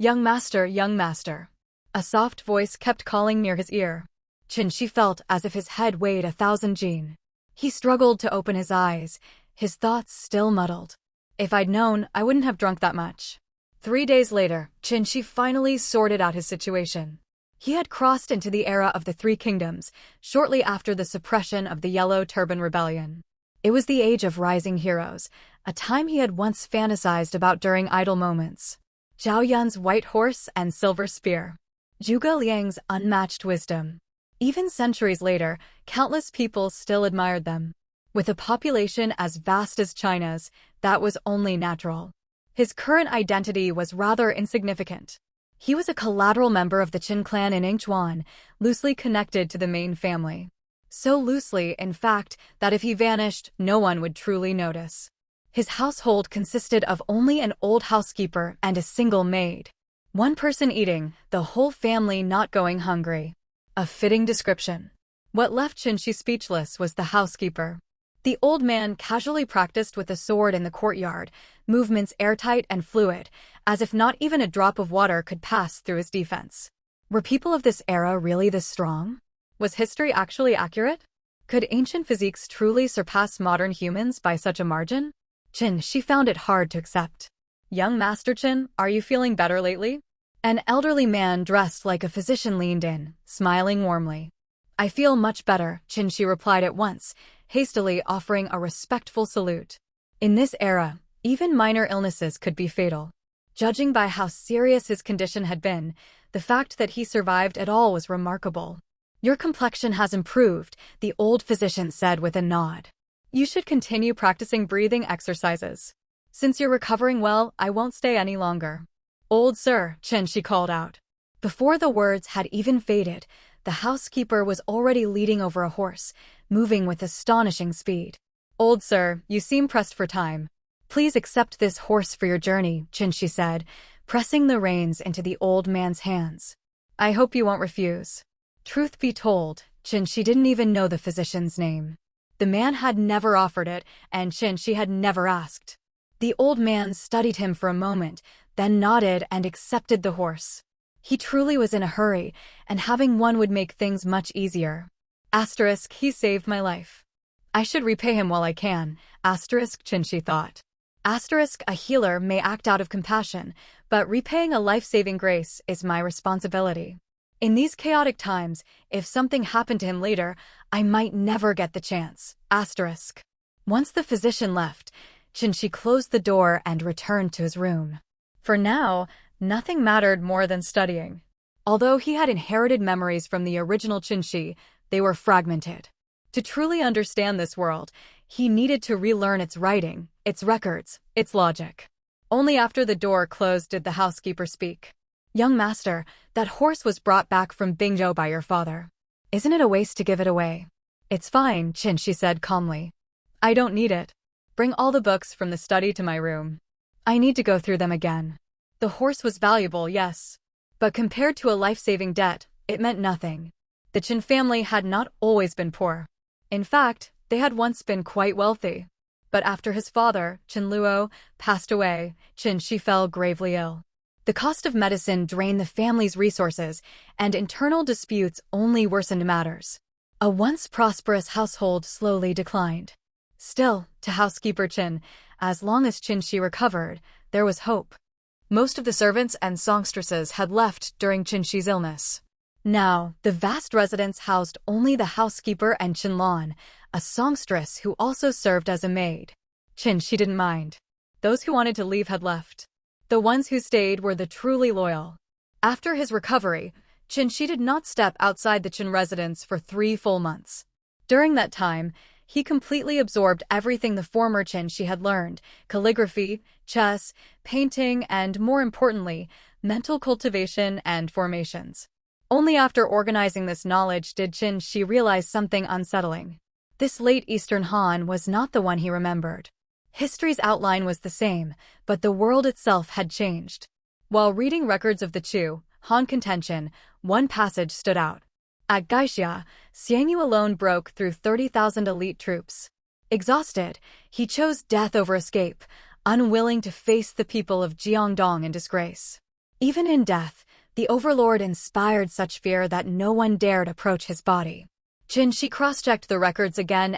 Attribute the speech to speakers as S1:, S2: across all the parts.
S1: Young master. A soft voice kept calling near his ear. Chen Xi felt as if his head weighed 1,000 jin. He struggled to open his eyes, his thoughts still muddled. If I'd known, I wouldn't have drunk that much. 3 days later, Chen Xi finally sorted out his situation. He had crossed into the era of the Three Kingdoms, shortly after the suppression of the Yellow Turban Rebellion. It was the age of rising heroes, a time he had once fantasized about during idle moments. Zhao Yun's white horse and silver spear. Zhuge Liang's unmatched wisdom. Even centuries later, countless people still admired them. With a population as vast as China's, that was only natural. His current identity was rather insignificant. He was a collateral member of the Qin clan in Yingchuan, loosely connected to the main family. So loosely, in fact, that if he vanished, no one would truly notice. His household consisted of only an old housekeeper and a single maid. One person eating, the whole family not going hungry. A fitting description. What left Chen Xi speechless was the housekeeper. The old man casually practiced with a sword in the courtyard, movements airtight and fluid, as if not even a drop of water could pass through his defense. Were people of this era really this strong? Was history actually accurate? Could ancient physiques truly surpass modern humans by such a margin? Chen Xi found it hard to accept. Young Master Chen, are you feeling better lately? An elderly man dressed like a physician leaned in, smiling warmly. I feel much better, Chen Xi replied at once, hastily offering a respectful salute. In this era, even minor illnesses could be fatal. Judging by how serious his condition had been, the fact that he survived at all was remarkable. Your complexion has improved, the old physician said with a nod. You should continue practicing breathing exercises. Since you're recovering well, I won't stay any longer. Old sir, Chen Xi called out. Before the words had even faded, the housekeeper was already leading over a horse, moving with astonishing speed. Old sir, you seem pressed for time. Please accept this horse for your journey, Chen Xi said, pressing the reins into the old man's hands. I hope you won't refuse. Truth be told, Chen Xi didn't even know the physician's name. The man had never offered it, and Chen Xi had never asked. The old man studied him for a moment, then nodded and accepted the horse. He truly was in a hurry, and having one would make things much easier. Asterisk, he saved my life. I should repay him while I can, asterisk, Chen Xi thought. Asterisk, a healer may act out of compassion, but repaying a life-saving grace is my responsibility. In these chaotic times, if something happened to him later, I might never get the chance, asterisk. Once the physician left, Chen Xi closed the door and returned to his room. For now, nothing mattered more than studying. Although he had inherited memories from the original Chen Xi, they were fragmented. To truly understand this world, he needed to relearn its writing, its records, its logic. Only after the door closed did the housekeeper speak. Young master, that horse was brought back from Bingzhou by your father. Isn't it a waste to give it away? It's fine, Chen Xi said calmly. I don't need it. Bring all the books from the study to my room. I need to go through them again. The horse was valuable, yes. But compared to a life-saving debt, it meant nothing. The Chen family had not always been poor. In fact, they had once been quite wealthy. But after his father, Chen Luo, passed away, Chen Xi fell gravely ill. The cost of medicine drained the family's resources, and internal disputes only worsened matters. A once prosperous household slowly declined. Still, to housekeeper Chen, as long as Chen Xi recovered, there was hope. Most of the servants and songstresses had left during Chen Xi's illness. Now, the vast residence housed only the housekeeper and Chen Lan, a songstress who also served as a maid. Chen Xi didn't mind. Those who wanted to leave had left. The ones who stayed were the truly loyal. After his recovery, Chen Xi did not step outside the Chen residence for 3 full months. During that time, he completely absorbed everything the former Chen Xi had learned: calligraphy, chess, painting, and, more importantly, mental cultivation and formations. Only after organizing this knowledge did Chen Xi realize something unsettling. This late Eastern Han was not the one he remembered. History's outline was the same, but the world itself had changed. While reading records of the Chu, Han contention, one passage stood out. At Gaixia, Xiang Yu alone broke through 30,000 elite troops. Exhausted, he chose death over escape, unwilling to face the people of Jiangdong in disgrace. Even in death, the Overlord inspired such fear that no one dared approach his body. Chen Xi cross-checked the records again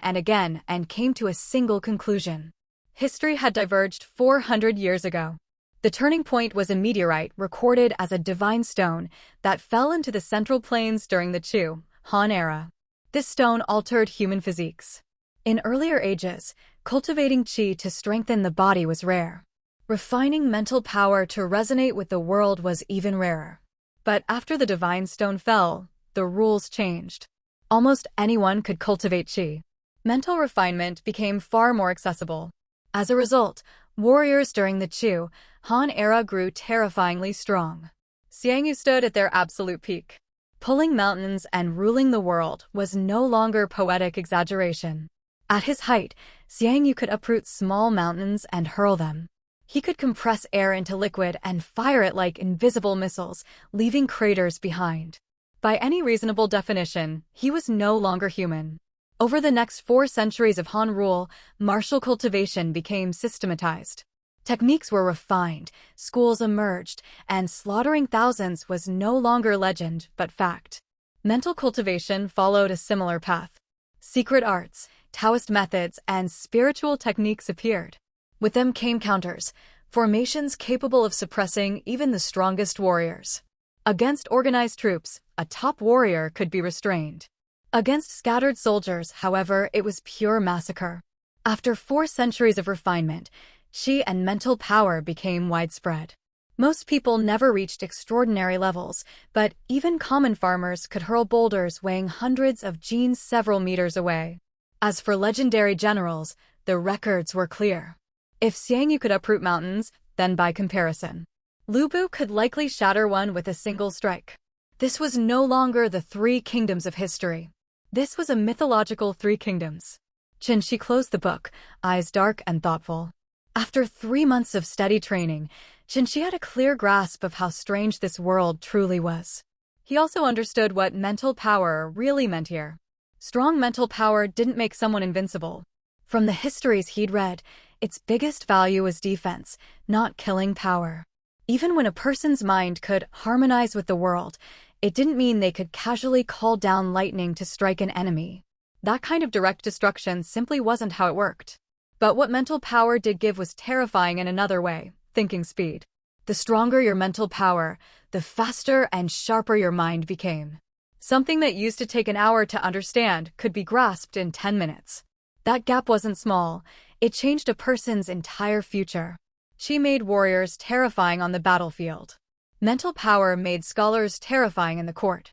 S1: and came to a single conclusion. History had diverged 400 years ago. The turning point was a meteorite recorded as a divine stone that fell into the Central Plains during the Chu, Han era. This stone altered human physiques. In earlier ages, cultivating qi to strengthen the body was rare. Refining mental power to resonate with the world was even rarer. But after the divine stone fell, the rules changed. Almost anyone could cultivate qi. Mental refinement became far more accessible. As a result, warriors during the Chu, Han era grew terrifyingly strong. Xiangyu stood at their absolute peak. Pulling mountains and ruling the world was no longer poetic exaggeration. At his height, Xiangyu could uproot small mountains and hurl them. He could compress air into liquid and fire it like invisible missiles, leaving craters behind. By any reasonable definition, he was no longer human. Over the next 4 centuries of Han rule, martial cultivation became systematized. Techniques were refined, schools emerged, and slaughtering thousands was no longer legend but fact. Mental cultivation followed a similar path. Secret arts, Taoist methods, and spiritual techniques appeared. With them came counters, formations capable of suppressing even the strongest warriors. Against organized troops, a top warrior could be restrained. Against scattered soldiers, however, it was pure massacre. After 4 centuries of refinement, qi and mental power became widespread. Most people never reached extraordinary levels, but even common farmers could hurl boulders weighing hundreds of genes several meters away. As for legendary generals, the records were clear. If Xiangyu could uproot mountains, then by comparison, Lu Bu could likely shatter one with a single strike. This was no longer the 3 kingdoms of history. This was a mythological 3 kingdoms. Chen Xi closed the book, eyes dark and thoughtful. After 3 months of steady training, Chen Xi had a clear grasp of how strange this world truly was. He also understood what mental power really meant here. Strong mental power didn't make someone invincible. From the histories he'd read, its biggest value was defense, not killing power. Even when a person's mind could harmonize with the world, it didn't mean they could casually call down lightning to strike an enemy. That kind of direct destruction simply wasn't how it worked. But what mental power did give was terrifying in another way: thinking speed. The stronger your mental power, the faster and sharper your mind became. Something that used to take an hour to understand could be grasped in 10 minutes. That gap wasn't small. It changed a person's entire future. Qi made warriors terrifying on the battlefield. Mental power made scholars terrifying in the court.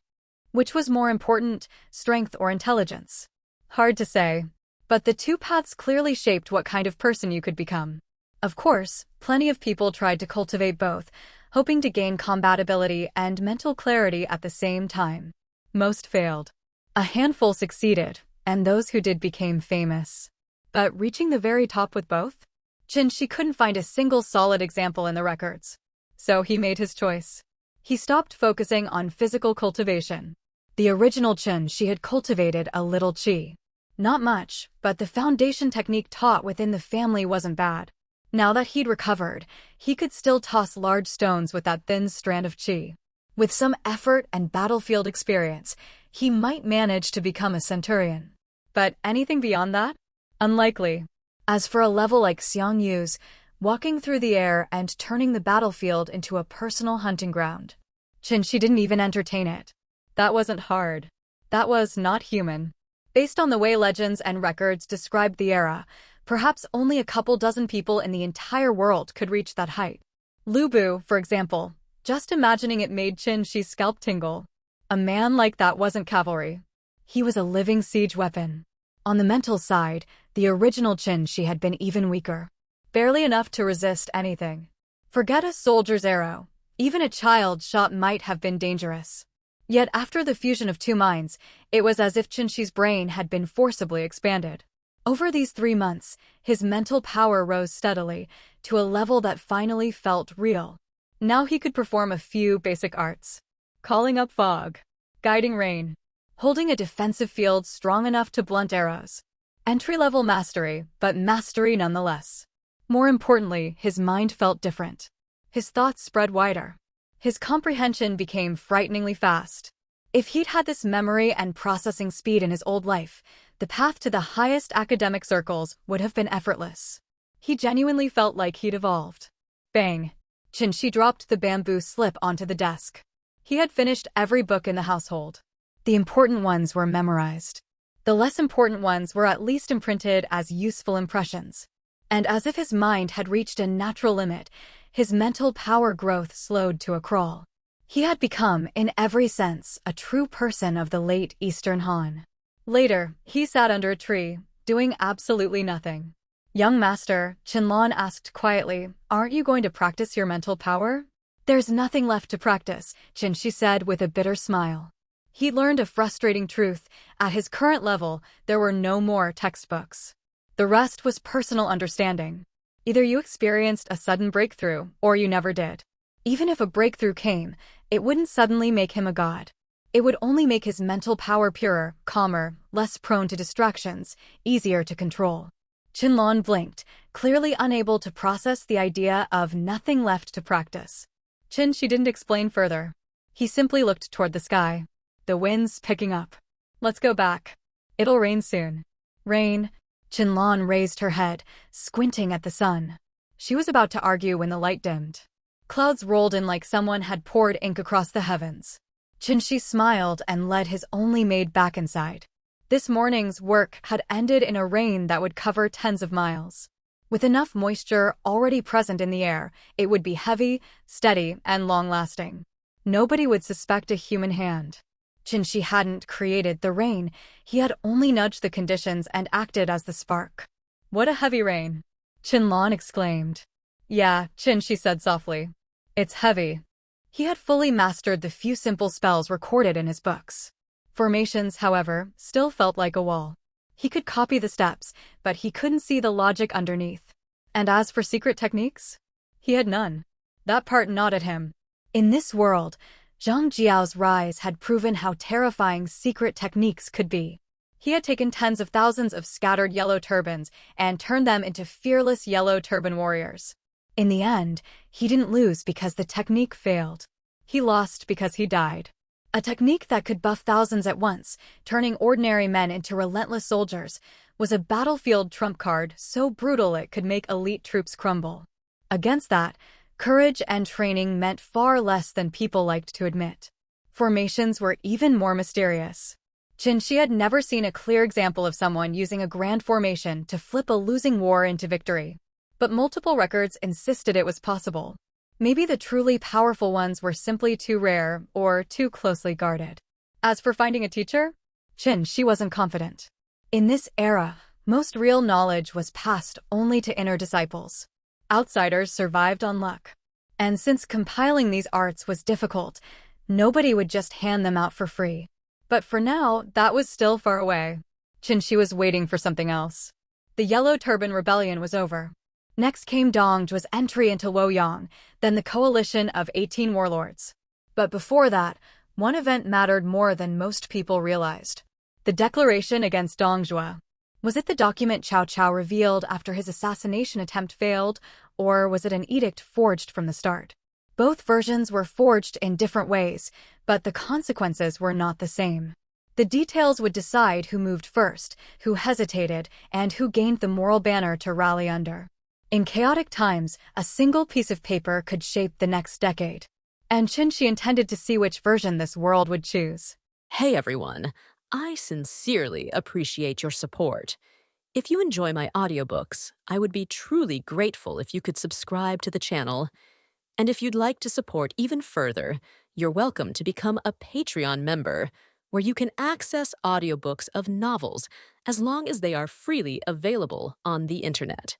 S1: Which was more important, strength or intelligence? Hard to say. But the 2 paths clearly shaped what kind of person you could become. Of course, plenty of people tried to cultivate both, hoping to gain combat ability and mental clarity at the same time. Most failed. A handful succeeded, and those who did became famous. But reaching the very top with both? Chen Xi couldn't find a single solid example in the records. So he made his choice. He stopped focusing on physical cultivation. The original Chen Xi had cultivated a little qi. Not much, but the foundation technique taught within the family wasn't bad. Now that he'd recovered, he could still toss large stones with that thin strand of qi. With some effort and battlefield experience, he might manage to become a centurion. But anything beyond that? Unlikely. As for a level like Xiangyu's, walking through the air and turning the battlefield into a personal hunting ground, Chen Xi didn't even entertain it. That wasn't hard. That was not human. Based on the way legends and records described the era, perhaps only a couple dozen people in the entire world could reach that height. Lu Bu, for example, just imagining it made Chen Xi's scalp tingle. A man like that wasn't cavalry. He was a living siege weapon. On the mental side, the original Chen Xi had been even weaker. Barely enough to resist anything. Forget a soldier's arrow. Even a child's shot might have been dangerous. Yet after the fusion of 2 minds, it was as if Chen Xi's brain had been forcibly expanded. Over these 3 months, his mental power rose steadily, to a level that finally felt real. Now he could perform a few basic arts. Calling up fog. Guiding rain. Holding a defensive field strong enough to blunt arrows. Entry-level mastery, but mastery nonetheless. More importantly, his mind felt different. His thoughts spread wider. His comprehension became frighteningly fast. If he'd had this memory and processing speed in his old life, the path to the highest academic circles would have been effortless. He genuinely felt like he'd evolved. Bang! Chen Xi dropped the bamboo slip onto the desk. He had finished every book in the household. The important ones were memorized. The less important ones were at least imprinted as useful impressions. And as if his mind had reached a natural limit, his mental power growth slowed to a crawl. He had become, in every sense, a true person of the late Eastern Han. Later, he sat under a tree, doing absolutely nothing. "Young master," Qianlan asked quietly, "aren't you going to practice your mental power?" "There's nothing left to practice," Chen Xi said with a bitter smile. He learned a frustrating truth. At his current level, there were no more textbooks. The rest was personal understanding. Either you experienced a sudden breakthrough, or you never did. Even if a breakthrough came, it wouldn't suddenly make him a god. It would only make his mental power purer, calmer, less prone to distractions, easier to control. Qianlan blinked, clearly unable to process the idea of nothing left to practice. Chen Xi didn't explain further. He simply looked toward the sky. "The wind's picking up. Let's go back. It'll rain soon." "Rain?" Qianlan raised her head, squinting at the sun. She was about to argue when the light dimmed. Clouds rolled in like someone had poured ink across the heavens. Chen Xi smiled and led his only maid back inside. This morning's work had ended in a rain that would cover tens of miles. With enough moisture already present in the air, it would be heavy, steady, and long-lasting. Nobody would suspect a human hand. Chen Xi hadn't created the rain, he had only nudged the conditions and acted as the spark. "What a heavy rain!" Qianlan exclaimed. "Yeah," Chen Xi said softly. "It's heavy." He had fully mastered the few simple spells recorded in his books. Formations, however, still felt like a wall. He could copy the steps, but he couldn't see the logic underneath. And as for secret techniques? He had none. That part gnawed him. In this world, Zhang Jiao's rise had proven how terrifying secret techniques could be. He had taken tens of thousands of scattered yellow turbans and turned them into fearless yellow turban warriors. In the end, he didn't lose because the technique failed. He lost because he died. A technique that could buff thousands at once, turning ordinary men into relentless soldiers, was a battlefield trump card so brutal it could make elite troops crumble. Against that, courage and training meant far less than people liked to admit. Formations were even more mysterious. Chen Xi had never seen a clear example of someone using a grand formation to flip a losing war into victory. But multiple records insisted it was possible. Maybe the truly powerful ones were simply too rare or too closely guarded. As for finding a teacher, Chen Xi wasn't confident. In this era, most real knowledge was passed only to inner disciples. Outsiders survived on luck. And since compiling these arts was difficult, nobody would just hand them out for free. But for now, that was still far away. Chen Xi was waiting for something else. The Yellow Turban Rebellion was over. Next came Dong Zhuo's entry into Luoyang, then the coalition of 18 warlords. But before that, one event mattered more than most people realized. The declaration against Dong Zhuo. Was it the document Cao Cao revealed after his assassination attempt failed, or was it an edict forged from the start? Both versions were forged in different ways, but the consequences were not the same. The details would decide who moved first, who hesitated, and who gained the moral banner to rally under. In chaotic times, a single piece of paper could shape the next decade. And Chen Xi intended to see which version this world would choose.
S2: Hey everyone, I sincerely appreciate your support. If you enjoy my audiobooks, I would be truly grateful if you could subscribe to the channel. And if you'd like to support even further, you're welcome to become a Patreon member, where you can access audiobooks of novels as long as they are freely available on the internet.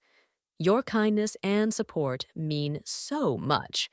S2: Your kindness and support mean so much.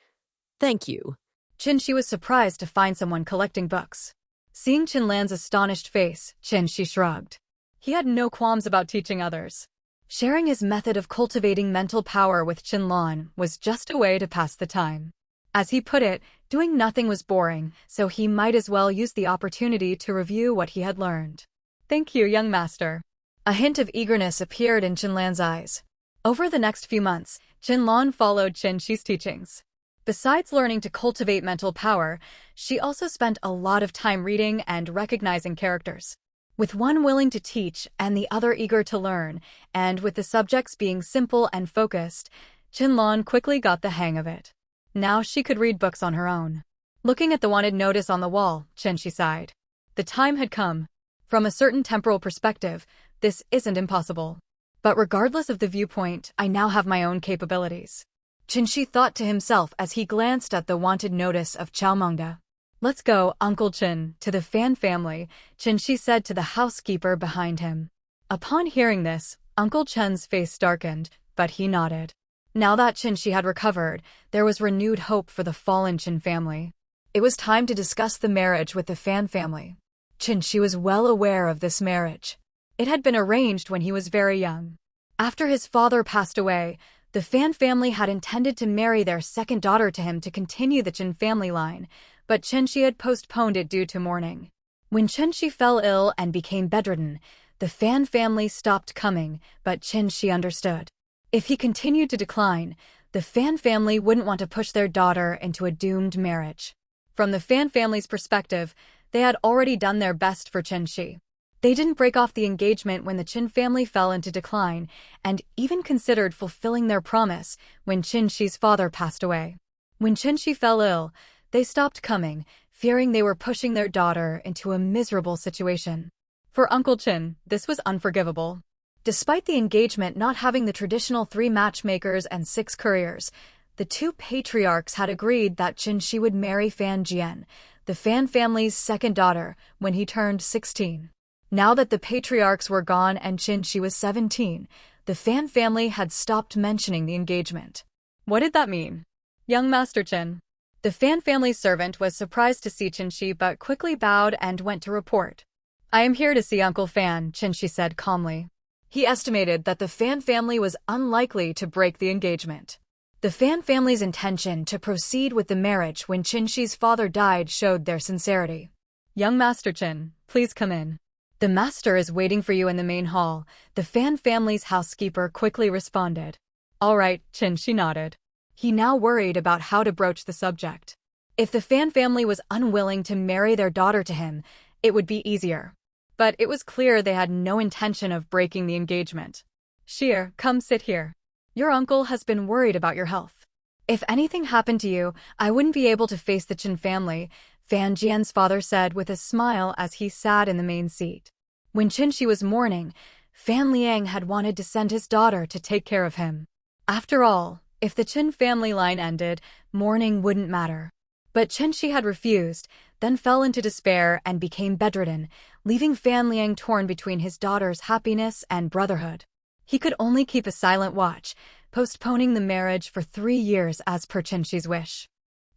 S2: Thank you.
S1: Chen Xi was surprised to find someone collecting books. Seeing Qianlan's astonished face, Chen Xi shrugged. He had no qualms about teaching others. Sharing his method of cultivating mental power with Qianlan was just a way to pass the time. As he put it, doing nothing was boring, so he might as well use the opportunity to review what he had learned. "Thank you, young master." A hint of eagerness appeared in Qianlan's eyes. Over the next few months, Qianlan followed Chen Xi's teachings. Besides learning to cultivate mental power, she also spent a lot of time reading and recognizing characters. With one willing to teach and the other eager to learn, and with the subjects being simple and focused, Qinlan quickly got the hang of it. Now she could read books on her own. Looking at the wanted notice on the wall, Chen Xi sighed. The time had come. From a certain temporal perspective, this isn't impossible. But regardless of the viewpoint, I now have my own capabilities. Chen Xi thought to himself as he glanced at the wanted notice of Cao Mengde. Let's go, Uncle Chen, to the Fan family, Chen Xi said to the housekeeper behind him. Upon hearing this, Uncle Chen's face darkened, but he nodded. Now that Chen Xi had recovered, there was renewed hope for the fallen Chen family. It was time to discuss the marriage with the Fan family. Chen Xi was well aware of this marriage. It had been arranged when he was very young. After his father passed away, the Fan family had intended to marry their second daughter to him to continue the Chen family line, but Chen Xi had postponed it due to mourning. When Chen Xi fell ill and became bedridden, the Fan family stopped coming, but Chen Xi understood. If he continued to decline, the Fan family wouldn't want to push their daughter into a doomed marriage. From the Fan family's perspective, they had already done their best for Chen Xi. They didn't break off the engagement when the Chen family fell into decline, and even considered fulfilling their promise when Chen Xi's father passed away. When Chen Xi fell ill, they stopped coming, fearing they were pushing their daughter into a miserable situation. For Uncle Chen, this was unforgivable. Despite the engagement not having the traditional 3 matchmakers and 6 couriers, the 2 patriarchs had agreed that Chen Xi would marry Fan Jian, the Fan family's second daughter, when he turned 16. Now that the patriarchs were gone and Chen Xi was 17, the Fan family had stopped mentioning the engagement. What did that mean? Young Master Chen. The Fan family's servant was surprised to see Chen Xi but quickly bowed and went to report. I am here to see Uncle Fan, Chen Xi said calmly. He estimated that the Fan family was unlikely to break the engagement. The Fan family's intention to proceed with the marriage when Chen Xi's father died showed their sincerity. Young Master Chen, please come in. The master is waiting for you in the main hall, the Fan family's housekeeper quickly responded. All right, Chen Xi nodded. He now worried about how to broach the subject. If the Fan family was unwilling to marry their daughter to him, it would be easier. But it was clear they had no intention of breaking the engagement. Xi, come sit here. Your uncle has been worried about your health. If anything happened to you, I wouldn't be able to face the Chen family, Fan Jian's father said with a smile as he sat in the main seat. When Chen Xi was mourning, Fan Liang had wanted to send his daughter to take care of him. After all, if the Chen family line ended, mourning wouldn't matter. But Chen Xi had refused, then fell into despair and became bedridden, leaving Fan Liang torn between his daughter's happiness and brotherhood. He could only keep a silent watch, postponing the marriage for 3 years as per Chen Xi's wish.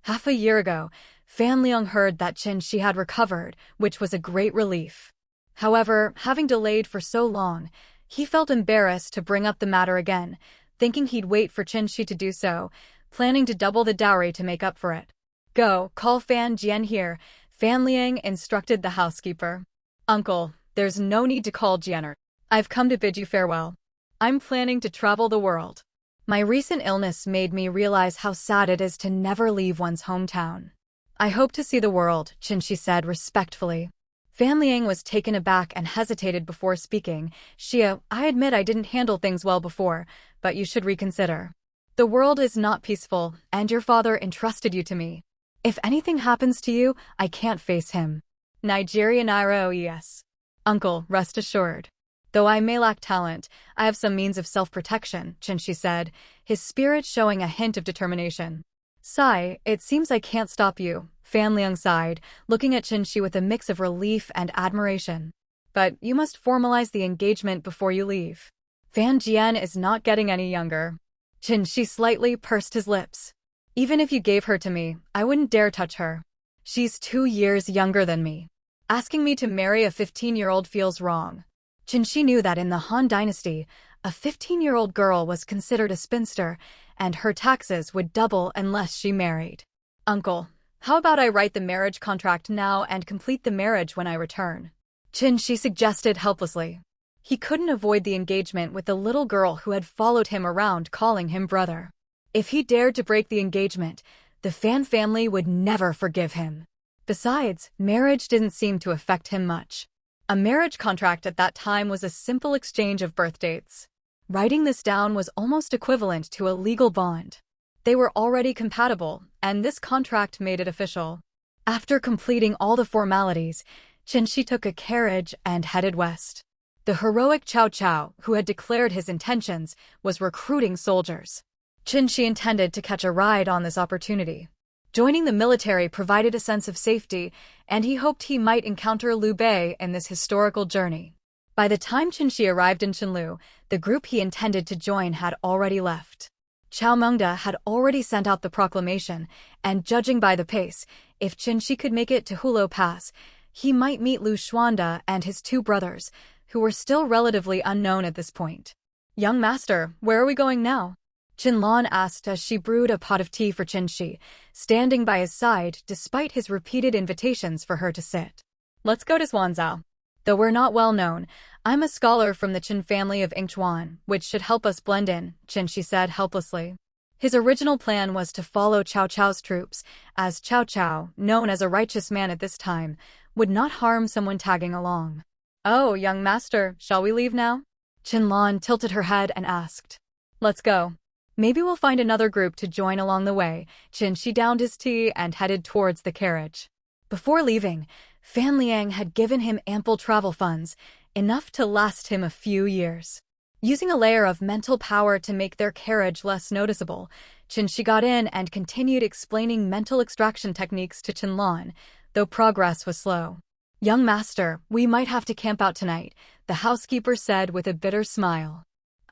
S1: Half a year ago, Fan Liang heard that Chen Xi had recovered, which was a great relief. However, having delayed for so long, he felt embarrassed to bring up the matter again, thinking he'd wait for Chen Xi to do so, planning to double the dowry to make up for it. Go, call Fan Jian here, Fan Liang instructed the housekeeper. Uncle, there's no need to call Jianer. I've come to bid you farewell. I'm planning to travel the world. My recent illness made me realize how sad it is to never leave one's hometown. I hope to see the world, Chen Xi said respectfully. Fan Liang was taken aback and hesitated before speaking. Xia, I admit I didn't handle things well before, but you should reconsider. The world is not peaceful, and your father entrusted you to me. If anything happens to you, I can't face him. Nigerian IROES. Uncle, rest assured. Though I may lack talent, I have some means of self-protection, Chen Xi said, his spirit showing a hint of determination. Sigh, it seems I can't stop you, Fan Liang sighed, looking at Chen Xi with a mix of relief and admiration. But you must formalize the engagement before you leave. Fan Jian is not getting any younger. Chen Xi slightly pursed his lips. Even if you gave her to me, I wouldn't dare touch her. She's 2 years younger than me. Asking me to marry a 15-year-old feels wrong. Chen Xi knew that in the Han Dynasty, a 15-year-old girl was considered a spinster, and her taxes would double unless she married. Uncle, how about I write the marriage contract now and complete the marriage when I return? Chen Xi suggested helplessly. He couldn't avoid the engagement with the little girl who had followed him around calling him brother. If he dared to break the engagement, The Fan family would never forgive him. Besides, marriage didn't seem to affect him much. A marriage contract at that time was a simple exchange of birth dates. Writing this down was almost equivalent to a legal bond. They were already compatible, and this contract made it official. After completing all the formalities, Chen Xi took a carriage and headed west. The heroic Cao Cao, who had declared his intentions, was recruiting soldiers. Chen Xi intended to catch a ride on this opportunity. Joining the military provided a sense of safety, and he hoped he might encounter Liu Bei in this historical journey. By the time Chen Xi arrived in Chenlu, the group he intended to join had already left. Chao Mengde had already sent out the proclamation, and judging by the pace, if Chen Xi could make it to Hulou Pass, he might meet Lu Xuande and his two brothers, who were still relatively unknown at this point. "Young master, where are we going now?" Chen Lan asked as she brewed a pot of tea for Chen Xi, standing by his side despite his repeated invitations for her to sit. "Let's go to Xuanzhou. Though we're not well known, I'm a scholar from the Chen family of Yingchuan, which should help us blend in," Chen Xi said helplessly. His original plan was to follow Cao Cao's troops, as Cao Cao, known as a righteous man at this time, would not harm someone tagging along. "Oh, young master, shall we leave now?" Chen Lan tilted her head and asked. "Let's go. Maybe we'll find another group to join along the way." Chen Xi downed his tea and headed towards the carriage. Before leaving, Fan Liang had given him ample travel funds, enough to last him a few years. Using a layer of mental power to make their carriage less noticeable, Chen Xi got in and continued explaining mental extraction techniques to Chen Lan, though progress was slow. "Young master, we might have to camp out tonight," the housekeeper said with a bitter smile.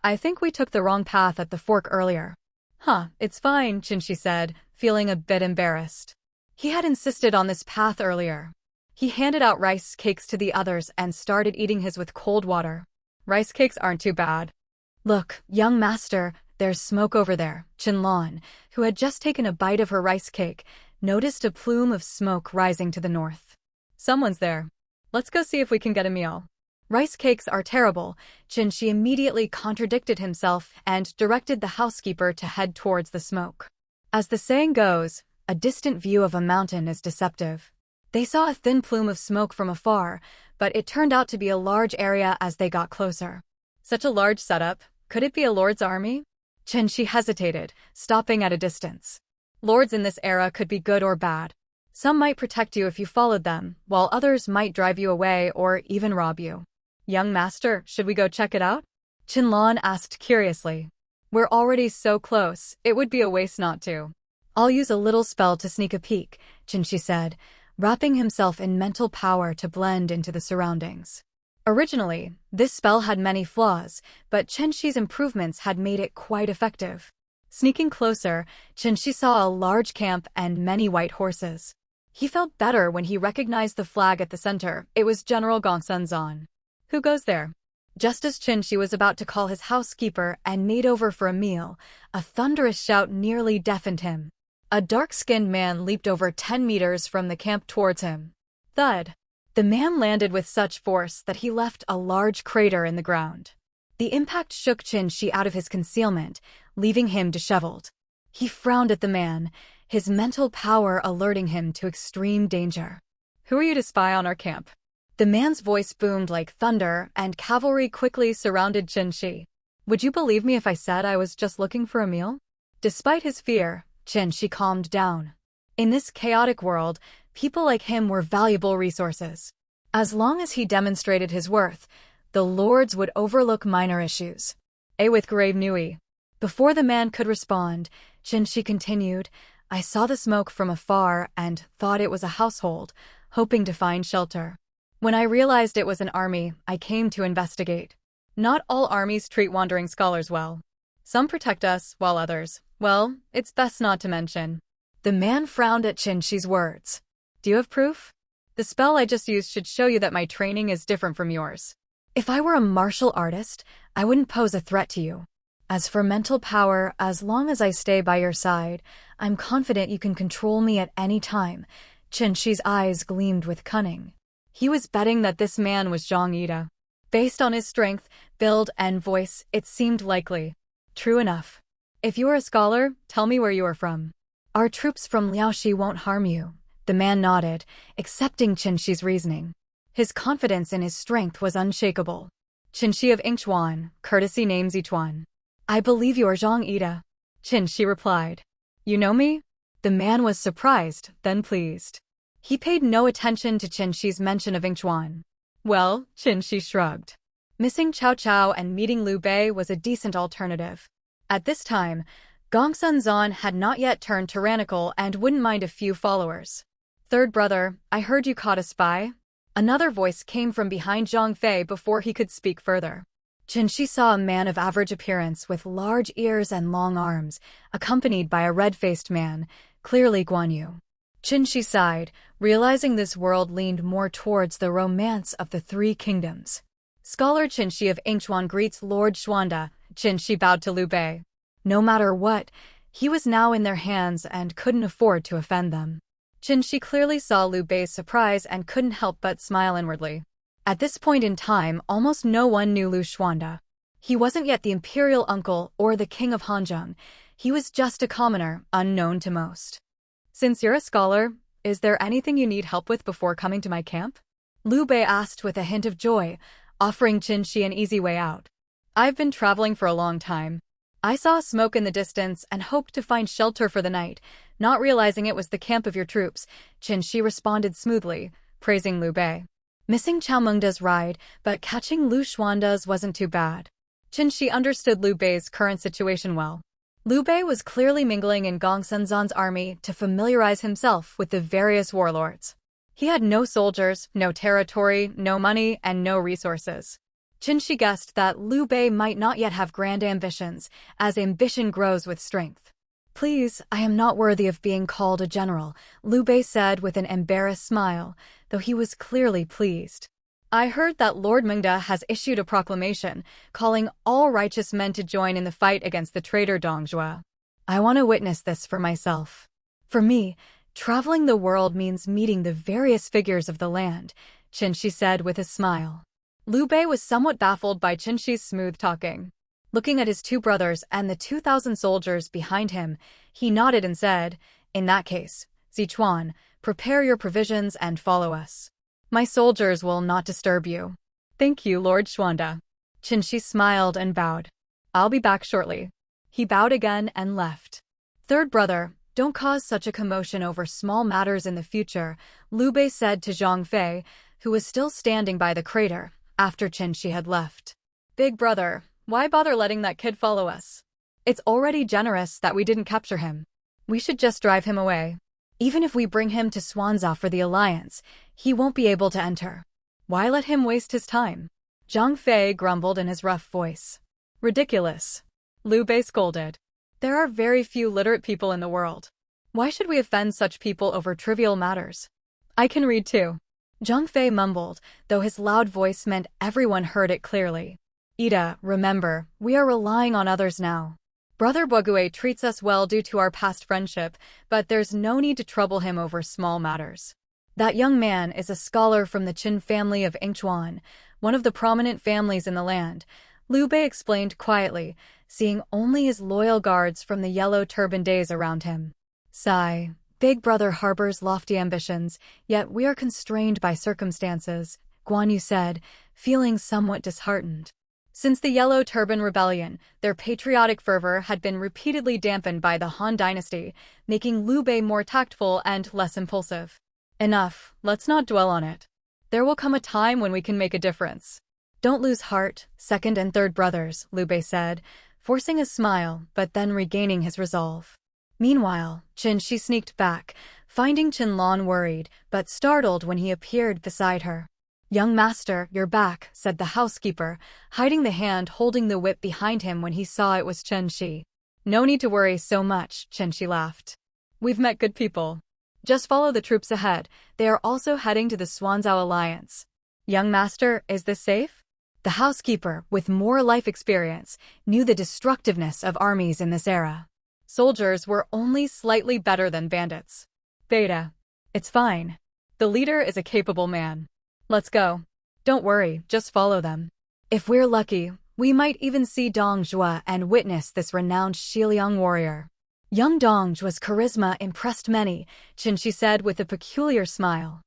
S1: "I think we took the wrong path at the fork earlier." "Huh, it's fine," Chen Xi said, feeling a bit embarrassed. He had insisted on this path earlier. He handed out rice cakes to the others and started eating his with cold water. "Rice cakes aren't too bad." "Look, young master, there's smoke over there." Chen Lan, who had just taken a bite of her rice cake, noticed a plume of smoke rising to the north. "Someone's there. Let's go see if we can get a meal." "Rice cakes are terrible." Chen Xi immediately contradicted himself and directed the housekeeper to head towards the smoke. As the saying goes, a distant view of a mountain is deceptive. They saw a thin plume of smoke from afar, but it turned out to be a large area as they got closer. "Such a large setup. Could it be a lord's army?" Chen Xi hesitated, stopping at a distance. Lords in this era could be good or bad. Some might protect you if you followed them, while others might drive you away or even rob you. "Young master, should we go check it out?" Chen Lan asked curiously. "We're already so close, it would be a waste not to." "I'll use a little spell to sneak a peek," Chen Xi said, wrapping himself in mental power to blend into the surroundings. Originally, this spell had many flaws, but Chen Xi's improvements had made it quite effective. Sneaking closer, Chen Xi saw a large camp and many white horses. He felt better when he recognized the flag at the center. It was General Gongsun Zan. "Who goes there?" Just as Chen Xi was about to call his housekeeper and maid over for a meal, a thunderous shout nearly deafened him. A dark-skinned man leaped over 10 meters from the camp towards him. Thud! The man landed with such force that he left a large crater in the ground. The impact shook Chen Xi out of his concealment, leaving him disheveled. He frowned at the man, his mental power alerting him to extreme danger. "Who are you to spy on our camp?" The man's voice boomed like thunder, and cavalry quickly surrounded Chen Xi. "Would you believe me if I said I was just looking for a meal?" Despite his fear, Chen Xi calmed down. In this chaotic world, people like him were valuable resources. As long as he demonstrated his worth, the lords would overlook minor issues. With grave Nui. Before the man could respond, Chen Xi continued, "I saw the smoke from afar and thought it was a household, hoping to find shelter. When I realized it was an army, I came to investigate. Not all armies treat wandering scholars well. Some protect us, while others, well, it's best not to mention." The man frowned at Chen Xi's words. "Do you have proof? The spell I just used should show you that my training is different from yours. If I were a martial artist, I wouldn't pose a threat to you. As for mental power, as long as I stay by your side, I'm confident you can control me at any time." Chen Xi's eyes gleamed with cunning. He was betting that this man was Zhang Yida. Based on his strength, build, and voice, it seemed likely. True enough. "If you are a scholar, tell me where you are from." Our troops from Liaoxi won't harm you. The man nodded, accepting Chen Xi's reasoning. His confidence in his strength was unshakable. Chen Xi of Yingchuan, courtesy name Zichuan. I believe you are Zhang Ida. Chen Xi replied. You know me? The man was surprised, then pleased. He paid no attention to Chen Xi's mention of Yingchuan. Well, Chen Xi shrugged. Missing Cao Cao and meeting Liu Bei was a decent alternative. At this time, Gongsun Zan had not yet turned tyrannical and wouldn't mind a few followers. Third brother, I heard you caught a spy? Another voice came from behind Zhang Fei before he could speak further. Chen Xi saw a man of average appearance with large ears and long arms, accompanied by a red-faced man, clearly Guan Yu. Chen Xi sighed, realizing this world leaned more towards the romance of the three kingdoms. Scholar Chen Xi of Yingchuan greets Lord Xuanda. Chen Xi bowed to Liu Bei. No matter what, he was now in their hands and couldn't afford to offend them. Chen Xi clearly saw Liu Bei's surprise and couldn't help but smile inwardly. At this point in time, almost no one knew Liu Xuanda. He wasn't yet the imperial uncle or the king of Hanzhong. He was just a commoner, unknown to most. Since you're a scholar, is there anything you need help with before coming to my camp? Liu Bei asked with a hint of joy, offering Chen Xi an easy way out. I've been traveling for a long time. I saw smoke in the distance and hoped to find shelter for the night, not realizing it was the camp of your troops. Chen Xi responded smoothly, praising Liu Bei. Missing Cao Mengda's ride, but catching Liu Xuanda's wasn't too bad. Chen Xi understood Liu Bei's current situation well. Liu Bei was clearly mingling in Gongsun Zan's army to familiarize himself with the various warlords. He had no soldiers, no territory, no money, and no resources. Chen Xi guessed that Liu Bei might not yet have grand ambitions, as ambition grows with strength. Please, I am not worthy of being called a general, Liu Bei said with an embarrassed smile, though he was clearly pleased. I heard that Lord Mengda has issued a proclamation, calling all righteous men to join in the fight against the traitor Dong Zhuo. I want to witness this for myself. For me, traveling the world means meeting the various figures of the land, Chen Xi said with a smile. Liu Bei was somewhat baffled by Chen Xi's smooth talking. Looking at his two brothers and the 2,000 soldiers behind him, he nodded and said, In that case, Zichuan, prepare your provisions and follow us. My soldiers will not disturb you. Thank you, Lord Xuanda. Chen Xi smiled and bowed. I'll be back shortly. He bowed again and left. Third brother, don't cause such a commotion over small matters in the future, Liu Bei said to Zhang Fei, who was still standing by the crater, after Chen Xi had left. Big brother, why bother letting that kid follow us? It's already generous that we didn't capture him. We should just drive him away. Even if we bring him to Xuanzhou for the alliance, he won't be able to enter. Why let him waste his time? Zhang Fei grumbled in his rough voice. Ridiculous. Liu Bei scolded. There are very few literate people in the world. Why should we offend such people over trivial matters? I can read too. Zhang Fei mumbled, though his loud voice meant everyone heard it clearly. Ida, remember, we are relying on others now. Brother Bogue treats us well due to our past friendship, but there's no need to trouble him over small matters. That young man is a scholar from the Qin family of Yingchuan, one of the prominent families in the land, Liu Bei explained quietly, seeing only his loyal guards from the yellow turban days around him. Sigh. Big brother harbors lofty ambitions, yet we are constrained by circumstances, Guan Yu said, feeling somewhat disheartened. Since the Yellow Turban Rebellion, their patriotic fervor had been repeatedly dampened by the Han Dynasty, making Liu Bei more tactful and less impulsive. Enough, let's not dwell on it. There will come a time when we can make a difference. Don't lose heart, second and third brothers, Liu Bei said, forcing a smile but then regaining his resolve. Meanwhile, Chen Xi sneaked back, finding Chen Lan worried but startled when he appeared beside her. Young master, you're back, said the housekeeper, hiding the hand holding the whip behind him when he saw it was Chen Xi. No need to worry so much, Chen Xi laughed. We've met good people. Just follow the troops ahead, they are also heading to the Xuanzhou Alliance. Young master, is this safe? The housekeeper, with more life experience, knew the destructiveness of armies in this era. Soldiers were only slightly better than bandits. Beta. It's fine. The leader is a capable man. Let's go. Don't worry, just follow them. If we're lucky, we might even see Dong Zhuo and witness this renowned Xiliang warrior. Young Dongzhua's charisma impressed many, Chen Xi said with a peculiar smile.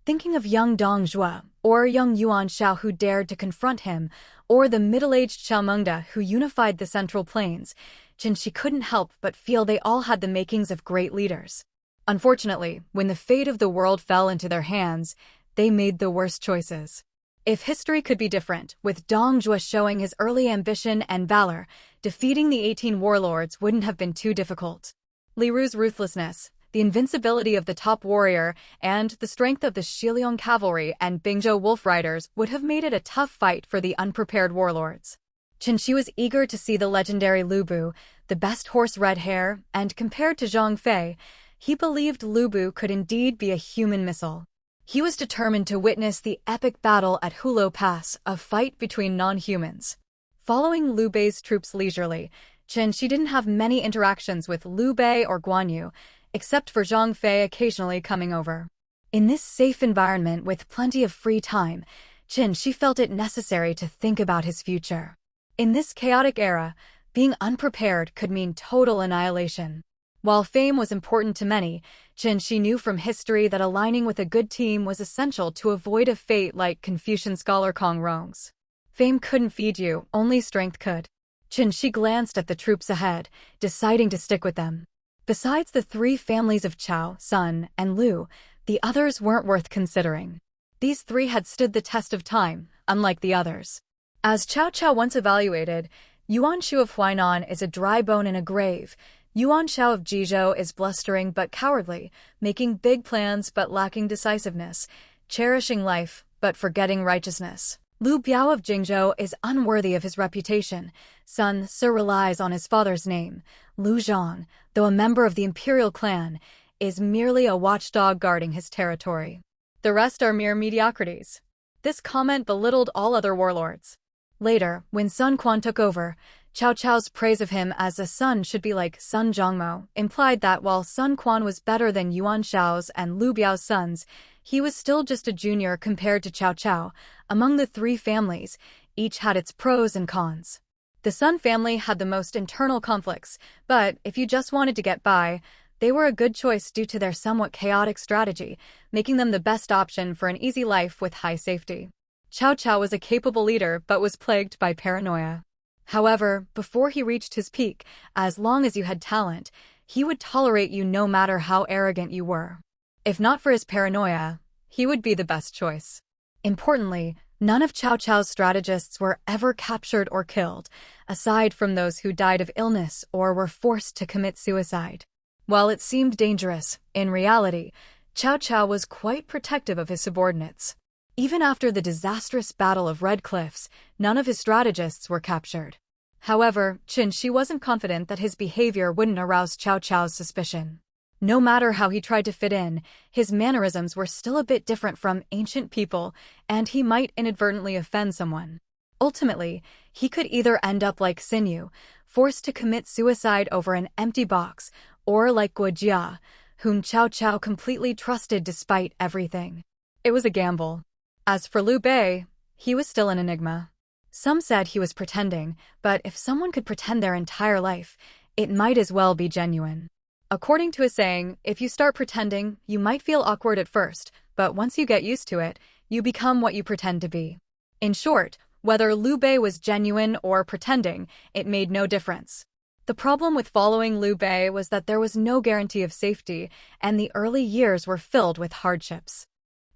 S1: Thinking of young Dongzhua, or young Yuan Shao who dared to confront him, or the middle-aged Xiao Mengde who unified the Central Plains, Chen Xi couldn't help but feel they all had the makings of great leaders. Unfortunately, when the fate of the world fell into their hands, they made the worst choices. If history could be different, with Dongzhua showing his early ambition and valor, defeating the 18 warlords wouldn't have been too difficult. Li Ru's ruthlessness, the invincibility of the top warrior, and the strength of the Shiliang cavalry and Bingzhou wolf riders would have made it a tough fight for the unprepared warlords. Chen Xi was eager to see the legendary Lu Bu, the best horse red hair, and compared to Zhang Fei, he believed Lu Bu could indeed be a human missile. He was determined to witness the epic battle at Hulo Pass, a fight between non-humans. Following Liu Bei's troops leisurely, Chen Xi didn't have many interactions with Liu Bei or Guan Yu, except for Zhang Fei occasionally coming over. In this safe environment with plenty of free time, Chen Xi felt it necessary to think about his future. In this chaotic era, being unprepared could mean total annihilation. While fame was important to many, Chen Xi knew from history that aligning with a good team was essential to avoid a fate like Confucian scholar Kong Rong's. Fame couldn't feed you, only strength could. Chen Xi glanced at the troops ahead, deciding to stick with them. Besides the three families of Cao, Sun, and Lu, the others weren't worth considering. These three had stood the test of time, unlike the others. As Cao Cao once evaluated, Yuan Shu of Huainan is a dry bone in a grave. Yuan Shao of Jizhou is blustering but cowardly, making big plans but lacking decisiveness, cherishing life but forgetting righteousness. Lu Biao of Jingzhou is unworthy of his reputation. Sun Ce relies on his father's name. Lu Zhang, though a member of the imperial clan, is merely a watchdog guarding his territory. The rest are mere mediocrities. This comment belittled all other warlords. Later, when Sun Quan took over, Cao Cao's praise of him as a son should be like Sun Zhongmo implied that while Sun Quan was better than Yuan Shao's and Lu Biao's sons, he was still just a junior compared to Cao Cao. Among the three families, each had its pros and cons. The Sun family had the most internal conflicts, but if you just wanted to get by, they were a good choice due to their somewhat chaotic strategy, making them the best option for an easy life with high safety. Cao Cao was a capable leader but was plagued by paranoia. However, before he reached his peak, as long as you had talent, he would tolerate you no matter how arrogant you were. If not for his paranoia, he would be the best choice. Importantly, none of Cao Cao's strategists were ever captured or killed, aside from those who died of illness or were forced to commit suicide. While it seemed dangerous, in reality, Cao Cao was quite protective of his subordinates. Even after the disastrous Battle of Red Cliffs, none of his strategists were captured. However, Chen Xi wasn't confident that his behavior wouldn't arouse Cao Cao's suspicion. No matter how he tried to fit in, his mannerisms were still a bit different from ancient people, and he might inadvertently offend someone. Ultimately, he could either end up like Xinyu, forced to commit suicide over an empty box, or like Guo Jia, whom Cao Cao completely trusted despite everything. It was a gamble. As for Liu Bei, he was still an enigma. Some said he was pretending, but if someone could pretend their entire life, it might as well be genuine. According to a saying, if you start pretending, you might feel awkward at first, but once you get used to it, you become what you pretend to be. In short, whether Liu Bei was genuine or pretending, it made no difference. The problem with following Liu Bei was that there was no guarantee of safety, and the early years were filled with hardships.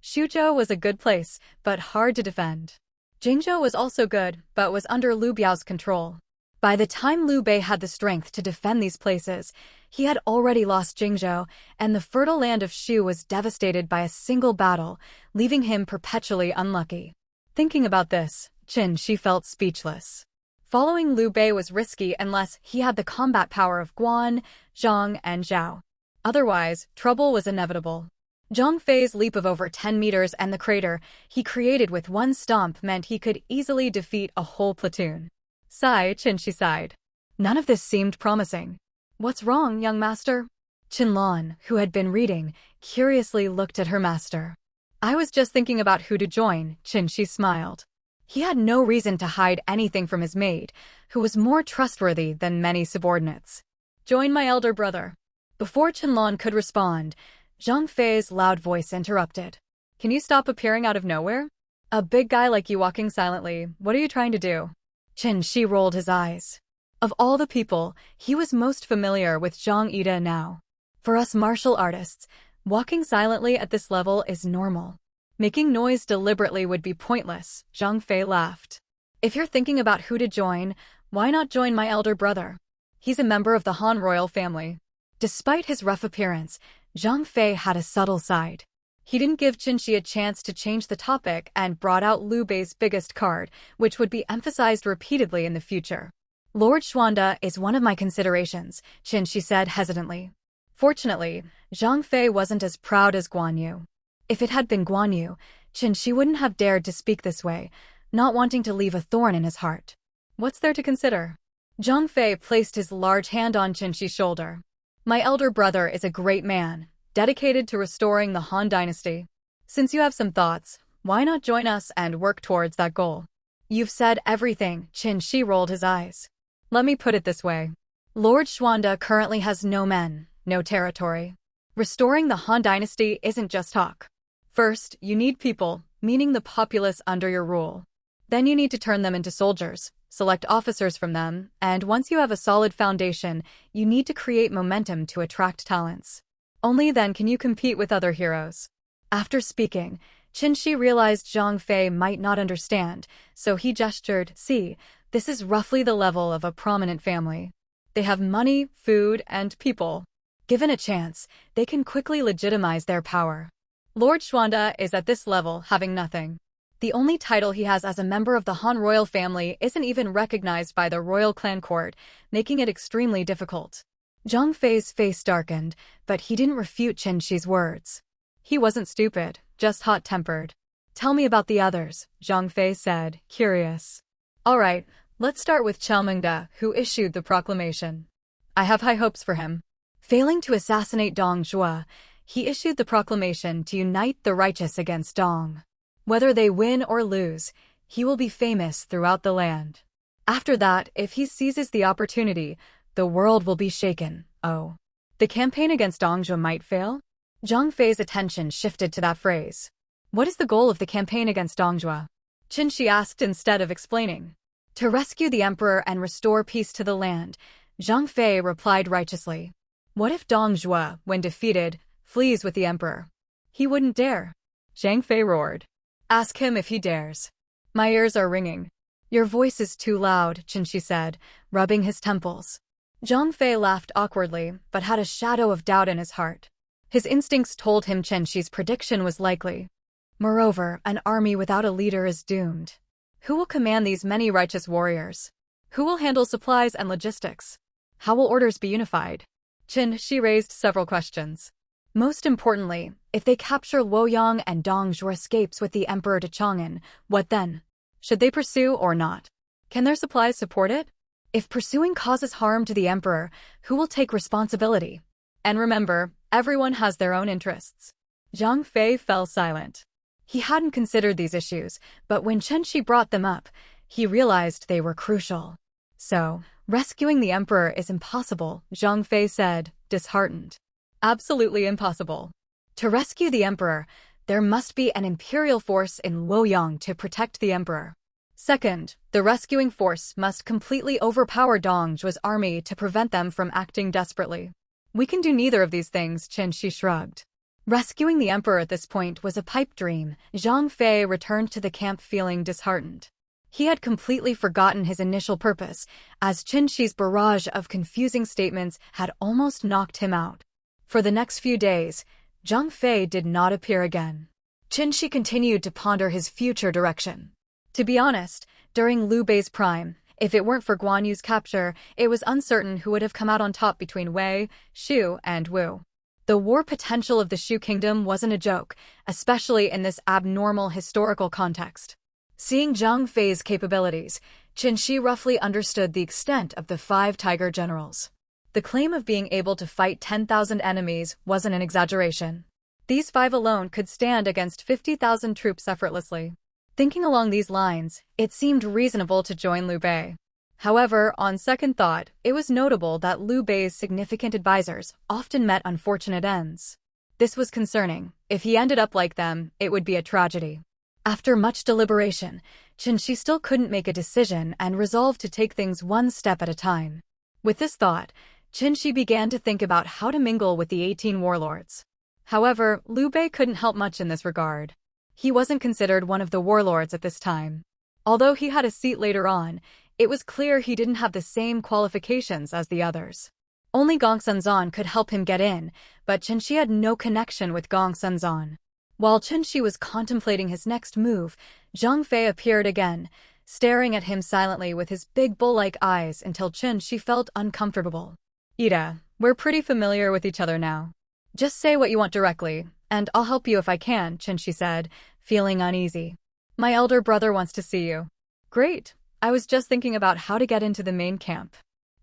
S1: Xuzhou was a good place, but hard to defend. Jingzhou was also good, but was under Liu Biao's control. By the time Liu Bei had the strength to defend these places, he had already lost Jingzhou, and the fertile land of Shu was devastated by a single battle, leaving him perpetually unlucky. Thinking about this, Chen Xi felt speechless. Following Liu Bei was risky unless he had the combat power of Guan, Zhang, and Zhao. Otherwise, trouble was inevitable. Zhang Fei's leap of over 10 meters and the crater he created with one stomp meant he could easily defeat a whole platoon. Chen Xi sighed. None of this seemed promising. What's wrong, young master? Lan, who had been reading, curiously looked at her master. I was just thinking about who to join, Chen Xi smiled. He had no reason to hide anything from his maid, who was more trustworthy than many subordinates. Join my elder brother. Before Qianlong could respond, Zhang Fei's loud voice interrupted. Can you stop appearing out of nowhere? A big guy like you walking silently, what are you trying to do? Chen Xi rolled his eyes. Of all the people, he was most familiar with Zhang Ida now. For us martial artists, walking silently at this level is normal. Making noise deliberately would be pointless, Zhang Fei laughed. If you're thinking about who to join, why not join my elder brother? He's a member of the Han royal family. Despite his rough appearance, Zhang Fei had a subtle side. He didn't give Chen Xi a chance to change the topic and brought out Liu Bei's biggest card, which would be emphasized repeatedly in the future. Lord Xuanda is one of my considerations, Chen Xi said hesitantly. Fortunately, Zhang Fei wasn't as proud as Guan Yu. If it had been Guan Yu, Chen Xi wouldn't have dared to speak this way, not wanting to leave a thorn in his heart. What's there to consider? Zhang Fei placed his large hand on Chen Xi's shoulder. My elder brother is a great man, dedicated to restoring the Han dynasty. Since you have some thoughts, why not join us and work towards that goal? You've said everything, Chen Xi rolled his eyes. Let me put it this way. Lord Xuanda currently has no men, no territory. Restoring the Han dynasty isn't just talk. First, you need people, meaning the populace under your rule. Then you need to turn them into soldiers, select officers from them, and once you have a solid foundation, you need to create momentum to attract talents. Only then can you compete with other heroes. After speaking, Chen Xi realized Zhang Fei might not understand, so he gestured, see, this is roughly the level of a prominent family. They have money, food, and people. Given a chance, they can quickly legitimize their power. Lord Xuanda is at this level, having nothing. The only title he has as a member of the Han royal family isn't even recognized by the royal clan court, making it extremely difficult. Zhang Fei's face darkened, but he didn't refute Chen Xi's words. He wasn't stupid, just hot-tempered. Tell me about the others, Zhang Fei said, curious. All right, let's start with Qiao Mengde, who issued the proclamation. I have high hopes for him. Failing to assassinate Dong Zhuo, he issued the proclamation to unite the righteous against Dong. Whether they win or lose, he will be famous throughout the land. After that, if he seizes the opportunity, the world will be shaken. Oh. The campaign against Dong Zhuo might fail? Zhang Fei's attention shifted to that phrase. What is the goal of the campaign against Dong Zhuo? Chen Xi asked instead of explaining. To rescue the emperor and restore peace to the land, Zhang Fei replied righteously. What if Dong Zhuo, when defeated, flees with the emperor? He wouldn't dare. Zhang Fei roared. Ask him if he dares. My ears are ringing. Your voice is too loud, Chen Xi said, rubbing his temples. Zhang Fei laughed awkwardly, but had a shadow of doubt in his heart. His instincts told him Chen Xi's prediction was likely. Moreover, an army without a leader is doomed. Who will command these many righteous warriors? Who will handle supplies and logistics? How will orders be unified? Chen Xi raised several questions. Most importantly, if they capture Luoyang and Dong Zhuo escapes with the emperor to Chang'an, what then? Should they pursue or not? Can their supplies support it? If pursuing causes harm to the emperor, who will take responsibility? And remember, everyone has their own interests. Zhang Fei fell silent. He hadn't considered these issues, but when Chen Xi brought them up, he realized they were crucial. So, rescuing the emperor is impossible, Zhang Fei said, disheartened. Absolutely impossible. To rescue the emperor, there must be an imperial force in Luoyang to protect the emperor. Second, the rescuing force must completely overpower Dong Zhuo's army to prevent them from acting desperately. We can do neither of these things, Chen Xi shrugged. Rescuing the emperor at this point was a pipe dream. Zhang Fei returned to the camp feeling disheartened. He had completely forgotten his initial purpose, as Chen Xi's barrage of confusing statements had almost knocked him out. For the next few days, Zhang Fei did not appear again. Chen Xi continued to ponder his future direction. To be honest, during Liu Bei's prime, if it weren't for Guan Yu's capture, it was uncertain who would have come out on top between Wei, Shu, and Wu. The war potential of the Shu kingdom wasn't a joke, especially in this abnormal historical context. Seeing Zhang Fei's capabilities, Chen Xi roughly understood the extent of the 5 tiger generals. The claim of being able to fight 10,000 enemies wasn't an exaggeration. These 5 alone could stand against 50,000 troops effortlessly. Thinking along these lines, it seemed reasonable to join Liu Bei. However, on second thought, it was notable that Liu Bei's significant advisors often met unfortunate ends. This was concerning. If he ended up like them, it would be a tragedy. After much deliberation, Chen Xi still couldn't make a decision and resolved to take things one step at a time. With this thought, Chen Xi began to think about how to mingle with the 18 warlords. However, Liu Bei couldn't help much in this regard. He wasn't considered one of the warlords at this time. Although he had a seat later on, it was clear he didn't have the same qualifications as the others. Only Gong Sunzan could help him get in, but Chen Xi had no connection with Gong Sunzan. While Chen Xi was contemplating his next move, Zhang Fei appeared again, staring at him silently with his big bull-like eyes until Chen Xi felt uncomfortable. Ida, we're pretty familiar with each other now. Just say what you want directly, and I'll help you if I can, Chen Xi said, feeling uneasy. My elder brother wants to see you. Great. I was just thinking about how to get into the main camp.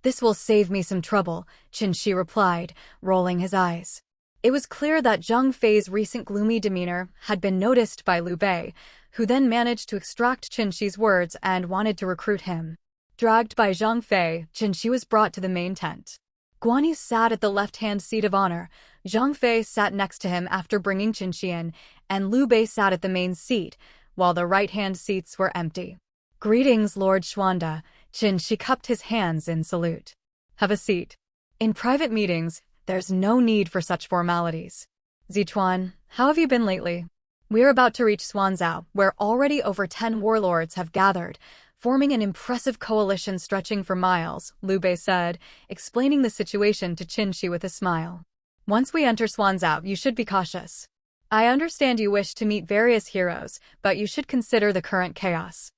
S1: This will save me some trouble, Chen Xi replied, rolling his eyes. It was clear that Zhang Fei's recent gloomy demeanor had been noticed by Liu Bei, who then managed to extract Chen Xi's words and wanted to recruit him. Dragged by Zhang Fei, Chen Xi was brought to the main tent. Guan Yu sat at the left-hand seat of honor. Zhang Fei sat next to him after bringing Chen Xi in, and Liu Bei sat at the main seat, while the right-hand seats were empty. Greetings, Lord Xuanda. Chen Xi cupped his hands in salute. Have a seat. In private meetings, there's no need for such formalities. Zichuan, how have you been lately? We're about to reach Xuanzhou, where already over 10 warlords have gathered, forming an impressive coalition stretching for miles, Liu Bei said, explaining the situation to Chen Xi with a smile. Once we enter Xuanzhou, you should be cautious. I understand you wish to meet various heroes, but you should consider the current chaos.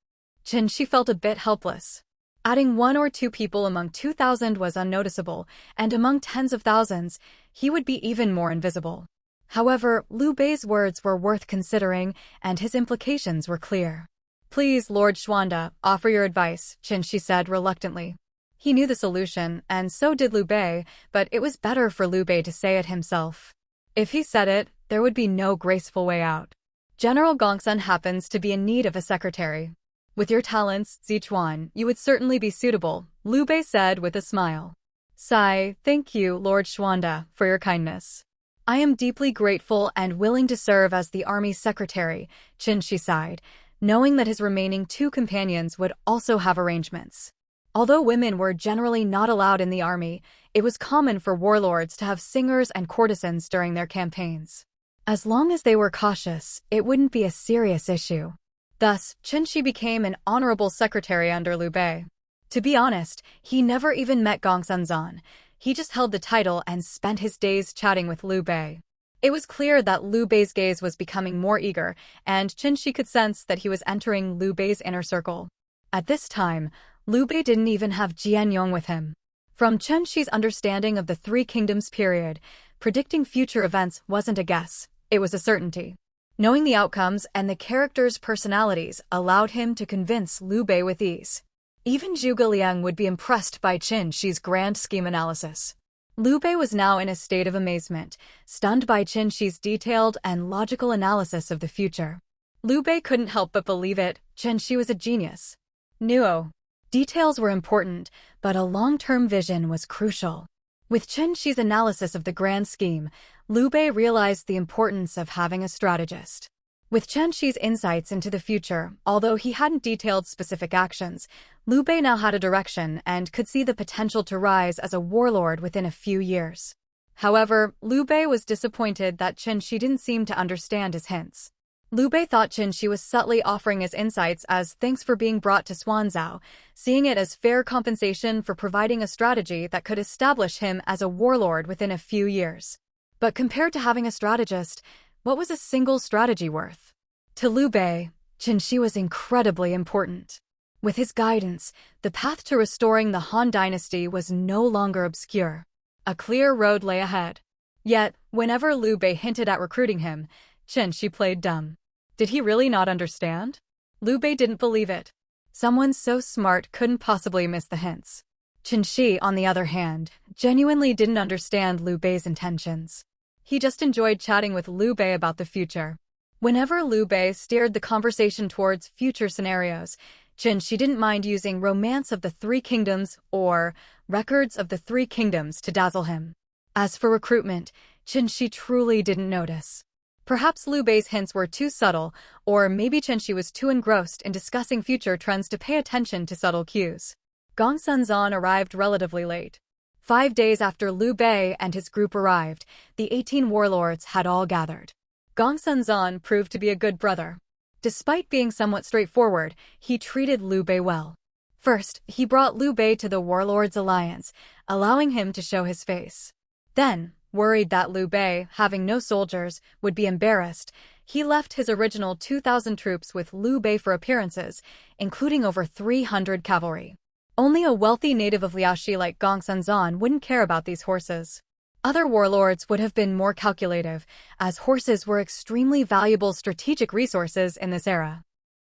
S1: Chen Xi felt a bit helpless. Adding 1 or 2 people among 2,000 was unnoticeable, and among tens of thousands, he would be even more invisible. However, Liu Bei's words were worth considering, and his implications were clear. Please, Lord Xuanda, offer your advice, Chen Xi said reluctantly. He knew the solution, and so did Liu Bei, but it was better for Liu Bei to say it himself. If he said it, there would be no graceful way out. General Gongsun happens to be in need of a secretary. With your talents, Zichuan, you would certainly be suitable, Liu Bei said with a smile. Sigh, thank you, Lord Xuanda, for your kindness. I am deeply grateful and willing to serve as the army's secretary, Chen Xi sighed, knowing that his remaining 2 companions would also have arrangements. Although women were generally not allowed in the army, it was common for warlords to have singers and courtesans during their campaigns. As long as they were cautious, it wouldn't be a serious issue. Thus, Chen Xi became an honorable secretary under Liu Bei. To be honest, he never even met Gong Sunzan. He just held the title and spent his days chatting with Liu Bei. It was clear that Liu Bei's gaze was becoming more eager, and Chen Xi could sense that he was entering Liu Bei's inner circle. At this time, Liu Bei didn't even have Jianyong with him. From Chen Xi's understanding of the Three Kingdoms period, predicting future events wasn't a guess, it was a certainty. Knowing the outcomes and the characters' personalities allowed him to convince Liu Bei with ease. Even Zhuge Liang would be impressed by Chen Xi's grand scheme analysis. Liu Bei was now in a state of amazement, stunned by Chen Xi's detailed and logical analysis of the future. Liu Bei couldn't help but believe it, Chen Xi was a genius. No. Details were important, but a long-term vision was crucial. With Chen Xi's analysis of the grand scheme, Liu Bei realized the importance of having a strategist. With Chen Xi's insights into the future, although he hadn't detailed specific actions, Liu Bei now had a direction and could see the potential to rise as a warlord within a few years. However, Liu Bei was disappointed that Chen Xi didn't seem to understand his hints. Liu Bei thought Chen Xi was subtly offering his insights as thanks for being brought to Xuanzhou, seeing it as fair compensation for providing a strategy that could establish him as a warlord within a few years. But compared to having a strategist, what was a single strategy worth? To Liu Bei, Chen Xi was incredibly important. With his guidance, the path to restoring the Han dynasty was no longer obscure. A clear road lay ahead. Yet, whenever Liu Bei hinted at recruiting him, Chen Xi played dumb. Did he really not understand? Liu Bei didn't believe it. Someone so smart couldn't possibly miss the hints. Chen Xi, on the other hand, genuinely didn't understand Liu Bei's intentions. He just enjoyed chatting with Liu Bei about the future. Whenever Liu Bei steered the conversation towards future scenarios, Chen Xi didn't mind using Romance of the Three Kingdoms or Records of the Three Kingdoms to dazzle him. As for recruitment, Chen Xi truly didn't notice. Perhaps Liu Bei's hints were too subtle, or maybe Chen Xi was too engrossed in discussing future trends to pay attention to subtle cues. Gong Sunzan arrived relatively late. 5 days after Liu Bei and his group arrived, the 18 warlords had all gathered. Gong Sunzan proved to be a good brother. Despite being somewhat straightforward, he treated Liu Bei well. First, he brought Liu Bei to the Warlords Alliance, allowing him to show his face. Then, worried that Liu Bei, having no soldiers, would be embarrassed, he left his original 2,000 troops with Liu Bei for appearances, including over 300 cavalry. Only a wealthy native of Liaoxi like Gong Sunzan wouldn't care about these horses. Other warlords would have been more calculative, as horses were extremely valuable strategic resources in this era.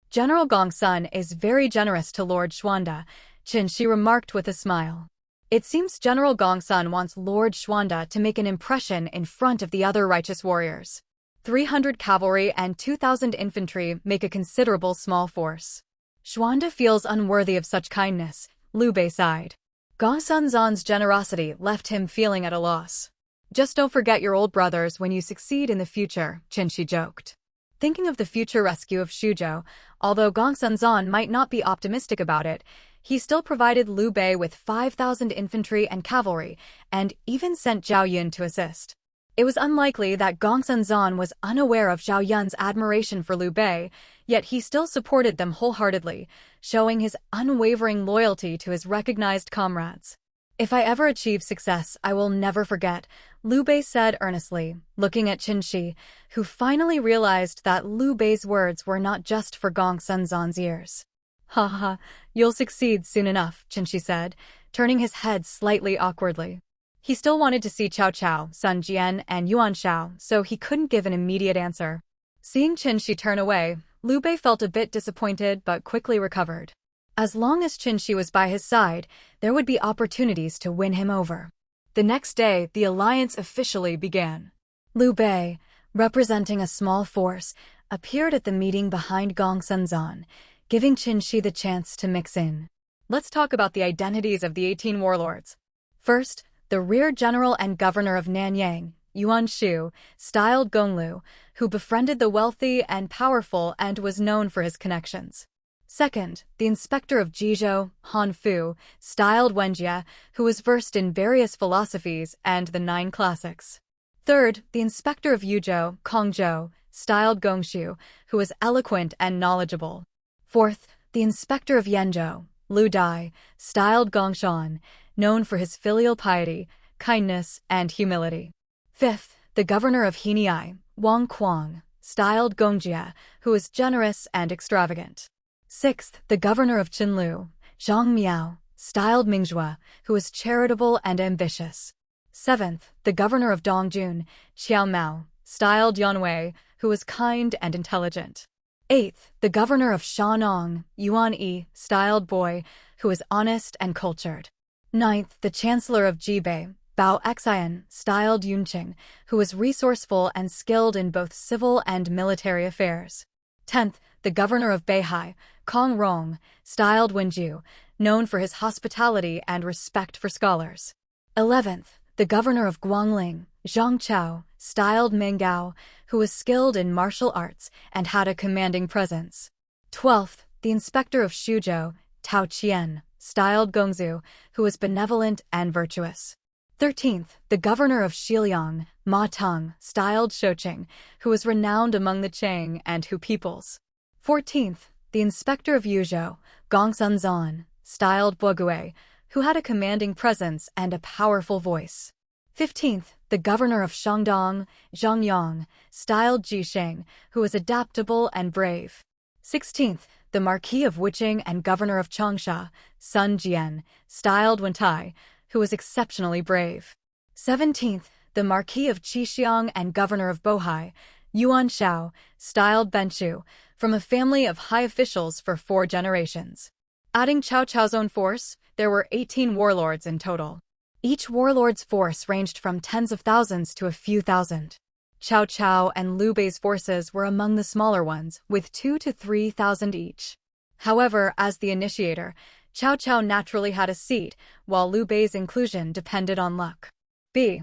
S1: General Gong Sun is very generous to Lord Xuanda, Chen Xi remarked with a smile. It seems General Gong Sun wants Lord Xuanda to make an impression in front of the other righteous warriors. 300 cavalry and 2,000 infantry make a considerable small force. Xuanda feels unworthy of such kindness, Liu Bei sighed. Gong Sunzan's generosity left him feeling at a loss. Just don't forget your old brothers when you succeed in the future, Chen Xi joked. Thinking of the future rescue of Xuzhou, although Gong Sunzan might not be optimistic about it, he still provided Liu Bei with 5,000 infantry and cavalry, and even sent Zhao Yun to assist. It was unlikely that Gong Sunzan was unaware of Zhao Yun's admiration for Liu Bei, yet he still supported them wholeheartedly, showing his unwavering loyalty to his recognized comrades. If I ever achieve success, I will never forget, Liu Bei said earnestly, looking at Chen Xi, who finally realized that Liu Bei's words were not just for Gong Sunzan's ears. Ha ha, you'll succeed soon enough, Chen Xi said, turning his head slightly awkwardly. He still wanted to see Cao Cao, Sun Jian, and Yuan Shao, so he couldn't give an immediate answer. Seeing Chen Xi turn away, Liu Bei felt a bit disappointed but quickly recovered. As long as Chen Xi was by his side, there would be opportunities to win him over. The next day, the alliance officially began. Liu Bei, representing a small force, appeared at the meeting behind Gong Sunzan, giving Chen Xi the chance to mix in. Let's talk about the identities of the 18 warlords. First, the rear general and governor of Nanyang, Yuan Shu, styled Gonglu, who befriended the wealthy and powerful and was known for his connections. Second, the inspector of Jizhou, Han Fu, styled Wenjie, who was versed in various philosophies and the 9 classics. Third, the inspector of Yuzhou, Kongzhou, styled Gongshu, who was eloquent and knowledgeable. Fourth, the inspector of Yenzhou, Liu Dai, styled Gongshan, known for his filial piety, kindness, and humility. Fifth, the governor of Heniai, Wang Quang, styled Gongjie, who was generous and extravagant. Sixth, the governor of Qinlu, Zhang Miao, styled Mingjue, who was charitable and ambitious. Seventh, the governor of Dongjun, Xiao Mao, styled Dian Wei, who was kind and intelligent. Eighth, the governor of Shanong, Yuan Yi, styled Boy, who was honest and cultured. Ninth, the chancellor of Jibei, Bao Xian, styled Yunqing, who was resourceful and skilled in both civil and military affairs. 10th, the governor of Beihai, Kong Rong, styled Wenju, known for his hospitality and respect for scholars. 11th, the governor of Guangling, Zhang Chao, styled Menggao, who was skilled in martial arts and had a commanding presence. 12th, the inspector of Xuzhou, Tao Qian, styled Gongzu, who was benevolent and virtuous. 13th, the governor of Xiliang, Ma Teng, styled Shouqing, who was renowned among the Chang and Hu peoples. 14th, the inspector of Yuzhou, Gong Sunzan, styled Bogue, who had a commanding presence and a powerful voice. 15th, the governor of Shandong, Zhang Yang, styled Jisheng, who was adaptable and brave. 16th, the Marquis of Wuqing and governor of Changsha, Sun Jian, styled Wentai, who was exceptionally brave. 17th, the Marquis of Qixiang and governor of Bohai, Yuan Shao, styled Benchu, from a family of high officials for 4 generations. Adding Cao Cao's own force, there were 18 warlords in total. Each warlord's force ranged from tens of thousands to a few thousand. Cao Cao and Liu Bei's forces were among the smaller ones, with 2,000 to 3,000 each. However, as the initiator, Cao Cao naturally had a seat, while Liu Bei's inclusion depended on luck. B.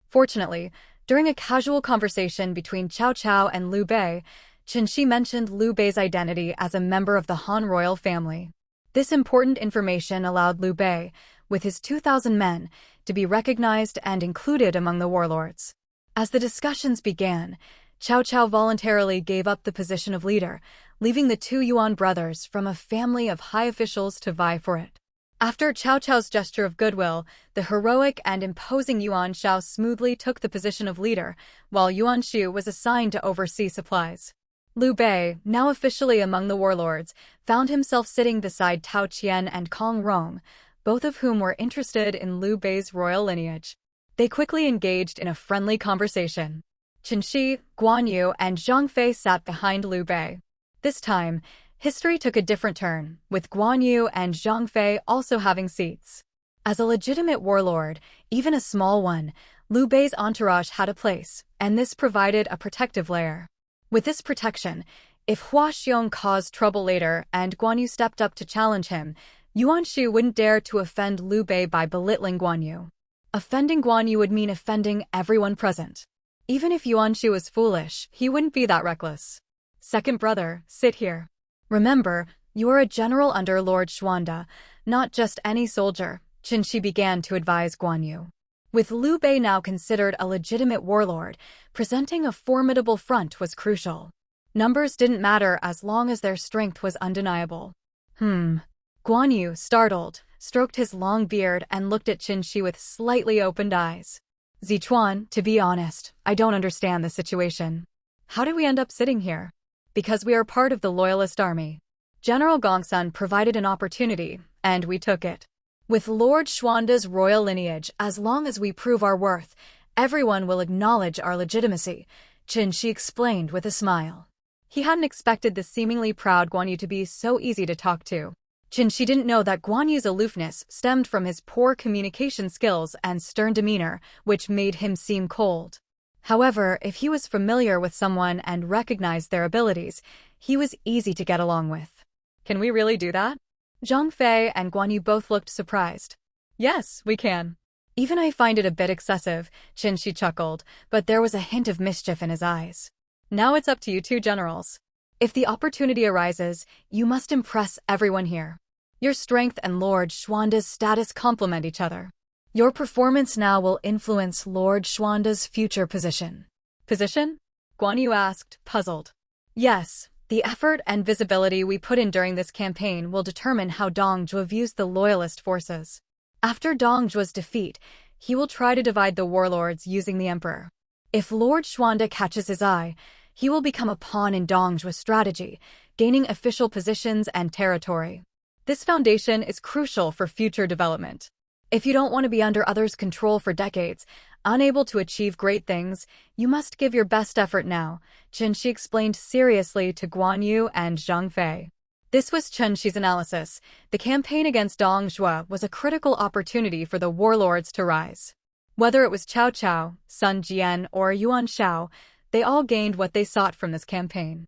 S1: Fortunately, during a casual conversation between Cao Cao and Liu Bei, Chen Xi mentioned Liu Bei's identity as a member of the Han royal family. This important information allowed Liu Bei, with his 2,000 men, to be recognized and included among the warlords. As the discussions began, Cao Cao voluntarily gave up the position of leader, leaving the two Yuan brothers from a family of high officials to vie for it. After Cao Cao's gesture of goodwill, the heroic and imposing Yuan Shao smoothly took the position of leader, while Yuan Shu was assigned to oversee supplies. Liu Bei, now officially among the warlords, found himself sitting beside Tao Qian and Kong Rong, both of whom were interested in Liu Bei's royal lineage. They quickly engaged in a friendly conversation. Chen Xi, Guan Yu, and Zhang Fei sat behind Liu Bei. This time, history took a different turn, with Guan Yu and Zhang Fei also having seats. As a legitimate warlord, even a small one, Liu Bei's entourage had a place, and this provided a protective layer. With this protection, if Hua Xiong caused trouble later and Guan Yu stepped up to challenge him, Yuan Shu wouldn't dare to offend Liu Bei by belittling Guan Yu. Offending Guan Yu would mean offending everyone present. Even if Yuan Shu was foolish, he wouldn't be that reckless. Second brother, sit here. Remember, you're a general under Lord Xuanda, not just any soldier, Chen Xi began to advise Guan Yu. With Liu Bei now considered a legitimate warlord, presenting a formidable front was crucial. Numbers didn't matter as long as their strength was undeniable. Guan Yu, startled, stroked his long beard and looked at Chen Xi with slightly opened eyes. Zichuan, to be honest, I don't understand the situation. How did we end up sitting here? Because we are part of the Loyalist army. General Gongsun provided an opportunity, and we took it. With Lord Xuanda's royal lineage, as long as we prove our worth, everyone will acknowledge our legitimacy, Chen Xi explained with a smile. He hadn't expected the seemingly proud Guan Yu to be so easy to talk to. Chen Xi didn't know that Guan Yu's aloofness stemmed from his poor communication skills and stern demeanor, which made him seem cold. However, if he was familiar with someone and recognized their abilities, he was easy to get along with. Can we really do that? Zhang Fei and Guan Yu both looked surprised. Yes, we can. Even I find it a bit excessive, Chen Xi chuckled, but there was a hint of mischief in his eyes. Now it's up to you two generals. If the opportunity arises, you must impress everyone here. Your strength and Lord Xuanda's status complement each other. Your performance now will influence Lord Xuanda's future position. Position? Guan Yu asked, puzzled. Yes, the effort and visibility we put in during this campaign will determine how Dong Zhuo views the loyalist forces. After Dong Zhuo's defeat, he will try to divide the warlords using the emperor. If Lord Xuanda catches his eye, he will become a pawn in Dong Zhuo's strategy, gaining official positions and territory. This foundation is crucial for future development. If you don't want to be under others' control for decades, unable to achieve great things, you must give your best effort now, Chen Xi explained seriously to Guan Yu and Zhang Fei. This was Chen Xi's analysis. The campaign against Dong Zhuo was a critical opportunity for the warlords to rise. Whether it was Cao Cao, Sun Jian, or Yuan Shao, they all gained what they sought from this campaign.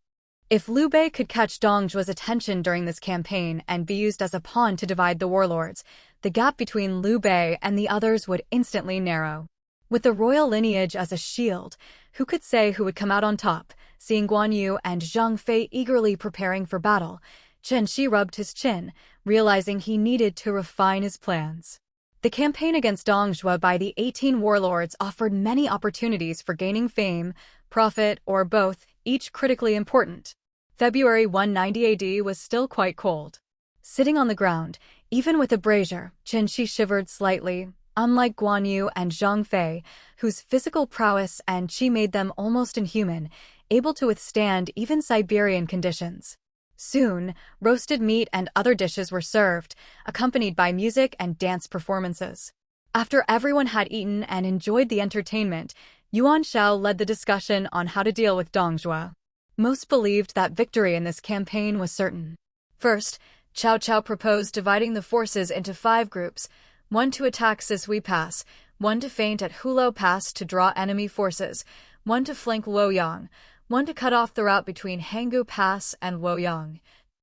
S1: If Liu Bei could catch Dong Zhuo's attention during this campaign and be used as a pawn to divide the warlords, the gap between Liu Bei and the others would instantly narrow. With the royal lineage as a shield, who could say who would come out on top? Seeing Guan Yu and Zhang Fei eagerly preparing for battle, Chen Xi rubbed his chin, realizing he needed to refine his plans. The campaign against Dong Zhuo by the 18 warlords offered many opportunities for gaining fame, profit, or both, each critically important. February 190 AD was still quite cold. Sitting on the ground, even with a brazier, Chen Xi shivered slightly, unlike Guan Yu and Zhang Fei, whose physical prowess and qi made them almost inhuman, able to withstand even Siberian conditions. Soon, roasted meat and other dishes were served, accompanied by music and dance performances. After everyone had eaten and enjoyed the entertainment, Yuan Shao led the discussion on how to deal with Dong Zhuo. Most believed that victory in this campaign was certain. First, Cao Cao proposed dividing the forces into 5 groups, one to attack Sisui Pass, one to feint at Hulou Pass to draw enemy forces, one to flank Luoyang, one to cut off the route between Hanggu Pass and Luoyang.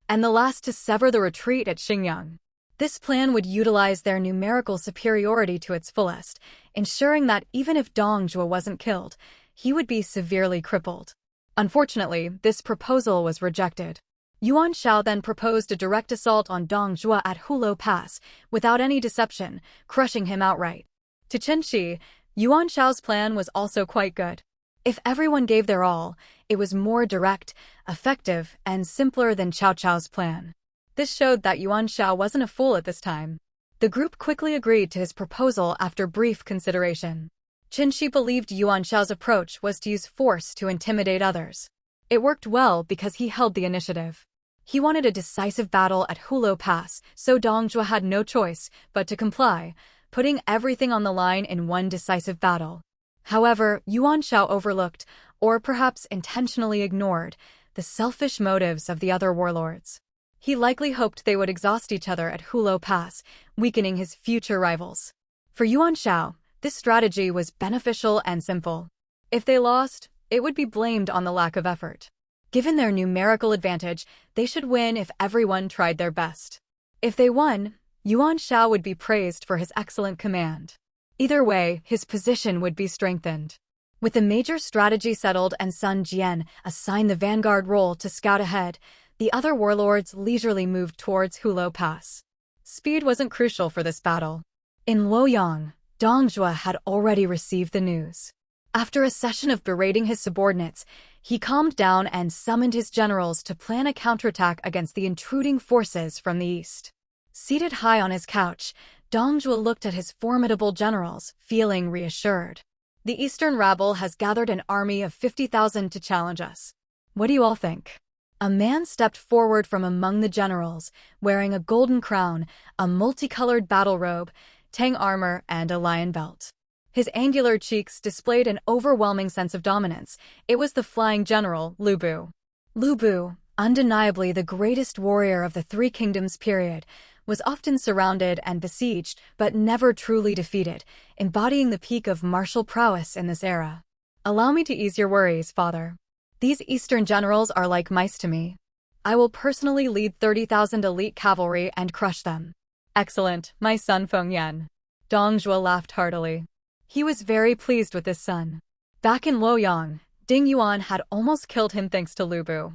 S1: and the last to sever the retreat at Xingyang. This plan would utilize their numerical superiority to its fullest, ensuring that even if Dong Zhuo wasn't killed, he would be severely crippled. Unfortunately, this proposal was rejected. Yuan Shao then proposed a direct assault on Dong Zhuo at Hurled Pass, without any deception, crushing him outright. To Chen Xi, Yuan Shao's plan was also quite good. If everyone gave their all, it was more direct, effective, and simpler than Cao Cao's plan. This showed that Yuan Shao wasn't a fool at this time. The group quickly agreed to his proposal after brief consideration. Chen Xi believed Yuan Shao's approach was to use force to intimidate others. It worked well because he held the initiative. He wanted a decisive battle at Hurled Pass, so Dong Zhuo had no choice but to comply, putting everything on the line in one decisive battle. However, Yuan Shao overlooked, or perhaps intentionally ignored, the selfish motives of the other warlords. He likely hoped they would exhaust each other at Hurled Pass, weakening his future rivals. For Yuan Shao, this strategy was beneficial and simple. If they lost, it would be blamed on the lack of effort. Given their numerical advantage, they should win if everyone tried their best. If they won, Yuan Shao would be praised for his excellent command. Either way, his position would be strengthened. With the major strategy settled and Sun Jian assigned the vanguard role to scout ahead, the other warlords leisurely moved towards Hurled Pass. Speed wasn't crucial for this battle. In Luoyang, Dong Zhuo had already received the news. After a session of berating his subordinates, he calmed down and summoned his generals to plan a counterattack against the intruding forces from the east. Seated high on his couch, Dong Zhuo looked at his formidable generals, feeling reassured. The eastern rabble has gathered an army of 50,000 to challenge us. What do you all think? A man stepped forward from among the generals, wearing a golden crown, a multicolored battle robe, tang armor, and a lion belt. His angular cheeks displayed an overwhelming sense of dominance. It was the flying general, Lu Bu. Lu Bu, undeniably the greatest warrior of the Three Kingdoms period, was often surrounded and besieged, but never truly defeated, embodying the peak of martial prowess in this era. Allow me to ease your worries, father. These Eastern generals are like mice to me. I will personally lead 30,000 elite cavalry and crush them. Excellent, my son Feng Yan. Dong Zhuo laughed heartily. He was very pleased with his son. Back in Luoyang, Ding Yuan had almost killed him thanks to Lu Bu.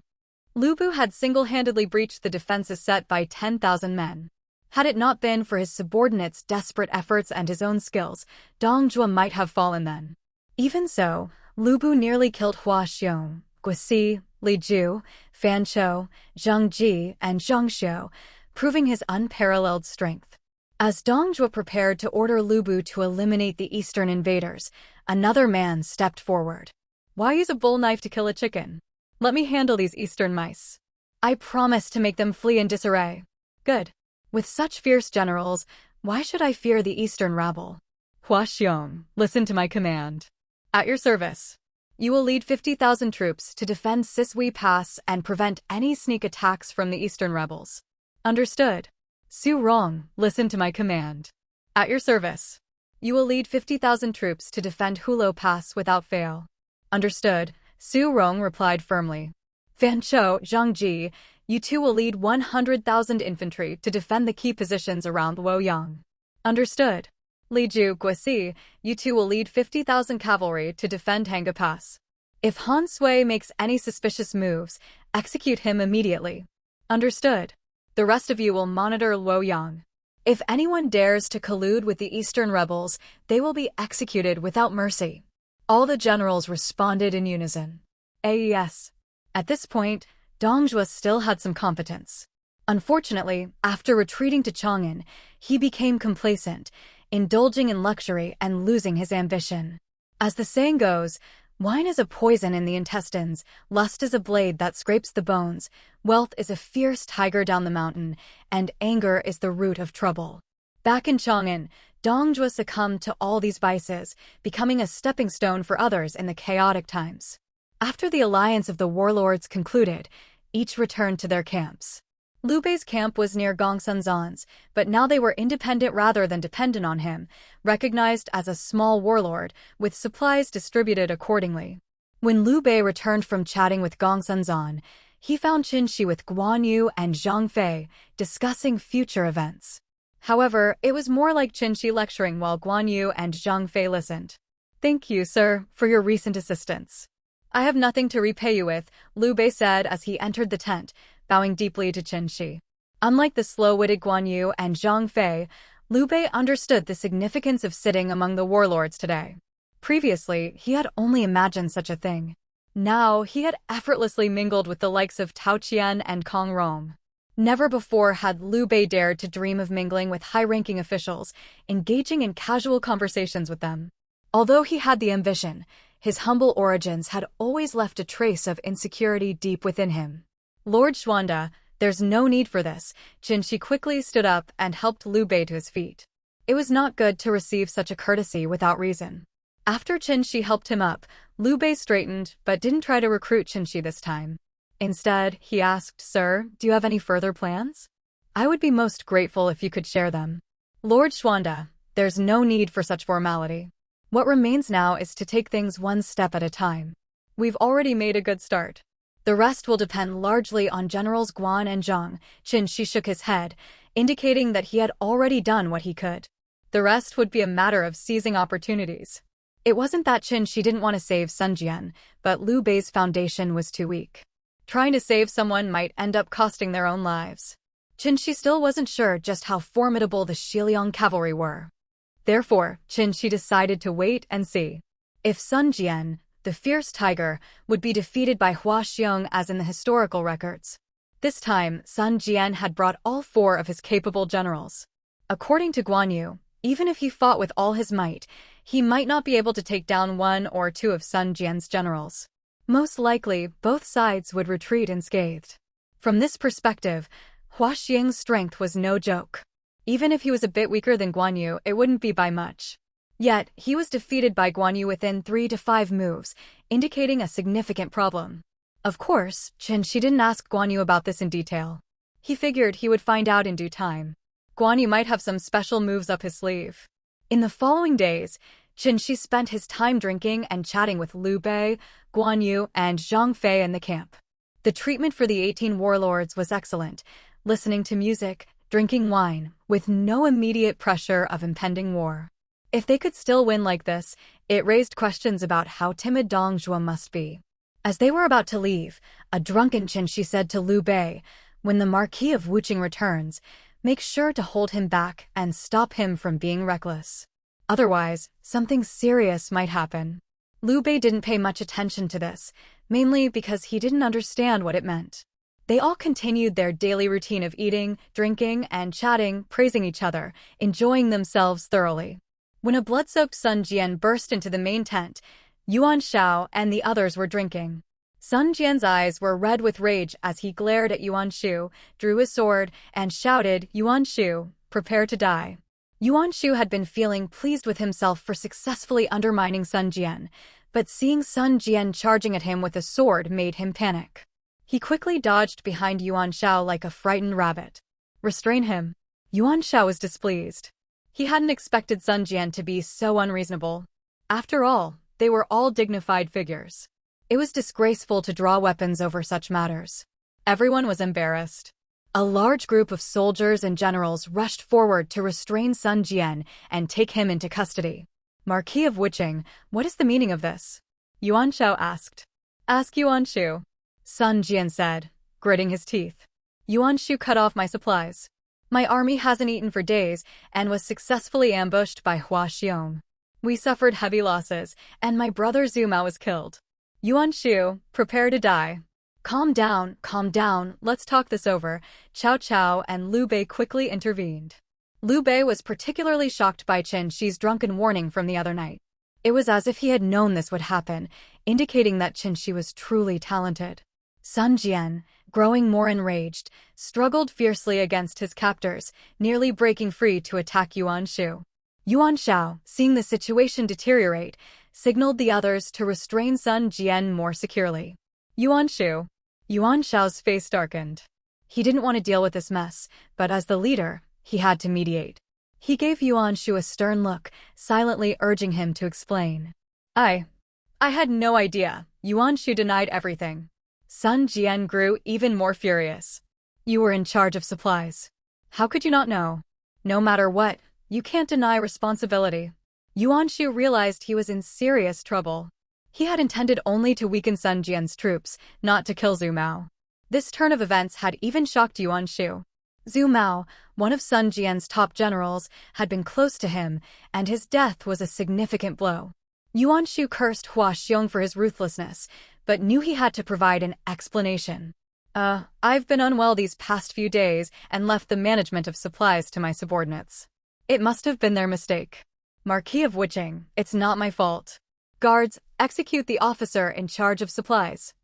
S1: Lu Bu had single-handedly breached the defenses set by 10,000 men. Had it not been for his subordinates' desperate efforts and his own skills, Dong Zhuo might have fallen then. Even so, Lu Bu nearly killed Hua Xiong, Guisi, Li Ju, Fan Chou, Zhang Ji, and Zhang Xiu, proving his unparalleled strength. As Dong Zhuo prepared to order Lu Bu to eliminate the eastern invaders, another man stepped forward. Why use a bull knife to kill a chicken? Let me handle these eastern mice. I promise to make them flee in disarray. Good. With such fierce generals, why should I fear the eastern rabble? Hua Xiong, listen to my command. At your service. You will lead 50,000 troops to defend Sisui Pass and prevent any sneak attacks from the eastern rebels. Understood. Su Rong, listen to my command. At your service. You will lead 50,000 troops to defend Hurled Pass without fail. Understood, Su Rong replied firmly. Fan Chou, Zhang Ji, you two will lead 100,000 infantry to defend the key positions around Luoyang. Understood. Li Ju, Guisi, you two will lead 50,000 cavalry to defend Hanga Pass. If Han Sui makes any suspicious moves, execute him immediately. Understood. The rest of you will monitor Luoyang. If anyone dares to collude with the eastern rebels, they will be executed without mercy. All the generals responded in unison. Yes. At this point, Dong Zhuo still had some competence. Unfortunately, after retreating to Chang'an, he became complacent, indulging in luxury and losing his ambition. As the saying goes, wine is a poison in the intestines, lust is a blade that scrapes the bones, wealth is a fierce tiger down the mountain, and anger is the root of trouble. Back in Chang'an, Dong Zhuo succumbed to all these vices, becoming a stepping stone for others in the chaotic times. After the alliance of the warlords concluded, each returned to their camps. Liu Bei's camp was near Gongsunzan's, but now they were independent rather than dependent on him, recognized as a small warlord, with supplies distributed accordingly. When Liu Bei returned from chatting with Gongsunzan, he found Chen Xi with Guan Yu and Zhang Fei discussing future events. However, it was more like Chen Xi lecturing while Guan Yu and Zhang Fei listened. "Thank you, sir, for your recent assistance. I have nothing to repay you with," Liu Bei said as he entered the tent, bowing deeply to Chen Xi. Unlike the slow-witted Guan Yu and Zhang Fei, Liu Bei understood the significance of sitting among the warlords today. Previously, he had only imagined such a thing. Now, he had effortlessly mingled with the likes of Tao Qian and Kong Rong. Never before had Liu Bei dared to dream of mingling with high-ranking officials, engaging in casual conversations with them. Although he had the ambition, his humble origins had always left a trace of insecurity deep within him. "Lord Xuanda, there's no need for this." Chen Xi quickly stood up and helped Liu Bei to his feet. It was not good to receive such a courtesy without reason. After Chen Xi helped him up, Liu Bei straightened but didn't try to recruit Chen Xi this time. Instead, he asked, "Sir, do you have any further plans? I would be most grateful if you could share them." "Lord Xuanda, there's no need for such formality. What remains now is to take things one step at a time. We've already made a good start. The rest will depend largely on Generals Guan and Zhang." Chen Xi shook his head, indicating that he had already done what he could. The rest would be a matter of seizing opportunities. It wasn't that Chen Xi didn't want to save Sun Jian, but Liu Bei's foundation was too weak. Trying to save someone might end up costing their own lives. Chen Xi still wasn't sure just how formidable the Xiliang cavalry were. Therefore, Chen Xi decided to wait and see. If Sun Jian, the fierce tiger, would be defeated by Hua Xiong as in the historical records. This time, Sun Jian had brought all 4 of his capable generals. According to Guan Yu, even if he fought with all his might, he might not be able to take down 1 or 2 of Sun Jian's generals. Most likely, both sides would retreat unscathed. From this perspective, Hua Xiong's strength was no joke. Even if he was a bit weaker than Guan Yu, it wouldn't be by much. Yet, he was defeated by Guan Yu within 3 to 5 moves, indicating a significant problem. Of course, Chen Xi didn't ask Guan Yu about this in detail. He figured he would find out in due time. Guan Yu might have some special moves up his sleeve. In the following days, Chen Xi spent his time drinking and chatting with Liu Bei, Guan Yu, and Zhang Fei in the camp. The treatment for the 18 warlords was excellent, listening to music, drinking wine, with no immediate pressure of impending war. If they could still win like this, it raised questions about how timid Dong Zhuo must be. As they were about to leave, a drunken Chen Xi said to Liu Bei, "When the Marquis of Wuqing returns, make sure to hold him back and stop him from being reckless. Otherwise, something serious might happen." Liu Bei didn't pay much attention to this, mainly because he didn't understand what it meant. They all continued their daily routine of eating, drinking, and chatting, praising each other, enjoying themselves thoroughly. When a blood-soaked Sun Jian burst into the main tent, Yuan Shao and the others were drinking. Sun Jian's eyes were red with rage as he glared at Yuan Shu, drew his sword, and shouted, "Yuan Shu, prepare to die." Yuan Shu had been feeling pleased with himself for successfully undermining Sun Jian, but seeing Sun Jian charging at him with a sword made him panic. He quickly dodged behind Yuan Shao like a frightened rabbit. "Restrain him." Yuan Shao was displeased. He hadn't expected Sun Jian to be so unreasonable. After all, they were all dignified figures. It was disgraceful to draw weapons over such matters. Everyone was embarrassed. A large group of soldiers and generals rushed forward to restrain Sun Jian and take him into custody. "Marquis of Wuqing, what is the meaning of this?" Yuan Shao asked. "Ask Yuan Shu," Sun Jian said, gritting his teeth. "Yuan Shu cut off my supplies. My army hasn't eaten for days and was successfully ambushed by Hua Xiong. We suffered heavy losses, and my brother Zuma was killed. Yuan Shu, prepare to die." Calm down, let's talk this over," Cao Cao and Liu Bei quickly intervened. Liu Bei was particularly shocked by Chen Xi's drunken warning from the other night. It was as if he had known this would happen, indicating that Chen Xi was truly talented. Sun Jian, growing more enraged, struggled fiercely against his captors, nearly breaking free to attack Yuan Shu. Yuan Shao, seeing the situation deteriorate, signaled the others to restrain Sun Jian more securely. "Yuan Shu." Yuan Shao's face darkened. He didn't want to deal with this mess, but as the leader, he had to mediate. He gave Yuan Shu a stern look, silently urging him to explain. I had no idea." Yuan Shu denied everything. Sun Jian grew even more furious. You were in charge of supplies. How could you not know? No matter what, you can't deny responsibility. Yuan Shu realized he was in serious trouble. He had intended only to weaken Sun Jian's troops, not to kill Zhu Mao. This turn of events had even shocked Yuan Shu. Zhu Mao, one of Sun Jian's top generals, had been close to him, and his death was a significant blow. Yuan Shu cursed Hua Xiong for his ruthlessness, but knew he had to provide an explanation. I've been unwell these past few days and left the management of supplies to my subordinates. It must have been their mistake. Marquis of Wuching, it's not my fault. Guards, execute the officer in charge of supplies.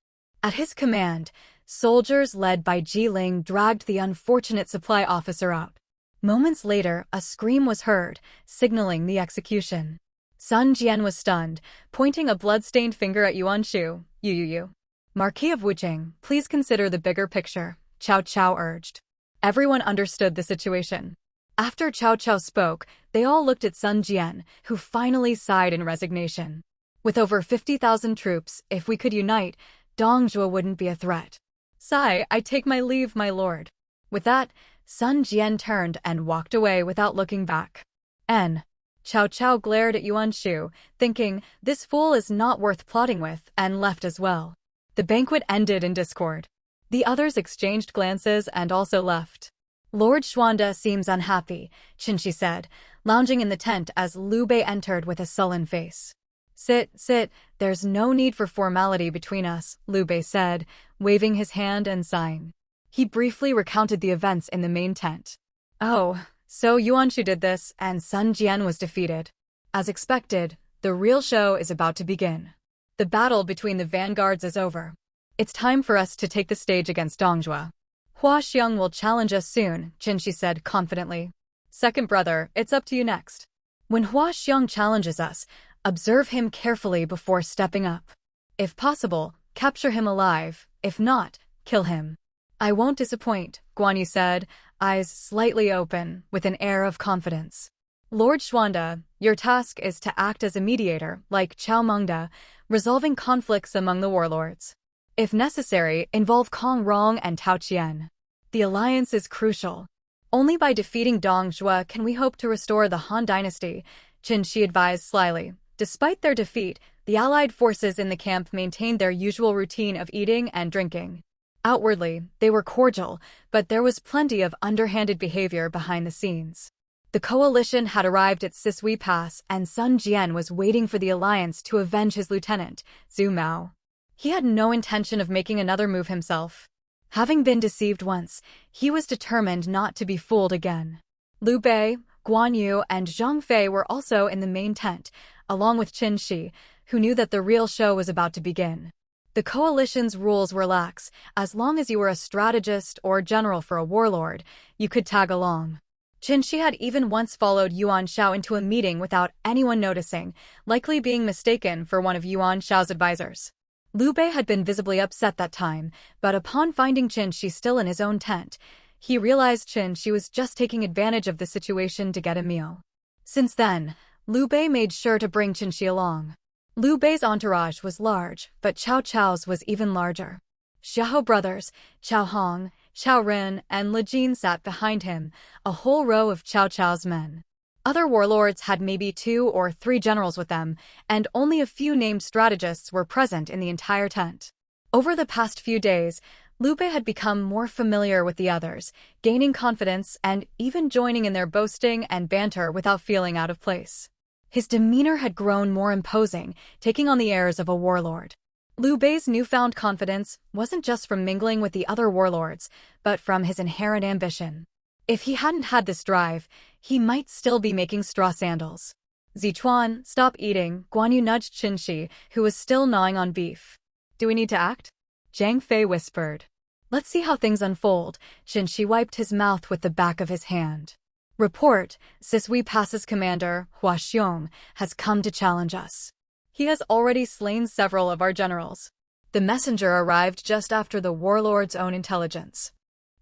S1: At his command, soldiers led by Ji Ling dragged the unfortunate supply officer out. Moments later, a scream was heard, signaling the execution. Sun Jian was stunned, pointing a blood-stained finger at Yuan Shu. You. Marquis of Wuching, please consider the bigger picture, Cao Cao urged. Everyone understood the situation. After Cao Cao spoke, they all looked at Sun Jian, who finally sighed in resignation. With over 50,000 troops, if we could unite, Dongzhuo wouldn't be a threat. Sigh, I take my leave, my lord. With that, Sun Jian turned and walked away without looking back. Cao Cao glared at Yuan Shu, thinking, this fool is not worth plotting with, and left as well. The banquet ended in discord. The others exchanged glances and also left. Lord Xuanda seems unhappy, Chen Xi said, lounging in the tent as Liu Bei entered with a sullen face. Sit, there's no need for formality between us, Liu Bei said, waving his hand and sighing. He briefly recounted the events in the main tent. Oh, so Yuan Shu did this, and Sun Jian was defeated. As expected, the real show is about to begin. The battle between the vanguards is over. It's time for us to take the stage against Dongzhuo. Hua Xiong will challenge us soon, Chen Xi said confidently. Second brother, it's up to you next. When Hua Xiong challenges us, observe him carefully before stepping up. If possible, capture him alive. If not, kill him. I won't disappoint, Guan Yu said, eyes slightly open, with an air of confidence. Lord Xuanda, your task is to act as a mediator, like Chao Mengda, resolving conflicts among the warlords. If necessary, involve Kong Rong and Tao Qian. The alliance is crucial. Only by defeating Dongzhuo can we hope to restore the Han dynasty, Chen Xi advised slyly. Despite their defeat, the allied forces in the camp maintained their usual routine of eating and drinking. Outwardly, they were cordial, but there was plenty of underhanded behavior behind the scenes. The coalition had arrived at Sisui Pass, and Sun Jian was waiting for the alliance to avenge his lieutenant, Zhu Mao. He had no intention of making another move himself. Having been deceived once, he was determined not to be fooled again. Liu Bei, Guan Yu, and Zhang Fei were also in the main tent, along with Chen Xi, who knew that the real show was about to begin. The coalition's rules were lax. As long as you were a strategist or general for a warlord, you could tag along. Chen Xi had even once followed Yuan Shao into a meeting without anyone noticing, likely being mistaken for one of Yuan Shao's advisors. Liu Bei had been visibly upset that time, but upon finding Chen Xi still in his own tent, he realized Chen Xi was just taking advantage of the situation to get a meal. Since then, Liu Bei made sure to bring Chen Xi along. Liu Bei's entourage was large, but Cao Cao's was even larger. Xiahou brothers, Cao Hong, Cao Ren, and Li Jin sat behind him, a whole row of Cao Cao's men. Other warlords had maybe 2 or 3 generals with them, and only a few named strategists were present in the entire tent. Over the past few days, Liu Bei had become more familiar with the others, gaining confidence and even joining in their boasting and banter without feeling out of place. His demeanor had grown more imposing, taking on the airs of a warlord. Liu Bei's newfound confidence wasn't just from mingling with the other warlords, but from his inherent ambition. If he hadn't had this drive, he might still be making straw sandals. Zichuan, stop eating, Guan Yu nudged Chen Xi, who was still gnawing on beef. Do we need to act? Zhang Fei whispered. Let's see how things unfold. Chen Xi wiped his mouth with the back of his hand. Report, Sisui Pass's commander, Hua Xiong, has come to challenge us. He has already slain several of our generals. The messenger arrived just after the warlord's own intelligence.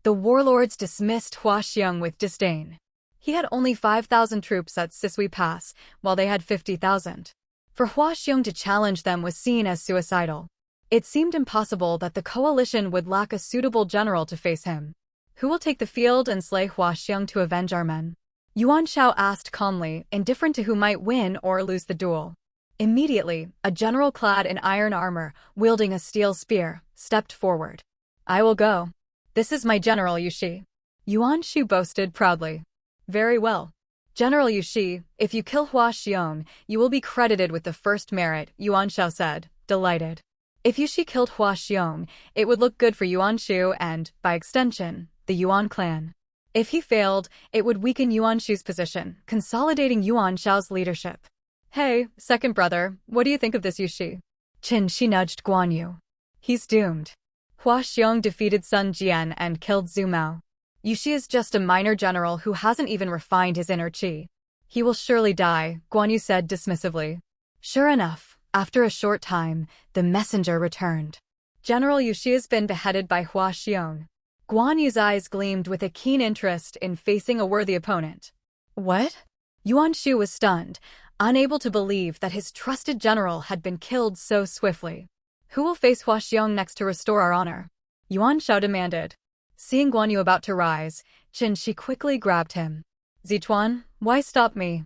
S1: The warlords dismissed Hua Xiong with disdain. He had only 5,000 troops at Sisui Pass, while they had 50,000. For Hua Xiong to challenge them was seen as suicidal. It seemed impossible that the coalition would lack a suitable general to face him. Who will take the field and slay Huaxiang to avenge our men? Yuan Shao asked calmly, indifferent to who might win or lose the duel. Immediately, a general clad in iron armor, wielding a steel spear, stepped forward. I will go. This is my General Yuxi. Yuan Shu boasted proudly. Very well. General Yuxi, if you kill Huaxiang, you will be credited with the first merit, Yuan Shao said, delighted. If Yuxi killed Huaxiang, it would look good for Yuan Shu and, by extension, the Yuan clan. If he failed, it would weaken Yuan Shu's position, consolidating Yuan Shao's leadership. Hey, second brother, what do you think of this Yuxi? Chen Xi nudged Guan Yu. He's doomed. Huaxiang defeated Sun Jian and killed Zhu Mao. Yuxi is just a minor general who hasn't even refined his inner qi. He will surely die, Guan Yu said dismissively. Sure enough, after a short time, the messenger returned. General Yuxi has been beheaded by Huaxiang. Guan Yu's eyes gleamed with a keen interest in facing a worthy opponent. What? Yuan Shu was stunned, unable to believe that his trusted general had been killed so swiftly. Who will face Huaxiang next to restore our honor? Yuan Shao demanded. Seeing Guan Yu about to rise, Chen Xi quickly grabbed him. Zituan, why stop me?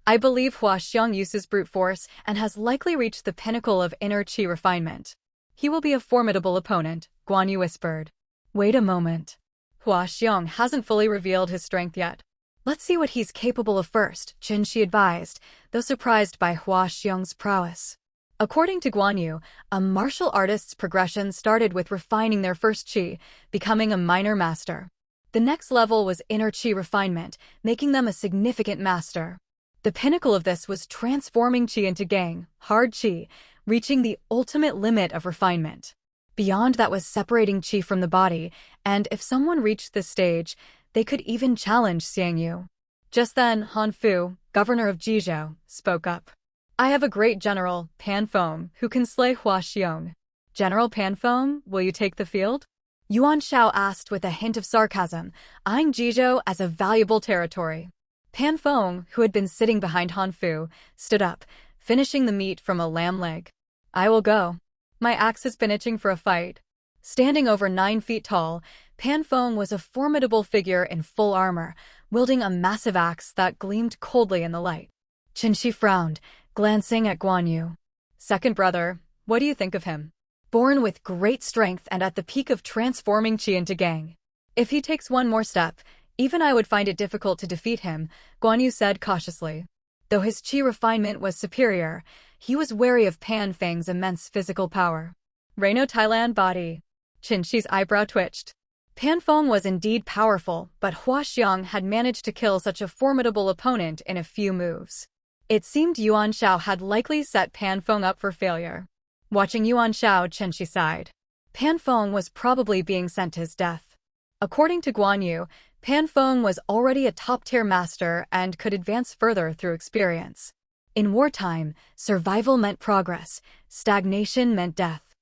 S1: I believe Huaxiang uses brute force and has likely reached the pinnacle of inner qi refinement. He will be a formidable opponent, Guan Yu whispered. Wait a moment. Huaxiang hasn't fully revealed his strength yet. Let's see what he's capable of first, Chen Xi advised, though surprised by Huaxiang's prowess. According to Guan Yu, a martial artist's progression started with refining their first qi, becoming a minor master. The next level was inner qi refinement, making them a significant master. The pinnacle of this was transforming qi into gang, hard qi, reaching the ultimate limit of refinement. Beyond that was separating qi from the body, and if someone reached this stage, they could even challenge Xiang Yu. Just then, Han Fu, governor of Jizhou, spoke up. I have a great general, Pan Feng, who can slay Huaxiang. General Pan Feng, will you take the field? Yuan Shao asked with a hint of sarcasm, eyeing Jizhou as a valuable territory. Pan Feng, who had been sitting behind Han Fu, stood up, finishing the meat from a lamb leg. I will go. My axe has been itching for a fight. Standing over 9 feet tall, Pan Feng was a formidable figure in full armor, wielding a massive axe that gleamed coldly in the light. Chen Xi frowned, glancing at Guan Yu. Second brother, what do you think of him? Born with great strength and at the peak of transforming qi into gang. If he takes one more step, even I would find it difficult to defeat him, Guan Yu said cautiously. Though his qi refinement was superior, he was wary of Pan Feng's immense physical power. Reino Thailand body. Chen Xi's eyebrow twitched. Pan Feng was indeed powerful, but Huaxiang had managed to kill such a formidable opponent in a few moves. It seemed Yuan Shao had likely set Pan Feng up for failure. Watching Yuan Shao, Chen Xi sighed. Pan Feng was probably being sent to his death. According to Guan Yu, Pan Feng was already a top-tier master and could advance further through experience. In wartime, survival meant progress, stagnation meant death.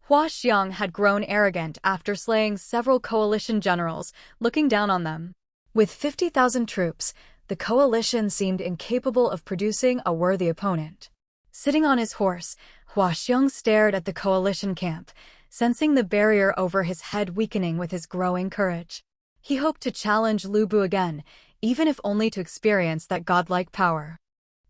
S1: Huaxiang had grown arrogant after slaying several coalition generals, looking down on them. With 50,000 troops, the coalition seemed incapable of producing a worthy opponent. Sitting on his horse, Huaxiang stared at the coalition camp, sensing the barrier over his head weakening with his growing courage. He hoped to challenge Lu Bu again, even if only to experience that godlike power.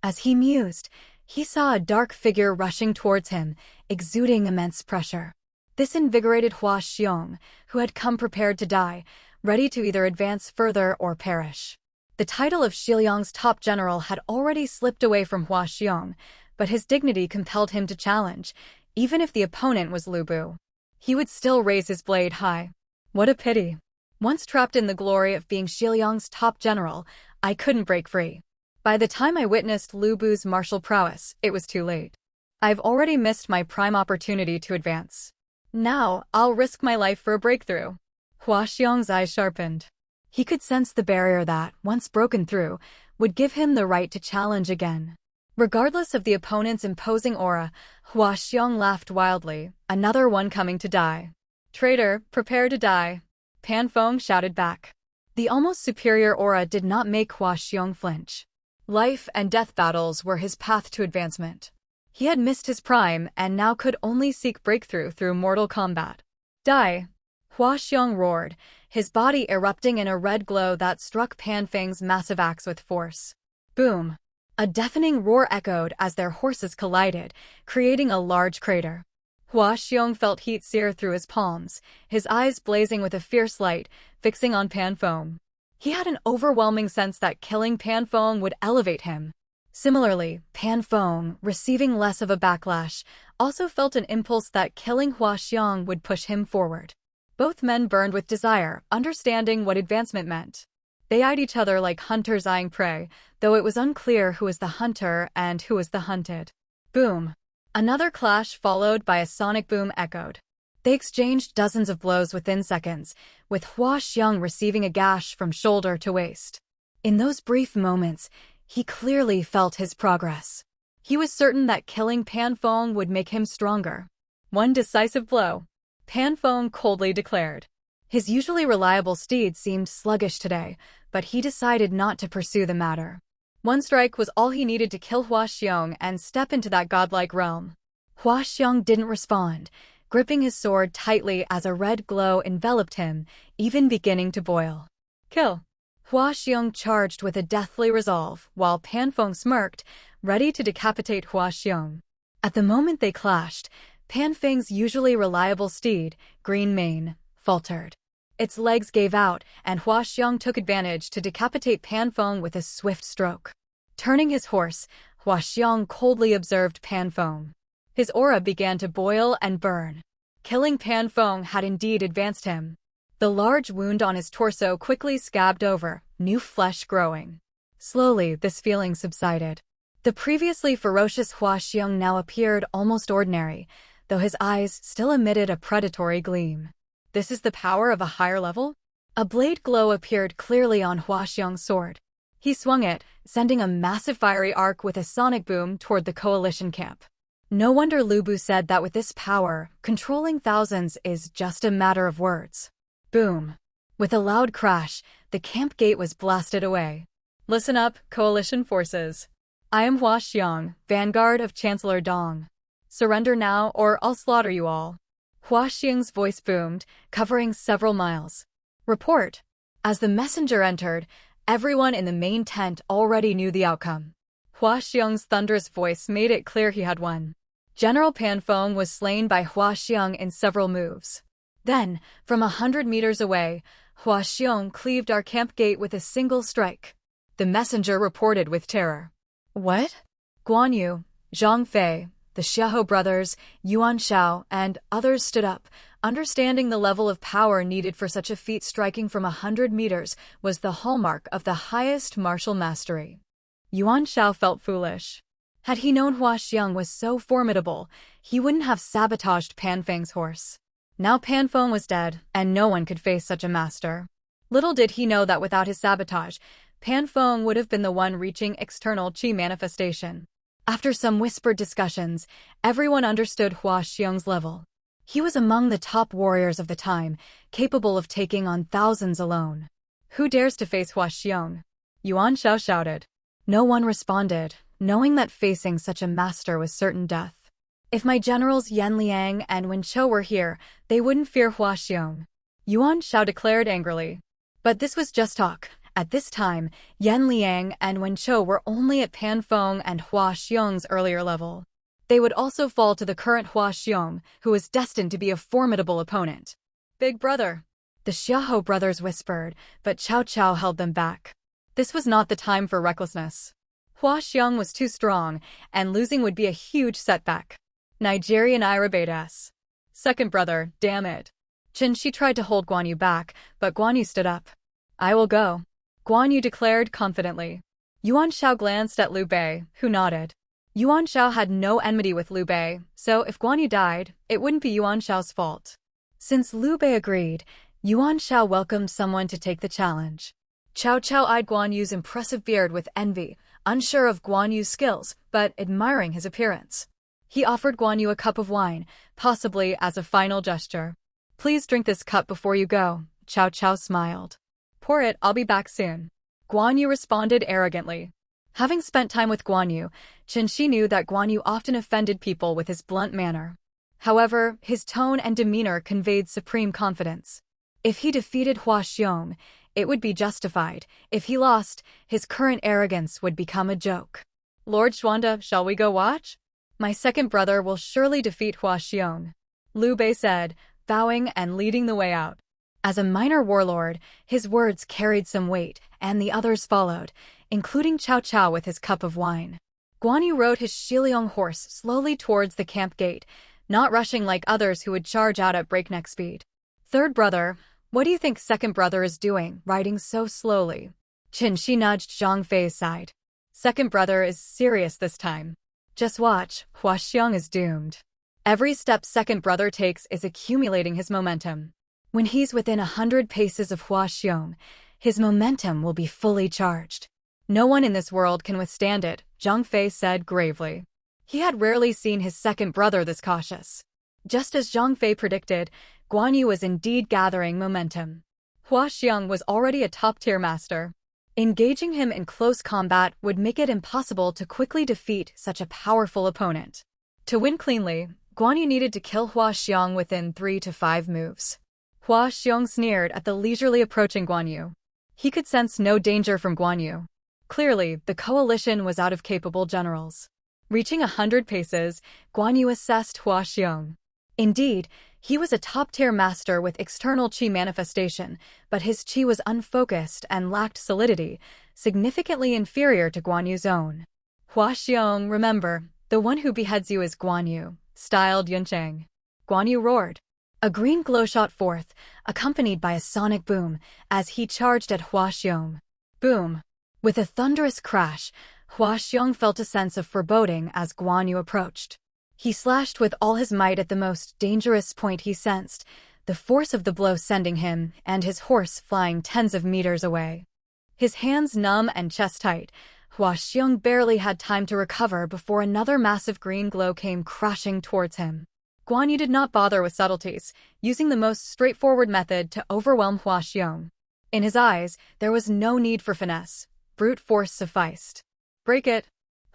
S1: As he mused, he saw a dark figure rushing towards him, exuding immense pressure. This invigorated Huaxiang, who had come prepared to die, ready to either advance further or perish. The title of Xiliang's top general had already slipped away from Huaxiang, but his dignity compelled him to challenge, even if the opponent was Lu Bu. He would still raise his blade high. What a pity. Once trapped in the glory of being Xiliang's top general, I couldn't break free. By the time I witnessed Lu Bu's martial prowess, it was too late. I've already missed my prime opportunity to advance. Now, I'll risk my life for a breakthrough. Huaxiang's eyes sharpened. He could sense the barrier that, once broken through, would give him the right to challenge again. Regardless of the opponent's imposing aura, Huaxiang laughed wildly, another one coming to die. Traitor, prepare to die. Pan Feng shouted back. The almost superior aura did not make Huaxiang flinch. Life and death battles were his path to advancement. He had missed his prime and now could only seek breakthrough through mortal combat. Die! Hua Xiong roared, his body erupting in a red glow that struck Pan Feng's massive axe with force. Boom! A deafening roar echoed as their horses collided, creating a large crater. Hua Xiong felt heat sear through his palms, his eyes blazing with a fierce light, fixing on Pan Feng. He had an overwhelming sense that killing Pan Feng would elevate him. Similarly, Pan Feng, receiving less of a backlash, also felt an impulse that killing Hua Xiong would push him forward. Both men burned with desire, understanding what advancement meant. They eyed each other like hunters eyeing prey, though it was unclear who was the hunter and who was the hunted. Boom! Another clash followed by a sonic boom echoed. They exchanged dozens of blows within seconds, with Hua Xiong receiving a gash from shoulder to waist. In those brief moments, he clearly felt his progress. He was certain that killing Pan Feng would make him stronger. One decisive blow, Pan Feng coldly declared. His usually reliable steed seemed sluggish today, but he decided not to pursue the matter. One strike was all he needed to kill Hua Xiong and step into that godlike realm. Hua Xiong didn't respond, gripping his sword tightly as a red glow enveloped him, even beginning to boil. Kill! Hua Xiong charged with a deathly resolve, while Pan Feng smirked, ready to decapitate Hua Xiong. At the moment they clashed, Pan Feng's usually reliable steed, Green Mane, faltered. Its legs gave out, and Hua Xiong took advantage to decapitate Pan Feng with a swift stroke. Turning his horse, Hua Xiong coldly observed Pan Feng. His aura began to boil and burn. Killing Pan Feng had indeed advanced him. The large wound on his torso quickly scabbed over, new flesh growing. Slowly, this feeling subsided. The previously ferocious Hua Xiong now appeared almost ordinary, though his eyes still emitted a predatory gleam. This is the power of a higher level? A blade glow appeared clearly on Hua Xiong's sword. He swung it, sending a massive fiery arc with a sonic boom toward the coalition camp. No wonder Lu Bu said that with this power, controlling thousands is just a matter of words. Boom! With a loud crash, the camp gate was blasted away. Listen up, coalition forces. I am Hua Xiong, vanguard of Chancellor Dong. Surrender now or I'll slaughter you all. Hua Xiong's voice boomed, covering several miles. Report. As the messenger entered, everyone in the main tent already knew the outcome. Hua Xiong's thunderous voice made it clear he had won. General Pan Feng was slain by Hua Xiong in several moves. Then, from 100 meters away, Hua Xiong cleaved our camp gate with a single strike. The messenger reported with terror. What? Guan Yu, Zhang Fei, the Xiahou brothers, Yuan Shao, and others stood up, understanding the level of power needed for such a feat. Striking from 100 meters was the hallmark of the highest martial mastery. Yuan Shao felt foolish. Had he known Hua Xiong was so formidable, he wouldn't have sabotaged Pan Feng's horse. Now Pan Feng was dead, and no one could face such a master. Little did he know that without his sabotage, Pan Feng would have been the one reaching external qi manifestation. After some whispered discussions, everyone understood Hua Xiong's level. He was among the top warriors of the time, capable of taking on thousands alone. Who dares to face Hua Xiong? Yuan Shao shouted. No one responded, knowing that facing such a master was certain death. If my generals Yan Liang and Wen Chou were here, they wouldn't fear Hua Xiong. Yuan Shao declared angrily. But this was just talk. At this time, Yan Liang and Wen Chou were only at Pan Feng and Hua Xiong's earlier level. They would also fall to the current Hua Xiong, who was destined to be a formidable opponent. Big brother, the Xiahou brothers whispered, but Cao Cao held them back. This was not the time for recklessness. Hua Xiong was too strong, and losing would be a huge setback. Nigerian Ira badass. Second brother, damn it. Chen Xi tried to hold Guan Yu back, but Guan Yu stood up. I will go, Guan Yu declared confidently. Yuan Shao glanced at Liu Bei, who nodded. Yuan Shao had no enmity with Liu Bei, so if Guan Yu died, it wouldn't be Yuan Shao's fault. Since Liu Bei agreed, Yuan Shao welcomed someone to take the challenge. Cao Cao eyed Guan Yu's impressive beard with envy, unsure of Guan Yu's skills, but admiring his appearance. He offered Guan Yu a cup of wine, possibly as a final gesture. Please drink this cup before you go, Cao Cao smiled. Pour it, I'll be back soon. Guan Yu responded arrogantly. Having spent time with Guan Yu, Chen Xi knew that Guan Yu often offended people with his blunt manner. However, his tone and demeanor conveyed supreme confidence. If he defeated Hua Xiong, it would be justified. If he lost, his current arrogance would become a joke. Lord Xuanda, shall we go watch? My second brother will surely defeat Hua Xiong, Liu Bei said, bowing and leading the way out. As a minor warlord, his words carried some weight, and the others followed, including Cao Cao with his cup of wine. Guan Yu rode his Shiliong horse slowly towards the camp gate, not rushing like others who would charge out at breakneck speed. Third brother, what do you think second brother is doing, riding so slowly? Chen Xi nudged Zhang Fei's side. Second brother is serious this time. Just watch, Hua Xiong is doomed. Every step second brother takes is accumulating his momentum. When he's within 100 paces of Hua Xiong, his momentum will be fully charged. No one in this world can withstand it, Zhang Fei said gravely. He had rarely seen his second brother this cautious. Just as Zhang Fei predicted, Guan Yu was indeed gathering momentum. Hua Xiong was already a top-tier master. Engaging him in close combat would make it impossible to quickly defeat such a powerful opponent. To win cleanly, Guan Yu needed to kill Hua Xiong within 3 to 5 moves. Hua Xiong sneered at the leisurely approaching Guan Yu. He could sense no danger from Guan Yu. Clearly, the coalition was out of capable generals. Reaching 100 paces, Guan Yu assessed Hua Xiong. Indeed, he was a top-tier master with external qi manifestation, but his qi was unfocused and lacked solidity, significantly inferior to Guan Yu's own. Hua Xiong, remember, the one who beheads you is Guan Yu, styled Yuncheng. Guan Yu roared. A green glow shot forth, accompanied by a sonic boom, as he charged at Hua Xiong. Boom! With a thunderous crash, Hua Xiong felt a sense of foreboding as Guan Yu approached. He slashed with all his might at the most dangerous point he sensed, the force of the blow sending him and his horse flying tens of meters away. His hands numb and chest tight, Hua Xiong barely had time to recover before another massive green glow came crashing towards him. Guan Yu did not bother with subtleties, using the most straightforward method to overwhelm Hua Xiong. In his eyes, there was no need for finesse. Brute force sufficed. Break it!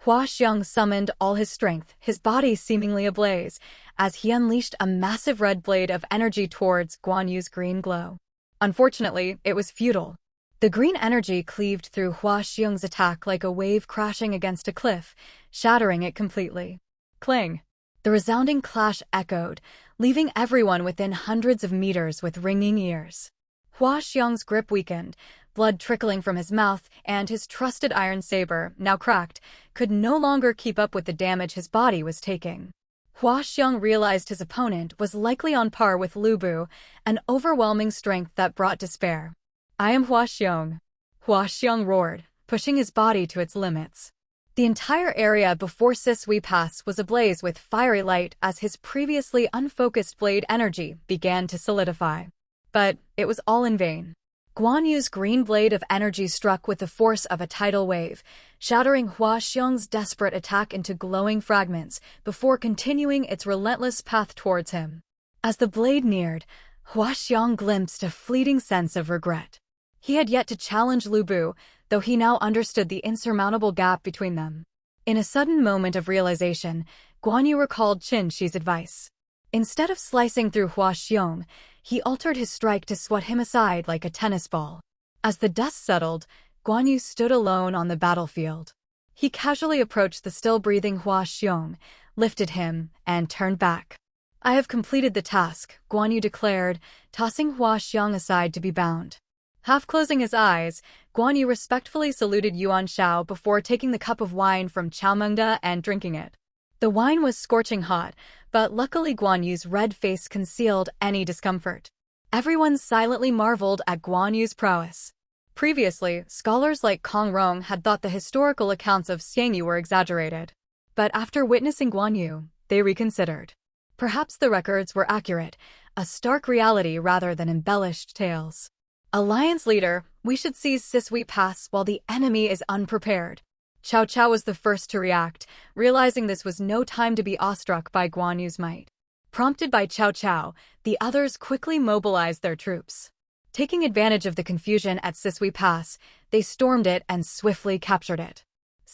S1: Hua Xiong summoned all his strength, his body seemingly ablaze, as he unleashed a massive red blade of energy towards Guan Yu's green glow. Unfortunately, it was futile. The green energy cleaved through Hua Xiong's attack like a wave crashing against a cliff, shattering it completely. Clang! The resounding clash echoed, leaving everyone within hundreds of meters with ringing ears. Hua Xiong's grip weakened, blood trickling from his mouth, and his trusted iron saber, now cracked, could no longer keep up with the damage his body was taking. Hua Xiong realized his opponent was likely on par with Lu Bu, an overwhelming strength that brought despair. I am Hua Xiong. Hua Xiong roared, pushing his body to its limits. The entire area before Sisui Pass was ablaze with fiery light as his previously unfocused blade energy began to solidify. But it was all in vain. Guan Yu's green blade of energy struck with the force of a tidal wave, shattering Hua Xiong's desperate attack into glowing fragments before continuing its relentless path towards him. As the blade neared, Hua Xiong glimpsed a fleeting sense of regret. He had yet to challenge Lu Bu, though he now understood the insurmountable gap between them. In a sudden moment of realization, Guan Yu recalled Chen Xi's advice. Instead of slicing through Hua Xiong, he altered his strike to swat him aside like a tennis ball. As the dust settled, Guan Yu stood alone on the battlefield. He casually approached the still-breathing Hua Xiong, lifted him, and turned back. I have completed the task, Guan Yu declared, tossing Hua Xiong aside to be bound. Half closing his eyes, Guan Yu respectfully saluted Yuan Shao before taking the cup of wine from Chao Mengda and drinking it. The wine was scorching hot, but luckily Guan Yu's red face concealed any discomfort. Everyone silently marveled at Guan Yu's prowess. Previously, scholars like Kong Rong had thought the historical accounts of Xiang Yu were exaggerated. But after witnessing Guan Yu, they reconsidered. Perhaps the records were accurate, a stark reality rather than embellished tales. Alliance leader, we should seize Sisui Pass while the enemy is unprepared. Cao Cao was the first to react, realizing this was no time to be awestruck by Guan Yu's might. Prompted by Cao Cao, the others quickly mobilized their troops. Taking advantage of the confusion at Sisui Pass, they stormed it and swiftly captured it.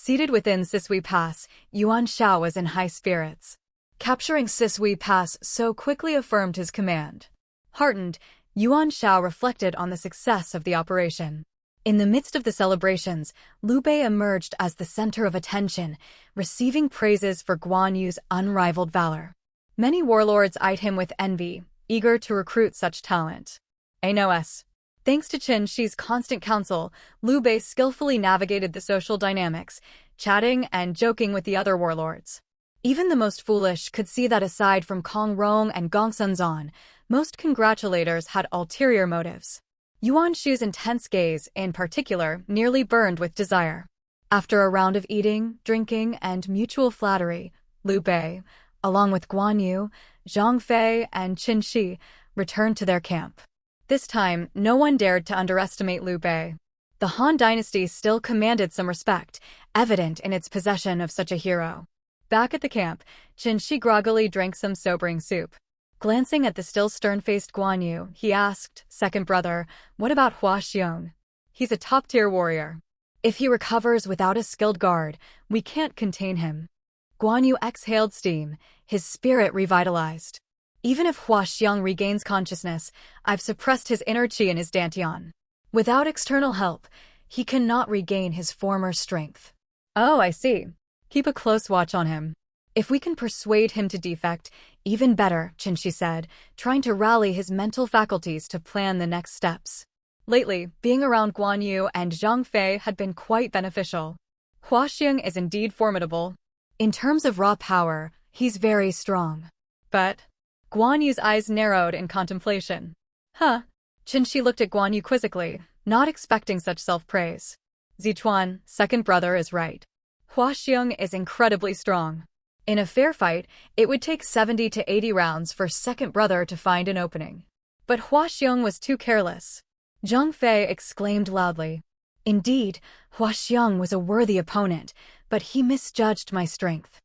S1: Seated within Sisui Pass, Yuan Shao was in high spirits. Capturing Sisui Pass so quickly affirmed his command. Heartened, Yuan Shao reflected on the success of the operation. In the midst of the celebrations, Liu Bei emerged as the center of attention, receiving praises for Guan Yu's unrivaled valor. Many warlords eyed him with envy, eager to recruit such talent. ANOS. Thanks to Chen Xi's constant counsel, Liu Bei skillfully navigated the social dynamics, chatting and joking with the other warlords. Even the most foolish could see that aside from Kong Rong and Gong Sunzan, most congratulators had ulterior motives. Yuan Shu's intense gaze, in particular, nearly burned with desire. After a round of eating, drinking, and mutual flattery, Liu Bei, along with Guan Yu, Zhang Fei, and Chen Xi, returned to their camp. This time, no one dared to underestimate Liu Bei. The Han dynasty still commanded some respect, evident in its possession of such a hero. Back at the camp, Chen Xi groggily drank some sobering soup. Glancing at the still stern-faced Guan Yu, he asked, "Second brother, what about Hua Xiong? He's a top-tier warrior. If he recovers without a skilled guard, we can't contain him." Guan Yu exhaled steam, his spirit revitalized. "Even if Hua Xiong regains consciousness, I've suppressed his inner qi in his dantian. Without external help, he cannot regain his former strength." "Oh, I see. Keep a close watch on him. If we can persuade him to defect, even better," Chen Xi said, trying to rally his mental faculties to plan the next steps. Lately, being around Guan Yu and Zhang Fei had been quite beneficial. Hua Xiong is indeed formidable. In terms of raw power, he's very strong. But Guan Yu's eyes narrowed in contemplation. "Huh?" Chen Xi looked at Guan Yu quizzically, not expecting such self-praise. "Zichuan, second brother, is right. Hua Xiong is incredibly strong. In a fair fight, it would take 70 to 80 rounds for second brother to find an opening. But Hua Xiong was too careless." Zhang Fei exclaimed loudly. "Indeed, Hua Xiong was a worthy opponent, but he misjudged my strength.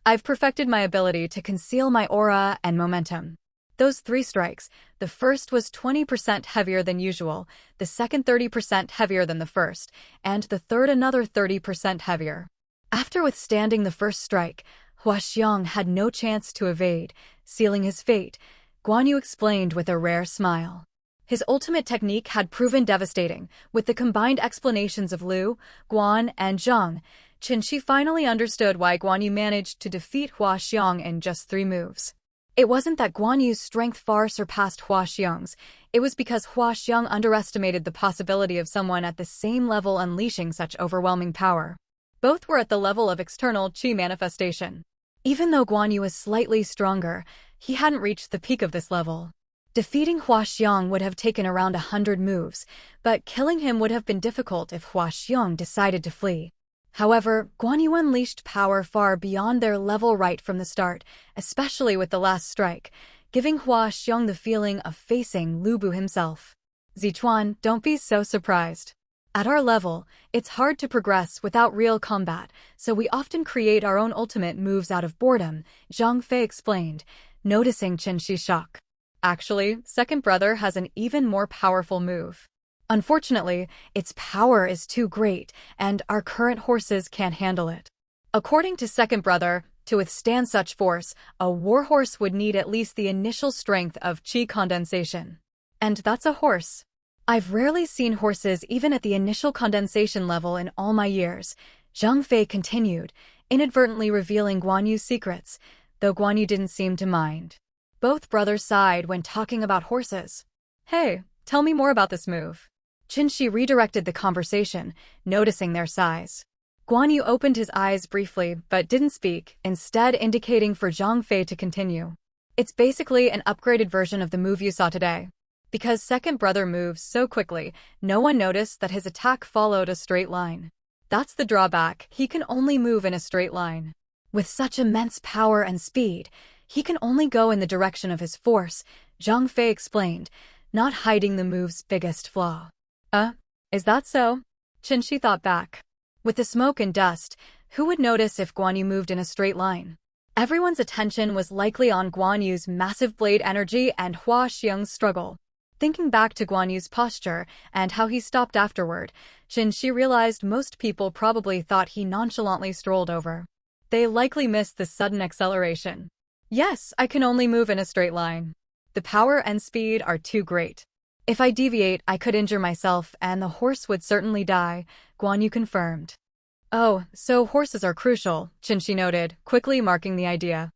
S1: I've perfected my ability to conceal my aura and momentum. Those 3 strikes, the first was 20% heavier than usual, the second 30% heavier than the first, and the third another 30% heavier. After withstanding the first strike, Hua Xiong had no chance to evade, sealing his fate," Guan Yu explained with a rare smile. His ultimate technique had proven devastating. With the combined explanations of Liu, Guan, and Zhang, Chen Xi finally understood why Guan Yu managed to defeat Hua Xiong in just 3 moves. It wasn't that Guan Yu's strength far surpassed Hua Xiong's, it was because Hua Xiong underestimated the possibility of someone at the same level unleashing such overwhelming power. Both were at the level of external qi manifestation. Even though Guan Yu was slightly stronger, he hadn't reached the peak of this level. Defeating Hua Xiong would have taken around 100 moves, but killing him would have been difficult if Hua Xiong decided to flee. However, Guan Yu unleashed power far beyond their level right from the start, especially with the last strike, giving Hua Xiong the feeling of facing Lu Bu himself. "Zichuan, don't be so surprised. At our level, it's hard to progress without real combat, so we often create our own ultimate moves out of boredom," Zhang Fei explained, noticing Chen Xi's shock. "Actually, second brother has an even more powerful move. Unfortunately, its power is too great, and our current horses can't handle it. According to second brother, to withstand such force, a warhorse would need at least the initial strength of qi condensation. And that's a horse. I've rarely seen horses even at the initial condensation level in all my years," Zhang Fei continued, inadvertently revealing Guan Yu's secrets, though Guan Yu didn't seem to mind. Both brothers sighed when talking about horses. "Hey, tell me more about this move." Chen Xi redirected the conversation, noticing their size. Guan Yu opened his eyes briefly but didn't speak, instead indicating for Zhang Fei to continue. "It's basically an upgraded version of the move you saw today. Because second brother moves so quickly, no one noticed that his attack followed a straight line. That's the drawback, he can only move in a straight line. With such immense power and speed, he can only go in the direction of his force," Zhang Fei explained, not hiding the move's biggest flaw. Is that so?" Chen Xi thought back. With the smoke and dust, who would notice if Guan Yu moved in a straight line? Everyone's attention was likely on Guan Yu's massive blade energy and Hua Xiong's struggle. Thinking back to Guan Yu's posture and how he stopped afterward, Chen Xi realized most people probably thought he nonchalantly strolled over. They likely missed the sudden acceleration. Yes, I can only move in a straight line. The power and speed are too great. If I deviate, I could injure myself and the horse would certainly die, Guan Yu confirmed. Oh, so horses are crucial, Chen Xi noted, quickly marking the idea.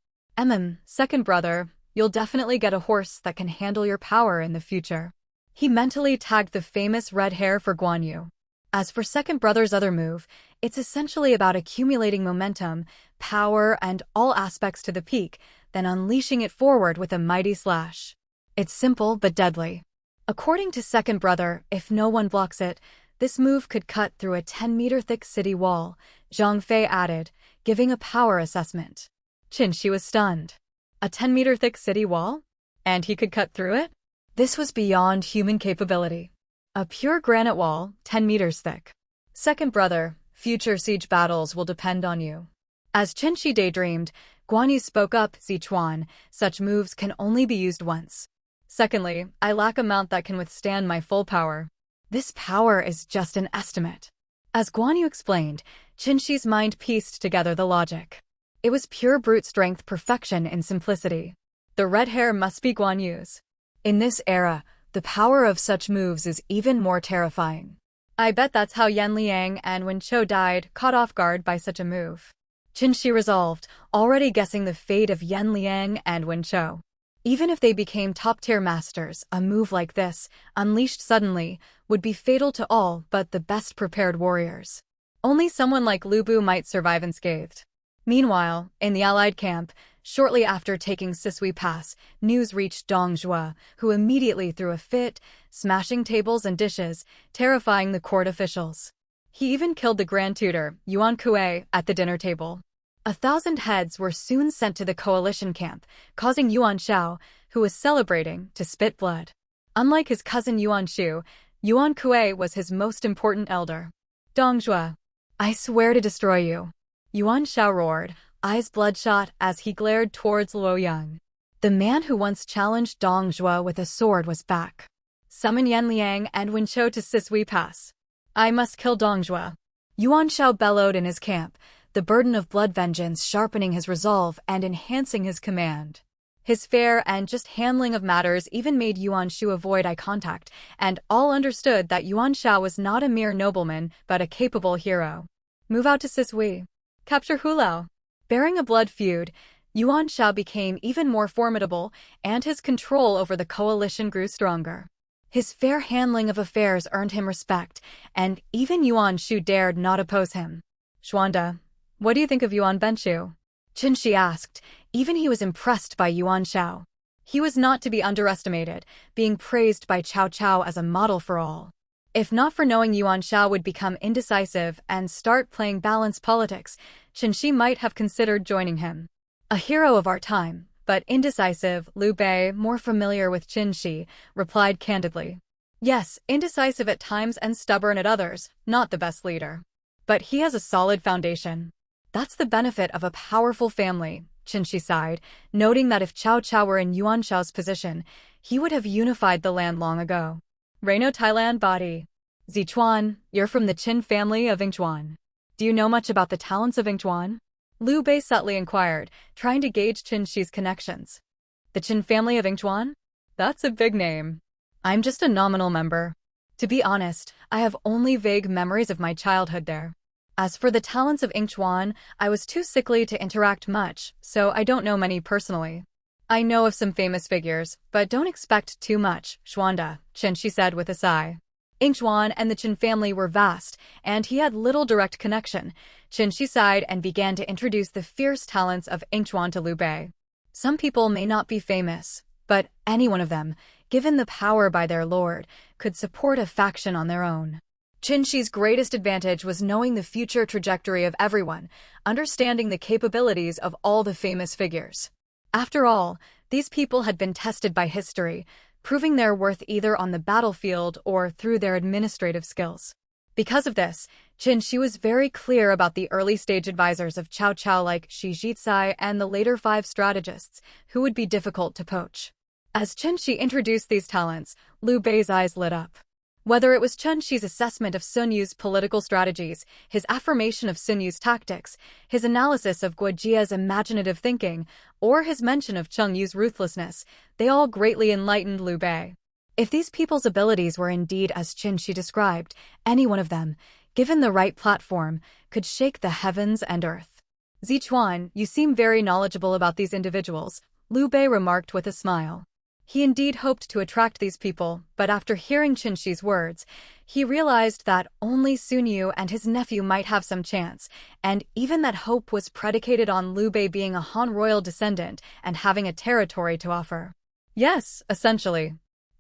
S1: Second brother, you'll definitely get a horse that can handle your power in the future. He mentally tagged the famous red hare for Guan Yu. As for second brother's other move, it's essentially about accumulating momentum, power, and all aspects to the peak, then unleashing it forward with a mighty slash. It's simple but deadly. According to second brother, if no one blocks it, this move could cut through a 10-meter-thick city wall, Zhang Fei added, giving a power assessment. Chen Xi was stunned. A 10-meter-thick city wall? And he could cut through it? This was beyond human capability. A pure granite wall, 10 meters thick. Second brother, future siege battles will depend on you. As Chen Xi daydreamed, Guan Yu spoke up, Zichuan, such moves can only be used once. Secondly, I lack a mount that can withstand my full power. This power is just an estimate. As Guan Yu explained, Chen Xi's mind pieced together the logic. It was pure brute strength perfection in simplicity. The red hair must be Guan Yu's. In this era, the power of such moves is even more terrifying. I bet that's how Yan Liang and Wen Chou died, caught off guard by such a move. Chen Xi resolved, already guessing the fate of Yan Liang and Wen Chou. Even if they became top-tier masters, a move like this, unleashed suddenly, would be fatal to all but the best-prepared warriors. Only someone like Lu Bu might survive unscathed. Meanwhile, in the Allied camp, shortly after taking Sisui Pass, news reached Dong Zhuo, who immediately threw a fit, smashing tables and dishes, terrifying the court officials. He even killed the Grand Tutor, Yuan Kuei, at the dinner table. 1,000 heads were soon sent to the coalition camp, causing Yuan Shao, who was celebrating, to spit blood. Unlike his cousin Yuan Shu, Yuan Kuei was his most important elder. Dong Zhuo, I swear to destroy you. Yuan Shao roared, eyes bloodshot as he glared towards Luoyang. The man who once challenged Dong Zhuo with a sword was back. Summon Yan Liang and Wen Chou to Sisui Pass. I must kill Dong Zhuo. Yuan Shao bellowed in his camp, the burden of blood vengeance sharpening his resolve and enhancing his command. His fair and just handling of matters even made Yuan Shu avoid eye contact, and all understood that Yuan Shao was not a mere nobleman but a capable hero. Move out to Sisui. Capture Hulao. Bearing a blood feud, Yuan Shao became even more formidable, and his control over the coalition grew stronger. His fair handling of affairs earned him respect, and even Yuan Shu dared not oppose him. Xuanda, what do you think of Yuan Benshu? Chen Xi asked. Even he was impressed by Yuan Shao. He was not to be underestimated, being praised by Cao Cao as a model for all. If not for knowing Yuan Shao would become indecisive and start playing balanced politics, Chen Xi might have considered joining him. A hero of our time, but indecisive, Liu Bei, more familiar with Chen Xi, replied candidly. Yes, indecisive at times and stubborn at others, not the best leader. But he has a solid foundation. That's the benefit of a powerful family, Chen Xi sighed, noting that if Cao Cao were in Yuan Shao's position, he would have unified the land long ago. Reino Thailand body. Zichuan, you're from the Qin family of Yingchuan. Do you know much about the talents of Yingchuan? Liu Bei subtly inquired, trying to gauge Chen Xi's connections. The Qin family of Yingchuan? That's a big name. I'm just a nominal member. To be honest, I have only vague memories of my childhood there. As for the talents of Yingchuan, I was too sickly to interact much, so I don't know many personally. I know of some famous figures, but don't expect too much, Xuanda, Chen Xi said with a sigh. Yingchuan and the Qin family were vast, and he had little direct connection. Chen Xi sighed and began to introduce the fierce talents of Yingchuan to Liu Bei. Some people may not be famous, but any one of them, given the power by their lord, could support a faction on their own. Chen Xi's greatest advantage was knowing the future trajectory of everyone, understanding the capabilities of all the famous figures. After all, these people had been tested by history, proving their worth either on the battlefield or through their administrative skills. Because of this, Chen Xi was very clear about the early-stage advisors of Cao Cao like Shi Jizai and the later 5 strategists, who would be difficult to poach. As Chen Xi introduced these talents, Liu Bei's eyes lit up. Whether it was Chen Xi's assessment of Sun Yu's political strategies, his affirmation of Sun Yu's tactics, his analysis of Guo Jia's imaginative thinking, or his mention of Cheng Yu's ruthlessness, they all greatly enlightened Liu Bei. If these people's abilities were indeed as Chen Xi described, any one of them, given the right platform, could shake the heavens and earth. Zichuan, you seem very knowledgeable about these individuals, Liu Bei remarked with a smile. He indeed hoped to attract these people, but after hearing Chen Xi's words, he realized that only Sun Yu and his nephew might have some chance, and even that hope was predicated on Liu Bei being a Han royal descendant and having a territory to offer. Yes, essentially.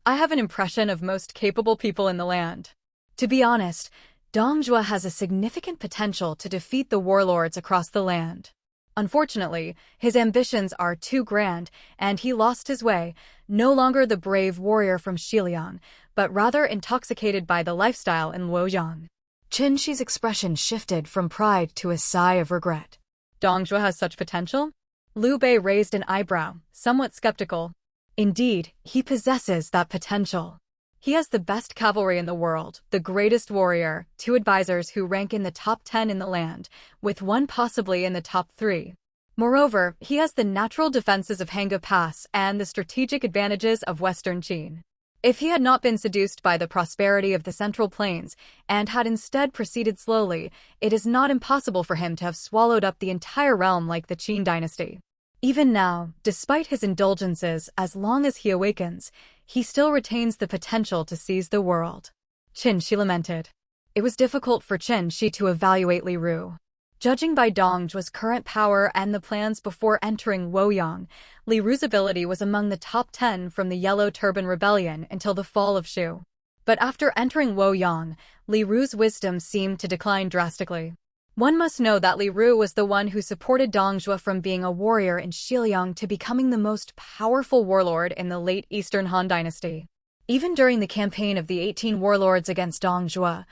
S1: I have an impression of most capable people in the land. To be honest, Dong Zhuo has a significant potential to defeat the warlords across the land. Unfortunately, his ambitions are too grand, and he lost his way, no longer the brave warrior from Xiliang, but rather intoxicated by the lifestyle in Luoyang. Chen Xi's expression shifted from pride to a sigh of regret. Dong Zhuo has such potential? Liu Bei raised an eyebrow, somewhat skeptical. Indeed, he possesses that potential. He has the best cavalry in the world, the greatest warrior, 2 advisors who rank in the top 10 in the land, with one possibly in the top 3. Moreover, he has the natural defenses of Hanga Pass and the strategic advantages of Western Qin. If he had not been seduced by the prosperity of the Central Plains and had instead proceeded slowly, it is not impossible for him to have swallowed up the entire realm like the Qin dynasty. Even now, despite his indulgences, as long as he awakens, he still retains the potential to seize the world. Chen Xi lamented. It was difficult for Chen Xi to evaluate Li Ru. Judging by Dong Zhuo's current power and the plans before entering Luoyang, Li Ru's ability was among the top 10 from the Yellow Turban Rebellion until the fall of Shu. But after entering Luoyang, Li Ru's wisdom seemed to decline drastically. One must know that Li Ru was the one who supported Dong Zhuo from being a warrior in Xiliang to becoming the most powerful warlord in the late Eastern Han dynasty. Even during the campaign of the 18 warlords against Dong Zhuo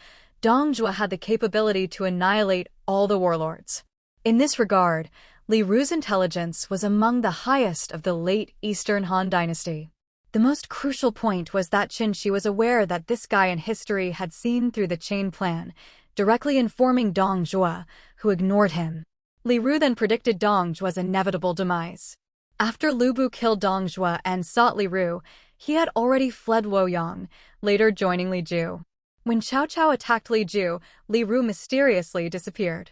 S1: had the capability to annihilate all the warlords. In this regard, Li Ru's intelligence was among the highest of the late Eastern Han dynasty. The most crucial point was that Chen Xi was aware that this guy in history had seen through the chain plan, directly informing Dong Zhuo, who ignored him. Li Ru then predicted Dong Zhuo's inevitable demise. After Lu Bu killed Dong Zhuo and sought Li Ru, he had already fled Luoyang, later joining Li Ju. When Cao Cao attacked Li Ju, Li Ru mysteriously disappeared.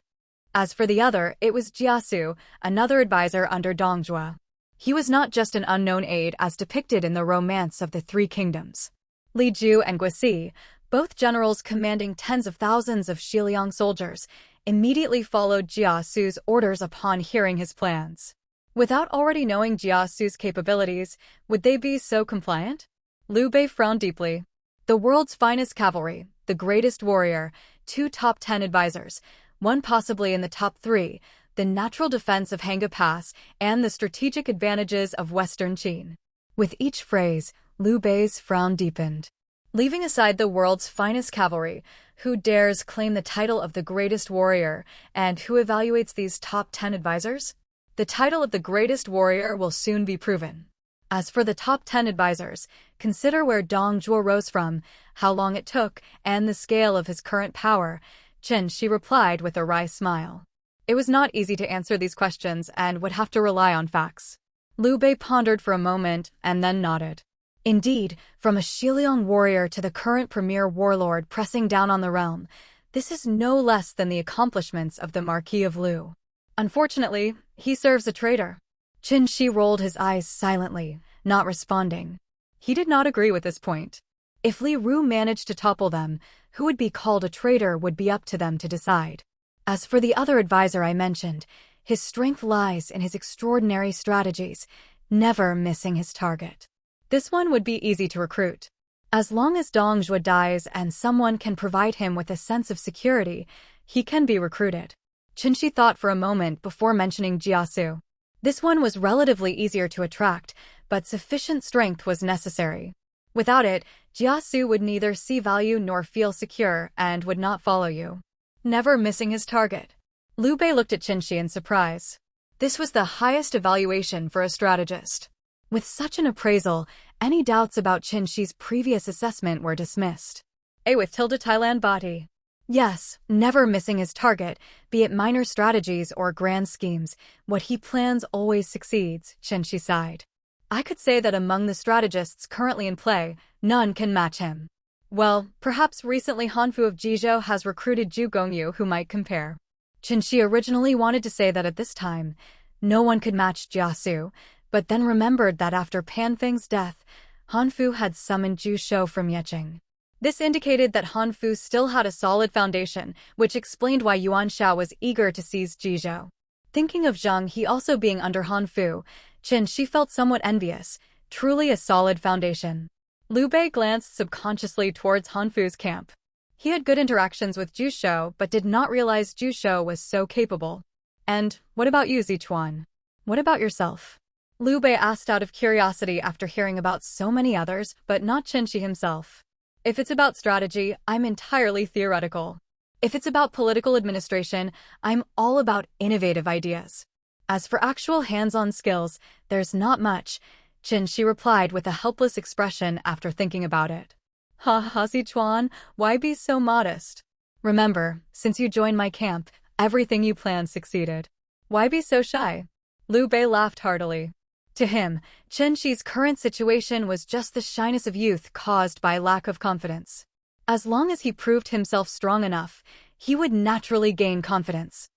S1: As for the other, it was Jiasu, another advisor under Dong Zhuo. He was not just an unknown aide as depicted in the Romance of the Three Kingdoms. Li Ju and Guosi, both generals commanding tens of thousands of Xiliang soldiers, immediately followed Jiasu's orders upon hearing his plans. Without already knowing Jiasu's capabilities, would they be so compliant? Liu Bei frowned deeply. The world's finest cavalry, the greatest warrior, 2 top 10 advisors, one possibly in the top 3, the natural defense of Hanga Pass, and the strategic advantages of Western Qin. With each phrase, Liu Bei's frown deepened. Leaving aside the world's finest cavalry, who dares claim the title of the greatest warrior, and who evaluates these top 10 advisors? The title of the greatest warrior will soon be proven. As for the top 10 advisors, consider where Dong Zhuo rose from, how long it took, and the scale of his current power, Chen Xi replied with a wry smile. It was not easy to answer these questions and would have to rely on facts. Liu Bei pondered for a moment and then nodded. Indeed, from a Xiliang warrior to the current premier warlord pressing down on the realm, this is no less than the accomplishments of the Marquis of Lu. Unfortunately, he serves a traitor. Chen Xi rolled his eyes silently, not responding. He did not agree with this point. If Li Ru managed to topple them, who would be called a traitor would be up to them to decide. As for the other advisor I mentioned, his strength lies in his extraordinary strategies, never missing his target. This one would be easy to recruit. As long as Dong Zhuo dies and someone can provide him with a sense of security, he can be recruited. Chen Xi thought for a moment before mentioning Jiasu. This one was relatively easier to attract, but sufficient strength was necessary. Without it, Jiasu would neither see value nor feel secure and would not follow you. Never missing his target. Liu Bei looked at Chen Xi in surprise. This was the highest evaluation for a strategist. With such an appraisal, any doubts about Chen Xi's previous assessment were dismissed. A with tilde Thailand Bhatti. Yes, never missing his target, be it minor strategies or grand schemes, what he plans always succeeds, Chen Xi sighed. I could say that among the strategists currently in play, none can match him. Well, perhaps recently Hanfu of Jizhou has recruited Zhu Gongyu who might compare. Chen Xi originally wanted to say that at this time, no one could match Jiasu, but then remembered that after Pan Feng's death, Hanfu had summoned Zhu Shou from Yeqing. This indicated that Hanfu still had a solid foundation, which explained why Yuan Shao was eager to seize Jizhou. Thinking of Zhang He also being under Hanfu, Chen Xi felt somewhat envious, truly a solid foundation. Liu Bei glanced subconsciously towards Hanfu's camp. He had good interactions with Zhu Shou, but did not realize Zhu Shou was so capable. And what about you, Zichuan? What about yourself? Liu Bei asked out of curiosity after hearing about so many others, but not Chen Xi himself. If it's about strategy, I'm entirely theoretical. If it's about political administration, I'm all about innovative ideas. As for actual hands-on skills, there's not much, Chen Xi replied with a helpless expression after thinking about it. Ha ha, Zichuan, why be so modest? Remember, since you joined my camp, everything you planned succeeded. Why be so shy? Liu Bei laughed heartily. To him, Chen Xi's current situation was just the shyness of youth caused by lack of confidence. As long as he proved himself strong enough, he would naturally gain confidence.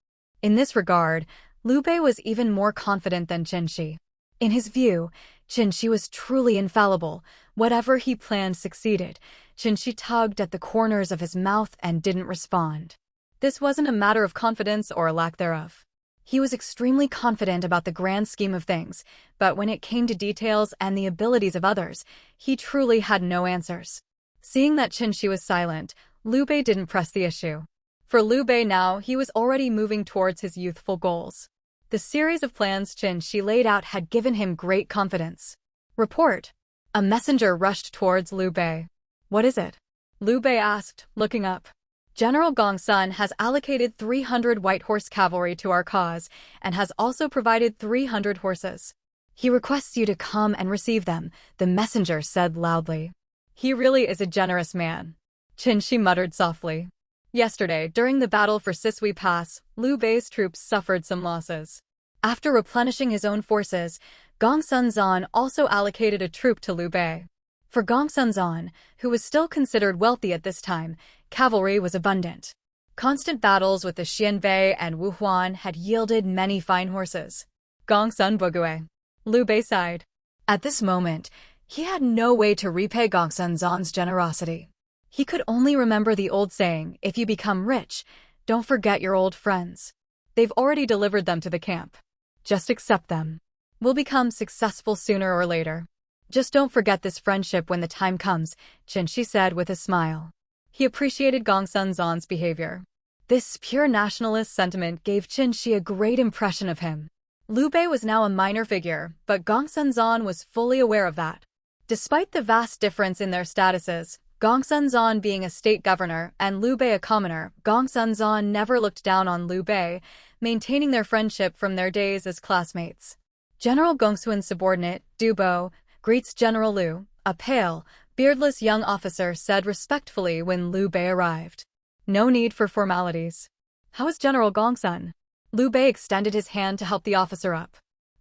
S1: In this regard, Liu Bei was even more confident than Chen Xi. In his view, Chen Xi was truly infallible. Whatever he planned succeeded. Chen Xi tugged at the corners of his mouth and didn't respond. This wasn't a matter of confidence or lack thereof. He was extremely confident about the grand scheme of things, but when it came to details and the abilities of others, he truly had no answers. Seeing that Chen Xi was silent, Liu Bei didn't press the issue. For Liu Bei now, he was already moving towards his youthful goals. The series of plans Chen Xi laid out had given him great confidence. Report. A messenger rushed towards Liu Bei. What is it? Liu Bei asked, looking up. General Gongsun has allocated 300 white horse cavalry to our cause and has also provided 300 horses. He requests you to come and receive them, the messenger said loudly. He really is a generous man. Chen Xi muttered softly. Yesterday, during the battle for Sisui Pass, Liu Bei's troops suffered some losses. After replenishing his own forces, Gongsun Zan also allocated a troop to Liu Bei. For Gongsun Zan, who was still considered wealthy at this time, cavalry was abundant. Constant battles with the Xianbei and Wu Huan had yielded many fine horses. Gongsun Bugue. Liu Bei sighed. At this moment, he had no way to repay Gongsun Zan's generosity. He could only remember the old saying, if you become rich, don't forget your old friends. They've already delivered them to the camp. Just accept them. We'll become successful sooner or later. Just don't forget this friendship when the time comes, Chen Xi said with a smile. He appreciated Gongsun Zan's behavior. This pure nationalist sentiment gave Chen Xi a great impression of him. Liu Bei was now a minor figure, but Gongsun Zan was fully aware of that. Despite the vast difference in their statuses, Gongsun Zan being a state governor and Liu Bei a commoner, Gongsun Zan never looked down on Liu Bei, maintaining their friendship from their days as classmates. General Gongsun's subordinate, Du Bo, greets General Liu, a pale, beardless young officer said respectfully when Liu Bei arrived. No need for formalities. How is General Gongsun? Liu Bei extended his hand to help the officer up.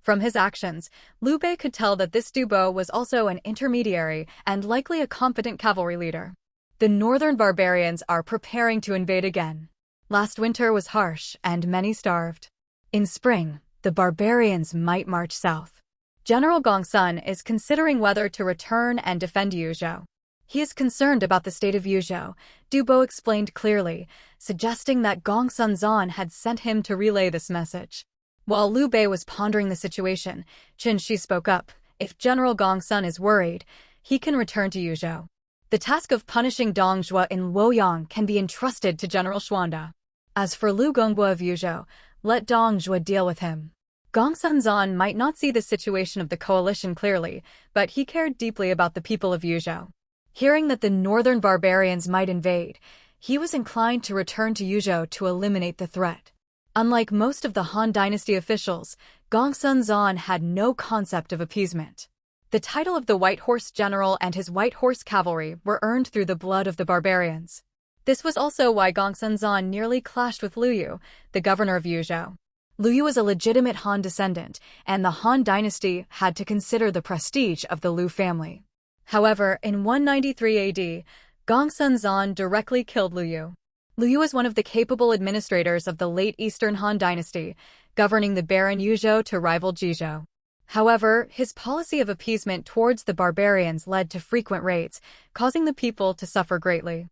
S1: From his actions, Liu Bei could tell that this Du Bo was also an intermediary and likely a competent cavalry leader. The northern barbarians are preparing to invade again. Last winter was harsh and many starved. In spring, the barbarians might march south. General Gongsun is considering whether to return and defend Yuzhou. He is concerned about the state of Yuzhou, Du Bo explained clearly, suggesting that Gongsun Zan had sent him to relay this message. While Liu Bei was pondering the situation, Chen Xi spoke up. If General Gongsun is worried, he can return to Yuzhou. The task of punishing Dong Zhuo in Luoyang can be entrusted to General Xuanda. As for Liu Gongbo of Yuzhou, let Dong Zhuo deal with him. Gongsun Zan might not see the situation of the coalition clearly, but he cared deeply about the people of Yuzhou. Hearing that the northern barbarians might invade, he was inclined to return to Yuzhou to eliminate the threat. Unlike most of the Han Dynasty officials, Gongsun Zan had no concept of appeasement. The title of the White Horse General and his White Horse Cavalry were earned through the blood of the barbarians. This was also why Gongsun nearly clashed with Liu Yu, the governor of Yuzhou. Liu Yu was a legitimate Han descendant, and the Han dynasty had to consider the prestige of the Liu family. However, in 193 AD, Gongsun directly killed Liu Yu. Liu Yu was one of the capable administrators of the late Eastern Han dynasty, governing the barren Yuzhou to rival Jizhou. However, his policy of appeasement towards the barbarians led to frequent raids, causing the people to suffer greatly.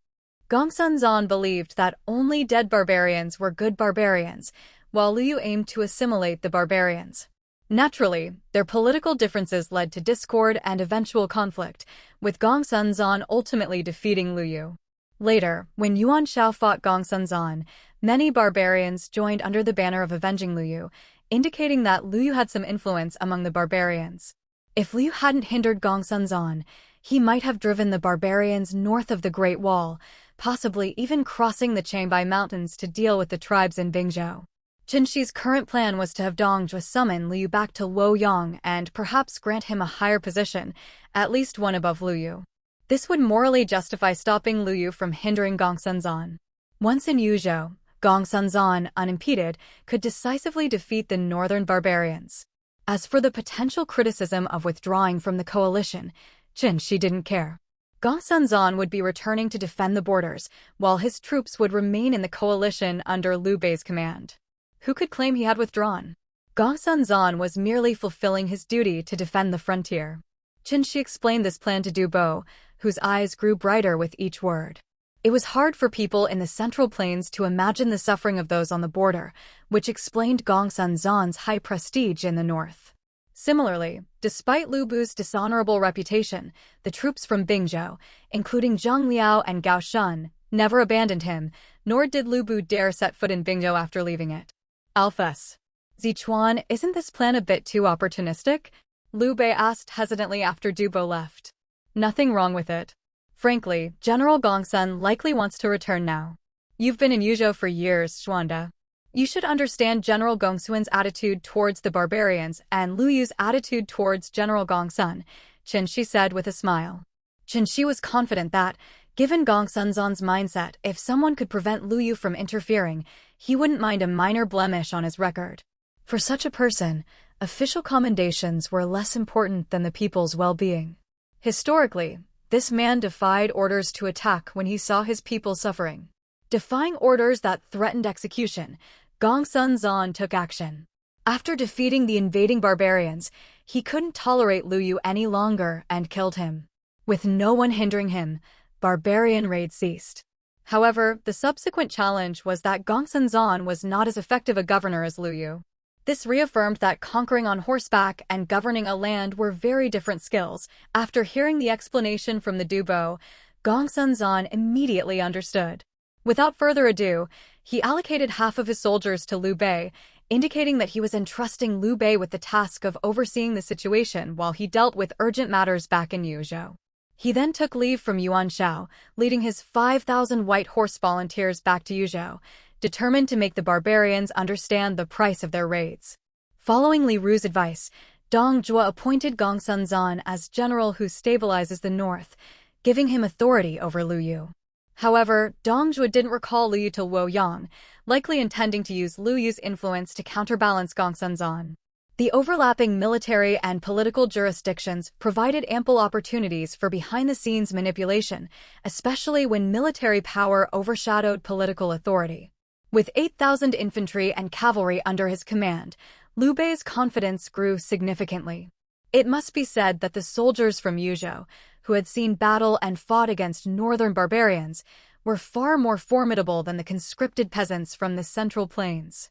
S1: Gongsun believed that only dead barbarians were good barbarians, while Liu Yu aimed to assimilate the barbarians. Naturally, their political differences led to discord and eventual conflict, with Gongsun ultimately defeating Liu Yu. Later, when Yuan Shao fought Gongsun, many barbarians joined under the banner of avenging Liu Yu, indicating that Liu Yu had some influence among the barbarians. If Liu Yu hadn't hindered Gongsun, he might have driven the barbarians north of the Great Wall, possibly even crossing the Qangbai Mountains to deal with the tribes in Bingzhou. Chen Xi's current plan was to have Dongjue summon Liu Yu back to Luoyang and perhaps grant him a higher position, at least one above Liu Yu. This would morally justify stopping Liu Yu from hindering Gongsun. Once in Yuzhou, Gongsun, unimpeded, could decisively defeat the northern barbarians. As for the potential criticism of withdrawing from the coalition, Chen Xi didn't care. Gongsun would be returning to defend the borders, while his troops would remain in the coalition under Liu Bei's command. Who could claim he had withdrawn? Gongsun was merely fulfilling his duty to defend the frontier. Chen Xi explained this plan to Du Bo, whose eyes grew brighter with each word. It was hard for people in the Central Plains to imagine the suffering of those on the border, which explained Gongsun's high prestige in the north. Similarly, despite Liu Bu's dishonorable reputation, the troops from Bingzhou, including Zhang Liao and Gao Shun, never abandoned him, nor did Liu Bu dare set foot in Bingzhou after leaving it. Alphas. Zichuan, isn't this plan a bit too opportunistic? Liu Bei asked hesitantly after Du Bo left. Nothing wrong with it. Frankly, General Gongsun likely wants to return now. You've been in Yuzhou for years, Xuanda. You should understand General Gongsun's attitude towards the barbarians and Liu Yu's attitude towards General Gongsun, Chen Xi said with a smile. Chen Xi was confident that, given Gongsun's mindset, if someone could prevent Liu Yu from interfering, he wouldn't mind a minor blemish on his record. For such a person, official commendations were less important than the people's well-being. Historically, this man defied orders to attack when he saw his people suffering. Defying orders that threatened execution, Gongsun took action. After defeating the invading barbarians, he couldn't tolerate Liu Yu any longer and killed him. With no one hindering him, barbarian raids ceased. However, the subsequent challenge was that Gongsun was not as effective a governor as Liu Yu. This reaffirmed that conquering on horseback and governing a land were very different skills. After hearing the explanation from the Du Bo, Gongsun immediately understood. Without further ado, he allocated half of his soldiers to Liu Bei, indicating that he was entrusting Liu Bei with the task of overseeing the situation while he dealt with urgent matters back in Yuzhou. He then took leave from Yuan Shao, leading his 5,000 white horse volunteers back to Yuzhou, determined to make the barbarians understand the price of their raids. Following Li Ru's advice, Dongjue appointed Gongsun as general who stabilizes the north, giving him authority over Liu Yu. However, Dongjue didn't recall Liu Yu to Luoyang, likely intending to use Liu Yu's influence to counterbalance Gongsun. The overlapping military and political jurisdictions provided ample opportunities for behind-the-scenes manipulation, especially when military power overshadowed political authority. With 8,000 infantry and cavalry under his command, Liu Bei's confidence grew significantly. It must be said that the soldiers from Yuzhou, who had seen battle and fought against northern barbarians, were far more formidable than the conscripted peasants from the Central Plains.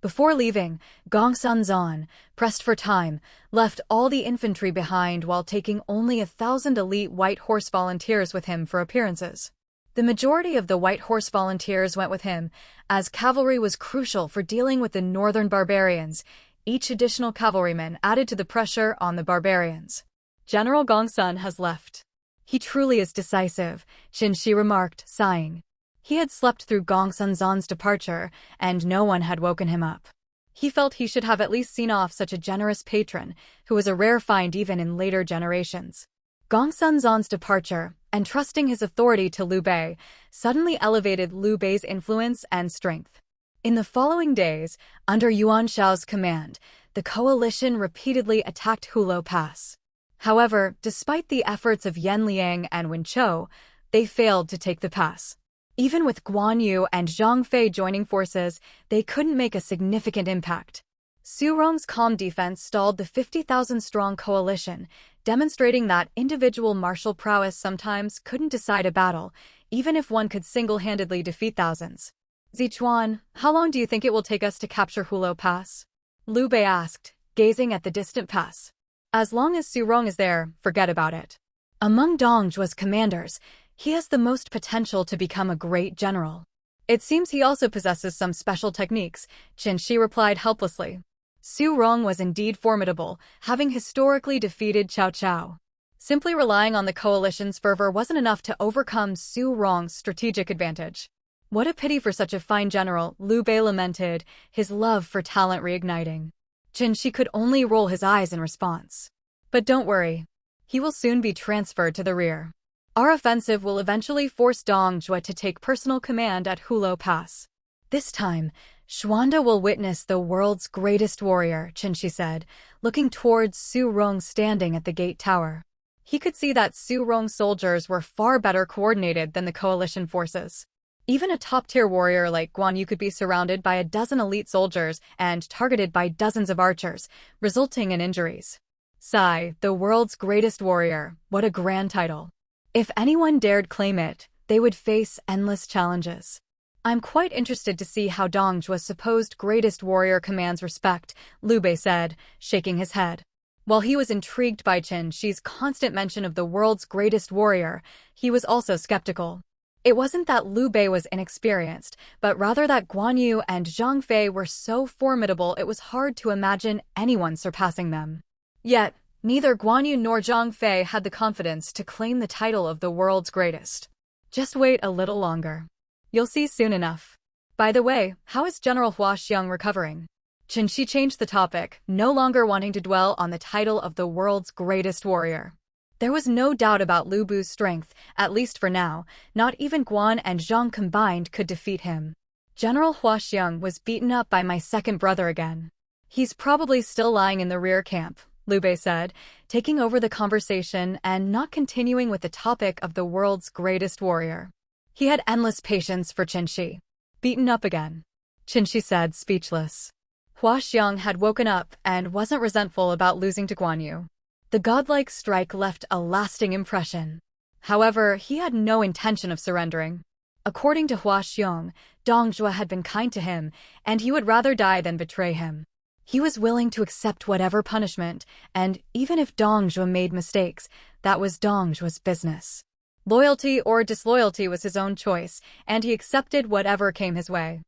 S1: Before leaving, Gongsun, pressed for time, left all the infantry behind while taking only 1,000 elite white horse volunteers with him for appearances. The majority of the white horse volunteers went with him, as cavalry was crucial for dealing with the northern barbarians. Each additional cavalryman added to the pressure on the barbarians. General Gongsun has left. He truly is decisive, Chen Xi remarked, sighing. He had slept through Gongsun's departure, and no one had woken him up. He felt he should have at least seen off such a generous patron, who was a rare find even in later generations. Gongsun Zan's departure, entrusting his authority to Liu Bei, suddenly elevated Liu Bei's influence and strength. In the following days, under Yuan Shao's command, the coalition repeatedly attacked Hurled Pass. However, despite the efforts of Yan Liang and Wen Chou, they failed to take the pass. Even with Guan Yu and Zhang Fei joining forces, they couldn't make a significant impact. Su Rong's calm defense stalled the 50,000-strong coalition, demonstrating that individual martial prowess sometimes couldn't decide a battle, even if one could single-handedly defeat thousands. Zichuan, how long do you think it will take us to capture Hurled Pass? Liu Bei asked, gazing at the distant pass. As long as Su Rong is there, forget about it. Among Dongzhuo's commanders, he has the most potential to become a great general. It seems he also possesses some special techniques, Chen Xi replied helplessly. Su Rong was indeed formidable, having historically defeated Cao Cao. Simply relying on the coalition's fervor wasn't enough to overcome Su Rong's strategic advantage. What a pity for such a fine general, Liu Bei lamented, his love for talent reigniting. Chen Xi could only roll his eyes in response. But don't worry. He will soon be transferred to the rear. Our offensive will eventually force Dongzhuo to take personal command at Hurled Pass. This time, Xuanda will witness the world's greatest warrior, Chen Xi said, looking towards Su Rong standing at the gate tower. He could see that Su Rong's soldiers were far better coordinated than the coalition forces. Even a top-tier warrior like Guan Yu could be surrounded by a dozen elite soldiers and targeted by dozens of archers, resulting in injuries. Sigh, the world's greatest warrior, what a grand title. If anyone dared claim it, they would face endless challenges. I'm quite interested to see how Dongzhuo's supposed greatest warrior commands respect, Liu Bei said, shaking his head. While he was intrigued by Chen Xi's constant mention of the world's greatest warrior, he was also skeptical. It wasn't that Liu Bei was inexperienced, but rather that Guan Yu and Zhang Fei were so formidable it was hard to imagine anyone surpassing them. Yet, neither Guan Yu nor Zhang Fei had the confidence to claim the title of the world's greatest. Just wait a little longer. You'll see soon enough. By the way, how is General Hua Xiong recovering? Chen Xi changed the topic, no longer wanting to dwell on the title of the world's greatest warrior. There was no doubt about Lu Bu's strength, at least for now. Not even Guan and Zhang combined could defeat him. General Hua Xiong was beaten up by my second brother again. He's probably still lying in the rear camp, Liu Bei said, taking over the conversation and not continuing with the topic of the world's greatest warrior. He had endless patience for Chen Xi. Beaten up again, Chen Xi said, speechless. Hua Xiong had woken up and wasn't resentful about losing to Guan Yu. The godlike strike left a lasting impression. However, he had no intention of surrendering. According to Hua Xiong, Dongzhuo had been kind to him, and he would rather die than betray him. He was willing to accept whatever punishment, and even if Dongzhuo made mistakes, that was Dongzhuo's business. Loyalty or disloyalty was his own choice, and he accepted whatever came his way.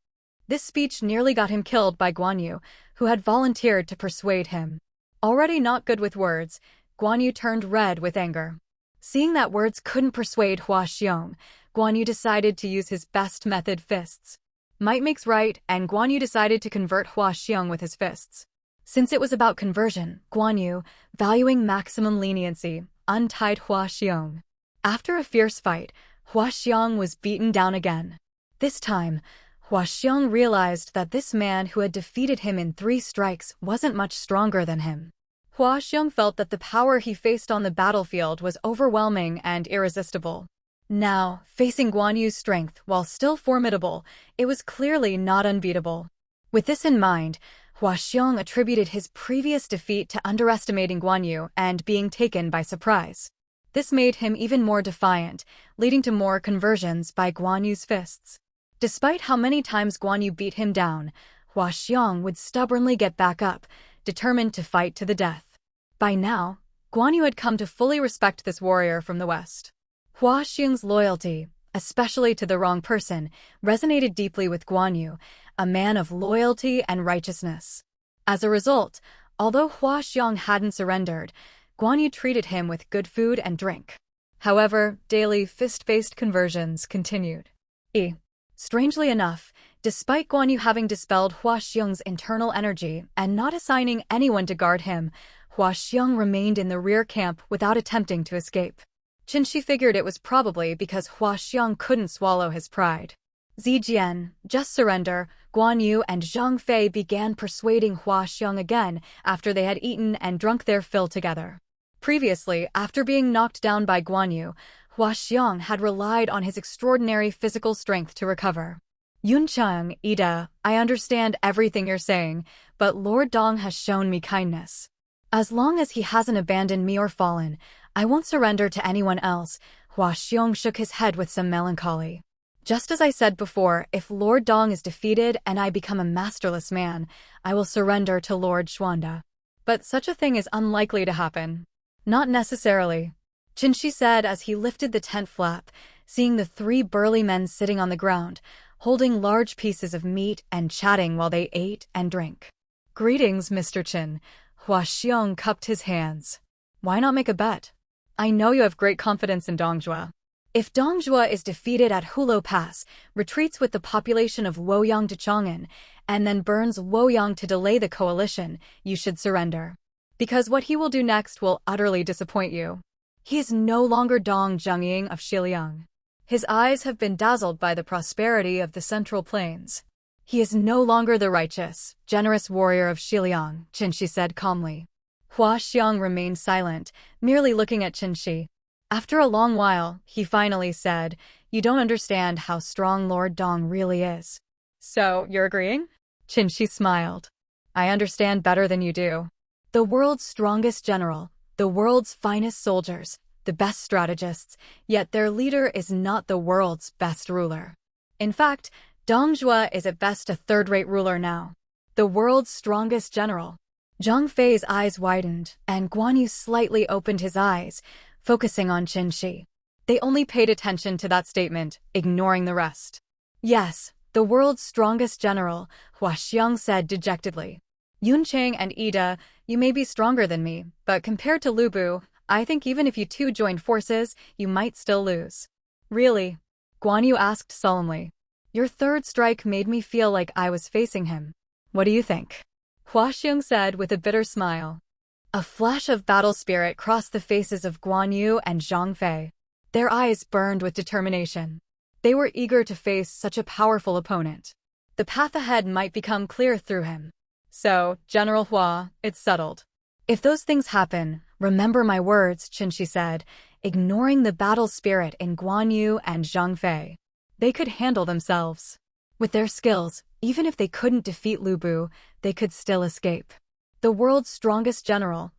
S1: This speech nearly got him killed by Guan Yu, who had volunteered to persuade him. Already not good with words, Guan Yu turned red with anger. Seeing that words couldn't persuade Hua Xiong, Guan Yu decided to use his best method, fists. Might makes right, and Guan Yu decided to convert Hua Xiong with his fists. Since it was about conversion, Guan Yu, valuing maximum leniency, untied Hua Xiong. After a fierce fight, Hua Xiong was beaten down again. This time, Hua Xiong realized that this man who had defeated him in 3 strikes wasn't much stronger than him. Hua Xiong felt that the power he faced on the battlefield was overwhelming and irresistible. Now, facing Guan Yu's strength, while still formidable, it was clearly not unbeatable. With this in mind, Hua Xiong attributed his previous defeat to underestimating Guan Yu and being taken by surprise. This made him even more defiant, leading to more conversions by Guan Yu's fists. Despite how many times Guan Yu beat him down, Hua Xiong would stubbornly get back up, determined to fight to the death. By now, Guan Yu had come to fully respect this warrior from the west. Hua Xiong's loyalty, especially to the wrong person, resonated deeply with Guan Yu, a man of loyalty and righteousness. As a result, although Hua Xiong hadn't surrendered, Guan Yu treated him with good food and drink. However, daily fist-based conversions continued. Strangely enough, Despite Guan Yu having dispelled Hua Xiong's internal energy and not assigning anyone to guard him, Hua Xiong remained in the rear camp without attempting to escape. Chen Xi figured it was probably because Hua Xiong couldn't swallow his pride. Zijian, just surrender. Guan Yu and Zhang Fei began persuading Hua Xiong again after they had eaten and drunk their fill together. Previously, after being knocked down by Guan Yu, Hua Xiong had relied on his extraordinary physical strength to recover. Yuncheng, Ida, I understand everything you're saying, but Lord Dong has shown me kindness. As long as he hasn't abandoned me or fallen, I won't surrender to anyone else. Hua Xiong shook his head with some melancholy. Just as I said before, if Lord Dong is defeated and I become a masterless man, I will surrender to Lord Xuanda. But such a thing is unlikely to happen. Not necessarily, Chen Xi said as he lifted the tent flap, seeing the 3 burly men sitting on the ground, holding large pieces of meat and chatting while they ate and drank. Greetings, Mr. Chen. Hua Xiong cupped his hands. Why not make a bet? I know you have great confidence in Dongjua. If Dongjua is defeated at Hurled Pass, retreats with the population of Woyang to Chang'an, and then burns Woyang to delay the coalition, you should surrender. Because what he will do next will utterly disappoint you. He is no longer Dong Zhengying of Xiliang. His eyes have been dazzled by the prosperity of the Central Plains. He is no longer the righteous, generous warrior of Xiliang, Chen Xi said calmly. Hua Xiong remained silent, merely looking at Chen Xi. After a long while, he finally said, You don't understand how strong Lord Dong really is. So, you're agreeing? Chen Xi smiled. I understand better than you do. The world's strongest general, the world's finest soldiers, the best strategists, yet their leader is not the world's best ruler. In fact, Dongjua is at best a third-rate ruler now. The world's strongest general. Zhang Fei's eyes widened, and Guan Yu slightly opened his eyes, focusing on Chen Xi. They only paid attention to that statement, ignoring the rest. Yes, the world's strongest general, Hua Xiong said dejectedly. Yuncheng and Ida, you may be stronger than me, but compared to Lu Bu, I think even if you two joined forces, you might still lose. Really? Guan Yu asked solemnly. Your third strike made me feel like I was facing him. What do you think? Hua Xiong said with a bitter smile. A flash of battle spirit crossed the faces of Guan Yu and Zhang Fei. Their eyes burned with determination. They were eager to face such a powerful opponent. The path ahead might become clear through him. So, General Hua, it's settled. If those things happen, remember my words, Chen Xi said, ignoring the battle spirit in Guan Yu and Zhang Fei. They could handle themselves. With their skills, even if they couldn't defeat Lu Bu, they could still escape. The world's strongest general,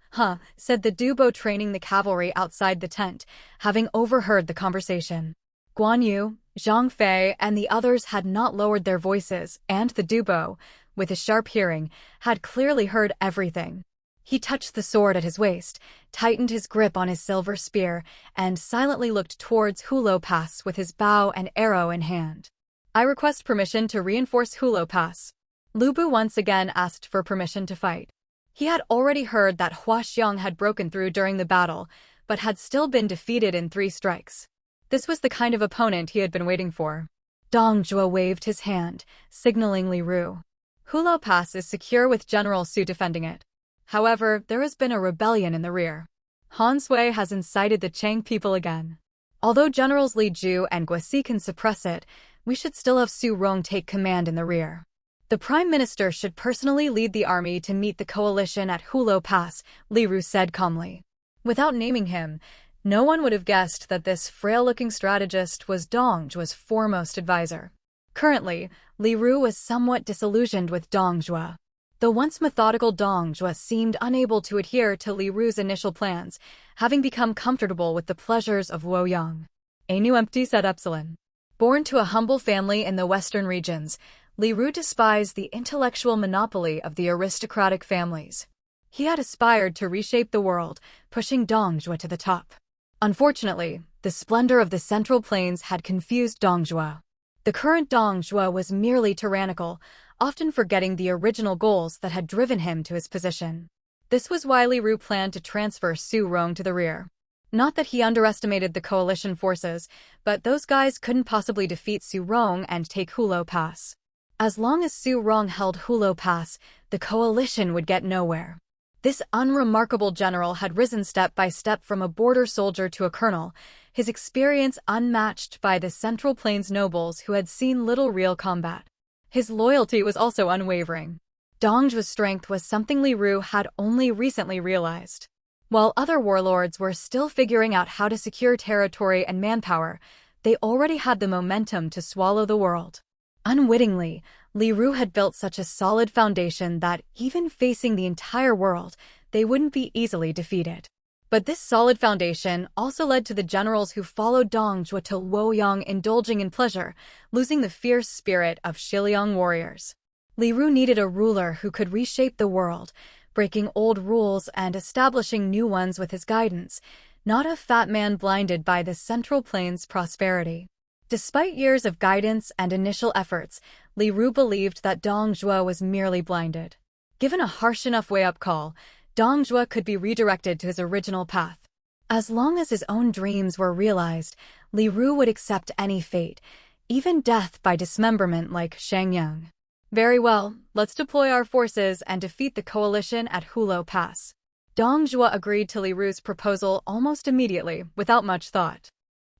S1: said the Dubo training the cavalry outside the tent, having overheard the conversation. Guan Yu, Zhang Fei, and the others had not lowered their voices, and the Dubo, with a sharp hearing, had clearly heard everything. He touched the sword at his waist, tightened his grip on his silver spear, and silently looked towards Hurled Pass with his bow and arrow in hand. I request permission to reinforce Hurled Pass. Lu Bu once again asked for permission to fight. He had already heard that Hua Xiong had broken through during the battle, but had still been defeated in 3 strikes. This was the kind of opponent he had been waiting for. Dong Zhuo waved his hand, signaling Li Ru. Hurled Pass is secure with General Su defending it. However, there has been a rebellion in the rear. Han Sui has incited the Chang people again. Although Generals Li Ju and Guasi can suppress it, we should still have Su Rong take command in the rear. The Prime Minister should personally lead the army to meet the coalition at Hurled Pass, Li Ru said calmly. Without naming him, no one would have guessed that this frail-looking strategist was Dong Zhuo's foremost advisor. Currently, Li Ru was somewhat disillusioned with Dong Zhuo. The once methodical Dong Zhuo seemed unable to adhere to Li Ru's initial plans, having become comfortable with the pleasures of Woyang. A new empty said Epsilon. Born to a humble family in the western regions, Li Ru despised the intellectual monopoly of the aristocratic families. He had aspired to reshape the world, pushing Dong Zhuo to the top. Unfortunately, the splendor of the Central Plains had confused Dong Zhuo. The current Dong Zhuo was merely tyrannical, often forgetting the original goals that had driven him to his position. This was why Li Ru planned to transfer Su Rong to the rear. Not that he underestimated the coalition forces, but those guys couldn't possibly defeat Su Rong and take Hurled Pass. As long as Su Rong held Hulo Pass, the coalition would get nowhere. This unremarkable general had risen step by step from a border soldier to a colonel, his experience unmatched by the Central Plains nobles who had seen little real combat. His loyalty was also unwavering. Dong Zhuo's strength was something Li Ru had only recently realized. While other warlords were still figuring out how to secure territory and manpower, they already had the momentum to swallow the world. Unwittingly, Li Ru had built such a solid foundation that, even facing the entire world, they wouldn't be easily defeated. But this solid foundation also led to the generals who followed Dong Zhuo to Luoyang indulging in pleasure, losing the fierce spirit of Xiliang warriors. Li Ru needed a ruler who could reshape the world, breaking old rules and establishing new ones with his guidance, not a fat man blinded by the Central Plains' prosperity. Despite years of guidance and initial efforts, Li Ru believed that Dong Zhuo was merely blinded. Given a harsh enough wake-up call, Dong Zhuo could be redirected to his original path. As long as his own dreams were realized, Li Ru would accept any fate, even death by dismemberment like Shangyang. Very well, let's deploy our forces and defeat the coalition at Hulo Pass. Dong Zhuo agreed to Li Ru's proposal almost immediately, without much thought.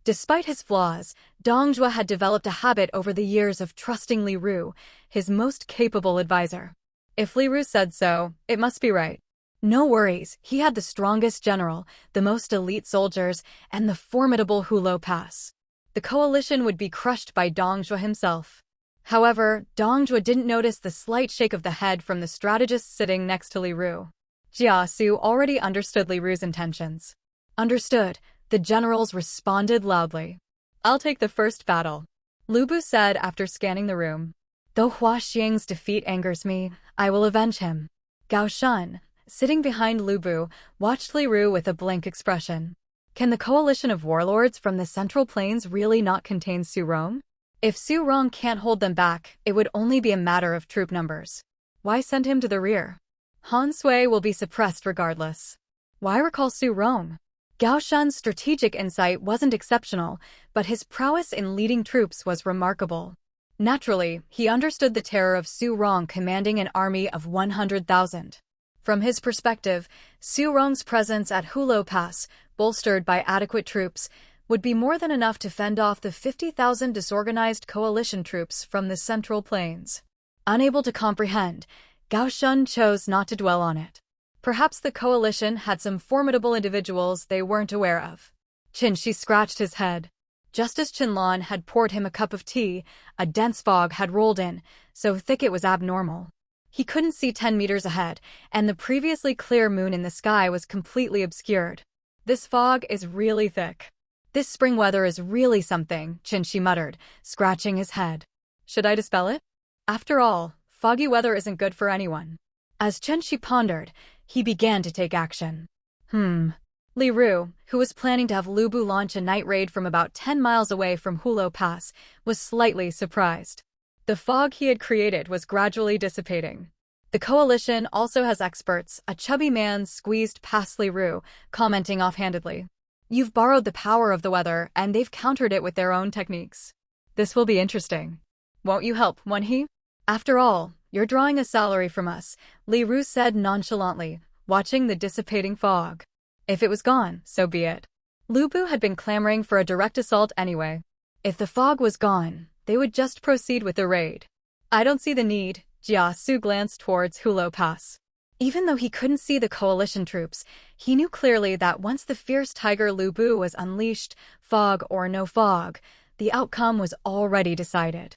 S1: Despite his flaws, Dong Zhuo had developed a habit over the years of trusting Li Ru, his most capable advisor. If Li Ru said so, it must be right. No worries, he had the strongest general, the most elite soldiers, and the formidable Hulo Pass. The coalition would be crushed by Dong Zhuo himself. However, Dong Zhuo didn't notice the slight shake of the head from the strategist sitting next to Li Ru. Jiasu already understood Li Ru's intentions. Understood, the generals responded loudly. I'll take the first battle, Lu Bu said after scanning the room. Though Hua Xiang's defeat angers me, I will avenge him. Gao Shun, sitting behind Lu Bu, watched Li Ru with a blank expression. Can the coalition of warlords from the Central Plains really not contain Su Rong? If Su Rong can't hold them back, it would only be a matter of troop numbers. Why send him to the rear? Han Sui will be suppressed regardless. Why recall Su Rong? Gao Shun's strategic insight wasn't exceptional, but his prowess in leading troops was remarkable. Naturally, he understood the terror of Su Rong commanding an army of 100,000. From his perspective, Su Rong's presence at Hulo Pass, bolstered by adequate troops, would be more than enough to fend off the 50,000 disorganized coalition troops from the Central Plains. Unable to comprehend, Gao Shun chose not to dwell on it. Perhaps the coalition had some formidable individuals they weren't aware of. Chen Xi scratched his head. Just as Qinlan had poured him a cup of tea, a dense fog had rolled in, so thick it was abnormal. He couldn't see 10 meters ahead, and the previously clear moon in the sky was completely obscured. This fog is really thick. This spring weather is really something, Chen Xi muttered, scratching his head. Should I dispel it? After all, foggy weather isn't good for anyone. As Chen Xi pondered, he began to take action. Li Ru, who was planning to have Lu Bu launch a night raid from about 10 miles away from Hulo Pass, was slightly surprised. The fog he had created was gradually dissipating. The coalition also has experts, a chubby man squeezed past Li Ru, commenting offhandedly. You've borrowed the power of the weather, and they've countered it with their own techniques. This will be interesting. Won't you help, Wenhe? After all, you're drawing a salary from us, Li Ru said nonchalantly, watching the dissipating fog. If it was gone, so be it. Lu Bu had been clamoring for a direct assault anyway. If the fog was gone, they would just proceed with the raid. I don't see the need, Jia Su glanced towards Hulo Pass. Even though he couldn't see the coalition troops, he knew clearly that once the fierce tiger Lu Bu was unleashed, fog or no fog, the outcome was already decided.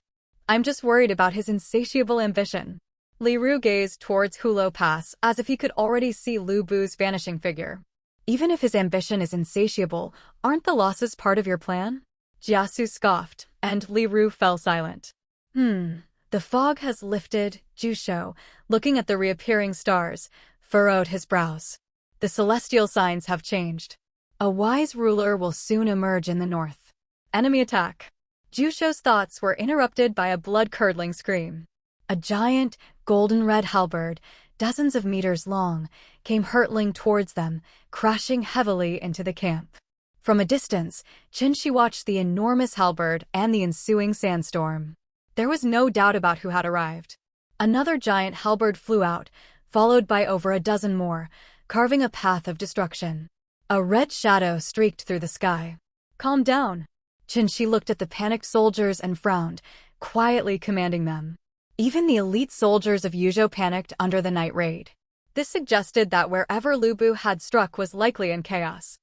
S1: I'm just worried about his insatiable ambition. Li Ru gazed towards Hulo Pass as if he could already see Lu Bu's vanishing figure. Even if his ambition is insatiable, aren't the losses part of your plan? Jiasu scoffed, and Li Ru fell silent. The fog has lifted, Jusho, looking at the reappearing stars, furrowed his brows. The celestial signs have changed. A wise ruler will soon emerge in the north. Enemy attack. Jusho's thoughts were interrupted by a blood-curdling scream. A giant, golden-red halberd, dozens of meters long, came hurtling towards them, crashing heavily into the camp. From a distance, Chen Xi watched the enormous halberd and the ensuing sandstorm. There was no doubt about who had arrived. Another giant halberd flew out, followed by over a dozen more, carving a path of destruction. A red shadow streaked through the sky. "Calm down." Chen Xi looked at the panicked soldiers and frowned, quietly commanding them. Even the elite soldiers of Yuzhou panicked under the night raid. This suggested that wherever Lu Bu had struck was likely in chaos.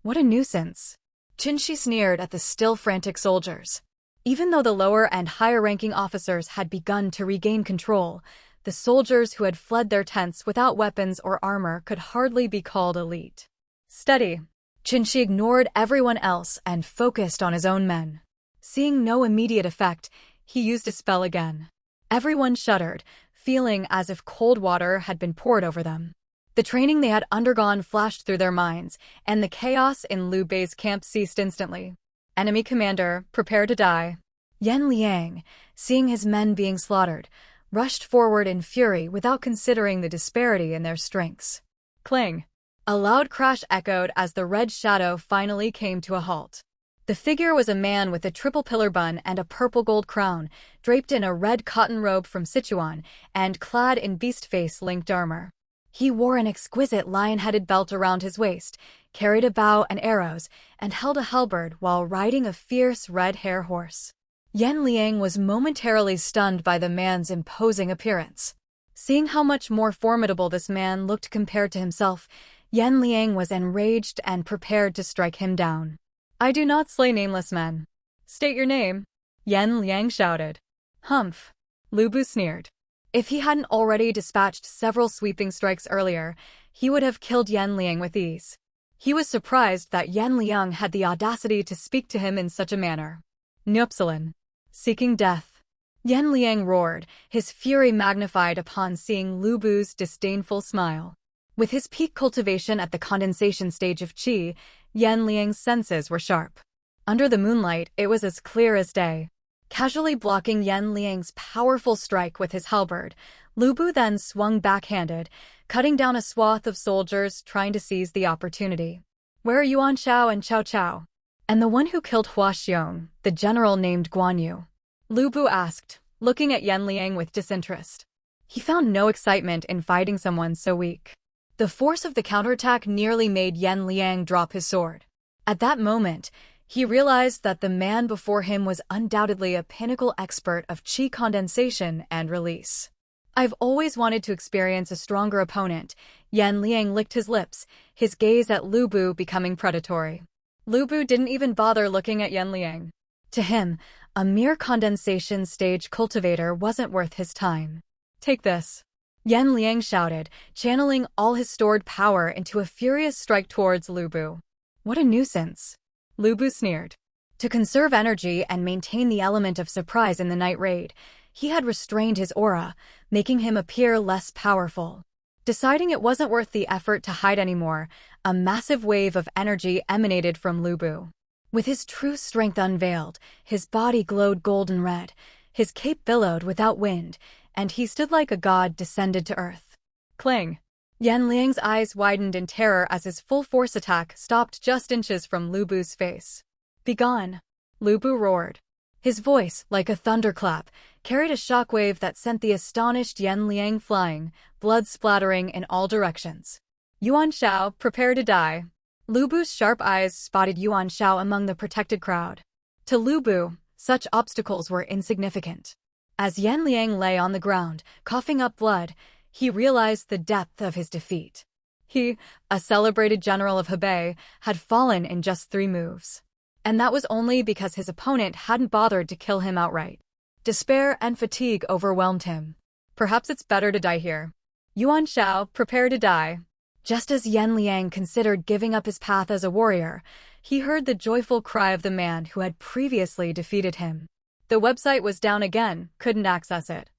S1: What a nuisance. Chen Xi sneered at the still frantic soldiers. Even though the lower and higher-ranking officers had begun to regain control, the soldiers who had fled their tents without weapons or armor could hardly be called elite. Steady. Chen Xi ignored everyone else and focused on his own men. Seeing no immediate effect, he used a spell again. Everyone shuddered, feeling as if cold water had been poured over them. The training they had undergone flashed through their minds, and the chaos in Liu Bei's camp ceased instantly. "Enemy commander, prepare to die." Yan Liang, seeing his men being slaughtered, rushed forward in fury without considering the disparity in their strengths. Cling! A loud crash echoed as the red shadow finally came to a halt. The figure was a man with a triple pillar bun and a purple gold crown, draped in a red cotton robe from Sichuan, and clad in beast-face-linked armor. He wore an exquisite lion-headed belt around his waist, carried a bow and arrows, and held a halberd while riding a fierce red-hair horse. Yan Liang was momentarily stunned by the man's imposing appearance. Seeing how much more formidable this man looked compared to himself, Yan Liang was enraged and prepared to strike him down. "I do not slay nameless men." "State your name," Yan Liang shouted. "Humph," Lu Bu sneered. If he hadn't already dispatched several sweeping strikes earlier, he would have killed Yan Liang with ease. He was surprised that Yan Liang had the audacity to speak to him in such a manner. "Nupsalin. Seeking death." Yan Liang roared, his fury magnified upon seeing Lu Bu's disdainful smile. With his peak cultivation at the condensation stage of qi, Yan Liang's senses were sharp. Under the moonlight, it was as clear as day. Casually blocking Yan Liang's powerful strike with his halberd, Lu Bu then swung backhanded, cutting down a swath of soldiers trying to seize the opportunity. "Where are Yuan Shao and Cao Cao?" "And the one who killed Hua Xiong, the general named Guan Yu?" Lu Bu asked, looking at Yan Liang with disinterest. He found no excitement in fighting someone so weak. The force of the counterattack nearly made Yan Liang drop his sword. At that moment, he realized that the man before him was undoubtedly a pinnacle expert of qi condensation and release. "I've always wanted to experience a stronger opponent." Yan Liang licked his lips, his gaze at Lu Bu becoming predatory. Lu Bu didn't even bother looking at Yan Liang. To him, a mere condensation stage cultivator wasn't worth his time. "Take this." Yan Liang shouted, channeling all his stored power into a furious strike towards Lu Bu. "What a nuisance." Lu Bu sneered. To conserve energy and maintain the element of surprise in the night raid, he had restrained his aura, making him appear less powerful. Deciding it wasn't worth the effort to hide anymore, a massive wave of energy emanated from Lu Bu. With his true strength unveiled, his body glowed golden red, his cape billowed without wind, and he stood like a god descended to earth. Cling! Yan Liang's eyes widened in terror as his full-force attack stopped just inches from Lu Bu's face. "Begone!" Lu Bu roared. His voice, like a thunderclap, carried a shockwave that sent the astonished Yan Liang flying, blood splattering in all directions. "Yuan Shao, prepare to die." Lu Bu's sharp eyes spotted Yuan Shao among the protected crowd. To Lu Bu, such obstacles were insignificant. As Yan Liang lay on the ground, coughing up blood, he realized the depth of his defeat. He, a celebrated general of Hebei, had fallen in just 3 moves. And that was only because his opponent hadn't bothered to kill him outright. Despair and fatigue overwhelmed him. "Perhaps it's better to die here." "Yuan Shao, prepare to die." Just as Yan Liang considered giving up his path as a warrior, he heard the joyful cry of the man who had previously defeated him. The website was down again, couldn't access it.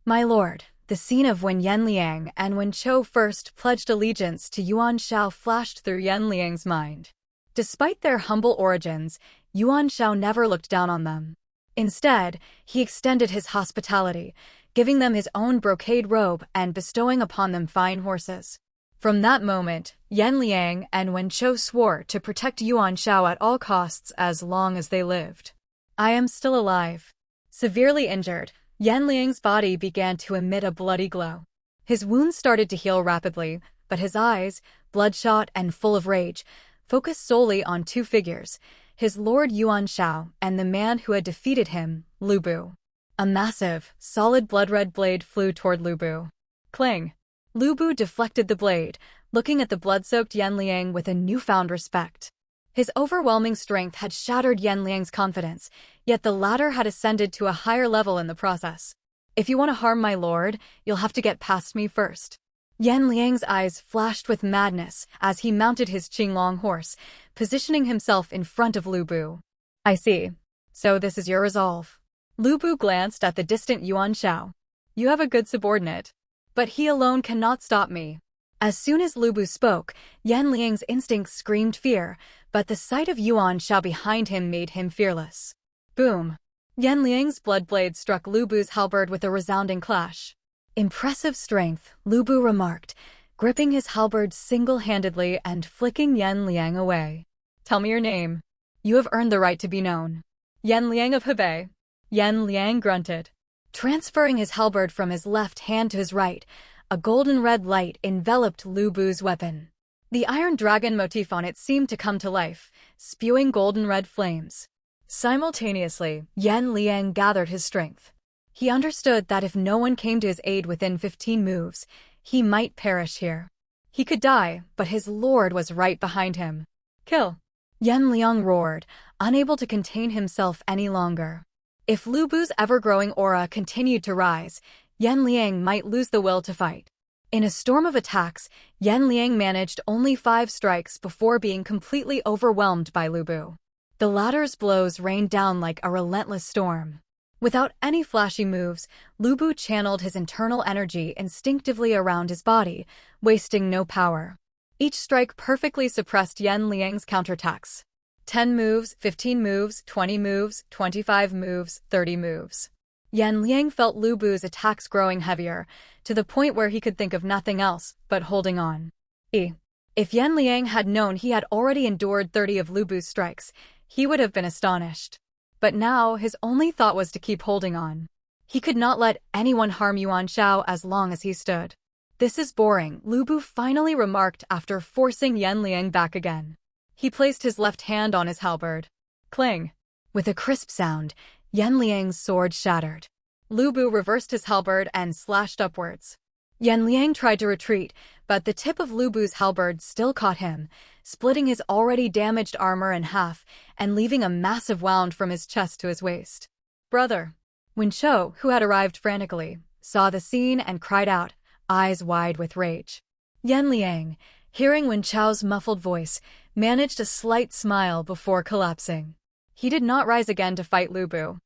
S1: "My lord," the scene of when Yan Liang and Wen Chou first pledged allegiance to Yuan Shao flashed through Yan Liang's mind. Despite their humble origins, Yuan Shao never looked down on them. Instead, he extended his hospitality, giving them his own brocade robe and bestowing upon them fine horses. From that moment, Yan Liang and Wen Chou swore to protect Yuan Shao at all costs as long as they lived. "I am still alive." Severely injured, Yan Liang's body began to emit a bloody glow. His wounds started to heal rapidly, but his eyes, bloodshot and full of rage, focused solely on two figures, his Lord Yuan Shao and the man who had defeated him, Lu Bu. A massive, solid blood-red blade flew toward Lu Bu. Clang! Lu Bu deflected the blade, looking at the blood-soaked Yan Liang with a newfound respect. His overwhelming strength had shattered Yan Liang's confidence, yet the latter had ascended to a higher level in the process. If you want to harm my lord, you'll have to get past me first. Yan Liang's eyes flashed with madness as he mounted his Qinglong horse, positioning himself in front of Lu Bu. I see. So this is your resolve. Lu Bu glanced at the distant Yuan Shao. You have a good subordinate. But he alone cannot stop me. As soon as Lu Bu spoke, Yan Liang's instincts screamed fear, but the sight of Yuan Shao behind him made him fearless. Boom! Yan Liang's blood blade struck Lu Bu's halberd with a resounding clash. Impressive strength, Lu Bu remarked, gripping his halberd single-handedly and flicking Yan Liang away. Tell me your name. You have earned the right to be known. Yan Liang of Hebei. Yan Liang grunted. Transferring his halberd from his left hand to his right, a golden-red light enveloped Lu Bu's weapon. The iron dragon motif on it seemed to come to life, spewing golden-red flames. Simultaneously, Yan Liang gathered his strength. He understood that if no one came to his aid within 15 moves, he might perish here. He could die, but his lord was right behind him. Kill! Yan Liang roared, unable to contain himself any longer. If Lu Bu's ever-growing aura continued to rise, Yan Liang might lose the will to fight. In a storm of attacks, Yan Liang managed only 5 strikes before being completely overwhelmed by Lu Bu. The latter's blows rained down like a relentless storm. Without any flashy moves, Lu Bu channeled his internal energy instinctively around his body, wasting no power. Each strike perfectly suppressed Yan Liang's counterattacks. 10 moves, 15 moves, 20 moves, 25 moves, 30 moves. Yan Liang felt Lu Bu's attacks growing heavier, to the point where he could think of nothing else but holding on. If Yan Liang had known he had already endured 30 of Lu Bu's strikes, he would have been astonished. But now his only thought was to keep holding on. He could not let anyone harm Yuan Shao as long as he stood. This is boring, Lu Bu finally remarked after forcing Yan Liang back again. He placed his left hand on his halberd. Clang! With a crisp sound, Yan Liang's sword shattered. Lu Bu reversed his halberd and slashed upwards. Yan Liang tried to retreat, but the tip of Lu Bu's halberd still caught him, splitting his already damaged armor in half and leaving a massive wound from his chest to his waist. Brother! Wen Chou, who had arrived frantically, saw the scene and cried out, eyes wide with rage. Yan Liang, hearing Wen Chou's muffled voice, managed a slight smile before collapsing. He did not rise again to fight Lu Bu.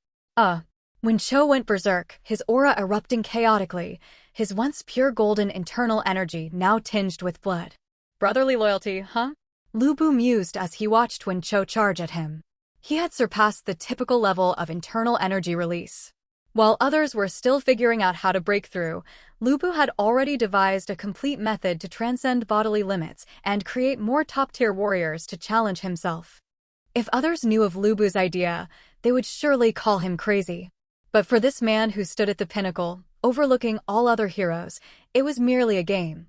S1: Wen Chou went berserk, his aura erupting chaotically, his once pure golden internal energy now tinged with blood. Brotherly loyalty, huh? Lu Bu mused as he watched Wen Chou charge at him. He had surpassed the typical level of internal energy release. While others were still figuring out how to break through, Lu Bu had already devised a complete method to transcend bodily limits and create more top-tier warriors to challenge himself. If others knew of Lu Bu's idea, they would surely call him crazy. But for this man who stood at the pinnacle, overlooking all other heroes, it was merely a game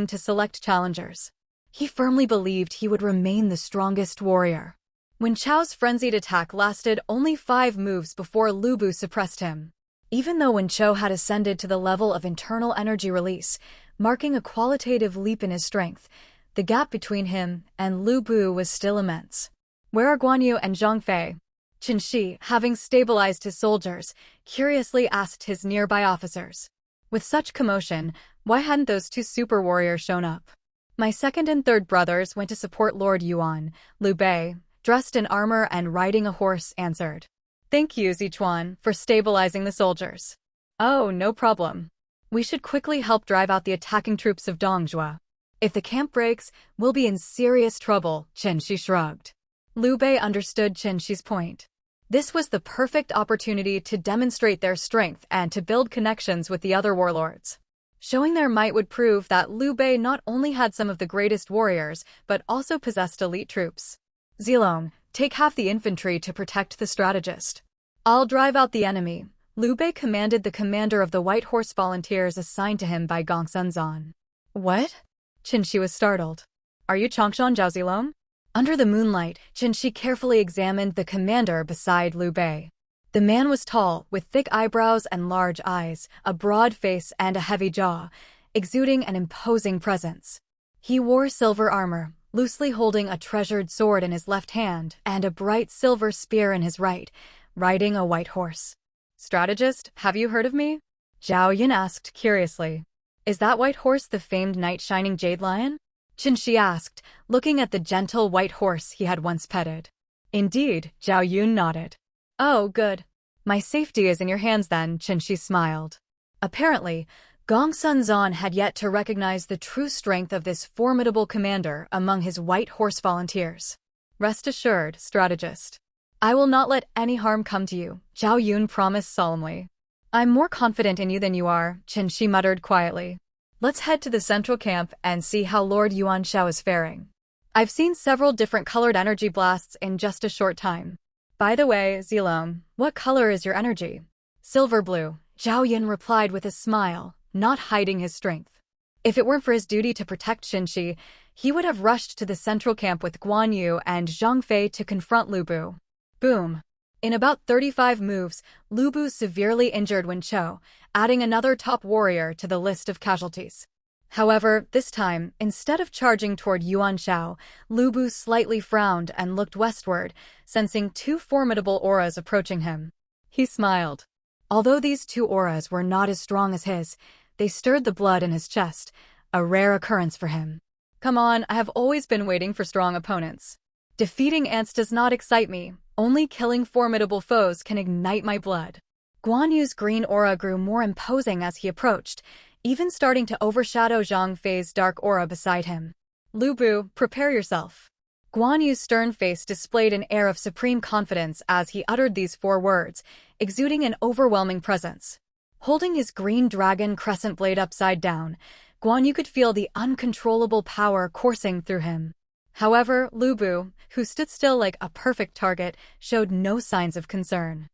S1: to select challengers. He firmly believed he would remain the strongest warrior. Wen Chou's frenzied attack lasted only 5 moves before Lu Bu suppressed him. Even though Wen Chou had ascended to the level of internal energy release, marking a qualitative leap in his strength, the gap between him and Lu Bu was still immense. Where are Guan Yu and Zhang Fei? Chen Xi, having stabilized his soldiers, curiously asked his nearby officers. With such commotion, why hadn't those 2 super warriors shown up? My second and third brothers went to support Lord Yuan, Liu Bei, dressed in armor and riding a horse, answered. Thank you, Zichuan, for stabilizing the soldiers. Oh, no problem. We should quickly help drive out the attacking troops of Dongjua. If the camp breaks, we'll be in serious trouble, Chen Xi shrugged. Liu Bei understood Chen Xi's point. This was the perfect opportunity to demonstrate their strength and to build connections with the other warlords. Showing their might would prove that Liu Bei not only had some of the greatest warriors, but also possessed elite troops. Zilong, take half the infantry to protect the strategist. I'll drive out the enemy, Liu Bei commanded the commander of the White Horse volunteers assigned to him by Gongsun Zan. What? Chen Xi was startled. Are you Changshan Zhao Zilong? Under the moonlight, Chen Xi carefully examined the commander beside Liu Bei. The man was tall, with thick eyebrows and large eyes, a broad face and a heavy jaw, exuding an imposing presence. He wore silver armor, loosely holding a treasured sword in his left hand and a bright silver spear in his right, riding a white horse. Strategist, have you heard of me? Zhao Yun asked curiously. Is that white horse the famed knight-shining jade lion? Chen Xi asked, looking at the gentle white horse he had once petted. Indeed, Zhao Yun nodded. Oh, good. My safety is in your hands then, Chen Xi smiled. Apparently, Gongsun Zan had yet to recognize the true strength of this formidable commander among his white horse volunteers. Rest assured, strategist. I will not let any harm come to you, Zhao Yun promised solemnly. I'm more confident in you than you are, Chen Xi muttered quietly. Let's head to the central camp and see how Lord Yuan Shao is faring. I've seen several different colored energy blasts in just a short time. By the way, Zilong, what color is your energy? Silver blue, Zhao Yun replied with a smile, not hiding his strength. If it weren't for his duty to protect Chen Xi, he would have rushed to the central camp with Guan Yu and Zhang Fei to confront Lu Bu. Boom. In about 35 moves, Lu Bu severely injured Wen Chou, adding another top warrior to the list of casualties. However, this time, instead of charging toward Yuan Shao, Lu Bu slightly frowned and looked westward, sensing two formidable auras approaching him. He smiled. Although these two auras were not as strong as his, they stirred the blood in his chest, a rare occurrence for him. Come on, I have always been waiting for strong opponents. Defeating ants does not excite me. Only killing formidable foes can ignite my blood. Guan Yu's green aura grew more imposing as he approached, even starting to overshadow Zhang Fei's dark aura beside him. Lu Bu, prepare yourself. Guan Yu's stern face displayed an air of supreme confidence as he uttered these 4 words, exuding an overwhelming presence. Holding his green dragon crescent blade upside down, Guan Yu could feel the uncontrollable power coursing through him. However, Lu Bu, who stood still like a perfect target, showed no signs of concern.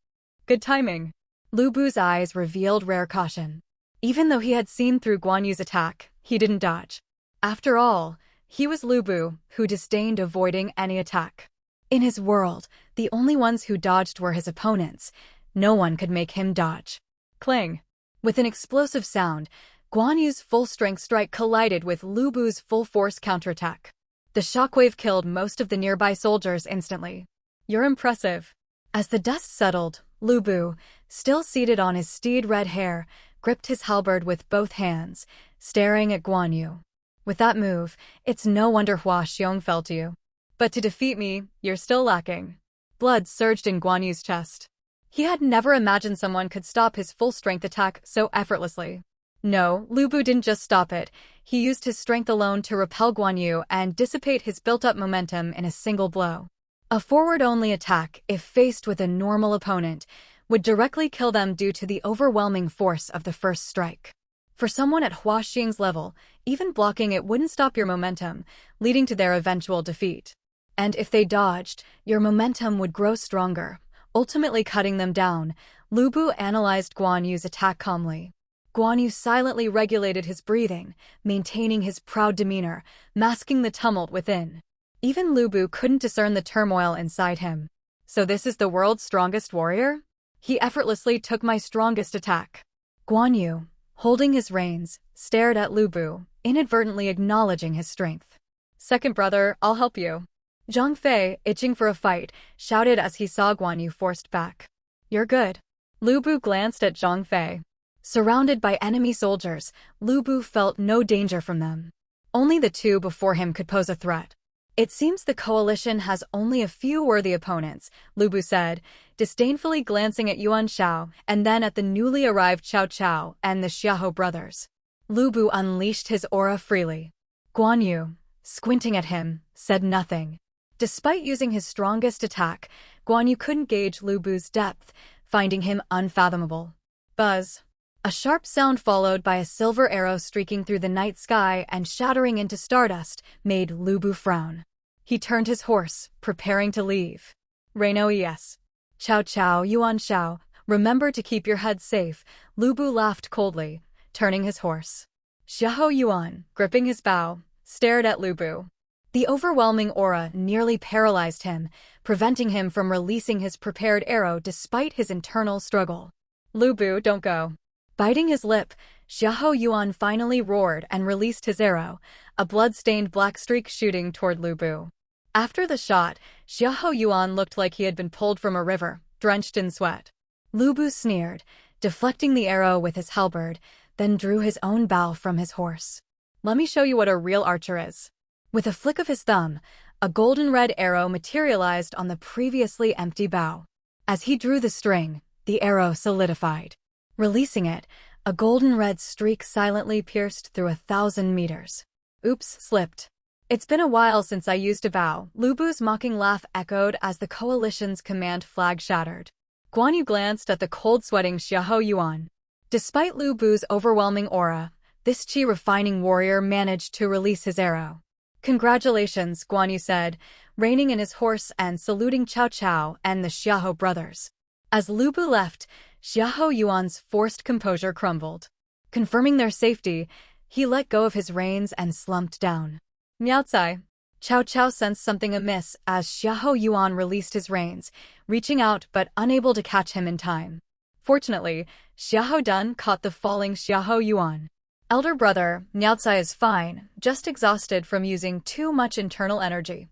S1: Good timing. Lu Bu's eyes revealed rare caution. Even though he had seen through Guan Yu's attack, he didn't dodge. After all, he was Lu Bu, who disdained avoiding any attack. In his world, the only ones who dodged were his opponents. No one could make him dodge. Clang. With an explosive sound, Guan Yu's full-strength strike collided with Lu Bu's full-force counterattack. The shockwave killed most of the nearby soldiers instantly. You're impressive. As the dust settled, Lu Bu, still seated on his steed red hare, gripped his halberd with both hands, staring at Guan Yu. With that move, it's no wonder Hua Xiong fell to you. But to defeat me, you're still lacking. Blood surged in Guan Yu's chest. He had never imagined someone could stop his full-strength attack so effortlessly. No, Lu Bu didn't just stop it. He used his strength alone to repel Guan Yu and dissipate his built-up momentum in a single blow. A forward-only attack, if faced with a normal opponent, would directly kill them due to the overwhelming force of the first strike. For someone at Hua Xing's level, even blocking it wouldn't stop your momentum, leading to their eventual defeat. And if they dodged, your momentum would grow stronger, ultimately cutting them down. Lu Bu analyzed Guan Yu's attack calmly. Guan Yu silently regulated his breathing, maintaining his proud demeanor, masking the tumult within. Even Lu Bu couldn't discern the turmoil inside him. So this is the world's strongest warrior? He effortlessly took my strongest attack. Guan Yu, holding his reins, stared at Lu Bu, inadvertently acknowledging his strength. Second brother, I'll help you. Zhang Fei, itching for a fight, shouted as he saw Guan Yu forced back. You're good. Lu Bu glanced at Zhang Fei. Surrounded by enemy soldiers, Lu Bu felt no danger from them. Only the two before him could pose a threat. It seems the coalition has only a few worthy opponents, Lu Bu said, disdainfully glancing at Yuan Shao and then at the newly arrived Cao Cao and the Xiahou brothers. Lu Bu unleashed his aura freely. Guan Yu, squinting at him, said nothing. Despite using his strongest attack, Guan Yu couldn't gauge Lu Bu's depth, finding him unfathomable. Buzz. A sharp sound followed by a silver arrow streaking through the night sky and shattering into stardust made Lu Bu frown. He turned his horse, preparing to leave. Reino yes. Cao Cao, Yuan Xiao, remember to keep your head safe, Lu Bu laughed coldly, turning his horse. Xiahou Yuan, gripping his bow, stared at Lu Bu. The overwhelming aura nearly paralyzed him, preventing him from releasing his prepared arrow despite his internal struggle. Lu Bu, don't go. Biting his lip, Xiahou Yuan finally roared and released his arrow, a blood-stained black streak shooting toward Lu Bu. After the shot, Xiahou Yuan looked like he had been pulled from a river, drenched in sweat. Lu Bu sneered, deflecting the arrow with his halberd, then drew his own bow from his horse. Let me show you what a real archer is. With a flick of his thumb, a golden red arrow materialized on the previously empty bow. As he drew the string, the arrow solidified. Releasing it, a golden red streak silently pierced through 1,000 meters. Oops, slipped. It's been a while since I used a bow, Lu Bu's mocking laugh echoed as the coalition's command flag shattered. Guan Yu glanced at the cold-sweating Xiahou Yuan. Despite Lu Bu's overwhelming aura, this chi-refining warrior managed to release his arrow. Congratulations, Guan Yu said, reining in his horse and saluting Cao Cao and the Xiahou brothers. As Lu Bu left, Xiahou Yuan's forced composure crumbled. Confirming their safety, he let go of his reins and slumped down. Miaocai. Cao Cao sensed something amiss as Xiahou Yuan released his reins, reaching out but unable to catch him in time. Fortunately, Xiahou Dun caught the falling Xiahou Yuan. Elder brother, Miaocai is fine, just exhausted from using too much internal energy.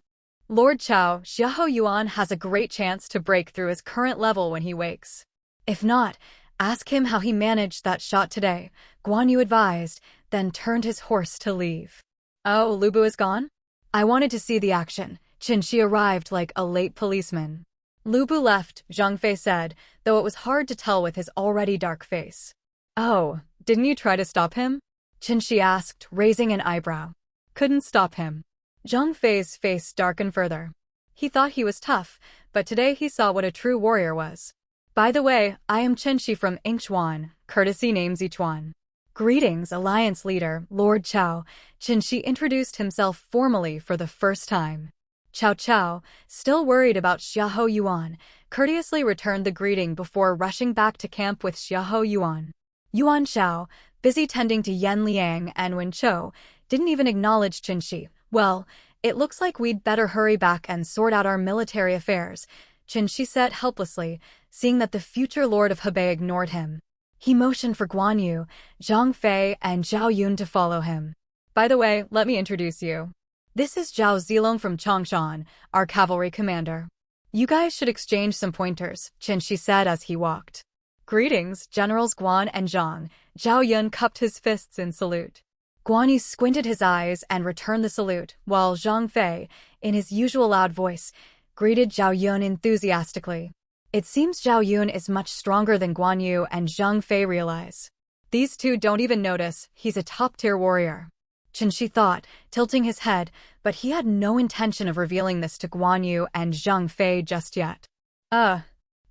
S1: Lord Cao, Xiahou Yuan has a great chance to break through his current level when he wakes. If not, ask him how he managed that shot today, Guan Yu advised, then turned his horse to leave. Oh, Lu Bu is gone? I wanted to see the action. Chen Xi arrived like a late policeman. Lu Bu left, Zhang Fei said, though it was hard to tell with his already dark face. Oh, didn't you try to stop him? Chen Xi asked, raising an eyebrow. Couldn't stop him. Zhang Fei's face darkened further. He thought he was tough, but today he saw what a true warrior was. By the way, I am Chen Xi from Yingchuan, courtesy name Zichuan. Greetings, Alliance Leader, Lord Cao. Chen Xi introduced himself formally for the first time. Cao Cao, still worried about Xiahou Yuan, courteously returned the greeting before rushing back to camp with Xiahou Yuan. Yuan Xiao, busy tending to Yan Liang and Wen Chou, didn't even acknowledge Chen Xi. Well, it looks like we'd better hurry back and sort out our military affairs, Chen Xi said helplessly, seeing that the future Lord of Hebei ignored him. He motioned for Guan Yu, Zhang Fei, and Zhao Yun to follow him. By the way, let me introduce you. This is Zhao Zilong from Changshan, our cavalry commander. You guys should exchange some pointers, Chen Xi said as he walked. Greetings, Generals Guan and Zhang. Zhao Yun cupped his fists in salute. Guan Yu squinted his eyes and returned the salute, while Zhang Fei, in his usual loud voice, greeted Zhao Yun enthusiastically. It seems Zhao Yun is much stronger than Guan Yu and Zhang Fei realize. These two don't even notice he's a top-tier warrior. Chen Xi thought, tilting his head, but he had no intention of revealing this to Guan Yu and Zhang Fei just yet.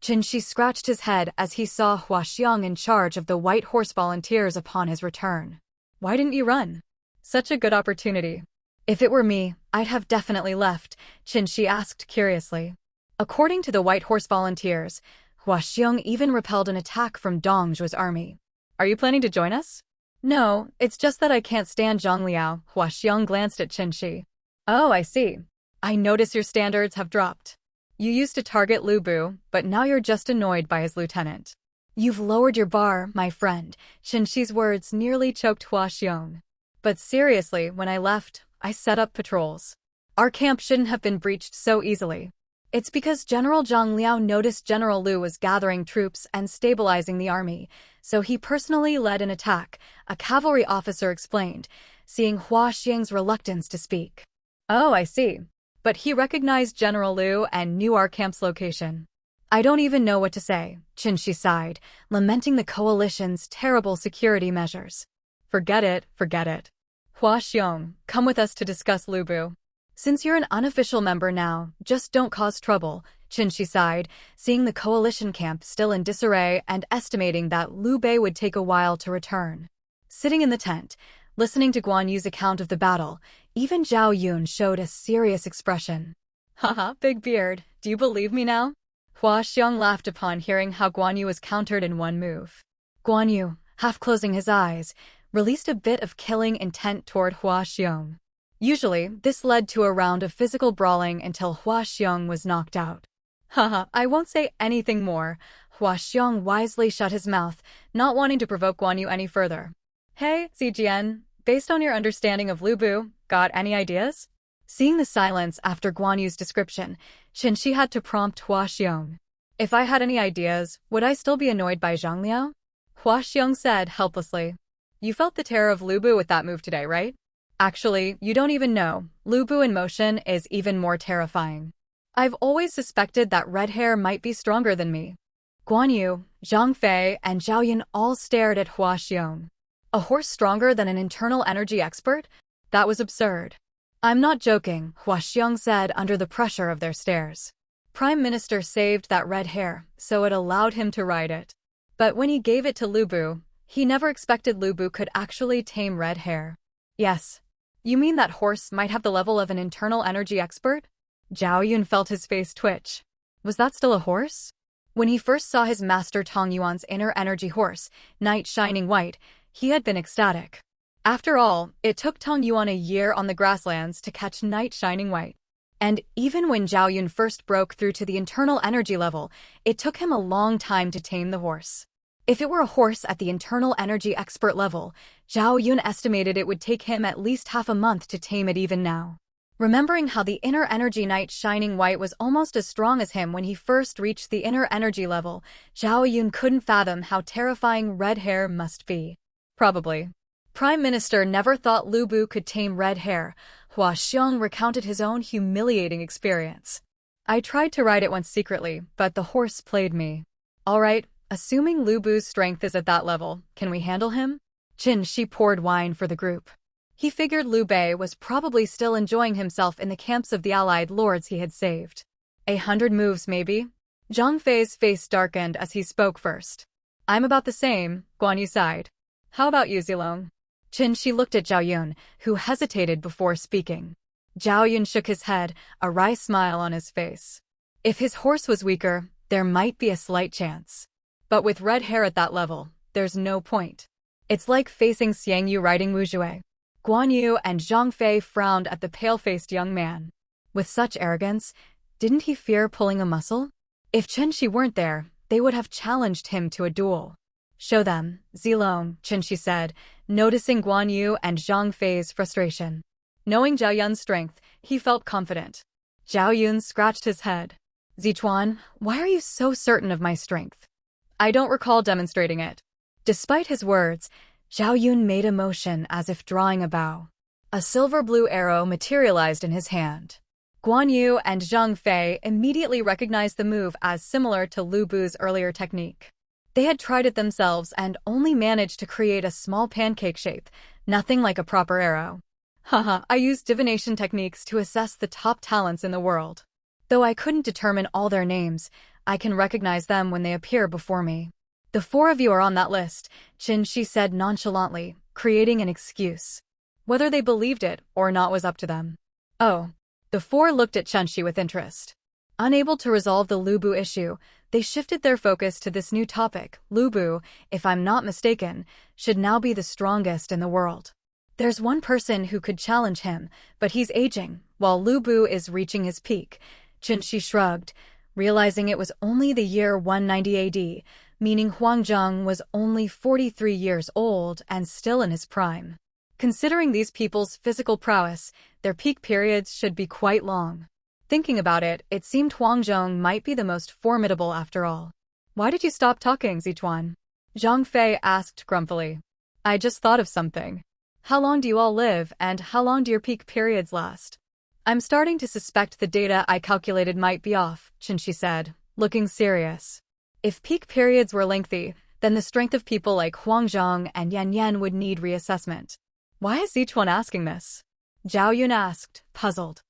S1: Chen Xi scratched his head as he saw Hua Xiang in charge of the White Horse Volunteers upon his return. Why didn't you run? Such a good opportunity. If it were me, I'd have definitely left, Chen Xi asked curiously. According to the White Horse Volunteers, Hua Xiang even repelled an attack from Dong Zhuo's army. Are you planning to join us? No, it's just that I can't stand Zhang Liao, Hua Xiang glanced at Chen Xi. Oh, I see. I notice your standards have dropped. You used to target Lu Bu, but now you're just annoyed by his lieutenant. You've lowered your bar, my friend, Chen Xi's words nearly choked Hua Xiang. But seriously, when I left, I set up patrols. Our camp shouldn't have been breached so easily. It's because General Zhang Liao noticed General Lu was gathering troops and stabilizing the army, so he personally led an attack, a cavalry officer explained, seeing Hua Xiang's reluctance to speak. Oh, I see. But he recognized General Lu and knew our camp's location. I don't even know what to say, Chen Xi sighed, lamenting the coalition's terrible security measures. Forget it, forget it. Hua Xiang, come with us to discuss Lu Bu. Since you're an unofficial member now, just don't cause trouble, Chen Xi sighed, seeing the coalition camp still in disarray and estimating that Liu Bei would take a while to return. Sitting in the tent, listening to Guan Yu's account of the battle, even Zhao Yun showed a serious expression. Haha, big beard, do you believe me now? Hua Xiong laughed upon hearing how Guan Yu was countered in one move. Guan Yu, half closing his eyes, released a bit of killing intent toward Hua Xiong. Usually, this led to a round of physical brawling until Hua Xiong was knocked out. Haha, I won't say anything more. Hua Xiong wisely shut his mouth, not wanting to provoke Guan Yu any further. Hey, Zijian, based on your understanding of Lu Bu, got any ideas? Seeing the silence after Guan Yu's description, Chen Xi had to prompt Hua Xiong. If I had any ideas, would I still be annoyed by Zhang Liao? Hua Xiong said helplessly. You felt the terror of Lu Bu with that move today, right? Actually, you don't even know. Lu Bu in motion is even more terrifying. I've always suspected that red hair might be stronger than me. Guan Yu, Zhang Fei, and Zhao Yun all stared at Hua Xiong. A horse stronger than an internal energy expert? That was absurd. I'm not joking, Hua Xiong said under the pressure of their stares. Prime Minister saved that red hair, so it allowed him to ride it. But when he gave it to Lu Bu, he never expected Lu Bu could actually tame red hair. Yes. You mean that horse might have the level of an internal energy expert? Zhao Yun felt his face twitch. Was that still a horse? When he first saw his master Tong Yuan's inner energy horse, Knight Shining White, he had been ecstatic. After all, it took Tong Yuan a year on the grasslands to catch Knight Shining White. And even when Zhao Yun first broke through to the internal energy level, it took him a long time to tame the horse. If it were a horse at the internal energy expert level, Zhao Yun estimated it would take him at least half a month to tame it even now. Remembering how the inner energy Knight Shining White was almost as strong as him when he first reached the inner energy level, Zhao Yun couldn't fathom how terrifying red hair must be. Probably. Prime Minister never thought Lu Bu could tame red hair. Hua Xiong recounted his own humiliating experience. I tried to ride it once secretly, but the horse played me. All right, assuming Lu Bu's strength is at that level, can we handle him? Chen Xi poured wine for the group. He figured Liu Bei was probably still enjoying himself in the camps of the allied lords he had saved. 100 moves, maybe? Zhang Fei's face darkened as he spoke first. I'm about the same, Guan Yu sighed. How about you, Zilong? Chen Xi looked at Zhao Yun, who hesitated before speaking. Zhao Yun shook his head, a wry smile on his face. If his horse was weaker, there might be a slight chance. But with red hair at that level, there's no point. It's like facing Xiang Yu riding Wu Jue. Guan Yu and Zhang Fei frowned at the pale-faced young man. With such arrogance, didn't he fear pulling a muscle? If Chen Xi weren't there, they would have challenged him to a duel. Show them, Zilong, Chen Xi said, noticing Guan Yu and Zhang Fei's frustration. Knowing Zhao Yun's strength, he felt confident. Zhao Yun scratched his head. Zichuan, why are you so certain of my strength? I don't recall demonstrating it. Despite his words, Zhao Yun made a motion as if drawing a bow. A silver-blue arrow materialized in his hand. Guan Yu and Zhang Fei immediately recognized the move as similar to Lu Bu's earlier technique. They had tried it themselves and only managed to create a small pancake shape, nothing like a proper arrow. Haha, I used divination techniques to assess the top talents in the world. Though I couldn't determine all their names, I can recognize them when they appear before me. The 4 of you are on that list, Chen Xi said nonchalantly, creating an excuse. Whether they believed it or not was up to them. Oh. The 4 looked at Chen Xi with interest. Unable to resolve the Lu Bu issue, they shifted their focus to this new topic. Lu Bu, if I'm not mistaken, should now be the strongest in the world. There's one person who could challenge him, but he's aging, while Lu Bu is reaching his peak. Chen Xi shrugged, realizing it was only the year 190 AD, meaning Huang Zhang was only 43 years old and still in his prime. Considering these people's physical prowess, their peak periods should be quite long. Thinking about it, it seemed Huang Zhang might be the most formidable after all. Why did you stop talking, Zichuan? Zhang Fei asked grumpily. I just thought of something. How long do you all live, and how long do your peak periods last? I'm starting to suspect the data I calculated might be off, Chen Xi said, looking serious. If peak periods were lengthy, then the strength of people like Huang Zhang and Yan Yan would need reassessment. Why is each one asking this? Zhao Yun asked, puzzled.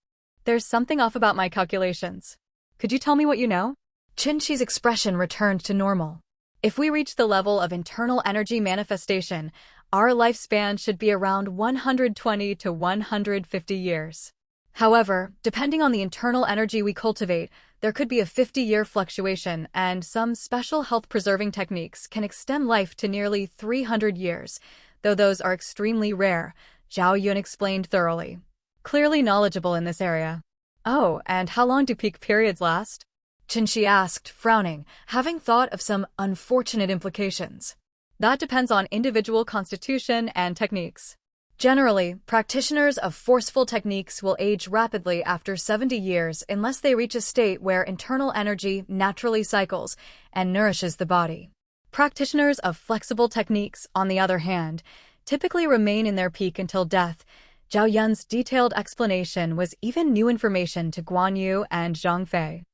S1: There's something off about my calculations. Could you tell me what you know? Chen Xi's expression returned to normal. If we reach the level of internal energy manifestation, our lifespan should be around 120 to 150 years. However, depending on the internal energy we cultivate, there could be a 50-year fluctuation, and some special health-preserving techniques can extend life to nearly 300 years, though those are extremely rare, Zhao Yun explained thoroughly. Clearly knowledgeable in this area. Oh, and how long do peak periods last? Chen Xi asked, frowning, having thought of some unfortunate implications. That depends on individual constitution and techniques. Generally, practitioners of forceful techniques will age rapidly after 70 years unless they reach a state where internal energy naturally cycles and nourishes the body. Practitioners of flexible techniques, on the other hand, typically remain in their peak until death. Zhao Yun's detailed explanation was even new information to Guan Yu and Zhang Fei.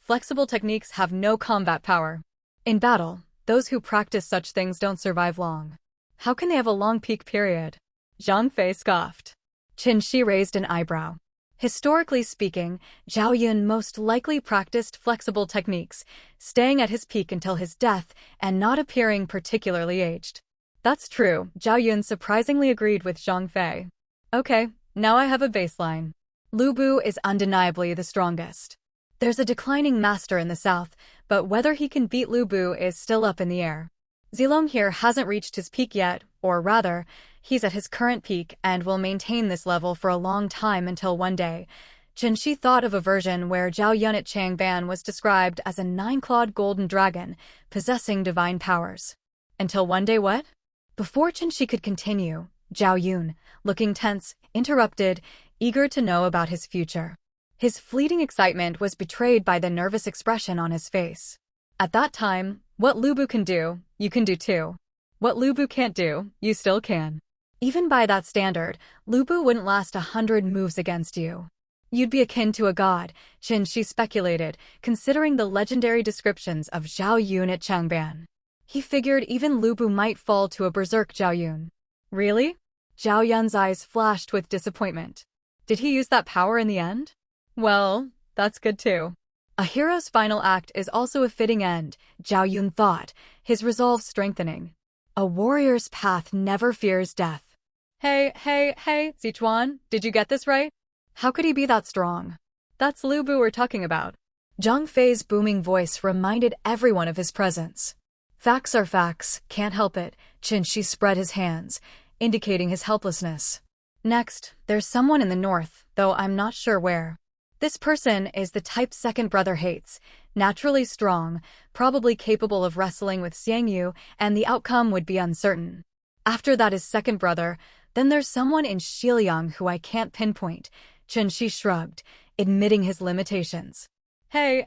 S1: Flexible techniques have no combat power. In battle, those who practice such things don't survive long. How can they have a long peak period? Zhang Fei scoffed. Chen Xi raised an eyebrow. Historically speaking, Zhao Yun most likely practiced flexible techniques, staying at his peak until his death and not appearing particularly aged. That's true, Zhao Yun surprisingly agreed with Zhang Fei. Okay, now I have a baseline. Lu Bu is undeniably the strongest. There's a declining master in the south, but whether he can beat Lu Bu is still up in the air. Zilong here hasn't reached his peak yet, or rather, he's at his current peak and will maintain this level for a long time until one day. Chen Xi thought of a version where Zhao Yun at Changban was described as a 9-clawed golden dragon, possessing divine powers. Until one day what? Before Chen Xi could continue, Zhao Yun, looking tense, interrupted, eager to know about his future. His fleeting excitement was betrayed by the nervous expression on his face. At that time, what Lu Bu can do, you can do too. What Lu Bu can't do, you still can. Even by that standard, Lu Bu wouldn't last 100 moves against you. You'd be akin to a god, Chen Xi speculated, considering the legendary descriptions of Zhao Yun at Changban. He figured even Lu Bu might fall to a berserk Zhao Yun. Really? Zhao Yun's eyes flashed with disappointment. Did he use that power in the end? Well, that's good too. A hero's final act is also a fitting end, Zhao Yun thought, his resolve strengthening. A warrior's path never fears death. Hey, Zichuan, did you get this right? How could he be that strong? That's Lu Bu we're talking about. Zhang Fei's booming voice reminded everyone of his presence. Facts are facts, can't help it, Chen Xi spread his hands, indicating his helplessness. Next, there's someone in the north, though I'm not sure where. This person is the type second brother hates, naturally strong, probably capable of wrestling with Xiang Yu, and the outcome would be uncertain. After that is second brother, then there's someone in Xiliang who I can't pinpoint, Chen Xi shrugged, admitting his limitations. Hey,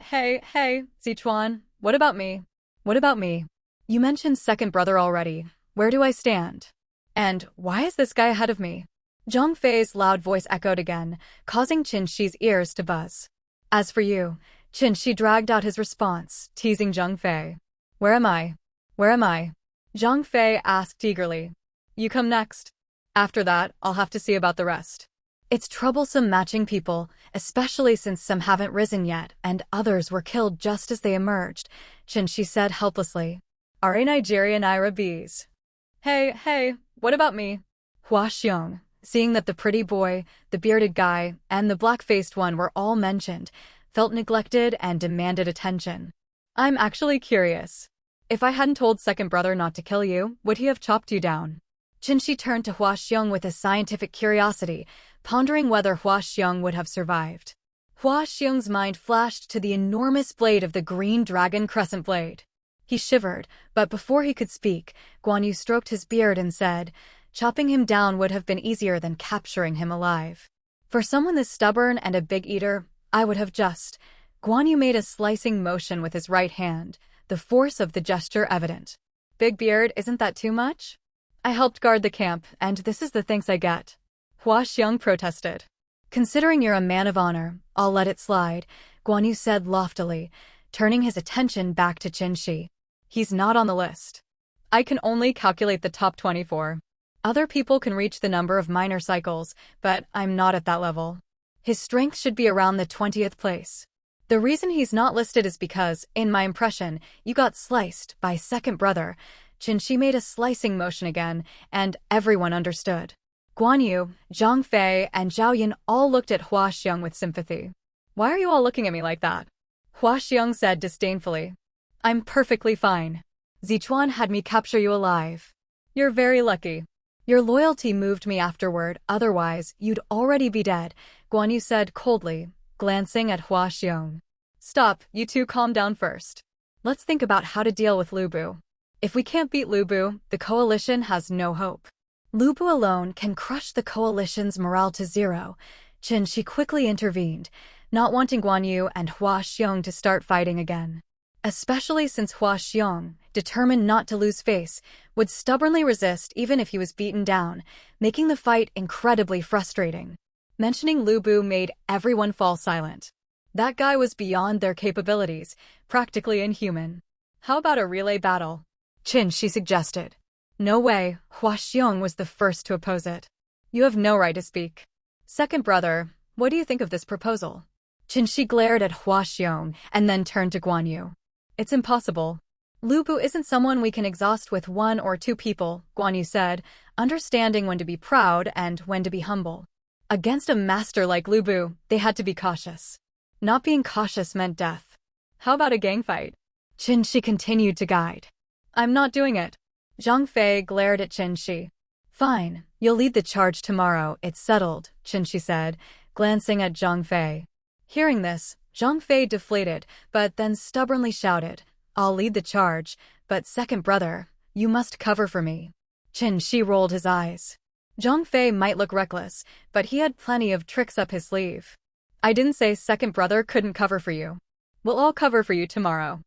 S1: Zichuan, what about me? What about me? You mentioned second brother already, where do I stand? And why is this guy ahead of me? Zhang Fei's loud voice echoed again, causing Chen Xi's ears to buzz. As for you, Chen Xi dragged out his response, teasing Zhang Fei. Where am I? Where am I? Zhang Fei asked eagerly. You come next. After that, I'll have to see about the rest. It's troublesome matching people, especially since some haven't risen yet and others were killed just as they emerged, Chen Xi said helplessly. Are a Nigerian Ira bees? Hey, what about me? Hua Xiong, seeing that the pretty boy, the bearded guy, and the black-faced one were all mentioned, felt neglected and demanded attention. I'm actually curious. If I hadn't told second brother not to kill you, would he have chopped you down? Chen Xi turned to Hua Xiong with a scientific curiosity, pondering whether Hua Xiong would have survived. Hua Xiong's mind flashed to the enormous blade of the green dragon crescent blade. He shivered, but before he could speak, Guan Yu stroked his beard and said, chopping him down would have been easier than capturing him alive. For someone this stubborn and a big eater, I would have just... Guan Yu made a slicing motion with his right hand, the force of the gesture evident. Big beard, isn't that too much? I helped guard the camp, and this is the thanks I get. Hua Xiong protested. Considering you're a man of honor, I'll let it slide, Guan Yu said loftily, turning his attention back to Chen Xi. He's not on the list. I can only calculate the top 24. Other people can reach the number of minor cycles, but I'm not at that level. His strength should be around the 20th place. The reason he's not listed is because, in my impression, you got sliced by second brother. Chen Xi made a slicing motion again, and everyone understood. Guan Yu, Zhang Fei, and Zhao Yan all looked at Hua Xiong with sympathy. Why are you all looking at me like that? Hua Xiong said disdainfully. I'm perfectly fine. Zichuan had me capture you alive. You're very lucky. Your loyalty moved me afterward, otherwise you'd already be dead, Guan Yu said coldly, glancing at Hua Xiong. Stop, you two calm down first. Let's think about how to deal with Lu Bu. If we can't beat Lu Bu, the coalition has no hope. Lu Bu alone can crush the coalition's morale to zero. Chen Xi quickly intervened, not wanting Guan Yu and Hua Xiong to start fighting again. Especially since Hua Xiong, determined not to lose face, would stubbornly resist even if he was beaten down, making the fight incredibly frustrating. Mentioning Lu Bu made everyone fall silent. That guy was beyond their capabilities, practically inhuman. How about a relay battle? Chen Xi suggested. No way, Hua Xiong was the first to oppose it. You have no right to speak. Second brother, what do you think of this proposal? Chen Xi glared at Hua Xiong and then turned to Guan Yu. It's impossible. Lu Bu isn't someone we can exhaust with one or two people, Guan Yu said, understanding when to be proud and when to be humble. Against a master like Lu Bu, they had to be cautious. Not being cautious meant death. How about a gang fight? Chen Xi continued to guide. I'm not doing it. Zhang Fei glared at Chen Xi. Fine, you'll lead the charge tomorrow, it's settled, Chen Xi said, glancing at Zhang Fei. Hearing this, Zhang Fei deflated, but then stubbornly shouted, I'll lead the charge, but second brother, you must cover for me. Chen Xi rolled his eyes. Zhang Fei might look reckless, but he had plenty of tricks up his sleeve. I didn't say second brother couldn't cover for you. We'll all cover for you tomorrow.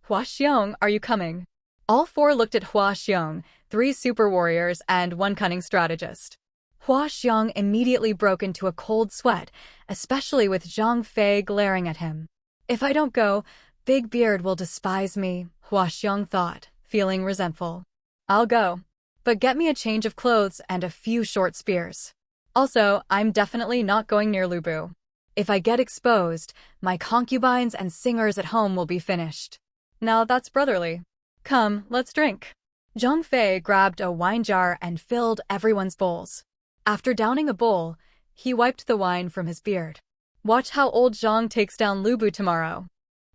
S1: Hua Xiong, are you coming? All four looked at Hua Xiong, 3 super warriors and 1 cunning strategist. Hua Xiong immediately broke into a cold sweat, especially with Zhang Fei glaring at him. If I don't go, Big Beard will despise me, Hua Xiong thought, feeling resentful. I'll go. But get me a change of clothes and a few short spears. Also, I'm definitely not going near Lu Bu. If I get exposed, my concubines and singers at home will be finished. Now that's brotherly. Come, let's drink. Zhang Fei grabbed a wine jar and filled everyone's bowls. After downing a bowl, he wiped the wine from his beard. Watch how old Zhang takes down Lu Bu tomorrow.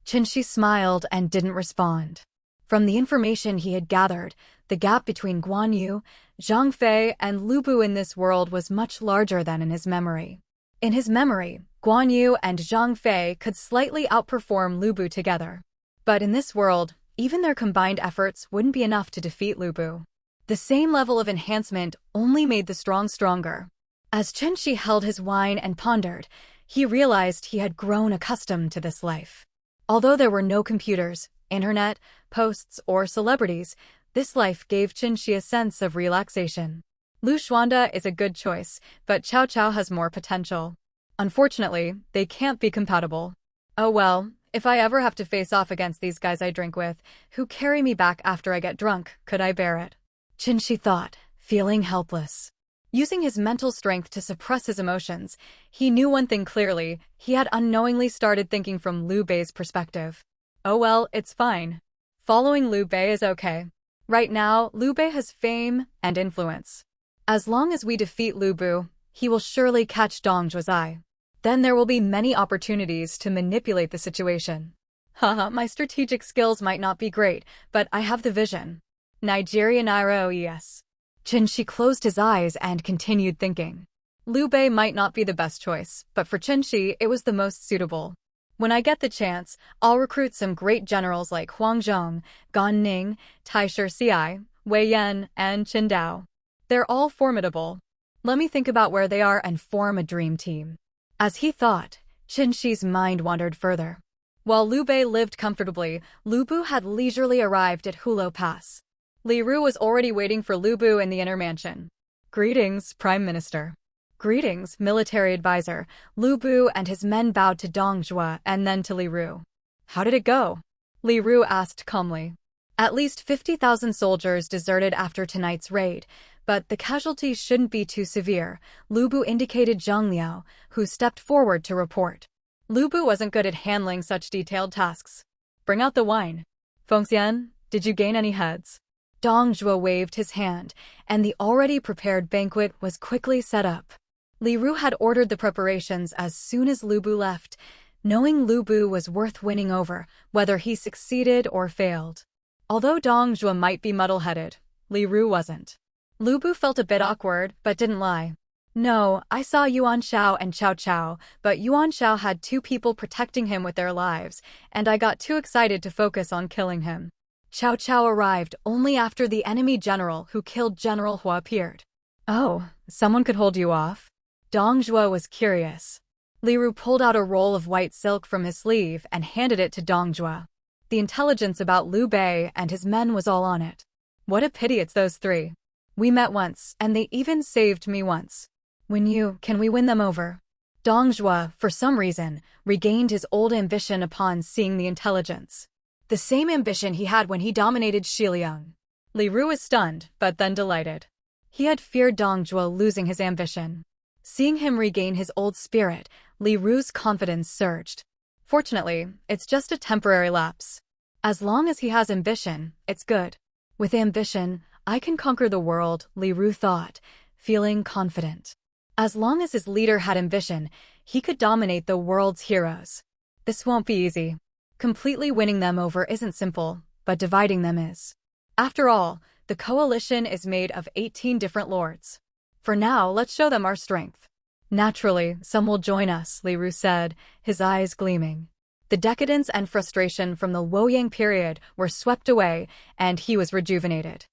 S1: Chen Xi smiled and didn't respond. From the information he had gathered, the gap between Guan Yu, Zhang Fei, and Lu Bu in this world was much larger than in his memory. In his memory, Guan Yu and Zhang Fei could slightly outperform Lu Bu together. But in this world, even their combined efforts wouldn't be enough to defeat Lu Bu. The same level of enhancement only made the strong stronger. As Chen Xi held his wine and pondered, he realized he had grown accustomed to this life. Although there were no computers, internet, posts, or celebrities, this life gave Chen Xi a sense of relaxation. Lu Xuanda is a good choice, but Cao Cao has more potential. Unfortunately, they can't be compatible. Oh well, if I ever have to face off against these guys I drink with, who carry me back after I get drunk, could I bear it? Chen Xi thought, feeling helpless. Using his mental strength to suppress his emotions, he knew one thing clearly: he had unknowingly started thinking from Liu Bei's perspective. Oh well, it's fine. Following Liu Bei is okay. Right now, Liu Bei has fame and influence. As long as we defeat Lu Bu, he will surely catch Dong Zhuo's eye. Then there will be many opportunities to manipulate the situation. Haha, my strategic skills might not be great, but I have the vision. Nigeria Naira OES. Chen Xi closed his eyes and continued thinking. Liu Bei might not be the best choice, but for Chen Xi it was the most suitable. When I get the chance, I'll recruit some great generals like Huang Zhong, Gan Ning, Taisher Ci, Wei Yan, and Qin Dao. They're all formidable. Let me think about where they are and form a dream team. As he thought, Chen Xi's mind wandered further. While Liu Bei lived comfortably, Lu Bu had leisurely arrived at Hulo Pass. Li Ru was already waiting for Lu Bu in the inner mansion. Greetings, Prime Minister. Greetings, military advisor. Lu Bu and his men bowed to Dong Zhuo and then to Li Ru. How did it go? Li Ru asked calmly. At least 50,000 soldiers deserted after tonight's raid, but the casualties shouldn't be too severe, Lu Bu indicated Zhang Liao, who stepped forward to report. Lu Bu wasn't good at handling such detailed tasks. Bring out the wine. Fengxian, did you gain any heads? Dong Zhuo waved his hand, and the already prepared banquet was quickly set up. Li Ru had ordered the preparations as soon as Lu Bu left, knowing Lu Bu was worth winning over, whether he succeeded or failed. Although Dong Zhuo might be muddle-headed, Li Ru wasn't. Lu Bu felt a bit awkward, but didn't lie. No, I saw Yuan Shao and Cao Cao, but Yuan Shao had 2 people protecting him with their lives, and I got too excited to focus on killing him. Cao Cao arrived only after the enemy general who killed General Hua appeared. Oh, someone could hold you off? Dong Zhuo was curious. Li Ru pulled out a roll of white silk from his sleeve and handed it to Dong Zhuo. The intelligence about Liu Bei and his men was all on it. What a pity it's those 3. We met once, and they even saved me once. Can we win them over? Dong Zhuo, for some reason, regained his old ambition upon seeing the intelligence. The same ambition he had when he dominated Xiliang. Li Ru was stunned, but then delighted. He had feared Dong Zhuo losing his ambition. Seeing him regain his old spirit, Li Ru's confidence surged. Fortunately, it's just a temporary lapse. As long as he has ambition, it's good. With ambition, I can conquer the world, Li Ru thought, feeling confident. As long as his leader had ambition, he could dominate the world's heroes. This won't be easy. Completely winning them over isn't simple, but dividing them is. After all, the coalition is made of 18 different lords. For now, let's show them our strength. Naturally, some will join us, Li Ru said, his eyes gleaming. The decadence and frustration from the Luoyang period were swept away, and he was rejuvenated.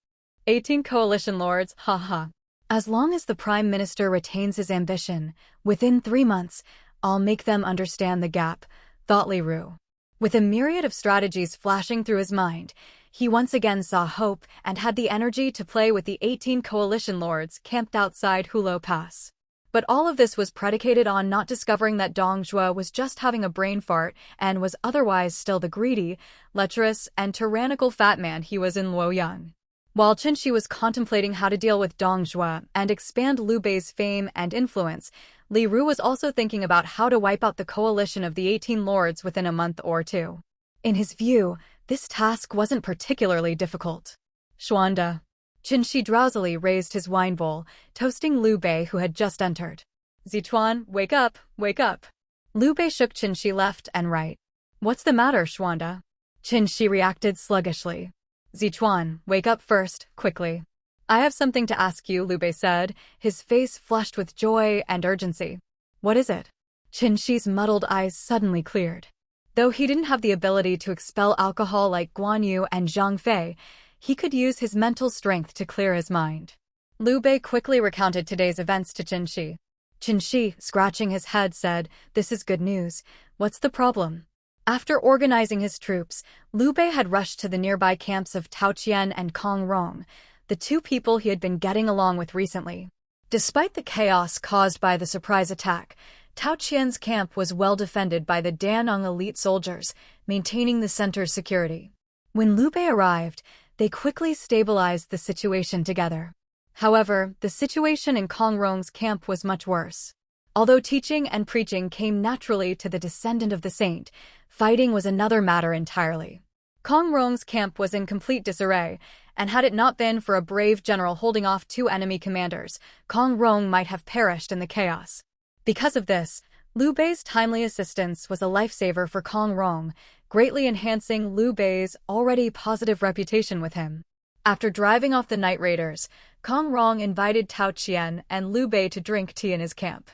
S1: 18 coalition lords, haha. As long as the Prime Minister retains his ambition, within 3 months, I'll make them understand the gap, thought Li Ru. With a myriad of strategies flashing through his mind, he once again saw hope and had the energy to play with the 18 coalition lords camped outside Hulo Pass. But all of this was predicated on not discovering that Dong Zhuo was just having a brain fart and was otherwise still the greedy, lecherous, and tyrannical fat man he was in Luoyang. While Chen Xi was contemplating how to deal with Dong Zhuo and expand Liu Bei's fame and influence, Li Ru was also thinking about how to wipe out the coalition of the 18 lords within a month or 2. In his view, this task wasn't particularly difficult. Xuanda. Chen Xi drowsily raised his wine bowl, toasting Liu Bei who had just entered. Zituan, wake up, wake up. Liu Bei shook Chen Xi left and right. What's the matter, Xuanda? Chen Xi reacted sluggishly. Zituan, wake up first, quickly. I have something to ask you, Liu Bei said, his face flushed with joy and urgency. What is it? Chen Xi's muddled eyes suddenly cleared. Though he didn't have the ability to expel alcohol like Guan Yu and Zhang Fei, he could use his mental strength to clear his mind. Liu Bei quickly recounted today's events to Chen Xi. Chen Xi, scratching his head, said, "This is good news. What's the problem?" After organizing his troops, Liu Bei had rushed to the nearby camps of Tao Qian and Kong Rong, the 2 people he had been getting along with recently. Despite the chaos caused by the surprise attack, Tao Qian's camp was well defended by the Danong elite soldiers, maintaining the center's security. When Liu Bei arrived, they quickly stabilized the situation together. However, the situation in Kong Rong's camp was much worse. Although teaching and preaching came naturally to the descendant of the saint, fighting was another matter entirely. Kong Rong's camp was in complete disarray, and had it not been for a brave general holding off 2 enemy commanders, Kong Rong might have perished in the chaos. Because of this, Liu Bei's timely assistance was a lifesaver for Kong Rong, greatly enhancing Liu Bei's already positive reputation with him. After driving off the night raiders, Kong Rong invited Tao Qian and Liu Bei to drink tea in his camp.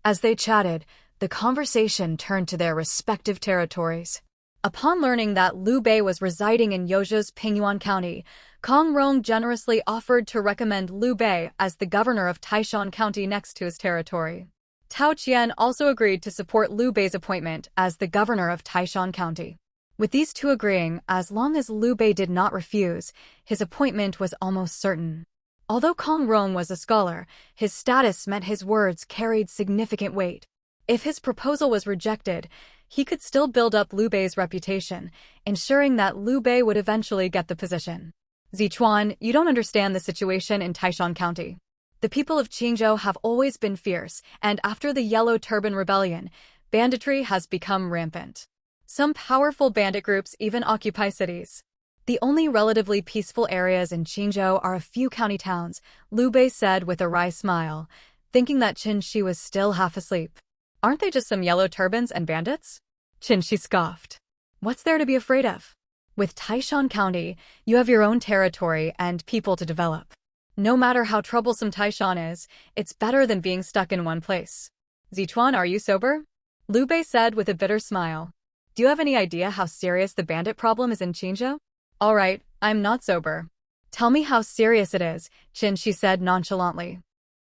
S1: As they chatted, the conversation turned to their respective territories. Upon learning that Liu Bei was residing in Yozhou's Pingyuan County, Kong Rong generously offered to recommend Liu Bei as the governor of Taishan County next to his territory. Tao Qian also agreed to support Liu Bei's appointment as the governor of Taishan County. With these 2 agreeing, as long as Liu Bei did not refuse, his appointment was almost certain. Although Kong Rong was a scholar, his status meant his words carried significant weight. If his proposal was rejected, he could still build up Liu Bei's reputation, ensuring that Liu Bei would eventually get the position. Zichuan, you don't understand the situation in Taishan County. The people of Qingzhou have always been fierce, and after the Yellow Turban Rebellion, banditry has become rampant. Some powerful bandit groups even occupy cities. The only relatively peaceful areas in Qingzhou are a few county towns, Liu Bei said with a wry smile, thinking that Chen Xi was still half asleep. Aren't they just some yellow turbans and bandits? Chen Xi scoffed. What's there to be afraid of? With Taishan County, you have your own territory and people to develop. No matter how troublesome Taishan is, it's better than being stuck in one place. Zichuan, are you sober? Liu Bei said with a bitter smile. Do you have any idea how serious the bandit problem is in Qingzhou? All right, I'm not sober. Tell me how serious it is, Chen Xi said nonchalantly.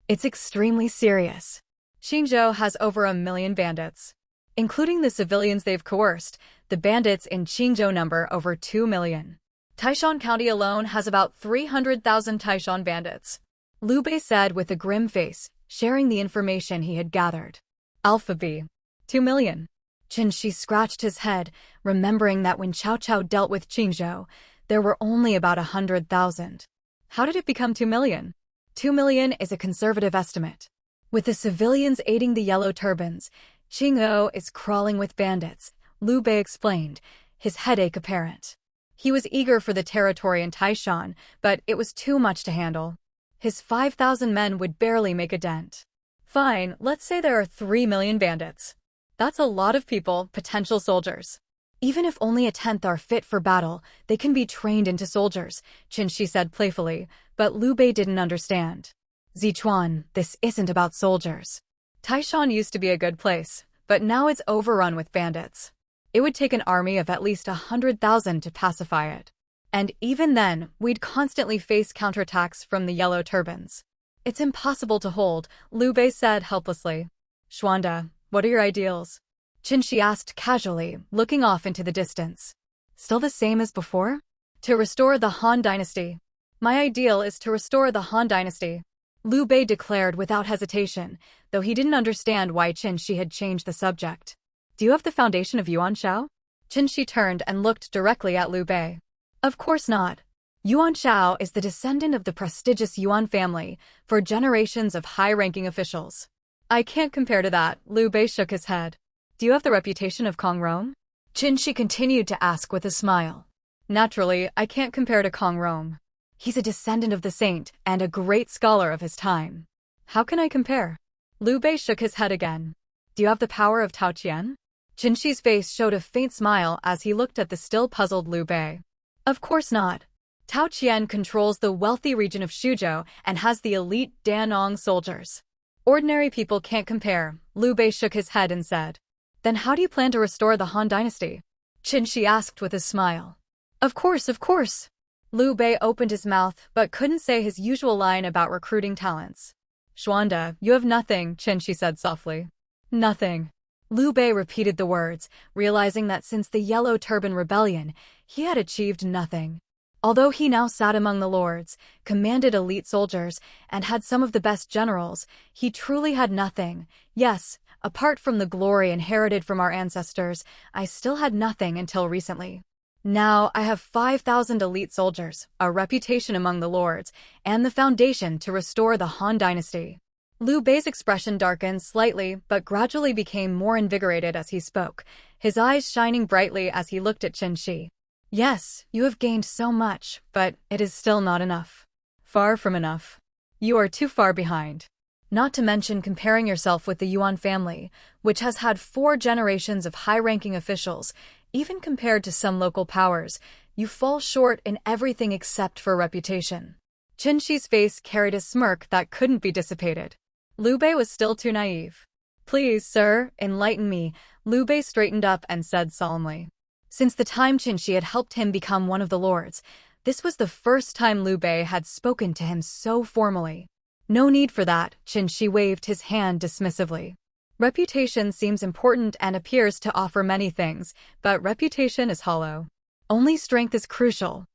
S1: It's extremely serious. Qingzhou has over 1 million bandits. Including the civilians they've coerced, the bandits in Qingzhou number over 2 million. Taishan County alone has about 300,000 Taishan bandits. Liu Bei said with a grim face, sharing the information he had gathered. Alpha B. 2 million. Chen Xi scratched his head, remembering that when Cao Cao dealt with Qingzhou, there were only about 100,000. How did it become 2 million? 2 million is a conservative estimate. With the civilians aiding the yellow turbans, Qingzhou is crawling with bandits, Liu Bei explained, his headache apparent. He was eager for the territory in Taishan, but it was too much to handle. His 5,000 men would barely make a dent. Fine, let's say there are 3 million bandits. That's a lot of people, potential soldiers. Even if only 1/10 are fit for battle, they can be trained into soldiers, Chen Xi said playfully, but Liu Bei didn't understand. Zichuan, this isn't about soldiers. Taishan used to be a good place, but now it's overrun with bandits. It would take an army of at least 100,000 to pacify it. And even then, we'd constantly face counterattacks from the yellow turbans. It's impossible to hold, Liu Bei said helplessly. Xuanda, what are your ideals? Chen Xi asked casually, looking off into the distance. Still the same as before? To restore the Han dynasty. My ideal is to restore the Han dynasty, Liu Bei declared without hesitation, though he didn't understand why Chen Xi had changed the subject. Do you have the foundation of Yuan Shao? Chen Xi turned and looked directly at Liu Bei. Of course not. Yuan Shao is the descendant of the prestigious Yuan family for generations of high-ranking officials. I can't compare to that, Liu Bei shook his head. Do you have the reputation of Kong Rong? Chen Xi continued to ask with a smile. Naturally, I can't compare to Kong Rong. He's a descendant of the saint and a great scholar of his time. How can I compare? Liu Bei shook his head again. Do you have the power of Tao Qian? Chen Xi's face showed a faint smile as he looked at the still puzzled Liu Bei. Of course not. Tao Qian controls the wealthy region of Xuzhou and has the elite Danong soldiers. Ordinary people can't compare, Liu Bei shook his head and said. Then how do you plan to restore the Han dynasty? Chen Xi asked with a smile. Of course. Liu Bei opened his mouth but couldn't say his usual line about recruiting talents. Xuanda, you have nothing, Chen Xi said softly. Nothing. Liu Bei repeated the words, realizing that since the Yellow Turban Rebellion, he had achieved nothing. Although he now sat among the lords, commanded elite soldiers, and had some of the best generals, he truly had nothing. Yes, apart from the glory inherited from our ancestors, I still had nothing until recently. Now I have 5,000 elite soldiers, a reputation among the lords, and the foundation to restore the Han dynasty. Liu Bei's expression darkened slightly but gradually became more invigorated as he spoke, his eyes shining brightly as he looked at Chen Xi. Yes, you have gained so much, but it is still not enough. Far from enough. You are too far behind. Not to mention comparing yourself with the Yuan family, which has had 4 generations of high-ranking officials. Even compared to some local powers, you fall short in everything except for reputation. Chen Xi's face carried a smirk that couldn't be dissipated. Liu Bei was still too naive. Please, sir, enlighten me, Liu Bei straightened up and said solemnly. Since the time Chen Xi had helped him become one of the lords, this was the first time Liu Bei had spoken to him so formally. No need for that, Chen Xi waved his hand dismissively. Reputation seems important and appears to offer many things, but reputation is hollow. Only strength is crucial.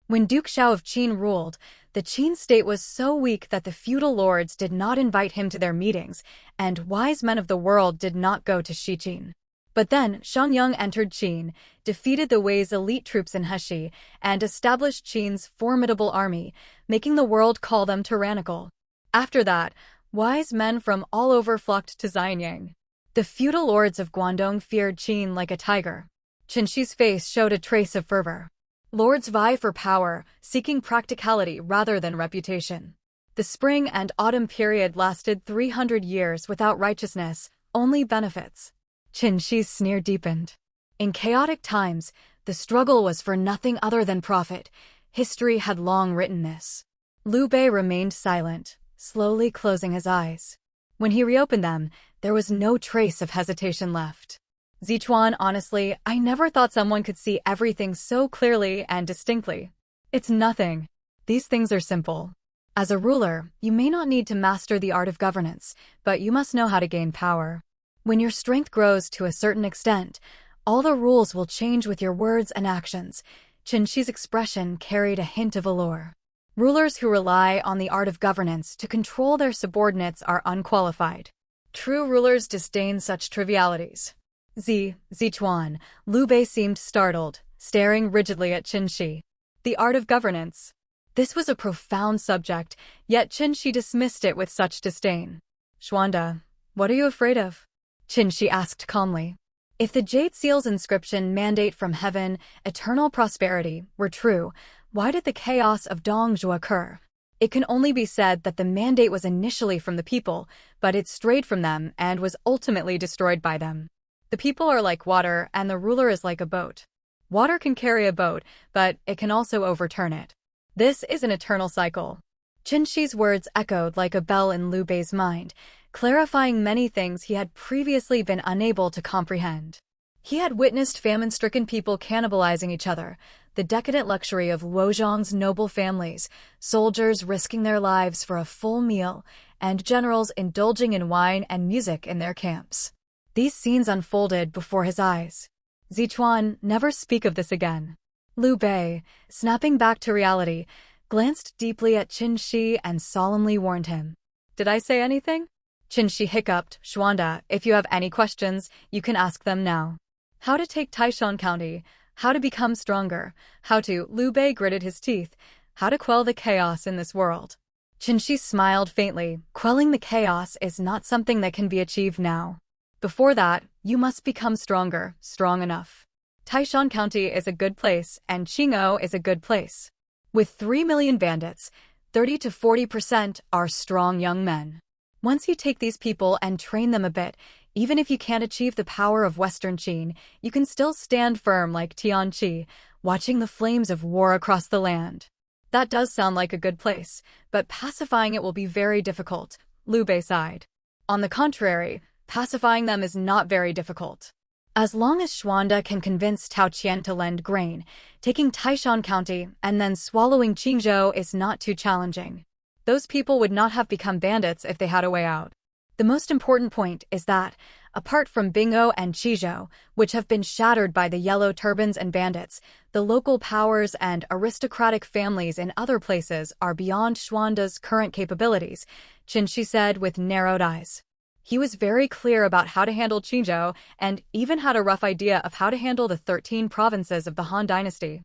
S1: When Duke Xiao of Qin ruled, the Qin state was so weak that the feudal lords did not invite him to their meetings, and wise men of the world did not go to Shiqin. But then Xiangyang entered Qin, defeated the Wei's elite troops in Heshi, and established Qin's formidable army, making the world call them tyrannical. After that, wise men from all over flocked to Xianyang. The feudal lords of Guangdong feared Qin like a tiger. Chen Xi's face showed a trace of fervor. Lords vie for power, seeking practicality rather than reputation. The spring and autumn period lasted 300 years without righteousness, only benefits. Chen Xi's sneer deepened. In chaotic times, the struggle was for nothing other than profit. History had long written this. Liu Bei remained silent, slowly closing his eyes. When he reopened them, there was no trace of hesitation left. Zichuan, honestly, I never thought someone could see everything so clearly and distinctly. It's nothing. These things are simple. As a ruler, you may not need to master the art of governance, but you must know how to gain power. When your strength grows to a certain extent, all the rules will change with your words and actions. Chen Xi's expression carried a hint of allure. Rulers who rely on the art of governance to control their subordinates are unqualified. True rulers disdain such trivialities. Zichuan, Liu Bei seemed startled, staring rigidly at Chen Xi. The art of governance. This was a profound subject, yet Chen Xi dismissed it with such disdain. Xuanda, what are you afraid of? Chen Xi asked calmly. If the Jade Seal's inscription mandate from heaven, eternal prosperity, were true, why did the chaos of Dongzhou occur? It can only be said that the mandate was initially from the people, but it strayed from them and was ultimately destroyed by them. The people are like water, and the ruler is like a boat. Water can carry a boat, but it can also overturn it. This is an eternal cycle. Chen Xi's words echoed like a bell in Liu Bei's mind, clarifying many things he had previously been unable to comprehend. He had witnessed famine-stricken people cannibalizing each other, the decadent luxury of Wozhong's noble families, soldiers risking their lives for a full meal, and generals indulging in wine and music in their camps. These scenes unfolded before his eyes. Zichuan, never speak of this again. Liu Bei, snapping back to reality, glanced deeply at Chen Xi and solemnly warned him. Did I say anything? Chen Xi hiccuped. Xuanda, if you have any questions, you can ask them now. How to take Taishan County, how to become stronger, how to, Liu Bei gritted his teeth, how to quell the chaos in this world. Chen Xi smiled faintly. Quelling the chaos is not something that can be achieved now. Before that, you must become stronger, strong enough. Taishan County is a good place, and Qing'ou is a good place. With 3 million bandits, 30 to 40% are strong young men. Once you take these people and train them a bit, even if you can't achieve the power of Western Qin, you can still stand firm like Tianqi, watching the flames of war across the land. That does sound like a good place, but pacifying it will be very difficult, Liu Bei sighed. On the contrary, pacifying them is not very difficult. As long as Xuanda can convince Tao Qian to lend grain, taking Taishan County and then swallowing Qingzhou is not too challenging. Those people would not have become bandits if they had a way out. The most important point is that, apart from Bingou and Qizhou, which have been shattered by the yellow turbans and bandits, the local powers and aristocratic families in other places are beyond Xuanda's current capabilities, Chen Xi said with narrowed eyes. He was very clear about how to handle Qingzhou and even had a rough idea of how to handle the 13 provinces of the Han dynasty.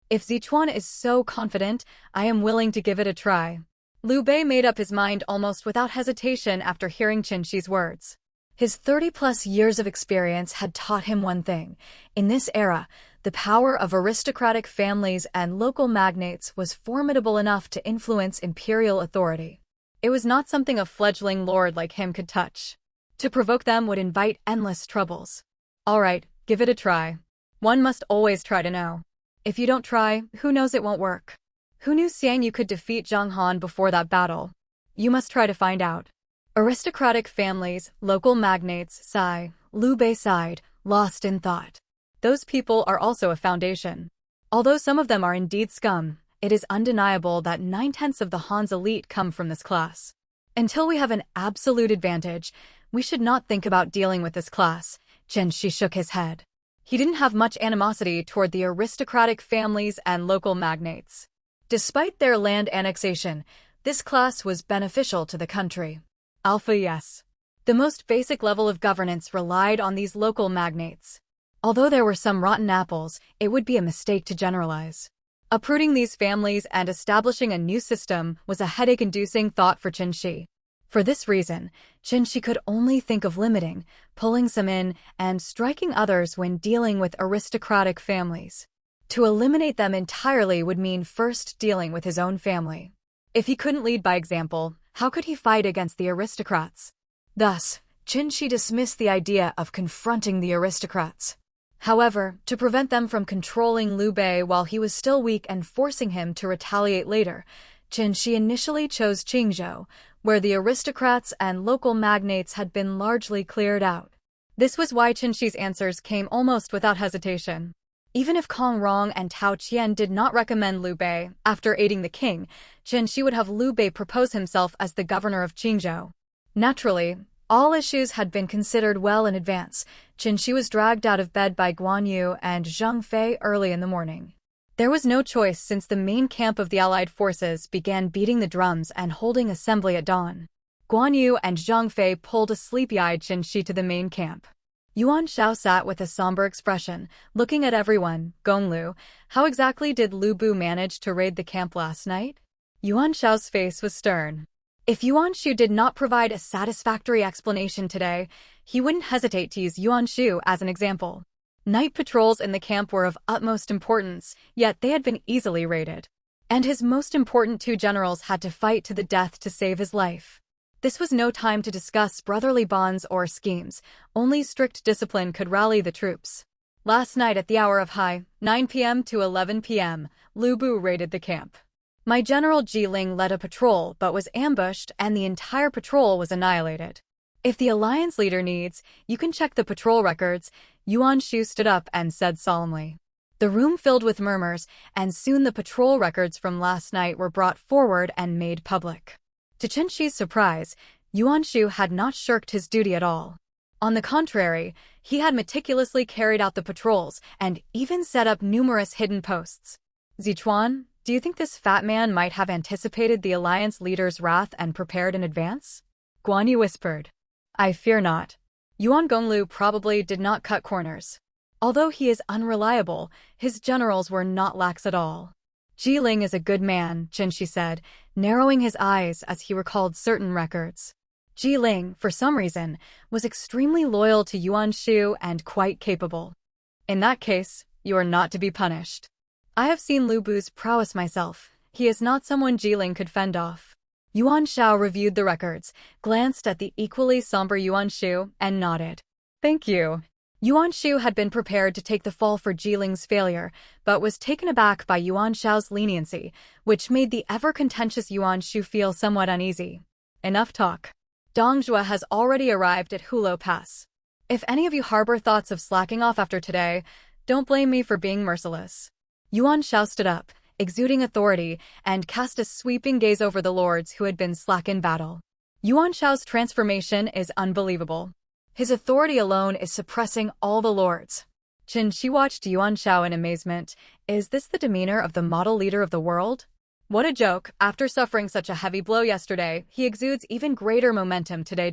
S1: If Zichuan is so confident, I am willing to give it a try. Liu Bei made up his mind almost without hesitation after hearing Chen Xi's words. His 30-plus years of experience had taught him one thing. In this era, the power of aristocratic families and local magnates was formidable enough to influence imperial authority. It was not something a fledgling lord like him could touch. To provoke them would invite endless troubles. All right, give it a try. One must always try to know. If you don't try, who knows it won't work. Who knew Xiang Yu could defeat Zhang Han before that battle? You must try to find out. Aristocratic families, local magnates, sigh. Liu Bei sighed, lost in thought. Those people are also a foundation. Although some of them are indeed scum, it is undeniable that 9/10 of the Han's elite come from this class. Until we have an absolute advantage, we should not think about dealing with this class. Chen Xi shook his head. He didn't have much animosity toward the aristocratic families and local magnates. Despite their land annexation, this class was beneficial to the country. Alpha, yes. The most basic level of governance relied on these local magnates. Although there were some rotten apples, it would be a mistake to generalize. Uprooting these families and establishing a new system was a headache-inducing thought for Chen Xi. For this reason, Chen Xi could only think of limiting, pulling some in, and striking others when dealing with aristocratic families. To eliminate them entirely would mean first dealing with his own family. If he couldn't lead by example, how could he fight against the aristocrats? Thus, Chen Xi dismissed the idea of confronting the aristocrats. However, to prevent them from controlling Liu Bei while he was still weak and forcing him to retaliate later, Chen Xi initially chose Qingzhou, where the aristocrats and local magnates had been largely cleared out. This was why Chen Xi's answers came almost without hesitation. Even if Kong Rong and Tao Qian did not recommend Liu Bei, after aiding the king, Chen Xi would have Liu Bei propose himself as the governor of Qingzhou. Naturally, all issues had been considered well in advance. Chen Xi was dragged out of bed by Guan Yu and Zhang Fei early in the morning. There was no choice since the main camp of the Allied forces began beating the drums and holding assembly at dawn. Guan Yu and Zhang Fei pulled a sleepy-eyed Chen Xi to the main camp. Yuan Shao sat with a somber expression, looking at everyone. Gonglu, how exactly did Lu Bu manage to raid the camp last night? Yuan Shao's face was stern. If Yuan Shu did not provide a satisfactory explanation today, he wouldn't hesitate to use Yuan Shu as an example. Night patrols in the camp were of utmost importance, yet they had been easily raided. And his most important two generals had to fight to the death to save his life. This was no time to discuss brotherly bonds or schemes. Only strict discipline could rally the troops. Last night at the hour of high, 9 p.m. to 11 p.m., Lu Bu raided the camp. My general Jiling led a patrol but was ambushed and the entire patrol was annihilated. If the alliance leader needs, you can check the patrol records. Yuan Shu stood up and said solemnly. The room filled with murmurs, and soon the patrol records from last night were brought forward and made public. To Chen Xi's surprise, Yuan Shu had not shirked his duty at all. On the contrary, he had meticulously carried out the patrols and even set up numerous hidden posts. Zichuan, do you think this fat man might have anticipated the alliance leader's wrath and prepared in advance? Guan Yu whispered. I fear not. Yuan Gonglu probably did not cut corners. Although he is unreliable, his generals were not lax at all. Jiling is a good man, Chen Xi said, narrowing his eyes as he recalled certain records. Jiling, for some reason, was extremely loyal to Yuan Shu and quite capable. In that case, you are not to be punished. I have seen Lu Bu's prowess myself. He is not someone Jiling could fend off. Yuan Shao reviewed the records, glanced at the equally somber Yuan Shu, and nodded. Thank you. Yuan Shu had been prepared to take the fall for Jiling's failure, but was taken aback by Yuan Shao's leniency, which made the ever-contentious Yuan Shu feel somewhat uneasy. Enough talk. Dong Zhuo has already arrived at Hulo Pass. If any of you harbor thoughts of slacking off after today, don't blame me for being merciless. Yuan Shao stood up, exuding authority, and cast a sweeping gaze over the lords who had been slack in battle. Yuan Shao's transformation is unbelievable. His authority alone is suppressing all the lords. Chen Xi watched Yuan Shao in amazement. Is this the demeanor of the model leader of the world? What a joke. After suffering such a heavy blow yesterday, he exudes even greater momentum today.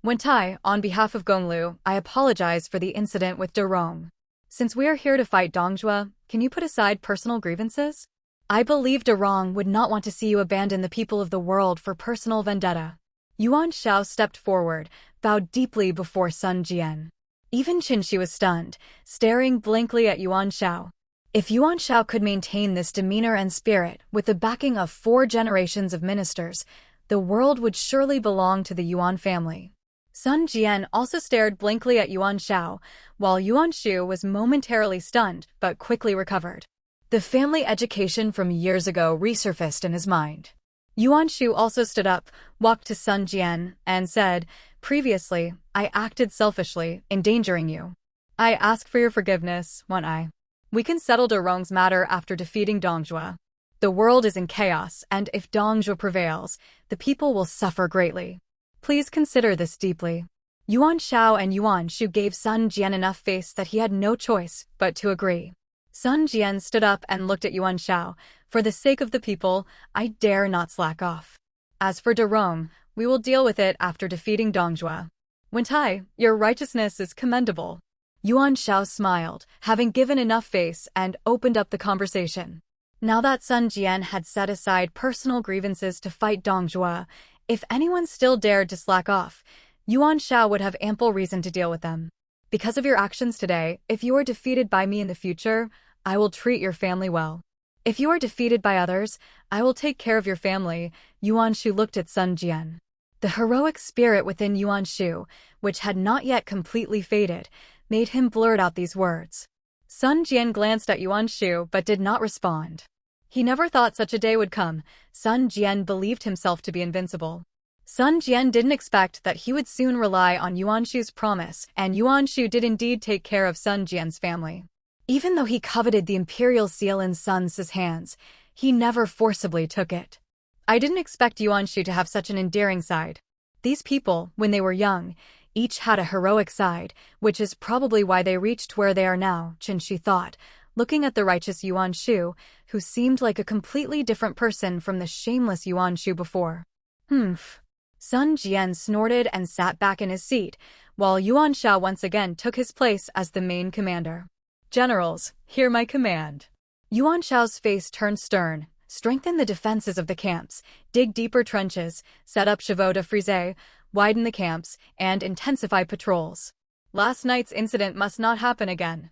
S1: Wen Tai, on behalf of Gonglu, I apologize for the incident with De Rong. Since we are here to fight Dongzhuo, can you put aside personal grievances? I believe De Rong would not want to see you abandon the people of the world for personal vendetta. Yuan Shao stepped forward, bowed deeply before Sun Jian. Even Chen Xi was stunned, staring blankly at Yuan Shao. If Yuan Shao could maintain this demeanor and spirit with the backing of 4 generations of ministers, the world would surely belong to the Yuan family. Sun Jian also stared blankly at Yuan Shao, while Yuan Shu was momentarily stunned but quickly recovered. The family education from years ago resurfaced in his mind. Yuan Shu also stood up, walked to Sun Jian, and said, Previously, I acted selfishly, endangering you. I ask for your forgiveness, Wen I. We can settle De Rong's matter after defeating Dongzhuo. The world is in chaos, and if Dongzhuo prevails, the people will suffer greatly. Please consider this deeply. Yuan Shao and Yuan Shu gave Sun Jian enough face that he had no choice but to agree. Sun Jian stood up and looked at Yuan Shao. For the sake of the people, I dare not slack off. As for De Rong, we will deal with it after defeating Dongzhuo. Wen Tai, your righteousness is commendable. Yuan Shao smiled, having given enough face, and opened up the conversation. Now that Sun Jian had set aside personal grievances to fight Dongzhuo, if anyone still dared to slack off, Yuan Shao would have ample reason to deal with them. Because of your actions today, if you are defeated by me in the future, I will treat your family well. If you are defeated by others, I will take care of your family." Yuan Shu looked at Sun Jian. The heroic spirit within Yuan Shu, which had not yet completely faded, made him blurt out these words. Sun Jian glanced at Yuan Shu but did not respond. He never thought such a day would come. Sun Jian believed himself to be invincible. Sun Jian didn't expect that he would soon rely on Yuan Shu's promise, and Yuan Shu did indeed take care of Sun Jian's family. Even though he coveted the imperial seal in Sun Ce's hands, he never forcibly took it. I didn't expect Yuan Shu to have such an endearing side. These people, when they were young, each had a heroic side, which is probably why they reached where they are now, Chen Xi thought, looking at the righteous Yuan Shu, who seemed like a completely different person from the shameless Yuan Shu before. Humph. Sun Jian snorted and sat back in his seat, while Yuan Shao once again took his place as the main commander. "Generals, hear my command." Yuan Shao's face turned stern. Strengthen the defenses of the camps, dig deeper trenches, set up chevaux de frise, widen the camps, and intensify patrols. Last night's incident must not happen again.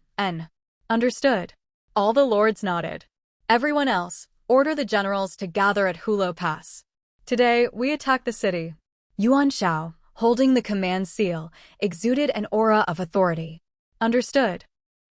S1: Understood. All the lords nodded. Everyone else, order the generals to gather at Hurled Pass. Today, we attack the city. Yuan Shao, holding the command seal, exuded an aura of authority. Understood.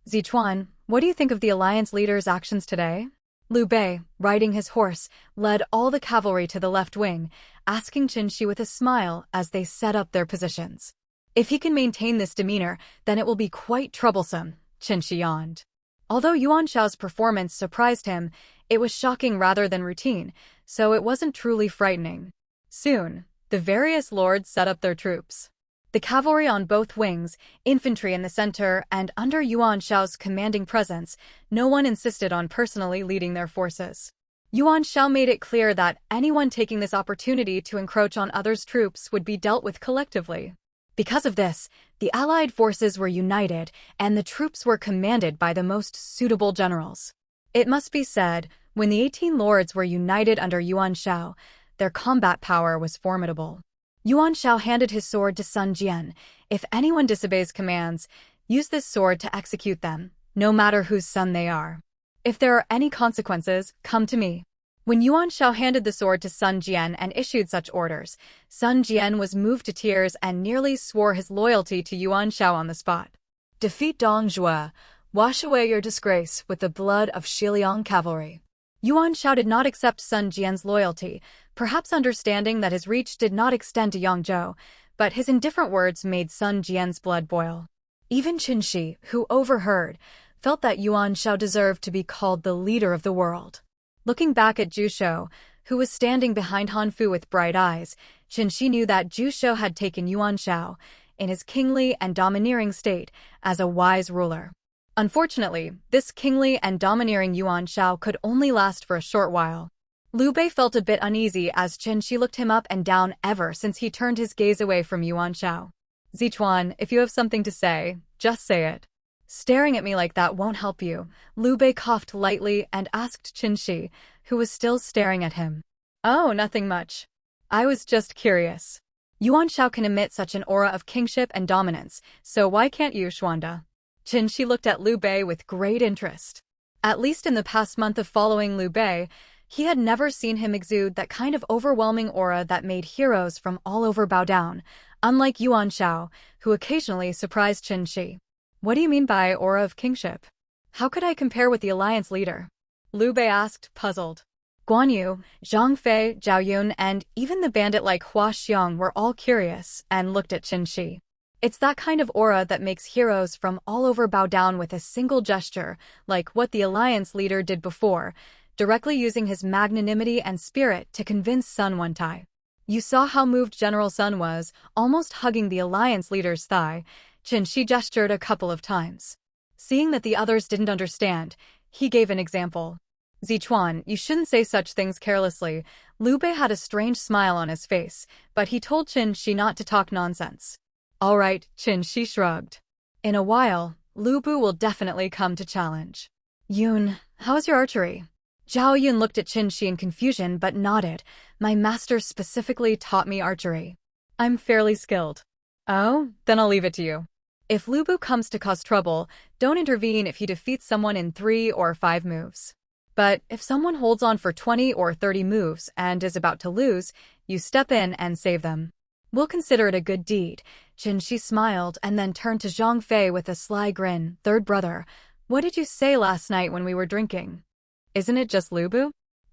S1: Zichuan, what do you think of the alliance leader's actions today? Liu Bei, riding his horse, led all the cavalry to the left wing, asking Chen Xi with a smile as they set up their positions. If he can maintain this demeanor, then it will be quite troublesome, Chen Xi yawned. Although Yuan Shao's performance surprised him, it was shocking rather than routine, so it wasn't truly frightening. Soon, the various lords set up their troops. The cavalry on both wings, infantry in the center, and under Yuan Shao's commanding presence, no one insisted on personally leading their forces. Yuan Shao made it clear that anyone taking this opportunity to encroach on others' troops would be dealt with collectively. Because of this, the allied forces were united, and the troops were commanded by the most suitable generals. It must be said, when the 18 lords were united under Yuan Shao, their combat power was formidable. Yuan Shao handed his sword to Sun Jian. If anyone disobeys commands, use this sword to execute them, no matter whose son they are. If there are any consequences, come to me. When Yuan Shao handed the sword to Sun Jian and issued such orders, Sun Jian was moved to tears and nearly swore his loyalty to Yuan Shao on the spot. Defeat Dong Zhuo, wash away your disgrace with the blood of Shiliang cavalry. Yuan Shao did not accept Sun Jian's loyalty, perhaps understanding that his reach did not extend to Yangzhou, but his indifferent words made Sun Jian's blood boil. Even Chen Xi, who overheard, felt that Yuan Shao deserved to be called the leader of the world. Looking back at Zhu Shou, who was standing behind Han Fu with bright eyes, Chen Xi knew that Zhu Shou had taken Yuan Shao, in his kingly and domineering state, as a wise ruler. Unfortunately, this kingly and domineering Yuan Shao could only last for a short while. Liu Bei felt a bit uneasy as Chen Xi looked him up and down ever since he turned his gaze away from Yuan Shao. Zichuan, if you have something to say, just say it. Staring at me like that won't help you. Liu Bei coughed lightly and asked Chen Xi, who was still staring at him. Oh, nothing much. I was just curious. Yuan Shao can emit such an aura of kingship and dominance, so why can't you, Xuanda? Chen Xi looked at Liu Bei with great interest. At least in the past month of following Liu Bei, he had never seen him exude that kind of overwhelming aura that made heroes from all over bow down, unlike Yuan Shao, who occasionally surprised Chen Xi. What do you mean by aura of kingship? How could I compare with the alliance leader? Liu Bei asked, puzzled. Guan Yu, Zhang Fei, Zhao Yun, and even the bandit like Hua Xiong were all curious and looked at Chen Xi. It's that kind of aura that makes heroes from all over bow down with a single gesture, like what the alliance leader did before, directly using his magnanimity and spirit to convince Sun Wentai. You saw how moved General Sun was, almost hugging the alliance leader's thigh. Chen Xi gestured a couple of times. Seeing that the others didn't understand, he gave an example. Zichuan, you shouldn't say such things carelessly. Liu Bei had a strange smile on his face, but he told Chen Xi not to talk nonsense. All right, Chen Xi shrugged. In a while, Lu Bu will definitely come to challenge. Yun, how's your archery? Zhao Yun looked at Chen Xi in confusion but nodded. My master specifically taught me archery. I'm fairly skilled. Oh, then I'll leave it to you. If Lu Bu comes to cause trouble, don't intervene if he defeats someone in 3 or 5 moves. But if someone holds on for 20 or 30 moves and is about to lose, you step in and save them. We'll consider it a good deed. Chen Xi smiled and then turned to Zhang Fei with a sly grin. Third brother, what did you say last night when we were drinking? Isn't it just Lu Bu?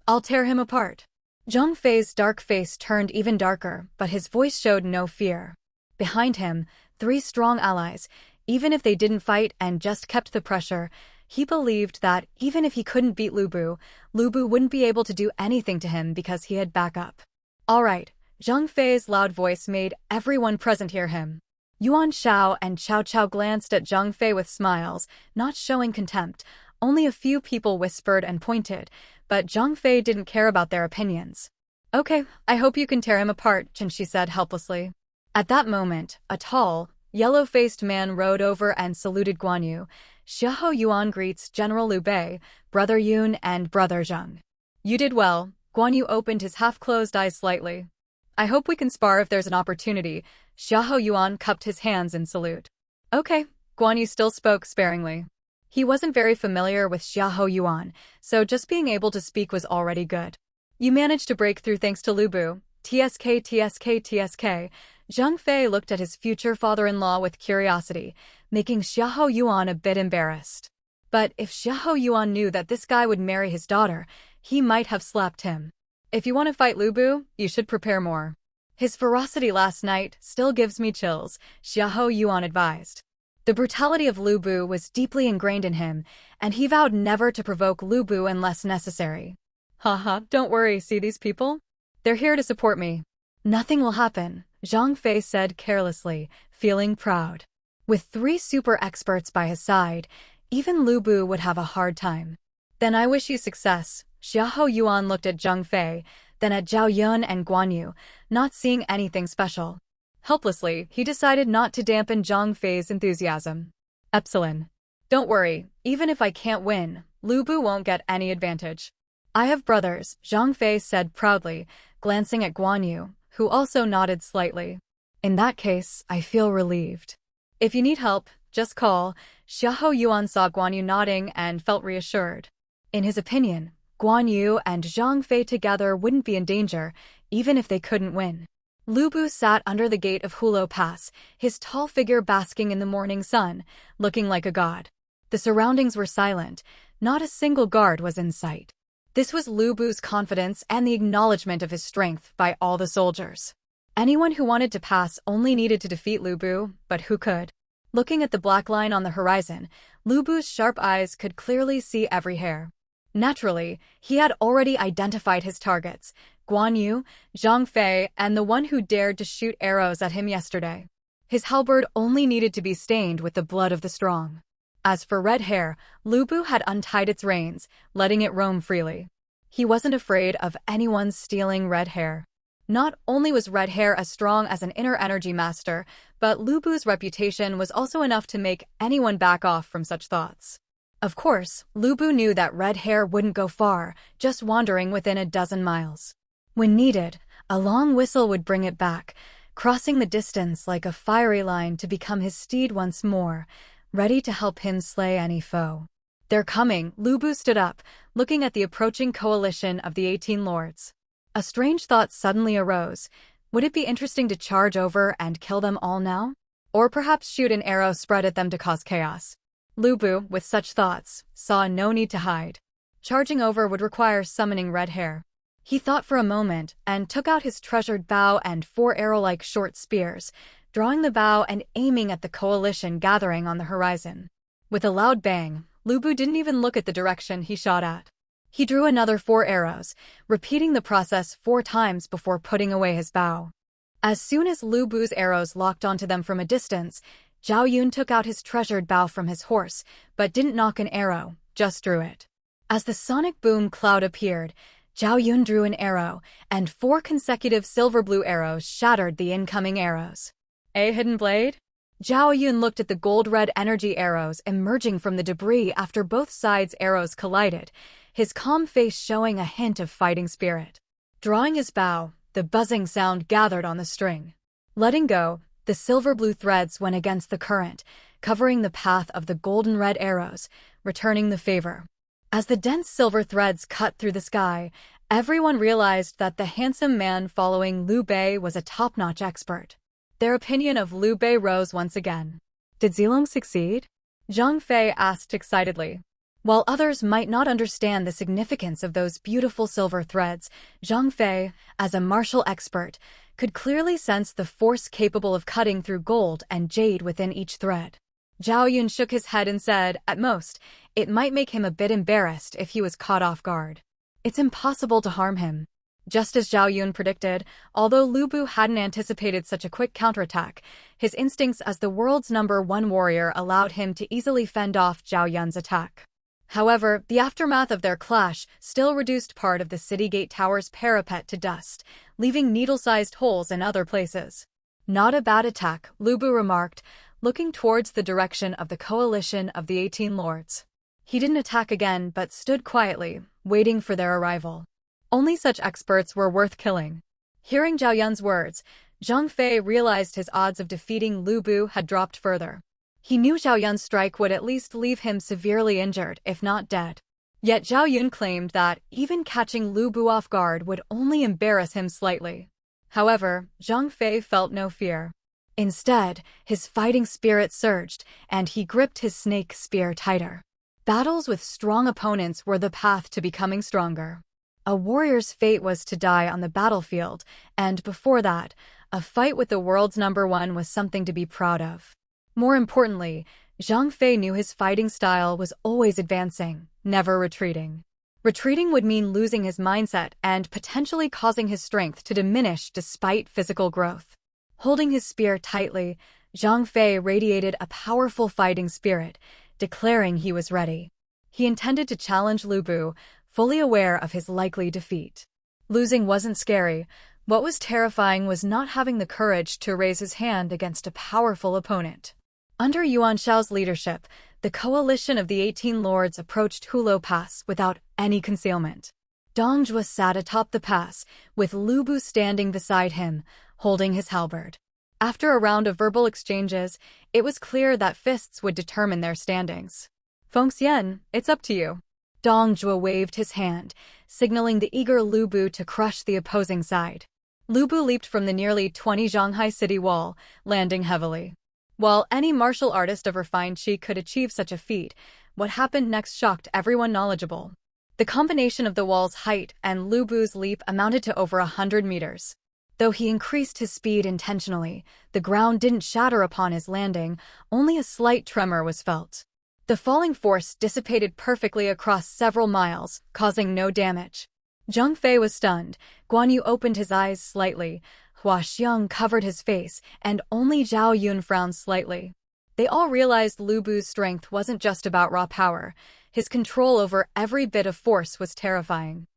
S1: I'll tear him apart. Zhang Fei's dark face turned even darker, but his voice showed no fear. Behind him, 3 strong allies. Even if they didn't fight and just kept the pressure, he believed that even if he couldn't beat Lu Bu wouldn't be able to do anything to him because he had backup. All right, Zhang Fei's loud voice made everyone present hear him. Yuan Shao and Cao Cao glanced at Zhang Fei with smiles, not showing contempt. Only a few people whispered and pointed, but Zhang Fei didn't care about their opinions. Okay, I hope you can tear him apart, Chen Xi said helplessly. At that moment, a tall, yellow-faced man rode over and saluted Guan Yu. Xiahou Yuan greets General Liu Bei, Brother Yun and Brother Zheng. You did well. Guan Yu opened his half-closed eyes slightly. I hope we can spar if there's an opportunity. Xiahou Yuan cupped his hands in salute. Okay, Guan Yu still spoke sparingly. He wasn't very familiar with Xiahou Yuan, so just being able to speak was already good. You managed to break through thanks to Lu Bu. TSK, TSK, TSK. Zhang Fei looked at his future father-in-law with curiosity, making Xiahou Yuan a bit embarrassed. But if Xiahou Yuan knew that this guy would marry his daughter, he might have slapped him. If you want to fight Lu Bu, you should prepare more. His ferocity last night still gives me chills, Xiahou Yuan advised. The brutality of Lu Bu was deeply ingrained in him, and he vowed never to provoke Lu Bu unless necessary. Haha, don't worry, see these people? They're here to support me. Nothing will happen, Zhang Fei said carelessly, feeling proud. With 3 super experts by his side, even Lu Bu would have a hard time. Then I wish you success. Xiahou Yuan looked at Zhang Fei, then at Zhao Yun and Guan Yu, not seeing anything special. Helplessly, he decided not to dampen Zhang Fei's enthusiasm. Epsilon. Don't worry, even if I can't win, Lu Bu won't get any advantage. I have brothers, Zhang Fei said proudly, glancing at Guan Yu, who also nodded slightly. In that case, I feel relieved. If you need help, just call. Xiahou Yuan saw Guan Yu nodding and felt reassured. In his opinion, Guan Yu and Zhang Fei together wouldn't be in danger, even if they couldn't win. Lu Bu sat under the gate of Hulo Pass, his tall figure basking in the morning sun, looking like a god. The surroundings were silent, not a single guard was in sight. This was Lu Bu's confidence and the acknowledgement of his strength by all the soldiers. Anyone who wanted to pass only needed to defeat Lu Bu, but who could? Looking at the black line on the horizon, Lu Bu's sharp eyes could clearly see every hair. Naturally, he had already identified his targets, Guan Yu, Zhang Fei, and the one who dared to shoot arrows at him yesterday. His halberd only needed to be stained with the blood of the strong. As for red hair, Lu Bu had untied its reins, letting it roam freely. He wasn't afraid of anyone stealing red hair. Not only was red hair as strong as an inner energy master, but Lu Bu's reputation was also enough to make anyone back off from such thoughts. Of course, Lu Bu knew that red hair wouldn't go far, just wandering within a dozen miles. When needed, a long whistle would bring it back, crossing the distance like a fiery line to become his steed once more, ready to help him slay any foe. They're coming, Lu Bu stood up, looking at the approaching coalition of the 18 lords. A strange thought suddenly arose. Would it be interesting to charge over and kill them all now? Or perhaps shoot an arrow spread at them to cause chaos? Lu Bu, with such thoughts, saw no need to hide. Charging over would require summoning red hair. He thought for a moment and took out his treasured bow and 4 arrow-like short spears, drawing the bow and aiming at the coalition gathering on the horizon. With a loud bang, Lu Bu didn't even look at the direction he shot at. He drew another 4 arrows, repeating the process 4 times before putting away his bow. As soon as Lu Bu's arrows locked onto them from a distance, Zhao Yun took out his treasured bow from his horse, but didn't knock an arrow, just drew it. As the sonic boom cloud appeared, Zhao Yun drew an arrow, and 4 consecutive silver-blue arrows shattered the incoming arrows. A hidden blade? Zhao Yun looked at the gold-red energy arrows emerging from the debris after both sides' arrows collided, his calm face showing a hint of fighting spirit. Drawing his bow, the buzzing sound gathered on the string. Letting go, the silver-blue threads went against the current, covering the path of the golden red arrows, returning the favor. As the dense silver threads cut through the sky, everyone realized that the handsome man following Liu Bei was a top-notch expert. Their opinion of Liu Bei rose once again. Did Zilong succeed? Zhang Fei asked excitedly. While others might not understand the significance of those beautiful silver threads, Zhang Fei, as a martial expert, could clearly sense the force capable of cutting through gold and jade within each thread. Zhao Yun shook his head and said, at most, it might make him a bit embarrassed if he was caught off guard. It's impossible to harm him. Just as Zhao Yun predicted, although Lu Bu hadn't anticipated such a quick counterattack, his instincts as the world's #1 warrior allowed him to easily fend off Zhao Yun's attack. However, the aftermath of their clash still reduced part of the city gate tower's parapet to dust, leaving needle-sized holes in other places. Not a bad attack, Lu Bu remarked, looking towards the direction of the coalition of the 18 lords. He didn't attack again but stood quietly, waiting for their arrival. Only such experts were worth killing. Hearing Zhao Yun's words, Zhang Fei realized his odds of defeating Lu Bu had dropped further. He knew Zhao Yun's strike would at least leave him severely injured, if not dead. Yet Zhao Yun claimed that even catching Lu Bu off guard would only embarrass him slightly. However, Zhang Fei felt no fear. Instead, his fighting spirit surged, and he gripped his snake spear tighter. Battles with strong opponents were the path to becoming stronger. A warrior's fate was to die on the battlefield, and before that, a fight with the world's #1 was something to be proud of. More importantly, Zhang Fei knew his fighting style was always advancing, never retreating. Retreating would mean losing his mindset and potentially causing his strength to diminish despite physical growth. Holding his spear tightly, Zhang Fei radiated a powerful fighting spirit, declaring he was ready. He intended to challenge Lu Bu, fully aware of his likely defeat. Losing wasn't scary. What was terrifying was not having the courage to raise his hand against a powerful opponent. Under Yuan Shao's leadership, the coalition of the 18 lords approached Hulou Pass without any concealment. Dong Zhuo sat atop the pass, with Lu Bu standing beside him, holding his halberd. After a round of verbal exchanges, it was clear that fists would determine their standings. Fengxian, it's up to you. Dong Zhuo waved his hand, signaling the eager Lu Bu to crush the opposing side. Lu Bu leaped from the nearly 20 Shanghai city wall, landing heavily. While any martial artist of refined chi could achieve such a feat, what happened next shocked everyone knowledgeable. The combination of the wall's height and Lu Bu's leap amounted to over 100 meters. Though he increased his speed intentionally, the ground didn't shatter upon his landing, only a slight tremor was felt. The falling force dissipated perfectly across several miles, causing no damage. Zhang Fei was stunned. Guan Yu opened his eyes slightly. Hua Xiong covered his face, and only Zhao Yun frowned slightly. They all realized Lu Bu's strength wasn't just about raw power. His control over every bit of force was terrifying.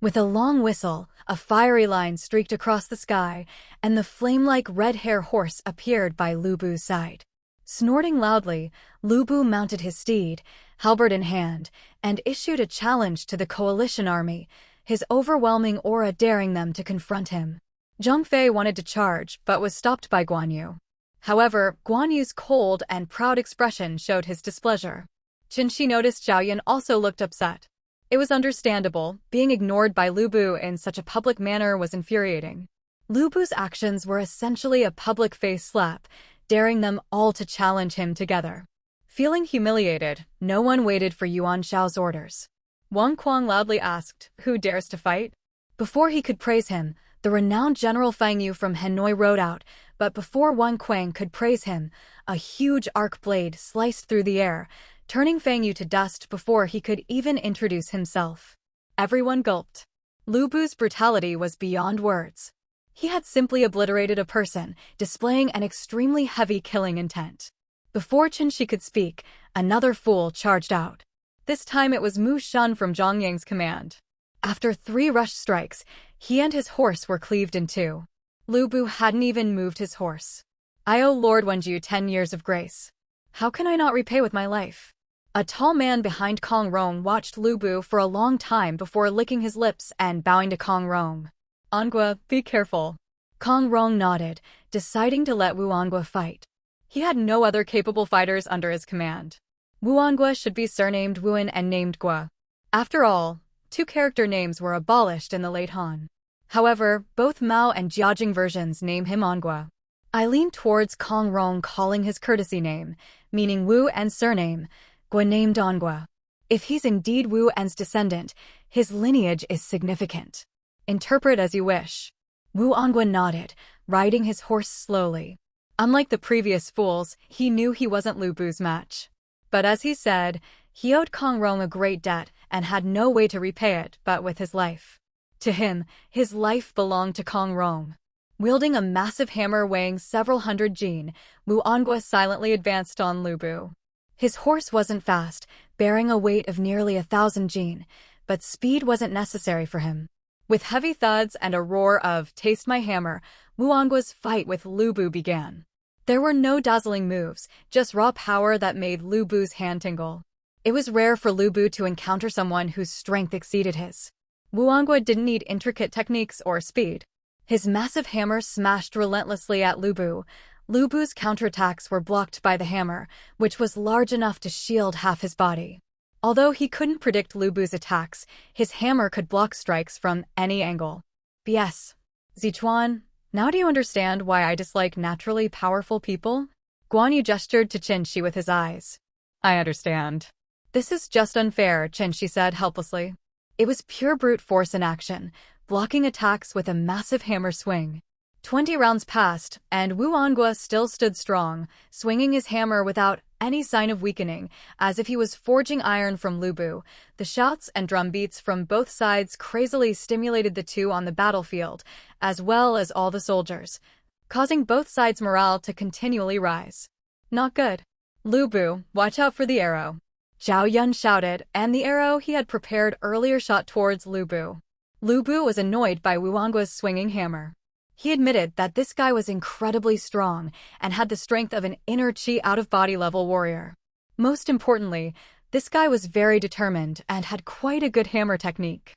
S1: With a long whistle, a fiery line streaked across the sky, and the flame-like red-hair horse appeared by Lu Bu's side. Snorting loudly, Lu Bu mounted his steed, halberd in hand, and issued a challenge to the coalition army, his overwhelming aura daring them to confront him. Zhang Fei wanted to charge, but was stopped by Guan Yu. However, Guan Yu's cold and proud expression showed his displeasure. Chen Xi noticed Zhao Yun also looked upset. It was understandable, being ignored by Lu Bu in such a public manner was infuriating. Lu Bu's actions were essentially a public face slap, daring them all to challenge him together. Feeling humiliated, no one waited for Yuan Shao's orders. Wang Kuang loudly asked, "Who dares to fight?" Before he could praise him, the renowned General Fang Yu from Hanoi rode out, but before Wang Kuang could praise him, a huge arc blade sliced through the air, turning Fang Yu to dust before he could even introduce himself. Everyone gulped. Lu Bu's brutality was beyond words. He had simply obliterated a person, displaying an extremely heavy killing intent. Before Chen Xi could speak, another fool charged out. This time it was Mu Shun from Zhang Yang's command. After 3 rushed strikes, he and his horse were cleaved in 2. Lu Bu hadn't even moved his horse. "I owe Lord Wenju 10 years of grace. How can I not repay with my life?" A tall man behind Kong Rong watched Lu Bu for a long time before licking his lips and bowing to Kong Rong. "Angua, be careful." Kong Rong nodded, deciding to let Wu Angua fight. He had no other capable fighters under his command. Wuangua should be surnamed Wuan and named Gua. After all, two character names were abolished in the late Han. However, both Mao and Jiajing versions name him Ongua. I leaned towards Kong Rong calling his courtesy name, meaning Wu and surname, Gua named Ongua. If he's indeed Wu En's descendant, his lineage is significant. Interpret as you wish. Wu Ongua nodded, riding his horse slowly. Unlike the previous fools, he knew he wasn't Lu Bu's match. But as he said, he owed Kong Rong a great debt and had no way to repay it but with his life. To him, his life belonged to Kong Rong. Wielding a massive hammer weighing several hundred jin, Wu Ongua silently advanced on Lu Bu. His horse wasn't fast, bearing a weight of nearly 1,000 jin, but speed wasn't necessary for him. With heavy thuds and a roar of "Taste my hammer," Wu Ongua's fight with Lu Bu began. There were no dazzling moves, just raw power that made Lu Bu's hand tingle. It was rare for Lu Bu to encounter someone whose strength exceeded his. Wu Ongua didn't need intricate techniques or speed. His massive hammer smashed relentlessly at Lu Bu. Lu Bu's counterattacks were blocked by the hammer, which was large enough to shield half his body. Although he couldn't predict Lu Bu's attacks, his hammer could block strikes from any angle. BS. Zichuan, now do you understand why I dislike naturally powerful people? Guan Yu gestured to Chen Xi with his eyes. I understand. This is just unfair, Chen Xi said helplessly. It was pure brute force in action, blocking attacks with a massive hammer swing. 20 rounds passed, and Wu Ongua still stood strong, swinging his hammer without any sign of weakening, as if he was forging iron from Lu Bu. The shouts and drum beats from both sides crazily stimulated the two on the battlefield, as well as all the soldiers, causing both sides' morale to continually rise. Not good. Lu Bu, watch out for the arrow. Zhao Yun shouted, and the arrow he had prepared earlier shot towards Lu Bu. Lu Bu was annoyed by Wu Ongua's swinging hammer. He admitted that this guy was incredibly strong and had the strength of an inner chi out-of-body level warrior. Most importantly, this guy was very determined and had quite a good hammer technique.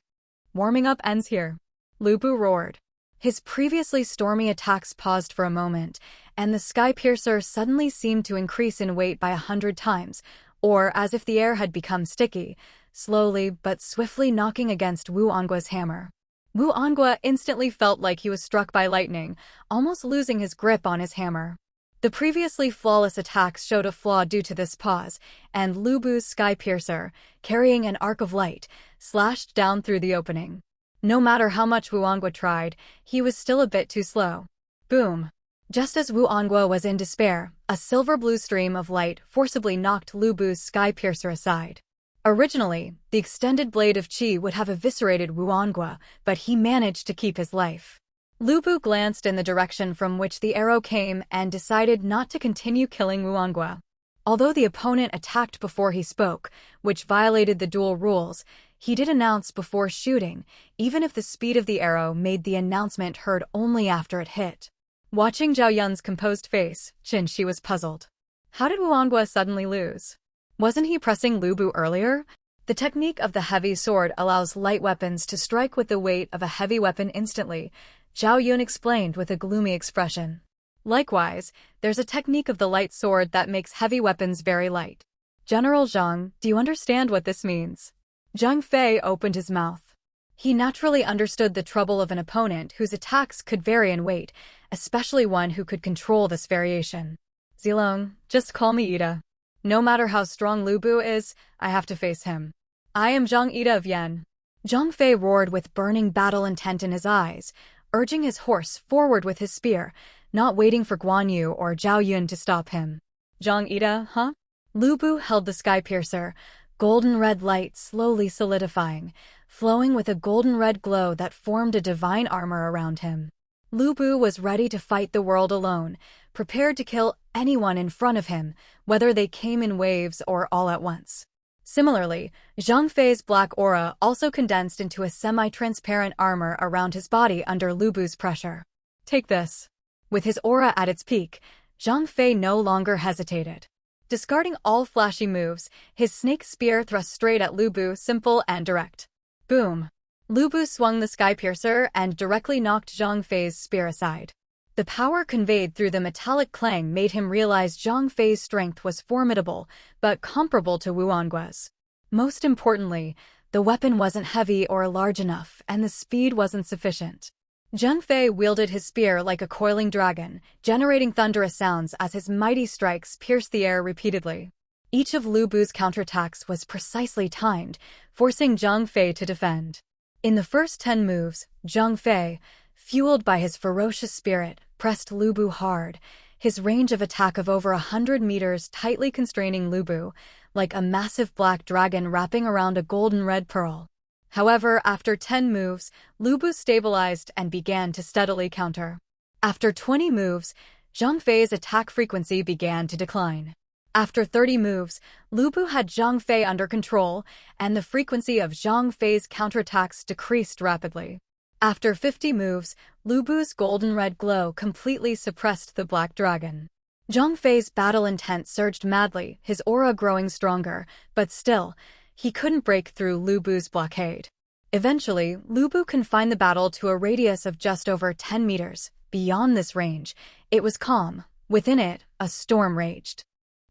S1: Warming up ends here. Lu Bu roared. His previously stormy attacks paused for a moment, and the sky piercer suddenly seemed to increase in weight by 100 times, or as if the air had become sticky, slowly but swiftly knocking against Wu Ongua's hammer. Wu Ongua instantly felt like he was struck by lightning, almost losing his grip on his hammer. The previously flawless attacks showed a flaw due to this pause, and Lu Bu's sky piercer, carrying an arc of light, slashed down through the opening. No matter how much Wu Ongua tried, he was still a bit too slow. Boom! Just as Wu Ongua was in despair, a silver-blue stream of light forcibly knocked Lu Bu's sky piercer aside. Originally, the extended blade of Qi would have eviscerated Wu Ongua, but he managed to keep his life. Lu Bu glanced in the direction from which the arrow came and decided not to continue killing Wu Ongua. Although the opponent attacked before he spoke, which violated the duel rules, he did announce before shooting, even if the speed of the arrow made the announcement heard only after it hit. Watching Zhao Yun's composed face, Chen Xi was puzzled. How did Wu Ongua suddenly lose? Wasn't he pressing Lu Bu earlier? The technique of the heavy sword allows light weapons to strike with the weight of a heavy weapon instantly, Zhao Yun explained with a gloomy expression. Likewise, there's a technique of the light sword that makes heavy weapons very light. General Zhang, do you understand what this means? Zhang Fei opened his mouth. He naturally understood the trouble of an opponent whose attacks could vary in weight, especially one who could control this variation. Zilong, just call me Ida. No matter how strong Lu Bu is, I have to face him. I am Zhang Ida of Yan. Zhang Fei roared with burning battle intent in his eyes, urging his horse forward with his spear, not waiting for Guan Yu or Zhao Yun to stop him. Zhang Ida, huh? Lu Bu held the sky piercer, golden red light slowly solidifying, flowing with a golden red glow that formed a divine armor around him. Lu Bu was ready to fight the world alone, prepared to kill anyone in front of him, whether they came in waves or all at once. Similarly, Zhang Fei's black aura also condensed into a semi-transparent armor around his body under Lu Bu's pressure. Take this. With his aura at its peak, Zhang Fei no longer hesitated. Discarding all flashy moves, his snake spear thrust straight at Lu Bu, simple and direct. Boom! Lu Bu swung the sky piercer and directly knocked Zhang Fei's spear aside. The power conveyed through the metallic clang made him realize Zhang Fei's strength was formidable, but comparable to Wu Angua's. Most importantly, the weapon wasn't heavy or large enough, and the speed wasn't sufficient. Zhang Fei wielded his spear like a coiling dragon, generating thunderous sounds as his mighty strikes pierced the air repeatedly. Each of Lu Bu's counterattacks was precisely timed, forcing Zhang Fei to defend. In the first 10 moves, Zhang Fei, fueled by his ferocious spirit, pressed Lu Bu hard, his range of attack of over 100 meters tightly constraining Lu Bu, like a massive black dragon wrapping around a golden red pearl. However, after 10 moves, Lu Bu stabilized and began to steadily counter. After 20 moves, Zhang Fei's attack frequency began to decline. After 30 moves, Lu Bu had Zhang Fei under control, and the frequency of Zhang Fei's counterattacks decreased rapidly. After 50 moves, Lu Bu's golden red glow completely suppressed the black dragon. Zhang Fei's battle intent surged madly, his aura growing stronger, but still, he couldn't break through Lu Bu's blockade. Eventually, Lu Bu confined the battle to a radius of just over 10 meters. Beyond this range, it was calm. Within it, a storm raged.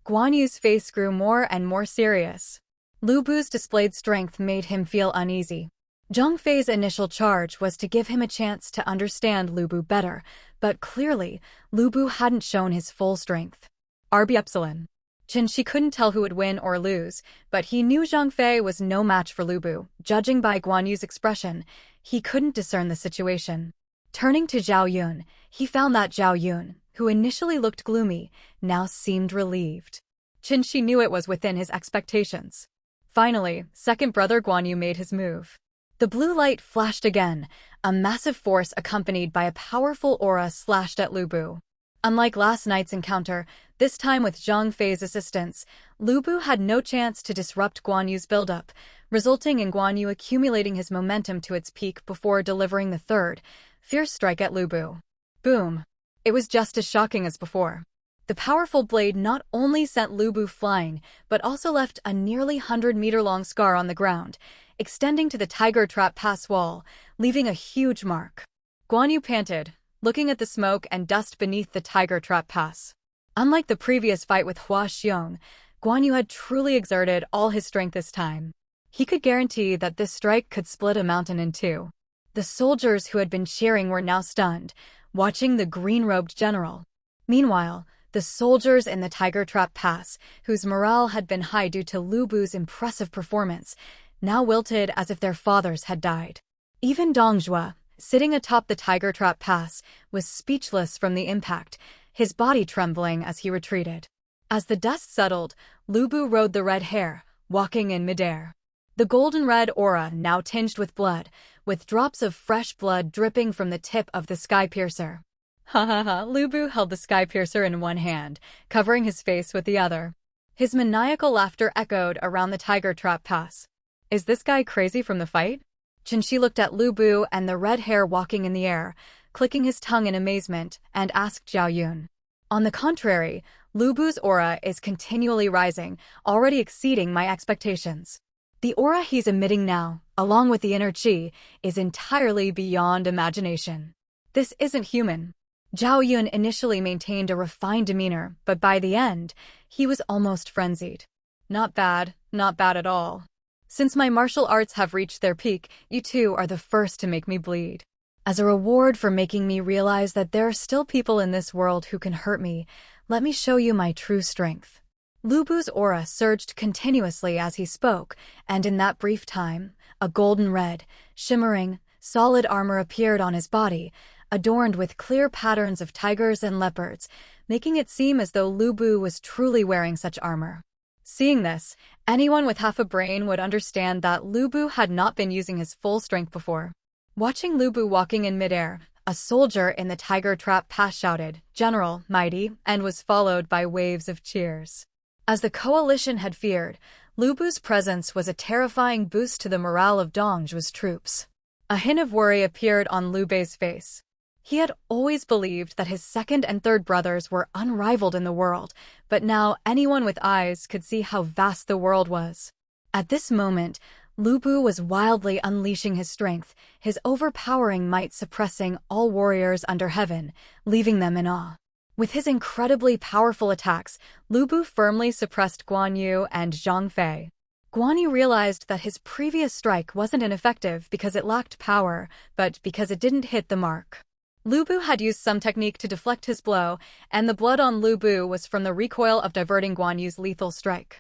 S1: Guan Yu's face grew more and more serious. Lu Bu's displayed strength made him feel uneasy. Zhang Fei's initial charge was to give him a chance to understand Lu Bu better, but clearly, Lu Bu hadn't shown his full strength. RB Epsilon. Chen Xi couldn't tell who would win or lose, but he knew Zhang Fei was no match for Lu Bu. Judging by Guan Yu's expression, he couldn't discern the situation. Turning to Zhao Yun, he found that Zhao Yun, who initially looked gloomy, now seemed relieved. Chen Xi knew it was within his expectations. Finally, second brother Guan Yu made his move. The blue light flashed again, a massive force accompanied by a powerful aura slashed at Lu Bu. Unlike last night's encounter, this time with Zhang Fei's assistance, Lu Bu had no chance to disrupt Guan Yu's buildup, resulting in Guan Yu accumulating his momentum to its peak before delivering the third, fierce strike at Lu Bu. Boom! It was just as shocking as before. The powerful blade not only sent Lu Bu flying, but also left a nearly 100-meter-long scar on the ground, extending to the Tiger Trap Pass wall, leaving a huge mark. Guan Yu panted, looking at the smoke and dust beneath the Tiger Trap Pass. Unlike the previous fight with Hua Xiong, Guan Yu had truly exerted all his strength this time. He could guarantee that this strike could split a mountain in two. The soldiers who had been cheering were now stunned, watching the green-robed general. Meanwhile, the soldiers in the Tiger Trap Pass, whose morale had been high due to Lu Bu's impressive performance, now wilted as if their fathers had died. Even Dong Zhuo, sitting atop the Tiger Trap Pass, was speechless from the impact, his body trembling as he retreated. As the dust settled, Lu Bu rode the red hare, walking in midair. The golden red aura now tinged with blood, with drops of fresh blood dripping from the tip of the sky piercer. Ha ha ha, Lu Bu held the sky piercer in one hand, covering his face with the other. His maniacal laughter echoed around the Tiger Trap Pass. Is this guy crazy from the fight? Chen Xi looked at Lu Bu and the red hare walking in the air, clicking his tongue in amazement, and asked Zhao Yun. On the contrary, Lu Bu's aura is continually rising, already exceeding my expectations. The aura he's emitting now, along with the inner qi, is entirely beyond imagination. This isn't human. Zhao Yun initially maintained a refined demeanor, but by the end, he was almost frenzied. Not bad at all. Since my martial arts have reached their peak, you two are the first to make me bleed. As a reward for making me realize that there are still people in this world who can hurt me, let me show you my true strength. Lu Bu's aura surged continuously as he spoke, and in that brief time, a golden red, shimmering, solid armor appeared on his body, adorned with clear patterns of tigers and leopards, making it seem as though Lu Bu was truly wearing such armor. Seeing this, anyone with half a brain would understand that Lu Bu had not been using his full strength before. Watching Lu Bu walking in midair, a soldier in the Tiger Trap Pass shouted, "General, mighty," and was followed by waves of cheers. As the coalition had feared, Lu Bu's presence was a terrifying boost to the morale of Dong Zhuo's troops. A hint of worry appeared on Liu Bei's face. He had always believed that his second and third brothers were unrivaled in the world, but now anyone with eyes could see how vast the world was. At this moment, Lu Bu was wildly unleashing his strength, his overpowering might suppressing all warriors under heaven, leaving them in awe. With his incredibly powerful attacks, Lu Bu firmly suppressed Guan Yu and Zhang Fei. Guan Yu realized that his previous strike wasn't ineffective because it lacked power, but because it didn't hit the mark. Lu Bu had used some technique to deflect his blow, and the blood on Lu Bu was from the recoil of diverting Guan Yu's lethal strike.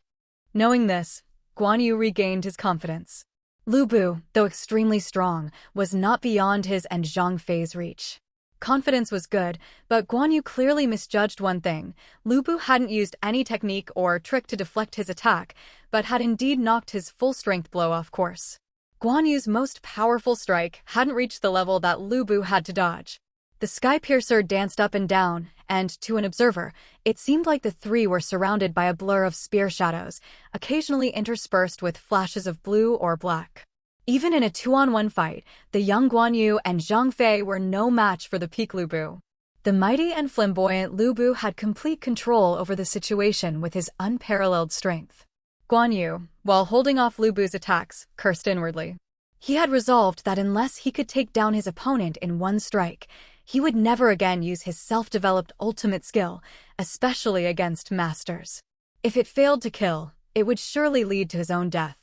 S1: Knowing this, Guan Yu regained his confidence. Lu Bu, though extremely strong, was not beyond his and Zhang Fei's reach. Confidence was good, but Guan Yu clearly misjudged one thing. Lu Bu hadn't used any technique or trick to deflect his attack, but had indeed knocked his full-strength blow off course. Guan Yu's most powerful strike hadn't reached the level that Lu Bu had to dodge. The sky piercer danced up and down, and, to an observer, it seemed like the three were surrounded by a blur of spear shadows, occasionally interspersed with flashes of blue or black. Even in a 2-on-1 fight, the young Guan Yu and Zhang Fei were no match for the peak Lu Bu. The mighty and flamboyant Lu Bu had complete control over the situation with his unparalleled strength. Guan Yu, while holding off Lu Bu's attacks, cursed inwardly. He had resolved that unless he could take down his opponent in one strike, he would never again use his self-developed ultimate skill, especially against masters. If it failed to kill, it would surely lead to his own death.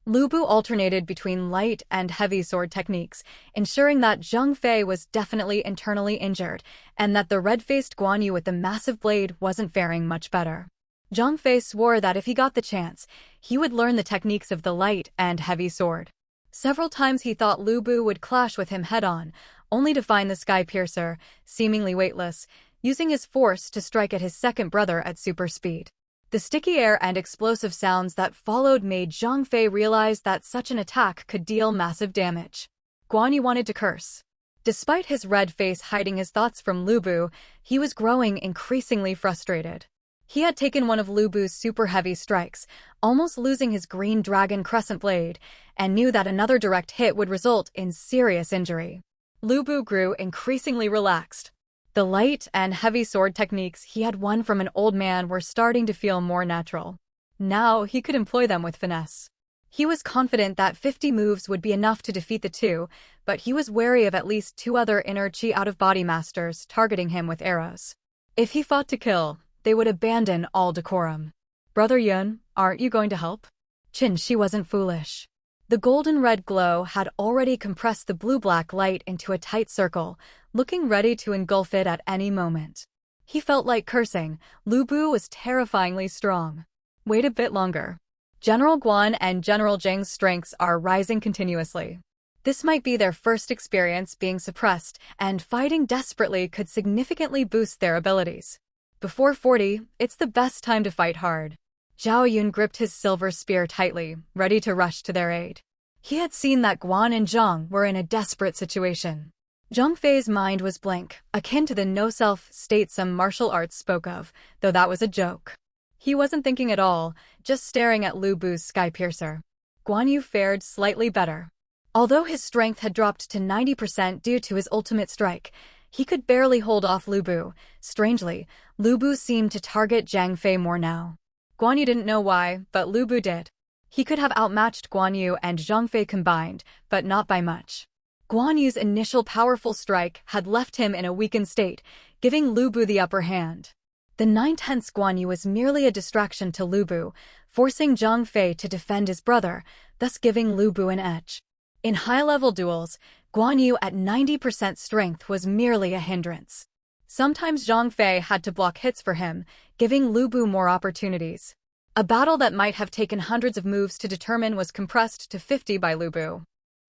S1: Lu Bu alternated between light and heavy sword techniques, ensuring that Zhang Fei was definitely internally injured, and that the red-faced Guan Yu with the massive blade wasn't faring much better. Zhang Fei swore that if he got the chance, he would learn the techniques of the light and heavy sword. Several times he thought Lu Bu would clash with him head-on, only to find the sky piercer, seemingly weightless, using his force to strike at his second brother at super speed. The sticky air and explosive sounds that followed made Zhang Fei realize that such an attack could deal massive damage. Guan Yu wanted to curse. Despite his red face hiding his thoughts from Lu Bu, he was growing increasingly frustrated. He had taken one of Lu Bu's super heavy strikes, almost losing his green dragon crescent blade, and knew that another direct hit would result in serious injury. Lu Bu grew increasingly relaxed. The light and heavy sword techniques he had won from an old man were starting to feel more natural. Now he could employ them with finesse. He was confident that 50 moves would be enough to defeat the two, but he was wary of at least 2 other inner chi out-of-body masters targeting him with arrows. If he fought to kill, they would abandon all decorum. "Brother Yun, aren't you going to help?" Chen Xi wasn't foolish. The golden-red glow had already compressed the blue-black light into a tight circle, looking ready to engulf it at any moment. He felt like cursing. Lu Bu was terrifyingly strong. Wait a bit longer. General Guan and General Zheng's strengths are rising continuously. This might be their first experience being suppressed, and fighting desperately could significantly boost their abilities. Before 40, it's the best time to fight hard. Zhao Yun gripped his silver spear tightly, ready to rush to their aid. He had seen that Guan and Zhang were in a desperate situation. Zhang Fei's mind was blank, akin to the no-self state some martial arts spoke of, though that was a joke. He wasn't thinking at all, just staring at Lu Bu's sky piercer. Guan Yu fared slightly better. Although his strength had dropped to 90% due to his ultimate strike, he could barely hold off Lu Bu. Strangely, Lu Bu seemed to target Zhang Fei more now. Guan Yu didn't know why, but Lu Bu did. He could have outmatched Guan Yu and Zhang Fei combined, but not by much. Guan Yu's initial powerful strike had left him in a weakened state, giving Lu Bu the upper hand. The 9/10 Guan Yu was merely a distraction to Lu Bu, forcing Zhang Fei to defend his brother, thus giving Lu Bu an edge. In high-level duels, Guan Yu at 90% strength was merely a hindrance. Sometimes Zhang Fei had to block hits for him, giving Lu Bu more opportunities. A battle that might have taken hundreds of moves to determine was compressed to 50 by Lu Bu.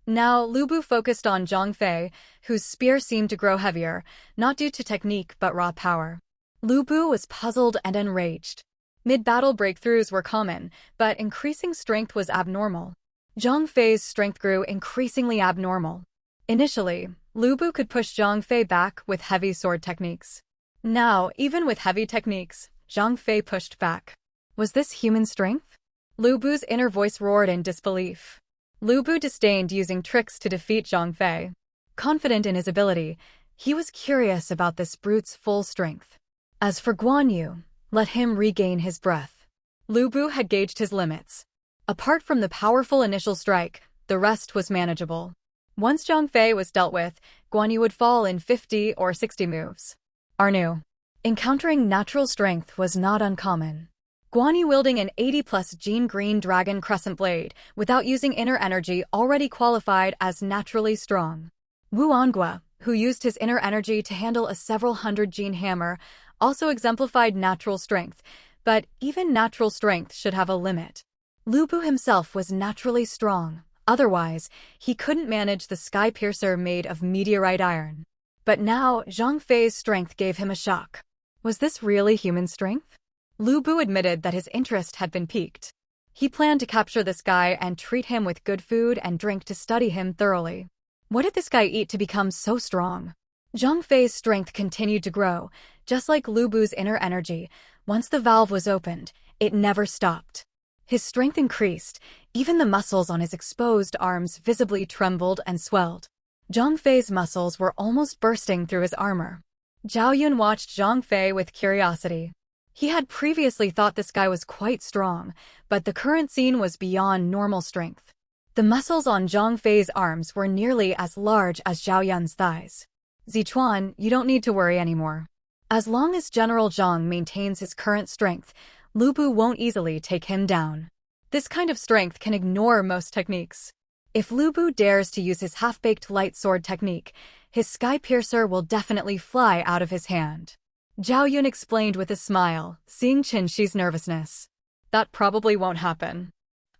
S1: Now, Lu Bu focused on Zhang Fei, whose spear seemed to grow heavier, not due to technique but raw power. Lu Bu was puzzled and enraged. Mid-battle breakthroughs were common, but increasing strength was abnormal. Zhang Fei's strength grew increasingly abnormal. Initially, Lu Bu could push Zhang Fei back with heavy sword techniques. Now, even with heavy techniques, Zhang Fei pushed back. Was this human strength? Lu Bu's inner voice roared in disbelief. Lu Bu disdained using tricks to defeat Zhang Fei. Confident in his ability, he was curious about this brute's full strength. As for Guan Yu, let him regain his breath. Lu Bu had gauged his limits. Apart from the powerful initial strike, the rest was manageable. Once Zhang Fei was dealt with, Guan Yu would fall in 50 or 60 moves. Arnu. Encountering natural strength was not uncommon. Guan Yu wielding an 80+ Gene Green Dragon Crescent Blade without using inner energy already qualified as naturally strong. Wu Angua, who used his inner energy to handle a several hundred gene hammer, also exemplified natural strength, but even natural strength should have a limit. Lu Bu himself was naturally strong, otherwise, he couldn't manage the sky piercer made of meteorite iron. But now, Zhang Fei's strength gave him a shock. Was this really human strength? Lu Bu admitted that his interest had been piqued. He planned to capture this guy and treat him with good food and drink to study him thoroughly. What did this guy eat to become so strong? Zhang Fei's strength continued to grow, just like Lu Bu's inner energy. Once the valve was opened, it never stopped. His strength increased, even the muscles on his exposed arms visibly trembled and swelled. Zhang Fei's muscles were almost bursting through his armor. Zhao Yun watched Zhang Fei with curiosity. He had previously thought this guy was quite strong, but the current scene was beyond normal strength. The muscles on Zhang Fei's arms were nearly as large as Zhao Yun's thighs. Zichuan, you don't need to worry anymore. As long as General Zhang maintains his current strength, Lu Bu won't easily take him down. This kind of strength can ignore most techniques. If Lu Bu dares to use his half-baked light sword technique, his sky piercer will definitely fly out of his hand. Zhao Yun explained with a smile, seeing Chen Xi's nervousness. That probably won't happen.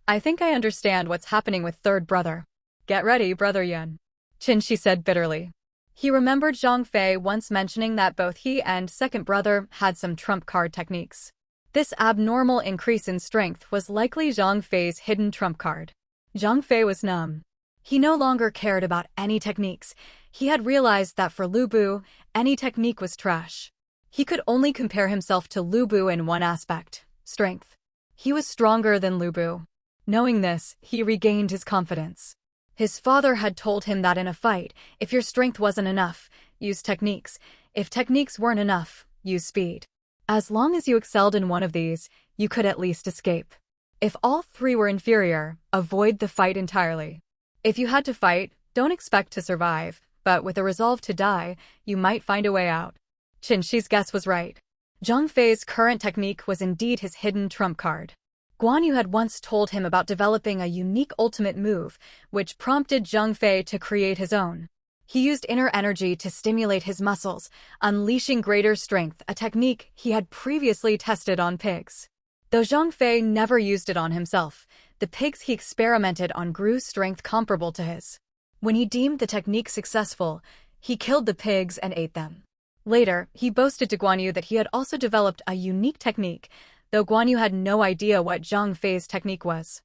S1: I think I understand what's happening with third brother. Get ready, Brother Yun. Chen Xi said bitterly. He remembered Zhang Fei once mentioning that both he and second brother had some trump card techniques. This abnormal increase in strength was likely Zhang Fei's hidden trump card. Zhang Fei was numb. He no longer cared about any techniques. He had realized that for Lu Bu, any technique was trash. He could only compare himself to Lu Bu in one aspect, strength. He was stronger than Lu Bu. Knowing this, he regained his confidence. His father had told him that in a fight, if your strength wasn't enough, use techniques. If techniques weren't enough, use speed. As long as you excelled in one of these, you could at least escape. If all three were inferior, avoid the fight entirely. If you had to fight, don't expect to survive, but with a resolve to die, you might find a way out. Chen Xi's guess was right. Zhang Fei's current technique was indeed his hidden trump card. Guan Yu had once told him about developing a unique ultimate move, which prompted Zhang Fei to create his own. He used inner energy to stimulate his muscles, unleashing greater strength, a technique he had previously tested on pigs. Though Zhang Fei never used it on himself, the pigs he experimented on grew strength comparable to his. When he deemed the technique successful, he killed the pigs and ate them. Later, he boasted to Guan Yu that he had also developed a unique technique, though Guan Yu had no idea what Zhang Fei's technique was.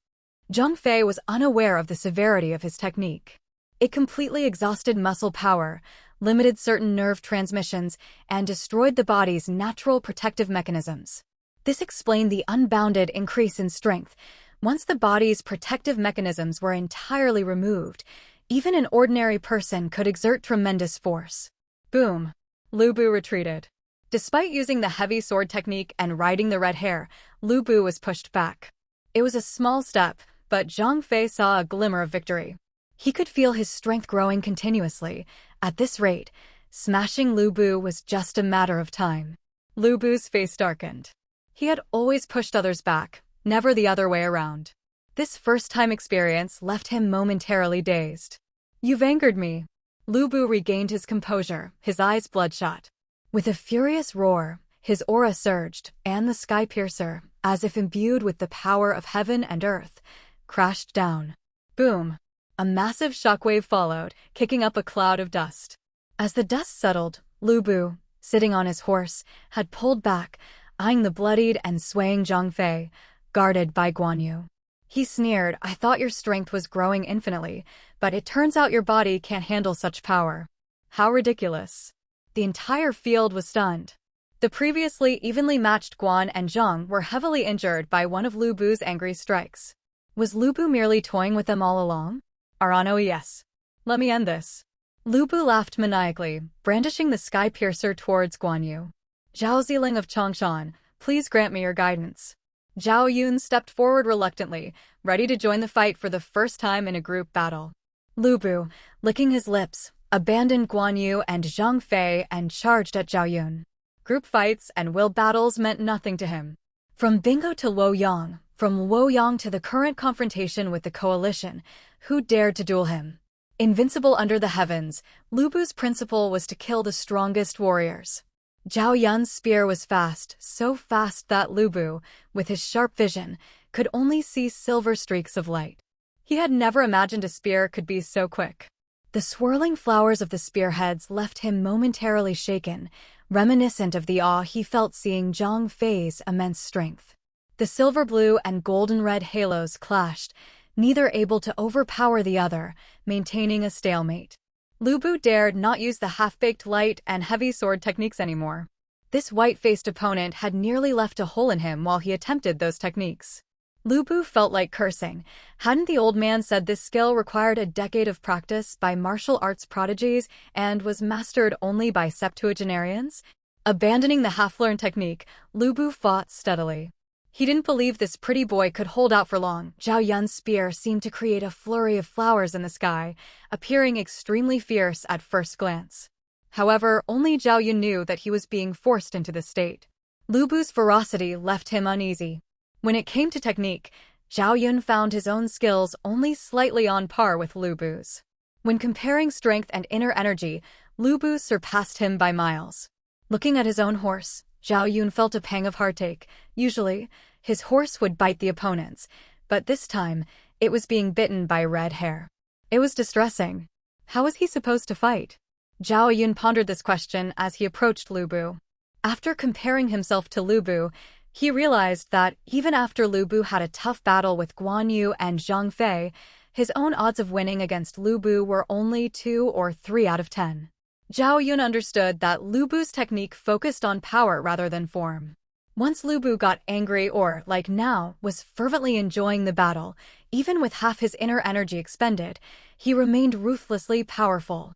S1: Zhang Fei was unaware of the severity of his technique. It completely exhausted muscle power, limited certain nerve transmissions, and destroyed the body's natural protective mechanisms. This explained the unbounded increase in strength. Once the body's protective mechanisms were entirely removed, even an ordinary person could exert tremendous force. Boom! Lu Bu retreated. Despite using the heavy sword technique and riding the red hare, Lu Bu was pushed back. It was a small step, but Zhang Fei saw a glimmer of victory. He could feel his strength growing continuously. At this rate, smashing Lu Bu was just a matter of time. Lu Bu's face darkened. He had always pushed others back, never the other way around. This first-time experience left him momentarily dazed. You've angered me. Lu Bu regained his composure, his eyes bloodshot. With a furious roar, his aura surged, and the sky piercer, as if imbued with the power of heaven and earth, crashed down. Boom! A massive shockwave followed, kicking up a cloud of dust. As the dust settled, Lu Bu, sitting on his horse, had pulled back, eyeing the bloodied and swaying Zhang Fei, guarded by Guan Yu. He sneered, I thought your strength was growing infinitely, but it turns out your body can't handle such power. How ridiculous. The entire field was stunned. The previously evenly matched Guan and Zhang were heavily injured by one of Lu Bu's angry strikes. Was Lu Bu merely toying with them all along? Arano, yes. Let me end this. Lu Bu laughed maniacally, brandishing the sky piercer towards Guan Yu. Zhao Zilong of Changshan, please grant me your guidance. Zhao Yun stepped forward reluctantly, ready to join the fight for the first time in a group battle. Lu Bu, licking his lips, abandoned Guan Yu and Zhang Fei and charged at Zhao Yun. Group fights and will battles meant nothing to him. From Bingo to Luoyang, from Luoyang to the current confrontation with the coalition, who dared to duel him? Invincible under the heavens, Lu Bu's principle was to kill the strongest warriors. Zhao Yun's spear was fast, so fast that Lu Bu, with his sharp vision, could only see silver streaks of light. He had never imagined a spear could be so quick. The swirling flowers of the spearheads left him momentarily shaken, reminiscent of the awe he felt seeing Zhang Fei's immense strength. The silver blue and golden red halos clashed, neither able to overpower the other, maintaining a stalemate. Lu Bu dared not use the half-baked light and heavy sword techniques anymore. This white-faced opponent had nearly left a hole in him while he attempted those techniques. Lu Bu felt like cursing. Hadn't the old man said this skill required a decade of practice by martial arts prodigies and was mastered only by septuagenarians? Abandoning the half-learned technique, Lu Bu fought steadily. He didn't believe this pretty boy could hold out for long. Zhao Yun's spear seemed to create a flurry of flowers in the sky, appearing extremely fierce at first glance. However, only Zhao Yun knew that he was being forced into this state. Lu Bu's ferocity left him uneasy. When it came to technique, Zhao Yun found his own skills only slightly on par with Lu Bu's. When comparing strength and inner energy, Lu Bu surpassed him by miles. Looking at his own horse, Zhao Yun felt a pang of heartache. Usually, his horse would bite the opponents, but this time, it was being bitten by red hair. It was distressing. How was he supposed to fight? Zhao Yun pondered this question as he approached Lu Bu. After comparing himself to Lu Bu, he realized that even after Lu Bu had a tough battle with Guan Yu and Zhang Fei, his own odds of winning against Lu Bu were only 2 or 3 out of 10. Zhao Yun understood that Lu Bu's technique focused on power rather than form. Once Lu Bu got angry or, like now, was fervently enjoying the battle, even with half his inner energy expended, he remained ruthlessly powerful.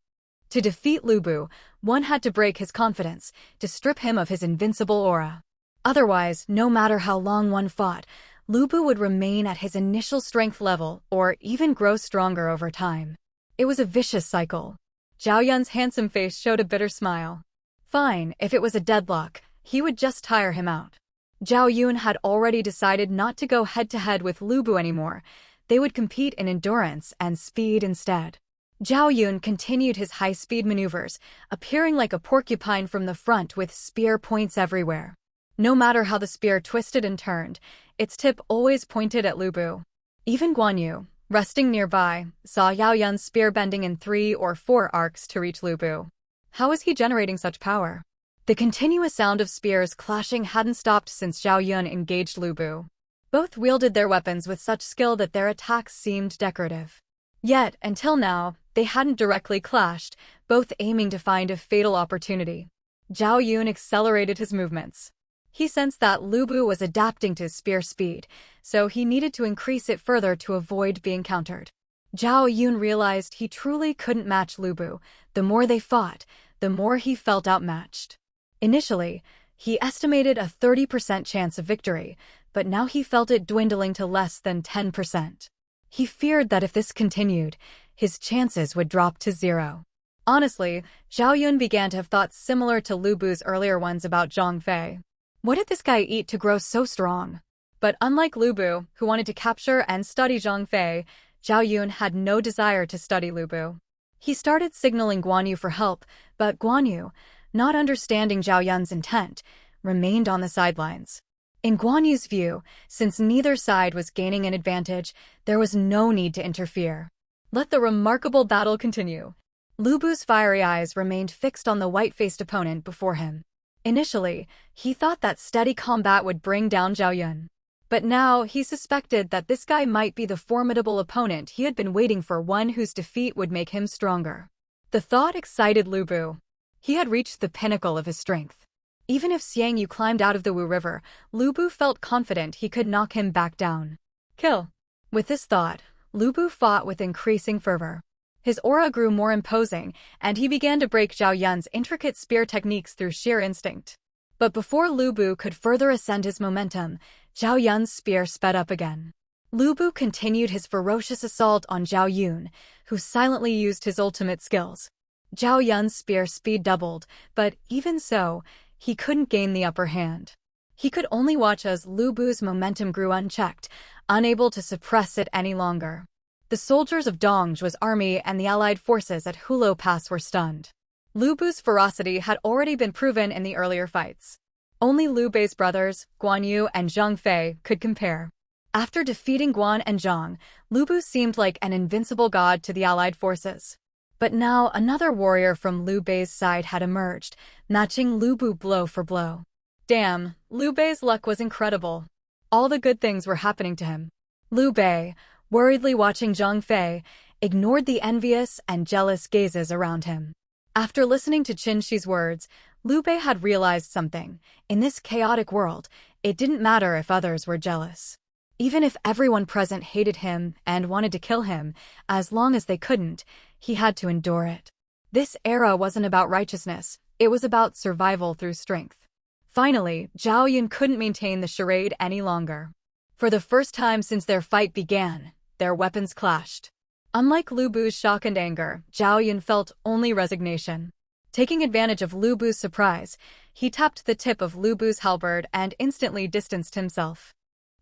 S1: To defeat Lu Bu, one had to break his confidence, to strip him of his invincible aura. Otherwise, no matter how long one fought, Lu Bu would remain at his initial strength level or even grow stronger over time. It was a vicious cycle. Zhao Yun's handsome face showed a bitter smile. Fine, if it was a deadlock, he would just tire him out. Zhao Yun had already decided not to go head-to-head with Lu Bu anymore. They would compete in endurance and speed instead. Zhao Yun continued his high-speed maneuvers, appearing like a porcupine from the front with spear points everywhere. No matter how the spear twisted and turned, its tip always pointed at Lu Bu. Even Guan Yu, resting nearby, saw Zhao Yun's spear bending in 3 or 4 arcs to reach Lu Bu. How was he generating such power? The continuous sound of spears clashing hadn't stopped since Zhao Yun engaged Lu Bu. Both wielded their weapons with such skill that their attacks seemed decorative. Yet, until now, they hadn't directly clashed, both aiming to find a fatal opportunity. Zhao Yun accelerated his movements. He sensed that Lu Bu was adapting to his spear speed, so he needed to increase it further to avoid being countered. Zhao Yun realized he truly couldn't match Lu Bu. The more they fought, the more he felt outmatched. Initially, he estimated a 30% chance of victory, but now he felt it dwindling to less than 10%. He feared that if this continued, his chances would drop to 0. Honestly, Zhao Yun began to have thoughts similar to Lu Bu's earlier ones about Zhang Fei. What did this guy eat to grow so strong? But unlike Lu Bu, who wanted to capture and study Zhang Fei, Zhao Yun had no desire to study Lu Bu. He started signaling Guan Yu for help, but Guan Yu, not understanding Zhao Yun's intent, remained on the sidelines. In Guan Yu's view, since neither side was gaining an advantage, there was no need to interfere. Let the remarkable battle continue. Lu Bu's fiery eyes remained fixed on the white-faced opponent before him. Initially, he thought that steady combat would bring down Zhao Yun. But now, he suspected that this guy might be the formidable opponent he had been waiting for, one whose defeat would make him stronger. The thought excited Lu Bu. He had reached the pinnacle of his strength. Even if Xiang Yu climbed out of the Wu River, Lu Bu felt confident he could knock him back down. Kill. With this thought, Lu Bu fought with increasing fervor. His aura grew more imposing, and he began to break Zhao Yun's intricate spear techniques through sheer instinct. But before Lu Bu could further ascend his momentum, Zhao Yun's spear sped up again. Lu Bu continued his ferocious assault on Zhao Yun, who silently used his ultimate skills. Zhao Yun's spear speed doubled, but even so, he couldn't gain the upper hand. He could only watch as Lu Bu's momentum grew unchecked, unable to suppress it any longer. The soldiers of Dongzhuo's army and the allied forces at Hulo Pass were stunned. Lu Bu's ferocity had already been proven in the earlier fights. Only Liu Bei's brothers, Guan Yu and Zhang Fei, could compare. After defeating Guan and Zhang, Lu Bu seemed like an invincible god to the allied forces. But now another warrior from Liu Bei's side had emerged, matching Lu Bu blow for blow. Damn, Liu Bei's luck was incredible. All the good things were happening to him. Liu Bei, worriedly watching Zhang Fei, ignored the envious and jealous gazes around him. After listening to Chen Xi's words, Liu Bei had realized something. In this chaotic world, it didn't matter if others were jealous. Even if everyone present hated him and wanted to kill him, as long as they couldn't, he had to endure it. This era wasn't about righteousness, it was about survival through strength. Finally, Zhao Yun couldn't maintain the charade any longer. For the first time since their fight began, their weapons clashed. Unlike Lu Bu's shock and anger, Zhao Yun felt only resignation. Taking advantage of Lu Bu's surprise, he tapped the tip of Lu Bu's halberd and instantly distanced himself.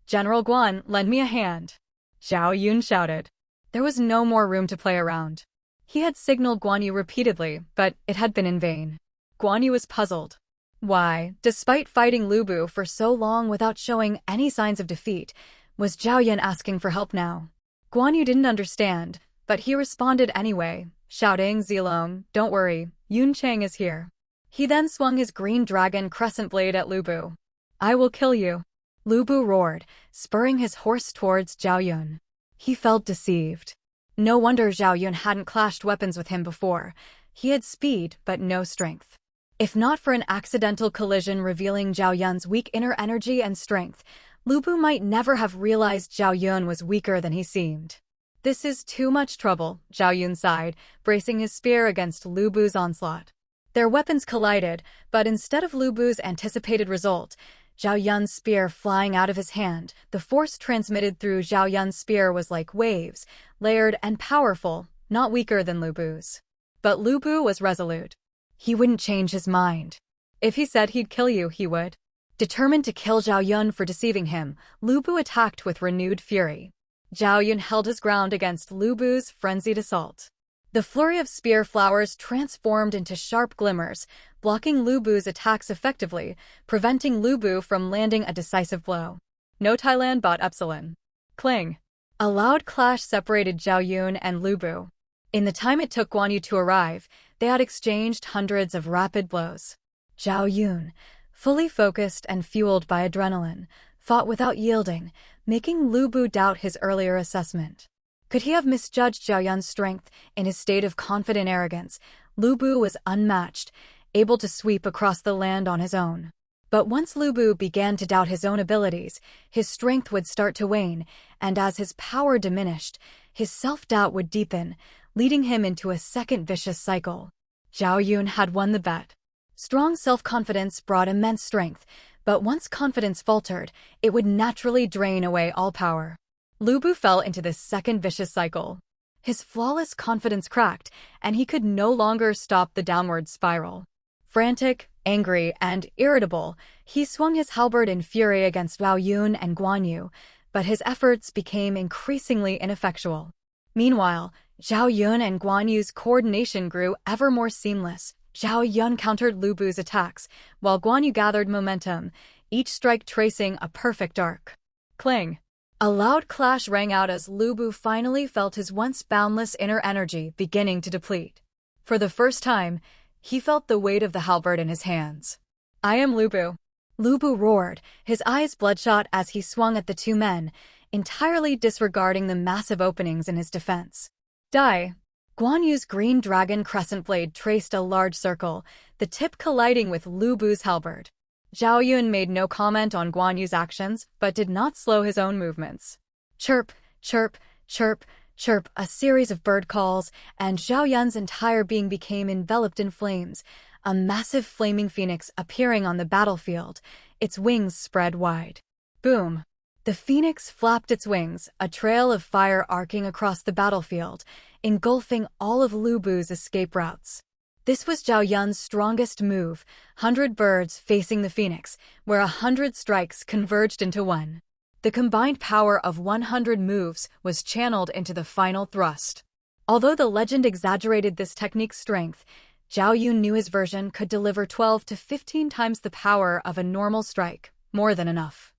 S1: "General Guan, lend me a hand," Zhao Yun shouted. There was no more room to play around. He had signaled Guan Yu repeatedly, but it had been in vain. Guan Yu was puzzled. Why, despite fighting Lu Bu for so long without showing any signs of defeat, was Zhao Yun asking for help now? Guan Yu didn't understand, but he responded anyway, shouting, "Zilong, don't worry, Yun Chang is here." He then swung his green dragon crescent blade at Lu Bu. "I will kill you." Lu Bu roared, spurring his horse towards Zhao Yun. He felt deceived. No wonder Zhao Yun hadn't clashed weapons with him before. He had speed, but no strength. If not for an accidental collision revealing Zhao Yun's weak inner energy and strength, Lu Bu might never have realized Zhao Yun was weaker than he seemed. "This is too much trouble," Zhao Yun sighed, bracing his spear against Lu Bu's onslaught. Their weapons collided, but instead of Lu Bu's anticipated result, Zhao Yun's spear flying out of his hand, the force transmitted through Zhao Yun's spear was like waves, layered and powerful, not weaker than Lu Bu's. But Lu Bu was resolute. He wouldn't change his mind. If he said he'd kill you, he would. Determined to kill Zhao Yun for deceiving him, Lu Bu attacked with renewed fury. Zhao Yun held his ground against Lu Bu's frenzied assault. The flurry of spear flowers transformed into sharp glimmers, blocking Lu Bu's attacks effectively, preventing Lu Bu from landing a decisive blow. No Thailand bought Epsilon. Cling. A loud clash separated Zhao Yun and Lu Bu. In the time it took Guan Yu to arrive, they had exchanged hundreds of rapid blows. Zhao Yun, fully focused and fueled by adrenaline, fought without yielding, making Lu Bu doubt his earlier assessment. Could he have misjudged Zhao Yun's strength? In his state of confident arrogance, Lu Bu was unmatched, able to sweep across the land on his own. But once Lu Bu began to doubt his own abilities, his strength would start to wane, and as his power diminished, his self-doubt would deepen, leading him into a second vicious cycle. Zhao Yun had won the bet. Strong self-confidence brought immense strength, but once confidence faltered, it would naturally drain away all power. Lu Bu fell into this second vicious cycle. His flawless confidence cracked, and he could no longer stop the downward spiral. Frantic, angry, and irritable, he swung his halberd in fury against Zhao Yun and Guan Yu, but his efforts became increasingly ineffectual. Meanwhile, Zhao Yun and Guan Yu's coordination grew ever more seamless. Zhao Yun countered Lu Bu's attacks, while Guan Yu gathered momentum, each strike tracing a perfect arc. Cling. A loud clash rang out as Lu Bu finally felt his once boundless inner energy beginning to deplete. For the first time, he felt the weight of the halberd in his hands. "I am Lu Bu." Lu Bu roared, his eyes bloodshot as he swung at the two men, entirely disregarding the massive openings in his defense. "Die." Guan Yu's green dragon crescent blade traced a large circle, the tip colliding with Lu Bu's halberd. Zhao Yun made no comment on Guan Yu's actions, but did not slow his own movements. Chirp, chirp, chirp, chirp, a series of bird calls, and Zhao Yun's entire being became enveloped in flames, a massive flaming phoenix appearing on the battlefield, its wings spread wide. Boom! The phoenix flapped its wings, a trail of fire arcing across the battlefield, engulfing all of Lu Bu's escape routes. This was Zhao Yun's strongest move, 100 birds facing the phoenix, where 100 strikes converged into one. The combined power of 100 moves was channeled into the final thrust. Although the legend exaggerated this technique's strength, Zhao Yun knew his version could deliver 12 to 15 times the power of a normal strike, more than enough.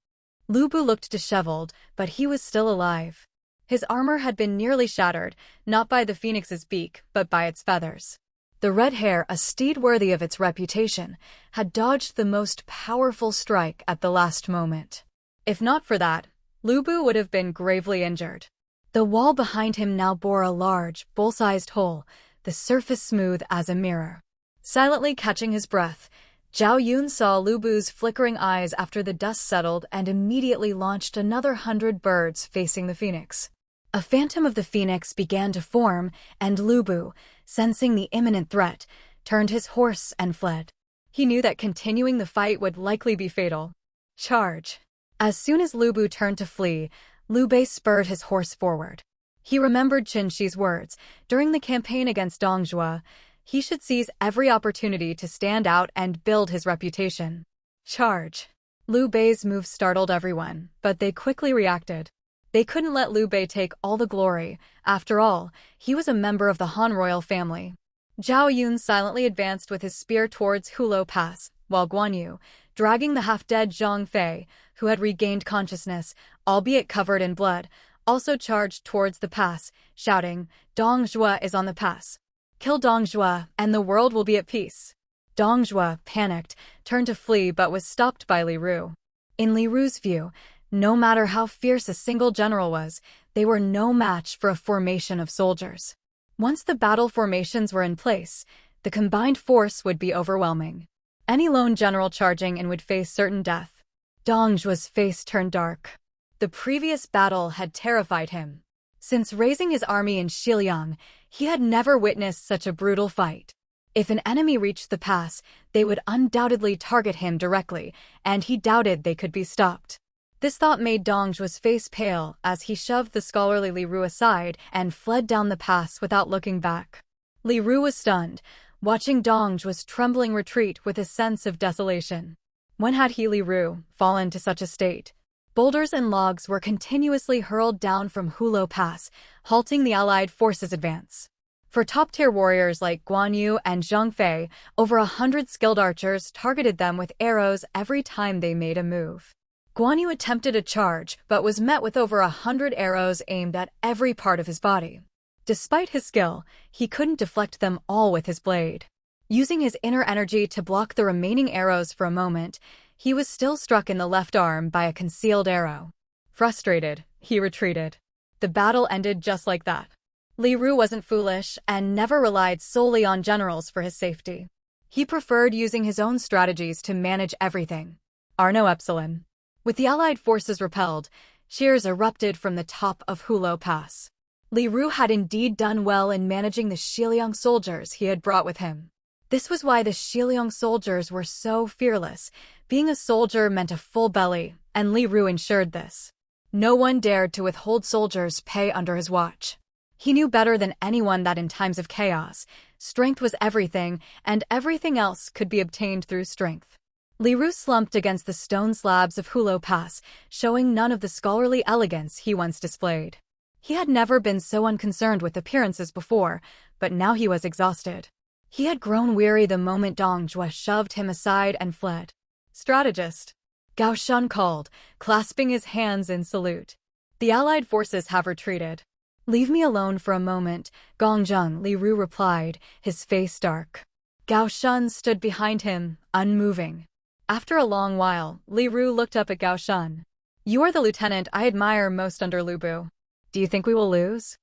S1: Lu Bu looked disheveled, but he was still alive. His armor had been nearly shattered, not by the phoenix's beak, but by its feathers. The red hare, a steed worthy of its reputation, had dodged the most powerful strike at the last moment. If not for that, Lu Bu would have been gravely injured. The wall behind him now bore a large, bowl-sized hole, the surface smooth as a mirror. Silently catching his breath, Zhao Yun saw Lu Bu's flickering eyes after the dust settled and immediately launched another 100 birds facing the phoenix. A phantom of the phoenix began to form, and Lu Bu, sensing the imminent threat, turned his horse and fled. He knew that continuing the fight would likely be fatal. Charge! As soon as Lu Bu turned to flee, Liu Bei spurred his horse forward. He remembered Chen Xi's words. During the campaign against Dong Zhuo, he should seize every opportunity to stand out and build his reputation. Charge! Liu Bei's move startled everyone, but they quickly reacted. They couldn't let Liu Bei take all the glory. After all, he was a member of the Han royal family. Zhao Yun silently advanced with his spear towards Hurled Pass, while Guan Yu, dragging the half-dead Zhang Fei, who had regained consciousness, albeit covered in blood, also charged towards the pass, shouting, "Dong Zhuo is on the pass. Kill Dong Zhuo, and the world will be at peace." Dong Zhuo, panicked, turned to flee but was stopped by Li Ru. In Li Ru's view, no matter how fierce a single general was, they were no match for a formation of soldiers. Once the battle formations were in place, the combined force would be overwhelming. Any lone general charging in would face certain death. Dong Zhuo's face turned dark. The previous battle had terrified him. Since raising his army in Xiliang, he had never witnessed such a brutal fight. If an enemy reached the pass, they would undoubtedly target him directly, and he doubted they could be stopped. This thought made Dong Zhuo's face pale as he shoved the scholarly Li Ru aside and fled down the pass without looking back. Li Ru was stunned, watching Dong Zhuo's trembling retreat with a sense of desolation. When had he, Li Ru, fallen to such a state? Boulders and logs were continuously hurled down from Hurled Pass, halting the Allied forces' advance. For top-tier warriors like Guan Yu and Zhang Fei, over 100 skilled archers targeted them with arrows every time they made a move. Guan Yu attempted a charge, but was met with over 100 arrows aimed at every part of his body. Despite his skill, he couldn't deflect them all with his blade. Using his inner energy to block the remaining arrows for a moment, he was still struck in the left arm by a concealed arrow. Frustrated, he retreated. The battle ended just like that. Li Ru wasn't foolish and never relied solely on generals for his safety. He preferred using his own strategies to manage everything. Arno Epsilon. With the Allied forces repelled, cheers erupted from the top of Hurled Pass. Li Ru had indeed done well in managing the Xiliang soldiers he had brought with him. This was why the Xiliang soldiers were so fearless. Being a soldier meant a full belly, and Li Ru ensured this. No one dared to withhold soldiers' pay under his watch. He knew better than anyone that in times of chaos, strength was everything, and everything else could be obtained through strength. Li Ru slumped against the stone slabs of Hurled Pass, showing none of the scholarly elegance he once displayed. He had never been so unconcerned with appearances before, but now he was exhausted. He had grown weary the moment Dong Zhuo shoved him aside and fled. Strategist, Gao Shun called, clasping his hands in salute. The Allied forces have retreated. Leave me alone for a moment, Gongzheng, Li Ru replied, his face dark. Gao Shun stood behind him, unmoving. After a long while, Li Ru looked up at Gao Shun. You are the lieutenant I admire most under Lu Bu. Do you think we will lose?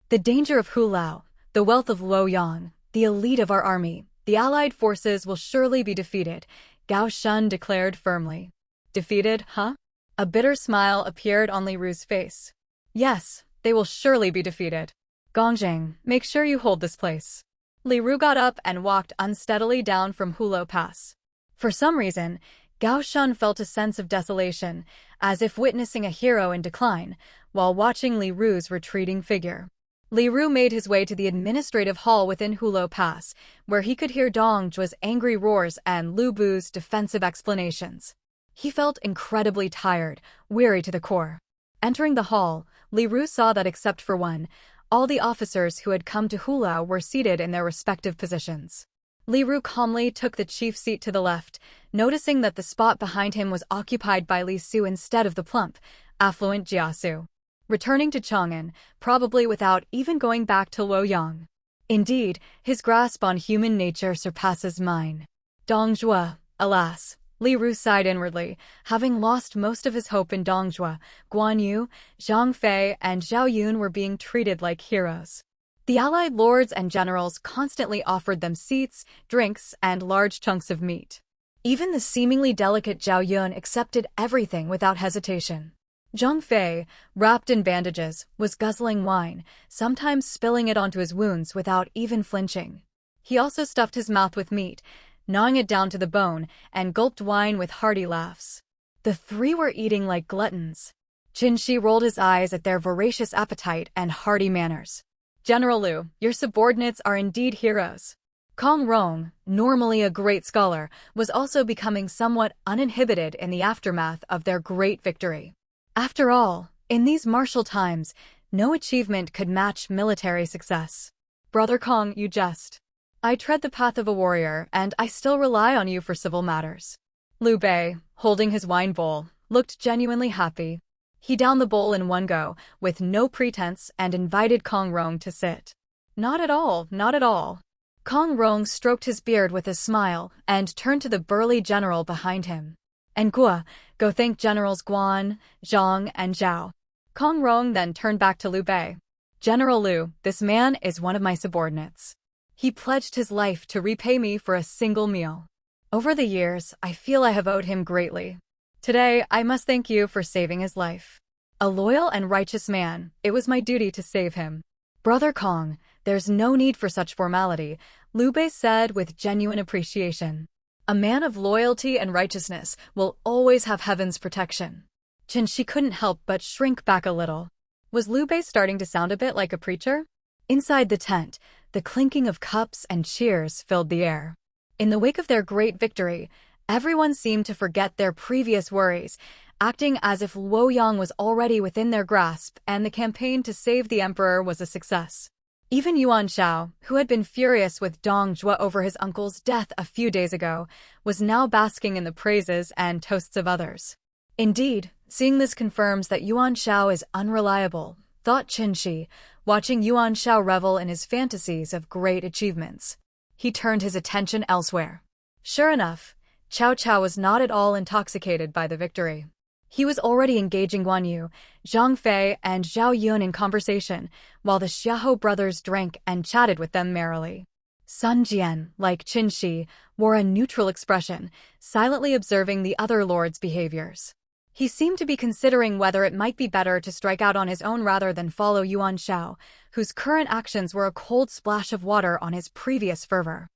S1: The danger of Hu Lao, the wealth of Luoyang, the elite of our army, the Allied forces will surely be defeated, Gao Shun declared firmly. Defeated, huh? A bitter smile appeared on Li Ru's face. Yes, they will surely be defeated. Gongzheng, make sure you hold this place. Li Ru got up and walked unsteadily down from Hurled Pass. For some reason, Gao Shun felt a sense of desolation, as if witnessing a hero in decline, while watching Li Ru's retreating figure. Li Ru made his way to the administrative hall within Hulo Pass, where he could hear Dong Zhuo's angry roars and Lu Bu's defensive explanations. He felt incredibly tired, weary to the core. Entering the hall, Li Ru saw that except for one, all the officers who had come to Hulao were seated in their respective positions. Li Ru calmly took the chief seat to the left, noticing that the spot behind him was occupied by Li Su instead of the plump, affluent Jiasu. Returning to Chang'an, probably without even going back to Luoyang. Indeed, his grasp on human nature surpasses mine. Dong Zhuo, alas. Li Ru sighed inwardly, having lost most of his hope in Dong Zhuo. Guan Yu, Zhang Fei, and Zhao Yun were being treated like heroes. The allied lords and generals constantly offered them seats, drinks, and large chunks of meat. Even the seemingly delicate Zhao Yun accepted everything without hesitation. Zhang Fei, wrapped in bandages, was guzzling wine, sometimes spilling it onto his wounds without even flinching. He also stuffed his mouth with meat, gnawing it down to the bone, and gulped wine with hearty laughs. The three were eating like gluttons. Chen Xi rolled his eyes at their voracious appetite and hearty manners. General Lu, your subordinates are indeed heroes. Kong Rong, normally a great scholar, was also becoming somewhat uninhibited in the aftermath of their great victory. After all, in these martial times, no achievement could match military success. Brother Kong, you jest. I tread the path of a warrior, and I still rely on you for civil matters. Liu Bei, holding his wine bowl, looked genuinely happy. He downed the bowl in one go, with no pretense, and invited Kong Rong to sit. Not at all, not at all. Kong Rong stroked his beard with a smile and turned to the burly general behind him. And Gua, go thank Generals Guan, Zhang, and Zhao. Kong Rong then turned back to Liu Bei. General Liu, this man is one of my subordinates. He pledged his life to repay me for a single meal. Over the years, I feel I have owed him greatly. Today, I must thank you for saving his life. A loyal and righteous man, it was my duty to save him. Brother Kong, there's no need for such formality, Liu Bei said with genuine appreciation. A man of loyalty and righteousness will always have heaven's protection. Chen Xi couldn't help but shrink back a little. Was Liu Bei starting to sound a bit like a preacher? Inside the tent, the clinking of cups and cheers filled the air. In the wake of their great victory, everyone seemed to forget their previous worries, acting as if Luoyang was already within their grasp and the campaign to save the emperor was a success. Even Yuan Shao, who had been furious with Dong Zhuo over his uncle's death a few days ago, was now basking in the praises and toasts of others. Indeed, seeing this confirms that Yuan Shao is unreliable, thought Chen Xi, watching Yuan Shao revel in his fantasies of great achievements. He turned his attention elsewhere. Sure enough, Cao Cao was not at all intoxicated by the victory. He was already engaging Guan Yu, Zhang Fei, and Zhao Yun in conversation, while the Xiahou brothers drank and chatted with them merrily. Sun Jian, like Chen Xi, wore a neutral expression, silently observing the other lords' behaviors. He seemed to be considering whether it might be better to strike out on his own rather than follow Yuan Shao, whose current actions were a cold splash of water on his previous fervor.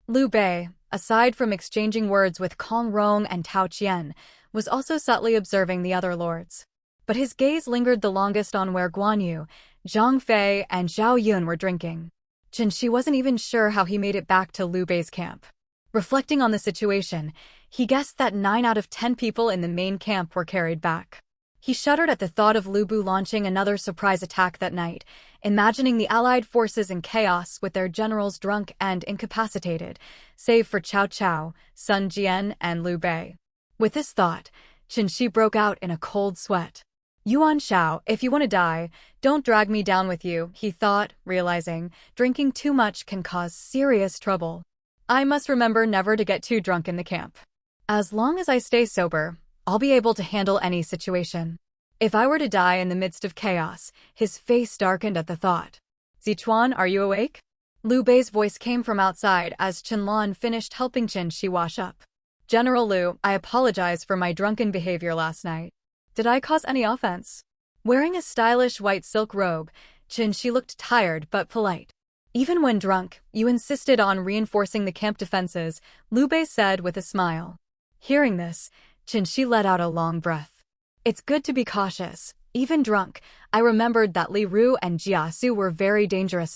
S1: Liu Bei, aside from exchanging words with Kong Rong and Tao Qian, was also subtly observing the other lords. But his gaze lingered the longest on where Guan Yu, Zhang Fei, and Zhao Yun were drinking. Chen Xi wasn't even sure how he made it back to Liu Bei's camp. Reflecting on the situation, he guessed that 9 out of 10 people in the main camp were carried back. He shuddered at the thought of Lu Bu launching another surprise attack that night, imagining the allied forces in chaos with their generals drunk and incapacitated, save for Cao Cao, Sun Jian, and Liu Bei. With this thought, Chen Xi broke out in a cold sweat. Yuan Shao, if you want to die, don't drag me down with you, he thought, realizing drinking too much can cause serious trouble. I must remember never to get too drunk in the camp. As long as I stay sober, I'll be able to handle any situation. If I were to die in the midst of chaos, his face darkened at the thought. Zichuan, are you awake? Liu Bei's voice came from outside as Chen Lan finished helping Chen Xi wash up. General Liu, I apologize for my drunken behavior last night. Did I cause any offense? Wearing a stylish white silk robe, Chen Xi looked tired but polite. Even when drunk, you insisted on reinforcing the camp defenses, Liu Bei said with a smile. Hearing this, Chen Xi let out a long breath. It's good to be cautious. Even drunk, I remembered that Li Ru and Jia Su were very dangerous.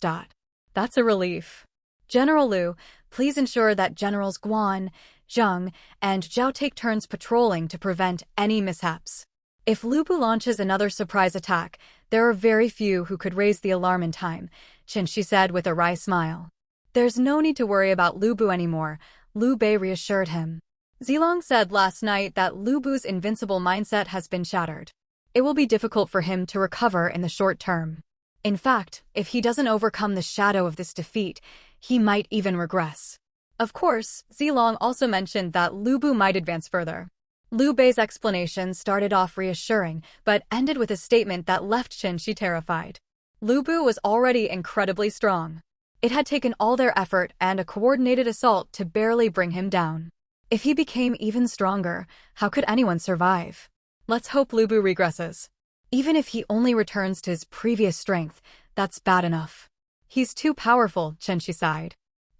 S1: That's a relief. General Liu, please ensure that Generals Guan, Zheng, and Zhao take turns patrolling to prevent any mishaps. If Lu Bu launches another surprise attack, there are very few who could raise the alarm in time, Chen Xi said with a wry smile. There's no need to worry about Lu Bu anymore, Liu Bei reassured him. Zilong said last night that Lu Bu's invincible mindset has been shattered. It will be difficult for him to recover in the short term. In fact, if he doesn't overcome the shadow of this defeat, he might even regress. Of course, Zilong also mentioned that Lu Bu might advance further. Liu Bei's explanation started off reassuring, but ended with a statement that left Chen Xi terrified. Lu Bu was already incredibly strong. It had taken all their effort and a coordinated assault to barely bring him down. If he became even stronger, how could anyone survive? Let's hope Lu Bu regresses. Even if he only returns to his previous strength, that's bad enough. He's too powerful, Chen Xi sighed.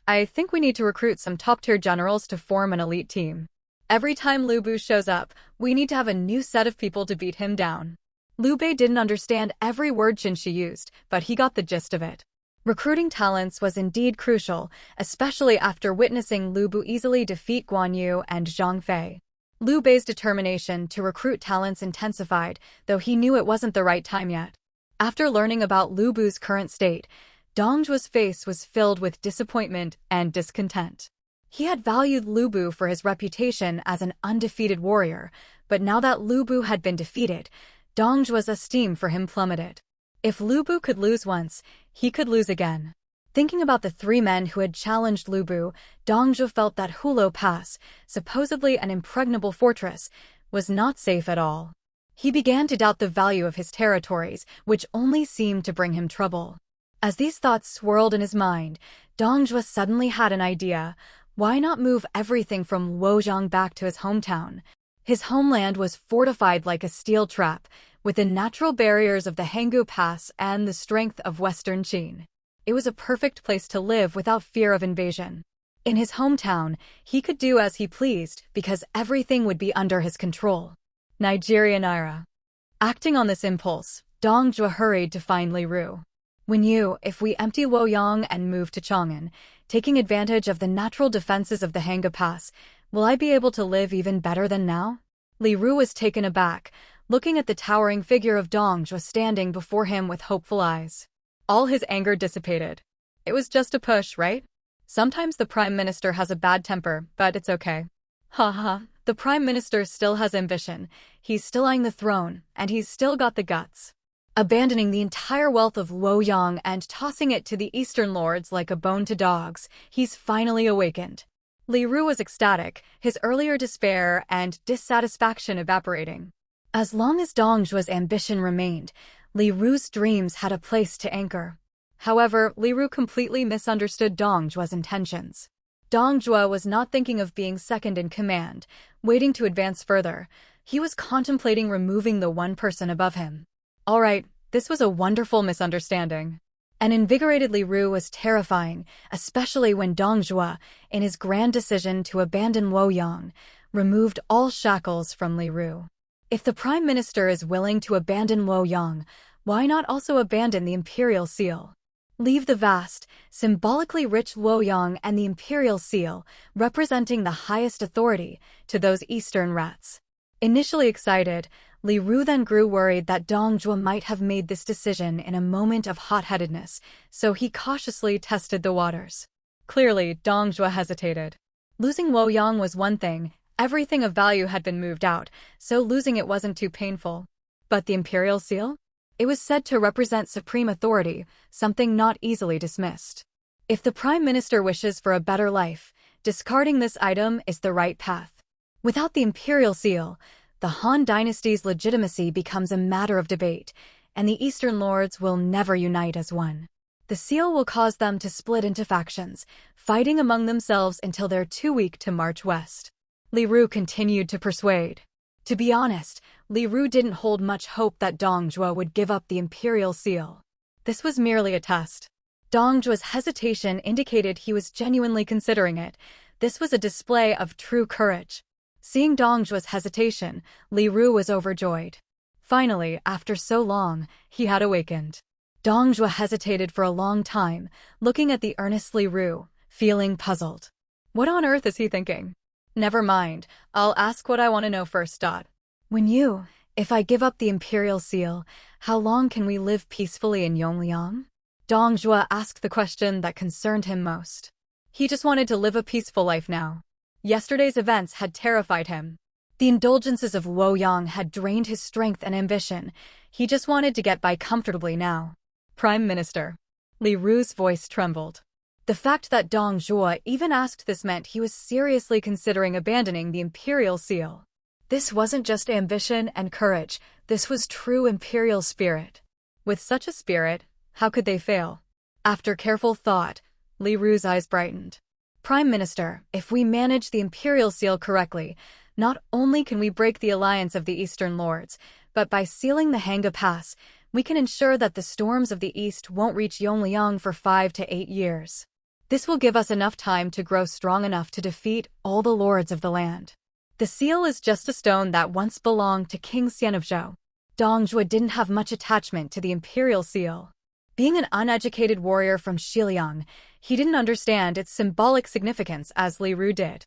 S1: I think we need to recruit some top-tier generals to form an elite team. Every time Lu Bu shows up, we need to have a new set of people to beat him down. Liu Bei didn't understand every word Chen Xi used, but he got the gist of it. Recruiting talents was indeed crucial, especially after witnessing Lu Bu easily defeat Guan Yu and Zhang Fei. Liu Bei's determination to recruit talents intensified, though he knew it wasn't the right time yet. After learning about Lu Bu's current state, Dong Zhuo's face was filled with disappointment and discontent. He had valued Lu Bu for his reputation as an undefeated warrior, but now that Lu Bu had been defeated, Dong Zhuo's esteem for him plummeted. If Lu Bu could lose once, he could lose again. Thinking about the three men who had challenged Lu Bu, Dong Zhuo felt that Hurled Pass, supposedly an impregnable fortress, was not safe at all. He began to doubt the value of his territories, which only seemed to bring him trouble. As these thoughts swirled in his mind, Dong Zhuo suddenly had an idea. Why not move everything from Luoyang back to his hometown? His homeland was fortified like a steel trap, with the natural barriers of the Hanggu Pass and the strength of Western Qin. It was a perfect place to live without fear of invasion. In his hometown, he could do as he pleased because everything would be under his control. Nigeria Naira. Acting on this impulse, Dong Zhuo hurried to find Li Ru. If we empty Luoyang and move to Chang'an, taking advantage of the natural defenses of the Hanggu Pass, will I be able to live even better than now? Li Ru was taken aback, looking at the towering figure of Dong Zhuo standing before him with hopeful eyes. All his anger dissipated. It was just a push, right? Sometimes the Prime Minister has a bad temper, but it's okay. Ha, the Prime Minister still has ambition, he's still eyeing the throne, and he's still got the guts. Abandoning the entire wealth of Luoyang and tossing it to the Eastern Lords like a bone to dogs, he's finally awakened. Li Ru was ecstatic, his earlier despair and dissatisfaction evaporating. As long as Dong Zhuo's ambition remained, Li Ru's dreams had a place to anchor. However, Li Ru completely misunderstood Dong Zhuo's intentions. Dong Zhuo was not thinking of being second in command, waiting to advance further. He was contemplating removing the one person above him. All right, this was a wonderful misunderstanding. An invigorated Li Ru was terrifying, especially when Dong Zhuo, in his grand decision to abandon Luoyang, removed all shackles from Li Ru. If the Prime Minister is willing to abandon Luoyang, why not also abandon the Imperial Seal? Leave the vast, symbolically rich Luoyang and the Imperial Seal, representing the highest authority, to those Eastern rats. Initially excited, Li Ru then grew worried that Dong Zhuo might have made this decision in a moment of hot-headedness, so he cautiously tested the waters. Clearly, Dong Zhuo hesitated. Losing Luoyang was one thing, everything of value had been moved out, so losing it wasn't too painful. But the Imperial Seal? It was said to represent supreme authority, something not easily dismissed. If the Prime Minister wishes for a better life, discarding this item is the right path. Without the Imperial Seal, the Han Dynasty's legitimacy becomes a matter of debate, and the Eastern Lords will never unite as one. The seal will cause them to split into factions, fighting among themselves until they're too weak to march west. Li Ru continued to persuade. To be honest, Li Ru didn't hold much hope that Dong Zhuo would give up the Imperial Seal. This was merely a test. Dong Zhuo's hesitation indicated he was genuinely considering it. This was a display of true courage. Seeing Dong Zhuo's hesitation, Li Ru was overjoyed. Finally, after so long, he had awakened. Dong Zhuo hesitated for a long time, looking at the earnest Li Ru, feeling puzzled. What on earth is he thinking? Never mind, I'll ask what I want to know first. If I give up the imperial seal, how long can we live peacefully in Yongliang? Dong Zhuo asked the question that concerned him most. He just wanted to live a peaceful life now. Yesterday's events had terrified him. The indulgences of Luoyang had drained his strength and ambition. He just wanted to get by comfortably now. Prime Minister. Li Ru's voice trembled. The fact that Dong Zhuo even asked this meant he was seriously considering abandoning the imperial seal. This wasn't just ambition and courage, this was true imperial spirit. With such a spirit, how could they fail? After careful thought, Li Ru's eyes brightened. Prime Minister, if we manage the imperial seal correctly, not only can we break the alliance of the Eastern Lords, but by sealing the Hanga Pass, we can ensure that the storms of the East won't reach Yongliang for 5 to 8 years. This will give us enough time to grow strong enough to defeat all the lords of the land. The seal is just a stone that once belonged to King Xian of Zhou. Dong Zhuo didn't have much attachment to the imperial seal. Being an uneducated warrior from Xiliang, he didn't understand its symbolic significance as Li Ru did.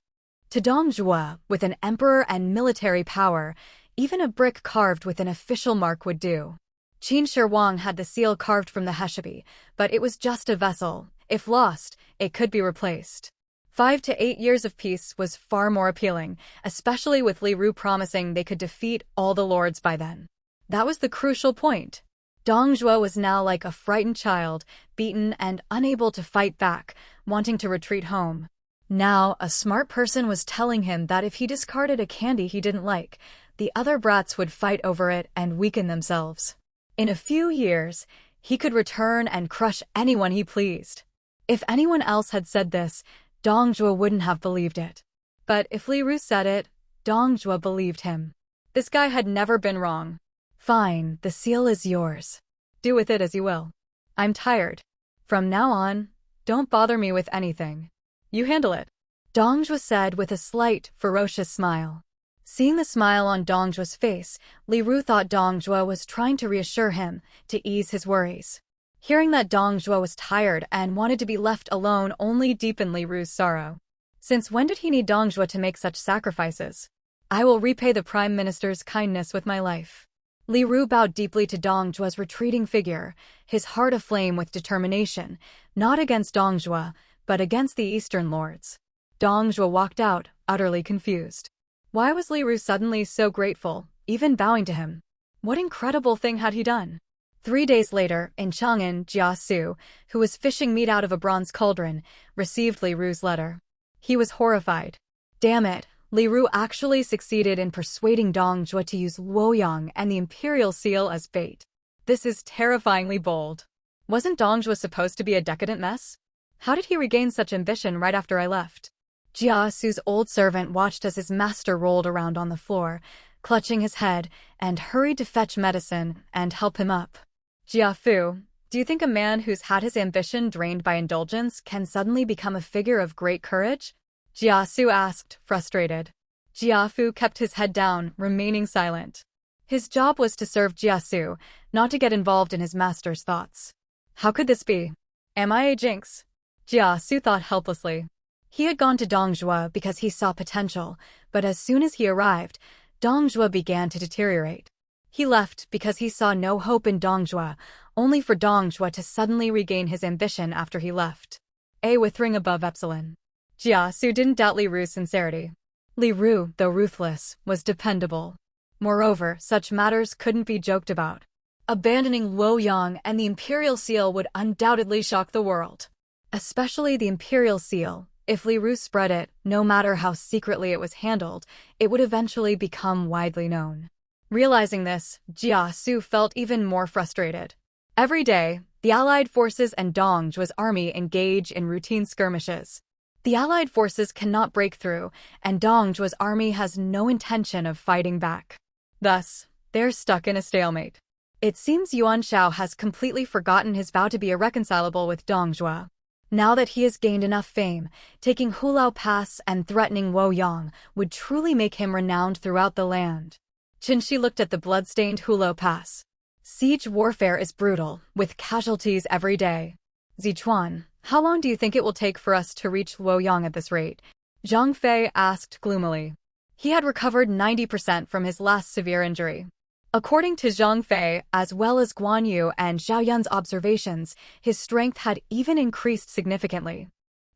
S1: To Dong Zhuo, with an emperor and military power, even a brick carved with an official mark would do. Qin Shi Huang had the seal carved from the Heshabi, but it was just a vessel. If lost, it could be replaced. 5 to 8 years of peace was far more appealing, especially with Li Ru promising they could defeat all the lords by then. That was the crucial point. Dong Zhuo was now like a frightened child, beaten and unable to fight back, wanting to retreat home. Now, a smart person was telling him that if he discarded a candy he didn't like, the other brats would fight over it and weaken themselves. In a few years, he could return and crush anyone he pleased. If anyone else had said this, Dong Zhuo wouldn't have believed it. But if Li Ru said it, Dong Zhuo believed him. This guy had never been wrong. Fine, the seal is yours. Do with it as you will. I'm tired. From now on, don't bother me with anything. You handle it. Dong Zhuo said with a slight, ferocious smile. Seeing the smile on Dong Zhuo's face, Li Ru thought Dong Zhuo was trying to reassure him, to ease his worries. Hearing that Dong Zhuo was tired and wanted to be left alone only deepened Li Ru's sorrow. Since when did he need Dong Zhuo to make such sacrifices? I will repay the Prime Minister's kindness with my life. Li Ru bowed deeply to Dong Zhuo's retreating figure, his heart aflame with determination, not against Dong Zhuo, but against the Eastern Lords. Dong Zhuo walked out, utterly confused. Why was Li Ru suddenly so grateful, even bowing to him? What incredible thing had he done? 3 days later, in Chang'an, Jia Su, who was fishing meat out of a bronze cauldron, received Li Ru's letter. He was horrified. Damn it, Li Ru actually succeeded in persuading Dong Zhuo to use Luoyang and the imperial seal as bait. This is terrifyingly bold. Wasn't Dong Zhuo supposed to be a decadent mess? How did he regain such ambition right after I left? Jia Su's old servant watched as his master rolled around on the floor, clutching his head, and hurried to fetch medicine and help him up. Jia Fu, do you think a man who's had his ambition drained by indulgence can suddenly become a figure of great courage? Jia Su asked, frustrated. Jia Fu kept his head down, remaining silent. His job was to serve Jia Su, not to get involved in his master's thoughts. How could this be? Am I a jinx? Jia Su thought helplessly. He had gone to Dong Zhuo because he saw potential, but as soon as he arrived, Dong Zhuo began to deteriorate. He left because he saw no hope in Dong Zhuo, only for Dong Zhuo to suddenly regain his ambition after he left. A withering above epsilon. Jia Su didn't doubt Li Ru's sincerity. Li Ru, though ruthless, was dependable. Moreover, such matters couldn't be joked about. Abandoning Luoyang and the imperial seal would undoubtedly shock the world. Especially the imperial seal. If Li Ru spread it, no matter how secretly it was handled, it would eventually become widely known. Realizing this, Jia Su felt even more frustrated. Every day, the Allied forces and Dong Zhuo's army engage in routine skirmishes. The Allied forces cannot break through, and Dong Zhuo's army has no intention of fighting back. Thus, they're stuck in a stalemate. It seems Yuan Shao has completely forgotten his vow to be irreconcilable with Dong Zhuo. Now that he has gained enough fame, taking Hulao Pass and threatening Luoyang would truly make him renowned throughout the land. Chen Xi looked at the blood-stained Hulao Pass. Siege warfare is brutal, with casualties every day. Zichuan, how long do you think it will take for us to reach Luoyang at this rate? Zhang Fei asked gloomily. He had recovered 90% from his last severe injury. According to Zhang Fei, as well as Guan Yu and Zhao Yun's observations, his strength had even increased significantly.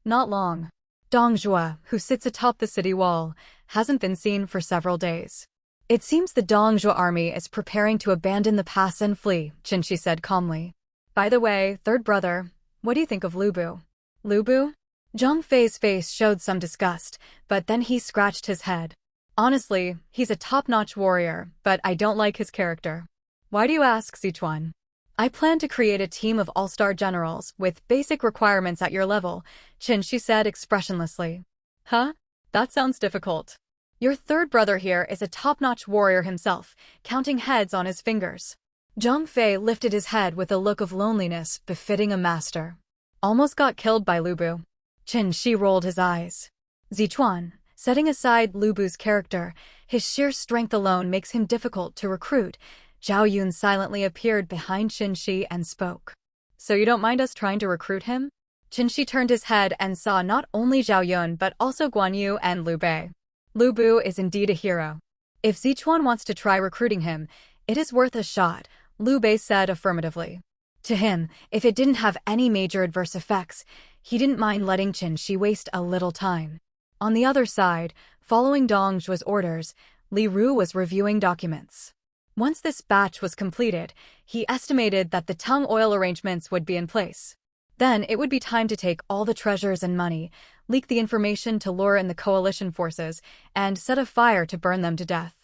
S1: Not long. Dong Zhuo, who sits atop the city wall, hasn't been seen for several days. It seems the Dong Zhuo army is preparing to abandon the pass and flee, Chen Xi said calmly. By the way, third brother, what do you think of Lu Bu? Lu Bu? Zhang Fei's face showed some disgust, but then he scratched his head. Honestly, he's a top-notch warrior, but I don't like his character. Why do you ask, Sichuan? I plan to create a team of all-star generals with basic requirements at your level, Chen Xi said expressionlessly. Huh? That sounds difficult. Your third brother here is a top-notch warrior himself, counting heads on his fingers. Zhang Fei lifted his head with a look of loneliness befitting a master. Almost got killed by Lu Bu. Chen Xi rolled his eyes. Zichuan, setting aside Lu Bu's character, his sheer strength alone makes him difficult to recruit. Zhao Yun silently appeared behind Chen Xi and spoke. So you don't mind us trying to recruit him? Chen Xi turned his head and saw not only Zhao Yun but also Guan Yu and Liu Bei. Lu Bu is indeed a hero. If Zichuan wants to try recruiting him, it is worth a shot, Liu Bei said affirmatively. To him, if it didn't have any major adverse effects, he didn't mind letting Chen Xi waste a little time. On the other side, following Dong Zhuo's orders, Li Ru was reviewing documents. Once this batch was completed, he estimated that the tung oil arrangements would be in place. Then it would be time to take all the treasures and money, leak the information to lure in the coalition forces, and set a fire to burn them to death.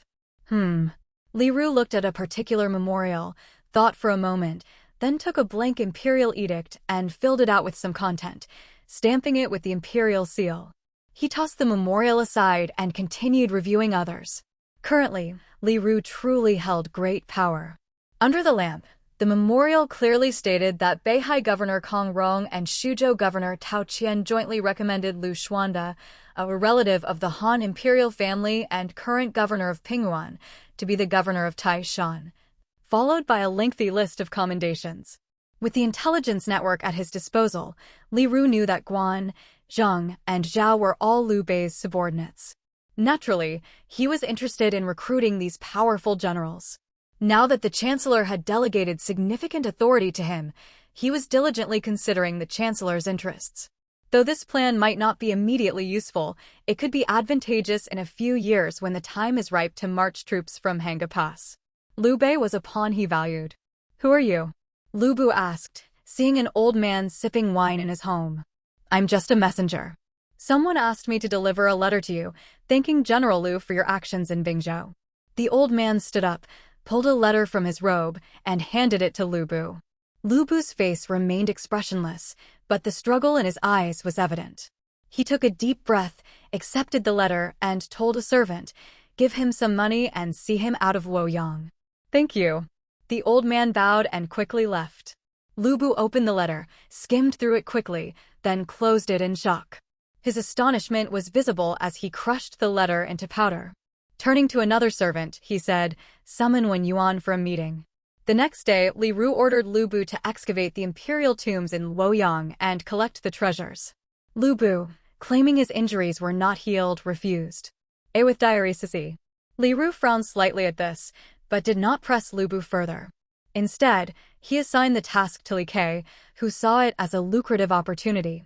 S1: Li Ru looked at a particular memorial, thought for a moment, then took a blank imperial edict and filled it out with some content, stamping it with the imperial seal. He tossed the memorial aside and continued reviewing others. Currently, Li Ru truly held great power. Under the lamp, the memorial clearly stated that Beihai Governor Kong Rong and Xuzhou Governor Tao Qian jointly recommended Lu Xuanda, a relative of the Han imperial family and current governor of Pingyuan, to be the governor of Taishan, followed by a lengthy list of commendations. With the intelligence network at his disposal, Li Ru knew that Guan, Zhang, and Zhao were all Liu Bei's subordinates. Naturally, he was interested in recruiting these powerful generals. Now that the Chancellor had delegated significant authority to him, he was diligently considering the Chancellor's interests. Though this plan might not be immediately useful, it could be advantageous in a few years when the time is ripe to march troops from Hanga Pass. Liu Bei was a pawn he valued. Who are you? Lu Bu asked, seeing an old man sipping wine in his home. I'm just a messenger. Someone asked me to deliver a letter to you, thanking General Liu for your actions in Bingzhou. The old man stood up, pulled a letter from his robe, and handed it to Lu Bu. Lu Bu's face remained expressionless, but the struggle in his eyes was evident. He took a deep breath, accepted the letter, and told a servant, give him some money and see him out of Luoyang. Thank you. The old man bowed and quickly left. Lu Bu opened the letter, skimmed through it quickly, then closed it in shock. His astonishment was visible as he crushed the letter into powder. Turning to another servant, he said, summon Wen Yuan for a meeting. The next day, Li Ru ordered Lu Bu to excavate the imperial tombs in Luoyang and collect the treasures. Lu Bu, claiming his injuries were not healed, refused. With diaresis. Li Ru frowned slightly at this, but did not press Lu Bu further. Instead, he assigned the task to Li Ke, who saw it as a lucrative opportunity.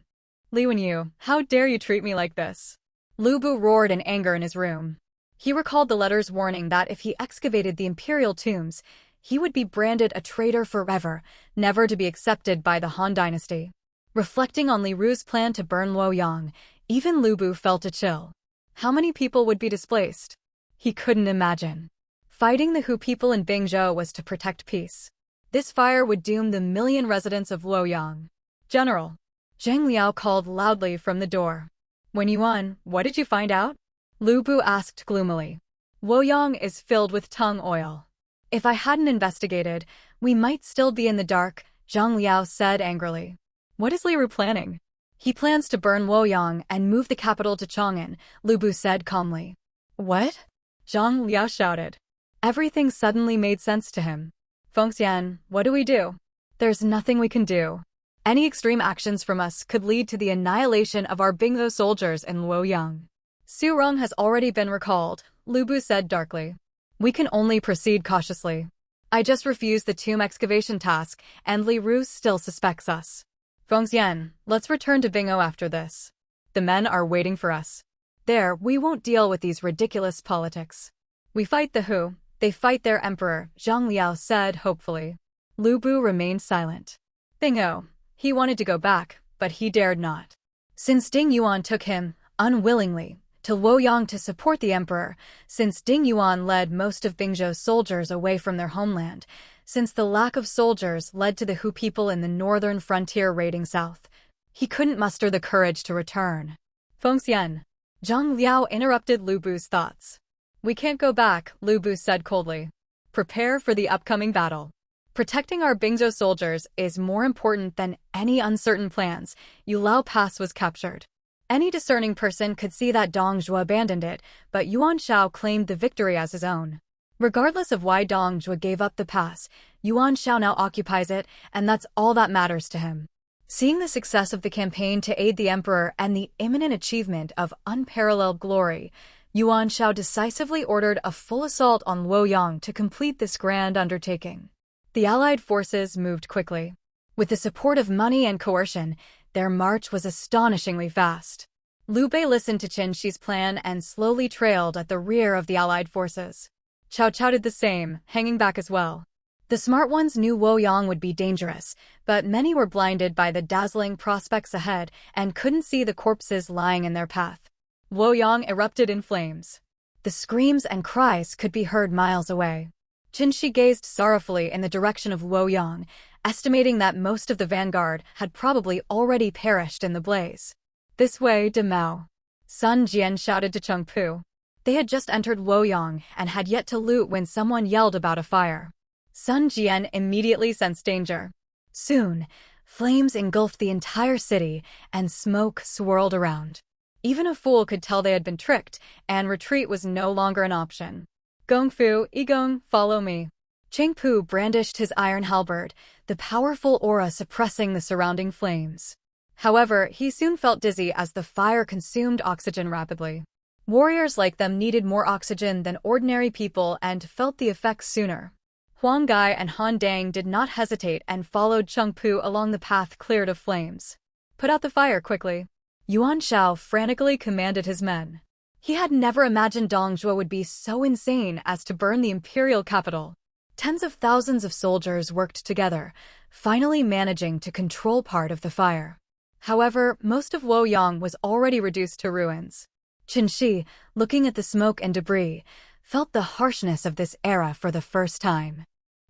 S1: Li Wenyu, how dare you treat me like this? Lu Bu roared in anger in his room. He recalled the letter's warning that if he excavated the imperial tombs, he would be branded a traitor forever, never to be accepted by the Han dynasty. Reflecting on Li Ru's plan to burn Luoyang, even Lu Bu felt a chill. How many people would be displaced? He couldn't imagine. Fighting the Hu people in Bingzhou was to protect peace. This fire would doom the million residents of Luoyang. General. Zhang Liao called loudly from the door. Wen Yuan, what did you find out? Lu Bu asked gloomily. Luoyang is filled with tung oil. If I hadn't investigated, we might still be in the dark, Zhang Liao said angrily. What is Li Ru planning? He plans to burn Luoyang and move the capital to Chang'an, Lu Bu said calmly. What? Zhang Liao shouted. Everything suddenly made sense to him. Fengxian, what do we do? There's nothing we can do. Any extreme actions from us could lead to the annihilation of our Bingzhou soldiers in Luoyang. Su Rong has already been recalled, Lu Bu said darkly. We can only proceed cautiously. I just refused the tomb excavation task, and Li Ru still suspects us. Fengxian, let's return to Bingzhou after this. The men are waiting for us. There, we won't deal with these ridiculous politics. We fight the Hu, they fight their emperor, Zhang Liao said hopefully. Lu Bu remained silent. Bingzhou. He wanted to go back, but he dared not. Since Ding Yuan took him, unwillingly, to Luoyang to support the emperor, since Ding Yuan led most of Bingzhou's soldiers away from their homeland, since the lack of soldiers led to the Hu people in the northern frontier raiding south, he couldn't muster the courage to return. Fengxian. Zhang Liao interrupted Lu Bu's thoughts. We can't go back, Lu Bu said coldly. Prepare for the upcoming battle. Protecting our Bingzhou soldiers is more important than any uncertain plans. Yulao Pass was captured. Any discerning person could see that Dong Zhuo abandoned it, but Yuan Shao claimed the victory as his own. Regardless of why Dong Zhuo gave up the pass, Yuan Shao now occupies it, and that's all that matters to him. Seeing the success of the campaign to aid the emperor and the imminent achievement of unparalleled glory, Yuan Shao decisively ordered a full assault on Luoyang to complete this grand undertaking. The Allied forces moved quickly. With the support of money and coercion, their march was astonishingly fast. Liu Bei listened to Chen Xi's plan and slowly trailed at the rear of the Allied forces. Cao Cao did the same, hanging back as well. The smart ones knew Luoyang would be dangerous, but many were blinded by the dazzling prospects ahead and couldn't see the corpses lying in their path. Luoyang erupted in flames. The screams and cries could be heard miles away. Chen Xi gazed sorrowfully in the direction of Luoyang, estimating that most of the vanguard had probably already perished in the blaze. This way, de Mao. Sun Jian shouted to Cheng Pu. They had just entered Luoyang and had yet to loot when someone yelled about a fire. Sun Jian immediately sensed danger. Soon, flames engulfed the entire city and smoke swirled around. Even a fool could tell they had been tricked, and retreat was no longer an option. Gongfu, Igong, follow me. Cheng Pu brandished his iron halberd, the powerful aura suppressing the surrounding flames. However, he soon felt dizzy as the fire consumed oxygen rapidly. Warriors like them needed more oxygen than ordinary people and felt the effects sooner. Huang Gai and Han Dang did not hesitate and followed Cheng Pu along the path cleared of flames. Put out the fire quickly. Yuan Shao frantically commanded his men. He had never imagined Dong Zhuo would be so insane as to burn the imperial capital. Tens of thousands of soldiers worked together, finally managing to control part of the fire. However, most of Luoyang was already reduced to ruins. Chen Xi, looking at the smoke and debris, felt the harshness of this era for the first time.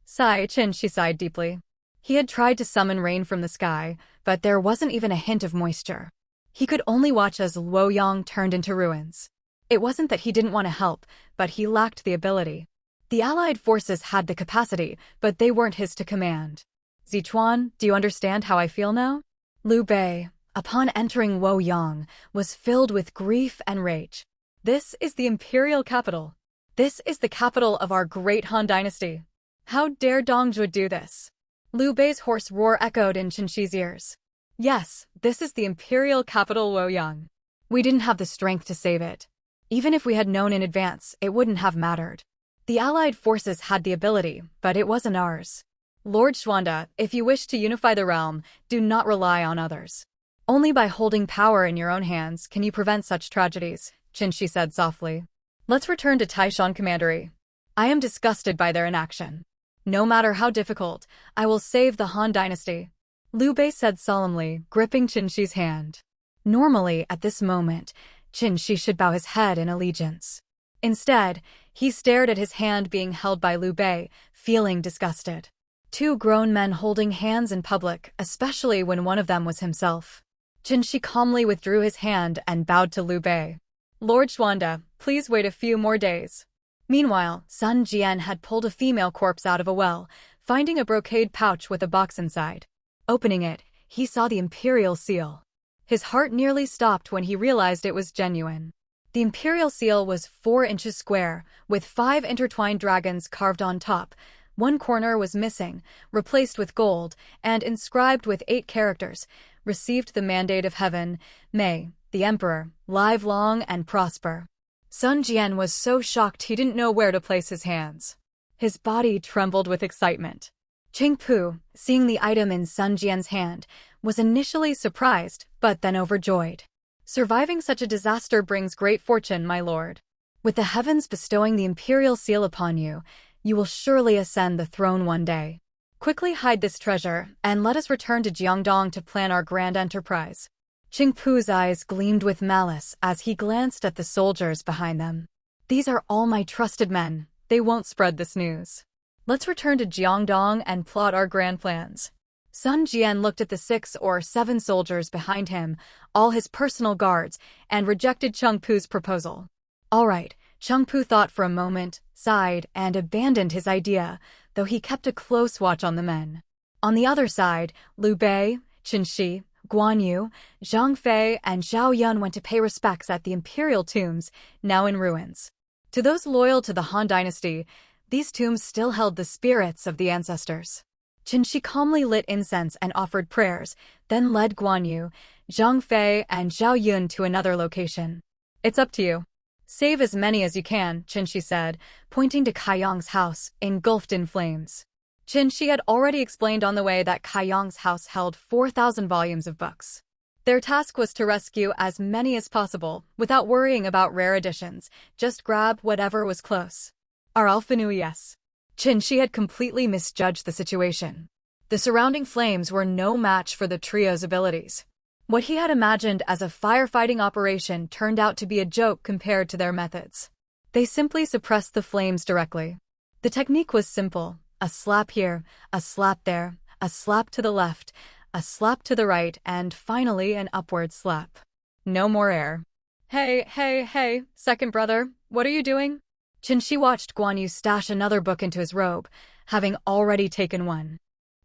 S1: Chen Xi sighed deeply. He had tried to summon rain from the sky, but there wasn't even a hint of moisture. He could only watch as Luoyang turned into ruins. It wasn't that he didn't want to help, but he lacked the ability. The Allied forces had the capacity, but they weren't his to command. Zichuan, do you understand how I feel now? Liu Bei, upon entering Luoyang, was filled with grief and rage. This is the imperial capital. This is the capital of our great Han dynasty. How dare Dong Zhuo do this? Liu Bei's hoarse roar echoed in Chen Xi's ears. Yes, this is the imperial capital Luoyang. We didn't have the strength to save it. Even if we had known in advance, it wouldn't have mattered. The Allied forces had the ability, but it wasn't ours. Lord Xuanda, if you wish to unify the realm, do not rely on others. Only by holding power in your own hands can you prevent such tragedies, Chen Xi said softly. Let's return to Taishan Commandery. I am disgusted by their inaction. No matter how difficult, I will save the Han dynasty. Liu Bei said solemnly, gripping Chen Xi's hand. Normally, at this moment, Chen Xi should bow his head in allegiance. Instead, he stared at his hand being held by Liu Bei, feeling disgusted. Two grown men holding hands in public, especially when one of them was himself. Chen Xi calmly withdrew his hand and bowed to Liu Bei. Lord Xuanda, please wait a few more days. Meanwhile, Sun Jian had pulled a female corpse out of a well, finding a brocade pouch with a box inside. Opening it, he saw the imperial seal. His heart nearly stopped when he realized it was genuine. The imperial seal was 4 inches square, with 5 intertwined dragons carved on top. One corner was missing, replaced with gold, and inscribed with 8 characters. Received the mandate of heaven. May the emperor live long and prosper. Sun Jian was so shocked he didn't know where to place his hands. His body trembled with excitement. Qing Pu, seeing the item in Sun Jian's hand, was initially surprised, but then overjoyed. Surviving such a disaster brings great fortune, my lord. With the heavens bestowing the imperial seal upon you, you will surely ascend the throne one day. Quickly hide this treasure, and let us return to Jiangdong to plan our grand enterprise. Qing Pu's eyes gleamed with malice as he glanced at the soldiers behind them. These are all my trusted men. They won't spread this news. Let's return to Jiangdong and plot our grand plans. Sun Jian looked at the 6 or 7 soldiers behind him, all his personal guards, and rejected Qing Pu's proposal. All right, Qing Pu thought for a moment, sighed, and abandoned his idea, though he kept a close watch on the men. On the other side, Liu Bei, Chen Xi, Guan Yu, Zhang Fei, and Zhao Yun went to pay respects at the imperial tombs, now in ruins. To those loyal to the Han dynasty, these tombs still held the spirits of the ancestors. Chen Xi calmly lit incense and offered prayers, then led Guan Yu, Zhang Fei, and Zhao Yun to another location. It's up to you. Save as many as you can, Chen Xi said, pointing to Kaiyang's house, engulfed in flames. Chen Xi had already explained on the way that Kaiyang's house held 4,000 volumes of books. Their task was to rescue as many as possible, without worrying about rare editions, just grab whatever was close. Our Alpha yes. Chen Xi had completely misjudged the situation. The surrounding flames were no match for the trio's abilities. What he had imagined as a firefighting operation turned out to be a joke compared to their methods. They simply suppressed the flames directly. The technique was simple: a slap here, a slap there, a slap to the left, a slap to the right, and finally an upward slap. No more air. Hey, second brother, what are you doing? Chen Xi watched Guan Yu stash another book into his robe, having already taken one.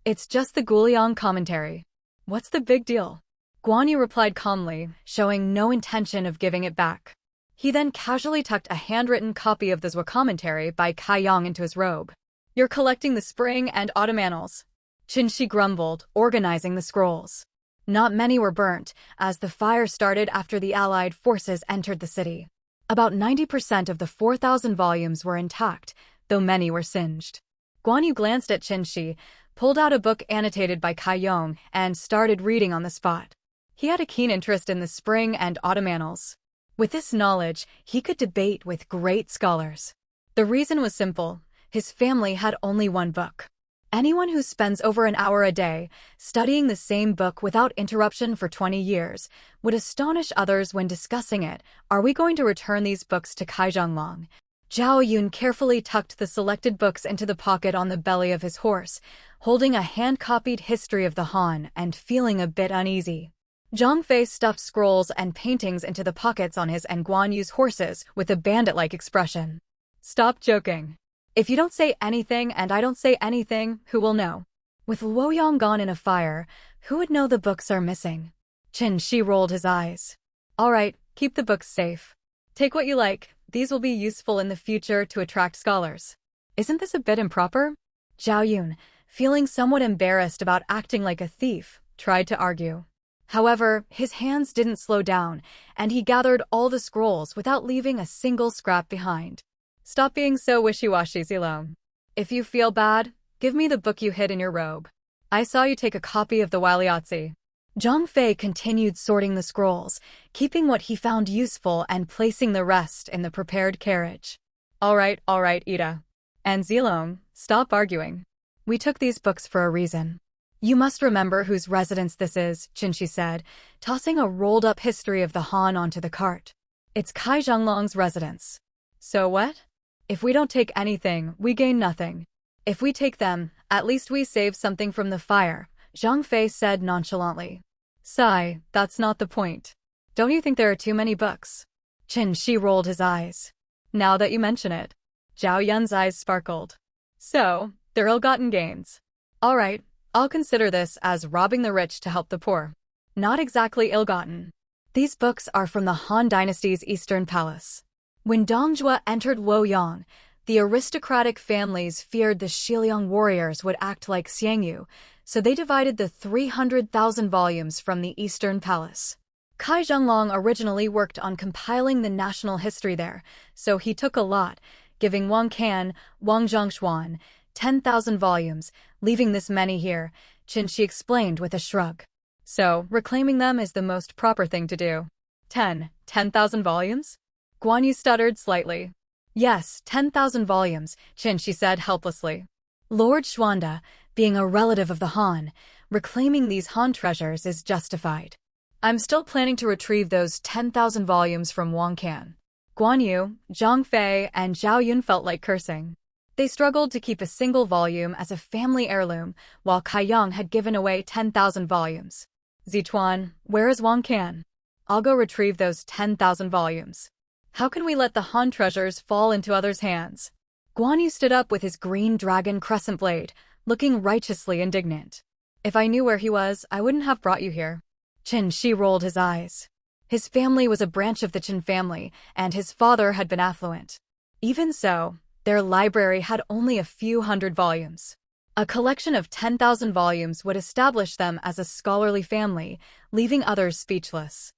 S1: It's just the Guliang commentary. What's the big deal? Guan Yu replied calmly, showing no intention of giving it back. He then casually tucked a handwritten copy of the Zhua commentary by Kaiyang into his robe. You're collecting the spring and autumn annals. Chen Xi grumbled, organizing the scrolls. Not many were burnt, as the fire started after the Allied forces entered the city. About 90% of the 4,000 volumes were intact, though many were singed. Guan Yu glanced at Chen Xi, pulled out a book annotated by Kaiyang, and started reading on the spot. He had a keen interest in the spring and autumn annals. With this knowledge, he could debate with great scholars. The reason was simple: his family had only one book. Anyone who spends over an hour a day studying the same book without interruption for 20 years would astonish others when discussing it. Are we going to return these books to Kaizhanglong? Zhao Yun carefully tucked the selected books into the pocket on the belly of his horse, holding a hand-copied history of the Han and feeling a bit uneasy. Zhang Fei stuffed scrolls and paintings into the pockets on his and Guan Yu's horses with a bandit-like expression. Stop joking. If you don't say anything and I don't say anything, who will know? With Luoyang gone in a fire, who would know the books are missing? Chen Xi rolled his eyes. All right, keep the books safe. Take what you like. These will be useful in the future to attract scholars. Isn't this a bit improper? Zhao Yun, feeling somewhat embarrassed about acting like a thief, tried to argue. However, his hands didn't slow down, and he gathered all the scrolls without leaving a single scrap behind. Stop being so wishy-washy, Zilong. If you feel bad, give me the book you hid in your robe. I saw you take a copy of the Waliazi. Zhang Fei continued sorting the scrolls, keeping what he found useful and placing the rest in the prepared carriage. All right, Ida. And Zilong, stop arguing. We took these books for a reason. You must remember whose residence this is, Chen Xi said, tossing a rolled-up history of the Han onto the cart. It's Kaizhanglong's residence. So what? If we don't take anything, we gain nothing. If we take them, at least we save something from the fire, Zhang Fei said nonchalantly. Sigh, that's not the point. Don't you think there are too many books? Chen Xi rolled his eyes. Now that you mention it. Zhao Yun's eyes sparkled. So, they're ill-gotten gains. All right, I'll consider this as robbing the rich to help the poor. Not exactly ill-gotten. These books are from the Han Dynasty's Eastern Palace. When Dongjua entered Luoyang, the aristocratic families feared the Xiliang warriors would act like Xiangyu, so they divided the 300,000 volumes from the Eastern Palace. Kai Zhenglong originally worked on compiling the national history there, so he took a lot, giving Wang Can, Wang Zhongshuan, 10,000 volumes, leaving this many here, Chen Xi explained with a shrug. So, reclaiming them is the most proper thing to do. 10,000 volumes? Guan Yu stuttered slightly. Yes, 10,000 volumes, Chen Xi said helplessly. Lord Xuanda, being a relative of the Han, reclaiming these Han treasures is justified. I'm still planning to retrieve those 10,000 volumes from Wang Can. Guan Yu, Zhang Fei, and Zhao Yun felt like cursing. They struggled to keep a single volume as a family heirloom, while Kai Yang had given away 10,000 volumes. Zituan, where is Wang Can? I'll go retrieve those 10,000 volumes. How can we let the Han treasures fall into others' hands? Guan Yu stood up with his green dragon crescent blade, looking righteously indignant. If I knew where he was, I wouldn't have brought you here. Chen Xi rolled his eyes. His family was a branch of the Chen family, and his father had been affluent. Even so, their library had only a few hundred volumes. A collection of 10,000 volumes would establish them as a scholarly family, leaving others speechless.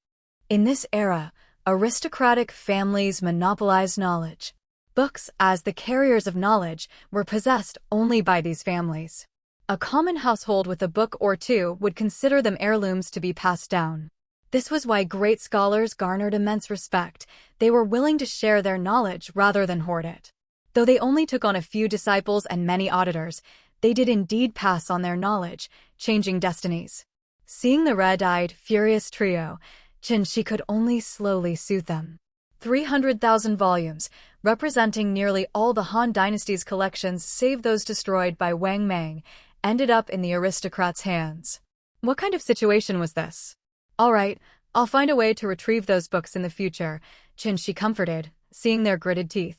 S1: In this era, aristocratic families monopolized knowledge. Books, as the carriers of knowledge, were possessed only by these families. A common household with a book or two would consider them heirlooms to be passed down. This was why great scholars garnered immense respect. They were willing to share their knowledge rather than hoard it. Though they only took on a few disciples and many auditors, they did indeed pass on their knowledge, changing destinies. Seeing the red-eyed, furious trio, Chen Xi could only slowly soothe them. 300,000 volumes, representing nearly all the Han Dynasty's collections save those destroyed by Wang Mang, ended up in the aristocrats' hands. What kind of situation was this? All right, I'll find a way to retrieve those books in the future, Chen Xi comforted, seeing their gritted teeth.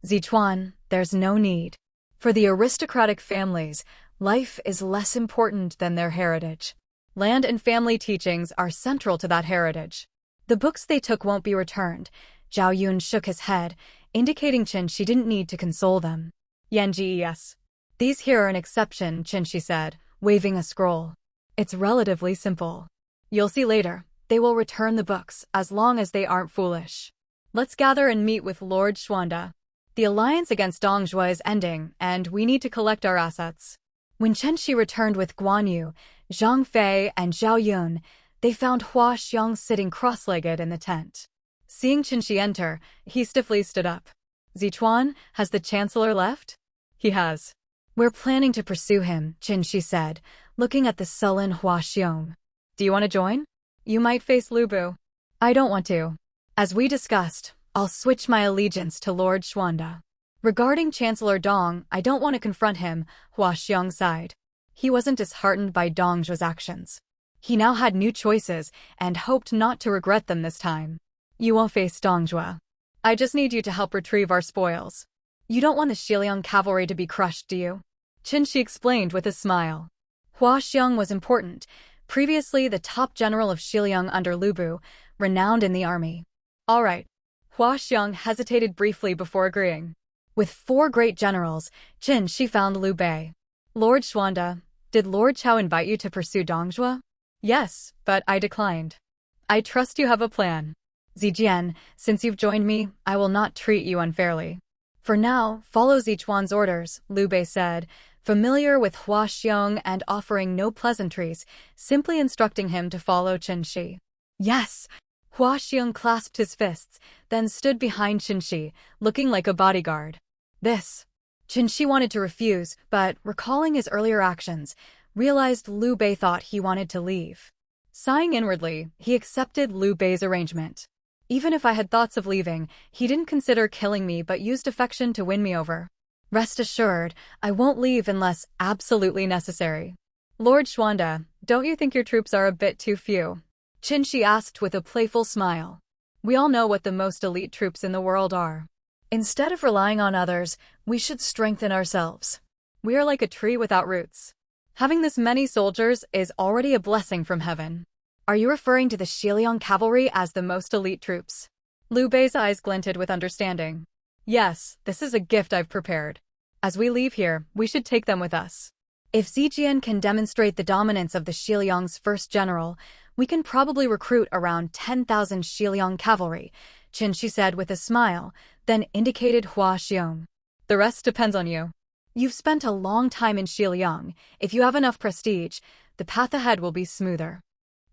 S1: Zituan, there's no need. For the aristocratic families, life is less important than their heritage. Land and family teachings are central to that heritage. The books they took won't be returned. Zhao Yun shook his head, indicating Chen Xi didn't need to console them. Yes. These here are an exception, Chen Xi said, waving a scroll. It's relatively simple. You'll see later, they will return the books as long as they aren't foolish. Let's gather and meet with Lord Xuanda. The alliance against Dongjua is ending, and we need to collect our assets. When Chen Xi returned with Guan Yu, Zhang Fei, and Zhao Yun, they found Hua Xiong sitting cross-legged in the tent. Seeing Chen Xi enter, he stiffly stood up. Zituan, has the Chancellor left? He has. We're planning to pursue him, Chen Xi said, looking at the sullen Hua Xiong. Do you want to join? You might face Lu Bu. I don't want to. As we discussed, I'll switch my allegiance to Lord Xuanda. Regarding Chancellor Dong, I don't want to confront him, Hua Xiong sighed. He wasn't disheartened by Dongjua's actions. He now had new choices and hoped not to regret them this time. You won't face Dongjua. I just need you to help retrieve our spoils. You don't want the Xiliang cavalry to be crushed, do you? Chen Xi explained with a smile. Hua Xiong was important, previously the top general of Xiliang under Lu Bu, renowned in the army. All right. Hua Xiong hesitated briefly before agreeing. With 4 great generals, Chen Xi found Liu Bei. Lord Xuanda, did Lord Cao invite you to pursue Dongjua? Yes, but I declined. I trust you have a plan. Zijian, since you've joined me, I will not treat you unfairly. For now, follow Zichuan's orders, Liu Bei said, familiar with Hua Xiong and offering no pleasantries, simply instructing him to follow Chen Xi. Yes! Hua Xiong clasped his fists, then stood behind Chen Xi, looking like a bodyguard. This. Chen Xi wanted to refuse, but, recalling his earlier actions, realized Liu Bei thought he wanted to leave. Sighing inwardly, he accepted Liu Bei's arrangement. Even if I had thoughts of leaving, he didn't consider killing me but used affection to win me over. Rest assured, I won't leave unless absolutely necessary. Lord Xuanda, don't you think your troops are a bit too few? Chen Xi asked with a playful smile. We all know what the most elite troops in the world are. Instead of relying on others, we should strengthen ourselves. We are like a tree without roots. Having this many soldiers is already a blessing from heaven. Are you referring to the Xiliang cavalry as the most elite troops? Liu Bei's eyes glinted with understanding. Yes, this is a gift I've prepared. As we leave here, we should take them with us. If Zijian can demonstrate the dominance of the Xiliang's first general, we can probably recruit around 10,000 Xiliang cavalry, Chen Xi said with a smile, then indicated Hua Xiong. The rest depends on you. You've spent a long time in Xiliang. If you have enough prestige, the path ahead will be smoother.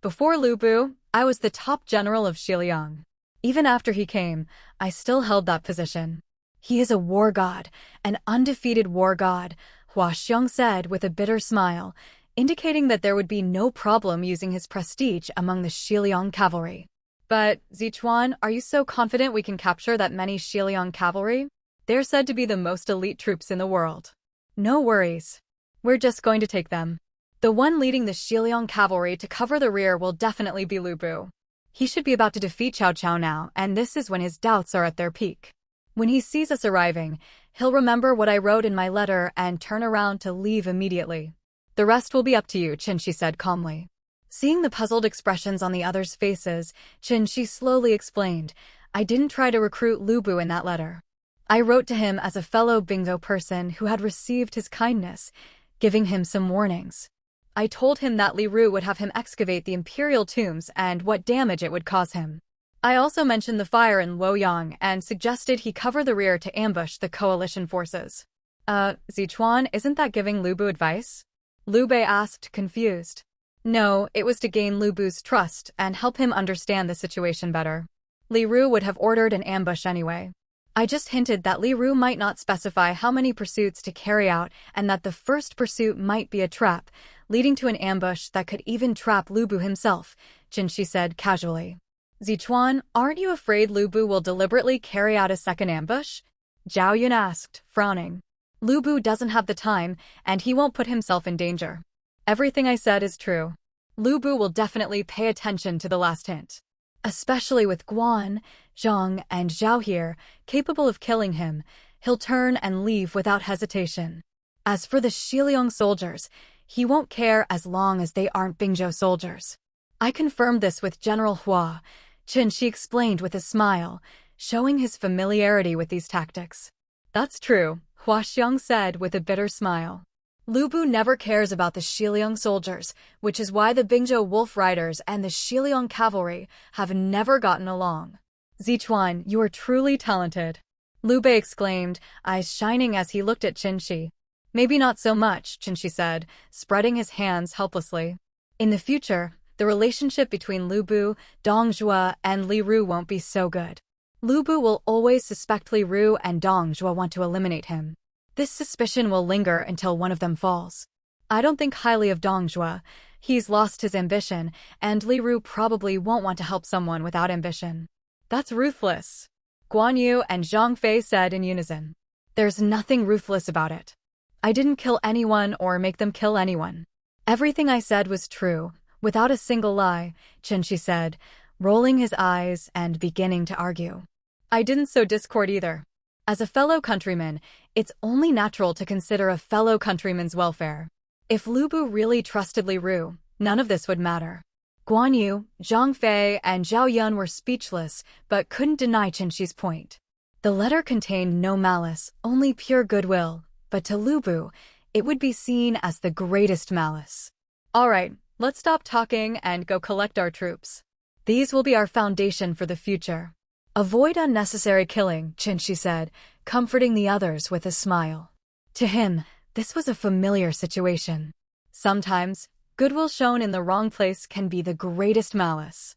S1: Before Lu Bu, I was the top general of Xiliang. Even after he came, I still held that position. He is a war god, an undefeated war god, Hua Xiong said with a bitter smile, indicating that there would be no problem using his prestige among the Xiliang cavalry. But, Zichuan, are you so confident we can capture that many Xiliang cavalry? They're said to be the most elite troops in the world. No worries. We're just going to take them. The one leading the Xiliang cavalry to cover the rear will definitely be Lu Bu. He should be about to defeat Cao Cao now, and this is when his doubts are at their peak. When he sees us arriving, he'll remember what I wrote in my letter and turn around to leave immediately. The rest will be up to you, Chen Xi said calmly. Seeing the puzzled expressions on the others' faces, Chen Xi slowly explained, I didn't try to recruit Lu Bu in that letter. I wrote to him as a fellow Bingzhou person who had received his kindness, giving him some warnings. I told him that Li Ru would have him excavate the imperial tombs and what damage it would cause him. I also mentioned the fire in Luoyang and suggested he cover the rear to ambush the coalition forces. Zichuan, isn't that giving Lu Bu advice? Liu Bei asked, confused. No, it was to gain Lu Bu's trust and help him understand the situation better. Li Ru would have ordered an ambush anyway. I just hinted that Li Ru might not specify how many pursuits to carry out and that the first pursuit might be a trap, leading to an ambush that could even trap Lu Bu himself, Chen Xi said casually. Zichuan, aren't you afraid Lu Bu will deliberately carry out a second ambush? Zhao Yun asked, frowning. Lu Bu doesn't have the time, and he won't put himself in danger. Everything I said is true. Lu Bu will definitely pay attention to the last hint. Especially with Guan, Zhang, and Zhao here, capable of killing him, he'll turn and leave without hesitation. As for the Xiliang soldiers, he won't care as long as they aren't Bingzhou soldiers. I confirmed this with General Hua, Chen Xi explained with a smile, showing his familiarity with these tactics. That's true, Hua Xiong said with a bitter smile. Lu Bu never cares about the Xiliang soldiers, which is why the Bingzhou Wolf Riders and the Xiliang cavalry have never gotten along. Zichuan, you are truly talented. Liu Bei exclaimed, eyes shining as he looked at Chen Xi. Maybe not so much, Chen Xi said, spreading his hands helplessly. In the future, the relationship between Lu Bu, Dong Zhuo, and Li Ru won't be so good. Lu Bu will always suspect Li Ru and Dong Zhuo want to eliminate him. This suspicion will linger until one of them falls. I don't think highly of Dong Zhuo. He's lost his ambition, and Li Ru probably won't want to help someone without ambition. That's ruthless, Guan Yu and Zhang Fei said in unison. There's nothing ruthless about it. I didn't kill anyone or make them kill anyone. Everything I said was true, without a single lie, Chen Xi said, rolling his eyes and beginning to argue. I didn't sow discord either. As a fellow countryman, it's only natural to consider a fellow countryman's welfare. If Lu Bu really trusted Li Ru, none of this would matter. Guan Yu, Zhang Fei, and Zhao Yun were speechless, but couldn't deny Chen Xi's point. The letter contained no malice, only pure goodwill, but to Lu Bu, it would be seen as the greatest malice. All right, let's stop talking and go collect our troops. These will be our foundation for the future. Avoid unnecessary killing, Chen Xi said, comforting the others with a smile. To him, this was a familiar situation. Sometimes, goodwill shown in the wrong place can be the greatest malice.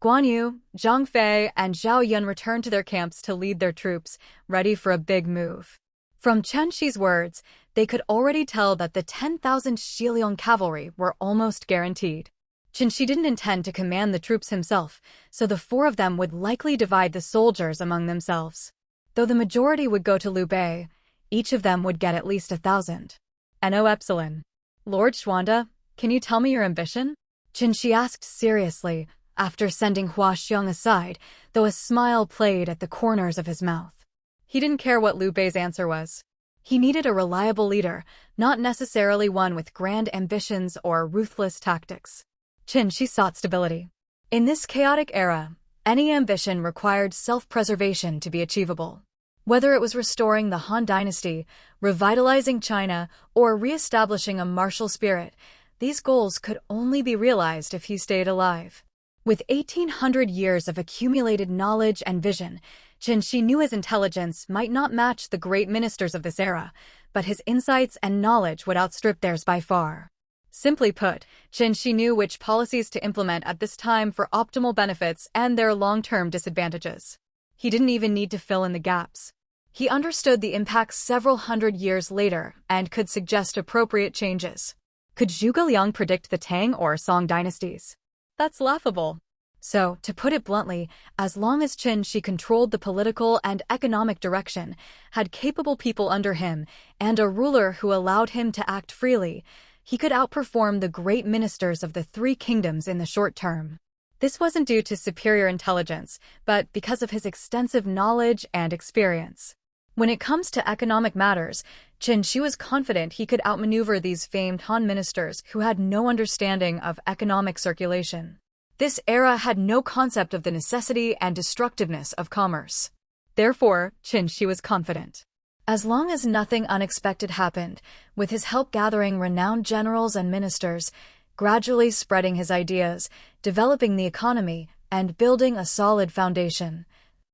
S1: Guan Yu, Zhang Fei, and Zhao Yun returned to their camps to lead their troops, ready for a big move. From Chen Xi's words, they could already tell that the 10,000 Xiliang cavalry were almost guaranteed. Chen Xi didn't intend to command the troops himself, so the four of them would likely divide the soldiers among themselves. Though the majority would go to Liu Bei, each of them would get at least 1,000. No epsilon. Lord Xuanda, can you tell me your ambition? Chen Xi asked seriously, after sending Hua Xiong aside, though a smile played at the corners of his mouth. He didn't care what Liu Bei's answer was. He needed a reliable leader, not necessarily one with grand ambitions or ruthless tactics. Chen Xi sought stability. In this chaotic era, any ambition required self-preservation to be achievable. Whether it was restoring the Han Dynasty, revitalizing China, or re-establishing a martial spirit, these goals could only be realized if he stayed alive. With 1,800 years of accumulated knowledge and vision, Chen Xi knew his intelligence might not match the great ministers of this era, but his insights and knowledge would outstrip theirs by far. Simply put, Chen Xi knew which policies to implement at this time for optimal benefits and their long-term disadvantages. He didn't even need to fill in the gaps. He understood the impacts several hundred years later and could suggest appropriate changes. Could Zhuge Liang predict the Tang or Song dynasties? That's laughable. So, to put it bluntly, as long as Chen Xi controlled the political and economic direction, had capable people under him, and a ruler who allowed him to act freely, he could outperform the great ministers of the three kingdoms in the short term. This wasn't due to superior intelligence, but because of his extensive knowledge and experience. When it comes to economic matters, Chen Xi was confident he could outmaneuver these famed Han ministers who had no understanding of economic circulation. This era had no concept of the necessity and destructiveness of commerce. Therefore, Chen Xi was confident. As long as nothing unexpected happened, with his help gathering renowned generals and ministers, gradually spreading his ideas, developing the economy, and building a solid foundation,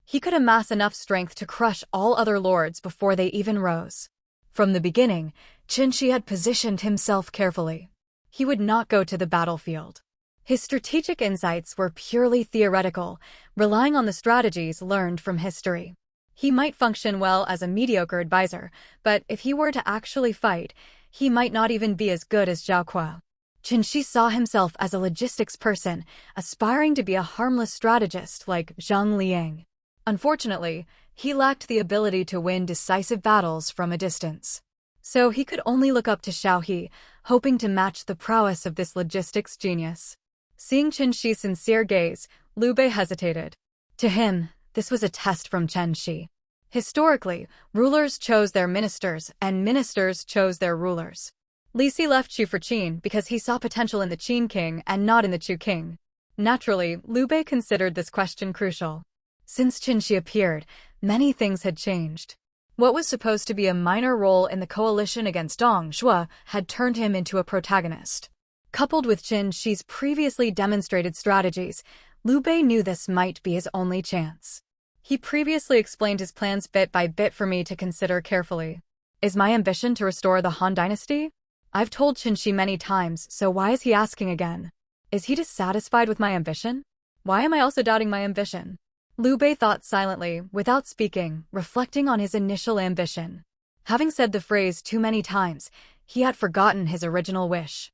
S1: he could amass enough strength to crush all other lords before they even rose. From the beginning, Chen Xi had positioned himself carefully. He would not go to the battlefield. His strategic insights were purely theoretical, relying on the strategies learned from history. He might function well as a mediocre advisor, but if he were to actually fight, he might not even be as good as Zhao Cao. Chen Xi saw himself as a logistics person, aspiring to be a harmless strategist like Zhang Liang. Unfortunately, he lacked the ability to win decisive battles from a distance. So he could only look up to Xiao He, hoping to match the prowess of this logistics genius. Seeing Chen Xi's sincere gaze, Liu Bei hesitated. To him, this was a test from Chen Xi. Historically, rulers chose their ministers, and ministers chose their rulers. Li Si left Chu for Qin because he saw potential in the Qin king and not in the Chu king. Naturally, Liu Bei considered this question crucial. Since Chen Xi appeared, many things had changed. What was supposed to be a minor role in the coalition against Dong Zhuo had turned him into a protagonist. Coupled with Chen Xi's previously demonstrated strategies, Liu Bei knew this might be his only chance. He previously explained his plans bit by bit for me to consider carefully. Is my ambition to restore the Han Dynasty? I've told Chen Xi many times, so why is he asking again? Is he dissatisfied with my ambition? Why am I also doubting my ambition? Liu Bei thought silently, without speaking, reflecting on his initial ambition. Having said the phrase too many times, he had forgotten his original wish.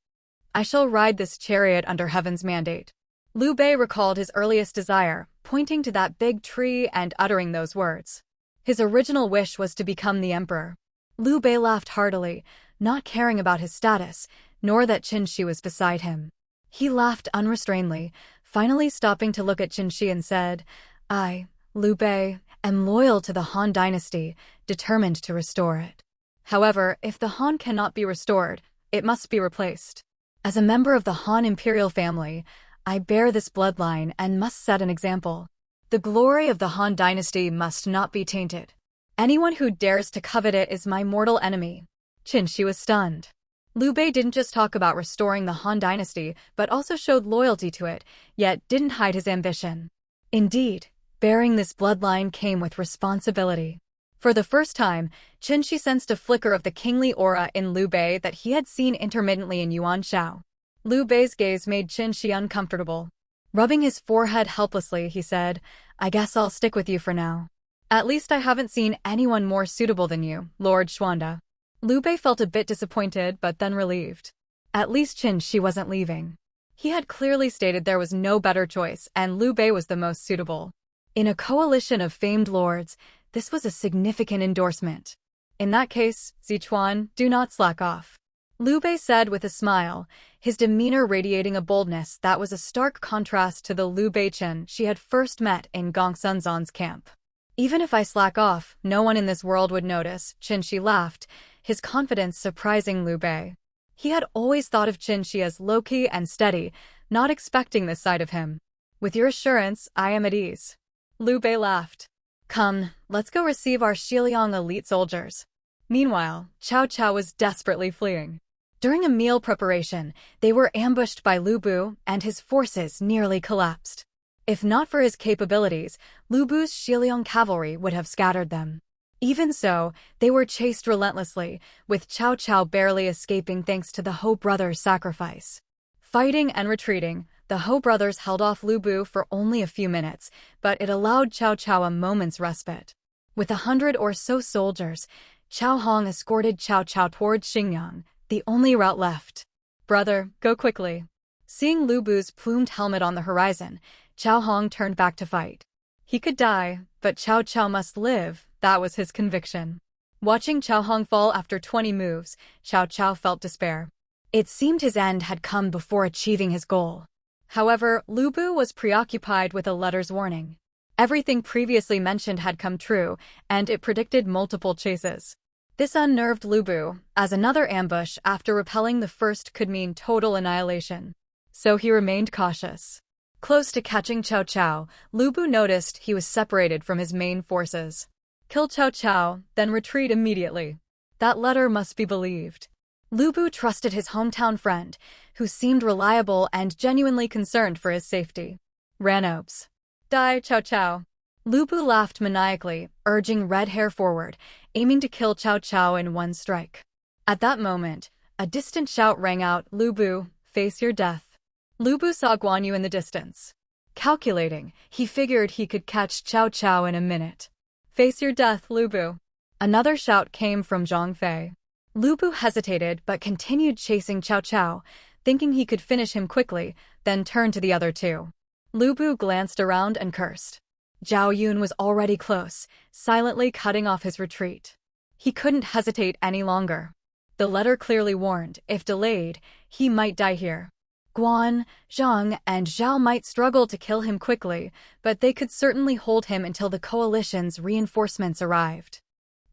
S1: I shall ride this chariot under heaven's mandate. Liu Bei recalled his earliest desire, pointing to that big tree and uttering those words. His original wish was to become the emperor. Liu Bei laughed heartily, not caring about his status, nor that Chen Xi was beside him. He laughed unrestrainedly, finally stopping to look at Chen Xi and said, I, Liu Bei, am loyal to the Han Dynasty, determined to restore it. However, if the Han cannot be restored, it must be replaced. As a member of the Han imperial family, I bear this bloodline and must set an example. The glory of the Han Dynasty must not be tainted. Anyone who dares to covet it is my mortal enemy. Chen Xi was stunned. Liu Bei didn't just talk about restoring the Han Dynasty, but also showed loyalty to it, yet didn't hide his ambition. Indeed, bearing this bloodline came with responsibility. For the first time, Chen Xi sensed a flicker of the kingly aura in Liu Bei that he had seen intermittently in Yuan Shao. Liu Bei's gaze made Chen Xi uncomfortable. Rubbing his forehead helplessly, he said, I guess I'll stick with you for now. At least I haven't seen anyone more suitable than you, Lord Xuanda. Liu Bei felt a bit disappointed but then relieved. At least Chen Xi wasn't leaving. He had clearly stated there was no better choice and Liu Bei was the most suitable. In a coalition of famed lords, this was a significant endorsement. In that case, Zichuan, do not slack off. Liu Bei said with a smile, his demeanor radiating a boldness that was a stark contrast to the Liu Bei Chen she had first met in Gong Sunzan's camp. Even if I slack off, no one in this world would notice, Chen Xi laughed, his confidence surprising Liu Bei. He had always thought of Chen Xi as low-key and steady, not expecting this side of him. With your assurance, I am at ease. Liu Bei laughed. Come, let's go receive our Xiliang elite soldiers. Meanwhile, Cao Cao was desperately fleeing. During a meal preparation, they were ambushed by Lu Bu, and his forces nearly collapsed. If not for his capabilities, Lu Bu's Xiliang cavalry would have scattered them. Even so, they were chased relentlessly, with Cao Cao barely escaping thanks to the Ho brothers' sacrifice. Fighting and retreating, the Ho brothers held off Lu Bu for only a few minutes, but it allowed Cao Cao a moment's respite. With 100 or so soldiers, Cao Hong escorted Cao Cao towards Xingyang, the only route left. Brother, go quickly. Seeing Lu Bu's plumed helmet on the horizon, Cao Hong turned back to fight. He could die, but Cao Cao must live, that was his conviction. Watching Cao Hong fall after 20 moves, Cao Cao felt despair. It seemed his end had come before achieving his goal. However, Lu Bu was preoccupied with a letter's warning. Everything previously mentioned had come true, and it predicted multiple chases. This unnerved Lu Bu, as another ambush after repelling the first could mean total annihilation. So he remained cautious. Close to catching Cao Cao, Lu Bu noticed he was separated from his main forces. Kill Cao Cao, then retreat immediately. That letter must be believed. Lu Bu trusted his hometown friend, who seemed reliable and genuinely concerned for his safety. Ranopes. Die, Cao Cao. Lu Bu laughed maniacally, urging Red Hair forward, aiming to kill Cao Cao in one strike. At that moment, a distant shout rang out, Lu Bu, face your death. Lu Bu saw Guan Yu in the distance. Calculating, he figured he could catch Cao Cao in a minute. Face your death, Lu Bu. Another shout came from Zhang Fei. Lu Bu hesitated but continued chasing Cao Cao, thinking he could finish him quickly, then turned to the other two. Lu Bu glanced around and cursed. Zhao Yun was already close, silently cutting off his retreat. He couldn't hesitate any longer. The letter clearly warned, if delayed, he might die here. Guan, Zhang, and Zhao might struggle to kill him quickly, but they could certainly hold him until the coalition's reinforcements arrived.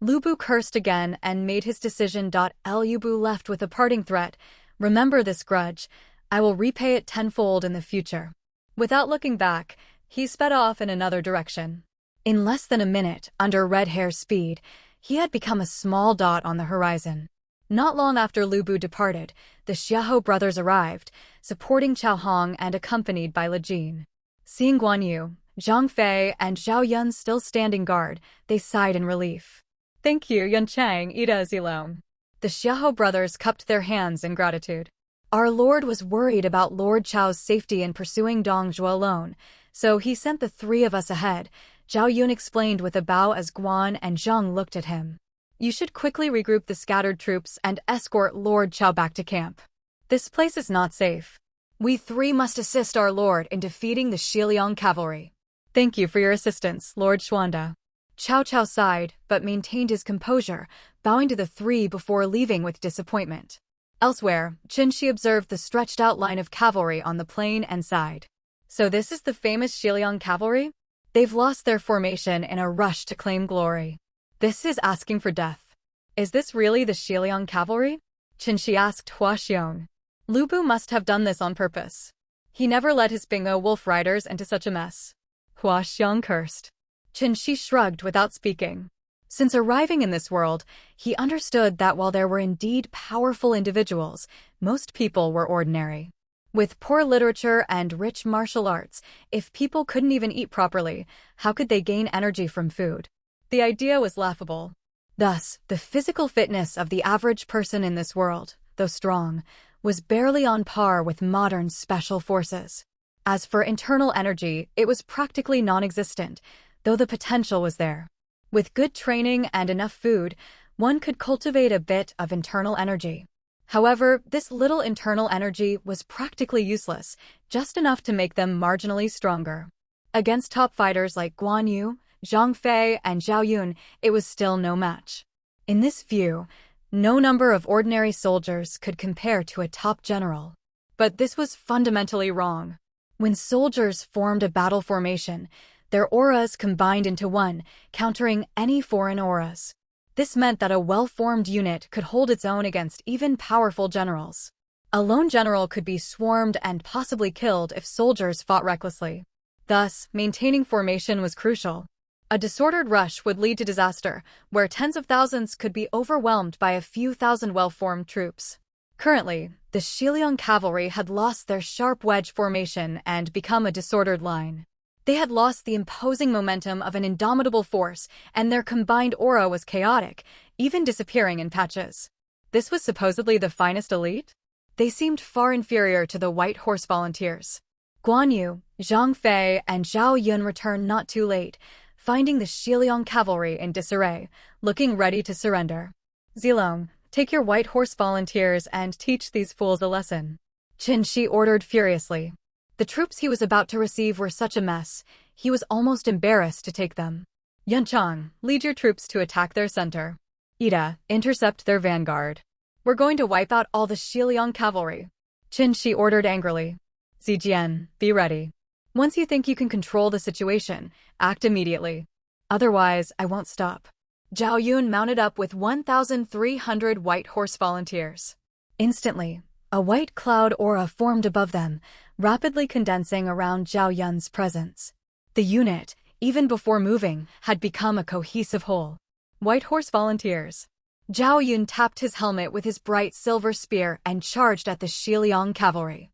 S1: Lu Bu cursed again and made his decision. Lu Bu left with a parting threat. Remember this grudge. I will repay it tenfold in the future. Without looking back, he sped off in another direction. In less than a minute, under Red Hair's speed, he had become a small dot on the horizon. Not long after Lu Bu departed, the Xiahou brothers arrived, supporting Cao Hong and accompanied by Le Jin. Seeing Guan Yu, Zhang Fei, and Zhao Yun still standing guard, they sighed in relief. Thank you, Yunchang, Ida Zilong. The Xiahou brothers cupped their hands in gratitude. Our lord was worried about Lord Chao's safety in pursuing Dong Zhuo alone, so he sent the three of us ahead, Zhao Yun explained with a bow as Guan and Zhang looked at him. You should quickly regroup the scattered troops and escort Lord Chao back to camp. This place is not safe. We three must assist our lord in defeating the Xiliang cavalry. Thank you for your assistance, Lord Xuanda. Cao Cao sighed, but maintained his composure, bowing to the three before leaving with disappointment. Elsewhere, Chen Xi observed the stretched outline of cavalry on the plain and sighed. So this is the famous Xiliang cavalry? They've lost their formation in a rush to claim glory. This is asking for death. Is this really the Xiliang cavalry? Chen Xi asked Hua Xiong. Lu Bu must have done this on purpose. He never led his Bingo wolf riders into such a mess. Hua Xiong cursed. Chen Xi shrugged without speaking. Since arriving in this world, he understood that while there were indeed powerful individuals, most people were ordinary. With poor literature and rich martial arts, if people couldn't even eat properly, how could they gain energy from food? The idea was laughable. Thus, the physical fitness of the average person in this world, though strong, was barely on par with modern special forces. As for internal energy, it was practically non-existent, though the potential was there. With good training and enough food, one could cultivate a bit of internal energy. However, this little internal energy was practically useless, just enough to make them marginally stronger. Against top fighters like Guan Yu, Zhang Fei, and Zhao Yun, it was still no match. In this view, no number of ordinary soldiers could compare to a top general. But this was fundamentally wrong. When soldiers formed a battle formation, their auras combined into one, countering any foreign auras. This meant that a well-formed unit could hold its own against even powerful generals. A lone general could be swarmed and possibly killed if soldiers fought recklessly. Thus, maintaining formation was crucial. A disordered rush would lead to disaster, where tens of thousands could be overwhelmed by a few thousand well-formed troops. Currently, the Xiliang cavalry had lost their sharp wedge formation and become a disordered line. They had lost the imposing momentum of an indomitable force, and their combined aura was chaotic, even disappearing in patches. This was supposedly the finest elite? They seemed far inferior to the White Horse Volunteers. Guan Yu, Zhang Fei, and Zhao Yun returned not too late, finding the Xiliang cavalry in disarray, looking ready to surrender. Zilong, take your White Horse Volunteers and teach these fools a lesson, Chen Xi ordered furiously. The troops he was about to receive were such a mess, he was almost embarrassed to take them. Yanchang, lead your troops to attack their center. Ida, intercept their vanguard. We're going to wipe out all the Xiliang cavalry, Chen Xi ordered angrily. Zijian, be ready. Once you think you can control the situation, act immediately. Otherwise, I won't stop. Zhao Yun mounted up with 1,300 White Horse Volunteers. Instantly, a white cloud aura formed above them, rapidly condensing around Zhao Yun's presence. The unit, even before moving, had become a cohesive whole. White Horse Volunteers. Zhao Yun tapped his helmet with his bright silver spear and charged at the Xiliang cavalry.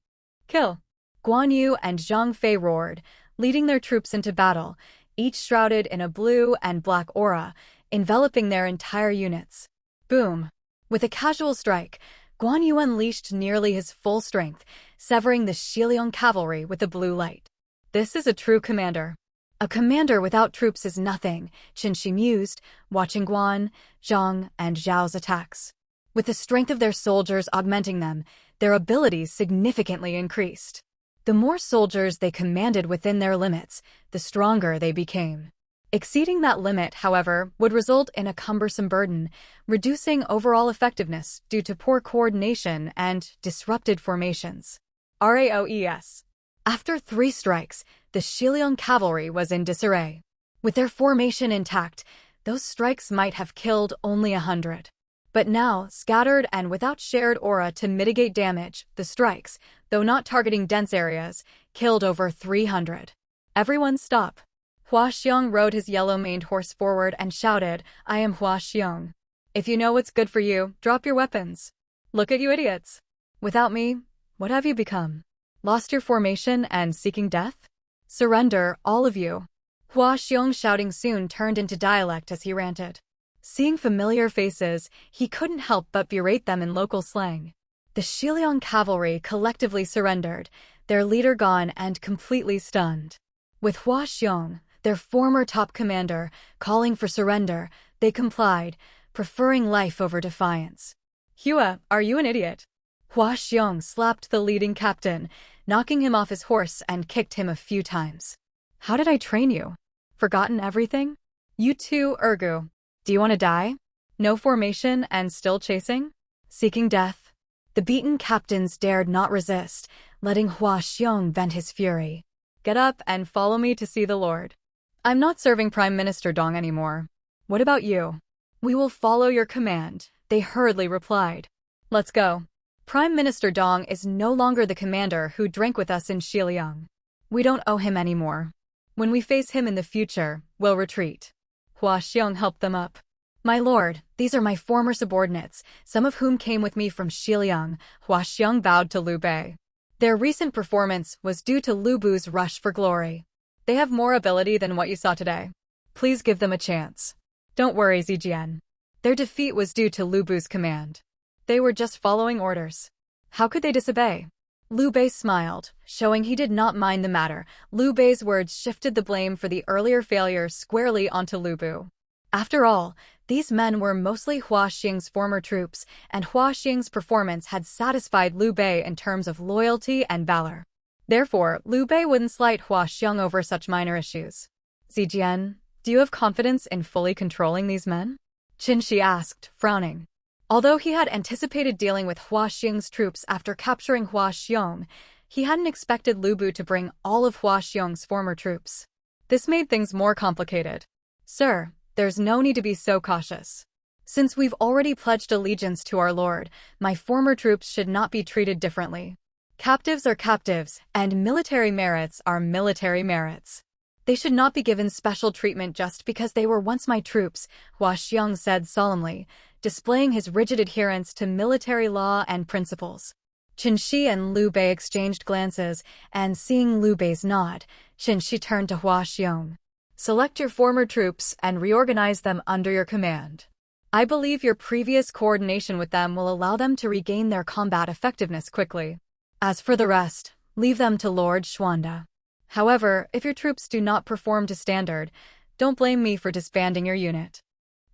S1: Kill! Guan Yu and Zhang Fei roared, leading their troops into battle, each shrouded in a blue and black aura, enveloping their entire units. Boom! With a casual strike, Guan Yu unleashed nearly his full strength, severing the Xiliang cavalry with the blue light. This is a true commander. A commander without troops is nothing, Chen Xi mused, watching Guan, Zhang, and Zhao's attacks. With the strength of their soldiers augmenting them, their abilities significantly increased. The more soldiers they commanded within their limits, the stronger they became. Exceeding that limit, however, would result in a cumbersome burden, reducing overall effectiveness due to poor coordination and disrupted formations. RAOES. After 3 strikes, the Xiliang cavalry was in disarray. With their formation intact, those strikes might have killed only 100. But now, scattered and without shared aura to mitigate damage, the strikes, though not targeting dense areas, killed over 300. Everyone stop. Hua Xiong rode his yellow-maned horse forward and shouted, I am Hua Xiong. If you know what's good for you, drop your weapons. Look at you idiots. Without me, what have you become? Lost your formation and seeking death? Surrender, all of you. Hua Xiong's shouting soon turned into dialect as he ranted. Seeing familiar faces, he couldn't help but berate them in local slang. The Xiliang cavalry collectively surrendered, their leader gone and completely stunned. With Hua Xiong, their former top commander, calling for surrender, they complied, preferring life over defiance. Hua, are you an idiot? Hua Xiong slapped the leading captain, knocking him off his horse and kicked him a few times. How did I train you? Forgotten everything? You too, Ergu. Do you want to die? No formation and still chasing? Seeking death? The beaten captains dared not resist, letting Hua Xiong vent his fury. Get up and follow me to see the Lord. I'm not serving Prime Minister Dong anymore. What about you? We will follow your command, they hurriedly replied. Let's go. Prime Minister Dong is no longer the commander who drank with us in Xiliang. We don't owe him anymore. When we face him in the future, we'll retreat. Hua Xiong helped them up. My lord, these are my former subordinates, some of whom came with me from Xiliang, Hua Xiong bowed to Liu Bei. Their recent performance was due to Lu Bu's rush for glory. They have more ability than what you saw today. Please give them a chance. Don't worry, Zijian. Their defeat was due to Lu Bu's command. They were just following orders. How could they disobey? Liu Bei smiled, showing he did not mind the matter. Liu Bei's words shifted the blame for the earlier failure squarely onto Lu Bu. After all, these men were mostly Hua Xiong's former troops, and Hua Xiong's performance had satisfied Liu Bei in terms of loyalty and valor. Therefore, Liu Bei wouldn't slight Hua Xiong over such minor issues. Zijian, do you have confidence in fully controlling these men? Chen Xi asked, frowning. Although he had anticipated dealing with Hua Xiong's troops after capturing Hua Xiong, he hadn't expected Lu Bu to bring all of Hua Xiong's former troops. This made things more complicated. Sir, there's no need to be so cautious. Since we've already pledged allegiance to our lord, my former troops should not be treated differently. Captives are captives, and military merits are military merits. They should not be given special treatment just because they were once my troops, Hua Xiong said solemnly, displaying his rigid adherence to military law and principles. Chen Xi and Liu Bei exchanged glances, and seeing Liu Bei's nod, Chen Xi turned to Hua Xiong. Select your former troops and reorganize them under your command. I believe your previous coordination with them will allow them to regain their combat effectiveness quickly. As for the rest, leave them to Lord Xuanda. However, if your troops do not perform to standard, don't blame me for disbanding your unit.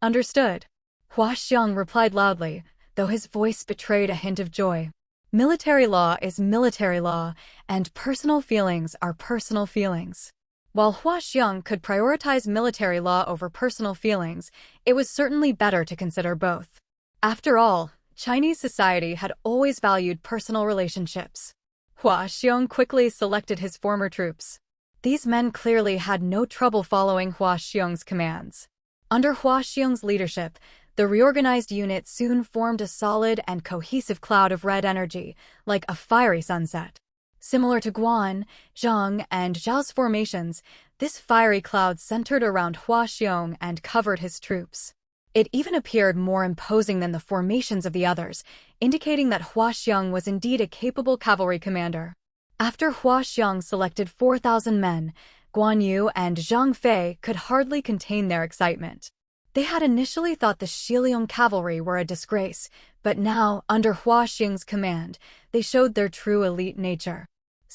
S1: Understood. Hua Xiong replied loudly, though his voice betrayed a hint of joy. Military law is military law, and personal feelings are personal feelings. While Hua Xiong could prioritize military law over personal feelings, it was certainly better to consider both. After all, Chinese society had always valued personal relationships. Hua Xiong quickly selected his former troops. These men clearly had no trouble following Hua Xiong's commands. Under Hua Xiong's leadership, the reorganized unit soon formed a solid and cohesive cloud of red energy, like a fiery sunset. Similar to Guan, Zhang, and Zhao's formations, this fiery cloud centered around Hua Xiong and covered his troops. It even appeared more imposing than the formations of the others, indicating that Hua Xiong was indeed a capable cavalry commander. After Hua Xiong selected 4,000 men, Guan Yu and Zhang Fei could hardly contain their excitement. They had initially thought the Shiliang cavalry were a disgrace, but now, under Hua Xiong's command, they showed their true elite nature.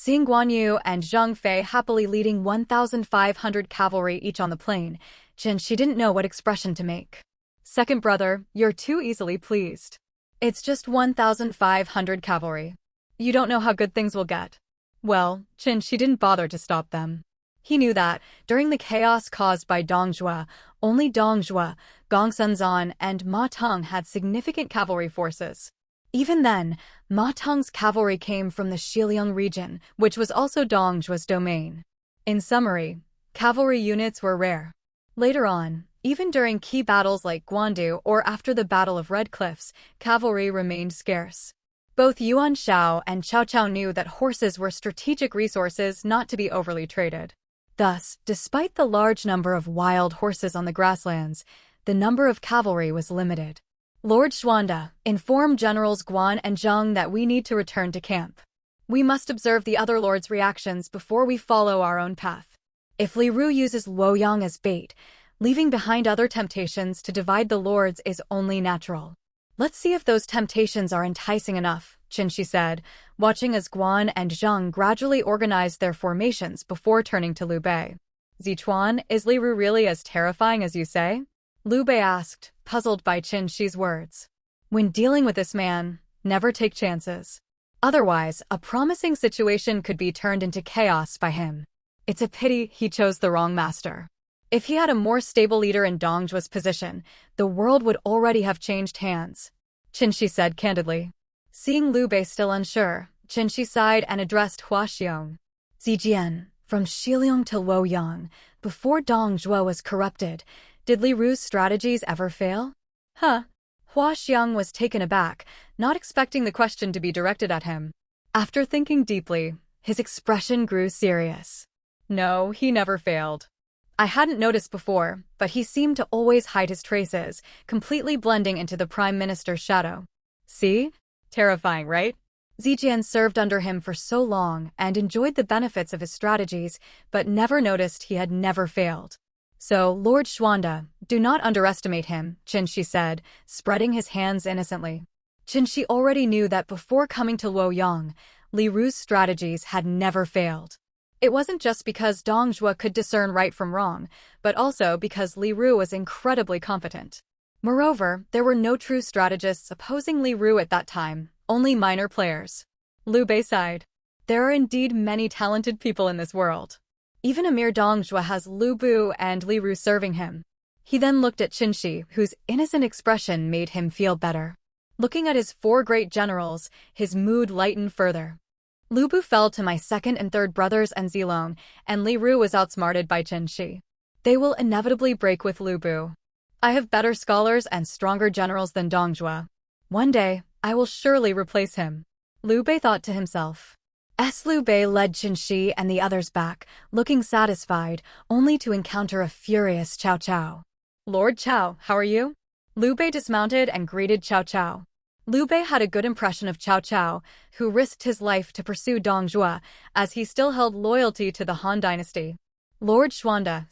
S1: Seeing Guan Yu and Zhang Fei happily leading 1,500 cavalry each on the plain, Chen Xi didn't know what expression to make. Second brother, you're too easily pleased. It's just 1,500 cavalry. You don't know how good things will get. Well, Chen Xi didn't bother to stop them. He knew that, during the chaos caused by Dong Zhuo, only Dong Zhuo, Gong Sunzan, and Ma Teng had significant cavalry forces. Even then, Ma Teng's cavalry came from the Shiliang region, which was also Dong Zhuo's domain. In summary, cavalry units were rare. Later on, even during key battles like Guandu or after the Battle of Red Cliffs, cavalry remained scarce. Both Yuan Shao and Cao Cao knew that horses were strategic resources not to be overly traded. Thus, despite the large number of wild horses on the grasslands, the number of cavalry was limited. Lord Xuanda, inform Generals Guan and Zhang that we need to return to camp. We must observe the other lords' reactions before we follow our own path. If Li Ru uses Luoyang as bait, leaving behind other temptations to divide the lords is only natural. Let's see if those temptations are enticing enough, Chen Xi said, watching as Guan and Zhang gradually organized their formations before turning to Liu Bei. Zichuan, is Li Ru really as terrifying as you say? Liu Bei asked, puzzled by Chen Xi's words. When dealing with this man, never take chances. Otherwise, a promising situation could be turned into chaos by him. It's a pity he chose the wrong master. If he had a more stable leader in Dong Zhuo's position, the world would already have changed hands, Chen Xi said candidly. Seeing Liu Bei still unsure, Chen Xi sighed and addressed Hua Xiong. Zijian, from Shiliang to Luoyang, before Dong Zhuo was corrupted, did Li Ru's strategies ever fail? Huh? Hua Xiong was taken aback, not expecting the question to be directed at him. After thinking deeply, his expression grew serious. No, he never failed. I hadn't noticed before, but he seemed to always hide his traces, completely blending into the Prime Minister's shadow. See? Terrifying, right? Zijian served under him for so long and enjoyed the benefits of his strategies, but never noticed he had never failed. So, Lord Xuanda, do not underestimate him, Chen Xi said, spreading his hands innocently. Chen Xi already knew that before coming to Luoyang, Li Ru's strategies had never failed. It wasn't just because Dong Zhuo could discern right from wrong, but also because Li Ru was incredibly competent. Moreover, there were no true strategists opposing Li Ru at that time, only minor players. Liu Bei sighed. There are indeed many talented people in this world. Even Emir Dong Zhuo has Lu Bu and Li Ru serving him. He then looked at Chen Xi, whose innocent expression made him feel better. Looking at his 4 great generals, his mood lightened further. Lu Bu fell to my second and third brothers and Zilong, and Li Ru was outsmarted by Chen Xi. They will inevitably break with Lu Bu. I have better scholars and stronger generals than Dong Zhuo. One day, I will surely replace him. Liu Bei thought to himself. Liu Bei led Chen Xi and the others back, looking satisfied, only to encounter a furious Cao Cao. Lord Cao, how are you? Liu Bei dismounted and greeted Cao Cao. Liu Bei had a good impression of Cao Cao, who risked his life to pursue Dong Zhuo, as he still held loyalty to the Han dynasty. Lord Xuanda,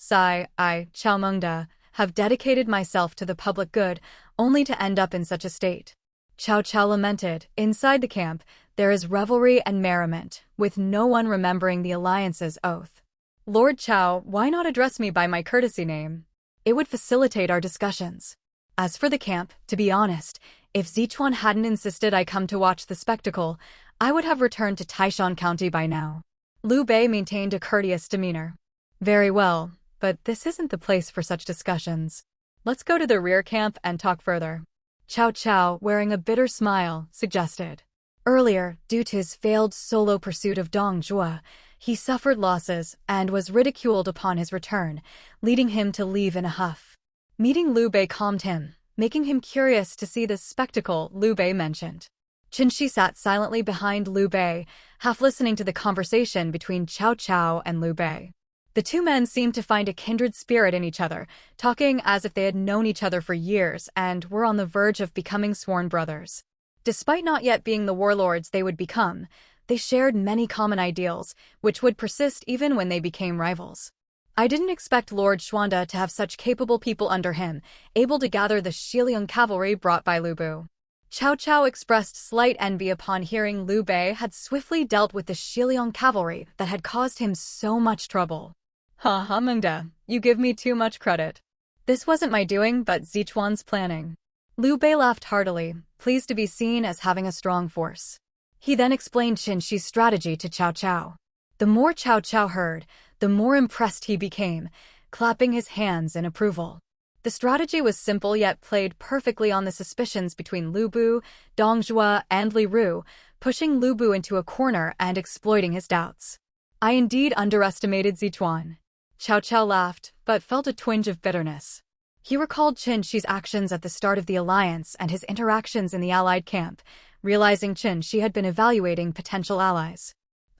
S1: I, Cao Mengde, have dedicated myself to the public good, only to end up in such a state. Cao Cao lamented. Inside the camp, there is revelry and merriment, with no one remembering the alliance's oath. Lord Cao, why not address me by my courtesy name? It would facilitate our discussions. As for the camp, to be honest, if Zichuan hadn't insisted I come to watch the spectacle, I would have returned to Taishan County by now. Liu Bei maintained a courteous demeanor. Very well, but this isn't the place for such discussions. Let's go to the rear camp and talk further. Cao Cao, wearing a bitter smile, suggested. Earlier, due to his failed solo pursuit of Dong Zhuo, he suffered losses and was ridiculed upon his return, leading him to leave in a huff. Meeting Liu Bei calmed him, making him curious to see the spectacle Liu Bei mentioned. Chen Xi sat silently behind Liu Bei, half listening to the conversation between Cao Cao and Liu Bei. The two men seemed to find a kindred spirit in each other, talking as if they had known each other for years and were on the verge of becoming sworn brothers. Despite not yet being the warlords they would become, they shared many common ideals, which would persist even when they became rivals. I didn't expect Lord Xuanda to have such capable people under him, able to gather the Xiliang cavalry brought by Lu Bu. Cao Cao expressed slight envy upon hearing Liu Bei had swiftly dealt with the Xiliang cavalry that had caused him so much trouble. Ha ha, Mengde, you give me too much credit. This wasn't my doing but Zichuan's planning. Liu Bei laughed heartily, pleased to be seen as having a strong force. He then explained Chen Xi's strategy to Cao Cao. The more Cao Cao heard, the more impressed he became, clapping his hands in approval. The strategy was simple yet played perfectly on the suspicions between Lu Bu, Dong Zhuo, and Li Ru, pushing Lu Bu into a corner and exploiting his doubts. I indeed underestimated Zichuan. Cao Cao laughed, but felt a twinge of bitterness. He recalled Chen Xi's actions at the start of the alliance and his interactions in the allied camp, realizing Chen Xi had been evaluating potential allies.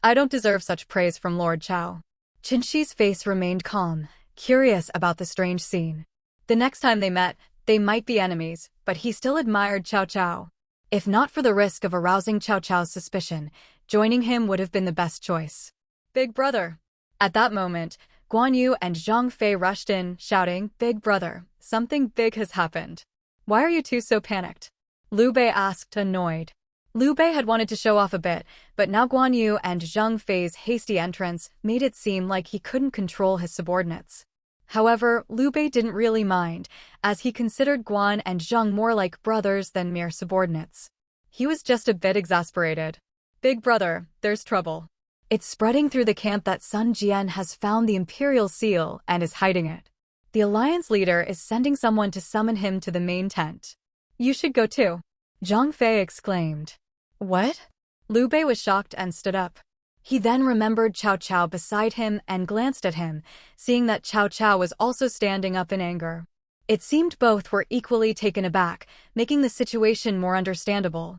S1: I don't deserve such praise from Lord Cao. Chen Xi's face remained calm, curious about the strange scene. The next time they met, they might be enemies, but he still admired Cao Cao. If not for the risk of arousing Cao Cao's suspicion, joining him would have been the best choice. Big brother. At that moment, Guan Yu and Zhang Fei rushed in, shouting, Big brother, something big has happened. Why are you two so panicked? Liu Bei asked, annoyed. Liu Bei had wanted to show off a bit, but now Guan Yu and Zhang Fei's hasty entrance made it seem like he couldn't control his subordinates. However, Liu Bei didn't really mind, as he considered Guan and Zhang more like brothers than mere subordinates. He was just a bit exasperated. Big brother, there's trouble. It's spreading through the camp that Sun Jian has found the imperial seal and is hiding it. The alliance leader is sending someone to summon him to the main tent. You should go too. Zhang Fei exclaimed. What? Liu Bei was shocked and stood up. He then remembered Cao Cao beside him and glanced at him, seeing that Cao Cao was also standing up in anger. It seemed both were equally taken aback, making the situation more understandable.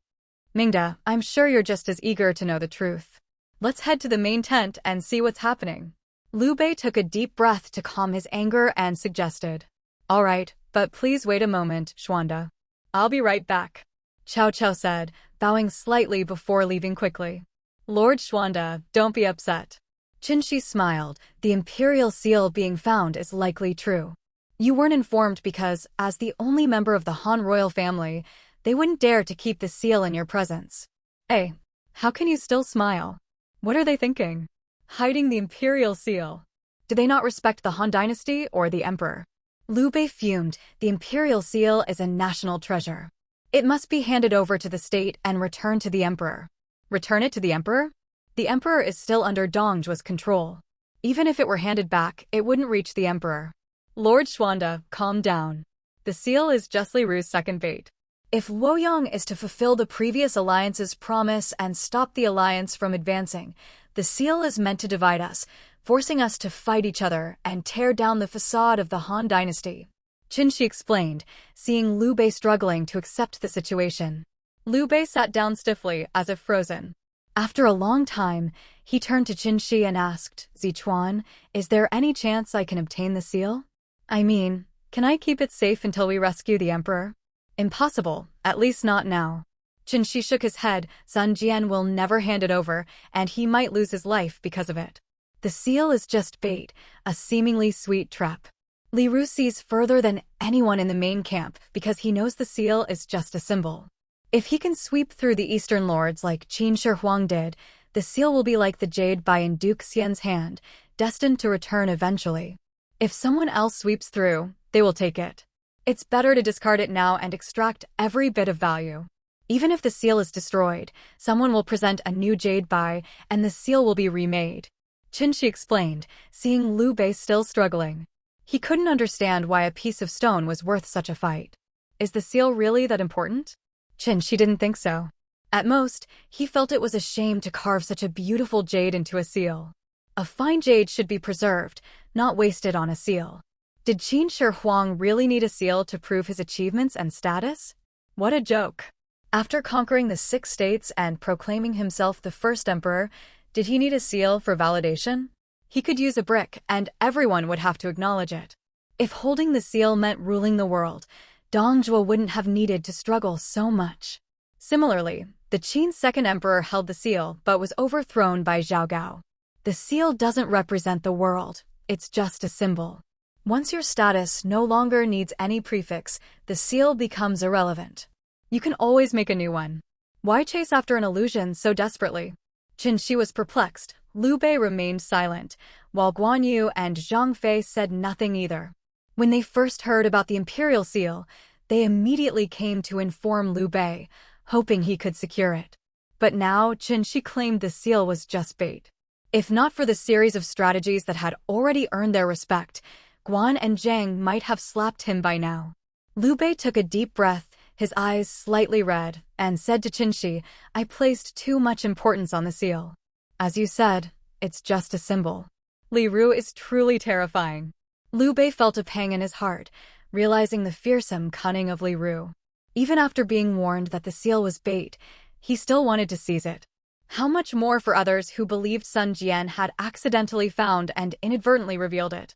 S1: Mingda, I'm sure you're just as eager to know the truth. Let's head to the main tent and see what's happening. Liu Bei took a deep breath to calm his anger and suggested. All right, but please wait a moment, Xuanda. I'll be right back. Cao Cao said, bowing slightly before leaving quickly. Lord Xuanda, don't be upset. Chen Xi smiled. The imperial seal being found is likely true. You weren't informed because, as the only member of the Han royal family, they wouldn't dare to keep the seal in your presence. Hey, how can you still smile? What are they thinking? Hiding the imperial seal. Do they not respect the Han dynasty or the emperor? Liu Bei fumed. The imperial seal is a national treasure. It must be handed over to the state and returned to the emperor. Return it to the emperor? The emperor is still under Dong Zhuo's control. Even if it were handed back, it wouldn't reach the emperor. Lord Xuanda, calm down. The seal is just Li Ru's second bait. If Luoyang is to fulfill the previous alliance's promise and stop the alliance from advancing, the seal is meant to divide us, forcing us to fight each other and tear down the facade of the Han dynasty. Chen Xi explained, seeing Liu Bei struggling to accept the situation. Liu Bei sat down stiffly, as if frozen. After a long time, he turned to Chen Xi and asked, Zichuan, is there any chance I can obtain the seal? I mean, can I keep it safe until we rescue the emperor? Impossible, at least not now. Chen Xi shook his head. Sun Jian will never hand it over, and he might lose his life because of it. The seal is just bait, a seemingly sweet trap. Li Ru sees further than anyone in the main camp because he knows the seal is just a symbol. If he can sweep through the Eastern Lords like Qin Shi Huang did, the seal will be like the jade by in Duke Xian's hand, destined to return eventually. If someone else sweeps through, they will take it. It's better to discard it now and extract every bit of value. Even if the seal is destroyed, someone will present a new jade by, and the seal will be remade. Chen Xi explained, seeing Liu Bei still struggling. He couldn't understand why a piece of stone was worth such a fight. Is the seal really that important? Chen Xi didn't think so. At most, he felt it was a shame to carve such a beautiful jade into a seal. A fine jade should be preserved, not wasted on a seal. Did Qin Shi Huang really need a seal to prove his achievements and status? What a joke. After conquering the 6 states and proclaiming himself the first emperor, did he need a seal for validation? He could use a brick, and everyone would have to acknowledge it. If holding the seal meant ruling the world, Dong Zhuo wouldn't have needed to struggle so much. Similarly, the Qin second emperor held the seal but was overthrown by Zhao Gao. The seal doesn't represent the world, it's just a symbol. Once your status no longer needs any prefix, the seal becomes irrelevant. You can always make a new one. Why chase after an illusion so desperately? Chen Xi was perplexed. Liu Bei remained silent, while Guan Yu and Zhang Fei said nothing either. When they first heard about the imperial seal, they immediately came to inform Liu Bei, hoping he could secure it. But now Chen Xi claimed the seal was just bait. If not for the series of strategies that had already earned their respect, Guan and Zhang might have slapped him by now. Liu Bei took a deep breath, his eyes slightly red, and said to Chen Xi, I placed too much importance on the seal. As you said, it's just a symbol. Li Ru is truly terrifying. Liu Bei felt a pang in his heart, realizing the fearsome cunning of Li Ru. Even after being warned that the seal was bait, he still wanted to seize it. How much more for others who believed Sun Jian had accidentally found and inadvertently revealed it?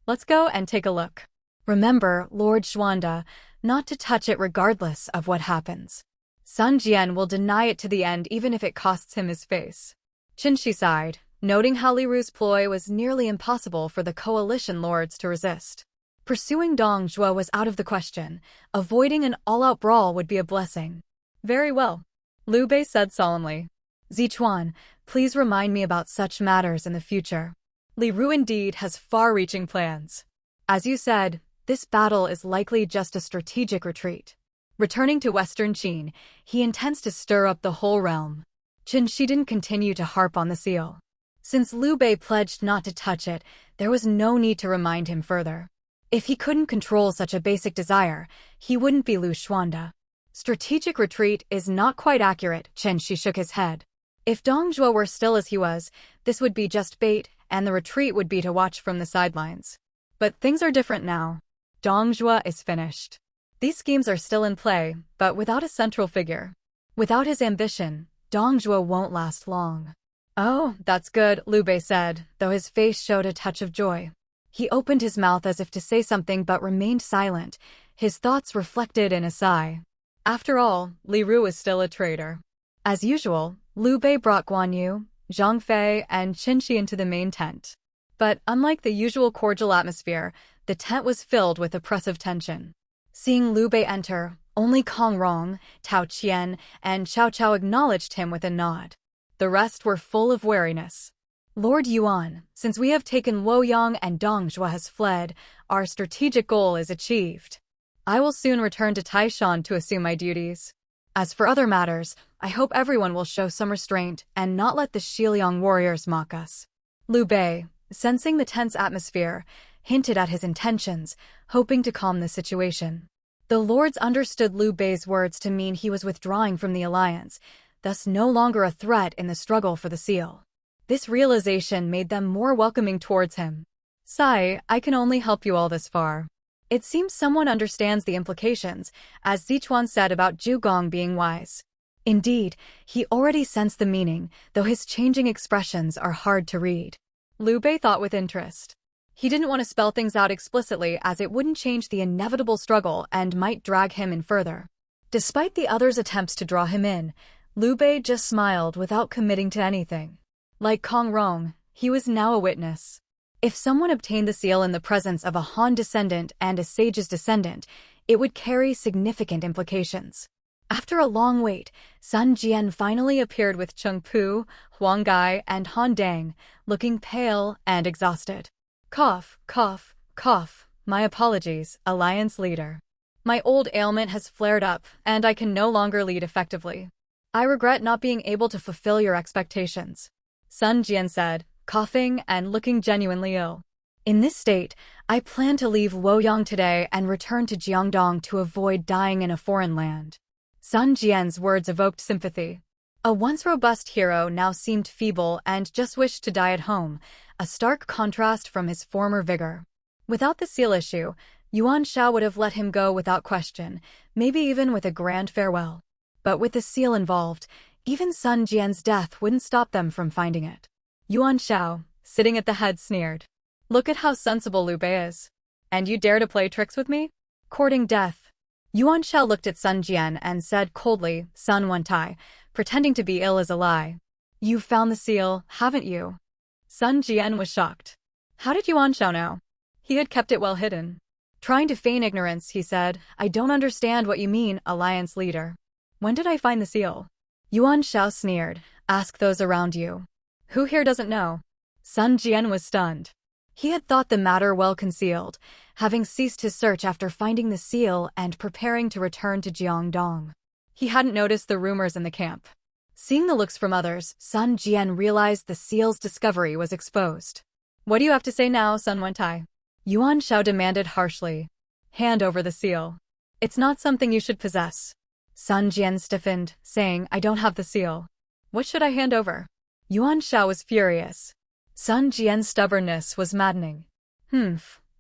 S1: Let's go and take a look. Remember, Lord Xuanda, not to touch it regardless of what happens. Sun Jian will deny it to the end even if it costs him his face. Chen Xi sighed, noting how Li Ru's ploy was nearly impossible for the coalition lords to resist. Pursuing Dong Zhuo was out of the question. Avoiding an all-out brawl would be a blessing. Very well, Liu Bei said solemnly. Zichuan, please remind me about such matters in the future. Li Ru indeed has far-reaching plans. As you said, this battle is likely just a strategic retreat. Returning to Western Qin, he intends to stir up the whole realm. Chen Xi didn't continue to harp on the seal. Since Liu Bei pledged not to touch it, there was no need to remind him further. If he couldn't control such a basic desire, he wouldn't be Lu Xuanda. Strategic retreat is not quite accurate, Chen Xi shook his head. If Dong Zhuo were still as he was, this would be just bait, and the retreat would be to watch from the sidelines. But things are different now. Dong Zhuo is finished. These schemes are still in play, but without a central figure. Without his ambition, Dong Zhuo won't last long. Oh, that's good, Liu Bei said, though his face showed a touch of joy. He opened his mouth as if to say something but remained silent, his thoughts reflected in a sigh. After all, Li Ru is still a traitor. As usual, Liu Bei brought Guan Yu, Zhang Fei, and Chen Xi into the main tent. But unlike the usual cordial atmosphere, the tent was filled with oppressive tension. Seeing Liu Bei enter, only Kong Rong, Tao Qian, and Cao Cao acknowledged him with a nod. The rest were full of wariness. Lord Yuan, since we have taken Luoyang and Dong Zhuo has fled, our strategic goal is achieved. I will soon return to Taishan to assume my duties. As for other matters, I hope everyone will show some restraint and not let the Xiliang warriors mock us. Liu Bei, sensing the tense atmosphere, hinted at his intentions, hoping to calm the situation. The lords understood Liu Bei's words to mean he was withdrawing from the alliance, thus no longer a threat in the struggle for the seal. This realization made them more welcoming towards him. Sai, I can only help you all this far. It seems someone understands the implications, as Zichuan said about Zhu Gong being wise. Indeed, he already sensed the meaning, though his changing expressions are hard to read. Liu Bei thought with interest. He didn't want to spell things out explicitly as it wouldn't change the inevitable struggle and might drag him in further. Despite the others' attempts to draw him in, Liu Bei just smiled without committing to anything. Like Kong Rong, he was now a witness. If someone obtained the seal in the presence of a Han descendant and a sage's descendant, it would carry significant implications. After a long wait, Sun Jian finally appeared with Cheng Pu, Huang Gai, and Han Dang, looking pale and exhausted. Cough, cough, cough. My apologies, Alliance Leader. My old ailment has flared up, and I can no longer lead effectively. I regret not being able to fulfill your expectations, Sun Jian said, coughing and looking genuinely ill. In this state, I plan to leave Luoyang today and return to Jiangdong to avoid dying in a foreign land. Sun Jian's words evoked sympathy. A once robust hero now seemed feeble and just wished to die at home, a stark contrast from his former vigor. Without the seal issue, Yuan Shao would have let him go without question, maybe even with a grand farewell. But with the seal involved, even Sun Jian's death wouldn't stop them from finding it. Yuan Shao, sitting at the head, sneered. Look at how sensible Liu Bei is. And you dare to play tricks with me? Courting death. Yuan Shao looked at Sun Jian and said coldly, Sun Wentai, pretending to be ill as a lie. You've found the seal, haven't you? Sun Jian was shocked. How did Yuan Shao know? He had kept it well hidden. Trying to feign ignorance, he said, I don't understand what you mean, Alliance Leader. When did I find the seal? Yuan Shao sneered. Ask those around you. Who here doesn't know? Sun Jian was stunned. He had thought the matter well concealed, having ceased his search after finding the seal and preparing to return to Jiangdong. He hadn't noticed the rumors in the camp. Seeing the looks from others, Sun Jian realized the seal's discovery was exposed. What do you have to say now, Sun Wentai? Yuan Shao demanded harshly. Hand over the seal. It's not something you should possess. Sun Jian stiffened, saying, I don't have the seal. What should I hand over? Yuan Shao was furious. Sun Jian's stubbornness was maddening.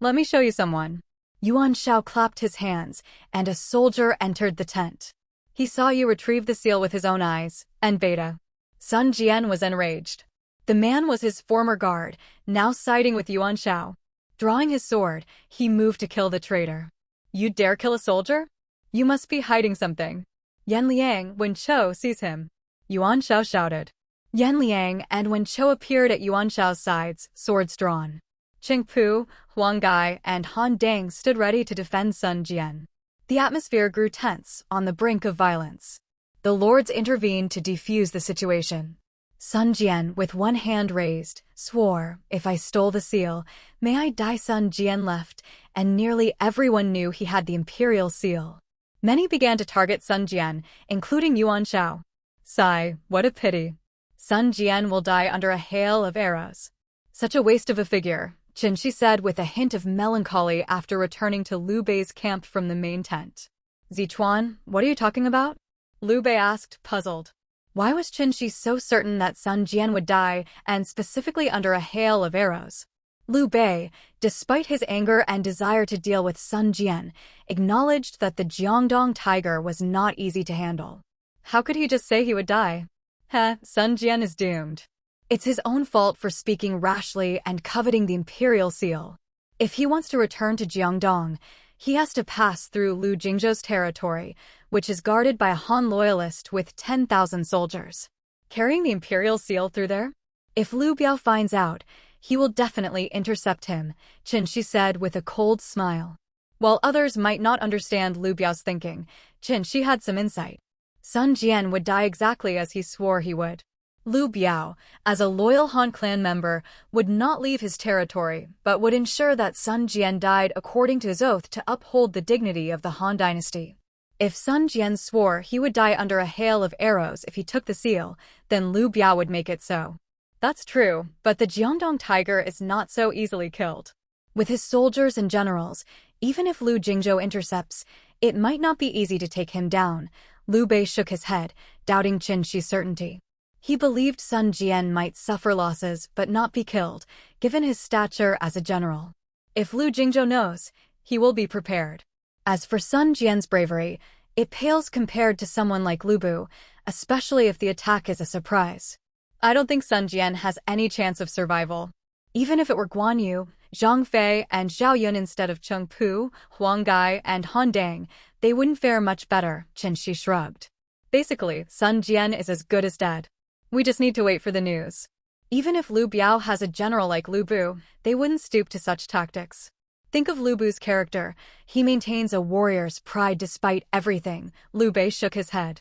S1: Let me show you someone. Yuan Shao clapped his hands, and a soldier entered the tent. He saw you retrieve the seal with his own eyes, and beta. Sun Jian was enraged. The man was his former guard, now siding with Yuan Shao. Drawing his sword, he moved to kill the traitor. You dare kill a soldier? You must be hiding something. Yan Liang, when Chou sees him. Yuan Shao shouted. Yan Liang and Wen Chou appeared at Yuan Shao's sides, swords drawn. Cheng Pu, Huang Gai, and Han Dang stood ready to defend Sun Jian. The atmosphere grew tense, on the brink of violence. The lords intervened to defuse the situation. Sun Jian, with one hand raised, swore, if I stole the seal, may I die. Sun Jian left, and nearly everyone knew he had the imperial seal. Many began to target Sun Jian, including Yuan Shao. Sigh, what a pity. Sun Jian will die under a hail of arrows. Such a waste of a figure, Chen Xi said with a hint of melancholy after returning to Liu Bei's camp from the main tent. Zichuan, what are you talking about? Liu Bei asked, puzzled. Why was Chen Xi so certain that Sun Jian would die, and specifically under a hail of arrows? Liu Bei, despite his anger and desire to deal with Sun Jian, acknowledged that the Jiangdong tiger was not easy to handle. How could he just say he would die? Sun Jian is doomed. It's his own fault for speaking rashly and coveting the imperial seal. If he wants to return to Jiangdong, he has to pass through Lu Jingzhou's territory, which is guarded by a Han loyalist with 10,000 soldiers. Carrying the imperial seal through there? If Liu Biao finds out, he will definitely intercept him, Chen Xi said with a cold smile. While others might not understand Liu Biao's thinking, Chen Xi had some insight. Sun Jian would die exactly as he swore he would. Liu Biao, as a loyal Han clan member, would not leave his territory, but would ensure that Sun Jian died according to his oath to uphold the dignity of the Han dynasty. If Sun Jian swore he would die under a hail of arrows if he took the seal, then Liu Biao would make it so. That's true, but the Jiangdong tiger is not so easily killed. With his soldiers and generals, even if Lu Jingzhou intercepts, it might not be easy to take him down. Liu Bei shook his head, doubting Chen Xi's certainty. He believed Sun Jian might suffer losses but not be killed, given his stature as a general. If Lu Jingzhou knows, he will be prepared. As for Sun Jian's bravery, it pales compared to someone like Lu Bu, especially if the attack is a surprise. I don't think Sun Jian has any chance of survival. Even if it were Guan Yu, Zhang Fei, and Zhao Yun instead of Cheng Pu, Huang Gai, and Han Dang, they wouldn't fare much better, Chen Xi shrugged. Basically, Sun Jian is as good as dead. We just need to wait for the news. Even if Lu Biao has a general like Lu Bu, they wouldn't stoop to such tactics. Think of Lu Bu's character. He maintains a warrior's pride despite everything. Liu Bei shook his head.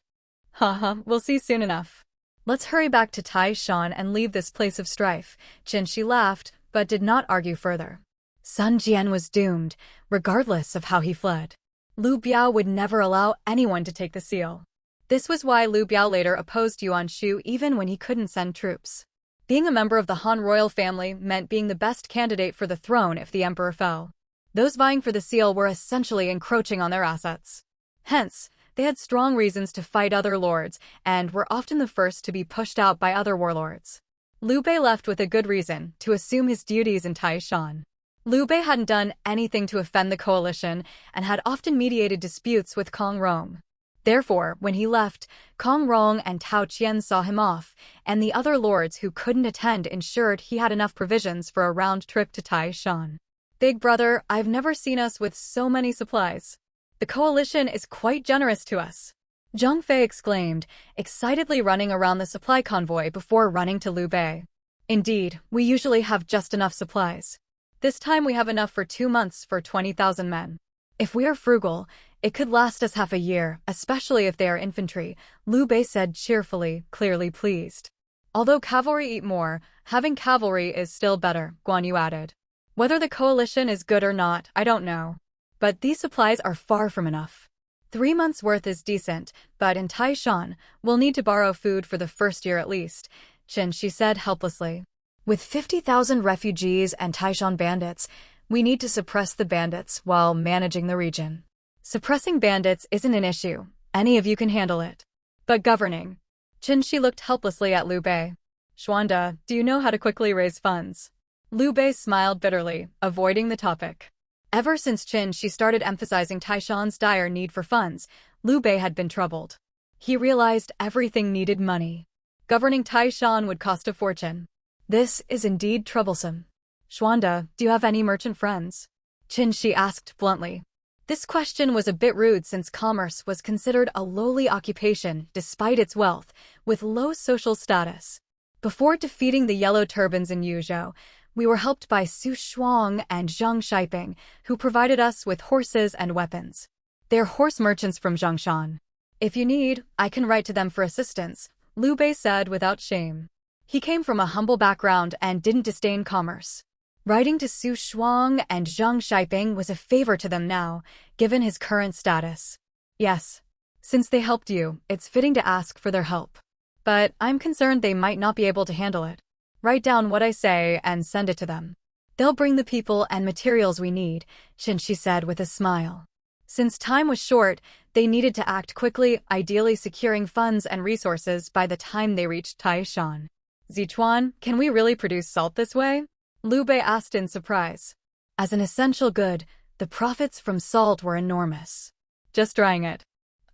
S1: Haha, we'll see soon enough. Let's hurry back to Taishan and leave this place of strife. Chen Xi laughed, but did not argue further. Sun Jian was doomed, regardless of how he fled. Liu Biao would never allow anyone to take the seal. This was why Liu Biao later opposed Yuan Shu even when he couldn't send troops. Being a member of the Han royal family meant being the best candidate for the throne if the emperor fell. Those vying for the seal were essentially encroaching on their assets. Hence, they had strong reasons to fight other lords, and were often the first to be pushed out by other warlords. Liu Bei left with a good reason to assume his duties in Taishan. Liu Bei hadn't done anything to offend the coalition and had often mediated disputes with Kong Rong. Therefore, when he left, Kong Rong and Tao Qian saw him off, and the other lords who couldn't attend ensured he had enough provisions for a round trip to Taishan. Big brother, I've never seen us with so many supplies. The coalition is quite generous to us. Zhang Fei exclaimed, excitedly running around the supply convoy before running to Liu Bei. Indeed, we usually have just enough supplies. This time we have enough for 2 months for 20,000 men. If we are frugal, it could last us half a year, especially if they are infantry, Liu Bei said cheerfully, clearly pleased. Although cavalry eat more, having cavalry is still better, Guan Yu added. Whether the coalition is good or not, I don't know. But these supplies are far from enough. 3 months' worth is decent, but in Taishan, we'll need to borrow food for the first year at least, Chen Xi said helplessly. With 50,000 refugees and Taishan bandits, we need to suppress the bandits while managing the region. Suppressing bandits isn't an issue. Any of you can handle it. But governing. Chen Xi looked helplessly at Liu Bei. Xuanda, do you know how to quickly raise funds? Liu Bei smiled bitterly, avoiding the topic. Ever since Chen Xi started emphasizing Taishan's dire need for funds, Liu Bei had been troubled. He realized everything needed money. Governing Taishan would cost a fortune. This is indeed troublesome. Xuanda, do you have any merchant friends? Chen Xi asked bluntly. This question was a bit rude since commerce was considered a lowly occupation despite its wealth, with low social status. Before defeating the Yellow Turbans in Yuzhou, we were helped by Su Shuang and Zhang Shiping, who provided us with horses and weapons. They're horse merchants from Zhongshan. If you need, I can write to them for assistance, Liu Bei said without shame. He came from a humble background and didn't disdain commerce. Writing to Su Shuang and Zhang Shiping was a favor to them now, given his current status. Yes. Since they helped you, it's fitting to ask for their help. But I'm concerned they might not be able to handle it. Write down what I say and send it to them. They'll bring the people and materials we need, Chen Xi said with a smile. Since time was short, they needed to act quickly, ideally securing funds and resources by the time they reached Taishan. Zichuan, can we really produce salt this way? Liu Bei asked in surprise. As an essential good, the profits from salt were enormous. Just drying it.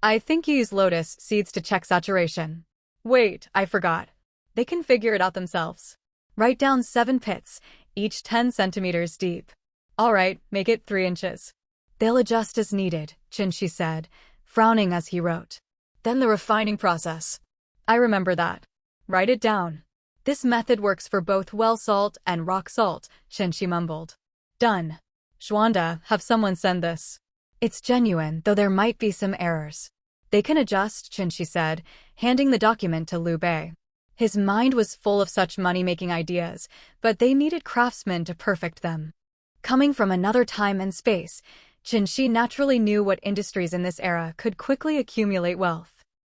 S1: I think you use lotus seeds to check saturation. Wait, I forgot. They can figure it out themselves. Write down 7 pits, each 10 centimeters deep. All right, make it 3 inches. They'll adjust as needed, Chen Xi said, frowning as he wrote. Then the refining process. I remember that. Write it down. This method works for both well salt and rock salt, Chen Xi mumbled. Done. Xuanda, have someone send this. It's genuine, though there might be some errors. They can adjust, Chen Xi said, handing the document to Liu Bei. His mind was full of such money-making ideas, but they needed craftsmen to perfect them. Coming from another time and space, Chen Xi naturally knew what industries in this era could quickly accumulate wealth.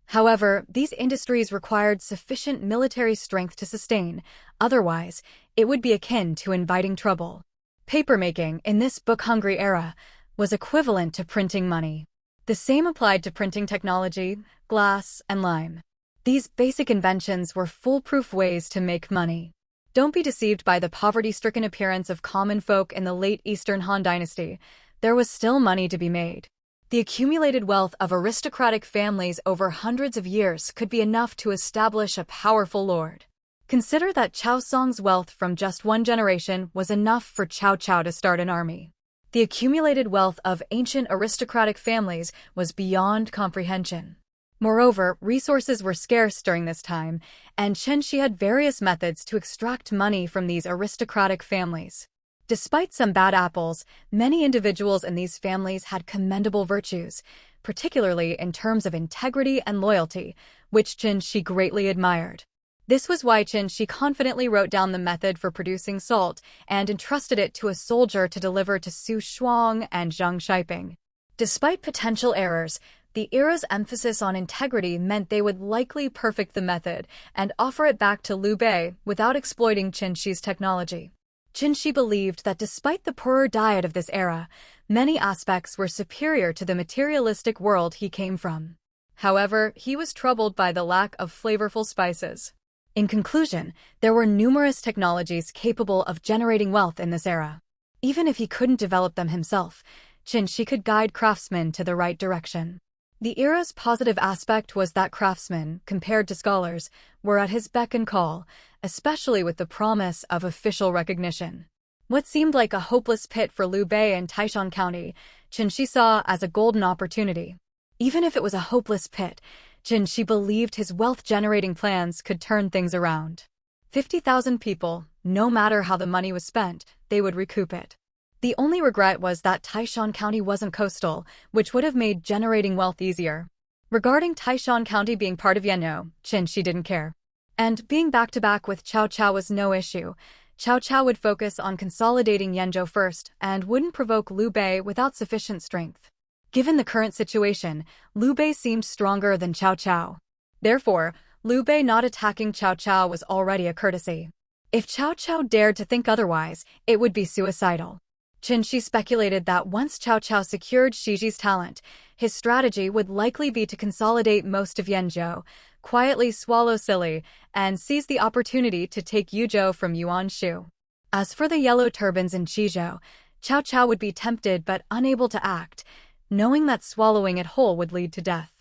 S1: However, these industries required sufficient military strength to sustain, otherwise, it would be akin to inviting trouble. Papermaking, in this book-hungry era, was equivalent to printing money. The same applied to printing technology, glass, and lime. These basic inventions were foolproof ways to make money. Don't be deceived by the poverty-stricken appearance of common folk in the late Eastern Han Dynasty. there was still money to be made. The accumulated wealth of aristocratic families over hundreds of years could be enough to establish a powerful lord. Consider that Cao Song's wealth from just one generation was enough for Cao Cao to start an army. The accumulated wealth of ancient aristocratic families was beyond comprehension. Moreover, resources were scarce during this time, and Chen Xi had various methods to extract money from these aristocratic families. Despite some bad apples, many individuals in these families had commendable virtues, particularly in terms of integrity and loyalty, which Chen Xi greatly admired. This was why Chen Xi confidently wrote down the method for producing salt and entrusted it to a soldier to deliver to Su Shuang and Zhang Shiping. Despite potential errors, the era's emphasis on integrity meant they would likely perfect the method and offer it back to Liu Bei without exploiting Chen Xi's technology. Chen Xi believed that despite the poorer diet of this era, many aspects were superior to the materialistic world he came from. However, he was troubled by the lack of flavorful spices. In conclusion, there were numerous technologies capable of generating wealth in this era. Even if he couldn't develop them himself, Chen Xi could guide craftsmen to the right direction. The era's positive aspect was that craftsmen, compared to scholars, were at his beck and call, especially with the promise of official recognition. What seemed like a hopeless pit for Liu Bei in Taishan County, Chen Xi saw as a golden opportunity. Even if it was a hopeless pit, Chen Xi believed his wealth-generating plans could turn things around. 50,000 people, no matter how the money was spent, they would recoup it. The only regret was that Taishan County wasn't coastal, which would have made generating wealth easier. Regarding Taishan County being part of Yanzhou, Chen Xi didn't care. And being back-to-back with Cao Cao was no issue. Cao Cao would focus on consolidating Yanzhou first and wouldn't provoke Liu Bei without sufficient strength. Given the current situation, Liu Bei seemed stronger than Cao Cao. Therefore, Liu Bei not attacking Cao Cao was already a courtesy. If Cao Cao dared to think otherwise, it would be suicidal. Chen Xi speculated that once Cao Cao secured Shiji's talent, his strategy would likely be to consolidate most of Yanzhou, quietly swallow Sili, and seize the opportunity to take Yuzhou from Yuanshu. As for the yellow turbans in Qizhou, Cao Cao would be tempted but unable to act, knowing that swallowing it whole would lead to death.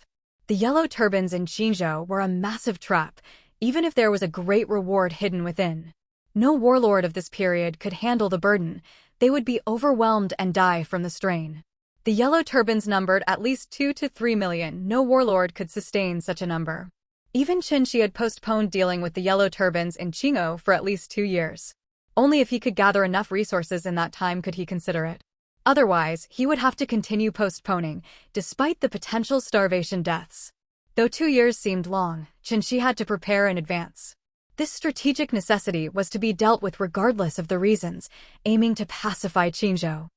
S1: The yellow turbans in Qizhou were a massive trap, even if there was a great reward hidden within. No warlord of this period could handle the burden. They would be overwhelmed and die from the strain. The yellow turbans numbered at least 2 to 3 million. No warlord could sustain such a number. Even Chen Xi had postponed dealing with the yellow turbans in Qingou for at least 2 years. Only if he could gather enough resources in that time could he consider it. Otherwise, he would have to continue postponing, despite the potential starvation deaths. Though 2 years seemed long, Chen Xi had to prepare in advance. This strategic necessity was to be dealt with regardless of the reasons, aiming to pacify Qingzhou.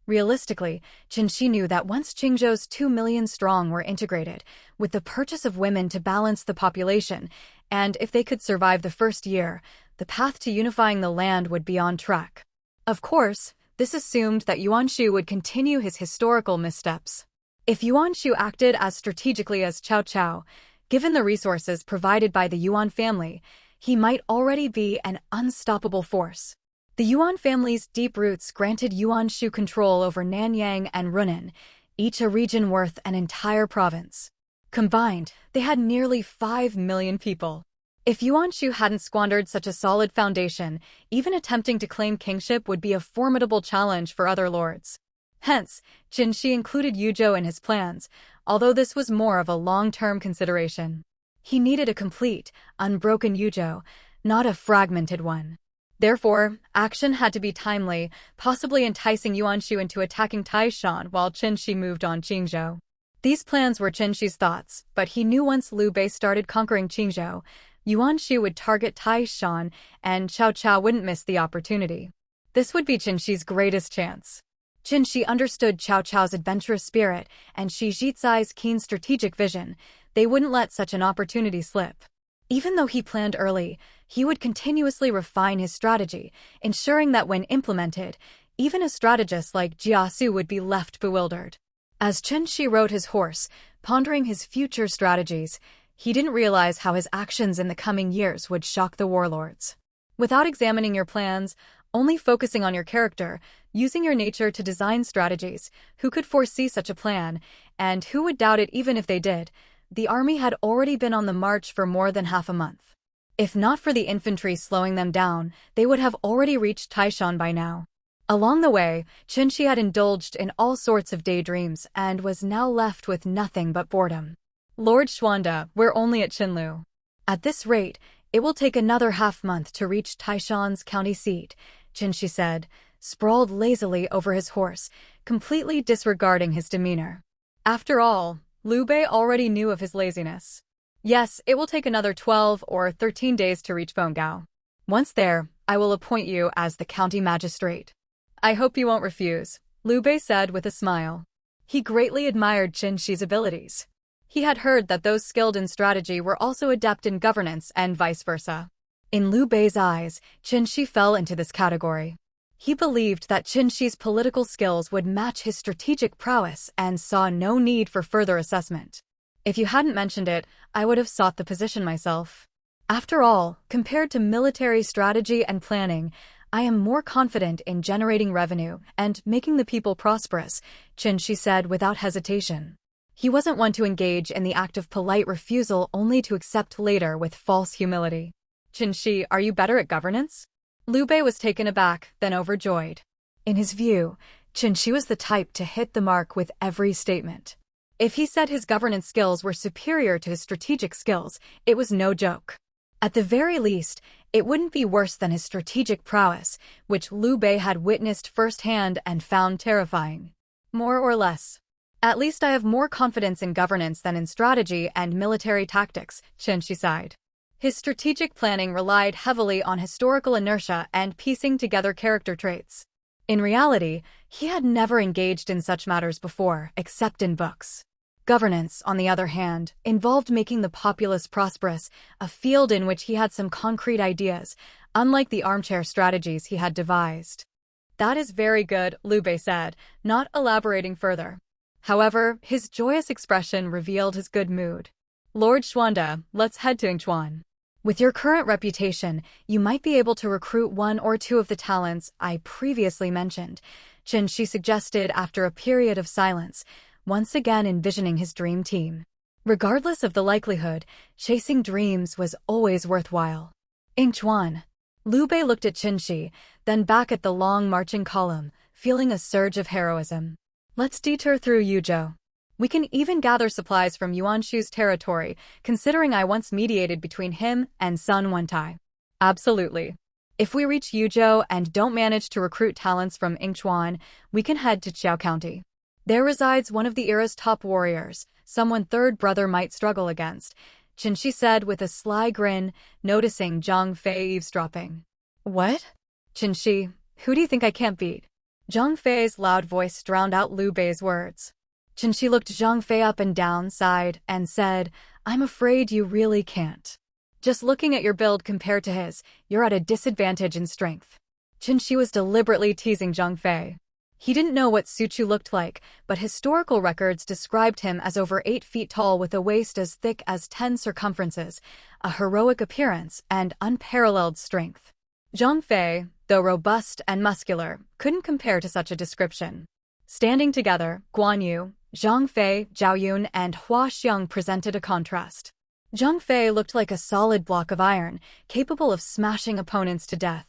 S1: Realistically, Chen Xi knew that once Qingzhou's 2 million strong were integrated, with the purchase of women to balance the population, and if they could survive the first year, the path to unifying the land would be on track. Of course, this assumed that Yuanshu would continue his historical missteps. If Yuanshu acted as strategically as Cao Cao, given the resources provided by the Yuan family, he might already be an unstoppable force. The Yuan family's deep roots granted Yuanshu control over Nanyang and Runan, each a region worth an entire province. Combined, they had nearly 5 million people. If Yuanshu hadn't squandered such a solid foundation, even attempting to claim kingship would be a formidable challenge for other lords. Hence, Chen Xi included Yuzhou in his plans, although this was more of a long-term consideration. He needed a complete, unbroken Yuzhou, not a fragmented one. Therefore, action had to be timely, possibly enticing Yuanshu into attacking Taishan while Chen Xi moved on Qingzhou. These plans were Chen Xi's thoughts, but he knew once Liu Bei started conquering Qingzhou, Yuanshu would target Taishan, and Cao Cao wouldn't miss the opportunity. This would be Chen Xi's greatest chance. Chen Xi understood Cao Cao's adventurous spirit and Shi Jizai's keen strategic vision. They wouldn't let such an opportunity slip. Even though he planned early, he would continuously refine his strategy, ensuring that when implemented, even a strategist like Jiasu would be left bewildered. As Chen Xi rode his horse, pondering his future strategies, he didn't realize how his actions in the coming years would shock the warlords. Without examining your plans, only focusing on your character, using your nature to design strategies. Who could foresee such a plan, and who would doubt it even if they did? The army had already been on the march for more than half a month. If not for the infantry slowing them down, they would have already reached Taishan by now. Along the way, Chen Xi had indulged in all sorts of daydreams and was now left with nothing but boredom. Lord Xuanda, we're only at Qinlu. At this rate, it will take another half-month to reach Taishan's county seat, Chen Xi said, sprawled lazily over his horse, completely disregarding his demeanor. After all, Liu Bei already knew of his laziness. Yes, it will take another 12 or 13 days to reach Bongao. Once there, I will appoint you as the county magistrate. I hope you won't refuse, Liu Bei said with a smile. He greatly admired Chen Xi's abilities. He had heard that those skilled in strategy were also adept in governance and vice versa. In Liu Bei's eyes, Chen Xi fell into this category. He believed that Chen Xi's political skills would match his strategic prowess and saw no need for further assessment. If you hadn't mentioned it, I would have sought the position myself. After all, compared to military strategy and planning, I am more confident in generating revenue and making the people prosperous, Chen Xi said without hesitation. He wasn't one to engage in the act of polite refusal only to accept later with false humility. Chen Xi, are you better at governance? Liu Bei was taken aback, then overjoyed. In his view, Chen Xi was the type to hit the mark with every statement. If he said his governance skills were superior to his strategic skills, it was no joke. At the very least, it wouldn't be worse than his strategic prowess, which Liu Bei had witnessed firsthand and found terrifying. More or less. At least I have more confidence in governance than in strategy and military tactics, Chen Xi sighed. His strategic planning relied heavily on historical inertia and piecing together character traits. In reality, he had never engaged in such matters before, except in books. Governance, on the other hand, involved making the populace prosperous, a field in which he had some concrete ideas, unlike the armchair strategies he had devised. That is very good, Liu Bei said, not elaborating further. However, his joyous expression revealed his good mood. Lord Xuanda, let's head to Yingchuan. With your current reputation, you might be able to recruit one or two of the talents I previously mentioned, Chen Xi suggested after a period of silence, once again envisioning his dream team. Regardless of the likelihood, chasing dreams was always worthwhile. Yingchuan. Liu Bei looked at Chen Xi, then back at the long marching column, feeling a surge of heroism. Let's detour through Yuzhou. We can even gather supplies from Yuanshu's territory, considering I once mediated between him and Sun Wentai. Absolutely. If we reach Yuzhou and don't manage to recruit talents from Yingchuan, we can head to Qiao County. There resides one of the era's top warriors, someone third brother might struggle against, Chen Xi said with a sly grin, noticing Zhang Fei eavesdropping. What? Chen Xi, who do you think I can't beat? Zhang Fei's loud voice drowned out Liu Bei's words. Chen Xi looked Zhang Fei up and down, sighed, and said, I'm afraid you really can't. Just looking at your build compared to his, you're at a disadvantage in strength. Chen Xi was deliberately teasing Zhang Fei. He didn't know what Su Chu looked like, but historical records described him as over 8 feet tall with a waist as thick as 10 circumferences, a heroic appearance, and unparalleled strength. Zhang Fei, though robust and muscular, couldn't compare to such a description. Standing together, Guan Yu, Zhang Fei, Zhao Yun, and Hua Xiang presented a contrast. Zhang Fei looked like a solid block of iron, capable of smashing opponents to death.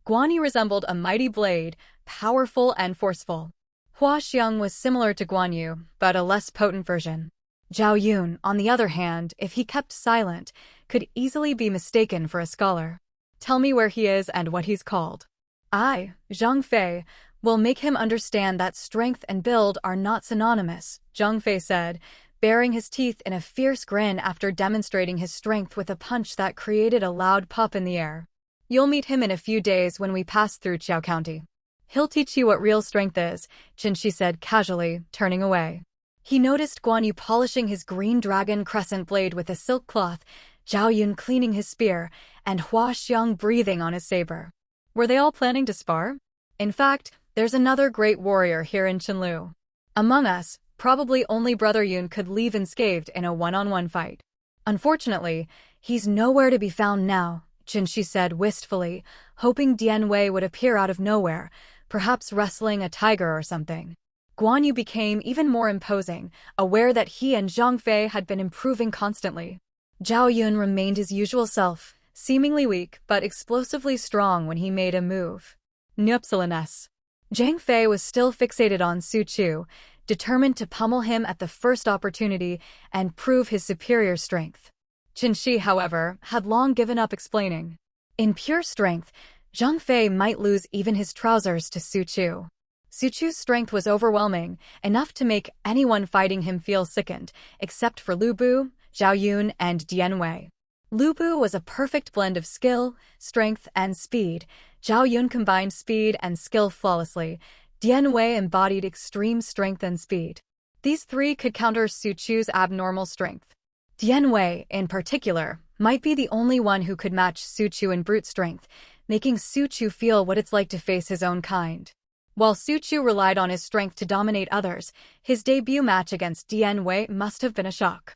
S1: Guan Yu resembled a mighty blade, powerful and forceful. Hua Xiang was similar to Guan Yu, but a less potent version. Zhao Yun, on the other hand, if he kept silent, could easily be mistaken for a scholar. Tell me where he is and what he's called. I, Zhang Fei, will make him understand that strength and build are not synonymous, Zhang Fei said, baring his teeth in a fierce grin after demonstrating his strength with a punch that created a loud pop in the air. You'll meet him in a few days when we pass through Qiao County. He'll teach you what real strength is, Chen Xi said casually, turning away. He noticed Guan Yu polishing his green dragon crescent blade with a silk cloth, Zhao Yun cleaning his spear, and Hua Xiang breathing on his saber. Were they all planning to spar? In fact, there's another great warrior here in Qinlu. Among us, probably only Brother Yun could leave unscathed in a one-on-one fight. Unfortunately, he's nowhere to be found now, Chen Xi said wistfully, hoping Dian Wei would appear out of nowhere, perhaps wrestling a tiger or something. Guan Yu became even more imposing, aware that he and Zhang Fei had been improving constantly. Zhao Yun remained his usual self, seemingly weak but explosively strong when he made a move. Nupsilines. Zhang Fei was still fixated on Su Chu, determined to pummel him at the first opportunity and prove his superior strength. Chen Xi, however, had long given up explaining. In pure strength, Zhang Fei might lose even his trousers to Su Chu. Su Chu's strength was overwhelming, enough to make anyone fighting him feel sickened, except for Lu Bu, Zhao Yun, and Dian Wei. Lu Bu was a perfect blend of skill, strength, and speed. Zhao Yun combined speed and skill flawlessly. Dian Wei embodied extreme strength and speed. These three could counter Su Chu's abnormal strength. Dian Wei, in particular, might be the only one who could match Su Chu in brute strength, making Su Chu feel what it's like to face his own kind. While Su Chu relied on his strength to dominate others, his debut match against Dian Wei must have been a shock.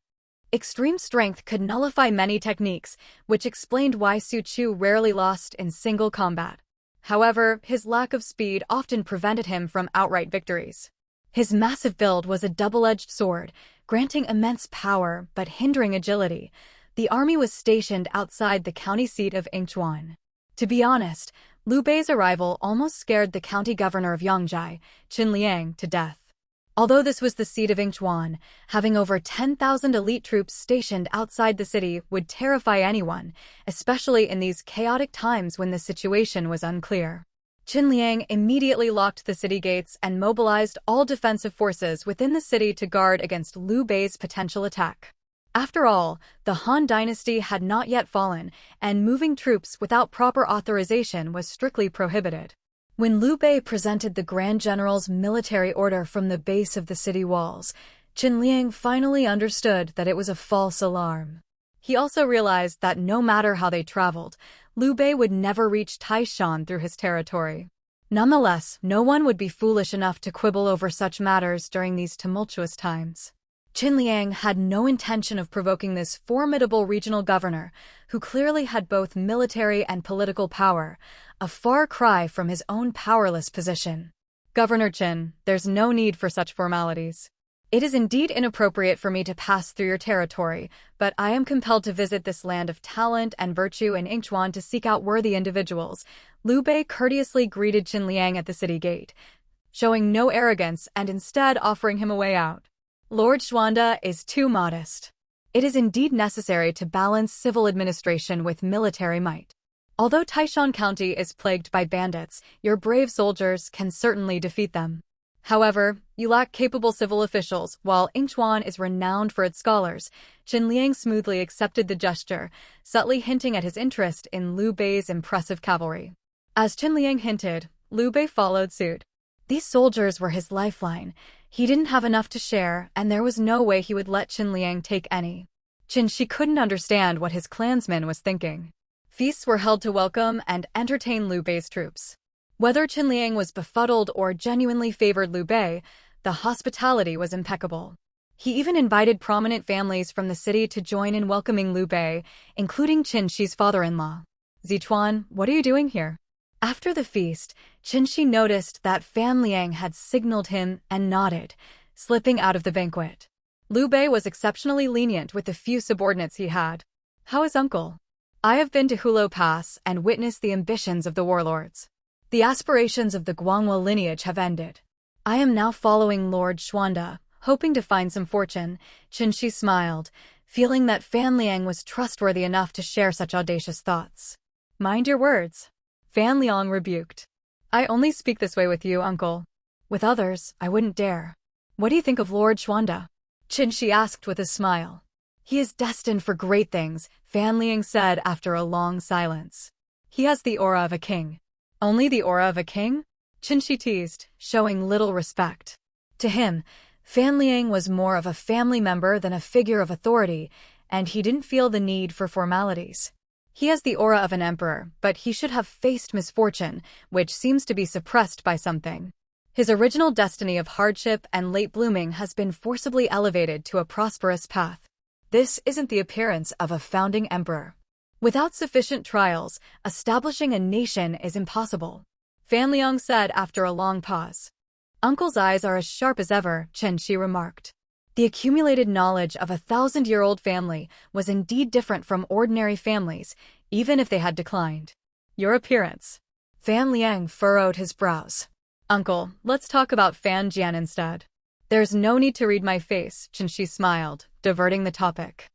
S1: Extreme strength could nullify many techniques, which explained why Su Chu rarely lost in single combat. However, his lack of speed often prevented him from outright victories. His massive build was a double-edged sword, granting immense power but hindering agility. The army was stationed outside the county seat of Yingchuan. To be honest, Liu Bei's arrival almost scared the county governor of Yangzhai, Qin Liang, to death. Although this was the seat of Yingchuan, having over 10,000 elite troops stationed outside the city would terrify anyone, especially in these chaotic times when the situation was unclear. Qin Liang immediately locked the city gates and mobilized all defensive forces within the city to guard against Liu Bei's potential attack. After all, the Han dynasty had not yet fallen, and moving troops without proper authorization was strictly prohibited. When Liu Bei presented the Grand General's military order from the base of the city walls, Qin Liang finally understood that it was a false alarm. He also realized that no matter how they traveled, Liu Bei would never reach Taishan through his territory. Nonetheless, no one would be foolish enough to quibble over such matters during these tumultuous times. Qin Liang had no intention of provoking this formidable regional governor, who clearly had both military and political power, a far cry from his own powerless position. Governor Qin, there's no need for such formalities. It is indeed inappropriate for me to pass through your territory, but I am compelled to visit this land of talent and virtue in Yingchuan to seek out worthy individuals. Liu Bei courteously greeted Qin Liang at the city gate, showing no arrogance and instead offering him a way out. Lord Xuanda is too modest. It is indeed necessary to balance civil administration with military might. Although Taishan County is plagued by bandits, your brave soldiers can certainly defeat them. However, you lack capable civil officials, while Yingchuan is renowned for its scholars. Qin Liang smoothly accepted the gesture, subtly hinting at his interest in Liu Bei's impressive cavalry. As Qin Liang hinted, Liu Bei followed suit. These soldiers were his lifeline. He didn't have enough to share, and there was no way he would let Qin Liang take any. Chen Xi couldn't understand what his clansman was thinking. Feasts were held to welcome and entertain Liu Bei's troops. Whether Qin Liang was befuddled or genuinely favored Liu Bei, the hospitality was impeccable. He even invited prominent families from the city to join in welcoming Liu Bei, including Chen Xi's father-in-law. Zichuan, what are you doing here? After the feast, Chen Xi noticed that Fan Liang had signaled him and nodded, slipping out of the banquet. Liu Bei was exceptionally lenient with the few subordinates he had. How is uncle? I have been to Hulo Pass and witnessed the ambitions of the warlords. The aspirations of the Guangwu lineage have ended. I am now following Lord Xuanda, hoping to find some fortune. Chen Xi smiled, feeling that Fan Liang was trustworthy enough to share such audacious thoughts. Mind your words. Fan Liang rebuked. I only speak this way with you, uncle. With others, I wouldn't dare. What do you think of Lord Xuanda? Chen Xi asked with a smile. He is destined for great things, Fan Liang said after a long silence. He has the aura of a king. Only the aura of a king? Chen Xi teased, showing little respect. To him, Fan Liang was more of a family member than a figure of authority, and he didn't feel the need for formalities. He has the aura of an emperor, but he should have faced misfortune, which seems to be suppressed by something. His original destiny of hardship and late blooming has been forcibly elevated to a prosperous path. This isn't the appearance of a founding emperor. Without sufficient trials, establishing a nation is impossible, Fan Liang said after a long pause. Uncle's eyes are as sharp as ever, Chen Xi remarked. The accumulated knowledge of a 1,000-year-old family was indeed different from ordinary families, even if they had declined. Your appearance. Fan Liang furrowed his brows. Uncle, let's talk about Fan Jian instead. There's no need to read my face, Chen Xi smiled, diverting the topic.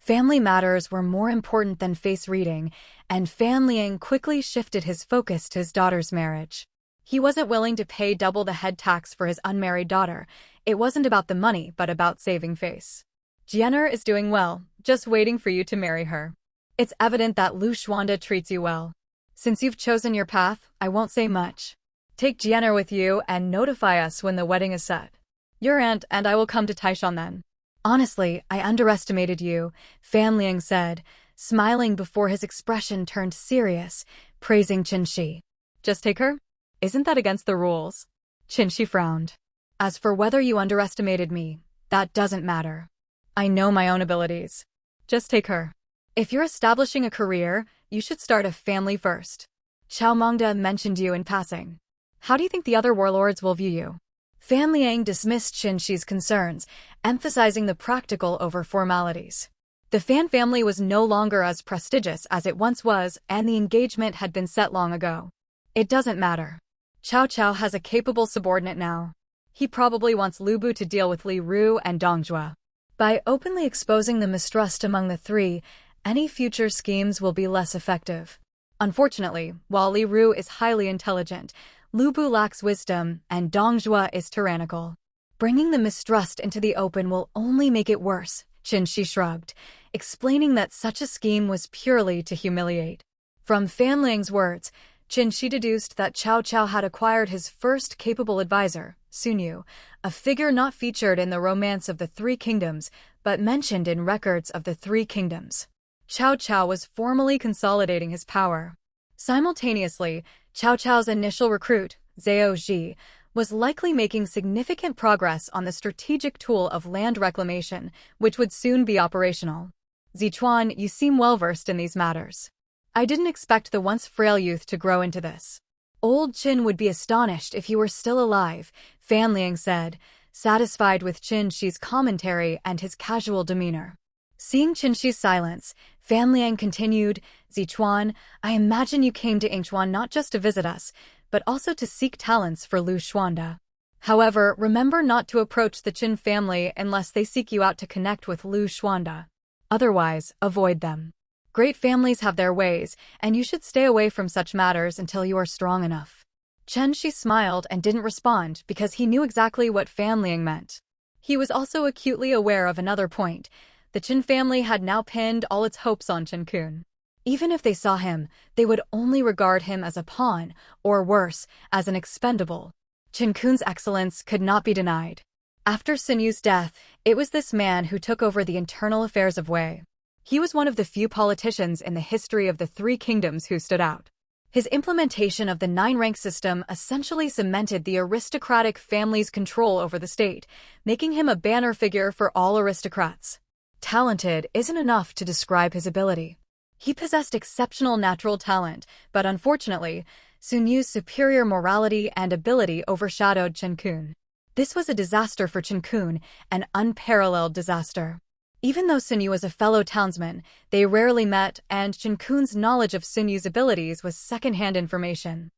S1: Family matters were more important than face reading, and Fan Liang quickly shifted his focus to his daughter's marriage. He wasn't willing to pay double the head tax for his unmarried daughter. It wasn't about the money, but about saving face. Jianer is doing well, just waiting for you to marry her. It's evident that Lu Xuanda treats you well. Since you've chosen your path, I won't say much. Take Jianer with you and notify us when the wedding is set. Your aunt and I will come to Taishan then. Honestly, I underestimated you, Fan Liang said, smiling before his expression turned serious, praising Chen Xi. Just take her? Isn't that against the rules? Chen Xi frowned. As for whether you underestimated me, that doesn't matter. I know my own abilities. Just take her. If you're establishing a career, you should start a family first. Qiao Mengde mentioned you in passing. How do you think the other warlords will view you? Fan Liang dismissed Chen Xi's concerns, emphasizing the practical over formalities. The Fan family was no longer as prestigious as it once was, and the engagement had been set long ago. It doesn't matter. Cao Cao has a capable subordinate now. He probably wants Lu Bu to deal with Li Ru and Dong Zhuo. By openly exposing the mistrust among the three, any future schemes will be less effective. Unfortunately, while Li Ru is highly intelligent, Lu Bu lacks wisdom, and Dong Zhuo is tyrannical. Bringing the mistrust into the open will only make it worse, Chen Xi shrugged, explaining that such a scheme was purely to humiliate. From Fan Liang's words, Chen Xi deduced that Cao Cao had acquired his first capable advisor, Sun Yu, a figure not featured in the Romance of the Three Kingdoms, but mentioned in records of the Three Kingdoms. Cao Cao was formally consolidating his power. Simultaneously, Cao Cao's initial recruit, Zhao Zilong, was likely making significant progress on the strategic tool of land reclamation, which would soon be operational. Zichuan, you seem well-versed in these matters. I didn't expect the once frail youth to grow into this. Old Qin would be astonished if he were still alive, Fan Liang said, satisfied with Chen Xi's commentary and his casual demeanor. Seeing Chen Xi's silence, Fan Liang continued, Zichuan, I imagine you came to Yingchuan not just to visit us, but also to seek talents for Lu Xuanda. However, remember not to approach the Qin family unless they seek you out to connect with Lu Xuanda. Otherwise, avoid them. Great families have their ways, and you should stay away from such matters until you are strong enough. Chen Xi smiled and didn't respond because he knew exactly what Fan Liang meant. He was also acutely aware of another point. The Qin family had now pinned all its hopes on Chen Kun. Even if they saw him, they would only regard him as a pawn, or worse, as an expendable. Chen Kun's excellence could not be denied. After Sun Yu's death, it was this man who took over the internal affairs of Wei. He was one of the few politicians in the history of the Three Kingdoms who stood out. His implementation of the 9-rank system essentially cemented the aristocratic family's control over the state, making him a banner figure for all aristocrats. Talented isn't enough to describe his ability. He possessed exceptional natural talent, but unfortunately, Sun Yu's superior morality and ability overshadowed Chen Kun. This was a disaster for Chen Kun, an unparalleled disaster. Even though Sun Yu was a fellow townsman, they rarely met, and Chen Kun's knowledge of Sun Yu's abilities was second-hand information.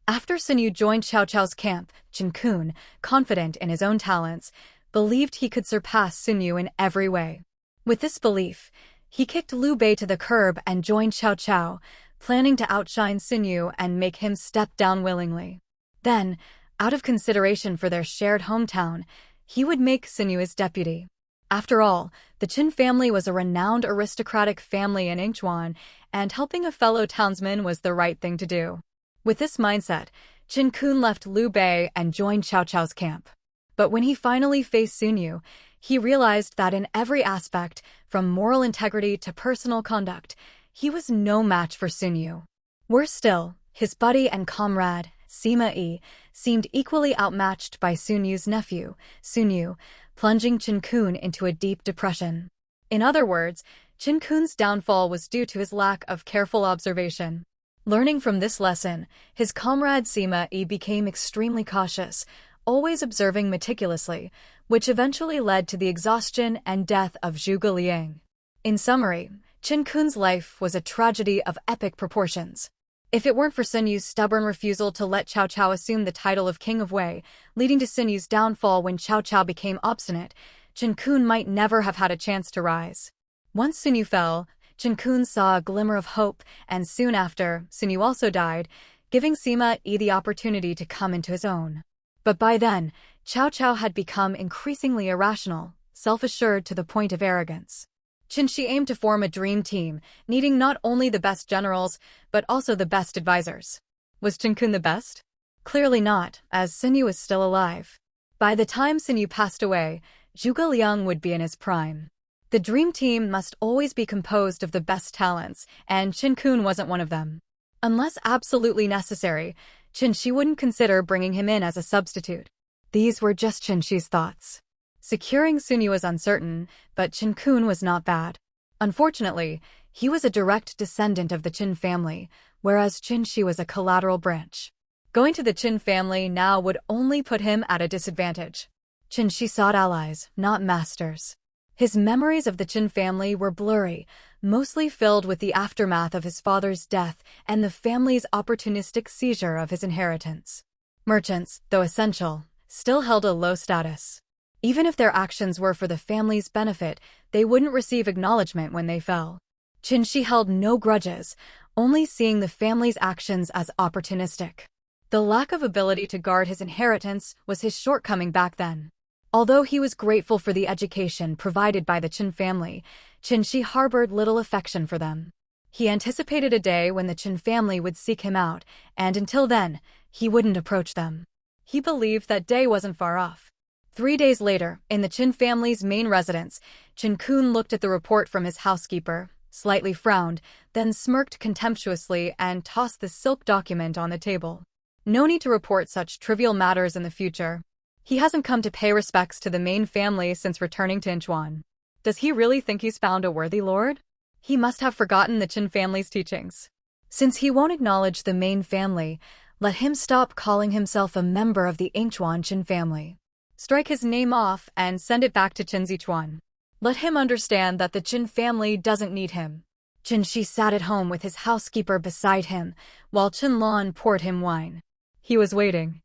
S1: After Sun Yu joined Cao Cao's camp, Chen Kun, confident in his own talents, believed he could surpass Sun Yu in every way. With this belief, he kicked Liu Bei to the curb and joined Cao Cao, planning to outshine Sun Yu and make him step down willingly. Then, out of consideration for their shared hometown, he would make Sun Yu his deputy. After all, the Qin family was a renowned aristocratic family in Yingchuan, and helping a fellow townsman was the right thing to do. With this mindset, Chen Kun left Liu Bei and joined Cao Cao's camp. But when he finally faced Sun Yu, he realized that in every aspect, from moral integrity to personal conduct, he was no match for Sun Yu. Worse still, his buddy and comrade, Sima Yi, seemed equally outmatched by Sun Yu's nephew, Sun Yu, plunging Chen Kun into a deep depression. In other words, Chen Kun's downfall was due to his lack of careful observation. Learning from this lesson, his comrade Sima Yi became extremely cautious, always observing meticulously, which eventually led to the exhaustion and death of Zhuge Liang. In summary, Chen Kun's life was a tragedy of epic proportions. If it weren't for Sun Yu's stubborn refusal to let Cao Cao assume the title of King of Wei, leading to Sun Yu's downfall when Cao Cao became obstinate, Chen Kun might never have had a chance to rise. Once Sun Yu fell, Chen Kun saw a glimmer of hope, and soon after, Sun Yu also died, giving Sima Yi the opportunity to come into his own. But by then, Cao Cao had become increasingly irrational, self-assured to the point of arrogance. Chen Xi aimed to form a dream team, needing not only the best generals, but also the best advisors. Was Chen Kun the best? Clearly not, as Sun Yu was still alive. By the time Sun Yu passed away, Zhuge Liang would be in his prime. The dream team must always be composed of the best talents, and Chen Kun wasn't one of them. Unless absolutely necessary, Chen Xi wouldn't consider bringing him in as a substitute. These were just Chen Xi's thoughts. Securing Sun Yu was uncertain, but Chen Kun was not bad. Unfortunately, he was a direct descendant of the Qin family, whereas Chen Xi was a collateral branch. Going to the Qin family now would only put him at a disadvantage. Chen Xi sought allies, not masters. His memories of the Qin family were blurry, mostly filled with the aftermath of his father's death and the family's opportunistic seizure of his inheritance. Merchants, though essential, still held a low status. Even if their actions were for the family's benefit, they wouldn't receive acknowledgement when they fell. Chen Xi held no grudges, only seeing the family's actions as opportunistic. The lack of ability to guard his inheritance was his shortcoming back then. Although he was grateful for the education provided by the Qin family, Chen Xi harbored little affection for them. He anticipated a day when the Qin family would seek him out, and until then, he wouldn't approach them. He believed that day wasn't far off. 3 days later, in the Qin family's main residence, Chen Kun looked at the report from his housekeeper, slightly frowned, then smirked contemptuously and tossed the silk document on the table. No need to report such trivial matters in the future. He hasn't come to pay respects to the main family since returning to Inchuan. Does he really think he's found a worthy lord? He must have forgotten the Qin family's teachings. Since he won't acknowledge the main family, let him stop calling himself a member of the Inchuan Qin family. Strike his name off and send it back to Qin Zichuan. Let him understand that the Qin family doesn't need him. Chen Xi sat at home with his housekeeper beside him, while Chen Lan poured him wine. He was waiting.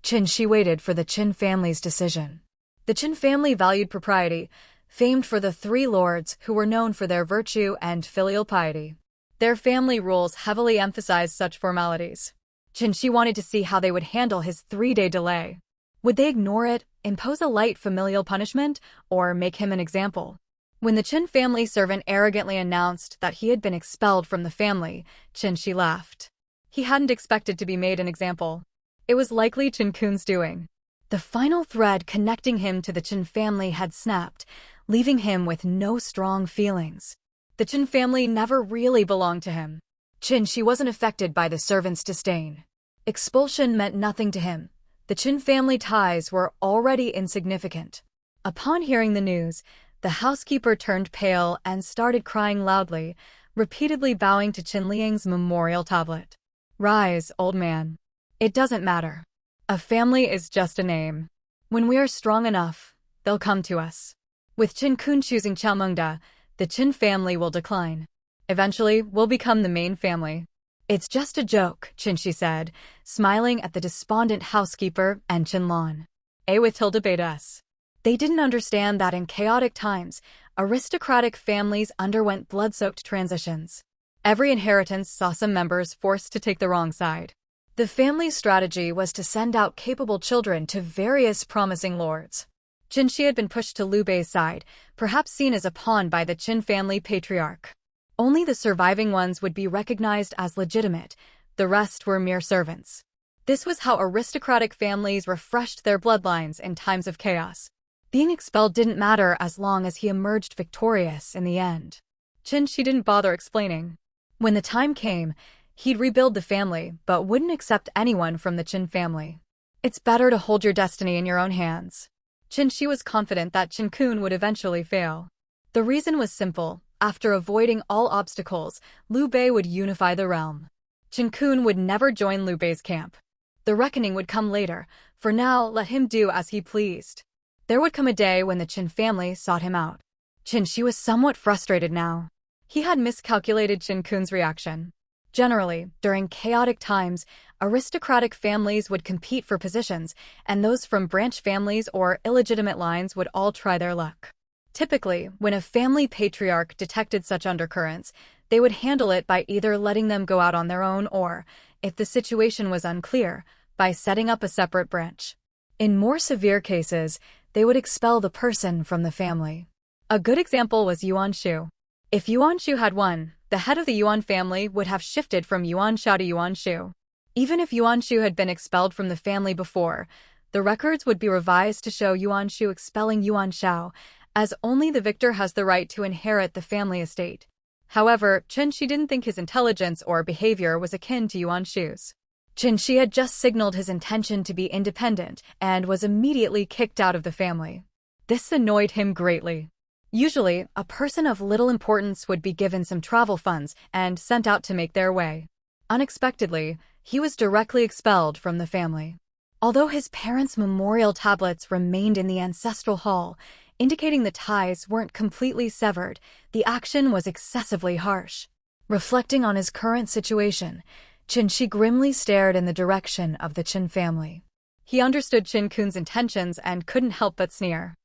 S1: Chen Xi waited for the Qin family's decision. The Qin family valued propriety, famed for the 3 lords who were known for their virtue and filial piety. Their family rules heavily emphasized such formalities. Chen Xi wanted to see how they would handle his 3-day delay. Would they ignore it, impose a light familial punishment, or make him an example? When the Qin family servant arrogantly announced that he had been expelled from the family, Chen Xi laughed. He hadn't expected to be made an example. It was likely Chen Kun's doing. The final thread connecting him to the Qin family had snapped, leaving him with no strong feelings. The Qin family never really belonged to him. Chen Xi wasn't affected by the servant's disdain. Expulsion meant nothing to him. The Qin family ties were already insignificant. Upon hearing the news, the housekeeper turned pale and started crying loudly, repeatedly bowing to Qin Liang's memorial tablet. Rise, old man. It doesn't matter. A family is just a name. When we are strong enough, they'll come to us. With Chen Kun choosing Qiaomengda, the Qin family will decline. Eventually, we'll become the main family. It's just a joke, Chen Xi said, smiling at the despondent housekeeper and Chen Lan. With Tilda bait us. They didn't understand that in chaotic times, aristocratic families underwent blood-soaked transitions. Every inheritance saw some members forced to take the wrong side. The family's strategy was to send out capable children to various promising lords. Chen Xi had been pushed to Liu Bei's side, perhaps seen as a pawn by the Qin family patriarch. Only the surviving ones would be recognized as legitimate, the rest were mere servants. This was how aristocratic families refreshed their bloodlines in times of chaos. Being expelled didn't matter as long as he emerged victorious in the end. Chen Xi didn't bother explaining. When the time came, he'd rebuild the family, but wouldn't accept anyone from the Qin family. It's better to hold your destiny in your own hands. Chen Xi was confident that Chen Kun would eventually fail. The reason was simple. after avoiding all obstacles, Liu Bei would unify the realm. Chen Kun would never join Liu Bei's camp. The reckoning would come later. For now, let him do as he pleased. There would come a day when the Chen family sought him out. Chen Xi was somewhat frustrated now. He had miscalculated Chen Kun's reaction. Generally, during chaotic times, aristocratic families would compete for positions, and those from branch families or illegitimate lines would all try their luck. Typically, when a family patriarch detected such undercurrents, they would handle it by either letting them go out on their own or, if the situation was unclear, by setting up a separate branch. In more severe cases, they would expel the person from the family. A good example was Yuan Shu. If Yuan Shu had won, the head of the Yuan family would have shifted from Yuan Shao to Yuan Shu. Even if Yuan Shu had been expelled from the family before, the records would be revised to show Yuan Shu expelling Yuan Shao, as only the victor has the right to inherit the family estate. However, Chen Xi didn't think his intelligence or behavior was akin to Yuan Shu's. Chen Xi had just signaled his intention to be independent and was immediately kicked out of the family. This annoyed him greatly. Usually, a person of little importance would be given some travel funds and sent out to make their way. Unexpectedly, he was directly expelled from the family. Although his parents' memorial tablets remained in the ancestral hall, indicating the ties weren't completely severed, the action was excessively harsh. Reflecting on his current situation, Chen Xi grimly stared in the direction of the Chen family. He understood Chen Kun's intentions and couldn't help but sneer.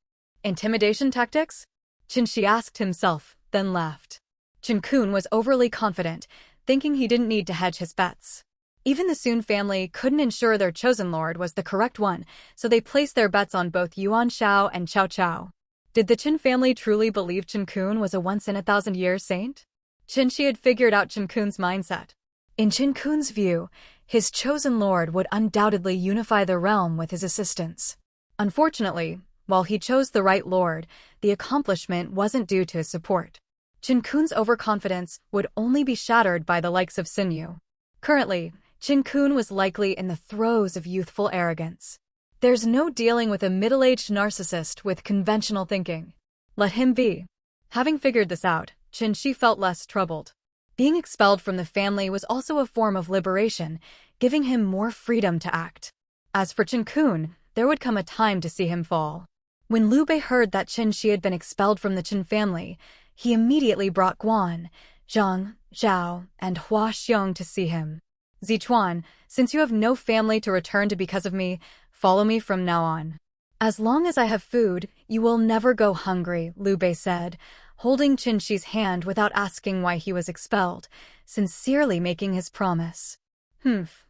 S1: Intimidation tactics? Chen Xi asked himself, then laughed. Chen Kun was overly confident, thinking he didn't need to hedge his bets. Even the Sun family couldn't ensure their chosen lord was the correct one, so they placed their bets on both Yuan Shao and Cao Cao. Did the Chen family truly believe Chen Kun was a once-in-a-thousand-year saint? Chen Xi had figured out Chen Kun's mindset. In Chen Kun's view, his chosen lord would undoubtedly unify the realm with his assistance. Unfortunately, while he chose the right lord, the accomplishment wasn't due to his support. Chen Kun's overconfidence would only be shattered by the likes of Xin Yu. Currently, Chen Kun was likely in the throes of youthful arrogance. There's no dealing with a middle-aged narcissist with conventional thinking. Let him be. Having figured this out, Chen Xi felt less troubled. Being expelled from the family was also a form of liberation, giving him more freedom to act. As for Chen Kun, there would come a time to see him fall. When Liu Bei heard that Chen Xi had been expelled from the Chen family, he immediately brought Guan, Zhang, Zhao, and Hua Xiong to see him. Zichuan, since you have no family to return to because of me, follow me from now on. As long as I have food, you will never go hungry, Liu Bei said, holding Chen Xi's hand without asking why he was expelled, sincerely making his promise.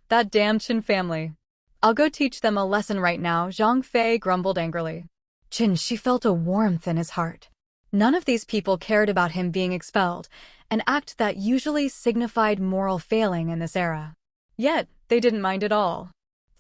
S1: That damn Chen family. I'll go teach them a lesson right now, Zhang Fei grumbled angrily. Chen Xi felt a warmth in his heart. None of these people cared about him being expelled, an act that usually signified moral failing in this era. Yet, they didn't mind at all.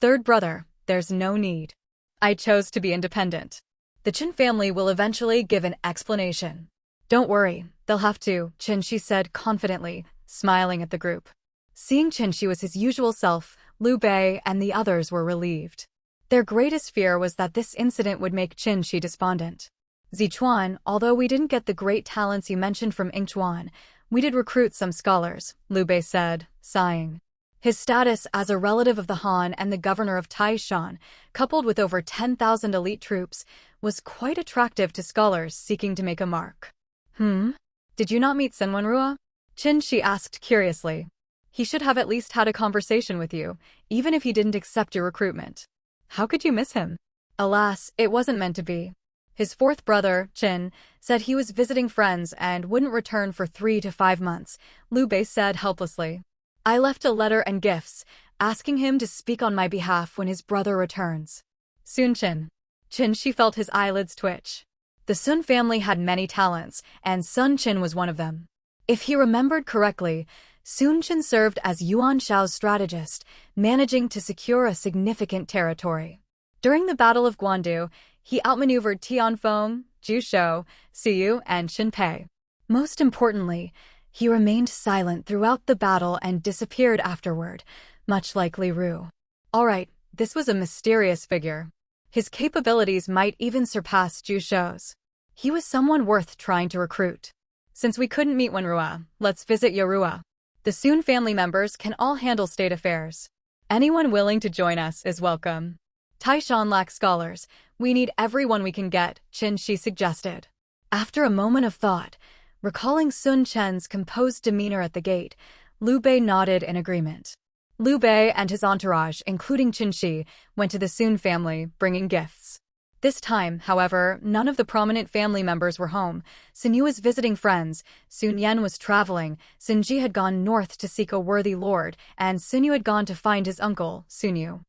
S1: Third brother, there's no need. I chose to be independent. The Chen family will eventually give an explanation. Don't worry, they'll have to, Chen Xi said confidently, smiling at the group. Seeing Chen Xi was his usual self, Liu Bei and the others were relieved. Their greatest fear was that this incident would make Chen Xi despondent. Zichuan, although we didn't get the great talents you mentioned from Yingchuan, we did recruit some scholars, Liu Bei said, sighing. His status as a relative of the Han and the governor of Taishan, coupled with over 10,000 elite troops, was quite attractive to scholars seeking to make a mark. Did you not meet Senwenrua? Chen Xi asked curiously. He should have at least had a conversation with you, even if he didn't accept your recruitment. How could you miss him? Alas, it wasn't meant to be. His fourth brother, Chen, said he was visiting friends and wouldn't return for 3 to 5 months, Liu Bei said helplessly. I left a letter and gifts, asking him to speak on my behalf when his brother returns. Sun Chen. Chen Xi felt his eyelids twitch. The Sun family had many talents, and Sun Chen was one of them. If he remembered correctly, Sun Chen served as Yuan Shao's strategist, managing to secure a significant territory. During the Battle of Guandu, he outmaneuvered Tianfeng, Zhu Shou, Siyu, and Xin Pei. Most importantly, he remained silent throughout the battle and disappeared afterward, much like Li Ru. Alright, this was a mysterious figure. His capabilities might even surpass Zhu Shou's. He was someone worth trying to recruit. Since we couldn't meet Wenrua, let's visit Yorua. The Sun family members can all handle state affairs. Anyone willing to join us is welcome. Taishan lacks scholars. We need everyone we can get, Chen Xi suggested. After a moment of thought, recalling Sun Chen's composed demeanor at the gate, Liu Bei nodded in agreement. Liu Bei and his entourage, including Chen Xi, went to the Sun family, bringing gifts. This time, however, none of the prominent family members were home. Sun Yu was visiting friends, Sun Yan was traveling, Sun Ji had gone north to seek a worthy lord, and Sun Yu had gone to find his uncle, Sun Yu.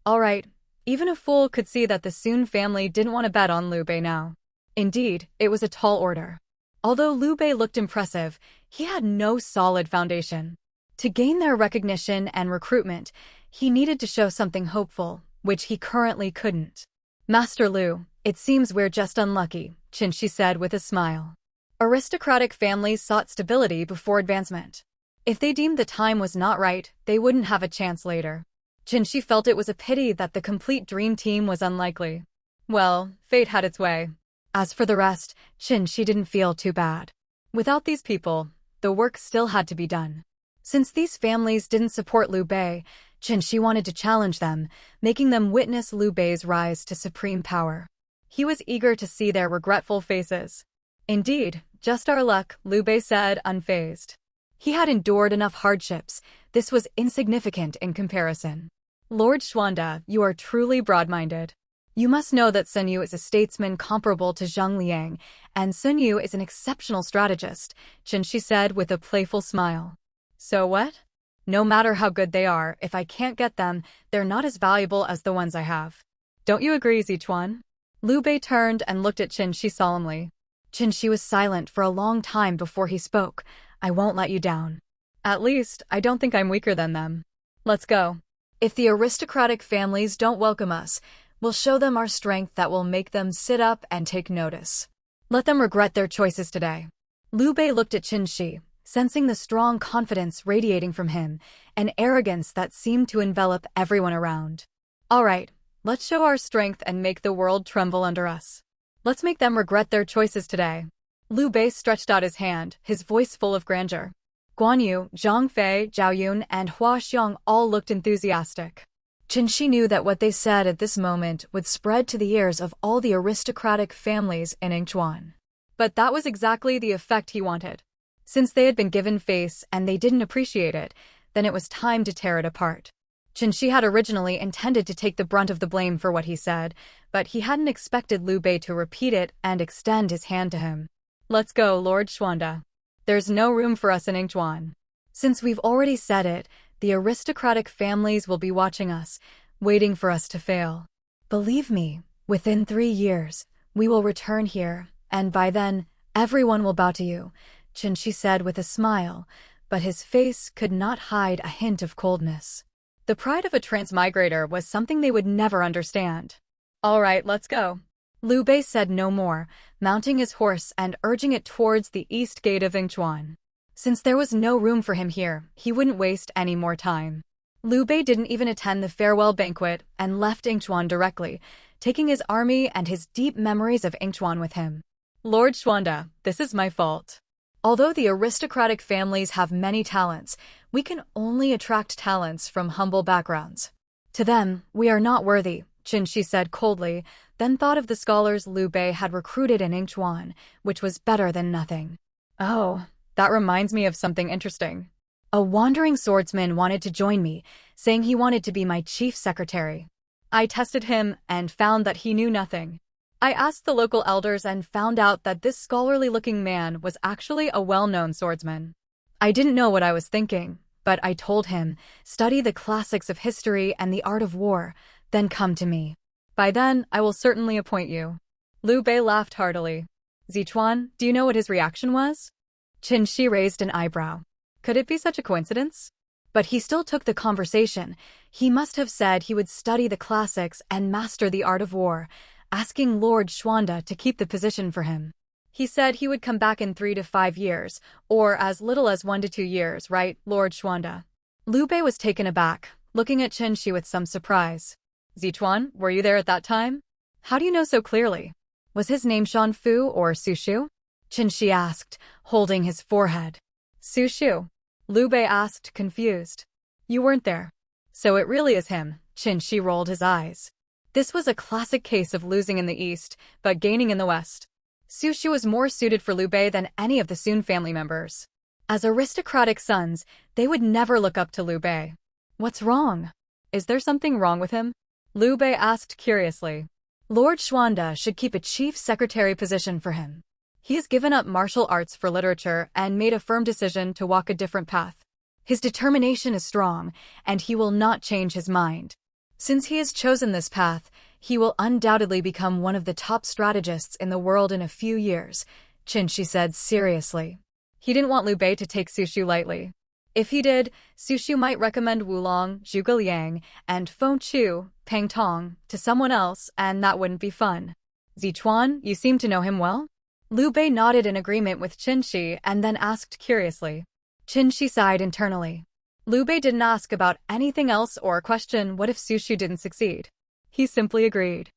S1: All right, even a fool could see that the Sun family didn't want to bet on Liu Bei now. Indeed, it was a tall order. Although Liu Bei looked impressive, he had no solid foundation. To gain their recognition and recruitment, he needed to show something hopeful, which he currently couldn't. Master Liu, it seems we're just unlucky, Chen Xi said with a smile. Aristocratic families sought stability before advancement. If they deemed the time was not right, they wouldn't have a chance later. Chen Xi felt it was a pity that the complete dream team was unlikely. Well, fate had its way. As for the rest, Chen Xi didn't feel too bad. Without these people, the work still had to be done. Since these families didn't support Liu Bei, Chen Xi wanted to challenge them, making them witness Liu Bei's rise to supreme power. He was eager to see their regretful faces. Indeed, just our luck, Liu Bei said, unfazed. He had endured enough hardships. This was insignificant in comparison. Lord Xuanda, you are truly broad-minded. You must know that Sun Yu is a statesman comparable to Zhang Liang, and Sun Yu is an exceptional strategist, Chen Xi said with a playful smile. So what? No matter how good they are, if I can't get them, they're not as valuable as the ones I have. Don't you agree, Zichuan? Liu Bei turned and looked at Chen Xi solemnly. Chen Xi was silent for a long time before he spoke. I won't let you down. At least, I don't think I'm weaker than them. Let's go. If the aristocratic families don't welcome us, we'll show them our strength that will make them sit up and take notice. Let them regret their choices today. Liu Bei looked at Chen Xi, sensing the strong confidence radiating from him, an arrogance that seemed to envelop everyone around. All right, let's show our strength and make the world tremble under us. Let's make them regret their choices today. Liu Bei stretched out his hand, his voice full of grandeur. Guan Yu, Zhang Fei, Zhao Yun, and Hua Xiong all looked enthusiastic. Chen Xi knew that what they said at this moment would spread to the ears of all the aristocratic families in Yingchuan. But that was exactly the effect he wanted. Since they had been given face and they didn't appreciate it, then it was time to tear it apart. Chen Xi had originally intended to take the brunt of the blame for what he said, but he hadn't expected Liu Bei to repeat it and extend his hand to him. Let's go, Lord Xuanda. There's no room for us in Yingchuan. Since we've already said it, the aristocratic families will be watching us, waiting for us to fail. Believe me, within 3 years, we will return here, and by then, everyone will bow to you, Chen Xi said with a smile, but his face could not hide a hint of coldness. The pride of a transmigrator was something they would never understand. All right, let's go. Liu Bei said no more, mounting his horse and urging it towards the east gate of Yingchuan. Since there was no room for him here, he wouldn't waste any more time. Liu Bei didn't even attend the farewell banquet and left Yingchuan directly, taking his army and his deep memories of Yingchuan with him. Lord Xuanda, this is my fault. Although the aristocratic families have many talents, we can only attract talents from humble backgrounds. To them, we are not worthy, Chen Xi said coldly, then thought of the scholars Liu Bei had recruited in Yingchuan, which was better than nothing. Oh, that reminds me of something interesting. A wandering swordsman wanted to join me, saying he wanted to be my chief secretary. I tested him and found that he knew nothing. I asked the local elders and found out that this scholarly-looking man was actually a well-known swordsman. I didn't know what I was thinking, but I told him, study the classics of history and the art of war, then come to me. By then, I will certainly appoint you. Liu Bei laughed heartily. Zichuan, do you know what his reaction was? Chen Xi raised an eyebrow. Could it be such a coincidence? But he still took the conversation. He must have said he would study the classics and master the art of war, asking Lord Xuanda to keep the position for him. He said he would come back in 3 to 5 years, or as little as 1 to 2 years, right, Lord Xuanda? Liu Bei was taken aback, looking at Chen Xi with some surprise. Zichuan, were you there at that time? How do you know so clearly? Was his name Shan Fu or Su Shu? Chen Xi asked, holding his forehead. Su Shu? Liu Bei asked, confused. You weren't there. So it really is him. Chen Xi rolled his eyes. This was a classic case of losing in the east, but gaining in the west. Su Shu was more suited for Liu Bei than any of the Sun family members. As aristocratic sons, they would never look up to Liu Bei. What's wrong? Is there something wrong with him? Liu Bei asked curiously. Lord Xuanda should keep a chief secretary position for him. He has given up martial arts for literature and made a firm decision to walk a different path. His determination is strong, and he will not change his mind. Since he has chosen this path, he will undoubtedly become one of the top strategists in the world in a few years, Chen Xi said seriously. He didn't want Liu Bei to take Su Shu lightly. If he did, Su Shu might recommend Wulong, Zhuge Liang, and Feng Chu, Peng Tong, to someone else, and that wouldn't be fun. Zichuan, you seem to know him well? Liu Bei nodded in agreement with Chen Xi and then asked curiously. Chen Xi sighed internally. Liu Bei didn't ask about anything else or question what if Su Shu didn't succeed. He simply agreed.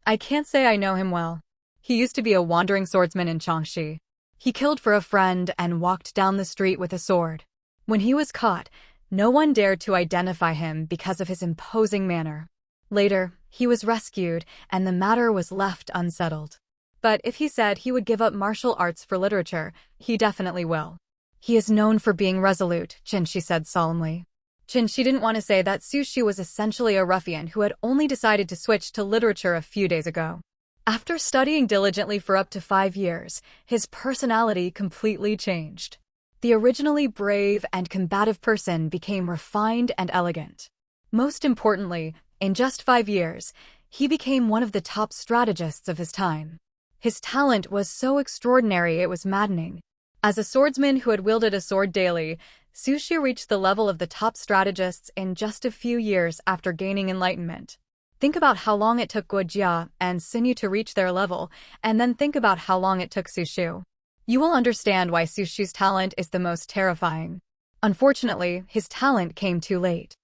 S1: I can't say I know him well. He used to be a wandering swordsman in Changxi. He killed for a friend and walked down the street with a sword. When he was caught, no one dared to identify him because of his imposing manner. Later, he was rescued and the matter was left unsettled. But if he said he would give up martial arts for literature, he definitely will. He is known for being resolute, Chen Xi said solemnly. Chen Xi didn't want to say that Su Shu was essentially a ruffian who had only decided to switch to literature a few days ago. After studying diligently for up to 5 years, his personality completely changed. The originally brave and combative person became refined and elegant. Most importantly, in just 5 years, he became one of the top strategists of his time. His talent was so extraordinary it was maddening. As a swordsman who had wielded a sword daily, Su Shu reached the level of the top strategists in just a few years after gaining enlightenment. Think about how long it took Guo Jia and Sinew to reach their level, and then think about how long it took Su Shu. You will understand why Su Shu's talent is the most terrifying. Unfortunately, his talent came too late.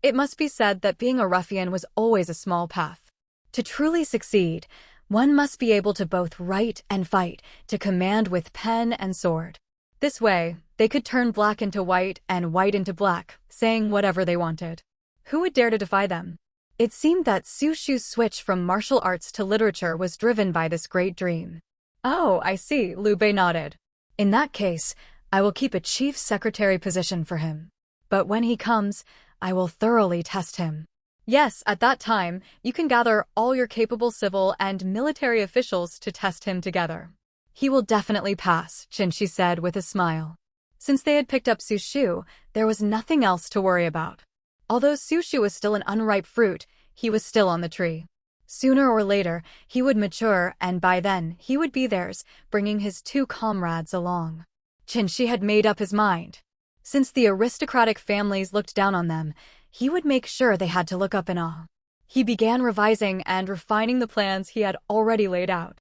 S1: It must be said that being a ruffian was always a small path. To truly succeed, one must be able to both write and fight, to command with pen and sword. This way, they could turn black into white and white into black, saying whatever they wanted. Who would dare to defy them? It seemed that Su Shu's switch from martial arts to literature was driven by this great dream. Oh, I see, Liu Bei nodded. In that case, I will keep a chief secretary position for him. But when he comes, I will thoroughly test him. Yes, at that time, you can gather all your capable civil and military officials to test him together. He will definitely pass, Chen Xi said with a smile. Since they had picked up Su Shu, there was nothing else to worry about. Although Su Shu was still an unripe fruit, he was still on the tree. Sooner or later, he would mature, and by then, he would be theirs, bringing his 2 comrades along. Chen Xi had made up his mind. Since the aristocratic families looked down on them, he would make sure they had to look up in awe. He began revising and refining the plans he had already laid out.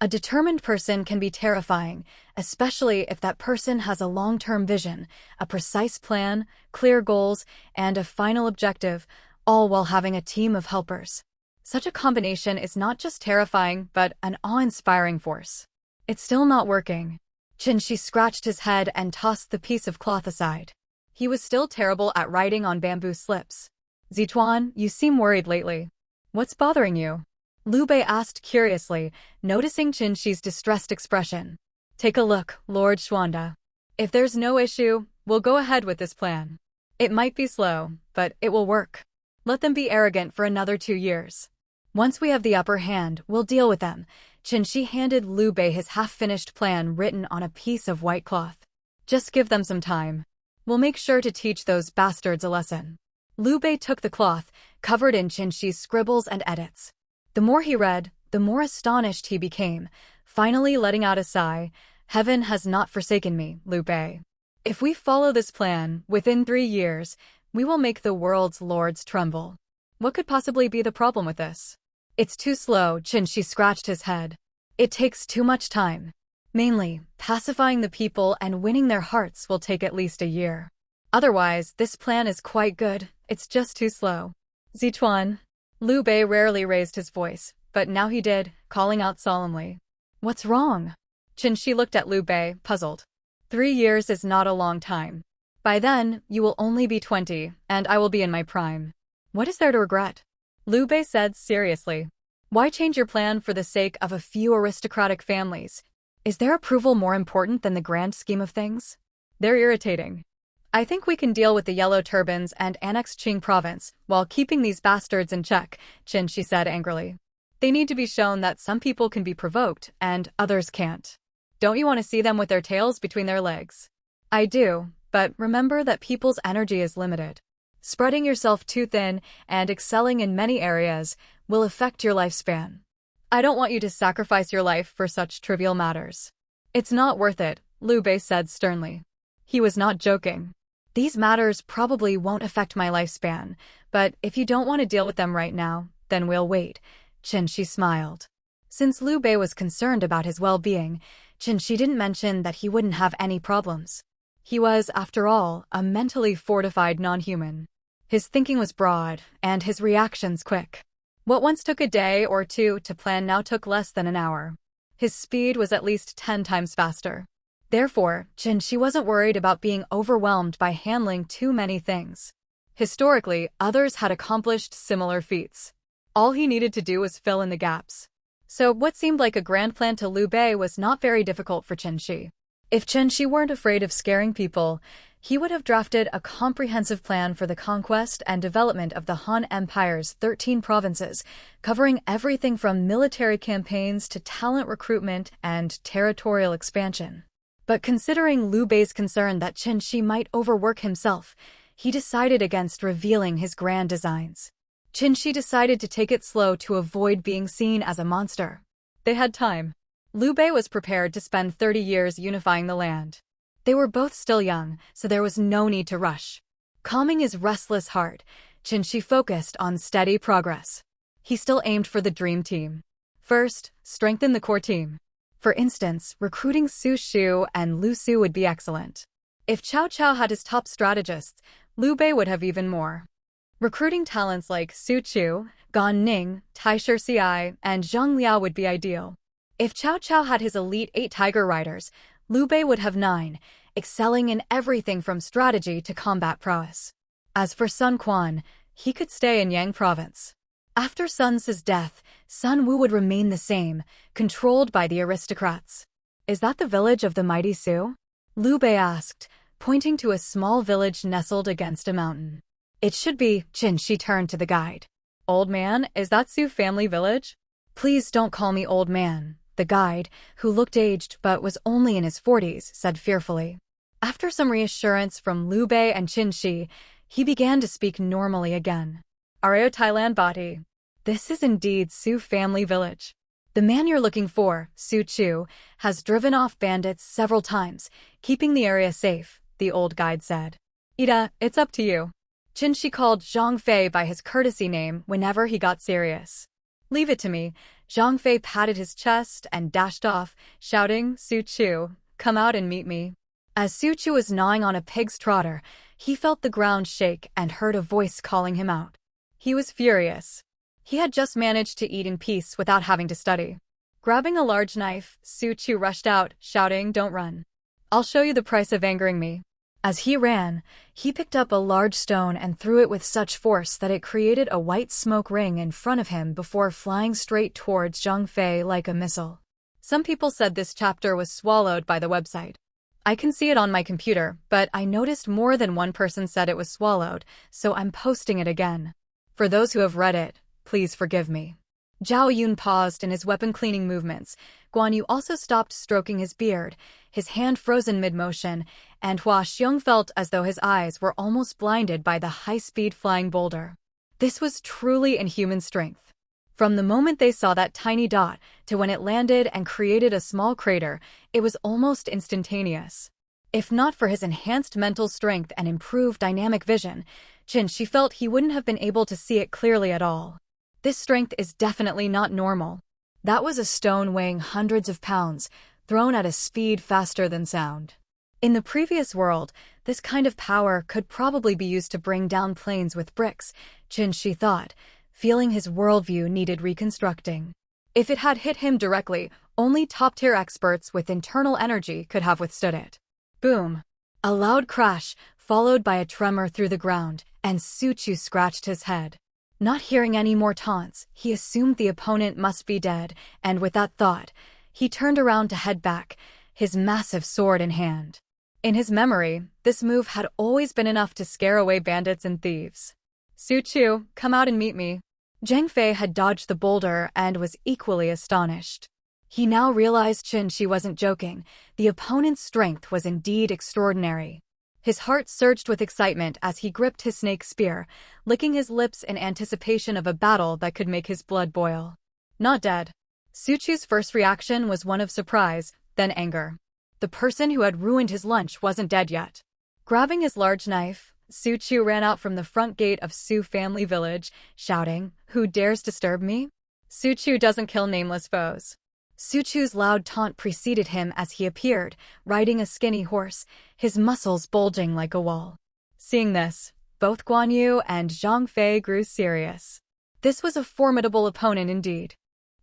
S1: A determined person can be terrifying, especially if that person has a long-term vision, a precise plan, clear goals, and a final objective, all while having a team of helpers. Such a combination is not just terrifying, but an awe-inspiring force. It's still not working. Chen Xi scratched his head and tossed the piece of cloth aside. He was still terrible at writing on bamboo slips. Zichuan, you seem worried lately. What's bothering you? Liu Bei asked curiously, noticing Chen Xi's distressed expression. Take a look, Lord Xuanda. If there's no issue, we'll go ahead with this plan. It might be slow, but it will work. Let them be arrogant for another 2 years. Once we have the upper hand, we'll deal with them. Chen Xi handed Liu Bei his half-finished plan written on a piece of white cloth. Just give them some time. We'll make sure to teach those bastards a lesson. Liu Bei took the cloth, covered in Chen Xi's scribbles and edits. The more he read, the more astonished he became, finally letting out a sigh. Heaven has not forsaken me, Liu Bei. If we follow this plan, within 3 years, we will make the world's lords tremble. What could possibly be the problem with this? It's too slow, Chen Xi scratched his head. It takes too much time. Mainly, pacifying the people and winning their hearts will take at least a year. Otherwise, this plan is quite good, it's just too slow. Zichuan. Liu Bei rarely raised his voice, but now he did, calling out solemnly. What's wrong? Chen Xi looked at Liu Bei, puzzled. 3 years is not a long time. By then, you will only be 20, and I will be in my prime. What is there to regret? Liu Bei said seriously. Why change your plan for the sake of a few aristocratic families? Is their approval more important than the grand scheme of things? They're irritating. I think we can deal with the Yellow Turbans and annex Qing province while keeping these bastards in check, Chen Xi said angrily. They need to be shown that some people can be provoked and others can't. Don't you want to see them with their tails between their legs? I do, but remember that people's energy is limited. Spreading yourself too thin and excelling in many areas will affect your lifespan. I don't want you to sacrifice your life for such trivial matters. It's not worth it, Liu Bei said sternly. He was not joking. These matters probably won't affect my lifespan, but if you don't want to deal with them right now, then we'll wait, Chen Xi smiled. Since Liu Bei was concerned about his well-being, Chen Xi didn't mention that he wouldn't have any problems. He was, after all, a mentally fortified non-human. His thinking was broad, and his reactions quick. What once took a day or two to plan now took less than an hour. His speed was at least 10 times faster. Therefore, Chen Xi wasn't worried about being overwhelmed by handling too many things. Historically, others had accomplished similar feats. All he needed to do was fill in the gaps. So what seemed like a grand plan to Liu Bei was not very difficult for Chen Xi. If Chen Xi weren't afraid of scaring people, he would have drafted a comprehensive plan for the conquest and development of the Han Empire's 13 provinces, covering everything from military campaigns to talent recruitment and territorial expansion. But considering Liu Bei's concern that Chen Xi might overwork himself, he decided against revealing his grand designs. Chen Xi decided to take it slow to avoid being seen as a monster. They had time. Liu Bei was prepared to spend 30 years unifying the land. They were both still young, so there was no need to rush. Calming his restless heart, Chen Xi focused on steady progress. He still aimed for the dream team. First, strengthen the core team. For instance, recruiting Su Shu and Lu Su would be excellent. If Cao Cao had his top strategists, Liu Bei would have even more. Recruiting talents like Su Chu, Gan Ning, Taisher Ci, and Zhang Liao would be ideal. If Cao Cao had his elite 8 tiger riders, Liu Bei would have 9, excelling in everything from strategy to combat prowess. As for Sun Quan, he could stay in Yang province. After Sun Ce's death, Sun Wu would remain the same, controlled by the aristocrats. Is that the village of the mighty Su? Liu Bei asked, pointing to a small village nestled against a mountain. It should be. Chen Xi turned to the guide. Old man, is that Su family village? Please don't call me old man, the guide, who looked aged but was only in his 40s, said fearfully. After some reassurance from Liu Bei and Chen Xi, he began to speak normally again. Areo Thailand Bati. This is indeed Su family village. The man you're looking for, Su Chu, has driven off bandits several times, keeping the area safe, the old guide said. Ida, it's up to you. Chen Xi called Zhang Fei by his courtesy name whenever he got serious. Leave it to me. Zhang Fei patted his chest and dashed off, shouting, Su Chu, come out and meet me. As Su Chu was gnawing on a pig's trotter, he felt the ground shake and heard a voice calling him out. He was furious. He had just managed to eat in peace without having to study. Grabbing a large knife, Su Chu rushed out, shouting, don't run. I'll show you the price of angering me. As he ran, he picked up a large stone and threw it with such force that it created a white smoke ring in front of him before flying straight towards Zhang Fei like a missile. Some people said this chapter was swallowed by the website. I can see it on my computer, but I noticed more than one person said it was swallowed, so I'm posting it again. For those who have read it, please forgive me. Zhao Yun paused in his weapon-cleaning movements. Guan Yu also stopped stroking his beard, his hand frozen mid-motion, and Hua Xiong felt as though his eyes were almost blinded by the high-speed flying boulder. This was truly inhuman strength. From the moment they saw that tiny dot to when it landed and created a small crater, it was almost instantaneous. If not for his enhanced mental strength and improved dynamic vision, Chen Xi felt he wouldn't have been able to see it clearly at all. This strength is definitely not normal. That was a stone weighing hundreds of pounds, thrown at a speed faster than sound. In the previous world, this kind of power could probably be used to bring down planes with bricks, Chen Xi thought, feeling his worldview needed reconstructing. If it had hit him directly Only top-tier experts with internal energy could have withstood it. Boom! A loud crash, followed by a tremor through the ground, and Su Chu scratched his head. Not hearing any more taunts, he assumed the opponent must be dead, and with that thought, he turned around to head back, his massive sword in hand. In his memory, this move had always been enough to scare away bandits and thieves. Su Chu, come out and meet me. Zhang Fei had dodged the boulder and was equally astonished. He now realized Chen Xi wasn't joking. The opponent's strength was indeed extraordinary. His heart surged with excitement as he gripped his snake spear, licking his lips in anticipation of a battle that could make his blood boil. Not dead. Su Chu's first reaction was one of surprise, then anger. The person who had ruined his lunch wasn't dead yet. Grabbing his large knife, Su Chu ran out from the front gate of Su family village, shouting, "Who dares disturb me? Su Chu doesn't kill nameless foes." Su Chu's loud taunt preceded him as he appeared, riding a skinny horse, his muscles bulging like a wall. Seeing this, both Guan Yu and Zhang Fei grew serious. This was a formidable opponent indeed.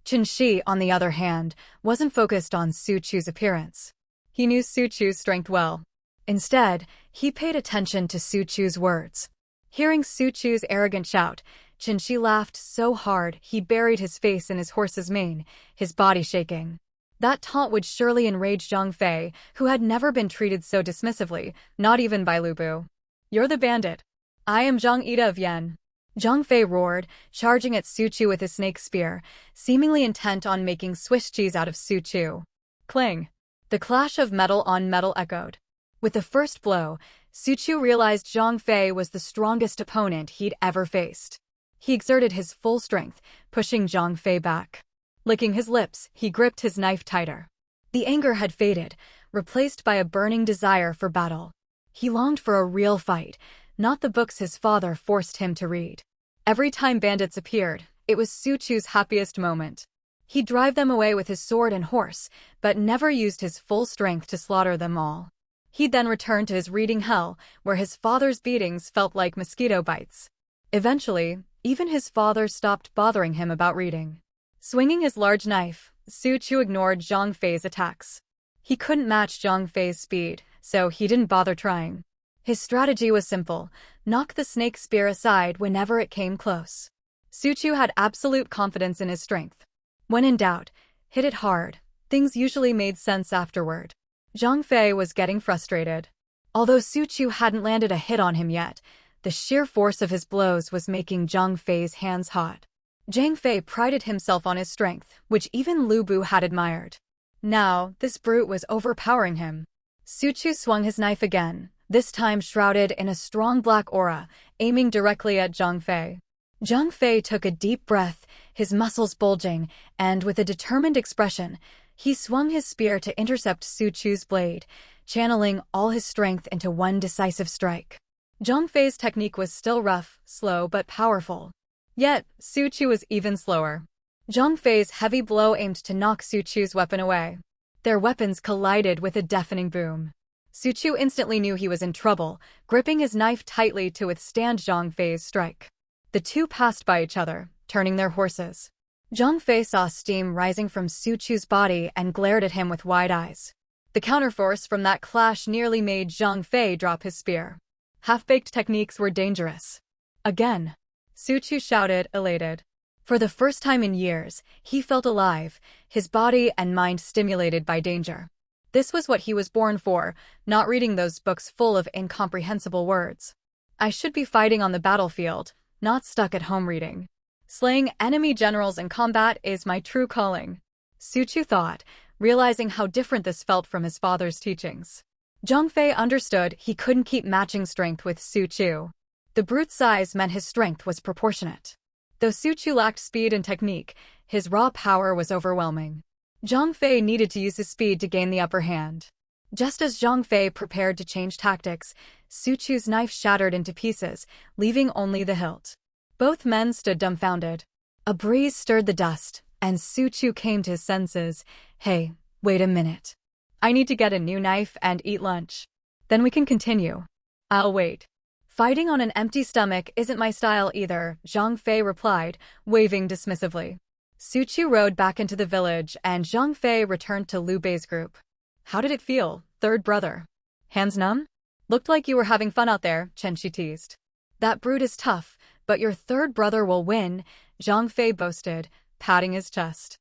S1: Chen Xi, on the other hand, wasn't focused on Su Chu's appearance. He knew Su Chu's strength well. Instead, he paid attention to Su Chu's words. Hearing Su Chu's arrogant shout, Chen Xi laughed so hard he buried his face in his horse's mane, his body shaking. That taunt would surely enrage Zhang Fei, who had never been treated so dismissively, not even by Lu Bu. "You're the bandit. I am Zhang Ida of Yan." Zhang Fei roared, charging at Su Chu with his snake spear, seemingly intent on making Swiss cheese out of Su Chu. Clang! The clash of metal on metal echoed. With the first blow, Su Chu realized Zhang Fei was the strongest opponent he'd ever faced. He exerted his full strength, pushing Zhang Fei back. Licking his lips, he gripped his knife tighter. The anger had faded, replaced by a burning desire for battle. He longed for a real fight, not the books his father forced him to read. Every time bandits appeared, it was Su Chu's happiest moment. He'd drive them away with his sword and horse, but never used his full strength to slaughter them all. He'd then return to his reading hell, where his father's beatings felt like mosquito bites. Eventually, even his father stopped bothering him about reading. Swinging his large knife, Su Chu ignored Zhang Fei's attacks. He couldn't match Zhang Fei's speed, so he didn't bother trying. His strategy was simple: knock the snake spear aside whenever it came close. Su Chu had absolute confidence in his strength. When in doubt, hit it hard. Things usually made sense afterward. Zhang Fei was getting frustrated. Although Su Chu hadn't landed a hit on him yet, the sheer force of his blows was making Zhang Fei's hands hot. Zhang Fei prided himself on his strength, which even Lu Bu had admired. Now, this brute was overpowering him. Su Chu swung his knife again, this time shrouded in a strong black aura, aiming directly at Zhang Fei. Zhang Fei took a deep breath, his muscles bulging, and with a determined expression, he swung his spear to intercept Su Chu's blade, channeling all his strength into one decisive strike. Zhang Fei's technique was still rough, slow, but powerful. Yet, Su Chu was even slower. Zhang Fei's heavy blow aimed to knock Su Chu's weapon away. Their weapons collided with a deafening boom. Su Chu instantly knew he was in trouble, gripping his knife tightly to withstand Zhang Fei's strike. The two passed by each other, turning their horses. Zhang Fei saw steam rising from Su Chu's body and glared at him with wide eyes. The counterforce from that clash nearly made Zhang Fei drop his spear. Half-baked techniques were dangerous. Again, Su Chu shouted, elated. For the first time in years, he felt alive, his body and mind stimulated by danger. This was what he was born for, not reading those books full of incomprehensible words. I should be fighting on the battlefield, not stuck at home reading. Slaying enemy generals in combat is my true calling, Su Chu thought, realizing how different this felt from his father's teachings. Zhang Fei understood he couldn't keep matching strength with Su Chu. The brute's size meant his strength was proportionate. Though Su Chu lacked speed and technique, his raw power was overwhelming. Zhang Fei needed to use his speed to gain the upper hand. Just as Zhang Fei prepared to change tactics, Su Chu's knife shattered into pieces, leaving only the hilt. Both men stood dumbfounded. A breeze stirred the dust, and Su Chu came to his senses. Hey, wait a minute. I need to get a new knife and eat lunch. Then we can continue. I'll wait. Fighting on an empty stomach isn't my style either, Zhang Fei replied, waving dismissively. Su Chu rode back into the village, and Zhang Fei returned to Liu Bei's group. How did it feel, third brother? Hands numb? Looked like you were having fun out there, Chen Xi teased. That brute is tough, but your third brother will win, Zhang Fei boasted, patting his chest.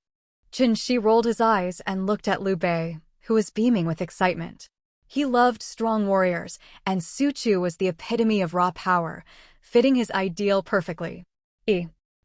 S1: Chen Xi rolled his eyes and looked at Liu Bei, who was beaming with excitement. He loved strong warriors, and Su Chu was the epitome of raw power, fitting his ideal perfectly.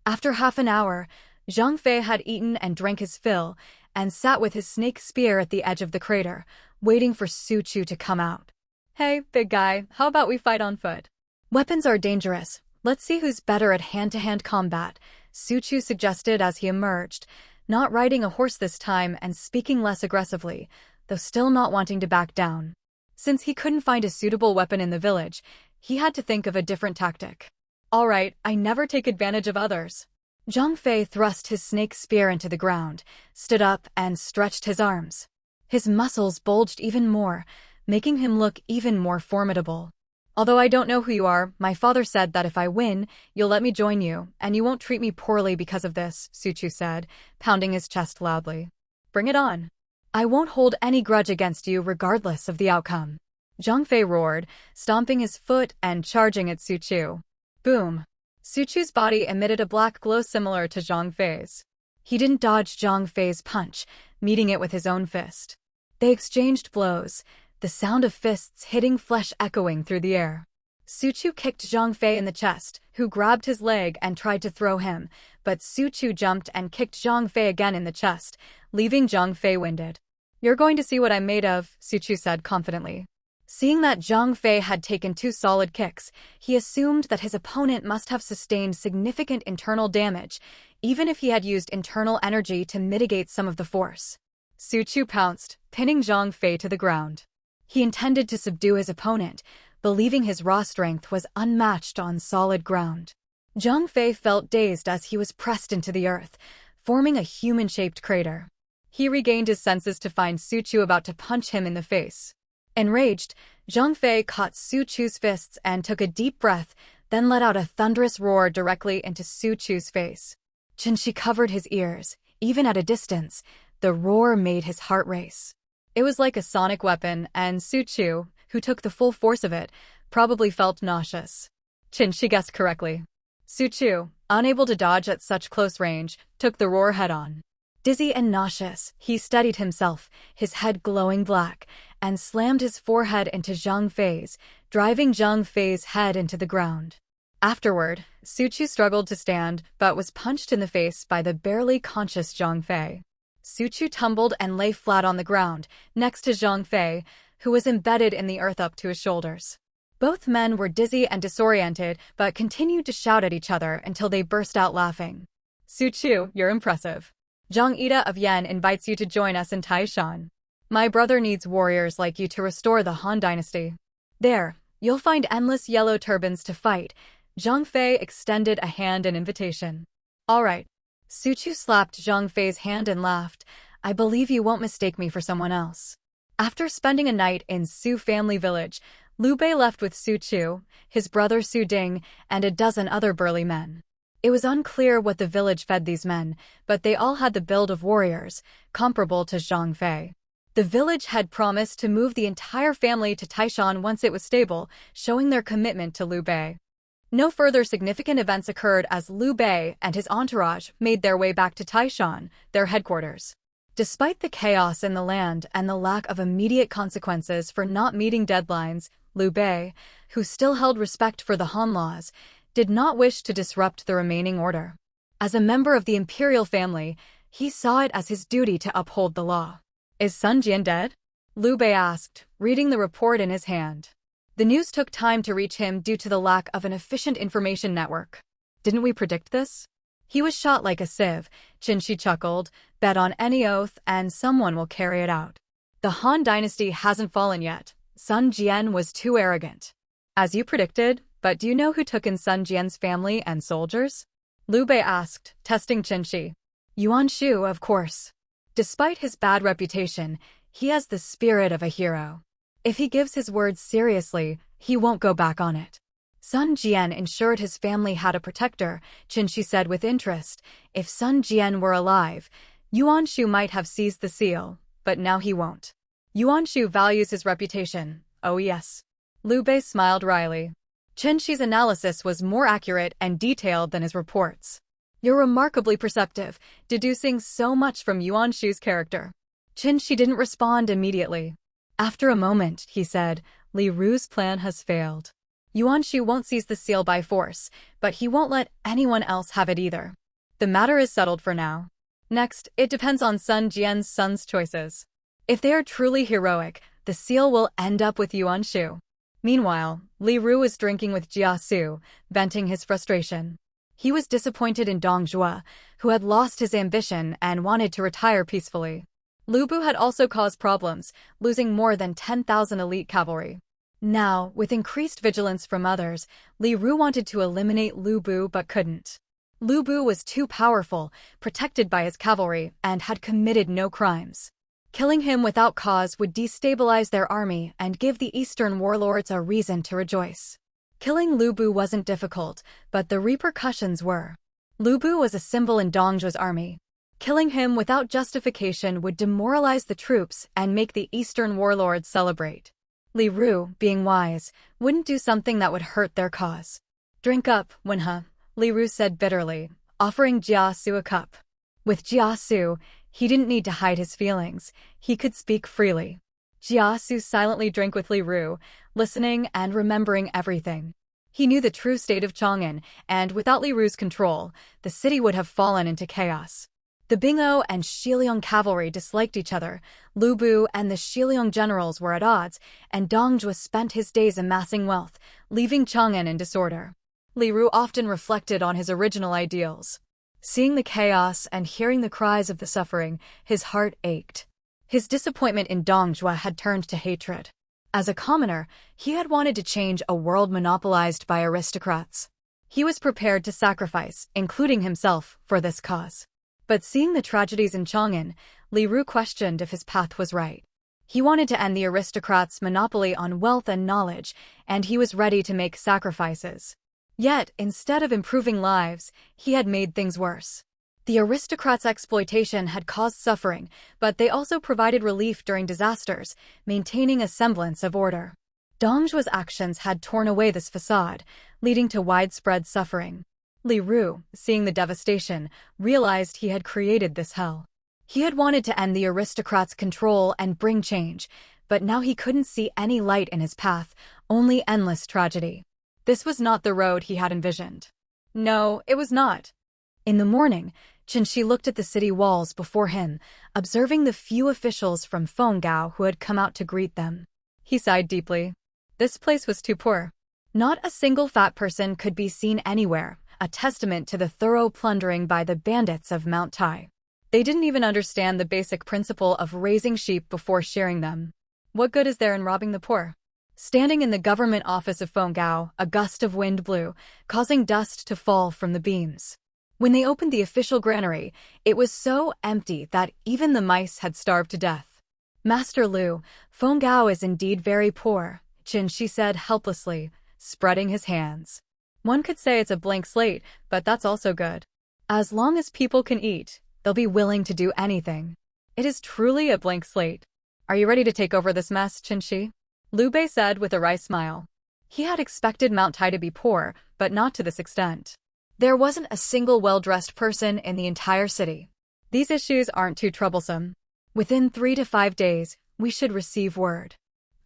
S1: After half an hour, Zhang Fei had eaten and drank his fill, and sat with his snake spear at the edge of the crater, waiting for Su Chu to come out. Hey, big guy, how about we fight on foot? Weapons are dangerous. Let's see who's better at hand-to-hand combat, Su Chu suggested as he emerged, not riding a horse this time and speaking less aggressively, though still not wanting to back down. Since he couldn't find a suitable weapon in the village, he had to think of a different tactic. All right, I never take advantage of others. Zhang Fei thrust his snake spear into the ground, stood up, and stretched his arms. His muscles bulged even more, making him look even more formidable. Although I don't know who you are, my father said that if I win, you'll let me join you, and you won't treat me poorly because of this, Su Chu said, pounding his chest loudly. Bring it on. I won't hold any grudge against you regardless of the outcome. Zhang Fei roared, stomping his foot and charging at Su Chu. Boom. Su Chu's body emitted a black glow similar to Zhang Fei's. He didn't dodge Zhang Fei's punch, meeting it with his own fist. They exchanged blows, the sound of fists hitting flesh echoing through the air. Su Chu kicked Zhang Fei in the chest, who grabbed his leg and tried to throw him, but Su Chu jumped and kicked Zhang Fei again in the chest, leaving Zhang Fei winded. You're going to see what I'm made of, Su Chu said confidently. Seeing that Zhang Fei had taken 2 solid kicks, he assumed that his opponent must have sustained significant internal damage, even if he had used internal energy to mitigate some of the force. Su Chu pounced, pinning Zhang Fei to the ground. He intended to subdue his opponent, believing his raw strength was unmatched on solid ground. Zhang Fei felt dazed as he was pressed into the earth, forming a human-shaped crater. He regained his senses to find Su Chu about to punch him in the face. Enraged, Zhang Fei caught Su Chu's fists and took a deep breath, then let out a thunderous roar directly into Su Chu's face. Chen Xi covered his ears. Even at a distance, the roar made his heart race. It was like a sonic weapon, and Su Chu, who took the full force of it, probably felt nauseous. Chen Xi guessed correctly. Su Chu, unable to dodge at such close range, took the roar head-on. Dizzy and nauseous, he steadied himself, his head glowing black, and slammed his forehead into Zhang Fei's, driving Zhang Fei's head into the ground. Afterward, Su Chu struggled to stand, but was punched in the face by the barely conscious Zhang Fei. Su Chu tumbled and lay flat on the ground, next to Zhang Fei, who was embedded in the earth up to his shoulders. Both men were dizzy and disoriented, but continued to shout at each other until they burst out laughing. Su Chu, you're impressive. Zhang Ida of Yan invites you to join us in Taishan. My brother needs warriors like you to restore the Han dynasty. There, you'll find endless yellow turbans to fight. Zhang Fei extended a hand in invitation. All right. Su Chu slapped Zhang Fei's hand and laughed. I believe you won't mistake me for someone else. After spending a night in Su family village, Liu Bei left with Su Chu, his brother Su Ding, and a dozen other burly men. It was unclear what the village fed these men, but they all had the build of warriors, comparable to Zhang Fei. The village had promised to move the entire family to Taishan once it was stable, showing their commitment to Liu Bei. No further significant events occurred as Liu Bei and his entourage made their way back to Taishan, their headquarters. Despite the chaos in the land and the lack of immediate consequences for not meeting deadlines, Liu Bei, who still held respect for the Han laws, did not wish to disrupt the remaining order. As a member of the imperial family, he saw it as his duty to uphold the law. Is Sun Jian dead? Liu Bei asked, reading the report in his hand. The news took time to reach him due to the lack of an efficient information network. Didn't we predict this? He was shot like a sieve, Chen Xi chuckled, bet on any oath and someone will carry it out. The Han dynasty hasn't fallen yet. Sun Jian was too arrogant. As you predicted, but do you know who took in Sun Jian's family and soldiers? Liu Bei asked, testing Chen Xi. Yuan Shu, of course. Despite his bad reputation, he has the spirit of a hero. If he gives his words seriously, he won't go back on it. Sun Jian ensured his family had a protector, Chen Xi said with interest. If Sun Jian were alive, Yuan Shu might have seized the seal, but now he won't. Yuan Shu values his reputation. Oh yes. Liu Bei smiled wryly. Chen Xi's analysis was more accurate and detailed than his reports. You're remarkably perceptive, deducing so much from Yuan Shu's character. Chen Xi didn't respond immediately. After a moment, he said, Li Ru's plan has failed. Yuan Shu won't seize the seal by force, but he won't let anyone else have it either. The matter is settled for now. Next, it depends on Sun Jian's son's choices. If they are truly heroic, the seal will end up with Yuan Shu. Meanwhile, Li Ru was drinking with Jia Su, venting his frustration. He was disappointed in Dong Zhuo, who had lost his ambition and wanted to retire peacefully. Lu Bu had also caused problems, losing more than 10,000 elite cavalry. Now, with increased vigilance from others, Li Ru wanted to eliminate Lu Bu but couldn't. Lu Bu was too powerful, protected by his cavalry, and had committed no crimes. Killing him without cause would destabilize their army and give the Eastern warlords a reason to rejoice. Killing Lu Bu wasn't difficult, but the repercussions were. Lu Bu was a symbol in Dong Zhuo's army. Killing him without justification would demoralize the troops and make the Eastern warlords celebrate. Li Ru, being wise, wouldn't do something that would hurt their cause. Drink up, Wenhe, Li Ru said bitterly, offering Jia Su a cup. With Jia Su, he didn't need to hide his feelings. He could speak freely. Jia Su silently drank with Li Ru, listening and remembering everything. He knew the true state of Chang'an, and without Li Ru's control, the city would have fallen into chaos. The Bingao and Xiliang cavalry disliked each other, Lu Bu and the Xiliang generals were at odds, and Dong Zhuo spent his days amassing wealth, leaving Chang'an in disorder. Li Ru often reflected on his original ideals. Seeing the chaos and hearing the cries of the suffering, his heart ached. His disappointment in Dong Zhuo had turned to hatred. As a commoner, he had wanted to change a world monopolized by aristocrats. He was prepared to sacrifice, including himself, for this cause. But seeing the tragedies in Chang'an, Li Ru questioned if his path was right. He wanted to end the aristocrats' monopoly on wealth and knowledge, and he was ready to make sacrifices. Yet, instead of improving lives, he had made things worse. The aristocrats' exploitation had caused suffering, but they also provided relief during disasters, maintaining a semblance of order. Dong Zhuo's actions had torn away this facade, leading to widespread suffering. Li Ru, seeing the devastation, realized he had created this hell. He had wanted to end the aristocrats' control and bring change, but now he couldn't see any light in his path, only endless tragedy. This was not the road he had envisioned. No, it was not. In the morning, Chen Xi looked at the city walls before him, observing the few officials from Fenggao who had come out to greet them. He sighed deeply. This place was too poor. Not a single fat person could be seen anywhere, a testament to the thorough plundering by the bandits of Mount Tai. They didn't even understand the basic principle of raising sheep before shearing them. What good is there in robbing the poor? Standing in the government office of Fenggao, a gust of wind blew, causing dust to fall from the beams. When they opened the official granary, it was so empty that even the mice had starved to death. Master Liu, Fenggao is indeed very poor, Chen Xi said helplessly, spreading his hands. One could say it's a blank slate, but that's also good. As long as people can eat, they'll be willing to do anything. It is truly a blank slate. Are you ready to take over this mess, Chen Xi? Liu Bei said with a wry smile. He had expected Mount Tai to be poor, but not to this extent. There wasn't a single well-dressed person in the entire city. These issues aren't too troublesome. Within 3 to 5 days, we should receive word.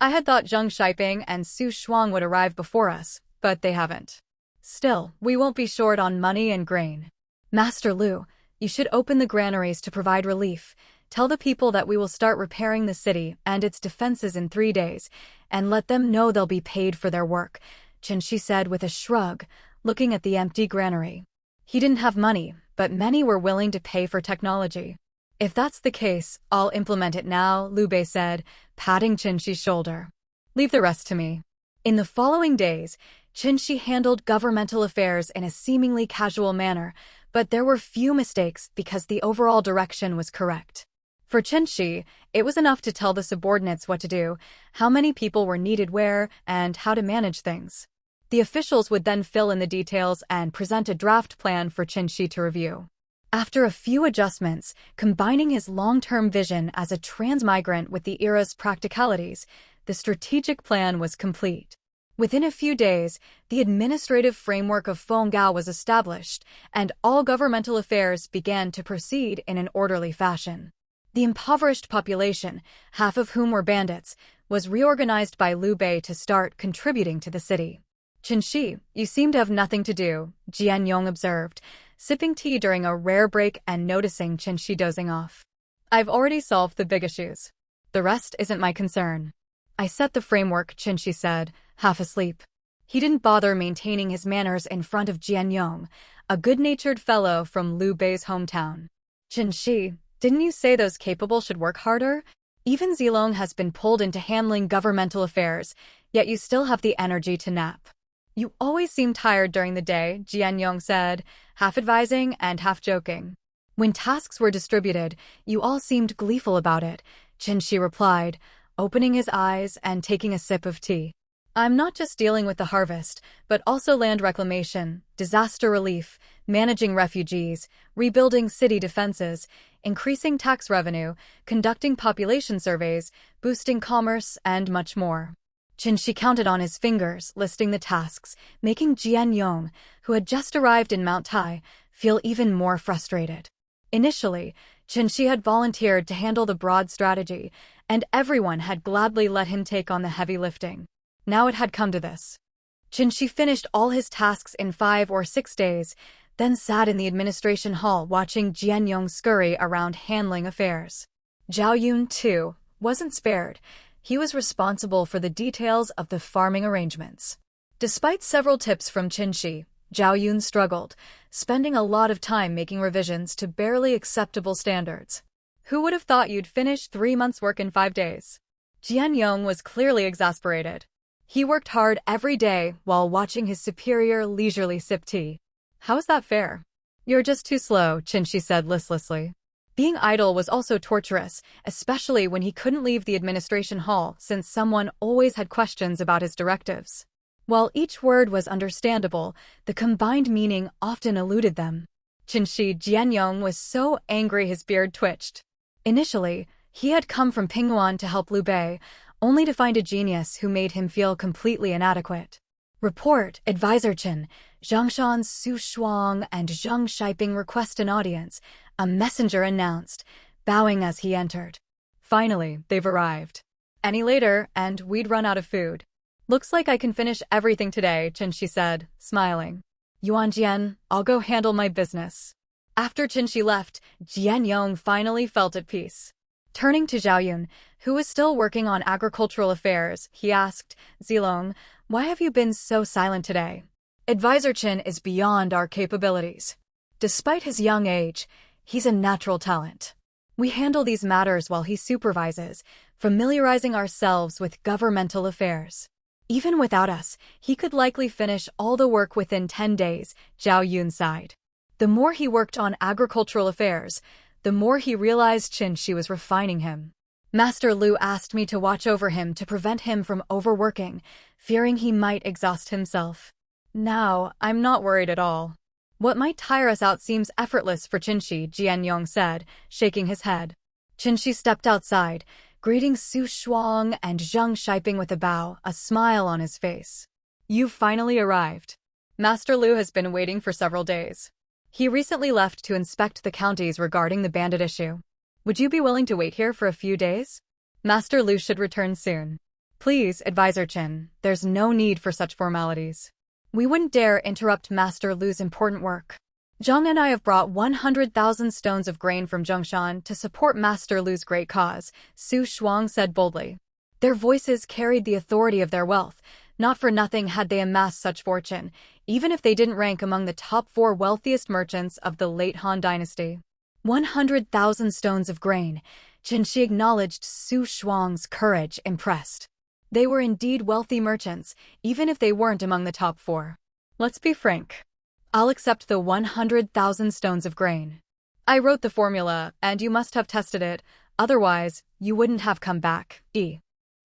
S1: I had thought Zheng Shiping and Su Shuang would arrive before us, but they haven't. Still, we won't be short on money and grain. Master Liu, you should open the granaries to provide relief. Tell the people that we will start repairing the city and its defenses in 3 days, and let them know they'll be paid for their work, Chen Xi said with a shrug, looking at the empty granary. He didn't have money, but many were willing to pay for technology. If that's the case, I'll implement it now, Liu Bei said, patting Chen Xi's shoulder. Leave the rest to me. In the following days, Chen Xi handled governmental affairs in a seemingly casual manner, but there were few mistakes because the overall direction was correct. For Chen Xi, it was enough to tell the subordinates what to do, how many people were needed where, and how to manage things. The officials would then fill in the details and present a draft plan for Chen Xi to review. After a few adjustments, combining his long-term vision as a transmigrant with the era's practicalities, the strategic plan was complete. Within a few days, the administrative framework of Fenggao was established, and all governmental affairs began to proceed in an orderly fashion. The impoverished population, half of whom were bandits, was reorganized by Liu Bei to start contributing to the city. "Chen Xi, you seem to have nothing to do," Jian Yong observed, sipping tea during a rare break and noticing Chen Xi dozing off. "I've already solved the big issues. The rest isn't my concern." "I set the framework," Chen Xi said, half asleep. He didn't bother maintaining his manners in front of Jian Yong, a good-natured fellow from Liu Bei's hometown. "Chen Xi, didn't you say those capable should work harder? Even Zilong has been pulled into handling governmental affairs, yet you still have the energy to nap." "You always seem tired during the day," Jian Yong said, half advising and half joking. "When tasks were distributed, you all seemed gleeful about it," Chen Xi replied, opening his eyes and taking a sip of tea. "I'm not just dealing with the harvest, but also land reclamation, disaster relief, managing refugees, rebuilding city defenses, increasing tax revenue, conducting population surveys, boosting commerce, and much more." Chen Xi counted on his fingers, listing the tasks, making Jian Yong, who had just arrived in Mount Tai, feel even more frustrated. Initially, Chen Xi had volunteered to handle the broad strategy, and everyone had gladly let him take on the heavy lifting. Now it had come to this. Chen Xi finished all his tasks in 5 or 6 days, then sat in the administration hall watching Jian Yong scurry around handling affairs. Zhao Yun, too, wasn't spared. He was responsible for the details of the farming arrangements. Despite several tips from Chen Xi, Zhao Yun struggled, spending a lot of time making revisions to barely acceptable standards. "Who would have thought you'd finish 3 months' work in 5 days?" Jian Yong was clearly exasperated. He worked hard every day while watching his superior leisurely sip tea. "How's that fair?" "You're just too slow," Chen Xi said listlessly. Being idle was also torturous, especially when he couldn't leave the administration hall since someone always had questions about his directives. While each word was understandable, the combined meaning often eluded them. Chen Xi Jian Yong was so angry his beard twitched. Initially, he had come from Pingyuan to help Liu Bei, only to find a genius who made him feel completely inadequate. "Report, Advisor Chen, Zhongshan Su Shuang and Zheng Shiping request an audience," a messenger announced, bowing as he entered. "Finally, they've arrived. Any later, and we'd run out of food." "Looks like I can finish everything today," Chen Xi said, smiling. "Yuan Jian, I'll go handle my business." After Chen Xi left, Jian Yong finally felt at peace. Turning to Zhao Yun, who was still working on agricultural affairs, he asked, "Zilong, why have you been so silent today?" "Advisor Chen is beyond our capabilities. Despite his young age, he's a natural talent. We handle these matters while he supervises, familiarizing ourselves with governmental affairs. Even without us, he could likely finish all the work within 10 days, Zhao Yun sighed. The more he worked on agricultural affairs, the more he realized Chen Xi was refining him. "Master Liu asked me to watch over him to prevent him from overworking, fearing he might exhaust himself. Now, I'm not worried at all. What might tire us out seems effortless for Chen Xi," Jian Yong said, shaking his head. Chen Xi stepped outside, greeting Su Shuang and Zheng Shiping with a bow, a smile on his face. "You've finally arrived. Master Liu has been waiting for several days. He recently left to inspect the counties regarding the bandit issue. Would you be willing to wait here for a few days? Master Liu should return soon." "Please, Advisor Chen, there's no need for such formalities. We wouldn't dare interrupt Master Liu's important work. Zheng and I have brought 100,000 stones of grain from Zhongshan to support Master Liu's great cause," Su Shuang said boldly. Their voices carried the authority of their wealth. Not for nothing had they amassed such fortune, even if they didn't rank among the top 4 wealthiest merchants of the late Han dynasty. 100,000 stones of grain. Chen Xi acknowledged Su Shuang's courage, impressed. They were indeed wealthy merchants, even if they weren't among the top 4. "Let's be frank. I'll accept the 100,000 stones of grain. I wrote the formula, and you must have tested it, otherwise, you wouldn't have come back."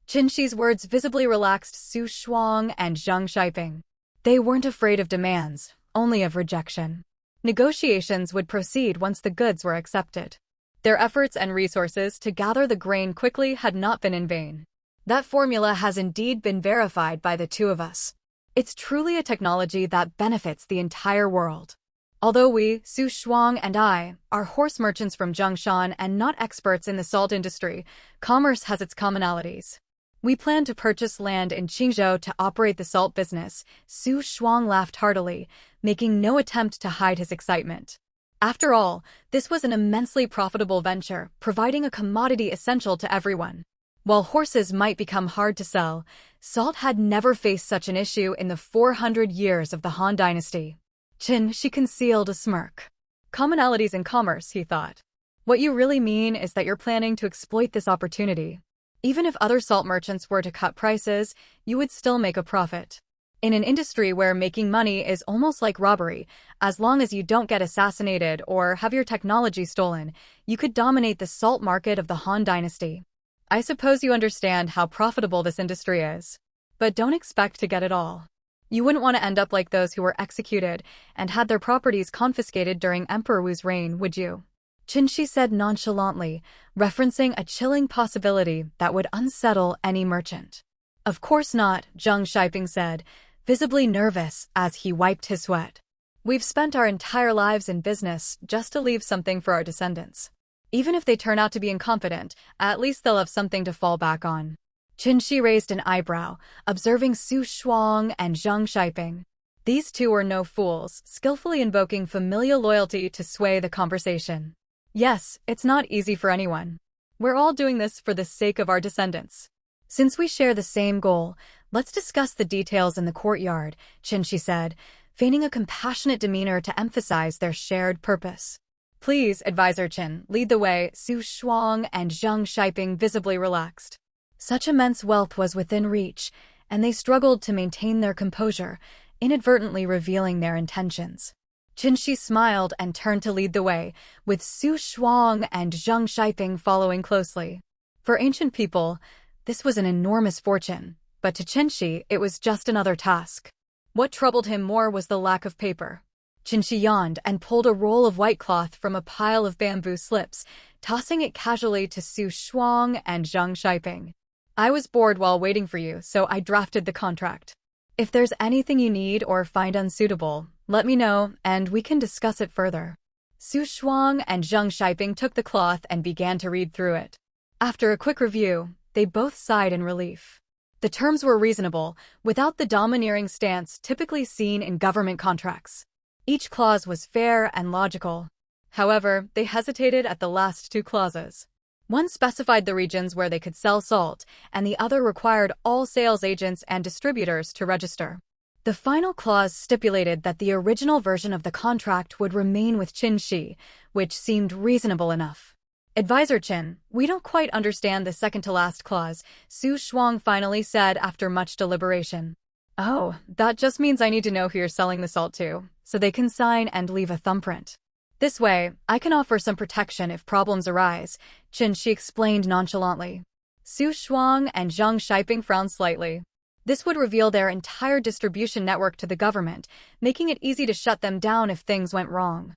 S1: Chen Xi's words visibly relaxed Su Shuang and Zheng Shiping. They weren't afraid of demands, only of rejection. Negotiations would proceed once the goods were accepted. Their efforts and resources to gather the grain quickly had not been in vain. That formula has indeed been verified by the two of us. It's truly a technology that benefits the entire world. Although we, Su Shuang and I, are horse merchants from Zhongshan and not experts in the salt industry, commerce has its commonalities. We plan to purchase land in Qingzhou to operate the salt business. Su Shuang laughed heartily, making no attempt to hide his excitement. After all, this was an immensely profitable venture, providing a commodity essential to everyone. While horses might become hard to sell, salt had never faced such an issue in the 400 years of the Han Dynasty. Chen Xi concealed a smirk. Commonalities in commerce, he thought. What you really mean is that you're planning to exploit this opportunity. Even if other salt merchants were to cut prices, you would still make a profit. In an industry where making money is almost like robbery, as long as you don't get assassinated or have your technology stolen, you could dominate the salt market of the Han Dynasty. I suppose you understand how profitable this industry is. But don't expect to get it all. You wouldn't want to end up like those who were executed and had their properties confiscated during Emperor Wu's reign, would you? Chen Xi said nonchalantly, referencing a chilling possibility that would unsettle any merchant. Of course not, Zhang Shiping said, visibly nervous as he wiped his sweat. We've spent our entire lives in business just to leave something for our descendants. Even if they turn out to be incompetent, at least they'll have something to fall back on. Chen Xi raised an eyebrow, observing Su Shuang and Zhang Shiping. These two were no fools, skillfully invoking familial loyalty to sway the conversation. Yes, it's not easy for anyone. We're all doing this for the sake of our descendants. Since we share the same goal, let's discuss the details in the courtyard, Chen Xi said, feigning a compassionate demeanor to emphasize their shared purpose. Please, Advisor Chen, lead the way. Su Shuang and Zhang Shiping visibly relaxed. Such immense wealth was within reach, and they struggled to maintain their composure, inadvertently revealing their intentions. Chen Xi smiled and turned to lead the way, with Su Shuang and Zhang Shiping following closely. For ancient people, this was an enormous fortune, but to Chen Xi it was just another task. What troubled him more was the lack of paper. Chen Xi yawned and pulled a roll of white cloth from a pile of bamboo slips, tossing it casually to Su Shuang and Zhang Shiping. I was bored while waiting for you, so I drafted the contract. If there's anything you need or find unsuitable, let me know, and we can discuss it further. Su Shuang and Zhang Shiping took the cloth and began to read through it. After a quick review, they both sighed in relief. The terms were reasonable, without the domineering stance typically seen in government contracts. Each clause was fair and logical. However, they hesitated at the last two clauses. One specified the regions where they could sell salt, and the other required all sales agents and distributors to register. The final clause stipulated that the original version of the contract would remain with Chen Xi, which seemed reasonable enough. Advisor Chen, we don't quite understand the second-to-last clause, Su Shuang finally said after much deliberation. Oh, that just means I need to know who you're selling the salt to, so they can sign and leave a thumbprint. This way, I can offer some protection if problems arise, Chen Xi explained nonchalantly. Su Shuang and Zhang Shiping frowned slightly. This would reveal their entire distribution network to the government, making it easy to shut them down if things went wrong.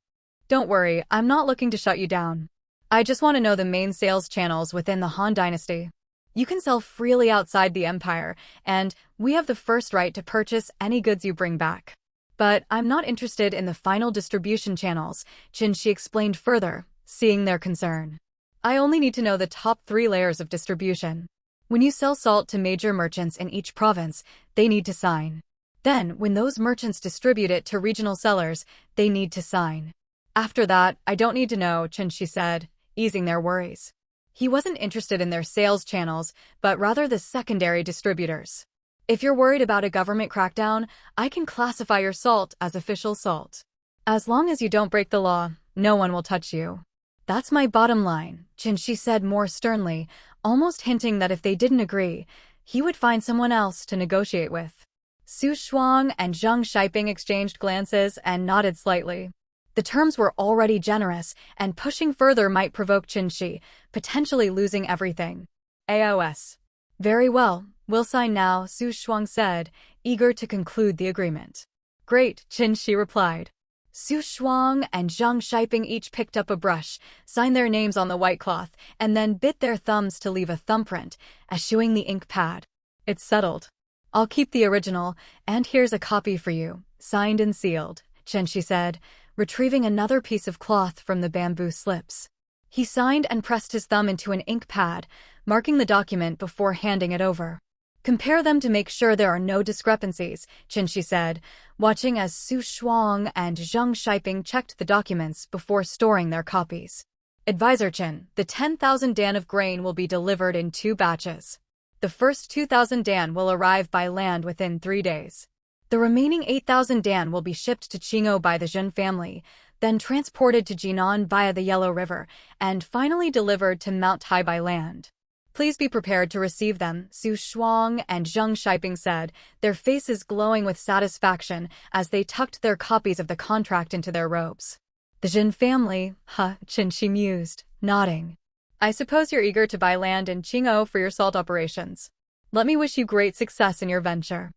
S1: Don't worry, I'm not looking to shut you down. I just want to know the main sales channels within the Han Dynasty. You can sell freely outside the empire, and we have the first right to purchase any goods you bring back. But I'm not interested in the final distribution channels, Chen Xi explained further, seeing their concern. I only need to know the top 3 layers of distribution. When you sell salt to major merchants in each province, they need to sign. Then, when those merchants distribute it to regional sellers, they need to sign. After that, I don't need to know, Chen Xi said, easing their worries. He wasn't interested in their sales channels, but rather the secondary distributors. If you're worried about a government crackdown, I can classify your salt as official salt. As long as you don't break the law, no one will touch you. That's my bottom line, Chen Xi said more sternly, almost hinting that if they didn't agree, he would find someone else to negotiate with. Su Shuang and Zhang Shiping exchanged glances and nodded slightly. The terms were already generous, and pushing further might provoke Chen Xi, potentially losing everything. AOS. Very well, we'll sign now, Su Shuang said, eager to conclude the agreement. Great, Chen Xi replied. Su Shuang and Zhang Shiping each picked up a brush, signed their names on the white cloth, and then bit their thumbs to leave a thumbprint, eschewing the ink pad. It's settled. I'll keep the original, and here's a copy for you, signed and sealed, Chen Xi said, retrieving another piece of cloth from the bamboo slips. He signed and pressed his thumb into an ink pad, marking the document before handing it over. Compare them to make sure there are no discrepancies, Chen Xi said, watching as Su Shuang and Zhang Shiping checked the documents before storing their copies. Advisor Chen, the 10,000 dan of grain will be delivered in 2 batches. The first 2,000 dan will arrive by land within 3 days. The remaining 8,000 dan will be shipped to Qingou by the Zhen family, then transported to Jinan via the Yellow River, and finally delivered to Mount Tai by land. Please be prepared to receive them, Su Shuang and Zhang Shiping said, their faces glowing with satisfaction as they tucked their copies of the contract into their robes. The Zhen family, Chen Xi mused, nodding. I suppose you're eager to buy land in Qingou for your salt operations. Let me wish you great success in your venture.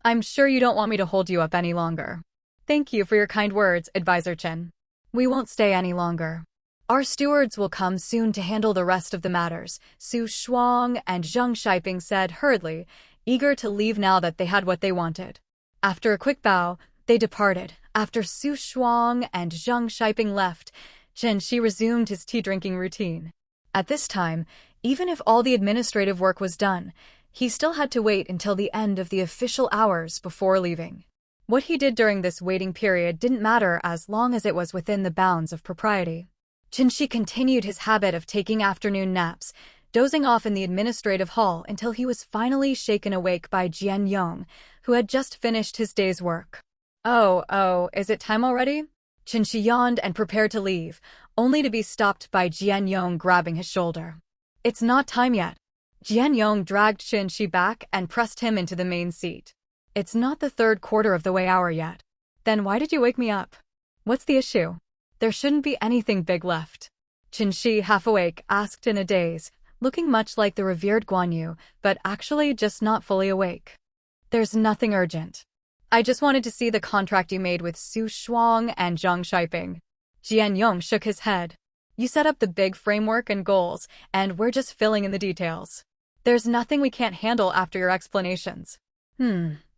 S1: I'm sure you don't want me to hold you up any longer. Thank you for your kind words, Advisor Chen. We won't stay any longer. Our stewards will come soon to handle the rest of the matters, Su Shuang and Zhang Shiping said hurriedly, eager to leave now that they had what they wanted. After a quick bow, they departed. After Su Shuang and Zhang Shiping left, Chen Xi resumed his tea-drinking routine. At this time, even if all the administrative work was done, he still had to wait until the end of the official hours before leaving. What he did during this waiting period didn't matter as long as it was within the bounds of propriety. Chen Xi continued his habit of taking afternoon naps, dozing off in the administrative hall until he was finally shaken awake by Jian Yong, who had just finished his day's work. Oh, is it time already? Chen Xi yawned and prepared to leave, only to be stopped by Jian Yong grabbing his shoulder. It's not time yet. Jian Yong dragged Chen Xi back and pressed him into the main seat. It's not the 3rd quarter of the way hour yet. Then why did you wake me up? What's the issue? There shouldn't be anything big left. Chen Xi, half awake, asked in a daze, looking much like the revered Guan Yu, but actually just not fully awake. There's nothing urgent. I just wanted to see the contract you made with Su Shuang and Zhang Shiping. Jian Yong shook his head. You set up the big framework and goals, and we're just filling in the details. There's nothing we can't handle after your explanations.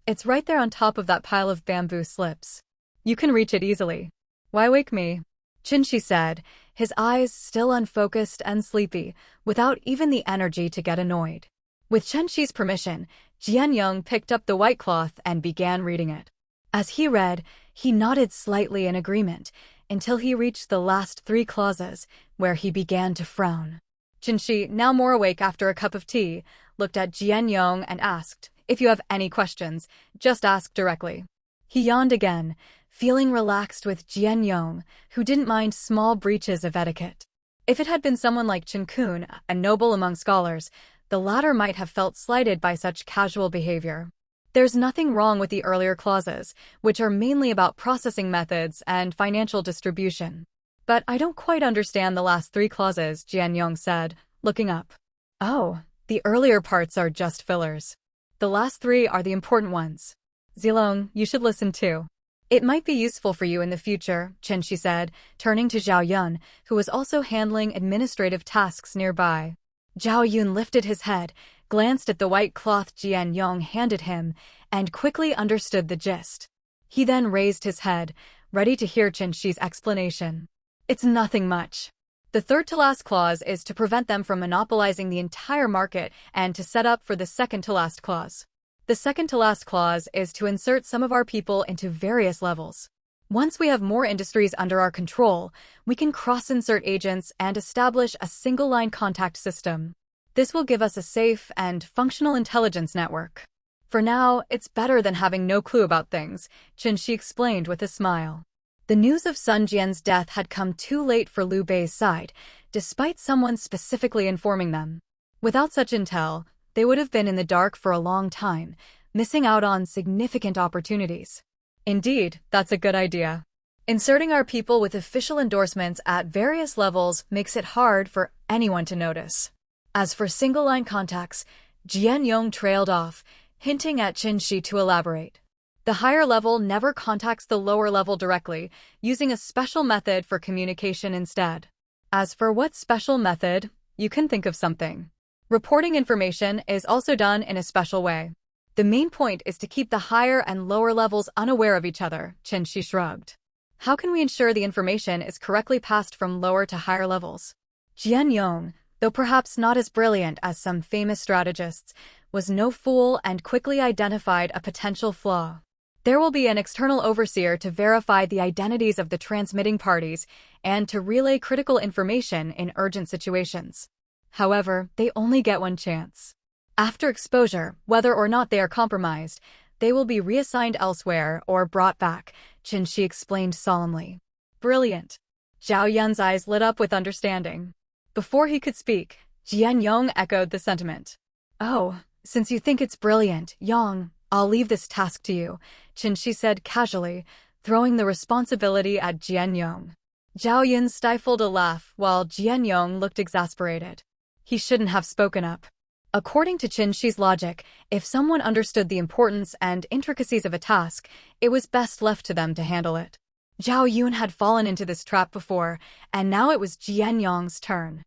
S1: It's right there on top of that pile of bamboo slips. You can reach it easily. Why wake me? Chen Xi said, his eyes still unfocused and sleepy, without even the energy to get annoyed. With Chen Xi's permission, Jian Yong picked up the white cloth and began reading it. As he read, he nodded slightly in agreement, until he reached the last 3 clauses, where he began to frown. Chen Xi, now more awake after a cup of tea, looked at Jian Yong and asked, if you have any questions, just ask directly. He yawned again, feeling relaxed with Jian Yong, who didn't mind small breaches of etiquette. If it had been someone like Chen Kun, a noble among scholars, the latter might have felt slighted by such casual behavior. There's nothing wrong with the earlier clauses, which are mainly about processing methods and financial distribution. But I don't quite understand the last 3 clauses, Jian Yong said, looking up. Oh, the earlier parts are just fillers. The last 3 are the important ones. Zilong, you should listen too. It might be useful for you in the future, Chen Xi said, turning to Zhao Yun, who was also handling administrative tasks nearby. Zhao Yun lifted his head, glanced at the white cloth Jian Yong handed him, and quickly understood the gist. He then raised his head, ready to hear Chen Xi's explanation. It's nothing much. The 3rd-to-last clause is to prevent them from monopolizing the entire market and to set up for the 2nd-to-last clause. The 2nd-to-last clause is to insert some of our people into various levels. Once we have more industries under our control, we can cross-insert agents and establish a single-line contact system. This will give us a safe and functional intelligence network. For now, it's better than having no clue about things, Chen Xi explained with a smile. The news of Sun Jian's death had come too late for Liu Bei's side, despite someone specifically informing them. Without such intel, they would have been in the dark for a long time, missing out on significant opportunities. Indeed, that's a good idea. Inserting our people with official endorsements at various levels makes it hard for anyone to notice. As for single-line contacts, Jian Yong trailed off, hinting at Chen Xi to elaborate. The higher level never contacts the lower level directly, using a special method for communication instead. As for what special method, you can think of something. Reporting information is also done in a special way. The main point is to keep the higher and lower levels unaware of each other, Chen Xi shrugged. How can we ensure the information is correctly passed from lower to higher levels? Jian Yong, though perhaps not as brilliant as some famous strategists, was no fool and quickly identified a potential flaw. There will be an external overseer to verify the identities of the transmitting parties and to relay critical information in urgent situations. However, they only get one chance. After exposure, whether or not they are compromised, they will be reassigned elsewhere or brought back, Chen Xi explained solemnly. Brilliant. Zhao Yun's eyes lit up with understanding. Before he could speak, Jian Yong echoed the sentiment. Oh, since you think it's brilliant, Yong, I'll leave this task to you, Chen Xi said casually, throwing the responsibility at Jian Yong. Zhao Yun stifled a laugh while Jian Yong looked exasperated. He shouldn't have spoken up. According to Chen Xi's logic, if someone understood the importance and intricacies of a task, it was best left to them to handle it. Zhao Yun had fallen into this trap before, and now it was Jian Yong's turn.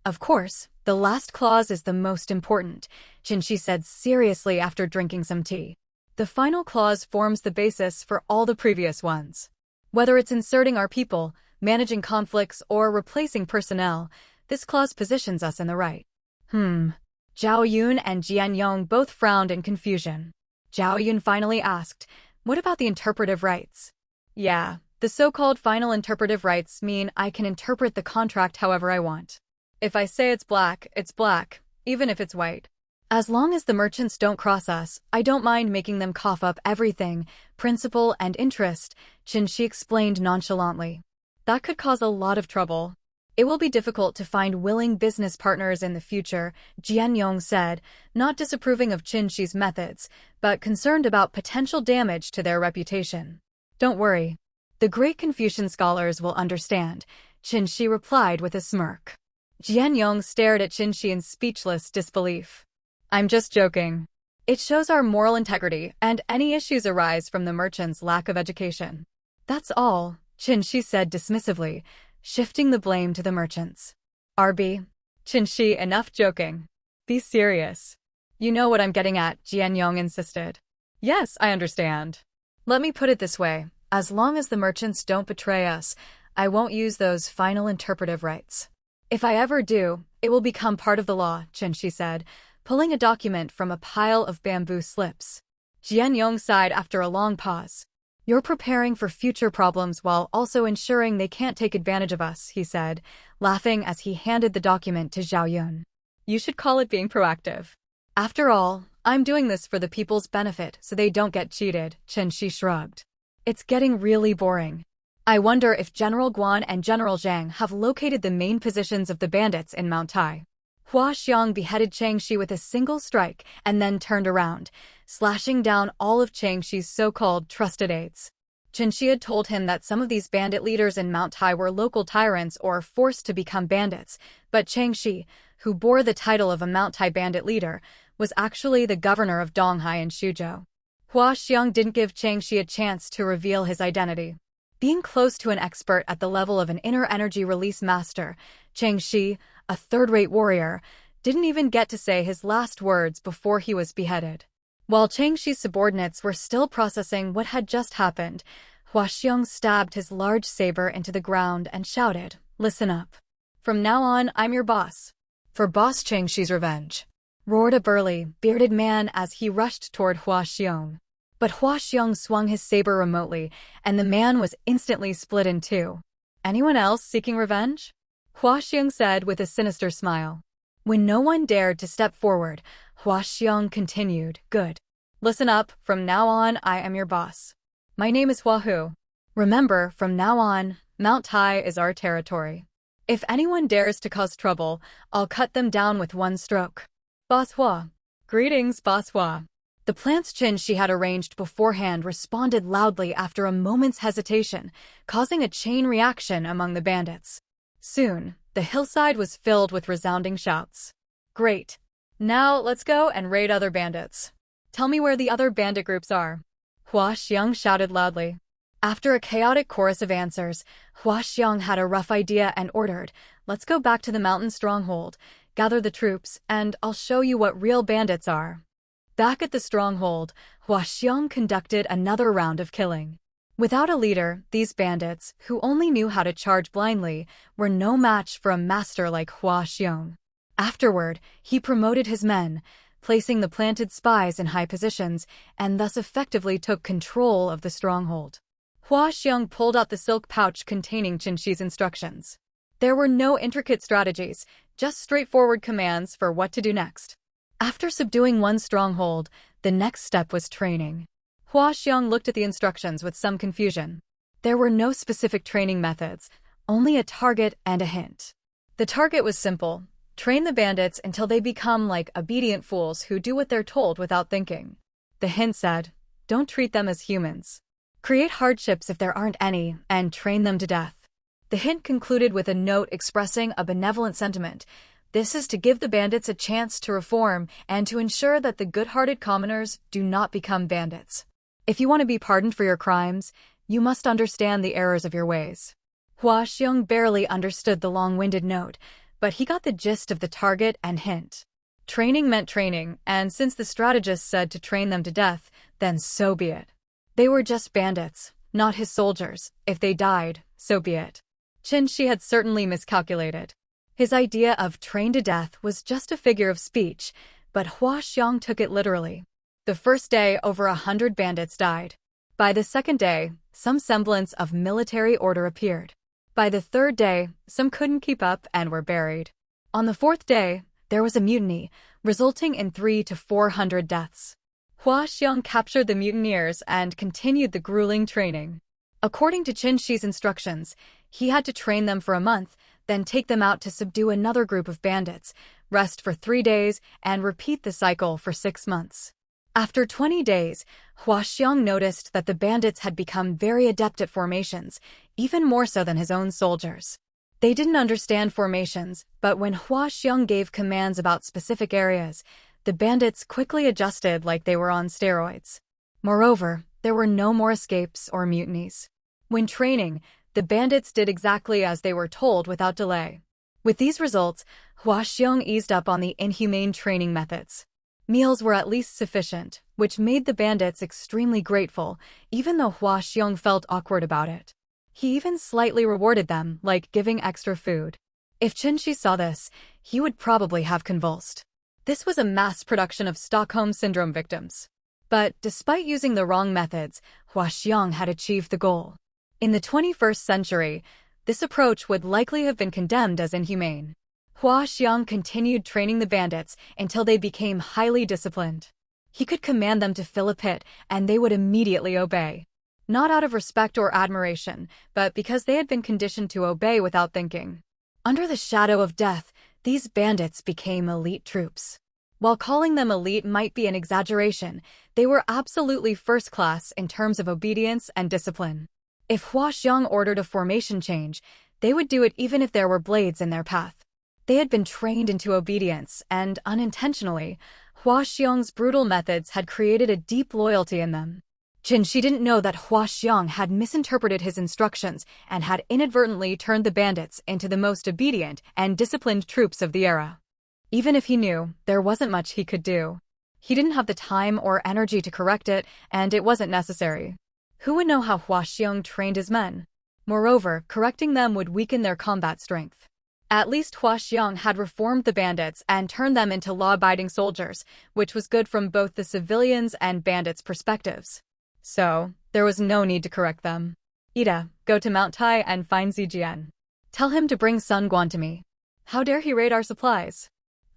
S1: Of course, the last clause is the most important, Chen Xi said seriously after drinking some tea. The final clause forms the basis for all the previous ones. Whether it's inserting our people, managing conflicts, or replacing personnel, this clause positions us in the right. Zhao Yun and Jian Yong both frowned in confusion. Zhao Yun finally asked, what about the interpretive rights? Yeah, the so-called final interpretive rights mean I can interpret the contract however I want. If I say it's black, even if it's white. As long as the merchants don't cross us, I don't mind making them cough up everything, principal and interest, Chen Xi explained nonchalantly. That could cause a lot of trouble. It will be difficult to find willing business partners in the future, Jian Yong said, not disapproving of Chen Xi's methods, but concerned about potential damage to their reputation. Don't worry. The great Confucian scholars will understand, Chen Xi replied with a smirk. Jian Yong stared at Chen Xi in speechless disbelief. I'm just joking. It shows our moral integrity, and any issues arise from the merchant's lack of education. That's all, Chen Xi said dismissively, shifting the blame to the merchants. RB. Chen Xi, enough joking. Be serious. You know what I'm getting at, Jian Yong insisted. Yes, I understand. Let me put it this way. As long as the merchants don't betray us, I won't use those final interpretive rights. If I ever do, it will become part of the law, Chen Xi said, pulling a document from a pile of bamboo slips. Jian Yong sighed after a long pause. You're preparing for future problems while also ensuring they can't take advantage of us, he said, laughing as he handed the document to Zhao Yun. You should call it being proactive. After all, I'm doing this for the people's benefit so they don't get cheated, Chen Xi shrugged. It's getting really boring. I wonder if General Guan and General Zhang have located the main positions of the bandits in Mount Tai. Hua Xiang beheaded Chen Xi with a single strike and then turned around, slashing down all of Chen Xi's so-called trusted aides. Chen Xi had told him that some of these bandit leaders in Mount Tai were local tyrants or forced to become bandits, but Chen Xi, who bore the title of a Mount Tai bandit leader, was actually the governor of Donghai and Xuzhou. Hua Xiang didn't give Chen Xi a chance to reveal his identity. Being close to an expert at the level of an inner energy release master, Chen Xi, a third-rate warrior, didn't even get to say his last words before he was beheaded. While Chen Xi's subordinates were still processing what had just happened, Hua Xiang stabbed his large saber into the ground and shouted, "Listen up. From now on, I'm your boss." For Boss Chen Xi's revenge, roared a burly, bearded man as he rushed toward Hua Xiang. But Hua Xiang swung his saber remotely, and the man was instantly split in two. Anyone else seeking revenge? Hua Xiang said with a sinister smile. When no one dared to step forward, Hua Xiang continued, "Good. Listen up, from now on I am your boss. My name is Hua Hu. Remember, from now on, Mount Tai is our territory. If anyone dares to cause trouble, I'll cut them down with one stroke. Boss Hua." Greetings, Boss Hua. The plants Chen Xi had arranged beforehand responded loudly after a moment's hesitation, causing a chain reaction among the bandits. Soon, the hillside was filled with resounding shouts. Great. Now, let's go and raid other bandits. Tell me where the other bandit groups are." Hua Xiong shouted loudly. After a chaotic chorus of answers, Hua Xiong had a rough idea and ordered, "Let's go back to the mountain stronghold, gather the troops, and I'll show you what real bandits are." Back at the stronghold, Hua Xiong conducted another round of killing. Without a leader, these bandits, who only knew how to charge blindly, were no match for a master like Hua Xiong. Afterward, he promoted his men, placing the planted spies in high positions, and thus effectively took control of the stronghold. Hua Xiong pulled out the silk pouch containing Chen Xi's instructions. There were no intricate strategies, just straightforward commands for what to do next. After subduing one stronghold, the next step was training. Hua Xiong looked at the instructions with some confusion. There were no specific training methods, only a target and a hint. The target was simple: train the bandits until they become like obedient fools who do what they're told without thinking. The hint said, don't treat them as humans. Create hardships if there aren't any, and train them to death. The hint concluded with a note expressing a benevolent sentiment. This is to give the bandits a chance to reform and to ensure that the good-hearted commoners do not become bandits. If you want to be pardoned for your crimes, you must understand the errors of your ways. Hua Xiong barely understood the long-winded note, but he got the gist of the target and hint. Training meant training, and since the strategist said to train them to death, then so be it. They were just bandits, not his soldiers. If they died, so be it. Chen Xi had certainly miscalculated. His idea of train to death was just a figure of speech, but Hua Xiong took it literally. The first day, over 100 bandits died. By the second day, some semblance of military order appeared. By the third day, some couldn't keep up and were buried. On the fourth day, there was a mutiny, resulting in 300 to 400 deaths. Hua Xiong captured the mutineers and continued the grueling training. According to Chen Xi's instructions, he had to train them for a month, then take them out to subdue another group of bandits, rest for 3 days, and repeat the cycle for 6 months. After 20 days, Hua Xiong noticed that the bandits had become very adept at formations, even more so than his own soldiers. They didn't understand formations, but when Hua Xiong gave commands about specific areas, the bandits quickly adjusted like they were on steroids. Moreover, there were no more escapes or mutinies. When training, the bandits did exactly as they were told without delay. With these results, Hua Xiong eased up on the inhumane training methods. Meals were at least sufficient, which made the bandits extremely grateful, even though Hua Xiong felt awkward about it. He even slightly rewarded them, like giving extra food. If Chen Xi saw this, he would probably have convulsed. This was a mass production of Stockholm Syndrome victims. But despite using the wrong methods, Hua Xiong had achieved the goal. In the 21st century, this approach would likely have been condemned as inhumane. Hua Xiong continued training the bandits until they became highly disciplined. He could command them to fill a pit, and they would immediately obey. Not out of respect or admiration, but because they had been conditioned to obey without thinking. Under the shadow of death, these bandits became elite troops. While calling them elite might be an exaggeration, they were absolutely first class in terms of obedience and discipline. If Hua Xiong ordered a formation change, they would do it even if there were blades in their path. They had been trained into obedience, and unintentionally, Hua Xiong's brutal methods had created a deep loyalty in them. Chen Xi didn't know that Hua Xiong had misinterpreted his instructions and had inadvertently turned the bandits into the most obedient and disciplined troops of the era. Even if he knew, there wasn't much he could do. He didn't have the time or energy to correct it, and it wasn't necessary. Who would know how Hua Xiong trained his men? Moreover, correcting them would weaken their combat strength. At least Hua Xiong had reformed the bandits and turned them into law-abiding soldiers, which was good from both the civilians' and bandits' perspectives. So, there was no need to correct them. Ida, go to Mount Tai and find Zijian. Tell him to bring Sun Quan to me. How dare he raid our supplies?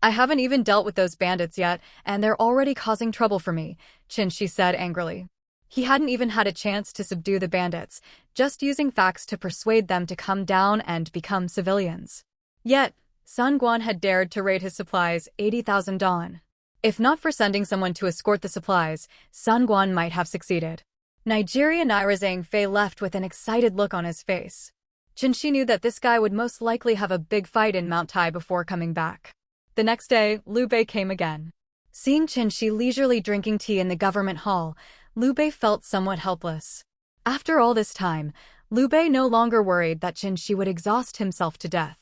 S1: I haven't even dealt with those bandits yet, and they're already causing trouble for me, Chen Xi said angrily. He hadn't even had a chance to subdue the bandits, just using facts to persuade them to come down and become civilians. Yet, Sun Quan had dared to raid his supplies 80,000 dong. If not for sending someone to escort the supplies, Sun Quan might have succeeded. Nigerian Zhang Fei left with an excited look on his face. Chen Xi knew that this guy would most likely have a big fight in Mount Tai before coming back. The next day, Liu Bei came again. Seeing Chen Xi leisurely drinking tea in the government hall, Liu Bei felt somewhat helpless. After all this time, Liu Bei no longer worried that Chen Xi would exhaust himself to death.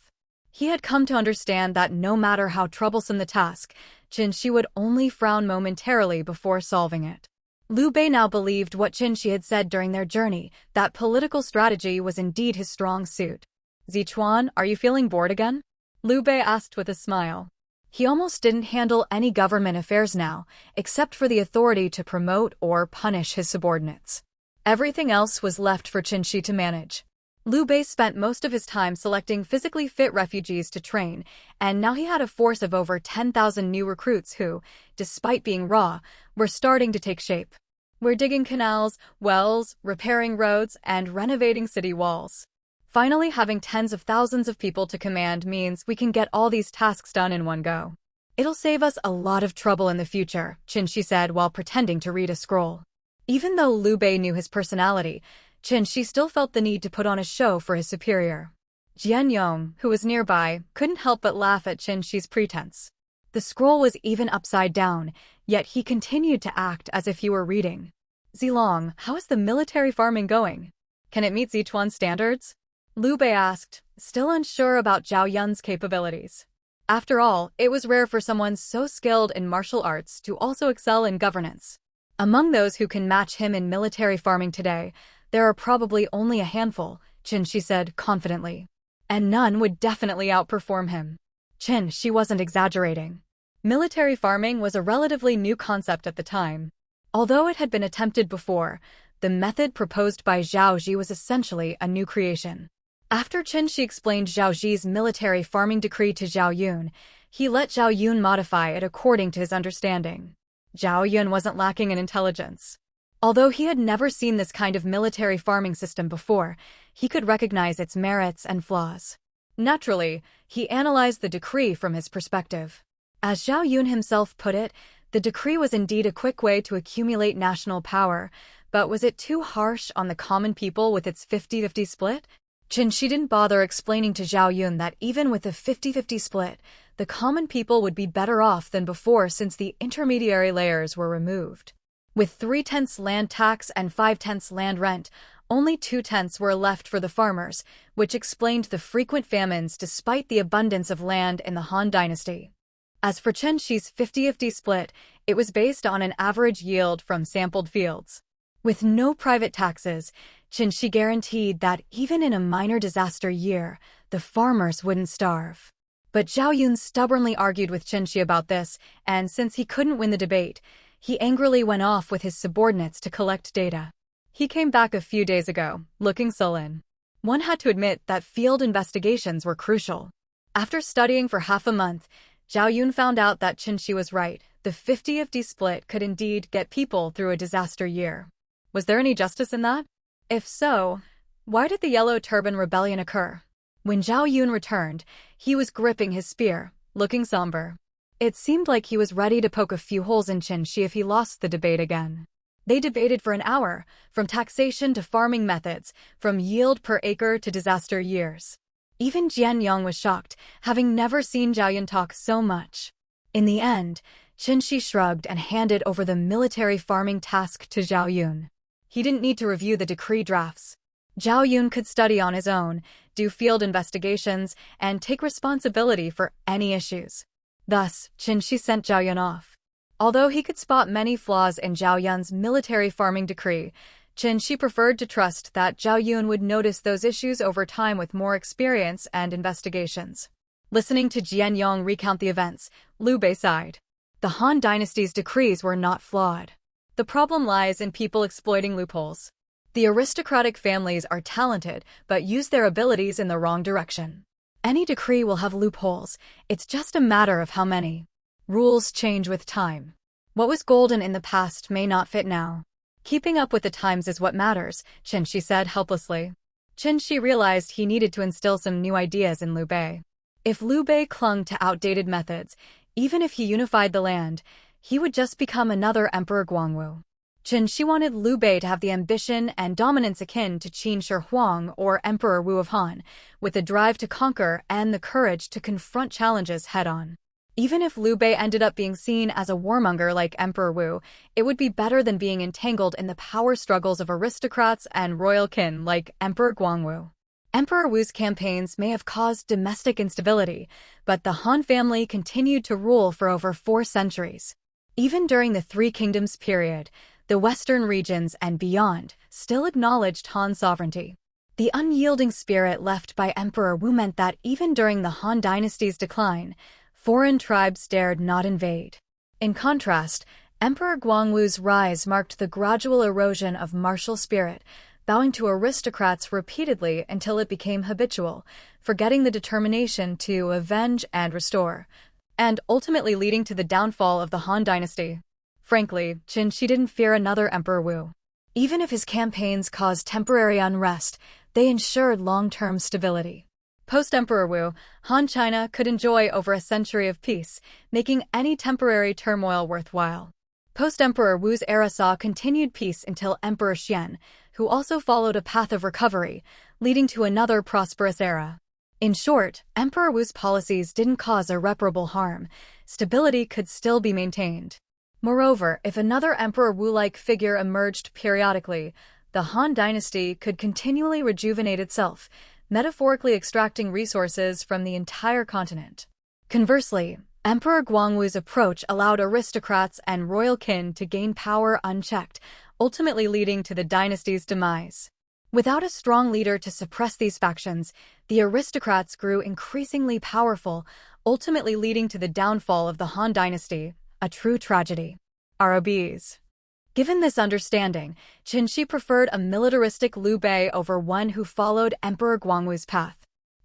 S1: He had come to understand that no matter how troublesome the task, Chen Xi would only frown momentarily before solving it. Liu Bei now believed what Chen Xi had said during their journey, that political strategy was indeed his strong suit. "Zichuan, are you feeling bored again?" Liu Bei asked with a smile. He almost didn't handle any government affairs now, except for the authority to promote or punish his subordinates. Everything else was left for Chen Xi to manage. Liu Bei spent most of his time selecting physically fit refugees to train, and now he had a force of over 10,000 new recruits who, despite being raw, were starting to take shape. "We're digging canals, wells, repairing roads, and renovating city walls. Finally, having tens of thousands of people to command means we can get all these tasks done in one go. It'll save us a lot of trouble in the future," Chen Xi said while pretending to read a scroll. Even though Liu Bei knew his personality, Chen Xi still felt the need to put on a show for his superior. Jian Yong, who was nearby, couldn't help but laugh at Chen Xi's pretense. The scroll was even upside down, yet he continued to act as if he were reading. "Zilong, how is the military farming going? Can it meet Zichuan's standards?" Liu Bei asked, still unsure about Zhao Yun's capabilities. After all, it was rare for someone so skilled in martial arts to also excel in governance. Among those who can match him in military farming today, there are probably only a handful, Chen Xi said confidently. And none would definitely outperform him. Chen Xi wasn't exaggerating. Military farming was a relatively new concept at the time. Although it had been attempted before, the method proposed by Zhao Zhi was essentially a new creation. After Chen Xi explained Zhao Zhi's military farming decree to Zhao Yun, he let Zhao Yun modify it according to his understanding. Zhao Yun wasn't lacking in intelligence. Although he had never seen this kind of military farming system before, he could recognize its merits and flaws. Naturally, he analyzed the decree from his perspective. As Zhao Yun himself put it, the decree was indeed a quick way to accumulate national power, but was it too harsh on the common people with its 50-50 split? Chen Xi didn't bother explaining to Zhao Yun that even with a 50-50 split, the common people would be better off than before since the intermediary layers were removed. With 3/10 land tax and 5/10 land rent, only 2/10 were left for the farmers, which explained the frequent famines despite the abundance of land in the Han Dynasty. As for Chen Xi's 50-50 split, it was based on an average yield from sampled fields. With no private taxes, Chen Xi guaranteed that even in a minor disaster year, the farmers wouldn't starve. But Zhao Yun stubbornly argued with Chen Xi about this, and since he couldn't win the debate, he angrily went off with his subordinates to collect data. He came back a few days ago, looking sullen. One had to admit that field investigations were crucial. After studying for half a month, Zhao Yun found out that Chen Xi was right. The 50-50 split could indeed get people through a disaster year. Was there any justice in that? If so, why did the Yellow Turban Rebellion occur? When Zhao Yun returned, he was gripping his spear, looking somber. It seemed like he was ready to poke a few holes in Chen Xi if he lost the debate again. They debated for an hour, from taxation to farming methods, from yield per acre to disaster years. Even Jian Yong was shocked, having never seen Zhao Yun talk so much. In the end, Chen Xi shrugged and handed over the military farming task to Zhao Yun. He didn't need to review the decree drafts. Zhao Yun could study on his own, do field investigations, and take responsibility for any issues. Thus, Chen Xi sent Zhao Yun off. Although he could spot many flaws in Zhao Yun's military farming decree, Chen Xi preferred to trust that Zhao Yun would notice those issues over time with more experience and investigations. Listening to Jian Yong recount the events, Liu Bei sighed. The Han Dynasty's decrees were not flawed. The problem lies in people exploiting loopholes. The aristocratic families are talented, but use their abilities in the wrong direction. Any decree will have loopholes, it's just a matter of how many. Rules change with time. What was golden in the past may not fit now. Keeping up with the times is what matters, Chen Xi said helplessly. Chen Xi realized he needed to instill some new ideas in Liu Bei. If Liu Bei clung to outdated methods, even if he unified the land, he would just become another Emperor Guangwu. Chen Xi wanted Liu Bei to have the ambition and dominance akin to Qin Shi Huang or Emperor Wu of Han, with the drive to conquer and the courage to confront challenges head-on. Even if Liu Bei ended up being seen as a warmonger like Emperor Wu, it would be better than being entangled in the power struggles of aristocrats and royal kin like Emperor Guangwu. Emperor Wu's campaigns may have caused domestic instability, but the Han family continued to rule for over 4 centuries. Even during the Three Kingdoms period, the western regions and beyond still acknowledged Han sovereignty. The unyielding spirit left by Emperor Wu meant that even during the Han dynasty's decline, foreign tribes dared not invade. In contrast, Emperor Guangwu's rise marked the gradual erosion of martial spirit, bowing to aristocrats repeatedly until it became habitual, forgetting the determination to avenge and restore, and ultimately leading to the downfall of the Han dynasty. Frankly, Chen Xi didn't fear another Emperor Wu. Even if his campaigns caused temporary unrest, they ensured long-term stability. Post-Emperor Wu, Han China could enjoy over a century of peace, making any temporary turmoil worthwhile. Post-Emperor Wu's era saw continued peace until Emperor Xian, who also followed a path of recovery, leading to another prosperous era. In short, Emperor Wu's policies didn't cause irreparable harm. Stability could still be maintained. Moreover, if another Emperor Wu-like figure emerged periodically, the Han dynasty could continually rejuvenate itself, metaphorically extracting resources from the entire continent. Conversely, Emperor Guangwu's approach allowed aristocrats and royal kin to gain power unchecked, ultimately leading to the dynasty's demise. Without a strong leader to suppress these factions, the aristocrats grew increasingly powerful, ultimately leading to the downfall of the Han dynasty, a true tragedy. ROBs. Given this understanding, Chen Xi preferred a militaristic Liu Bei over one who followed Emperor Guangwu's path.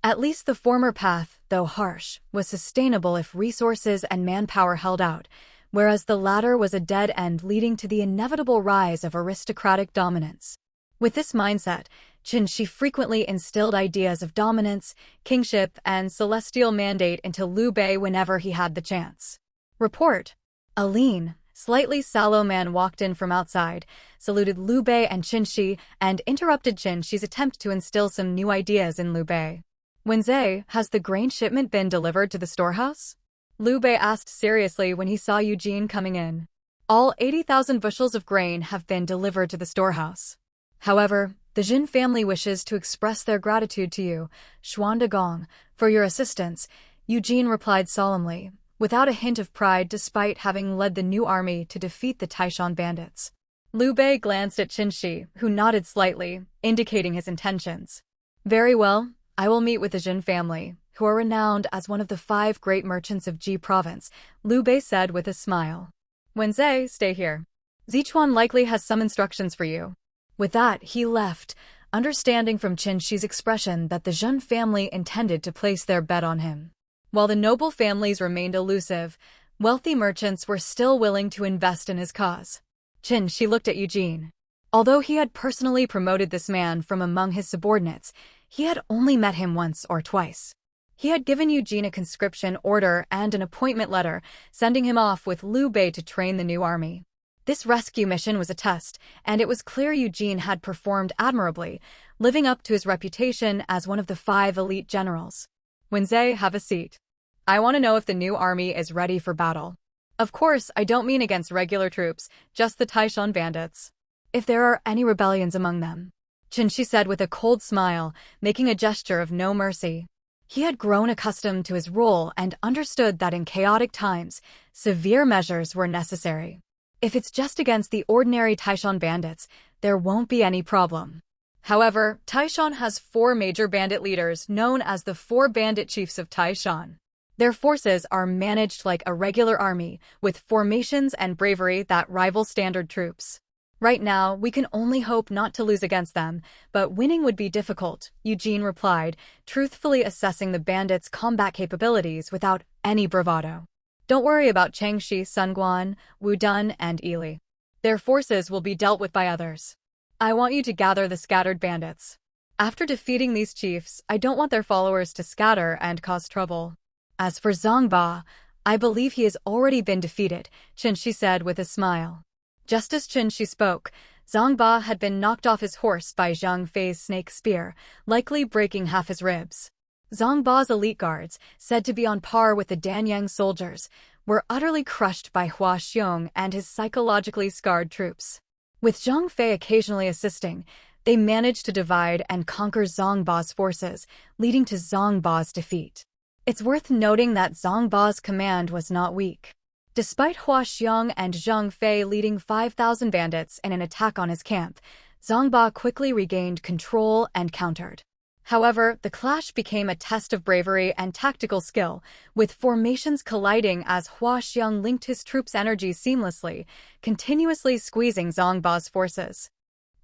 S1: At least the former path, though harsh, was sustainable if resources and manpower held out, whereas the latter was a dead end leading to the inevitable rise of aristocratic dominance. With this mindset, Chen Xi frequently instilled ideas of dominance, kingship, and celestial mandate into Liu Bei whenever he had the chance. Report. A lean, slightly sallow man walked in from outside, saluted Liu Bei and Chen Xi, and interrupted Chen Xi's attempt to instill some new ideas in Liu Bei. Wenze, has the grain shipment been delivered to the storehouse? Liu Bei asked seriously when he saw Eugene coming in. All 80,000 bushels of grain have been delivered to the storehouse. However, the Jin family wishes to express their gratitude to you, Xuan de Gong, for your assistance, Eugene replied solemnly, without a hint of pride despite having led the new army to defeat the Taishan bandits. Liu Bei glanced at Chen Xi, who nodded slightly, indicating his intentions. Very well, I will meet with the Jin family, who are renowned as one of the 5 great merchants of Ji province, Liu Bei said with a smile. Wenze, stay here. Zichuan likely has some instructions for you. With that, he left, understanding from Chen Xi's expression that the Zheng family intended to place their bet on him. While the noble families remained elusive, wealthy merchants were still willing to invest in his cause. Chen Xi looked at Eugene. Although he had personally promoted this man from among his subordinates, he had only met him once or twice. He had given Eugene a conscription order and an appointment letter, sending him off with Liu Bei to train the new army. This rescue mission was a test, and it was clear Eugene had performed admirably, living up to his reputation as one of the 5 elite generals. Wenze, have a seat. I want to know if the new army is ready for battle. Of course, I don't mean against regular troops, just the Taishan bandits. If there are any rebellions among them. Chen Xi said with a cold smile, making a gesture of no mercy. He had grown accustomed to his role and understood that in chaotic times, severe measures were necessary. If it's just against the ordinary Taishan bandits, there won't be any problem. However, Taishan has 4 major bandit leaders known as the 4 bandit chiefs of Taishan. Their forces are managed like a regular army, with formations and bravery that rival standard troops. Right now, we can only hope not to lose against them, but winning would be difficult, Eugene replied, truthfully assessing the bandits' combat capabilities without any bravado. Don't worry about Changxi, Sunguan, Wudun, and Ili. Their forces will be dealt with by others. I want you to gather the scattered bandits. After defeating these chiefs, I don't want their followers to scatter and cause trouble. As for Zhangba, I believe he has already been defeated, Chen Xi said with a smile. Just as Chen Xi spoke, Zhangba had been knocked off his horse by Zhang Fei's snake spear, likely breaking half his ribs. Zhang Ba's elite guards, said to be on par with the Danyang soldiers, were utterly crushed by Hua Xiong and his psychologically scarred troops. With Zhang Fei occasionally assisting, they managed to divide and conquer Zhang Ba's forces, leading to Zhang Ba's defeat. It's worth noting that Zhang Ba's command was not weak. Despite Hua Xiong and Zhang Fei leading 5,000 bandits in an attack on his camp, Zhang Ba quickly regained control and countered. However, the clash became a test of bravery and tactical skill, with formations colliding as Hua Xiong linked his troops' energy seamlessly, continuously squeezing Zhang Ba's forces.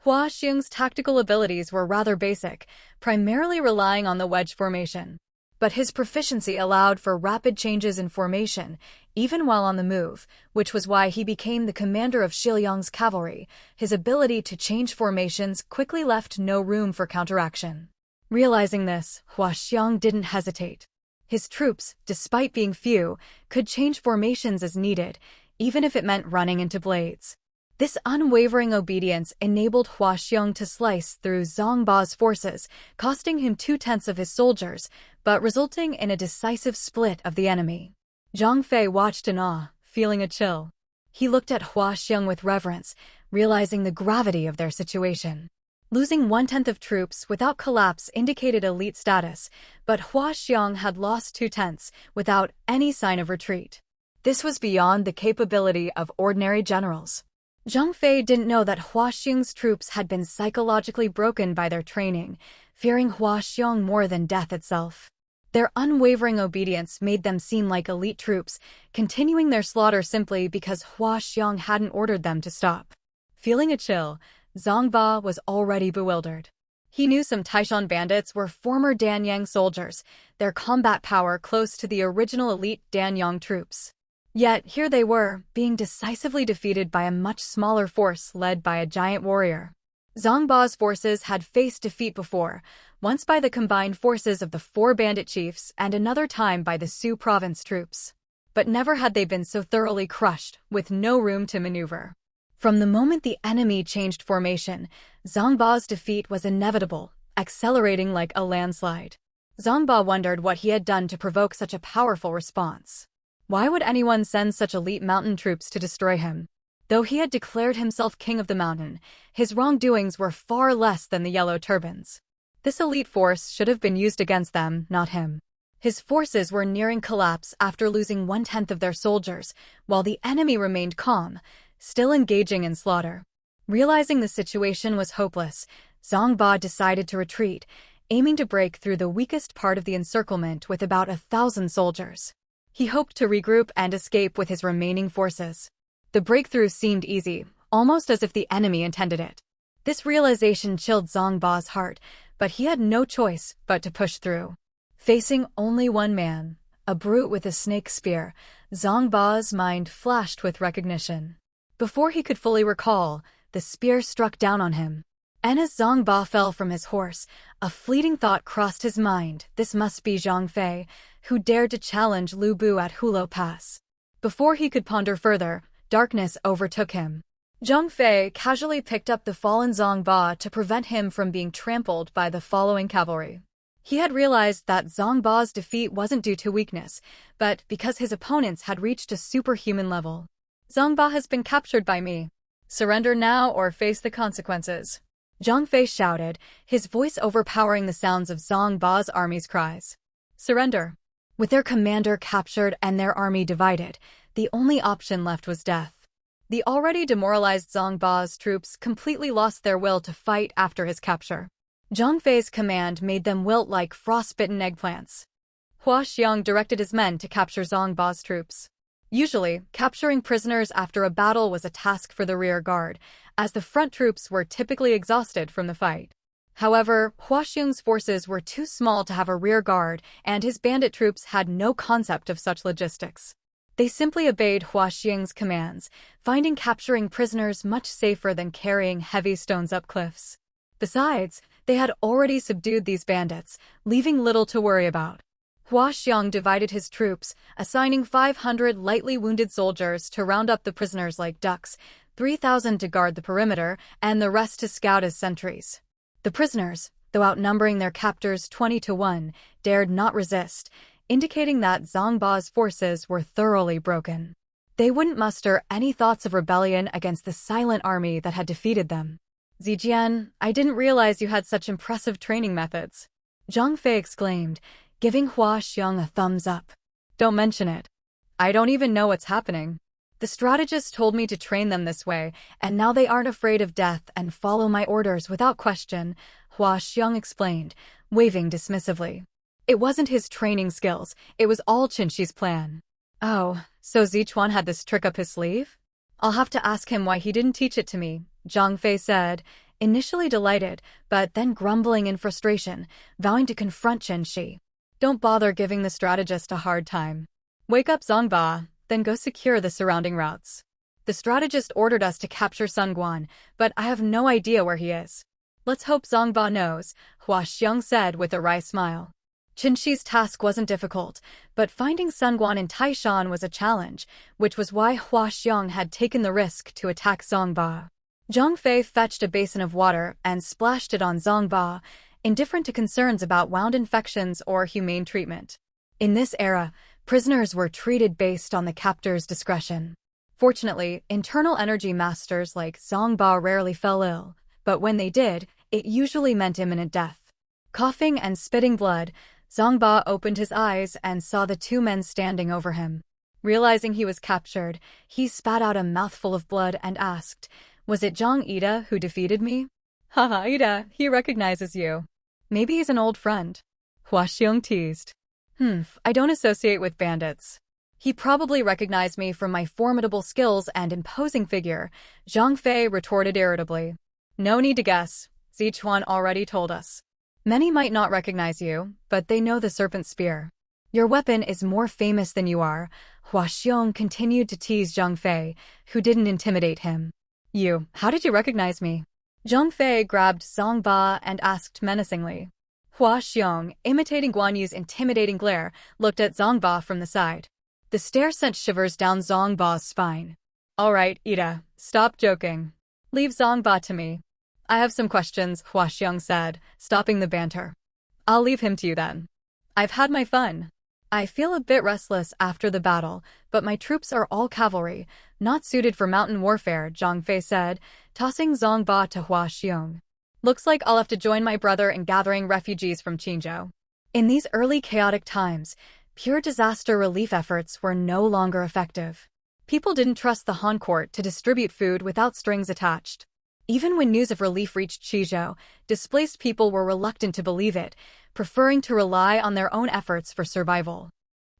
S1: Hua Xiong's tactical abilities were rather basic, primarily relying on the wedge formation. But his proficiency allowed for rapid changes in formation, even while on the move, which was why he became the commander of Shiliang's cavalry. His ability to change formations quickly left no room for counteraction. Realizing this, Hua Xiong didn't hesitate. His troops, despite being few, could change formations as needed, even if it meant running into blades. This unwavering obedience enabled Hua Xiong to slice through Zhang Ba's forces, costing him 2/10 of his soldiers, but resulting in a decisive split of the enemy. Zhang Fei watched in awe, feeling a chill. He looked at Hua Xiong with reverence, realizing the gravity of their situation. Losing 1/10 of troops without collapse indicated elite status, but Hua Xiong had lost 2/10 without any sign of retreat. This was beyond the capability of ordinary generals. Zhang Fei didn't know that Hua Xiong's troops had been psychologically broken by their training, fearing Hua Xiong more than death itself. Their unwavering obedience made them seem like elite troops, continuing their slaughter simply because Hua Xiong hadn't ordered them to stop. Feeling a chill, Zhang Ba was already bewildered. He knew some Taishan bandits were former Danyang soldiers, their combat power close to the original elite Danyang troops. Yet here they were, being decisively defeated by a much smaller force led by a giant warrior. Zhang Ba's forces had faced defeat before, once by the combined forces of the 4 bandit chiefs and another time by the Su province troops. But never had they been so thoroughly crushed, with no room to maneuver. From the moment the enemy changed formation, Zhang Ba's defeat was inevitable, accelerating like a landslide. Zhang Ba wondered what he had done to provoke such a powerful response. Why would anyone send such elite mountain troops to destroy him? Though he had declared himself king of the mountain, his wrongdoings were far less than the Yellow Turbans. This elite force should have been used against them, not him. His forces were nearing collapse after losing 1/10 of their soldiers, while the enemy remained calm, still engaging in slaughter. Realizing the situation was hopeless, Zhang Ba decided to retreat, aiming to break through the weakest part of the encirclement with about 1,000 soldiers. He hoped to regroup and escape with his remaining forces. The breakthrough seemed easy, almost as if the enemy intended it. This realization chilled Zhang Ba's heart, but he had no choice but to push through. Facing only one man, a brute with a snake spear, Zhang Ba's mind flashed with recognition. Before he could fully recall, the spear struck down on him. And as Zhang Ba fell from his horse, a fleeting thought crossed his mind. This must be Zhang Fei, who dared to challenge Lu Bu at Hulo Pass. Before he could ponder further, darkness overtook him. Zhang Fei casually picked up the fallen Zhang Ba to prevent him from being trampled by the following cavalry. He had realized that Zhang Ba's defeat wasn't due to weakness, but because his opponents had reached a superhuman level. Zhang Ba has been captured by me. Surrender now or face the consequences. Zhang Fei shouted, his voice overpowering the sounds of Zhang Ba's army's cries. Surrender. With their commander captured and their army divided, the only option left was death. The already demoralized Zhang Ba's troops completely lost their will to fight after his capture. Zhang Fei's command made them wilt like frostbitten eggplants. Hua Xiong directed his men to capture Zhang Ba's troops. Usually, capturing prisoners after a battle was a task for the rear guard, as the front troops were typically exhausted from the fight. However, Hua Xiong's forces were too small to have a rear guard, and his bandit troops had no concept of such logistics. They simply obeyed Hua Xiong's commands, finding capturing prisoners much safer than carrying heavy stones up cliffs. Besides, they had already subdued these bandits, leaving little to worry about. Hua Xiong divided his troops, assigning 500 lightly wounded soldiers to round up the prisoners like ducks, 3,000 to guard the perimeter, and the rest to scout as sentries. The prisoners, though outnumbering their captors 20-1, dared not resist, indicating that Zhang Ba's forces were thoroughly broken. They wouldn't muster any thoughts of rebellion against the silent army that had defeated them. Zijian, I didn't realize you had such impressive training methods. Zhang Fei exclaimed, giving Hua Xiong a thumbs up. Don't mention it. I don't even know what's happening. The strategist told me to train them this way, and now they aren't afraid of death and follow my orders without question, Hua Xiong explained, waving dismissively. It wasn't his training skills, it was all Chen Xi's plan. Oh, so Zichuan had this trick up his sleeve? I'll have to ask him why he didn't teach it to me, Zhang Fei said, initially delighted, but then grumbling in frustration, vowing to confront Chen Xi. Don't bother giving the strategist a hard time. Wake up Zhang Ba, then go secure the surrounding routes. The strategist ordered us to capture Sun Guan, but I have no idea where he is. Let's hope Zhang Ba knows, Hua Xiong said with a wry smile. Chen Xi's task wasn't difficult, but finding Sun Guan in Taishan was a challenge, which was why Hua Xiong had taken the risk to attack Zhang Ba. Zhang Fei fetched a basin of water and splashed it on Zhang Ba, indifferent to concerns about wound infections or humane treatment. In this era, prisoners were treated based on the captor's discretion. Fortunately, internal energy masters like Zhang Ba rarely fell ill, but when they did, it usually meant imminent death. Coughing and spitting blood, Zhang Ba opened his eyes and saw the two men standing over him. Realizing he was captured, he spat out a mouthful of blood and asked, "Was it Zhang Ida who defeated me?" "Haha, Ida, he recognizes you. Maybe he's an old friend." Hua Xiong teased. I don't associate with bandits. He probably recognized me from my formidable skills and imposing figure, Zhang Fei retorted irritably. No need to guess. Zichuan already told us. Many might not recognize you, but they know the serpent spear. Your weapon is more famous than you are, Hua Xiong continued to tease Zhang Fei, who didn't intimidate him. How did you recognize me? Zhang Fei grabbed Zhang Ba and asked menacingly. Hua Xiong, imitating Guan Yu's intimidating glare, looked at Zhang Ba from the side. The stare sent shivers down Zhang Ba's spine. All right, Ida, stop joking. Leave Zhang Ba to me. I have some questions, Hua Xiong said, stopping the banter. I'll leave him to you then. I've had my fun. I feel a bit restless after the battle, but my troops are all cavalry, not suited for mountain warfare, Zhang Fei said, tossing Zhang Ba to Hua Xiong. Looks like I'll have to join my brother in gathering refugees from Qingzhou. In these early chaotic times, pure disaster relief efforts were no longer effective. People didn't trust the Han court to distribute food without strings attached. Even when news of relief reached Qizhou, displaced people were reluctant to believe it, preferring to rely on their own efforts for survival.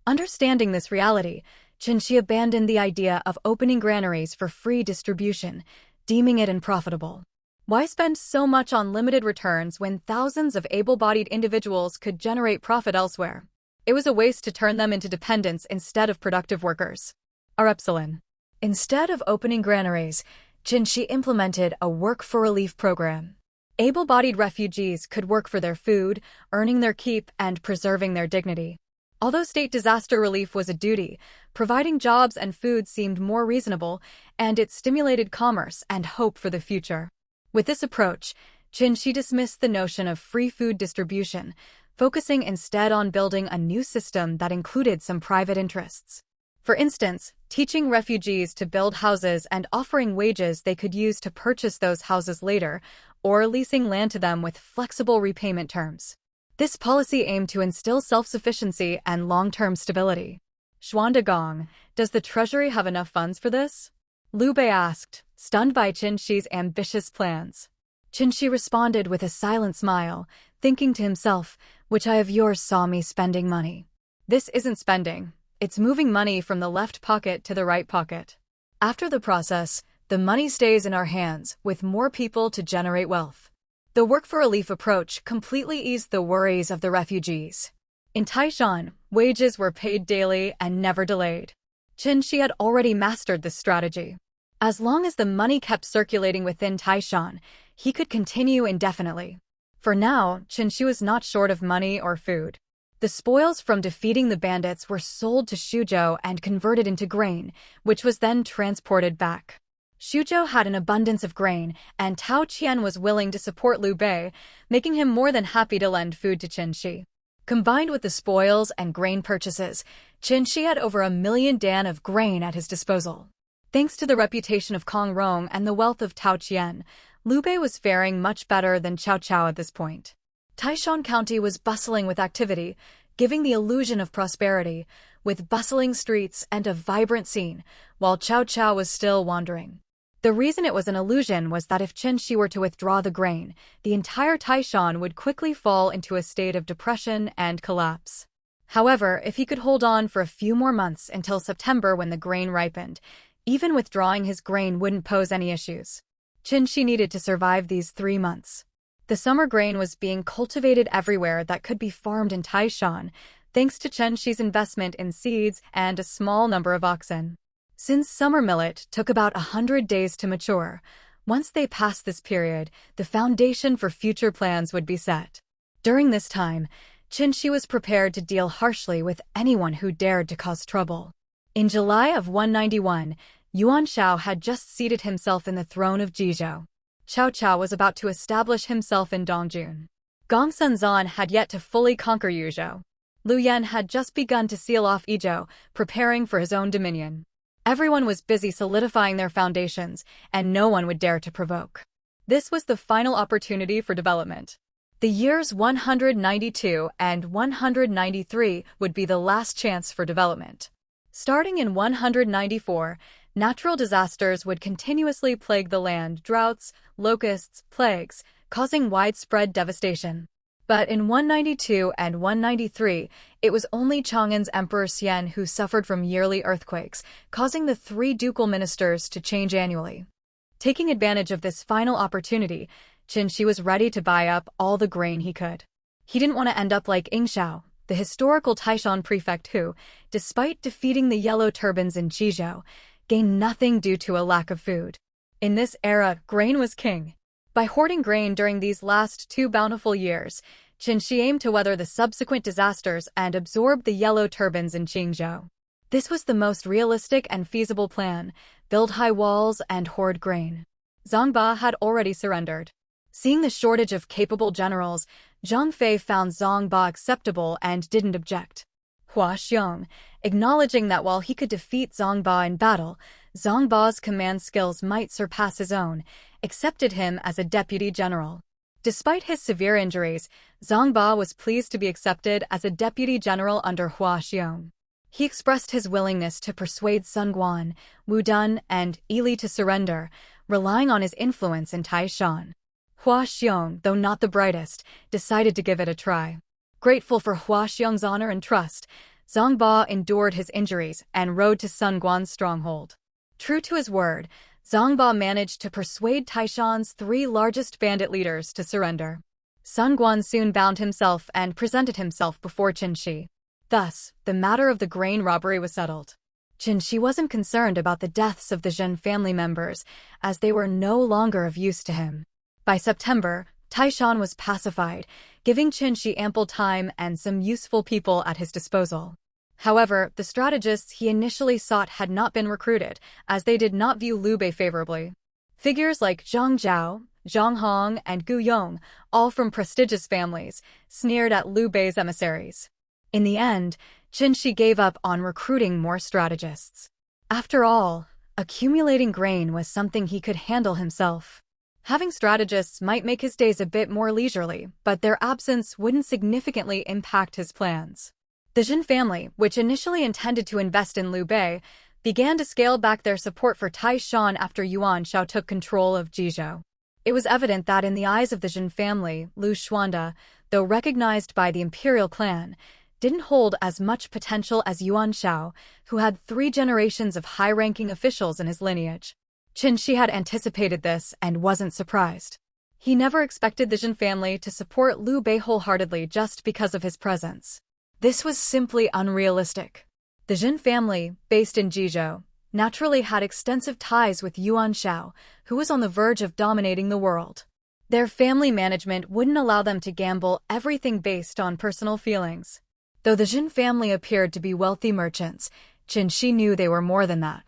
S1: Understanding this reality, Chen Xi abandoned the idea of opening granaries for free distribution, deeming it unprofitable. Why spend so much on limited returns when thousands of able-bodied individuals could generate profit elsewhere? It was a waste to turn them into dependents instead of productive workers. Instead of opening granaries, Chen Xi implemented a work-for-relief program. Able-bodied refugees could work for their food, earning their keep and preserving their dignity. Although state disaster relief was a duty, providing jobs and food seemed more reasonable, and it stimulated commerce and hope for the future. With this approach, Chen Xi dismissed the notion of free food distribution, focusing instead on building a new system that included some private interests. For instance, teaching refugees to build houses and offering wages they could use to purchase those houses later, or leasing land to them with flexible repayment terms. This policy aimed to instill self-sufficiency and long-term stability. Xuandagong, does the treasury have enough funds for this? Liu Bei asked, stunned by Chen Xi's ambitious plans. Chen Xi responded with a silent smile, thinking to himself, which eye of yours saw me spending money? This isn't spending. It's moving money from the left pocket to the right pocket. After the process, the money stays in our hands, with more people to generate wealth. The work-for-relief approach completely eased the worries of the refugees. In Taishan, wages were paid daily and never delayed. Chen Xi had already mastered this strategy. As long as the money kept circulating within Taishan, he could continue indefinitely. For now, Chen Xi was not short of money or food. The spoils from defeating the bandits were sold to Xuzhou and converted into grain, which was then transported back. Xuzhou had an abundance of grain, and Tao Qian was willing to support Liu Bei, making him more than happy to lend food to Chen Xi. Combined with the spoils and grain purchases, Chen Xi had over 1,000,000 dan of grain at his disposal. Thanks to the reputation of Kong Rong and the wealth of Tao Qian, Liu Bei was faring much better than Cao Cao at this point. Taishan County was bustling with activity, giving the illusion of prosperity, with bustling streets and a vibrant scene, while Cao Cao was still wandering. The reason it was an illusion was that if Chen Xi were to withdraw the grain, the entire Taishan would quickly fall into a state of depression and collapse. However, if he could hold on for a few more months until September when the grain ripened, even withdrawing his grain wouldn't pose any issues. Chen Xi needed to survive these 3 months. The summer grain was being cultivated everywhere that could be farmed in Taishan, thanks to Chen Xi's investment in seeds and a small number of oxen. Since summer millet took about 100 days to mature, once they passed this period, the foundation for future plans would be set. During this time, Chen Xi was prepared to deal harshly with anyone who dared to cause trouble. In July of 191, Yuan Shao had just seated himself in the throne of Jizhou. Cao Cao was about to establish himself in Dongjun. Gong Sunzan had yet to fully conquer Yuzhou. Liu Yan had just begun to seal off Yizhou, preparing for his own dominion. Everyone was busy solidifying their foundations, and no one would dare to provoke. This was the final opportunity for development. The years 192 and 193 would be the last chance for development. Starting in 194, natural disasters would continuously plague the land: droughts, locusts, plagues, causing widespread devastation. But in 192 and 193, it was only Chang'an's Emperor Xian who suffered from yearly earthquakes, causing the 3 ducal ministers to change annually. Taking advantage of this final opportunity, Chen Xi was ready to buy up all the grain he could. He didn't want to end up like Yingxiao, the historical Taishan prefect who, despite defeating the Yellow Turbans in Jizhou, gained nothing due to a lack of food. In this era, grain was king. By hoarding grain during these last 2 bountiful years, Chen Xi aimed to weather the subsequent disasters and absorb the Yellow Turbans in Qingzhou. This was the most realistic and feasible plan: build high walls and hoard grain. Zhongba had already surrendered. Seeing the shortage of capable generals, Zhang Fei found Zhongba acceptable and didn't object. Hua Xiong, acknowledging that while he could defeat Zhongba in battle, Zhongba's command skills might surpass his own, accepted him as a deputy general. Despite his severe injuries, Zhongba was pleased to be accepted as a deputy general under Hua Xiong. He expressed his willingness to persuade Sun Quan, Wu Dun, and Ili to surrender, relying on his influence in Taishan. Hua Xiong, though not the brightest, decided to give it a try. Grateful for Hua Xiong's honor and trust, Zhongba endured his injuries and rode to Sun Guan's stronghold. True to his word, Zhongba managed to persuade Taishan's 3 largest bandit leaders to surrender. Sun Guan soon bound himself and presented himself before Chen Xi. Thus, the matter of the grain robbery was settled. Chen Xi wasn't concerned about the deaths of the Zhen family members, as they were no longer of use to him. By September, Taishan was pacified, giving Chen Xi ample time and some useful people at his disposal. However, the strategists he initially sought had not been recruited, as they did not view Liu Bei favorably. Figures like Zhang Zhao, Zhang Hong, and Gu Yong, all from prestigious families, sneered at Liu Bei's emissaries. In the end, Chen Xi gave up on recruiting more strategists. After all, accumulating grain was something he could handle himself. Having strategists might make his days a bit more leisurely, but their absence wouldn't significantly impact his plans. The Zhen family, which initially intended to invest in Liu Bei, began to scale back their support for Taishan after Yuan Shao took control of Jizhou. It was evident that in the eyes of the Zhen family, Liu Xuanda, though recognized by the imperial clan, didn't hold as much potential as Yuan Shao, who had 3 generations of high-ranking officials in his lineage. Chen Xi had anticipated this and wasn't surprised. He never expected the Zhen family to support Liu Bei wholeheartedly just because of his presence. This was simply unrealistic. The Zhen family, based in Jizhou, naturally had extensive ties with Yuan Shao, who was on the verge of dominating the world. Their family management wouldn't allow them to gamble everything based on personal feelings. Though the Zhen family appeared to be wealthy merchants, Chen Xi knew they were more than that.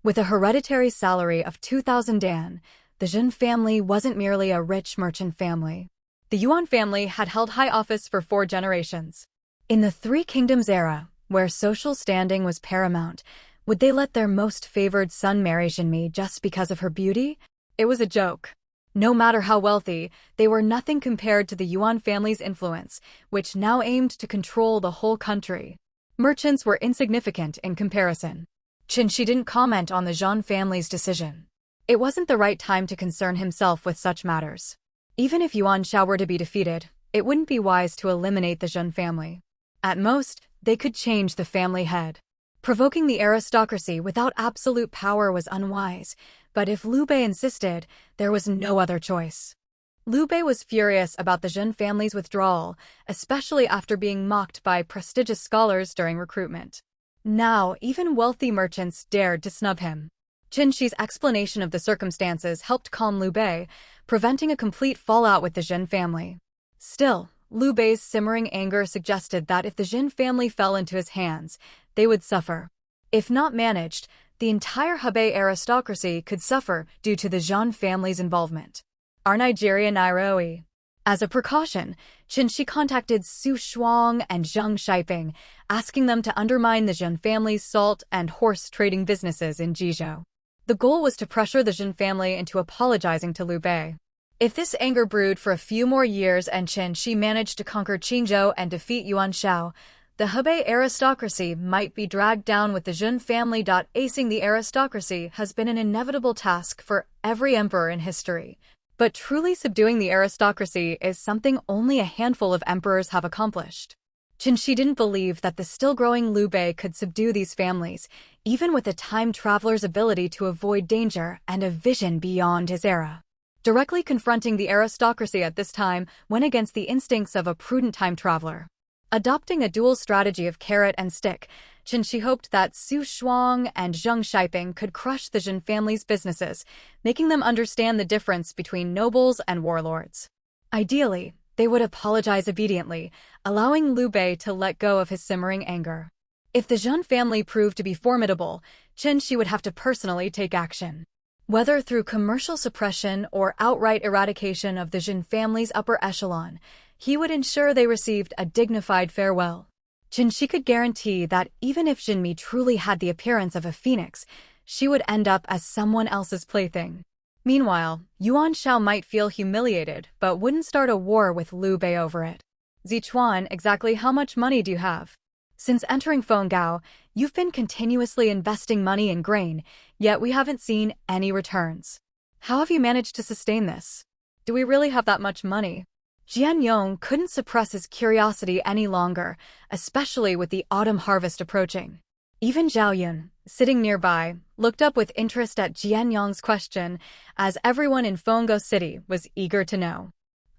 S1: With a hereditary salary of 2,000 Dan, the Zhen family wasn't merely a rich merchant family. The Yuan family had held high office for 4 generations. In the Three Kingdoms era, where social standing was paramount, would they let their most favored son marry Zhenmi just because of her beauty? It was a joke. No matter how wealthy, they were nothing compared to the Yuan family's influence, which now aimed to control the whole country. Merchants were insignificant in comparison. Chen Xi didn't comment on the Zhang family's decision. It wasn't the right time to concern himself with such matters. Even if Yuan Shao were to be defeated, it wouldn't be wise to eliminate the Zhen family. At most, they could change the family head. Provoking the aristocracy without absolute power was unwise, but if Liu Bei insisted, there was no other choice. Liu Bei was furious about the Zhen family's withdrawal, especially after being mocked by prestigious scholars during recruitment. Now, even wealthy merchants dared to snub him. Chen Xi's explanation of the circumstances helped calm Liu Bei, preventing a complete fallout with the Zhen family. Still, Liu Bei's simmering anger suggested that if the Zhen family fell into his hands, they would suffer. If not managed, the entire Hebei aristocracy could suffer due to the Zhang family's involvement. Our Nigeria Nairobi. As a precaution, Chen Xi contacted Su Shuang and Zhang Shiping, asking them to undermine the Zhen family's salt and horse trading businesses in Jizhou. The goal was to pressure the Zhen family into apologizing to Liu Bei. If this anger brewed for a few more years and Chen Xi managed to conquer Qingzhou and defeat Yuan Shao, the Hebei aristocracy might be dragged down with the Zhen family. Acing the aristocracy has been an inevitable task for every emperor in history. But truly subduing the aristocracy is something only a handful of emperors have accomplished. Chen Xi didn't believe that the still-growing Liu Bei could subdue these families, even with a time traveler's ability to avoid danger and a vision beyond his era. Directly confronting the aristocracy at this time went against the instincts of a prudent time traveler. Adopting a dual strategy of carrot and stick, Chen Xi hoped that Su Shuang and Zhang Shiping could crush the Zhen family's businesses, making them understand the difference between nobles and warlords. Ideally, they would apologize obediently, allowing Liu Bei to let go of his simmering anger. If the Zhen family proved to be formidable, Chen Xi would have to personally take action. Whether through commercial suppression or outright eradication of the Zhen family's upper echelon, he would ensure they received a dignified farewell. Chen Xi could guarantee that even if Zhenmi truly had the appearance of a phoenix, she would end up as someone else's plaything. Meanwhile, Yuan Shao might feel humiliated but wouldn't start a war with Liu Bei over it. Zichuan, exactly how much money do you have? Since entering Fengao, you've been continuously investing money in grain, yet we haven't seen any returns. How have you managed to sustain this? Do we really have that much money? Jian Yong couldn't suppress his curiosity any longer, especially with the autumn harvest approaching. Even Zhao Yun, sitting nearby, looked up with interest at Jian Yong's question, as everyone in Fengao City was eager to know.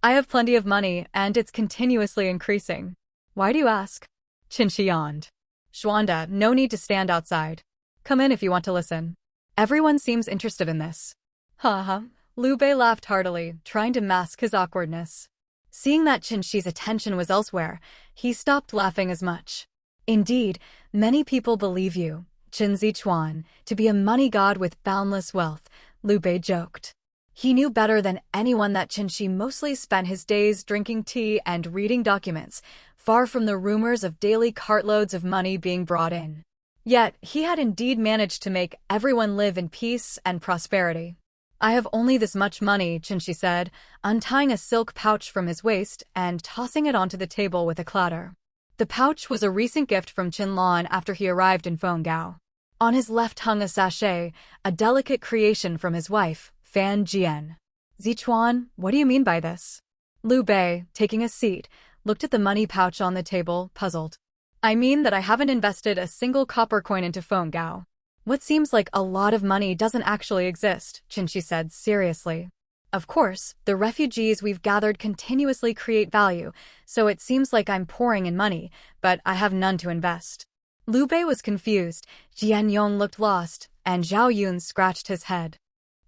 S1: I have plenty of money, and it's continuously increasing. Why do you ask? Chen Xi yawned. Xuanda, no need to stand outside. Come in if you want to listen. Everyone seems interested in this. Ha. Liu Bei laughed heartily, trying to mask his awkwardness. Seeing that Chen Xi's attention was elsewhere, he stopped laughing as much. Indeed, many people believe you, Chen Zichuan, to be a money god with boundless wealth, Liu Bei joked. He knew better than anyone that Chen Xi mostly spent his days drinking tea and reading documents, far from the rumors of daily cartloads of money being brought in. Yet, he had indeed managed to make everyone live in peace and prosperity. I have only this much money, Chen Xi said, untying a silk pouch from his waist and tossing it onto the table with a clatter. The pouch was a recent gift from Chen Lan after he arrived in Fengao. On his left hung a sachet, a delicate creation from his wife, Fan Jian. Zichuan, what do you mean by this? Liu Bei, taking a seat, looked at the money pouch on the table, puzzled. I mean that I haven't invested a single copper coin into Fengao. What seems like a lot of money doesn't actually exist, Chen Xi said seriously. Of course, the refugees we've gathered continuously create value, so it seems like I'm pouring in money, but I have none to invest. Liu Bei was confused, Jian Yong looked lost, and Zhao Yun scratched his head.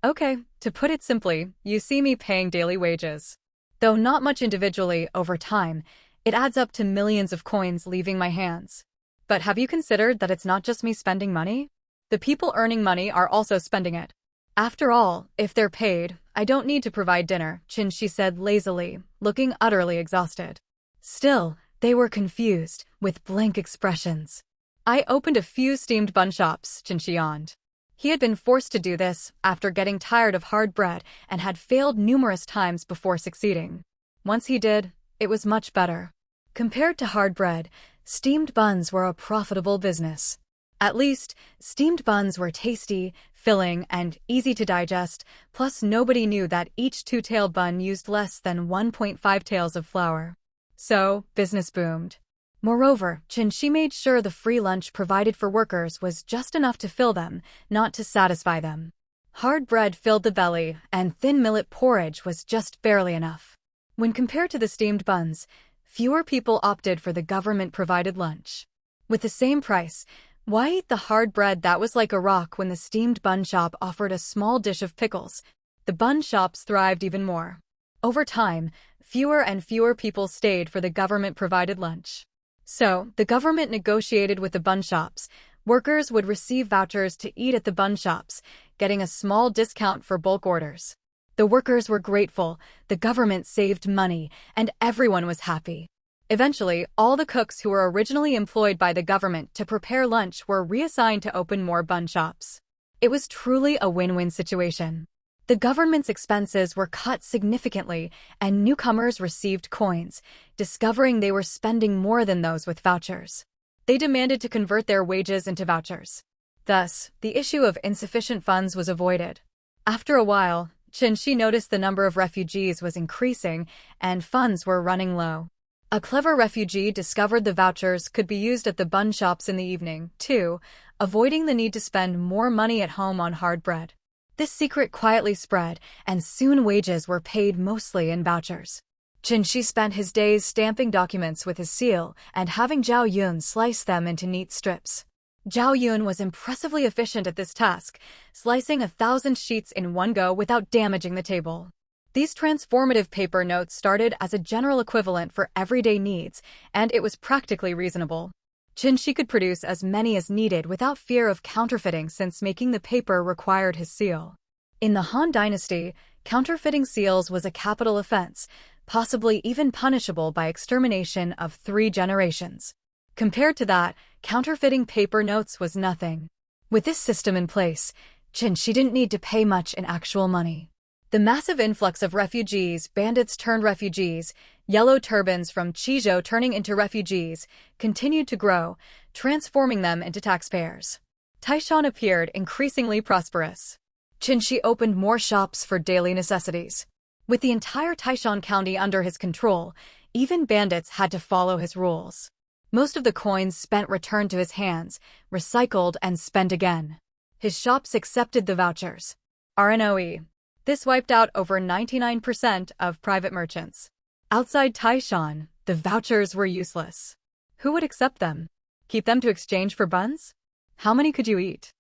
S1: Okay, to put it simply, you see me paying daily wages. Though not much individually, over time, it adds up to millions of coins leaving my hands. But have you considered that it's not just me spending money? The people earning money are also spending it. After all, if they're paid, I don't need to provide dinner, Chen Xi said lazily, looking utterly exhausted. Still, they were confused, with blank expressions. I opened a few steamed bun shops, Chen Xi yawned. He had been forced to do this after getting tired of hard bread and had failed numerous times before succeeding. Once he did, it was much better. Compared to hard bread, steamed buns were a profitable business. At least, steamed buns were tasty, filling, and easy to digest, plus nobody knew that each two-tailed bun used less than 1.5 taels of flour. So, business boomed. Moreover, Chen Xi made sure the free lunch provided for workers was just enough to fill them, not to satisfy them. Hard bread filled the belly, and thin millet porridge was just barely enough. When compared to the steamed buns, fewer people opted for the government-provided lunch. With the same price, why eat the hard bread that was like a rock when the steamed bun shop offered a small dish of pickles? The bun shops thrived even more. Over time, fewer and fewer people stayed for the government-provided lunch. So, the government negotiated with the bun shops. Workers would receive vouchers to eat at the bun shops, getting a small discount for bulk orders. The workers were grateful, the government saved money, and everyone was happy. Eventually, all the cooks who were originally employed by the government to prepare lunch were reassigned to open more bun shops. It was truly a win-win situation. The government's expenses were cut significantly, and newcomers received coins, discovering they were spending more than those with vouchers. They demanded to convert their wages into vouchers. Thus, the issue of insufficient funds was avoided. After a while, Chen Xi noticed the number of refugees was increasing, and funds were running low. A clever refugee discovered the vouchers could be used at the bun shops in the evening, too, avoiding the need to spend more money at home on hard bread. This secret quietly spread, and soon wages were paid mostly in vouchers. Chen Xi spent his days stamping documents with his seal and having Zhao Yun slice them into neat strips. Zhao Yun was impressively efficient at this task, slicing 1,000 sheets in one go without damaging the table. These transformative paper notes started as a general equivalent for everyday needs, and it was practically reasonable. Chen Xi could produce as many as needed without fear of counterfeiting since making the paper required his seal. In the Han Dynasty, counterfeiting seals was a capital offense, possibly even punishable by extermination of 3 generations. Compared to that, counterfeiting paper notes was nothing. With this system in place, Chen Xi didn't need to pay much in actual money. The massive influx of refugees, bandits turned refugees, yellow turbans from Qizhou turning into refugees, continued to grow, transforming them into taxpayers. Taishan appeared increasingly prosperous. Chen Xi opened more shops for daily necessities. With the entire Taishan county under his control, even bandits had to follow his rules. Most of the coins spent returned to his hands, recycled and spent again. His shops accepted the vouchers. RNOE. This wiped out over 99% of private merchants. Outside Taishan, the vouchers were useless. Who would accept them? Keep them to exchange for buns? How many could you eat?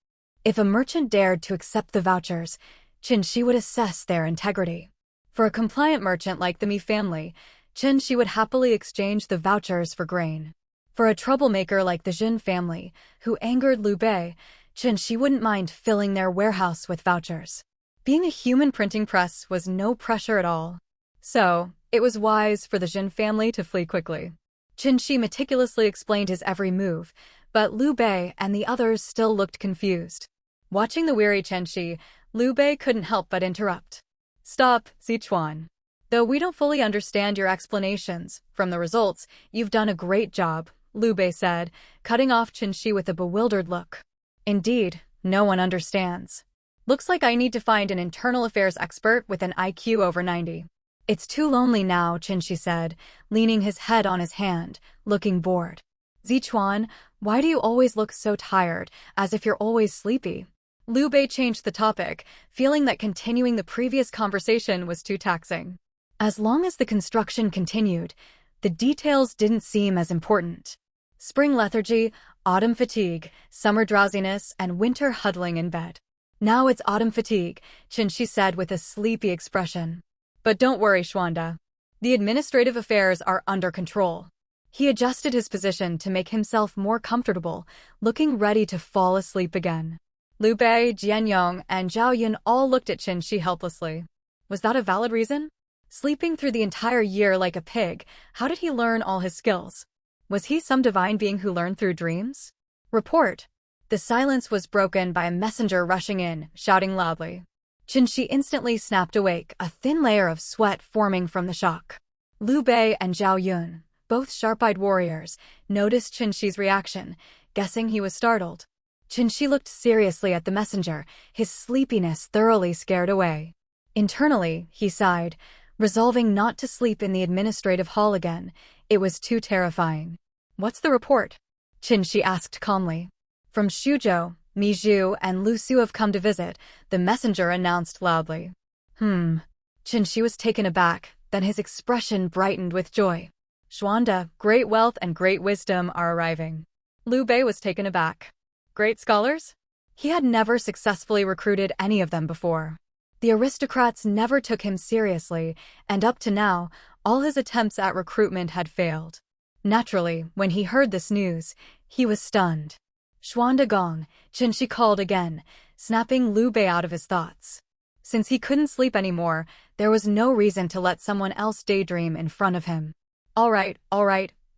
S1: If a merchant dared to accept the vouchers, Chen Xi would assess their integrity. For a compliant merchant like the Mi family, Chen Xi would happily exchange the vouchers for grain. For a troublemaker like the Jin family, who angered Liu Bei, Chen Xi wouldn't mind filling their warehouse with vouchers. Being a human printing press was no pressure at all. So, it was wise for the Jin family to flee quickly. Chen Xi meticulously explained his every move, but Liu Bei and the others still looked confused. Watching the weary Chen Xi, Liu Bei couldn't help but interrupt. Stop, Zichuan. Though we don't fully understand your explanations, from the results, you've done a great job, Liu Bei said, cutting off Chen Xi with a bewildered look. Indeed, no one understands. Looks like I need to find an internal affairs expert with an IQ over 90. It's too lonely now, Chen Xi said, leaning his head on his hand, looking bored. Zichuan, why do you always look so tired, as if you're always sleepy? Liu Bei changed the topic, feeling that continuing the previous conversation was too taxing. As long as the construction continued, the details didn't seem as important. Spring lethargy, autumn fatigue, summer drowsiness, and winter huddling in bed. Now it's autumn fatigue, Chen Xi said with a sleepy expression. But don't worry, Xuanda. The administrative affairs are under control. He adjusted his position to make himself more comfortable, looking ready to fall asleep again. Liu Bei, Jian Yong, and Zhao Yun all looked at Chen Xi helplessly. Was that a valid reason? Sleeping through the entire year like a pig, how did he learn all his skills? Was he some divine being who learned through dreams? Report. The silence was broken by a messenger rushing in, shouting loudly. Chen Xi instantly snapped awake, a thin layer of sweat forming from the shock. Liu Bei and Zhao Yun, both sharp-eyed warriors, noticed Chen Xi's reaction, guessing he was startled. Chen Xi looked seriously at the messenger, his sleepiness thoroughly scared away. Internally, he sighed, resolving not to sleep in the administrative hall again. It was too terrifying. What's the report? Chen Xi asked calmly. From Xuzhou, Mi Zhu and Lu Su have come to visit, the messenger announced loudly. Chen Xi was taken aback, then his expression brightened with joy. Xuanda, great wealth and great wisdom are arriving. Liu Bei was taken aback. Great scholars? He had never successfully recruited any of them before. The aristocrats never took him seriously, and up to now, all his attempts at recruitment had failed. Naturally, when he heard this news, he was stunned. Xuanda Gong, Chen Xi called again, snapping Liu Bei out of his thoughts. Since he couldn't sleep anymore, there was no reason to let someone else daydream in front of him. All right,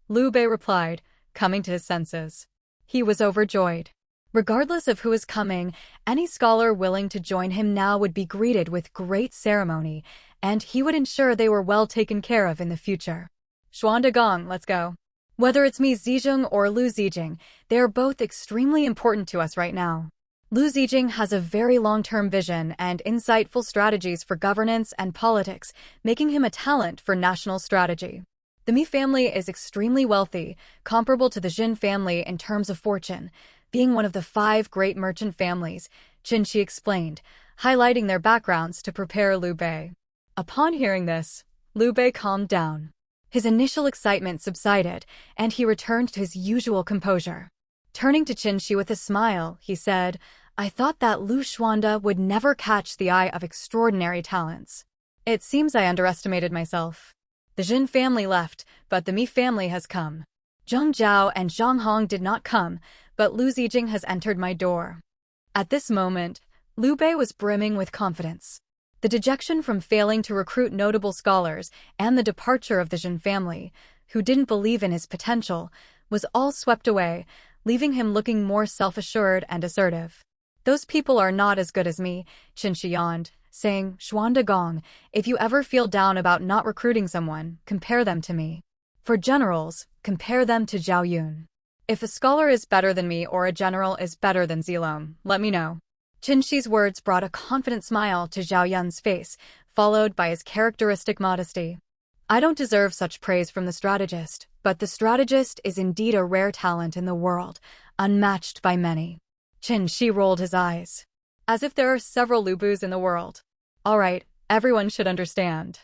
S1: Liu Bei replied, coming to his senses. He was overjoyed. Regardless of who was coming, any scholar willing to join him now would be greeted with great ceremony, and he would ensure they were well taken care of in the future. Xuanda Gong, let's go. Whether it's Mi Zijing or Lu Zijing, they are both extremely important to us right now. Lu Zijing has a very long-term vision and insightful strategies for governance and politics, making him a talent for national strategy. The Mi family is extremely wealthy, comparable to the Jin family in terms of fortune, being one of the 5 great merchant families, Chen Xi explained, highlighting their backgrounds to prepare Liu Bei. Upon hearing this, Liu Bei calmed down. His initial excitement subsided, and he returned to his usual composure. Turning to Chen Xi with a smile, he said, I thought that Lu Xuanda would never catch the eye of extraordinary talents. It seems I underestimated myself. The Jin family left, but the Mi family has come. Zheng Zhao and Zhang Hong did not come, but Lu Zijing has entered my door. At this moment, Liu Bei was brimming with confidence. The dejection from failing to recruit notable scholars and the departure of the Jin family, who didn't believe in his potential, was all swept away, leaving him looking more self-assured and assertive. Those people are not as good as me, Chen Xi yawned, saying, Xuanda Gong, if you ever feel down about not recruiting someone, compare them to me. For generals, compare them to Zhao Yun. If a scholar is better than me or a general is better than Zilong, let me know. Chen Xi's words brought a confident smile to Zhao Yun's face, followed by his characteristic modesty. I don't deserve such praise from the strategist, but the strategist is indeed a rare talent in the world, unmatched by many. Chen Xi rolled his eyes. As if there are several Lu Bus in the world. All right, everyone should understand.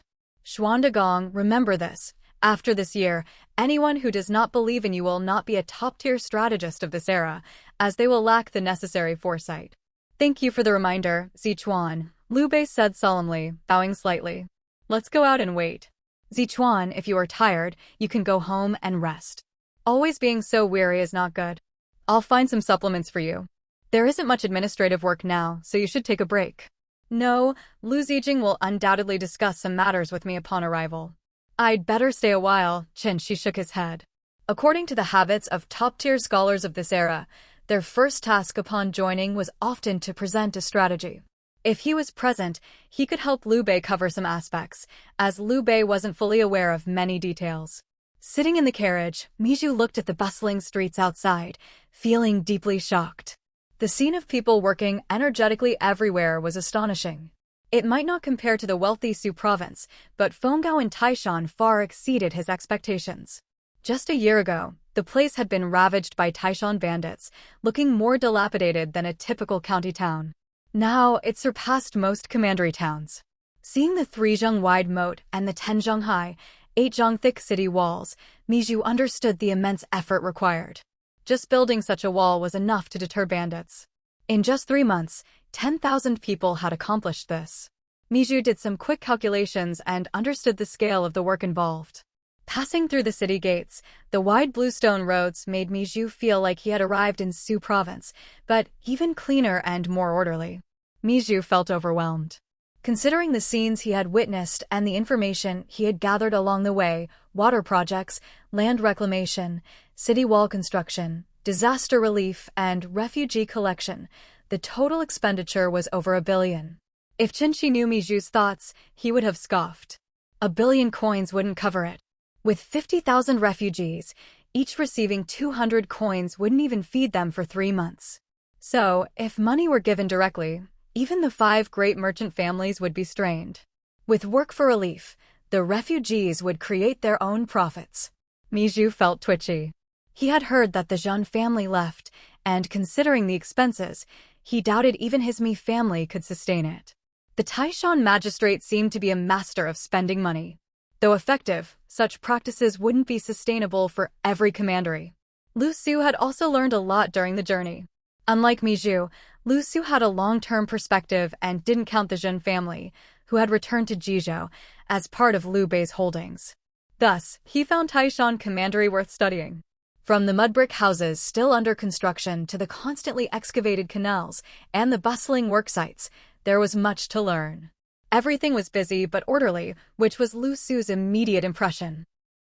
S1: Xuanda Gong, remember this. After this year, anyone who does not believe in you will not be a top-tier strategist of this era, as they will lack the necessary foresight. Thank you for the reminder, Zichuan, Liu Bei said solemnly, bowing slightly. Let's go out and wait. Zichuan, if you are tired, you can go home and rest. Always being so weary is not good. I'll find some supplements for you. There isn't much administrative work now, so you should take a break. No, Lu Zijing will undoubtedly discuss some matters with me upon arrival. I'd better stay a while, Chen Xi shook his head. According to the habits of top-tier scholars of this era, their first task upon joining was often to present a strategy. If he was present, he could help Liu Bei cover some aspects, as Liu Bei wasn't fully aware of many details. Sitting in the carriage, Miju looked at the bustling streets outside, feeling deeply shocked. The scene of people working energetically everywhere was astonishing. It might not compare to the wealthy Su province, but Fengao and Taishan far exceeded his expectations. Just a year ago, the place had been ravaged by Taishan bandits, looking more dilapidated than a typical county town. Now, it surpassed most commandery towns. Seeing the 3-zheng wide moat and the 10-zheng high, 8-zheng thick city walls, Miju understood the immense effort required. Just building such a wall was enough to deter bandits. In just 3 months, 10,000 people had accomplished this. Miju did some quick calculations and understood the scale of the work involved. Passing through the city gates, the wide bluestone roads made Mijou feel like he had arrived in Su province, but even cleaner and more orderly. Mijou felt overwhelmed. Considering the scenes he had witnessed and the information he had gathered along the way, water projects, land reclamation, city wall construction, disaster relief, and refugee collection, the total expenditure was over $1 billion. If Chen Xi knew Mijou's thoughts, he would have scoffed. $1 billion coins wouldn't cover it. With 50,000 refugees, each receiving 200 coins wouldn't even feed them for 3 months. So, if money were given directly, even the 5 great merchant families would be strained. With work for relief, the refugees would create their own profits. Mijou felt twitchy. He had heard that the Zhang family left, and considering the expenses, he doubted even his Mi family could sustain it. The Taishan magistrate seemed to be a master of spending money. Though effective, such practices wouldn't be sustainable for every commandery. Lu Su had also learned a lot during the journey. Unlike Mijou, Lu Su had a long-term perspective and didn't count the Zhen family, who had returned to Jizhou, as part of Liu Bei's holdings. Thus, he found Taishan commandery worth studying. From the mud brick houses still under construction to the constantly excavated canals and the bustling worksites, there was much to learn. Everything was busy but orderly, which was Lu Su's immediate impression.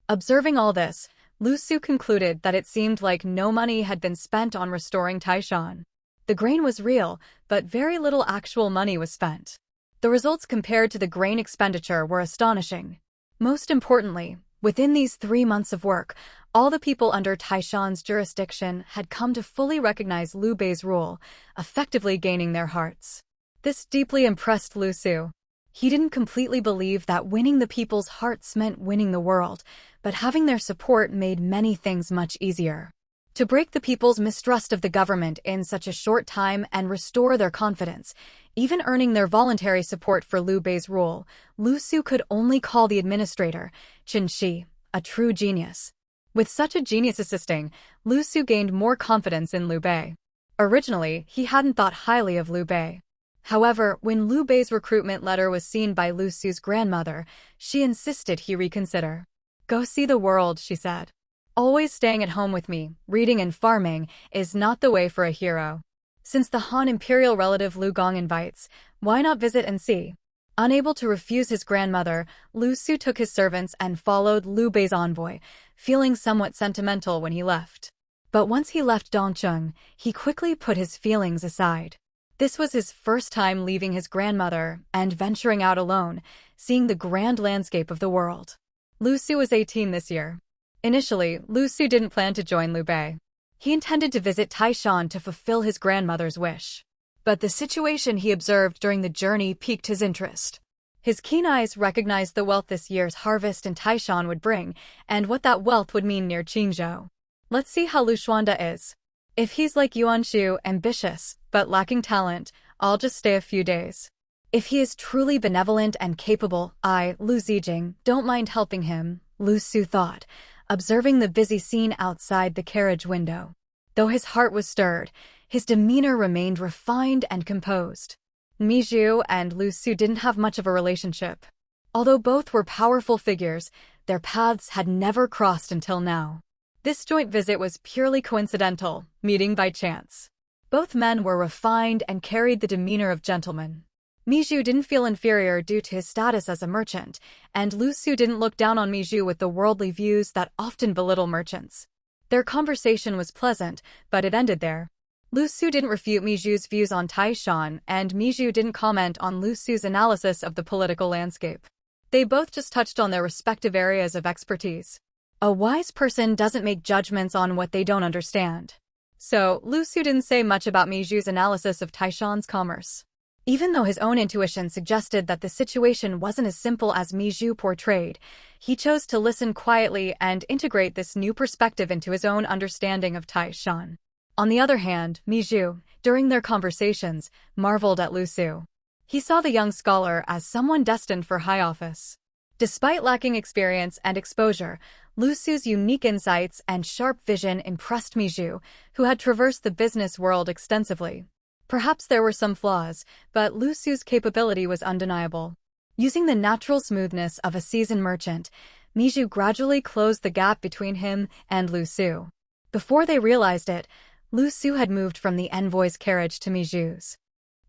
S1: Observing all this, Lu Su concluded that it seemed like no money had been spent on restoring Taishan. The grain was real, but very little actual money was spent. The results compared to the grain expenditure were astonishing. Most importantly, within these 3 months of work, all the people under Taishan's jurisdiction had come to fully recognize Liu Bei's rule, effectively gaining their hearts. This deeply impressed Lu Su. He didn't completely believe that winning the people's hearts meant winning the world, but having their support made many things much easier. To break the people's mistrust of the government in such a short time and restore their confidence, even earning their voluntary support for Liu Bei's rule, Lu Su could only call the administrator, Chen Xi, a true genius. With such a genius assisting, Lu Su gained more confidence in Liu Bei. Originally, he hadn't thought highly of Liu Bei. However, when Liu Bei's recruitment letter was seen by Lu Su's grandmother, she insisted he reconsider. "Go see the world," she said. "Always staying at home with me, reading and farming, is not the way for a hero. Since the Han imperial relative Lu Gong invites, why not visit and see?" Unable to refuse his grandmother, Lu Su took his servants and followed Liu Bei's envoy, feeling somewhat sentimental when he left. But once he left Dongcheng, he quickly put his feelings aside. This was his first time leaving his grandmother and venturing out alone, seeing the grand landscape of the world. Lu Su was 18 this year. Initially, Lu Su didn't plan to join Liu Bei. He intended to visit Taishan to fulfill his grandmother's wish. But the situation he observed during the journey piqued his interest. His keen eyes recognized the wealth this year's harvest in Taishan would bring, and what that wealth would mean near Qingzhou. Let's see how Lu Xuanda is. If he's like Yuan Shu, ambitious, but lacking talent, I'll just stay a few days. If he is truly benevolent and capable, I, Lu Zijing, don't mind helping him, Lu Su thought, observing the busy scene outside the carriage window. Though his heart was stirred, his demeanor remained refined and composed. Mijou and Lu Su didn't have much of a relationship. Although both were powerful figures, their paths had never crossed until now. This joint visit was purely coincidental, meeting by chance. Both men were refined and carried the demeanor of gentlemen. Mijou didn't feel inferior due to his status as a merchant, and Lu Su didn't look down on Mijou with the worldly views that often belittle merchants. Their conversation was pleasant, but it ended there. Lu Su didn't refute Mijou's views on Taishan, and Mijou didn't comment on Lu Su's analysis of the political landscape. They both just touched on their respective areas of expertise. A wise person doesn't make judgments on what they don't understand. So, Lu Su didn't say much about Mijou's analysis of Taishan's commerce. Even though his own intuition suggested that the situation wasn't as simple as Mijou portrayed, he chose to listen quietly and integrate this new perspective into his own understanding of Taishan. On the other hand, Mijou, during their conversations, marveled at Lu Su. He saw the young scholar as someone destined for high office. Despite lacking experience and exposure, Lu Su's unique insights and sharp vision impressed Mijou, who had traversed the business world extensively. Perhaps there were some flaws, but Lu Su's capability was undeniable. Using the natural smoothness of a seasoned merchant, Mijou gradually closed the gap between him and Lu Su. Before they realized it, Lu Su had moved from the envoy's carriage to Mijou's.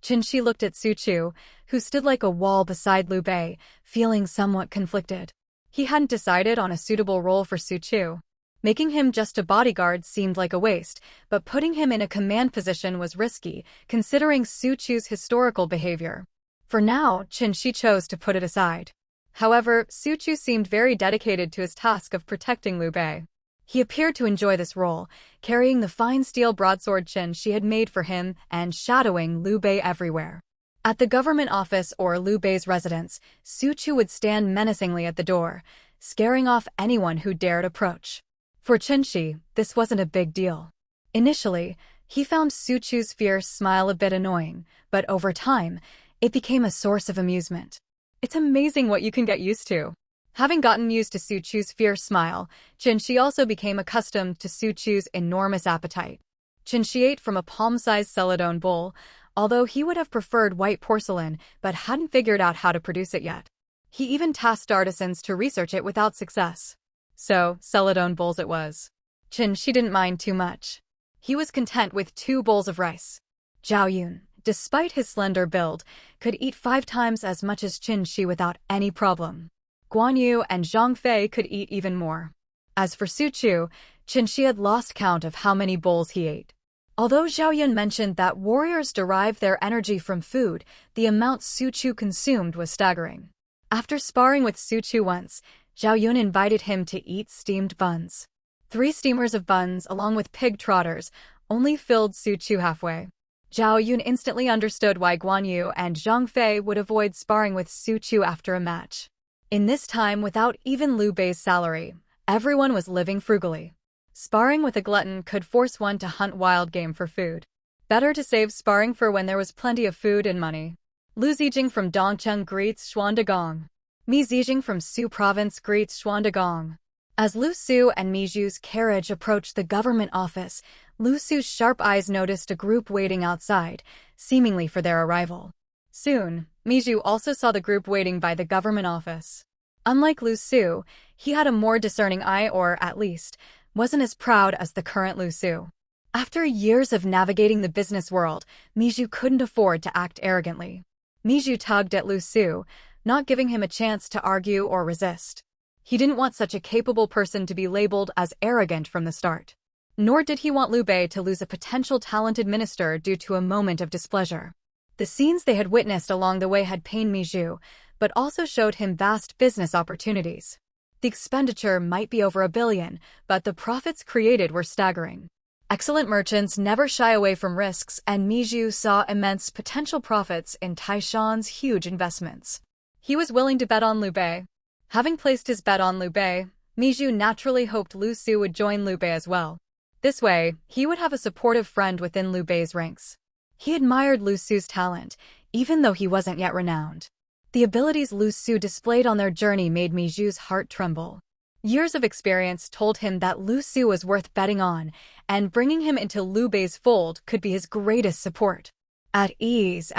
S1: Chen Xi looked at Su Chu, who stood like a wall beside Liu Bei, feeling somewhat conflicted. He hadn't decided on a suitable role for Su Chu. Making him just a bodyguard seemed like a waste, but putting him in a command position was risky, considering Su Chu's historical behavior. For now, Chen Xi chose to put it aside. However, Su Chu seemed very dedicated to his task of protecting Liu Bei. He appeared to enjoy this role, carrying the fine steel broadsword Chen Xi had made for him and shadowing Liu Bei everywhere. At the government office or Liu Bei's residence, Su Chu would stand menacingly at the door, scaring off anyone who dared approach. For Chen Xi, this wasn't a big deal. Initially, he found Su Chu's fierce smile a bit annoying, but over time, it became a source of amusement. It's amazing what you can get used to. Having gotten used to Su Chu's fierce smile, Chen Xi also became accustomed to Su Chu's enormous appetite. Chen Xi ate from a palm-sized celadone bowl, although he would have preferred white porcelain but hadn't figured out how to produce it yet. He even tasked artisans to research it without success. So, celadone bowls it was. Chen Xi didn't mind too much. He was content with 2 bowls of rice. Zhao Yun, despite his slender build, could eat 5 times as much as Chen Xi without any problem. Guan Yu and Zhang Fei could eat even more. As for Su Chu, Chen Xi had lost count of how many bowls he ate. Although Zhao Yun mentioned that warriors derive their energy from food, the amount Su Chu consumed was staggering. After sparring with Su Chu once, Zhao Yun invited him to eat steamed buns. 3 steamers of buns along with pig trotters only filled Su Chu halfway. Zhao Yun instantly understood why Guan Yu and Zhang Fei would avoid sparring with Su Chu after a match. In this time, without even Liu Bei's salary, everyone was living frugally. Sparring with a glutton could force one to hunt wild game for food. Better to save sparring for when there was plenty of food and money. Lu Zijing from Dongcheng greets Xuan Dagong. Mi Zijing from Su Province greets Xuan Dagong. As Lu Su and Mijou's carriage approached the government office, Lu Su's sharp eyes noticed a group waiting outside, seemingly for their arrival. Soon, Mijou also saw the group waiting by the government office. Unlike Lu Su, he had a more discerning eye or, at least, wasn't as proud as the current Lu Su. After years of navigating the business world, Mijou couldn't afford to act arrogantly. Mijou tugged at Lu Su, not giving him a chance to argue or resist. He didn't want such a capable person to be labeled as arrogant from the start. Nor did he want Liu Bei to lose a potential talented minister due to a moment of displeasure. The scenes they had witnessed along the way had pained Mijou, but also showed him vast business opportunities. The expenditure might be over $1 billion, but the profits created were staggering. Excellent merchants never shy away from risks, and Mijou saw immense potential profits in Taishan's huge investments. He was willing to bet on Liu Bei. Having placed his bet on Liu Bei, Mijou naturally hoped Lu Su would join Liu Bei as well. This way, he would have a supportive friend within Liu Bei's ranks. He admired Lu Su's talent, even though he wasn't yet renowned. The abilities Lu Su displayed on their journey made Mijou's heart tremble. Years of experience told him that Lu Su was worth betting on, and bringing him into Liu Bei's fold could be his greatest support. At ease.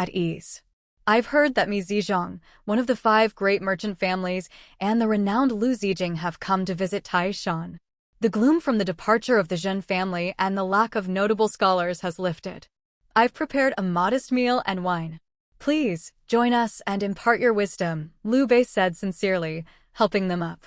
S1: I've heard that Mi Zizhong, one of the 5 great merchant families, and the renowned Lu Zijing have come to visit Taishan. The gloom from the departure of the Zhen family and the lack of notable scholars has lifted. I've prepared a modest meal and wine. Please, join us and impart your wisdom, Liu Bei said sincerely, helping them up.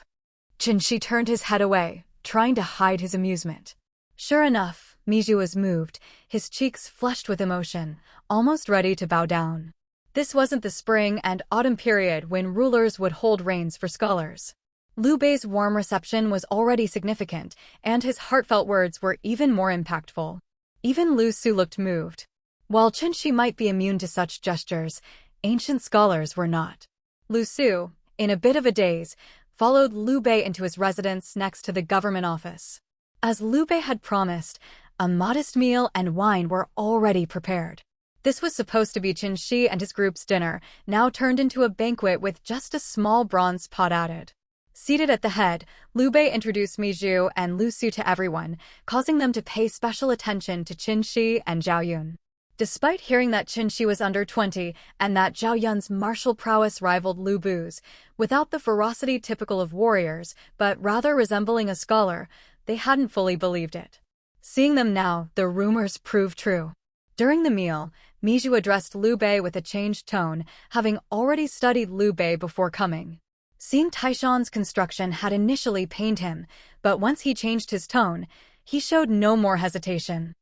S1: Chen Xi turned his head away, trying to hide his amusement. Sure enough, Mijou was moved, his cheeks flushed with emotion, almost ready to bow down. This wasn't the spring and autumn period when rulers would hold reigns for scholars. Liu Bei's warm reception was already significant, and his heartfelt words were even more impactful. Even Lu Su looked moved. While Chen Xi might be immune to such gestures, ancient scholars were not. Lu Su, in a bit of a daze, followed Liu Bei into his residence next to the government office. As Liu Bei had promised, a modest meal and wine were already prepared. This was supposed to be Chen Xi and his group's dinner, now turned into a banquet with just a small bronze pot added. Seated at the head, Liu Bei introduced Mijou and Lu Su to everyone, causing them to pay special attention to Chen Xi and Zhao Yun. Despite hearing that Chen Xi was under 20 and that Zhao Yun's martial prowess rivaled Lu Bu's, without the ferocity typical of warriors, but rather resembling a scholar, they hadn't fully believed it. Seeing them now, the rumors proved true. During the meal, Mijou addressed Liu Bei with a changed tone, having already studied Liu Bei before coming. Seeing Taishan's construction had initially pained him, but once he changed his tone, he showed no more hesitation.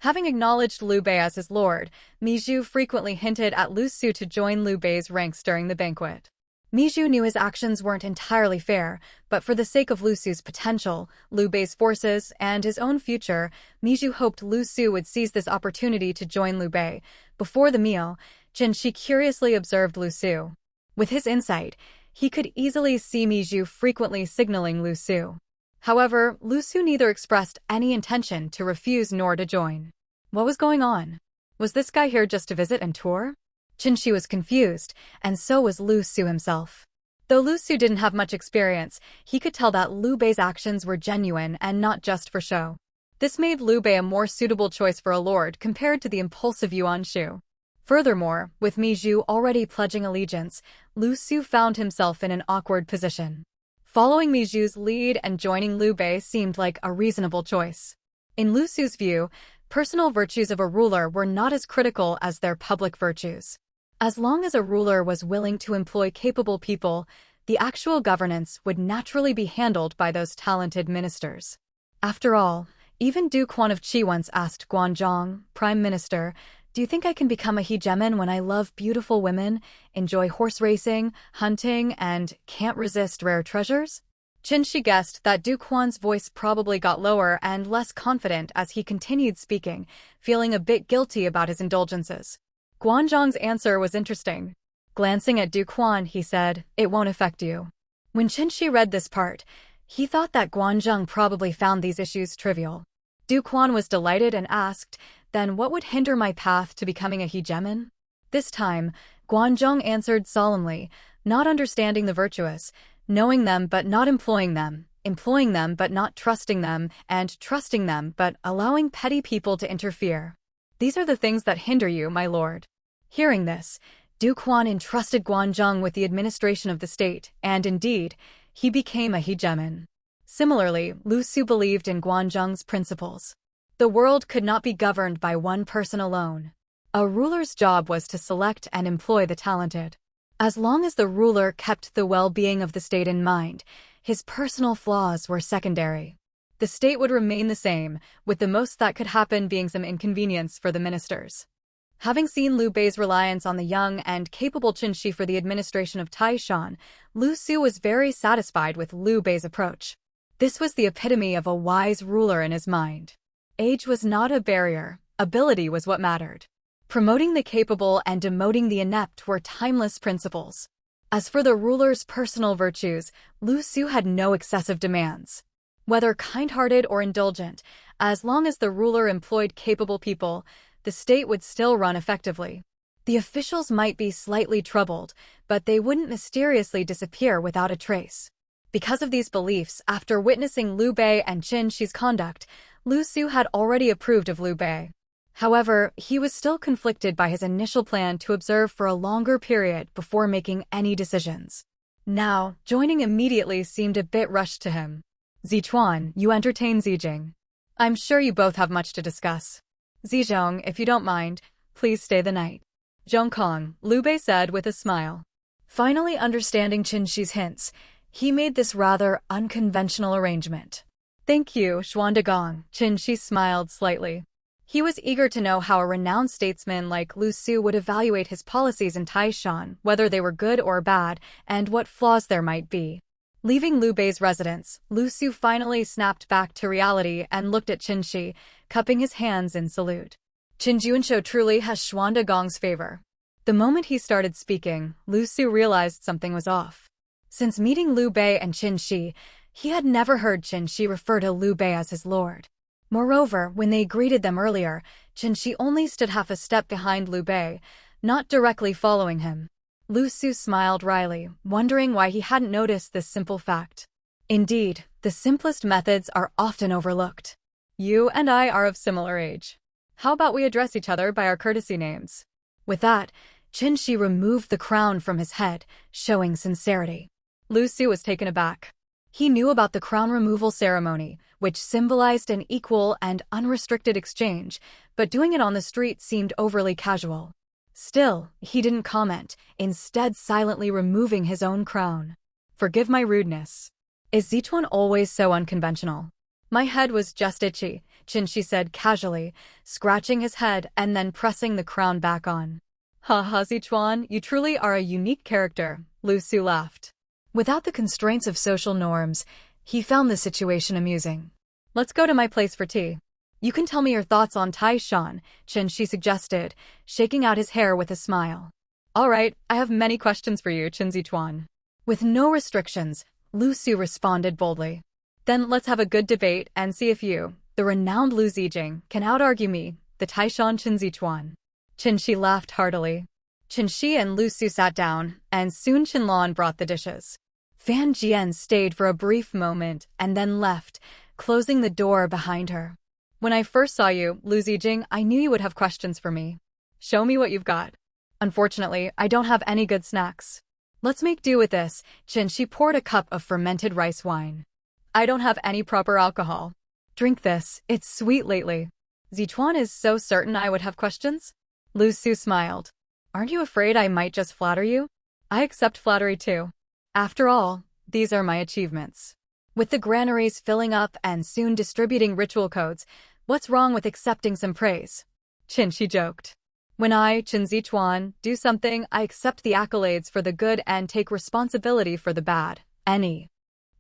S1: Having acknowledged Liu Bei as his lord, Mijou frequently hinted at Lu Su to join Liu Bei's ranks during the banquet. Mijou knew his actions weren't entirely fair, but for the sake of Lu Su's potential, Liu Bei's forces, and his own future, Mijou hoped Lu Su would seize this opportunity to join Liu Bei. Before the meal, Chen Xi curiously observed Lu Su. With his insight, he could easily see Mijou frequently signaling Lu Su. However, Lu Su neither expressed any intention to refuse nor to join. What was going on? Was this guy here just to visit and tour? Chen Xi was confused, and so was Lu Su himself. Though Lu Su didn't have much experience, he could tell that Liu Bei's actions were genuine and not just for show. This made Liu Bei a more suitable choice for a lord compared to the impulsive Yuan Shu. Furthermore, with Mijou already pledging allegiance, Lu Su found himself in an awkward position. Following Mijou's lead and joining Liu Bei seemed like a reasonable choice. In Lu Su's view, personal virtues of a ruler were not as critical as their public virtues. As long as a ruler was willing to employ capable people, the actual governance would naturally be handled by those talented ministers. After all, even Du Quan of Qi once asked Guanzhong, Prime Minister, "Do you think I can become a hegemon when I love beautiful women, enjoy horse racing, hunting, and can't resist rare treasures?" Chen Xi guessed that Du Quan's voice probably got lower and less confident as he continued speaking, feeling a bit guilty about his indulgences. Guanzhong's answer was interesting. Glancing at Du Quan, he said, "It won't affect you." When Chen Xi read this part, he thought that Guanzhong probably found these issues trivial. Du Quan was delighted and asked, "Then what would hinder my path to becoming a hegemon?" This time, Guanzhong answered solemnly, "Not understanding the virtuous, knowing them but not employing them but not trusting them, and trusting them but allowing petty people to interfere. These are the things that hinder you, my lord." Hearing this, Du Quan entrusted Guanzhong with the administration of the state, and indeed, he became a hegemon. Similarly, Lu Su believed in Guanzhong's principles. The world could not be governed by one person alone. A ruler's job was to select and employ the talented. As long as the ruler kept the well-being of the state in mind, his personal flaws were secondary. The state would remain the same, with the most that could happen being some inconvenience for the ministers. Having seen Liu Bei's reliance on the young and capable Chen Xi for the administration of Taishan, Lu Su was very satisfied with Liu Bei's approach. This was the epitome of a wise ruler in his mind. Age was not a barrier, ability was what mattered. Promoting the capable and demoting the inept were timeless principles. As for the ruler's personal virtues, Lu Su had no excessive demands. Whether kind-hearted or indulgent, as long as the ruler employed capable people, the state would still run effectively. The officials might be slightly troubled, but they wouldn't mysteriously disappear without a trace. Because of these beliefs, after witnessing Liu Bei and Chen Xi's conduct, Lu Su had already approved of Liu Bei. However, he was still conflicted by his initial plan to observe for a longer period before making any decisions. Now, joining immediately seemed a bit rushed to him. "Zichuan, you entertain Zijing. I'm sure you both have much to discuss. Zizhong, if you don't mind, please stay the night." "Zhongkong," Liu Bei said with a smile. Finally understanding Chen Xi's hints, he made this rather unconventional arrangement. "Thank you, Xuandagong," Chen Xi smiled slightly. He was eager to know how a renowned statesman like Lu Su would evaluate his policies in Taishan, whether they were good or bad, and what flaws there might be. Leaving Liu Bei's residence, Lu Su finally snapped back to reality and looked at Chen Xi, cupping his hands in salute. Qin Junsho truly has Xuandagong's favor. The moment he started speaking, Lu Su realized something was off. Since meeting Liu Bei and Chen Xi, he had never heard Chen Xi refer to Liu Bei as his lord. Moreover, when they greeted them earlier, Chen Xi only stood half a step behind Liu Bei, not directly following him. Lu Su smiled wryly, wondering why he hadn't noticed this simple fact. Indeed, the simplest methods are often overlooked. "You and I are of similar age. How about we address each other by our courtesy names? With that, Chen Xi removed the crown from his head, showing sincerity. Lu Su was taken aback. He knew about the crown removal ceremony, which symbolized an equal and unrestricted exchange, but doing it on the street seemed overly casual. Still, he didn't comment, instead silently removing his own crown. Forgive my rudeness. Is Zichuan always so unconventional? My head was just itchy, Chen Xi said casually, scratching his head and then pressing the crown back on. Ha ha, Zichuan, you truly are a unique character, Lu Su laughed. Without the constraints of social norms, he found the situation amusing. Let's go to my place for tea. You can tell me your thoughts on Taishan, Chen Xi suggested, shaking out his hair with a smile. All right, I have many questions for you, Chen Zichuan. With no restrictions, Lu Su responded boldly. Then let's have a good debate and see if you, the renowned Lu Zijing, can out-argue me, the Taishan Chen Zichuan. Chen Xi laughed heartily. Chen Xi and Lu Su sat down, and soon Qianlan brought the dishes. Fan Jian stayed for a brief moment and then left, closing the door behind her. When I first saw you, Lu Zijing, I knew you would have questions for me. Show me what you've got. Unfortunately, I don't have any good snacks. Let's make do with this. Chen Xi poured a cup of fermented rice wine. I don't have any proper alcohol. Drink this, it's sweet lately. Zichuan is so certain I would have questions? Lu Su smiled. Aren't you afraid I might just flatter you? I accept flattery too. After all, these are my achievements. With the granaries filling up and soon distributing ritual codes, what's wrong with accepting some praise? Chen Xi joked. When I, Chen Zichuan, do something, I accept the accolades for the good and take responsibility for the bad. Any.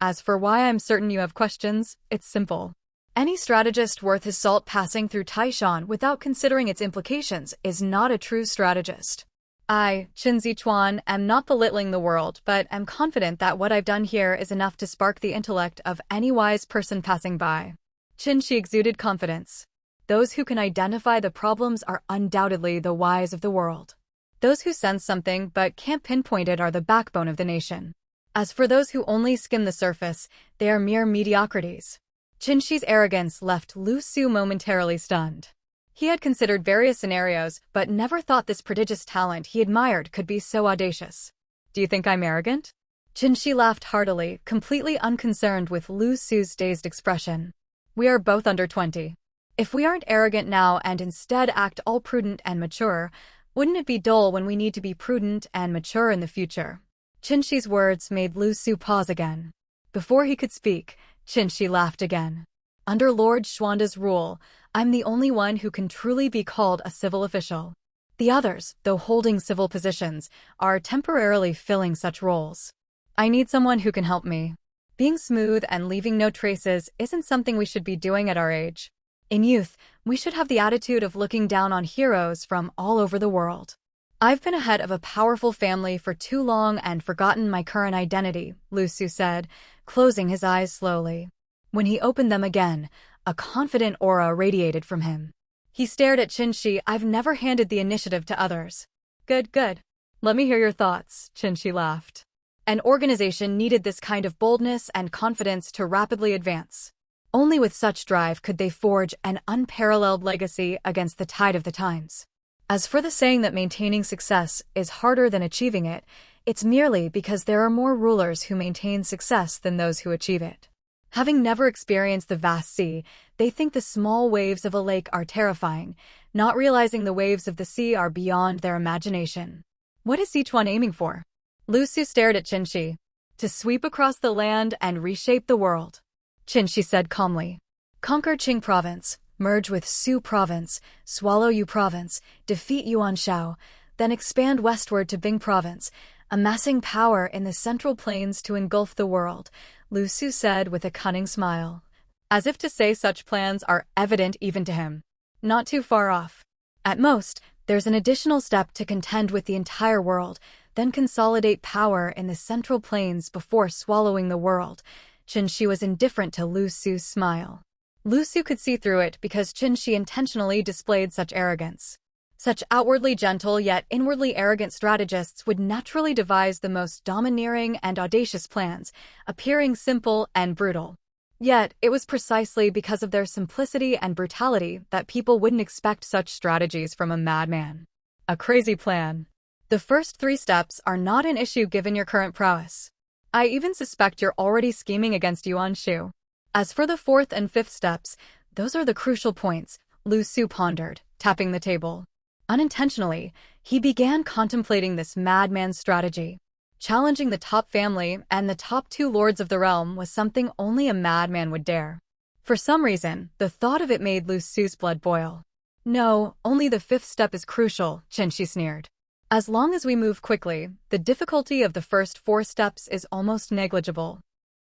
S1: As for why I'm certain you have questions, it's simple. Any strategist worth his salt passing through Taishan without considering its implications is not a true strategist. I, Chen Zichuan, am not belittling the world, but am confident that what I've done here is enough to spark the intellect of any wise person passing by. Chen Xi exuded confidence. Those who can identify the problems are undoubtedly the wise of the world. Those who sense something but can't pinpoint it are the backbone of the nation. As for those who only skim the surface, they are mere mediocrities. Chen Xi's arrogance left Lu Su momentarily stunned. He had considered various scenarios, but never thought this prodigious talent he admired could be so audacious. Do you think I'm arrogant? Chen Xi laughed heartily, completely unconcerned with Lu Su's dazed expression. We are both under 20. If we aren't arrogant now and instead act all prudent and mature, wouldn't it be dull when we need to be prudent and mature in the future? Chen Xi's words made Lu Su pause again. Before he could speak, Chen Xi laughed again. Under Lord Xuanda's rule, I'm the only one who can truly be called a civil official. The others, though holding civil positions, are temporarily filling such roles. I need someone who can help me. Being smooth and leaving no traces isn't something we should be doing at our age. In youth, we should have the attitude of looking down on heroes from all over the world. I've been a head of a powerful family for too long and forgotten my current identity, Lu Su said, closing his eyes slowly. When he opened them again, a confident aura radiated from him. He stared at Chen Xi. I've never handed the initiative to others. Good, good. Let me hear your thoughts, Chen Xi laughed. An organization needed this kind of boldness and confidence to rapidly advance. Only with such drive could they forge an unparalleled legacy against the tide of the times. As for the saying that maintaining success is harder than achieving it, it's merely because there are more rulers who maintain success than those who achieve it. Having never experienced the vast sea, they think the small waves of a lake are terrifying, not realizing the waves of the sea are beyond their imagination. What is each one aiming for? Lu Su stared at Chen Xi. To sweep across the land and reshape the world. Chen Xi said calmly. Conquer Qing province, merge with Su province, swallow Yu province, defeat Yuan Shao, then expand westward to Bing province, amassing power in the central plains to engulf the world, Lu Su said with a cunning smile. As if to say such plans are evident even to him. Not too far off. At most, there's an additional step to contend with the entire world, then consolidate power in the central plains before swallowing the world. Chen Xi was indifferent to Lu Su's smile. Lu Su could see through it because Chen Xi intentionally displayed such arrogance. Such outwardly gentle yet inwardly arrogant strategists would naturally devise the most domineering and audacious plans, appearing simple and brutal. Yet, it was precisely because of their simplicity and brutality that people wouldn't expect such strategies from a madman. A crazy plan. The first 3 steps are not an issue given your current prowess. I even suspect you're already scheming against Yuan Shu. As for the 4th and 5th steps, those are the crucial points, Lu Su pondered, tapping the table. Unintentionally, he began contemplating this madman's strategy. Challenging the top family and the top 2 lords of the realm was something only a madman would dare. For some reason, the thought of it made Lu Su's blood boil. No, only the 5th step is crucial, Chen Xi sneered. As long as we move quickly, the difficulty of the first 4 steps is almost negligible.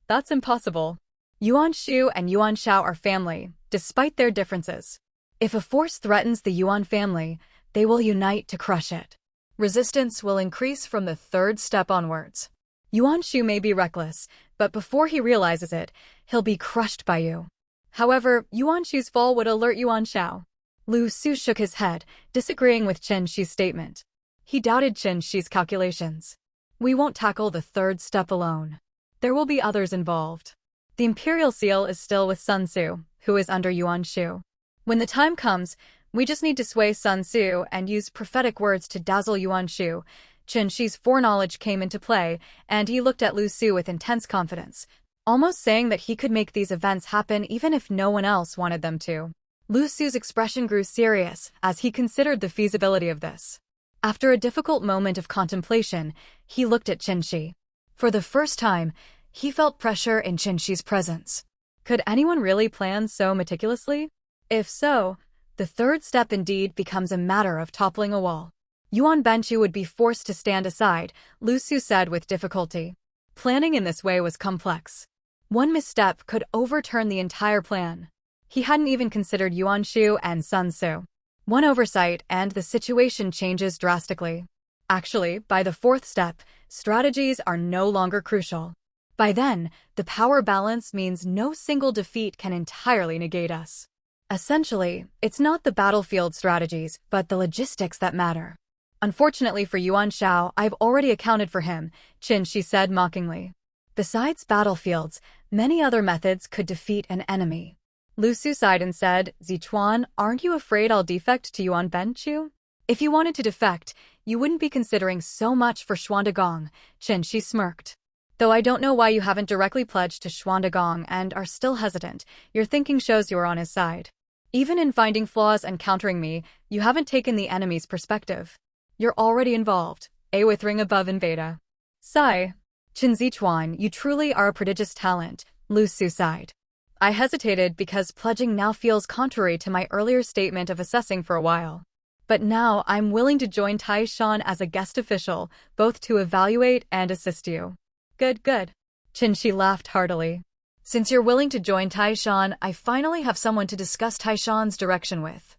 S1: That's impossible. Yuan Shu and Yuan Shao are family, despite their differences. If a force threatens the Yuan family, they will unite to crush it. Resistance will increase from the 3rd step onwards. Yuan Shu may be reckless, but before he realizes it, he'll be crushed by you. However, Yuan Shu's fall would alert Yuan Shao. Lu Su shook his head, disagreeing with Chen Xi's statement. He doubted Chen Xi's calculations. We won't tackle the 3rd step alone. There will be others involved. The imperial seal is still with Sun Tzu, who is under Yuan Shu. When the time comes, we just need to sway Sun Tzu and use prophetic words to dazzle Yuan Shu. Chen Xi's foreknowledge came into play, and he looked at Lu Su with intense confidence, almost saying that he could make these events happen even if no one else wanted them to. Lu Su's expression grew serious as he considered the feasibility of this. After a difficult moment of contemplation, he looked at Chen Xi. For the first time, he felt pressure in Chen Xi's presence. Could anyone really plan so meticulously? If so, the 3rd step indeed becomes a matter of toppling a wall. Yuan Benchu would be forced to stand aside, Lu Su said with difficulty. Planning in this way was complex. One misstep could overturn the entire plan. He hadn't even considered Yuan Shu and Sun Tzu. One oversight and the situation changes drastically. Actually, by the 4th step, strategies are no longer crucial. By then, the power balance means no single defeat can entirely negate us. Essentially, it's not the battlefield strategies, but the logistics that matter. Unfortunately for Yuan Shao, I've already accounted for him, Chen Xi said mockingly. Besides battlefields, many other methods could defeat an enemy. Lu Su sighed and said, Zichuan, aren't you afraid I'll defect to Yuan Benchu? If you wanted to defect, you wouldn't be considering so much for Xuandagong, Chen Xi smirked. Though I don't know why you haven't directly pledged to Xuandagong and are still hesitant, your thinking shows you are on his side. Even in finding flaws and countering me, you haven't taken the enemy's perspective. You're already involved, with ring above in beta. Sigh. Chen Zichuan, you truly are a prodigious talent, Lu Su sighed. I hesitated because pledging now feels contrary to my earlier statement of assessing for a while. But now I'm willing to join Taishan as a guest official, both to evaluate and assist you. Good, good. Chen Xi laughed heartily. Since you're willing to join Taishan, I finally have someone to discuss Taishan's direction with.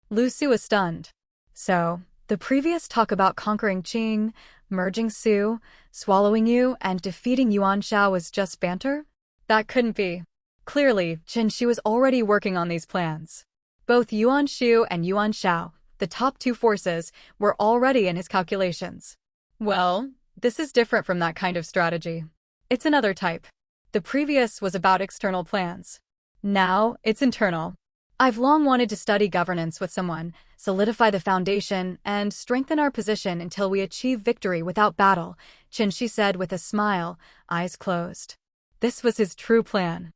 S1: Lu Su was stunned. So, the previous talk about conquering Qing, merging Su, swallowing you, and defeating Yuan Shao was just banter? That couldn't be. Clearly, Chen Xi was already working on these plans. Both Yuan Shu and Yuan Shao, the top 2 forces, were already in his calculations. Well, this is different from that kind of strategy. It's another type. The previous was about external plans. Now, it's internal. I've long wanted to study governance with someone, solidify the foundation, and strengthen our position until we achieve victory without battle, Chen Xi said with a smile, eyes closed. This was his true plan.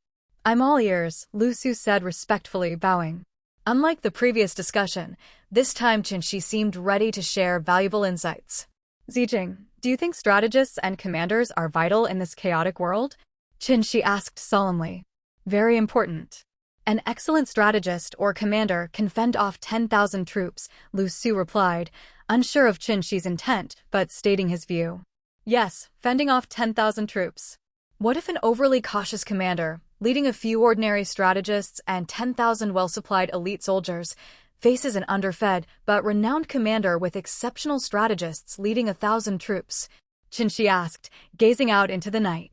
S1: I'm all ears, Lu Su said respectfully, bowing. Unlike the previous discussion, this time Chen Xi seemed ready to share valuable insights. Zijing, do you think strategists and commanders are vital in this chaotic world? Chen Xi asked solemnly. Very important. An excellent strategist or commander can fend off 10,000 troops, Lu Su replied, unsure of Chen Xi's intent, but stating his view. Yes, fending off 10,000 troops. What if an overly cautious commander, leading a few ordinary strategists and 10,000 well-supplied elite soldiers, faces an underfed but renowned commander with exceptional strategists leading 1,000 troops? Chen Xi asked, gazing out into the night.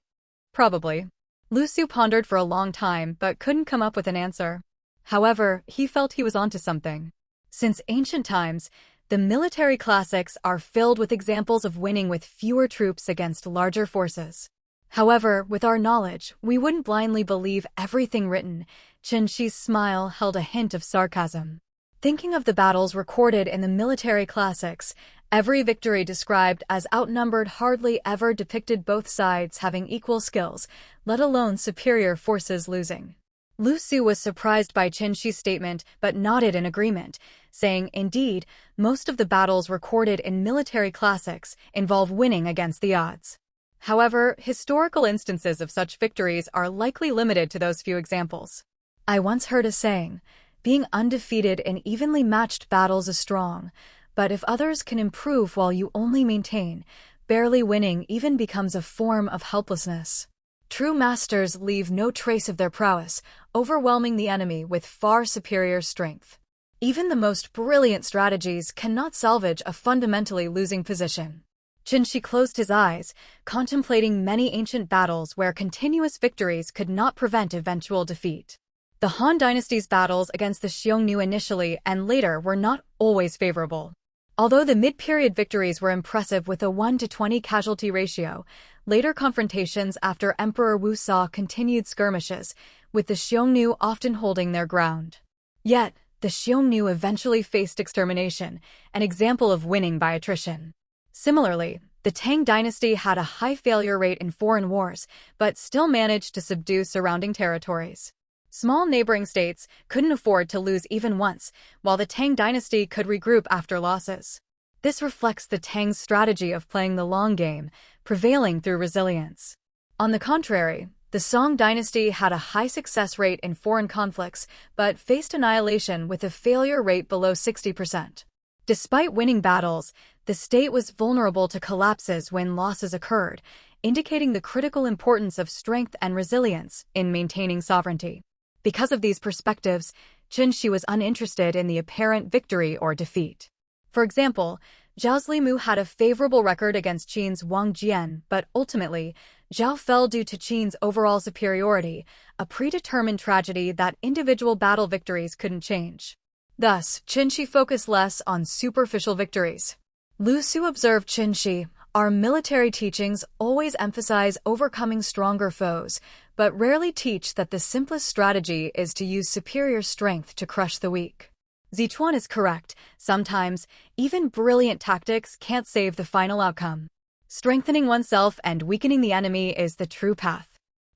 S1: Probably. Lu Su pondered for a long time but couldn't come up with an answer. However, he felt he was onto something. Since ancient times, the military classics are filled with examples of winning with fewer troops against larger forces. However, with our knowledge, we wouldn't blindly believe everything written. Chen Xi's smile held a hint of sarcasm. Thinking of the battles recorded in the military classics, every victory described as outnumbered hardly ever depicted both sides having equal skills, let alone superior forces losing. Lu Su was surprised by Chen Xi's statement but nodded in agreement, saying, "Indeed, most of the battles recorded in military classics involve winning against the odds." However, historical instances of such victories are likely limited to those few examples. I once heard a saying, "Being undefeated in evenly matched battles is strong, but if others can improve while you only maintain, barely winning even becomes a form of helplessness." True masters leave no trace of their prowess, overwhelming the enemy with far superior strength. Even the most brilliant strategies cannot salvage a fundamentally losing position. Chen Xi closed his eyes, contemplating many ancient battles where continuous victories could not prevent eventual defeat. The Han Dynasty's battles against the Xiongnu initially and later were not always favorable. Although the mid-period victories were impressive with a 1-to-20 casualty ratio, later confrontations after Emperor Wu saw continued skirmishes, with the Xiongnu often holding their ground. Yet, the Xiongnu eventually faced extermination, an example of winning by attrition. Similarly, the Tang dynasty had a high failure rate in foreign wars, but still managed to subdue surrounding territories. Small neighboring states couldn't afford to lose even once, while the Tang dynasty could regroup after losses. This reflects the Tang's strategy of playing the long game, prevailing through resilience. On the contrary, the Song dynasty had a high success rate in foreign conflicts, but faced annihilation with a failure rate below 60%. Despite winning battles, the state was vulnerable to collapses when losses occurred, indicating the critical importance of strength and resilience in maintaining sovereignty. Because of these perspectives, Chen Xi was uninterested in the apparent victory or defeat. For example, Zhao Zilong had a favorable record against Qin's Wang Jian, but ultimately, Zhao fell due to Qin's overall superiority, a predetermined tragedy that individual battle victories couldn't change. Thus, Chen Xi focused less on superficial victories. Lu Su observed Chen Xi, "Our military teachings always emphasize overcoming stronger foes, but rarely teach that the simplest strategy is to use superior strength to crush the weak." Zichuan is correct. Sometimes, even brilliant tactics can't save the final outcome. Strengthening oneself and weakening the enemy is the true path.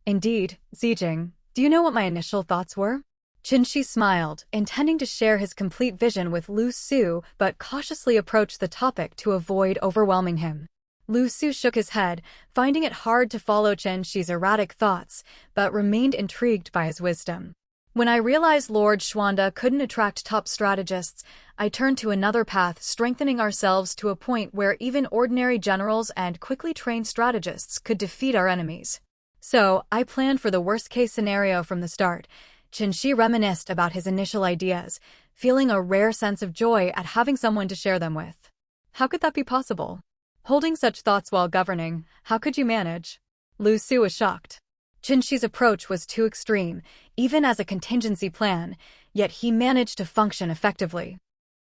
S1: Indeed, Zijing, do you know what my initial thoughts were? Chen Xi smiled, intending to share his complete vision with Lu Su, but cautiously approached the topic to avoid overwhelming him. Lu Su shook his head, finding it hard to follow Chen Xi's erratic thoughts, but remained intrigued by his wisdom. "When I realized Lord Xuanda couldn't attract top strategists, I turned to another path, strengthening ourselves to a point where even ordinary generals and quickly trained strategists could defeat our enemies. So, I planned for the worst-case scenario from the start." Chen Xi reminisced about his initial ideas, feeling a rare sense of joy at having someone to share them with. How could that be possible? Holding such thoughts while governing, how could you manage? Lu Su was shocked. Chen Xi's approach was too extreme, even as a contingency plan, yet he managed to function effectively.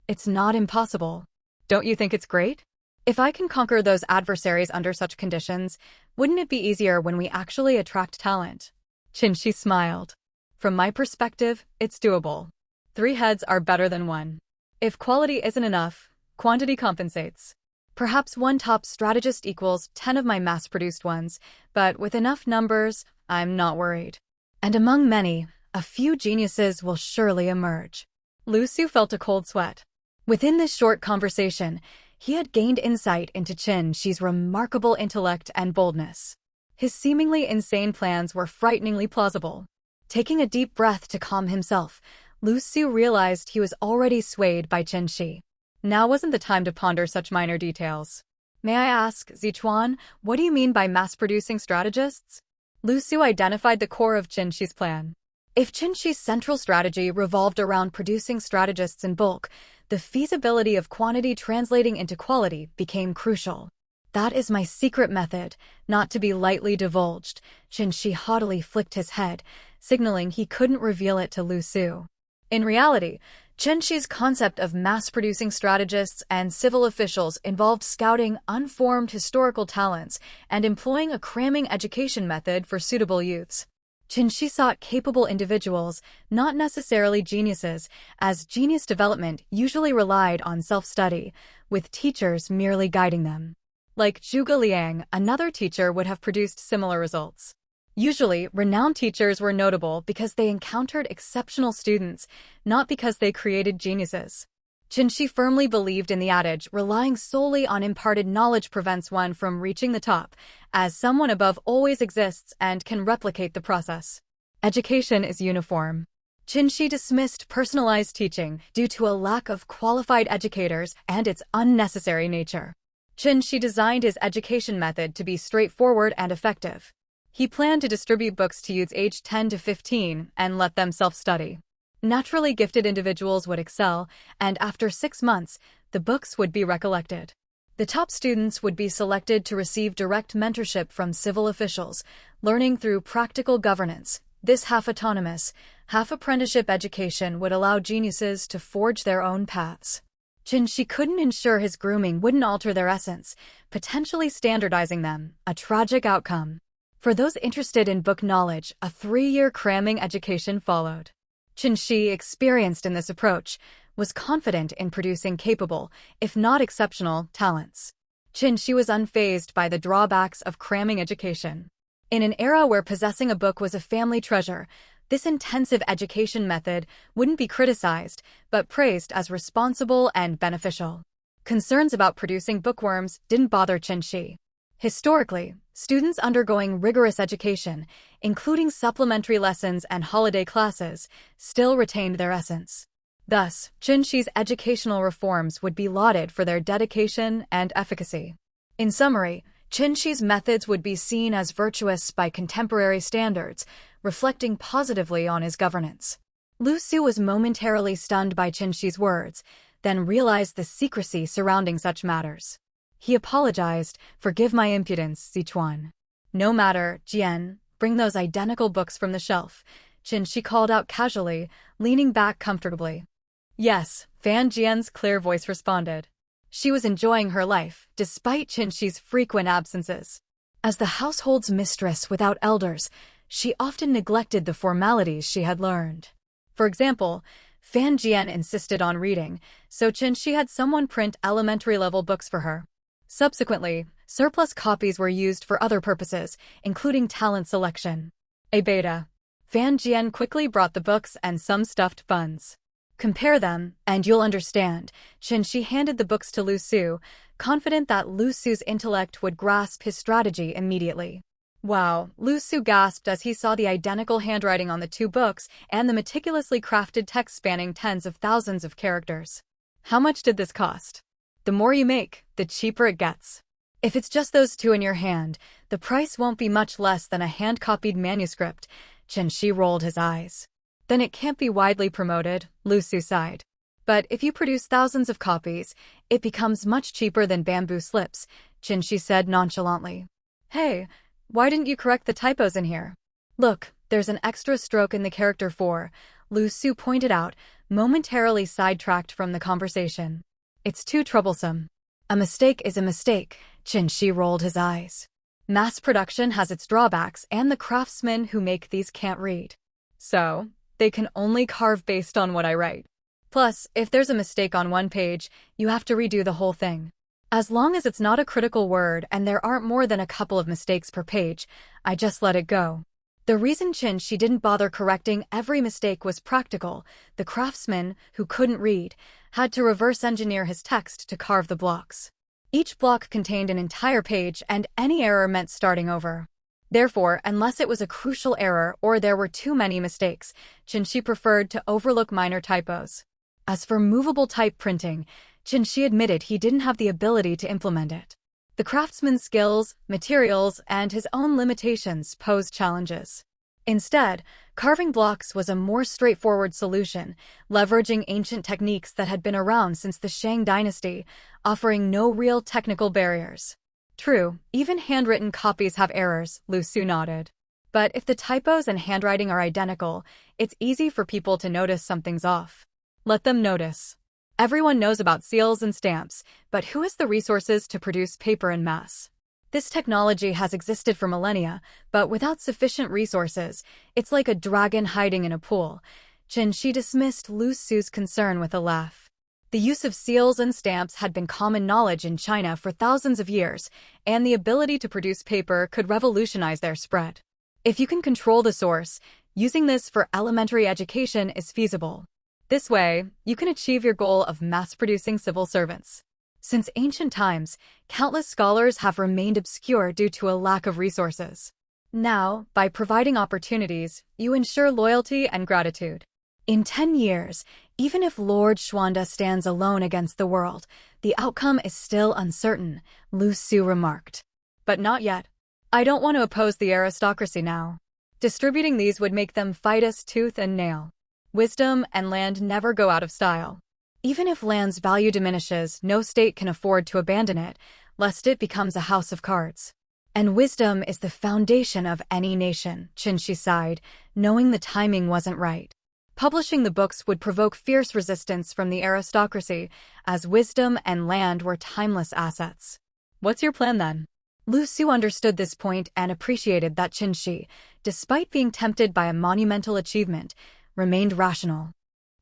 S1: It's not impossible. Don't you think it's great? If I can conquer those adversaries under such conditions, wouldn't it be easier when we actually attract talent? Chen Xi smiled. From my perspective, it's doable. 3 heads are better than 1. If quality isn't enough, quantity compensates. Perhaps 1 top strategist equals 10 of my mass-produced ones, but with enough numbers, I'm not worried. And among many, a few geniuses will surely emerge. Lu Su felt a cold sweat. Within this short conversation, he had gained insight into Chen Xi's remarkable intellect and boldness. His seemingly insane plans were frighteningly plausible. Taking a deep breath to calm himself, Lu Su realized he was already swayed by Chen Xi. Now wasn't the time to ponder such minor details. "May I ask, Zichuan, what do you mean by mass-producing strategists?" Lu Su identified the core of Chen Xi's plan. If Chen Xi's central strategy revolved around producing strategists in bulk, the feasibility of quantity translating into quality became crucial. "That is my secret method, not to be lightly divulged." Chen Xi haughtily flicked his head, signaling he couldn't reveal it to Lu Su. In reality, Chen Xi's concept of mass-producing strategists and civil officials involved scouting unformed historical talents and employing a cramming education method for suitable youths. Chen Xi sought capable individuals, not necessarily geniuses, as genius development usually relied on self-study, with teachers merely guiding them. Like Zhuge Liang, another teacher would have produced similar results. Usually, renowned teachers were notable because they encountered exceptional students, not because they created geniuses. Chen Xi firmly believed in the adage, relying solely on imparted knowledge prevents one from reaching the top, as someone above always exists and can replicate the process. Education is uniform. Chen Xi dismissed personalized teaching due to a lack of qualified educators and its unnecessary nature. Chen Xi designed his education method to be straightforward and effective. He planned to distribute books to youths aged 10 to 15 and let them self-study. Naturally gifted individuals would excel, and after 6 months, the books would be recollected. The top students would be selected to receive direct mentorship from civil officials, learning through practical governance. This half-autonomous, half-apprenticeship education would allow geniuses to forge their own paths. Chen Xi couldn't ensure his grooming wouldn't alter their essence, potentially standardizing them, a tragic outcome. For those interested in book knowledge, a 3-year cramming education followed. Chen Xi, experienced in this approach, was confident in producing capable, if not exceptional, talents. Chen Xi was unfazed by the drawbacks of cramming education. In an era where possessing a book was a family treasure, this intensive education method wouldn't be criticized, but praised as responsible and beneficial. Concerns about producing bookworms didn't bother Chen Xi. Historically, students undergoing rigorous education, including supplementary lessons and holiday classes, still retained their essence. Thus, Chen Xi's educational reforms would be lauded for their dedication and efficacy. In summary, Chen Xi's methods would be seen as virtuous by contemporary standards, reflecting positively on his governance. Lu Su was momentarily stunned by Chen Xi's words, then realized the secrecy surrounding such matters. He apologized, "Forgive my impudence, Sichuan." "No matter, Jian, bring those identical books from the shelf," Chen Xi called out casually, leaning back comfortably. "Yes," Fan Jian's clear voice responded. She was enjoying her life, despite Chen Xi's frequent absences. As the household's mistress without elders, she often neglected the formalities she had learned. For example, Fan Jian insisted on reading, so Chen Xi had someone print elementary-level books for her. Subsequently, surplus copies were used for other purposes, including talent selection. A beta. Fan Jian quickly brought the books and some stuffed buns. "Compare them, and you'll understand." Chen Xi handed the books to Lu Su, confident that Lu Su's intellect would grasp his strategy immediately. "Wow," Lu Su gasped as he saw the identical handwriting on the 2 books and the meticulously crafted text spanning tens of thousands of characters. "How much did this cost?" "The more you make, the cheaper it gets. If it's just those 2 in your hand, the price won't be much less than a hand-copied manuscript." Chen Xi rolled his eyes. "Then it can't be widely promoted," Lu Su sighed. "But if you produce thousands of copies, it becomes much cheaper than bamboo slips," Chen Xi said nonchalantly. "Hey, why didn't you correct the typos in here?" "Look, there's an extra stroke in the character 4, Lu Su pointed out, momentarily sidetracked from the conversation. "It's too troublesome." "A mistake is a mistake," Chen Xi rolled his eyes. "Mass production has its drawbacks, and the craftsmen who make these can't read. So, they can only carve based on what I write. Plus, if there's a mistake on one page, you have to redo the whole thing. As long as it's not a critical word and there aren't more than a couple of mistakes per page, I just let it go." The reason Chen Xi didn't bother correcting every mistake was practical. The craftsman, who couldn't read, had to reverse engineer his text to carve the blocks. Each block contained an entire page, and any error meant starting over. Therefore, unless it was a crucial error or there were too many mistakes, Chen Xi preferred to overlook minor typos. As for movable type printing, Chen Xi admitted he didn't have the ability to implement it. The craftsman's skills, materials, and his own limitations posed challenges. Instead, carving blocks was a more straightforward solution, leveraging ancient techniques that had been around since the Shang dynasty, offering no real technical barriers. "True, even handwritten copies have errors," Lu Su nodded. "But if the typos and handwriting are identical, it's easy for people to notice something's off. Let them notice. Everyone knows about seals and stamps, but who has the resources to produce paper en masse? This technology has existed for millennia, but without sufficient resources, it's like a dragon hiding in a pool. Chen Xi dismissed Lu Su's concern with a laugh. The use of seals and stamps had been common knowledge in China for thousands of years, and the ability to produce paper could revolutionize their spread. If you can control the source, using this for elementary education is feasible. This way, you can achieve your goal of mass-producing civil servants. Since ancient times, countless scholars have remained obscure due to a lack of resources. Now, by providing opportunities, you ensure loyalty and gratitude. In 10 years, even if Lord Xuanda stands alone against the world, the outcome is still uncertain, Lu Su remarked. But not yet. I don't want to oppose the aristocracy now. Distributing these would make them fight us tooth and nail. Wisdom and land never go out of style. Even if land's value diminishes, no state can afford to abandon it, lest it becomes a house of cards. And wisdom is the foundation of any nation, Chen Xi sighed, knowing the timing wasn't right. Publishing the books would provoke fierce resistance from the aristocracy, as wisdom and land were timeless assets. What's your plan then? Lu Su understood this point and appreciated that Chen Xi, despite being tempted by a monumental achievement, remained rational.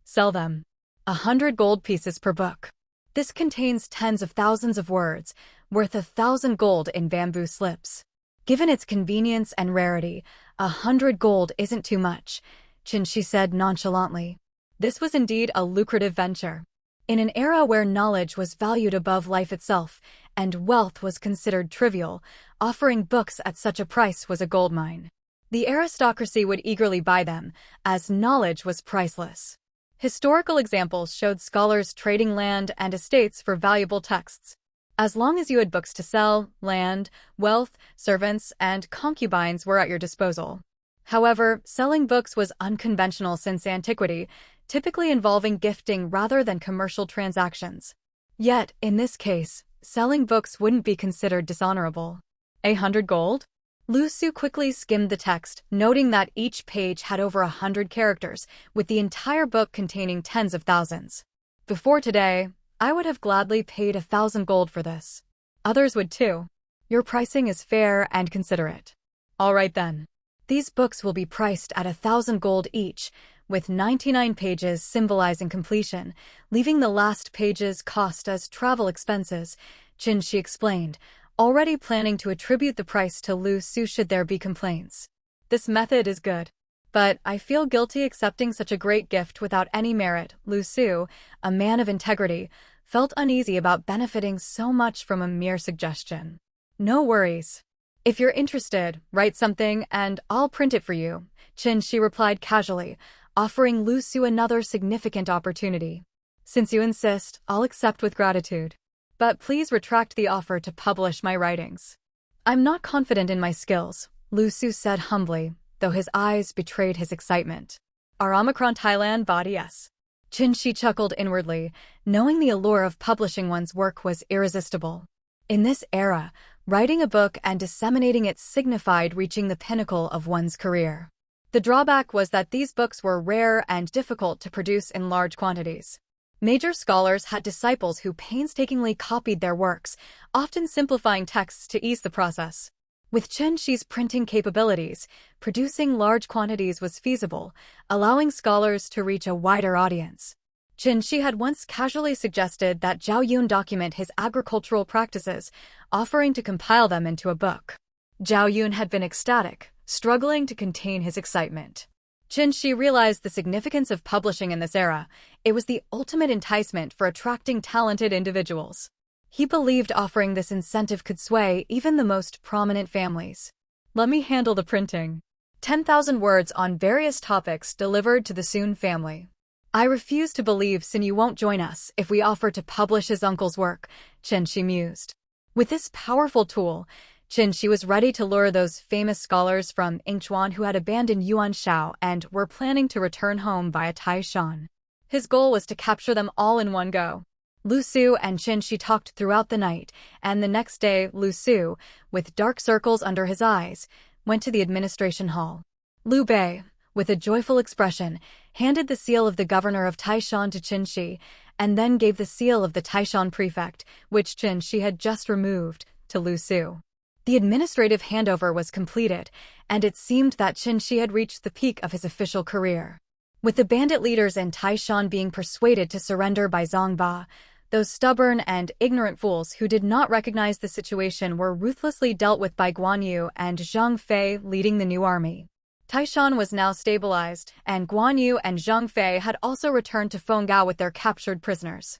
S1: Sell them. 100 gold pieces per book. This contains tens of thousands of words, worth 1,000 gold in bamboo slips. Given its convenience and rarity, 100 gold isn't too much, Chen Xi said nonchalantly. This was indeed a lucrative venture. In an era where knowledge was valued above life itself, and wealth was considered trivial, offering books at such a price was a goldmine. The aristocracy would eagerly buy them, as knowledge was priceless. Historical examples showed scholars trading land and estates for valuable texts. As long as you had books to sell, land, wealth, servants, and concubines were at your disposal. However, selling books was unconventional since antiquity, typically involving gifting rather than commercial transactions. Yet, in this case, selling books wouldn't be considered dishonorable. 100 gold? Lu Su quickly skimmed the text, noting that each page had over 100 characters, with the entire book containing tens of thousands. Before today, I would have gladly paid 1,000 gold for this. Others would too. Your pricing is fair and considerate. All right then. These books will be priced at 1,000 gold each, with 99 pages symbolizing completion, leaving the last pages cost as travel expenses, Chen Xi explained, already planning to attribute the price to Lu Su should there be complaints. This method is good. But I feel guilty accepting such a great gift without any merit. Lu Su, a man of integrity, felt uneasy about benefiting so much from a mere suggestion. No worries. If you're interested, write something and I'll print it for you, Chen Xi replied casually, offering Lu Su another significant opportunity. Since you insist, I'll accept with gratitude. But please retract the offer to publish my writings. I'm not confident in my skills, Lu Su said humbly, though his eyes betrayed his excitement. Our Omicron Thailand body yes. Chen Xi chuckled inwardly, knowing the allure of publishing one's work was irresistible. In this era, writing a book and disseminating it signified reaching the pinnacle of one's career. The drawback was that these books were rare and difficult to produce in large quantities. Major scholars had disciples who painstakingly copied their works, often simplifying texts to ease the process. With Chen Xi's printing capabilities, producing large quantities was feasible, allowing scholars to reach a wider audience. Chen Xi had once casually suggested that Zhao Yun document his agricultural practices, offering to compile them into a book. Zhao Yun had been ecstatic, struggling to contain his excitement. Chen Xi realized the significance of publishing in this era. It was the ultimate enticement for attracting talented individuals. He believed offering this incentive could sway even the most prominent families. Let me handle the printing. 10,000 words on various topics delivered to the Sun family. I refuse to believe Sun Yu won't join us if we offer to publish his uncle's work, Chen Xi mused. With this powerful tool, Chen Xi was ready to lure those famous scholars from Yingchuan who had abandoned Yuan Shao and were planning to return home via Taishan. His goal was to capture them all in one go. Lu Su and Chen Xi talked throughout the night, and the next day Lu Su, with dark circles under his eyes, went to the administration hall. Liu Bei, with a joyful expression, handed the seal of the governor of Taishan to Chen Xi, and then gave the seal of the Taishan prefect, which Chen Xi had just removed, to Lu Su. The administrative handover was completed, and it seemed that Chen Xi had reached the peak of his official career. With the bandit leaders in Taishan being persuaded to surrender by Zhang Ba, those stubborn and ignorant fools who did not recognize the situation were ruthlessly dealt with by Guan Yu and Zhang Fei leading the new army. Taishan was now stabilized, and Guan Yu and Zhang Fei had also returned to Fengao with their captured prisoners.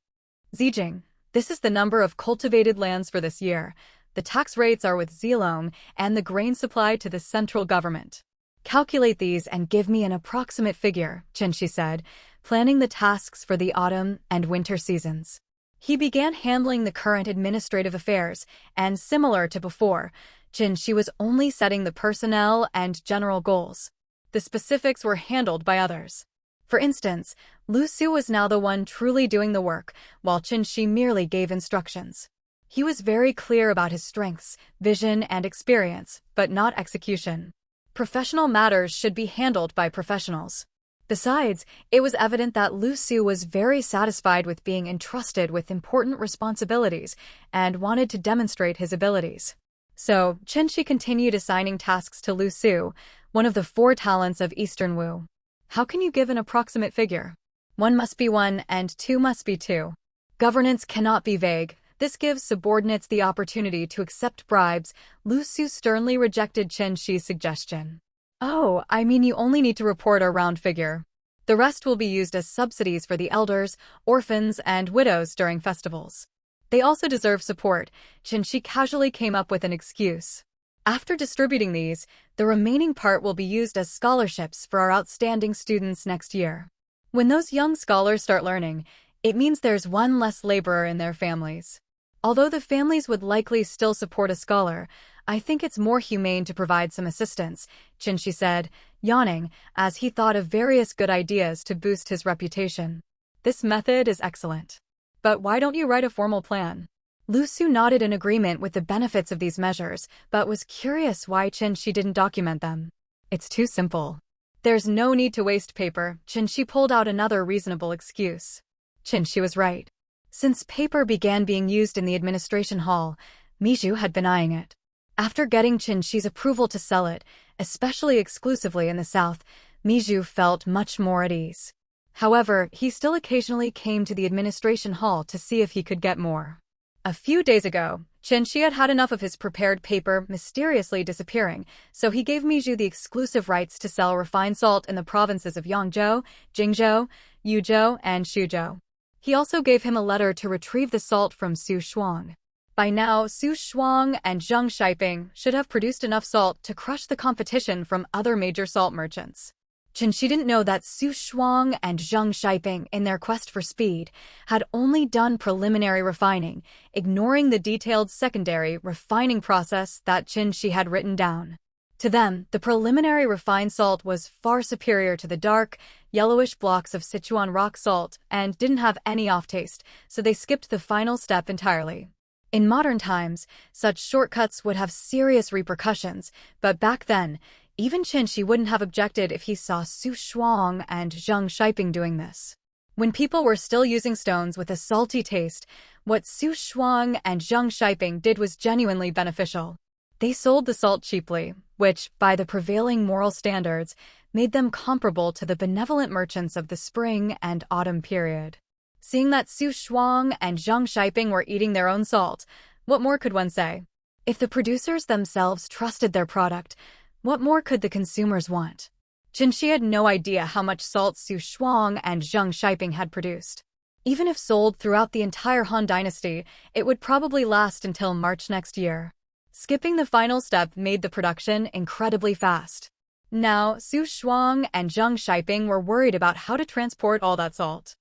S1: Zijing, this is the number of cultivated lands for this year. The tax rates are with Zilong and the grain supply to the central government. Calculate these and give me an approximate figure, Chen Xi said, planning the tasks for the autumn and winter seasons. He began handling the current administrative affairs, and similar to before, Chen Xi was only setting the personnel and general goals. The specifics were handled by others. For instance, Lu Su was now the one truly doing the work, while Chen Xi merely gave instructions. He was very clear about his strengths, vision, and experience, but not execution. Professional matters should be handled by professionals. Besides, it was evident that Lu Su was very satisfied with being entrusted with important responsibilities and wanted to demonstrate his abilities. So, Chen Xi continued assigning tasks to Lu Su, one of the 4 talents of Eastern Wu. How can you give an approximate figure? 1 must be 1 and 2 must be 2. Governance cannot be vague. This gives subordinates the opportunity to accept bribes. Lu Su sternly rejected Chen Xi's suggestion. Oh, I mean you only need to report a round figure. The rest will be used as subsidies for the elders, orphans, and widows during festivals. They also deserve support. Chen Xi casually came up with an excuse. After distributing these, the remaining part will be used as scholarships for our outstanding students next year. When those young scholars start learning, it means there's 1 less laborer in their families. Although the families would likely still support a scholar, I think it's more humane to provide some assistance, Chen Xi said, yawning, as he thought of various good ideas to boost his reputation. This method is excellent. But why don't you write a formal plan? Lu Su nodded in agreement with the benefits of these measures, but was curious why Chen Xi didn't document them. It's too simple. There's no need to waste paper. Chen Xi pulled out another reasonable excuse. Chen Xi was right. Since paper began being used in the administration hall, Mijou had been eyeing it. After getting Chen Xi's approval to sell it, especially exclusively in the south, Mijou felt much more at ease. However, he still occasionally came to the administration hall to see if he could get more. A few days ago, Chen Xi had had enough of his prepared paper mysteriously disappearing, so he gave Mijou the exclusive rights to sell refined salt in the provinces of Yangzhou, Jingzhou, Yuzhou, and Xuzhou. He also gave him a letter to retrieve the salt from Su Shuang. By now, Su Shuang and Zhang Shiping should have produced enough salt to crush the competition from other major salt merchants. Chen Xi didn't know that Su Shuang and Zhang Shiping, in their quest for speed, had only done preliminary refining, ignoring the detailed secondary refining process that Chen Xi had written down. To them, the preliminary refined salt was far superior to the dark, yellowish blocks of Sichuan rock salt and didn't have any off-taste, so they skipped the final step entirely. In modern times, such shortcuts would have serious repercussions, but back then, even Chen Xi wouldn't have objected if he saw Su Shuang and Zhang Shiping doing this. When people were still using stones with a salty taste, what Su Shuang and Zhang Shiping did was genuinely beneficial. They sold the salt cheaply, which, by the prevailing moral standards, made them comparable to the benevolent merchants of the spring and autumn period. Seeing that Su Shuang and Zhang Shiping were eating their own salt, what more could one say? If the producers themselves trusted their product, what more could the consumers want? Chen Xi had no idea how much salt Su Shuang and Zhang Shiping had produced. Even if sold throughout the entire Han Dynasty, it would probably last until March next year. Skipping the final step made the production incredibly fast. Now, Su Shuang and Zhang Shiping were worried about how to transport all that salt.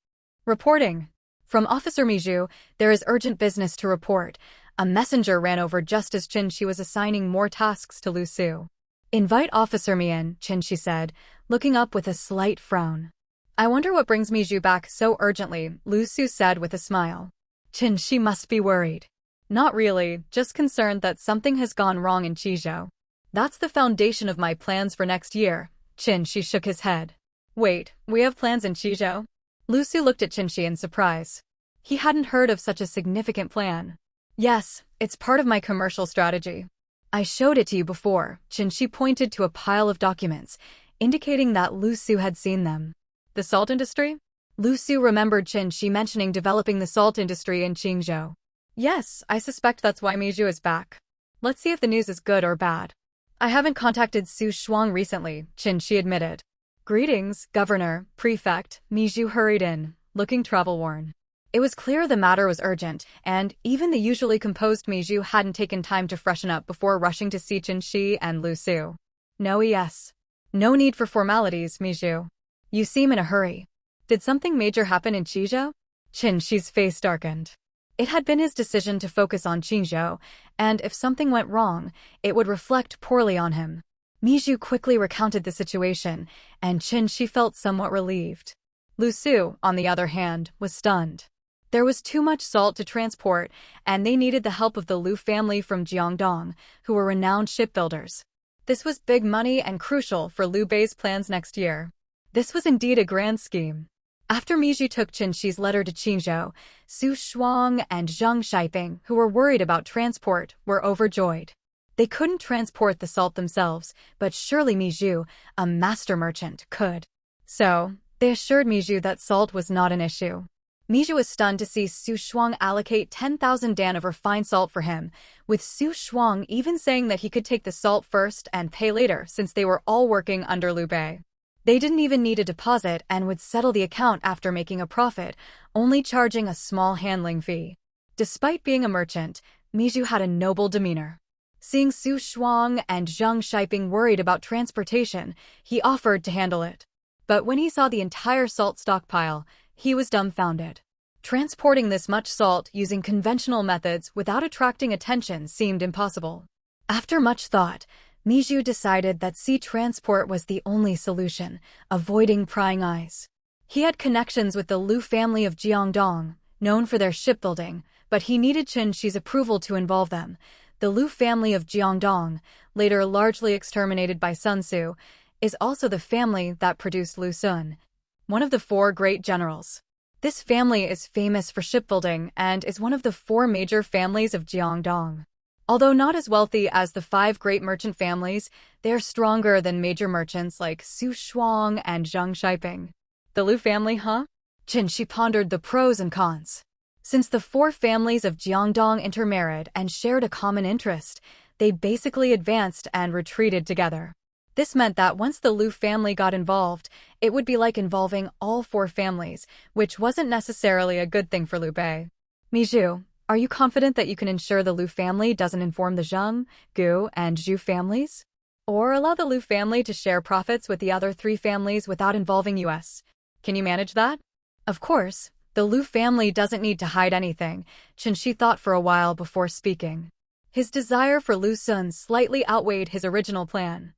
S1: Reporting. From Officer Mijou, there is urgent business to report. A messenger ran over just as Chen Xi was assigning more tasks to Lu Su. Invite Officer Mi in, Chen Xi said, looking up with a slight frown. I wonder what brings Mijou back so urgently, Lu Su said with a smile. Chen Xi must be worried. Not really, just concerned that something has gone wrong in Qizhou. That's the foundation of my plans for next year. Chen Xi shook his head. Wait, we have plans in Qizhou? Lu Su looked at Chen Xi in surprise. He hadn't heard of such a significant plan. Yes, it's part of my commercial strategy. I showed it to you before. Chen Xi pointed to a pile of documents, indicating that Lu Su had seen them. The salt industry? Lu Su remembered Chen Xi mentioning developing the salt industry in Qingzhou. Yes, I suspect that's why Mijou is back. Let's see if the news is good or bad. I haven't contacted Su Shuang recently, Chen Xi admitted. Greetings, Governor, Prefect. Mijou hurried in, looking travel-worn. It was clear the matter was urgent, and even the usually composed Mijou hadn't taken time to freshen up before rushing to see Chen Xi and Lu Su. No, yes. No need for formalities, Mijou. You seem in a hurry. Did something major happen in Qizhou? Chen Xi's face darkened. It had been his decision to focus on Qingzhou, and if something went wrong, it would reflect poorly on him. Mijou quickly recounted the situation, and Chen Xi felt somewhat relieved. Lu Su, on the other hand, was stunned. There was too much salt to transport, and they needed the help of the Lu family from Jiangdong, who were renowned shipbuilders. This was big money and crucial for Liu Bei's plans next year. This was indeed a grand scheme. After Mijou took Chen Xi's letter to Qingzhou, Su Shuang and Zhang Shiping, who were worried about transport, were overjoyed. They couldn't transport the salt themselves, but surely Mijou, a master merchant, could. So, they assured Mijou that salt was not an issue. Mijou was stunned to see Su Shuang allocate 10,000 dan of refined salt for him, with Su Shuang even saying that he could take the salt first and pay later since they were all working under Liu Bei. They didn't even need a deposit and would settle the account after making a profit, only charging a small handling fee. Despite being a merchant, Mijou had a noble demeanor. Seeing Su Shuang and Zhang Shiping worried about transportation, he offered to handle it. But when he saw the entire salt stockpile, he was dumbfounded. Transporting this much salt using conventional methods without attracting attention seemed impossible. After much thought, Mijou decided that sea transport was the only solution, avoiding prying eyes. He had connections with the Liu family of Jiangdong, known for their shipbuilding, but he needed Chen Xi's approval to involve them. The Liu family of Jiangdong, later largely exterminated by Sun Tzu, is also the family that produced Lu Sun, one of the 4 great generals. This family is famous for shipbuilding and is one of the 4 major families of Jiangdong. Although not as wealthy as the 5 great merchant families, they are stronger than major merchants like Su Shuang and Zhang Shiping. The Liu family, huh? Chen Xi pondered the pros and cons. Since the 4 families of Jiangdong intermarried and shared a common interest, they basically advanced and retreated together. This meant that once the Liu family got involved, it would be like involving all 4 families, which wasn't necessarily a good thing for Liu Bei. Mijou, are you confident that you can ensure the Liu family doesn't inform the Zheng, Gu, and Zhu families? Or allow the Liu family to share profits with the other 3 families without involving us? Can you manage that? Of course, the Liu family doesn't need to hide anything, Chen Xi thought for a while before speaking. His desire for Lu Sun slightly outweighed his original plan.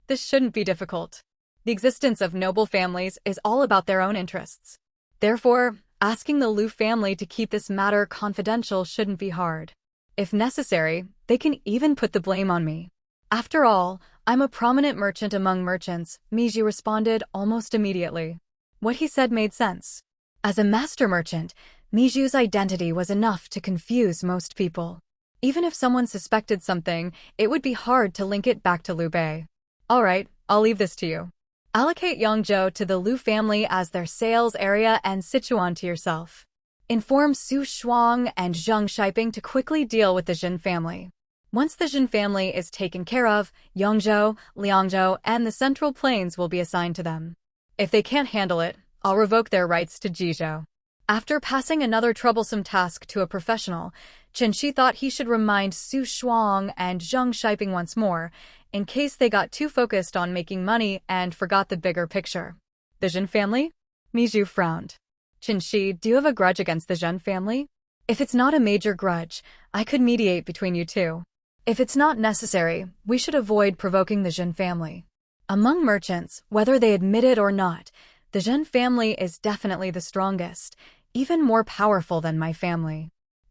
S1: This shouldn't be difficult. The existence of noble families is all about their own interests. Therefore, asking the Liu family to keep this matter confidential shouldn't be hard. If necessary, they can even put the blame on me. After all, I'm a prominent merchant among merchants, Mijou responded almost immediately. What he said made sense. As a master merchant, Mijou's identity was enough to confuse most people. Even if someone suspected something, it would be hard to link it back to Liu Bei. All right, I'll leave this to you. Allocate Yangzhou to the Liu family as their sales area and Sichuan to yourself. Inform Su Shuang and Zhang Shiping to quickly deal with the Jin family. Once the Jin family is taken care of, Yangzhou, Liangzhou, and the Central Plains will be assigned to them. If they can't handle it, I'll revoke their rights to Jizhou. After passing another troublesome task to a professional, Chen Xi thought he should remind Su Shuang and Zhang Shiping once more, in case they got too focused on making money and forgot the bigger picture. The Jin family? Mijou frowned. Chen Xi, do you have a grudge against the Zhen family? If it's not a major grudge, I could mediate between you two. If it's not necessary, we should avoid provoking the Zhen family. Among merchants, whether they admit it or not, the Zhen family is definitely the strongest, even more powerful than my family.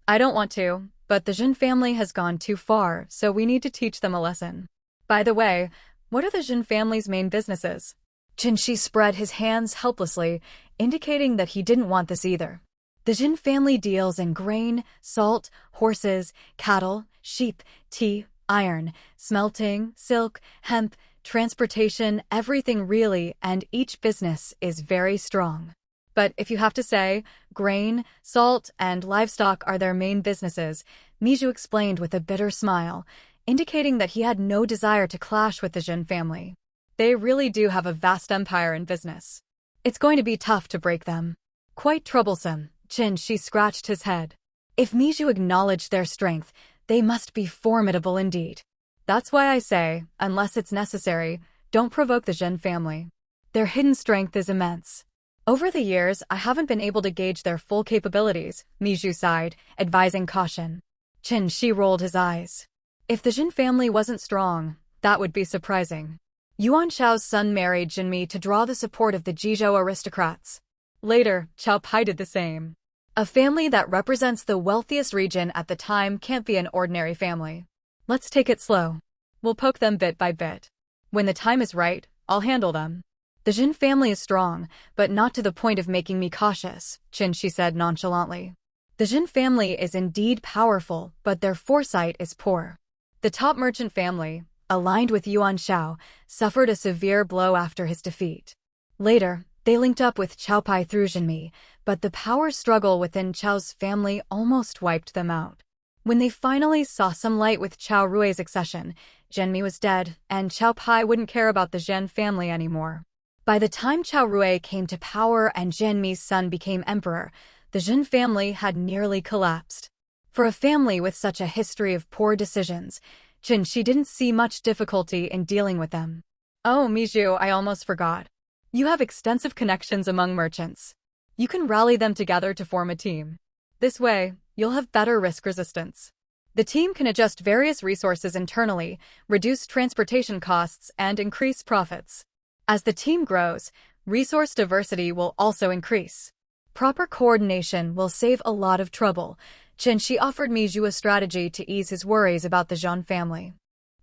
S1: I don't want to, but the Zhen family has gone too far, so we need to teach them a lesson. By the way, what are the Jin family's main businesses? Chen Xi spread his hands helplessly, indicating that he didn't want this either. The Jin family deals in grain, salt, horses, cattle, sheep, tea, iron, smelting, silk, hemp, transportation, everything really, and each business is very strong. But if you have to say, grain, salt, and livestock are their main businesses, Miju explained with a bitter smile, indicating that he had no desire to clash with the Jin family. They really do have a vast empire in business. It's going to be tough to break them. Quite troublesome. Chen Xi scratched his head. If Miju acknowledged their strength, they must be formidable indeed. That's why I say, unless it's necessary, don't provoke the Zhen family. Their hidden strength is immense. Over the years, I haven't been able to gauge their full capabilities, Miju sighed, advising caution. Chen Xi rolled his eyes. If the Jin family wasn't strong, that would be surprising. Yuan Shao's son married Jinmi to draw the support of the Jizhou aristocrats. Later, Cao Pai did the same. A family that represents the wealthiest region at the time can't be an ordinary family. Let's take it slow. We'll poke them bit by bit. When the time is right, I'll handle them. The Jin family is strong, but not to the point of making me cautious, Chen Xi said nonchalantly. The Jin family is indeed powerful, but their foresight is poor. The top merchant family, aligned with Yuan Shao, suffered a severe blow after his defeat. Later, they linked up with Cao Pai through Jinmi, but the power struggle within Chao's family almost wiped them out. When they finally saw some light with Cao Rui's accession, Jinmi was dead, and Cao Pai wouldn't care about the Zhen family anymore. By the time Cao Rui came to power and Jinmi's son became emperor, the Zhen family had nearly collapsed. For a family with such a history of poor decisions, Chen Xi didn't see much difficulty in dealing with them. Oh, Miju, I almost forgot. You have extensive connections among merchants. You can rally them together to form a team. This way, you'll have better risk resistance. The team can adjust various resources internally, reduce transportation costs, and increase profits. As the team grows, resource diversity will also increase. Proper coordination will save a lot of trouble. Chen Xi offered Miju a strategy to ease his worries about the Zhang family.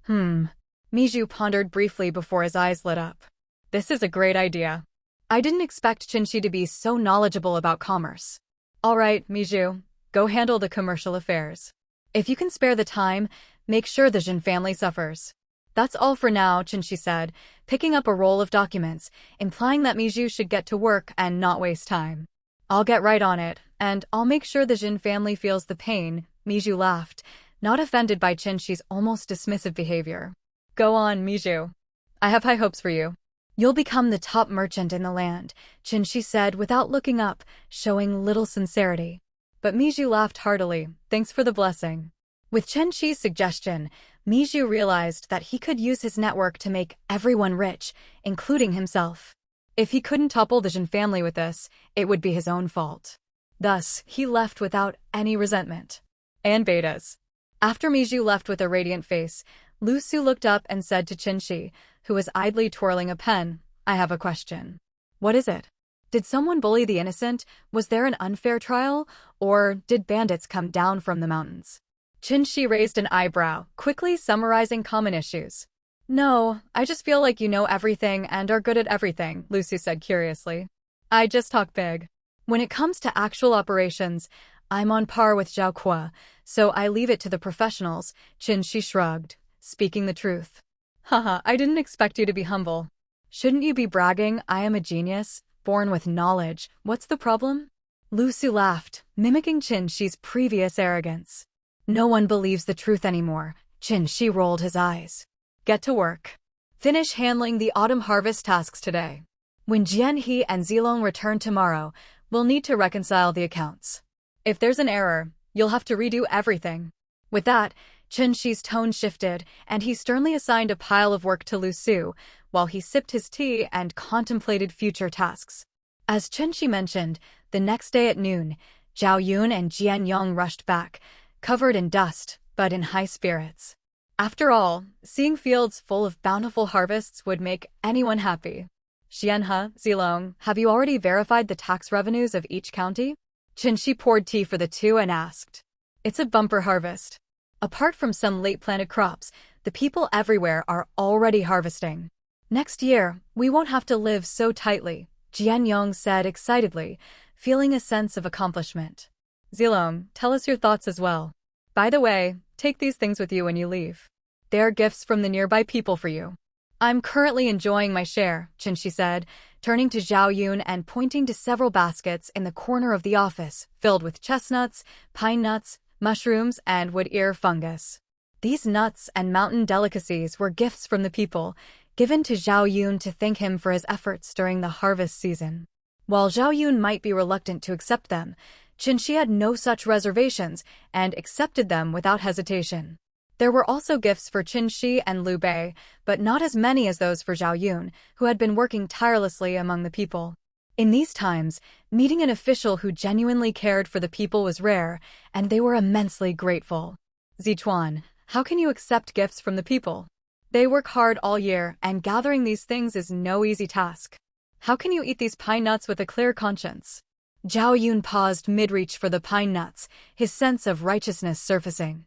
S1: Miju pondered briefly before his eyes lit up. This is a great idea. I didn't expect Chen Xi to be so knowledgeable about commerce. All right, Miju, go handle the commercial affairs. If you can spare the time, make sure the Jin family suffers. That's all for now, Chen Xi said, picking up a roll of documents, implying that Miju should get to work and not waste time. I'll get right on it, and I'll make sure the Jin family feels the pain, Miju laughed, not offended by Chen Xi's almost dismissive behavior. Go on, Miju. I have high hopes for you. You'll become the top merchant in the land, Chen Xi said without looking up, showing little sincerity. But Miju laughed heartily, thanks for the blessing. With Chen Xi's suggestion, Miju realized that he could use his network to make everyone rich, including himself. If he couldn't topple the Jin family with this, it would be his own fault. Thus, he left without any resentment. And betas. After Miju left with a radiant face, Lu Su looked up and said to Chen Xi, who was idly twirling a pen, I have a question. What is it? Did someone bully the innocent? Was there an unfair trial? Or did bandits come down from the mountains? Chen Xi raised an eyebrow, quickly summarizing common issues. No, I just feel like you know everything and are good at everything, Lu Su said curiously. I just talk big. When it comes to actual operations, I'm on par with Zhao Kuo, so I leave it to the professionals, Chen Xi shrugged, speaking the truth. Haha, I didn't expect you to be humble. Shouldn't you be bragging, I am a genius, born with knowledge, what's the problem? Lu Su laughed, mimicking Chen Xi's previous arrogance. No one believes the truth anymore, Chen Xi rolled his eyes. Get to work. Finish handling the autumn harvest tasks today. When Dian Wei and Zilong return tomorrow, we'll need to reconcile the accounts. If there's an error, you'll have to redo everything. With that, Chen Xi's tone shifted, and he sternly assigned a pile of work to Lu Su, while he sipped his tea and contemplated future tasks. As Chen Xi mentioned, the next day at noon, Zhao Yun and Jian Yong rushed back, covered in dust, but in high spirits. After all, seeing fields full of bountiful harvests would make anyone happy. Xianhe, Zilong, have you already verified the tax revenues of each county? Chen Xi poured tea for the two and asked. It's a bumper harvest. Apart from some late-planted crops, the people everywhere are already harvesting. Next year, we won't have to live so tightly, Jian Yong said excitedly, feeling a sense of accomplishment. Zilong, tell us your thoughts as well. By the way, take these things with you when you leave. They are gifts from the nearby people for you. I'm currently enjoying my share, Chen Xi said, turning to Zhao Yun and pointing to several baskets in the corner of the office, filled with chestnuts, pine nuts, mushrooms, and wood-ear fungus. These nuts and mountain delicacies were gifts from the people, given to Zhao Yun to thank him for his efforts during the harvest season. While Zhao Yun might be reluctant to accept them, Chen Xi had no such reservations and accepted them without hesitation. There were also gifts for Chen Xi and Liu Bei, but not as many as those for Zhao Yun, who had been working tirelessly among the people. In these times, meeting an official who genuinely cared for the people was rare, and they were immensely grateful. Zichuan, how can you accept gifts from the people? They work hard all year, and gathering these things is no easy task. How can you eat these pine nuts with a clear conscience? Zhao Yun paused mid-reach for the pine nuts, his sense of righteousness surfacing.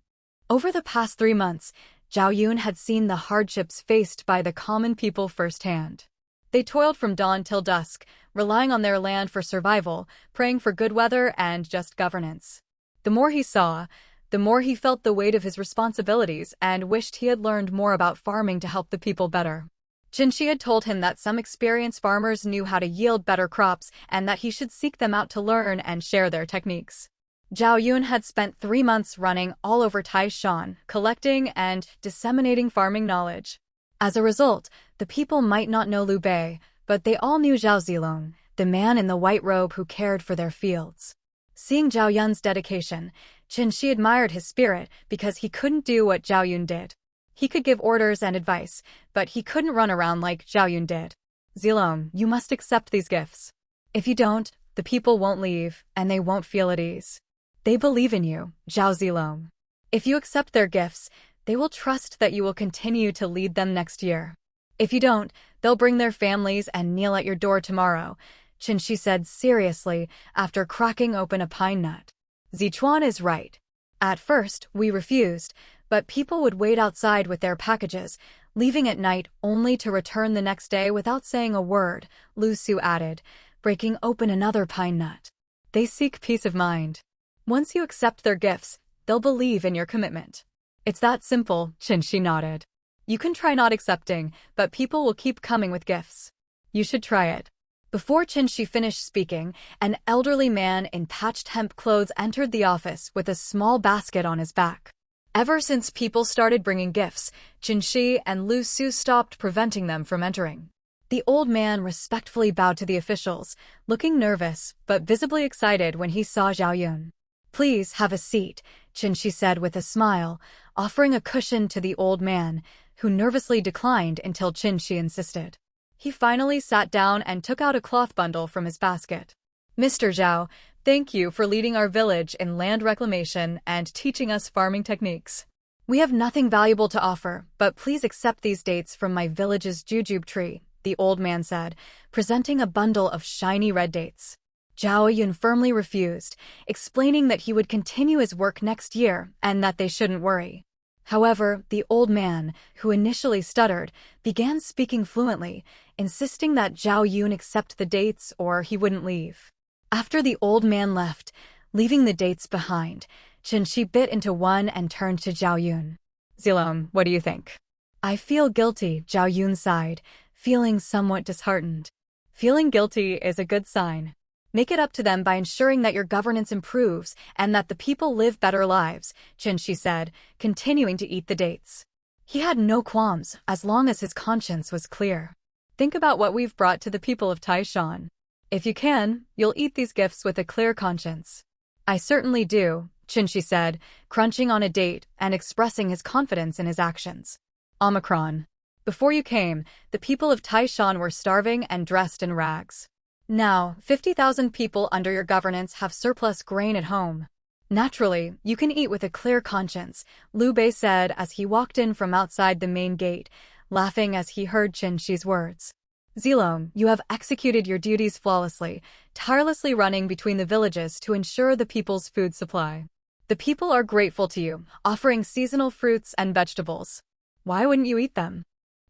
S1: Over the past 3 months, Zhao Yun had seen the hardships faced by the common people firsthand. They toiled from dawn till dusk, relying on their land for survival, praying for good weather and just governance. The more he saw, the more he felt the weight of his responsibilities and wished he had learned more about farming to help the people better. Chen Xi had told him that some experienced farmers knew how to yield better crops and that he should seek them out to learn and share their techniques. Zhao Yun had spent 3 months running all over Taishan, collecting and disseminating farming knowledge. As a result, the people might not know Liu Bei, but they all knew Zhao Zilong, the man in the white robe who cared for their fields. Seeing Zhao Yun's dedication, Chen Xi admired his spirit because he couldn't do what Zhao Yun did. He could give orders and advice, but he couldn't run around like Zhao Yun did. Zilong, you must accept these gifts. If you don't, the people won't leave, and they won't feel at ease. They believe in you, Zhao Zilong. If you accept their gifts, they will trust that you will continue to lead them next year. If you don't, they'll bring their families and kneel at your door tomorrow, Chen Xi said seriously after cracking open a pine nut. Zichuan is right. At first, we refused, but people would wait outside with their packages, leaving at night only to return the next day without saying a word, Lu Su added, breaking open another pine nut. They seek peace of mind. Once you accept their gifts, they'll believe in your commitment. It's that simple, Chen Xi nodded. You can try not accepting, but people will keep coming with gifts. You should try it. Before Chen Xi finished speaking, an elderly man in patched hemp clothes entered the office with a small basket on his back. Ever since people started bringing gifts, Chen Xi and Lu Su stopped preventing them from entering. The old man respectfully bowed to the officials, looking nervous but visibly excited when he saw Zhao Yun. Please have a seat, Chen Xi said with a smile, offering a cushion to the old man, who nervously declined until Chen Xi insisted. He finally sat down and took out a cloth bundle from his basket. Mr. Zhao, thank you for leading our village in land reclamation and teaching us farming techniques. We have nothing valuable to offer, but please accept these dates from my village's jujube tree, the old man said, presenting a bundle of shiny red dates. Zhao Yun firmly refused, explaining that he would continue his work next year and that they shouldn't worry. However, the old man, who initially stuttered, began speaking fluently, insisting that Zhao Yun accept the dates or he wouldn't leave. After the old man left, leaving the dates behind, Chen Xi bit into one and turned to Zhao Yun. Zilong, what do you think? I feel guilty, Zhao Yun sighed, feeling somewhat disheartened. Feeling guilty is a good sign. Make it up to them by ensuring that your governance improves and that the people live better lives, Chen Xi said, continuing to eat the dates. He had no qualms as long as his conscience was clear. Think about what we've brought to the people of Taishan. If you can, you'll eat these gifts with a clear conscience. I certainly do, Chen Xi said, crunching on a date and expressing his confidence in his actions. Omicron. Before you came, the people of Taishan were starving and dressed in rags. Now, 50,000 people under your governance have surplus grain at home. Naturally, you can eat with a clear conscience, Liu Bei said as he walked in from outside the main gate, laughing as he heard Chen Xi's words. Zilong, you have executed your duties flawlessly, tirelessly running between the villages to ensure the people's food supply. The people are grateful to you, offering seasonal fruits and vegetables. Why wouldn't you eat them?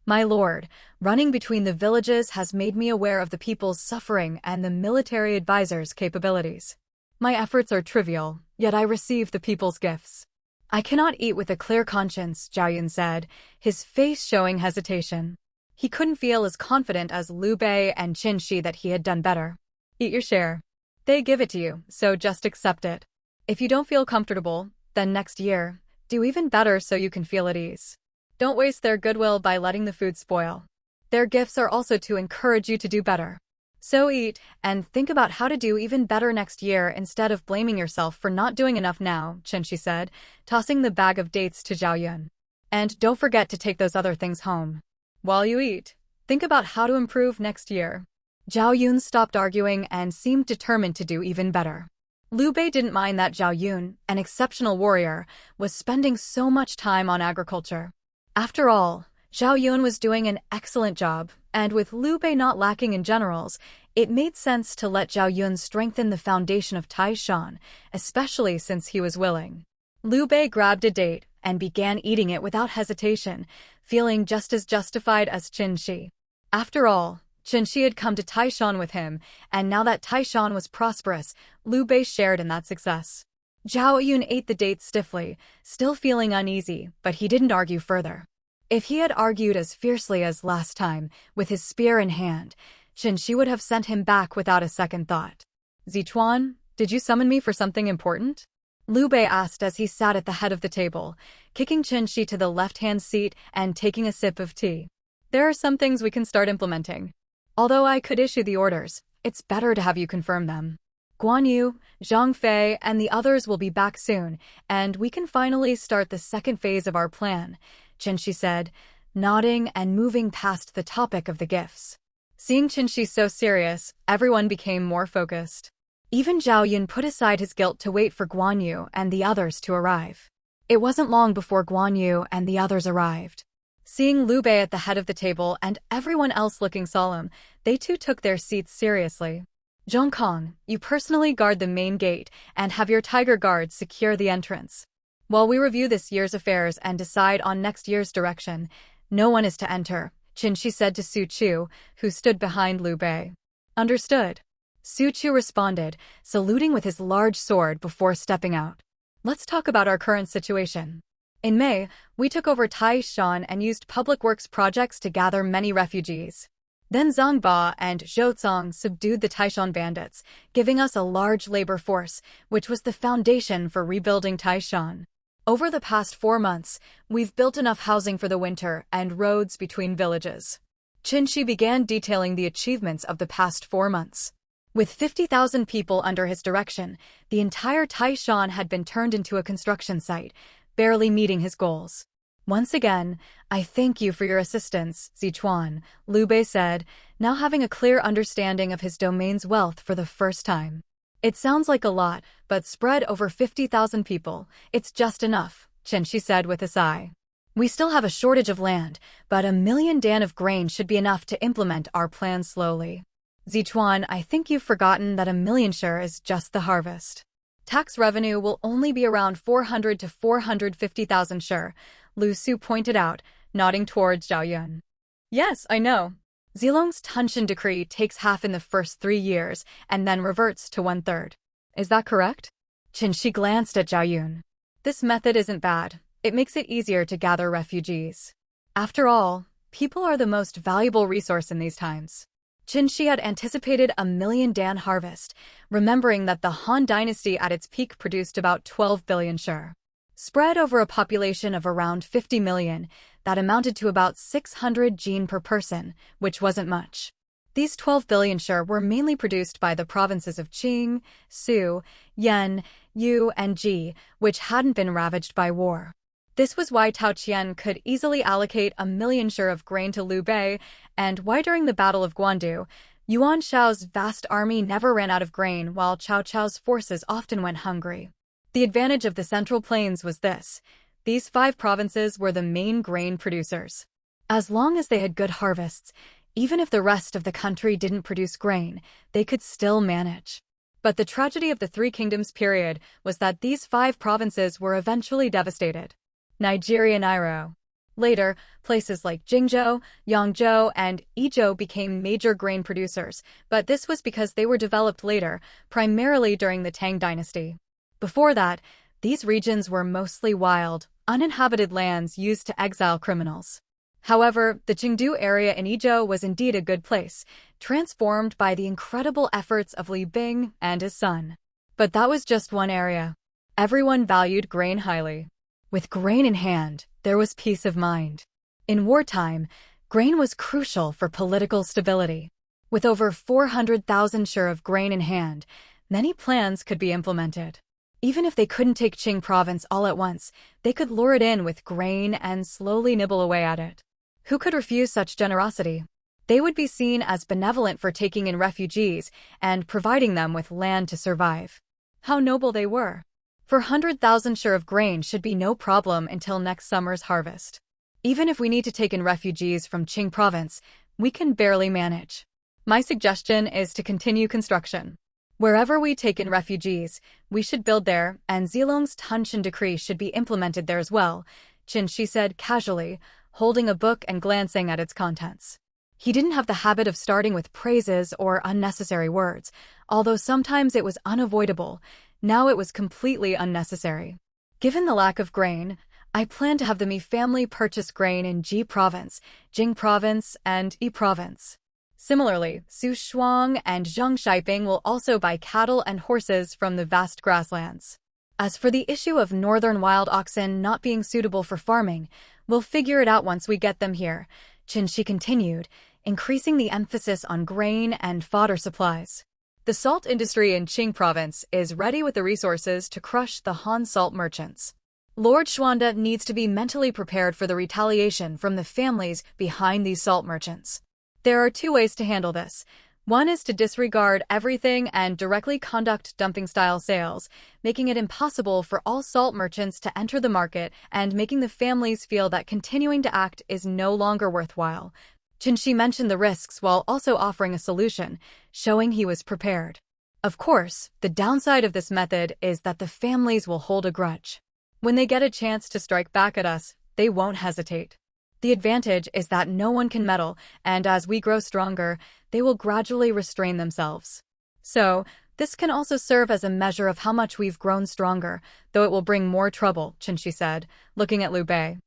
S1: My lord, running between the villages has made me aware of the people's suffering and the military advisor's capabilities. My efforts are trivial, yet I receive the people's gifts. I cannot eat with a clear conscience, Zhao Yun said, his face showing hesitation. He couldn't feel as confident as Liu Bei and Chen Xi that he had done better. Eat your share. They give it to you, so just accept it. If you don't feel comfortable, then next year, do even better so you can feel at ease. Don't waste their goodwill by letting the food spoil. Their gifts are also to encourage you to do better. So eat, and think about how to do even better next year instead of blaming yourself for not doing enough now, Chen Xi said, tossing the bag of dates to Zhao Yun. And don't forget to take those other things home. While you eat, think about how to improve next year. Zhao Yun stopped arguing and seemed determined to do even better. Liu Bei didn't mind that Zhao Yun, an exceptional warrior, was spending so much time on agriculture. After all, Zhao Yun was doing an excellent job, and with Liu Bei not lacking in generals, it made sense to let Zhao Yun strengthen the foundation of Taishan, especially since he was willing. Liu Bei grabbed a date and began eating it without hesitation, feeling just as justified as Chen Xi. After all, Chen Xi had come to Taishan with him, and now that Taishan was prosperous, Liu Bei shared in that success. Zhao Yun ate the date stiffly, still feeling uneasy, but he didn't argue further. If he had argued as fiercely as last time, with his spear in hand, Chen Xi would have sent him back without a second thought. Zichuan, did you summon me for something important? Liu Bei asked as he sat at the head of the table, kicking Chen Xi to the left-hand seat and taking a sip of tea. There are some things we can start implementing. Although I could issue the orders, it's better to have you confirm them. Guan Yu, Zhang Fei, and the others will be back soon, and we can finally start the second phase of our plan, Chen Xi said, nodding and moving past the topic of the gifts. Seeing Chen Xi so serious, everyone became more focused. Even Zhao Yun put aside his guilt to wait for Guan Yu and the others to arrive. It wasn't long before Guan Yu and the others arrived. Seeing Liu Bei at the head of the table and everyone else looking solemn, they too took their seats seriously. Zhong Kong, you personally guard the main gate and have your tiger guards secure the entrance. While we review this year's affairs and decide on next year's direction, no one is to enter, Chen Xi said to Su Chu, who stood behind Liu Bei. Understood. Su Chu responded, saluting with his large sword before stepping out. Let's talk about our current situation. In May, we took over Taishan and used public works projects to gather many refugees. Then Zhang Ba and Zhou Cong subdued the Taishan bandits, giving us a large labor force, which was the foundation for rebuilding Taishan. Over the past 4 months, we've built enough housing for the winter and roads between villages. Chen Xi began detailing the achievements of the past 4 months. With 50,000 people under his direction, the entire Taishan had been turned into a construction site, barely meeting his goals. Once again, I thank you for your assistance, Zichuan, Liu Bei said, now having a clear understanding of his domain's wealth for the first time. It sounds like a lot, but spread over 50,000 people, it's just enough, Chen Xi said with a sigh. We still have a shortage of land, but 1 million dan of grain should be enough to implement our plan slowly. Zichuan, I think you've forgotten that 1 million share is just the harvest. Tax revenue will only be around 400 to 450,000 share, Lu Su pointed out, nodding towards Zhao Yun. Yes, I know. Zilong's Tunshin decree takes half in the first 3 years and then reverts to 1/3. Is that correct? Chen Xi glanced at Zhao Yun. This method isn't bad. It makes it easier to gather refugees. After all, people are the most valuable resource in these times. Chen Xi had anticipated 1 million dan harvest, remembering that the Han dynasty at its peak produced about 12 billion share. Spread over a population of around 50 million, that amounted to about 600 jin per person, which wasn't much. These 12 billion share were mainly produced by the provinces of Qing, Su, Yan, Yu, and Ji, which hadn't been ravaged by war. This was why Tao Qian could easily allocate 1 million share of grain to Liu Bei, and why during the Battle of Guandu, Yuan Shao's vast army never ran out of grain while Cao Cao's forces often went hungry. The advantage of the Central Plains was this: these 5 provinces were the main grain producers. As long as they had good harvests, even if the rest of the country didn't produce grain, they could still manage. But the tragedy of the Three Kingdoms period was that these 5 provinces were eventually devastated. Nigeria Nairo. Later, places like Jingzhou, Yangzhou, and Yizhou became major grain producers, but this was because they were developed later, primarily during the Tang dynasty. Before that, these regions were mostly wild, uninhabited lands used to exile criminals. However, the Chengdu area in Yizhou was indeed a good place, transformed by the incredible efforts of Li Bing and his son. But that was just one area. Everyone valued grain highly. With grain in hand, there was peace of mind. In wartime, grain was crucial for political stability. With over 400,000 share of grain in hand, many plans could be implemented. Even if they couldn't take Qing province all at once, they could lure it in with grain and slowly nibble away at it. Who could refuse such generosity? They would be seen as benevolent for taking in refugees and providing them with land to survive. How noble they were! 400,000 share of grain should be no problem until next summer's harvest. Even if we need to take in refugees from Qing province, we can barely manage. My suggestion is to continue construction. Wherever we take in refugees, we should build there, and Zilong's Tunshan decree should be implemented there as well, Chen Xi said casually, holding a book and glancing at its contents. He didn't have the habit of starting with praises or unnecessary words, although sometimes it was unavoidable. Now it was completely unnecessary. Given the lack of grain, I plan to have the Mi family purchase grain in Ji province, Jing province, and Yi province. Similarly, Su Shuang and Zhang Shiping will also buy cattle and horses from the vast grasslands. As for the issue of northern wild oxen not being suitable for farming, we'll figure it out once we get them here, Chen Xi continued, increasing the emphasis on grain and fodder supplies. The salt industry in Qing province is ready with the resources to crush the Han salt merchants. Lord Xuanda needs to be mentally prepared for the retaliation from the families behind these salt merchants. There are two ways to handle this. One is to disregard everything and directly conduct dumping-style sales, making it impossible for all salt merchants to enter the market and making the families feel that continuing to act is no longer worthwhile. Chen Xi mentioned the risks while also offering a solution, showing he was prepared. Of course, the downside of this method is that the families will hold a grudge. When they get a chance to strike back at us, they won't hesitate. The advantage is that no one can meddle, and as we grow stronger, they will gradually restrain themselves. So, this can also serve as a measure of how much we've grown stronger, though it will bring more trouble, Chen Xi said, looking at Liu Bei.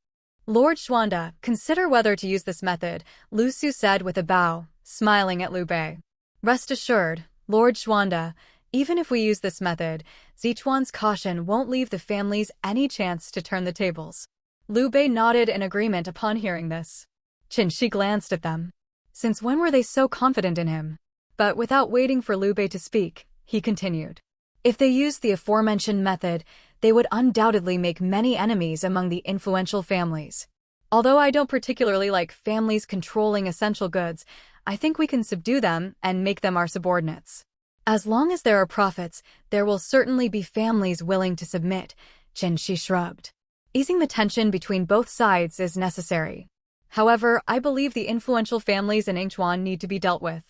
S1: Lord Xuanda, consider whether to use this method, Lu Su said with a bow, smiling at Liu Bei. Rest assured, Lord Xuanda, even if we use this method, Zichuan's caution won't leave the families any chance to turn the tables. Liu Bei nodded in agreement upon hearing this. Chen Xi glanced at them. Since when were they so confident in him? But without waiting for Liu Bei to speak, he continued. If they used the aforementioned method, they would undoubtedly make many enemies among the influential families. Although I don't particularly like families controlling essential goods, I think we can subdue them and make them our subordinates. As long as there are profits, there will certainly be families willing to submit, Chen Xi shrugged. Easing the tension between both sides is necessary. However, I believe the influential families in Yingchuan need to be dealt with.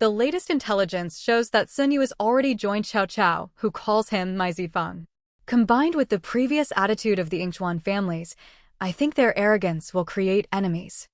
S1: The latest intelligence shows that Sun Yu has already joined Cao Cao, who calls him my Zifeng. Combined with the previous attitude of the Yingchuan families, I think their arrogance will create enemies.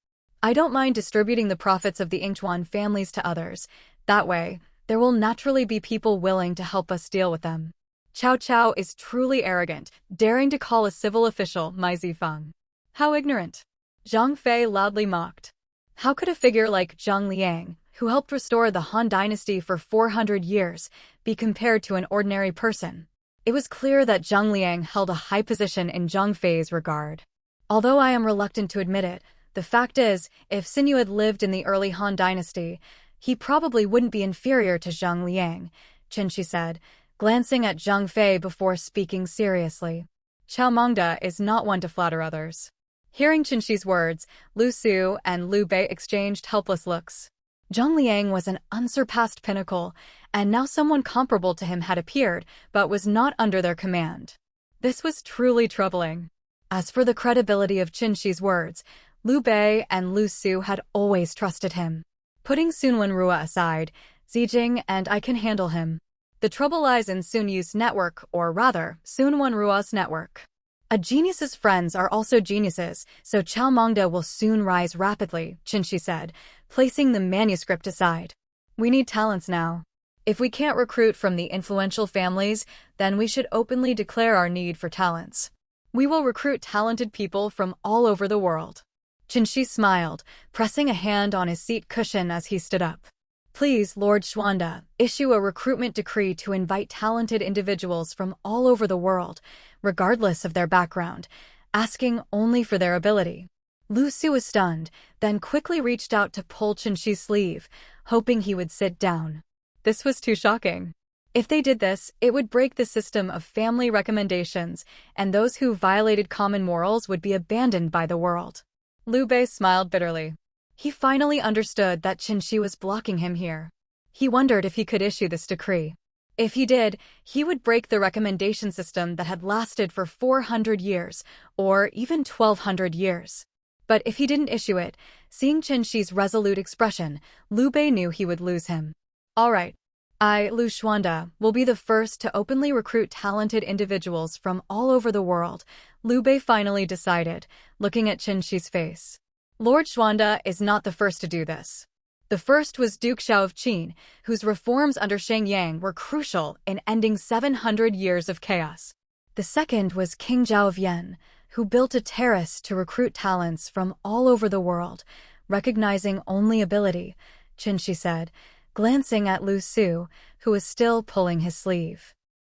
S1: I don't mind distributing the profits of the Yingchuan families to others. That way, there will naturally be people willing to help us deal with them. Cao Cao is truly arrogant, daring to call a civil official my Zifeng. How ignorant! Zhang Fei loudly mocked. How could a figure like Zhang Liang, who helped restore the Han dynasty for 400 years, be compared to an ordinary person? It was clear that Zhang Liang held a high position in Zhang Fei's regard. Although I am reluctant to admit it, the fact is, if Sun Yu had lived in the early Han dynasty, he probably wouldn't be inferior to Zhang Liang, Chen Xi said, glancing at Zhang Fei before speaking seriously. Chao Mangda is not one to flatter others. Hearing Chen Xi's words, Lu Su and Liu Bei exchanged helpless looks. Zhang Liang was an unsurpassed pinnacle, and now someone comparable to him had appeared, but was not under their command. This was truly troubling. As for the credibility of Chen Xi's words, Liu Bei and Lu Su had always trusted him. Putting Sun Wenrua aside, Zijing and I can handle him. The trouble lies in Sun Yu's network, or rather, Sun Wenrua's network. A genius's friends are also geniuses, so Cao Mangda will soon rise rapidly, Chen Xi said, placing the manuscript aside. We need talents now. If we can't recruit from the influential families, then we should openly declare our need for talents. We will recruit talented people from all over the world. Chen Xi smiled, pressing a hand on his seat cushion as he stood up. Please, Lord Xuanda, issue a recruitment decree to invite talented individuals from all over the world, regardless of their background, asking only for their ability. Lu Su was stunned, then quickly reached out to pull Chen Xi's sleeve, hoping he would sit down. This was too shocking. If they did this, it would break the system of family recommendations, and those who violated common morals would be abandoned by the world. Liu Bei smiled bitterly. He finally understood that Chen Xi was blocking him here. He wondered if he could issue this decree. If he did, he would break the recommendation system that had lasted for 400 years, or even 1,200 years. But if he didn't issue it, seeing Chen Xi's resolute expression, Liu Bei knew he would lose him. All right. I, Lu Xuanda, will be the first to openly recruit talented individuals from all over the world, Liu Bei finally decided, looking at Chen Xi's face. Lord Xuanda is not the first to do this. The first was Duke Xiao of Qin, whose reforms under Shang Yang were crucial in ending 700 years of chaos. The second was King Zhao of Yan, who built a terrace to recruit talents from all over the world, recognizing only ability, Chen Xi said, glancing at Lu Su, who was still pulling his sleeve.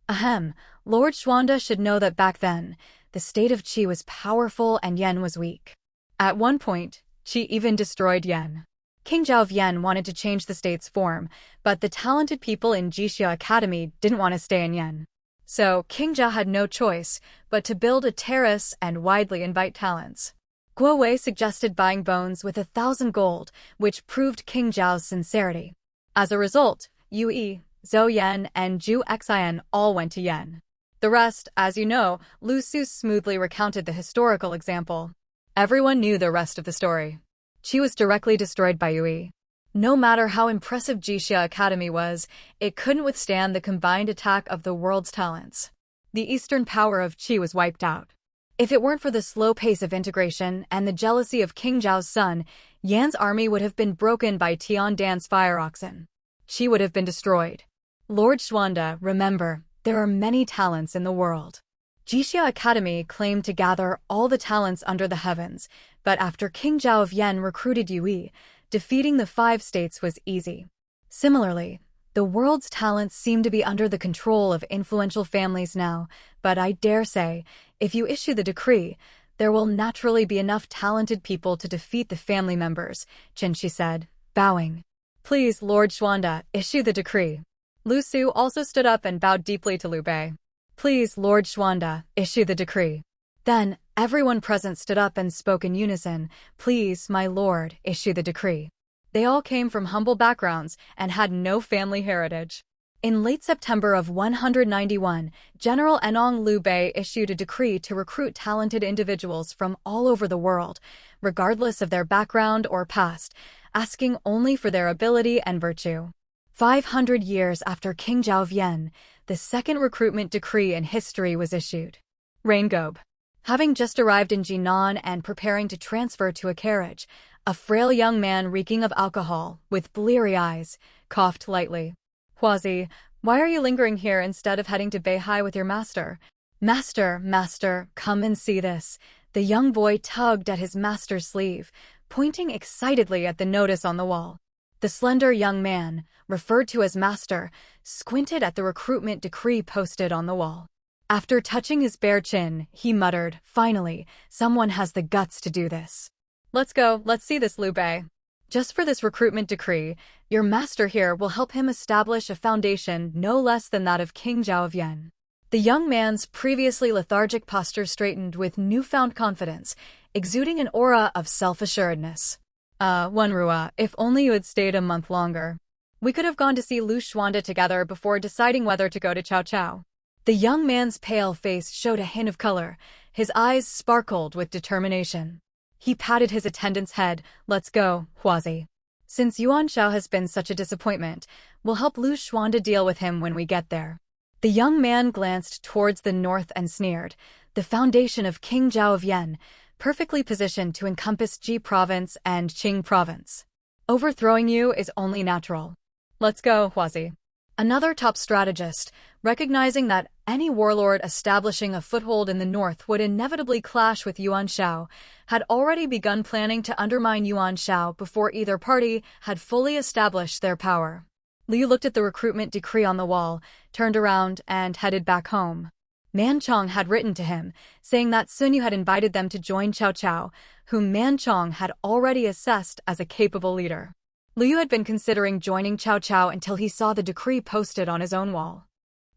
S1: Ahem, Lord Xuanda should know that back then, the state of Qi was powerful and Yan was weak. At one point, Qi even destroyed Yan. King Zhao of Yan wanted to change the state's form, but the talented people in Jixia Academy didn't want to stay in Yan. So King Zhao had no choice but to build a terrace and widely invite talents. Guo Wei suggested buying bones with 1,000 gold, which proved King Zhao's sincerity. As a result, Yu Yi, Zhou Yan, and Zhu Xian all went to Yan. The rest, as you know, Lu Su smoothly recounted the historical example. Everyone knew the rest of the story. Qi was directly destroyed by Yu Yi. No matter how impressive Jixia Academy was, it couldn't withstand the combined attack of the world's talents. The eastern power of Qi was wiped out. If it weren't for the slow pace of integration and the jealousy of King Zhao's son, Yan's army would have been broken by Tian Dan's fire oxen. Qi would have been destroyed. Lord Xuanda, remember, there are many talents in the world. Jixia Academy claimed to gather all the talents under the heavens, but after King Zhao of Yan recruited Yu Yi, defeating the 5 states was easy. Similarly, the world's talents seem to be under the control of influential families now, but I dare say, if you issue the decree, there will naturally be enough talented people to defeat the family members, Chen Xi said, bowing. Please, Lord Xuanda, issue the decree. Lu Su also stood up and bowed deeply to Liu Bei. Please, Lord Xuanda, issue the decree. Then, everyone present stood up and spoke in unison. Please, my lord, issue the decree. They all came from humble backgrounds and had no family heritage. In late September of 191, General Enong Liu Bei issued a decree to recruit talented individuals from all over the world, regardless of their background or past, asking only for their ability and virtue. 500 years after King Zhao of Yan, the second recruitment decree in history was issued. Raingobe. Having just arrived in Jinan and preparing to transfer to a carriage, a frail young man reeking of alcohol, with bleary eyes, coughed lightly. Huazi, why are you lingering here instead of heading to Beihai with your master? Master, come and see this. The young boy tugged at his master's sleeve, pointing excitedly at the notice on the wall. The slender young man, referred to as master, squinted at the recruitment decree posted on the wall. After touching his bare chin, he muttered, finally, someone has the guts to do this. Let's go, let's see this, Liu Bei. Just for this recruitment decree, your master here will help him establish a foundation no less than that of King Zhao of Yan. The young man's previously lethargic posture straightened with newfound confidence, exuding an aura of self-assuredness. Wenrua, if only you had stayed a month longer. We could have gone to see Lu Xuanda together before deciding whether to go to Cao Cao. The young man's pale face showed a hint of color. His eyes sparkled with determination. He patted his attendant's head. Let's go, Huazi. Since Yuan Shao has been such a disappointment, we'll help Lu Xuanda deal with him when we get there. The young man glanced towards the north and sneered, the foundation of King Zhao of Yan, perfectly positioned to encompass Ji province and Qing province. Overthrowing you is only natural. Let's go, Huazi. Another top strategist, recognizing that any warlord establishing a foothold in the north would inevitably clash with Yuan Shao, had already begun planning to undermine Yuan Shao before either party had fully established their power. Liu looked at the recruitment decree on the wall, turned around, and headed back home. Man Chong had written to him, saying that Sun Yu had invited them to join Cao Cao, whom Man Chong had already assessed as a capable leader. Liu had been considering joining Cao Cao until he saw the decree posted on his own wall.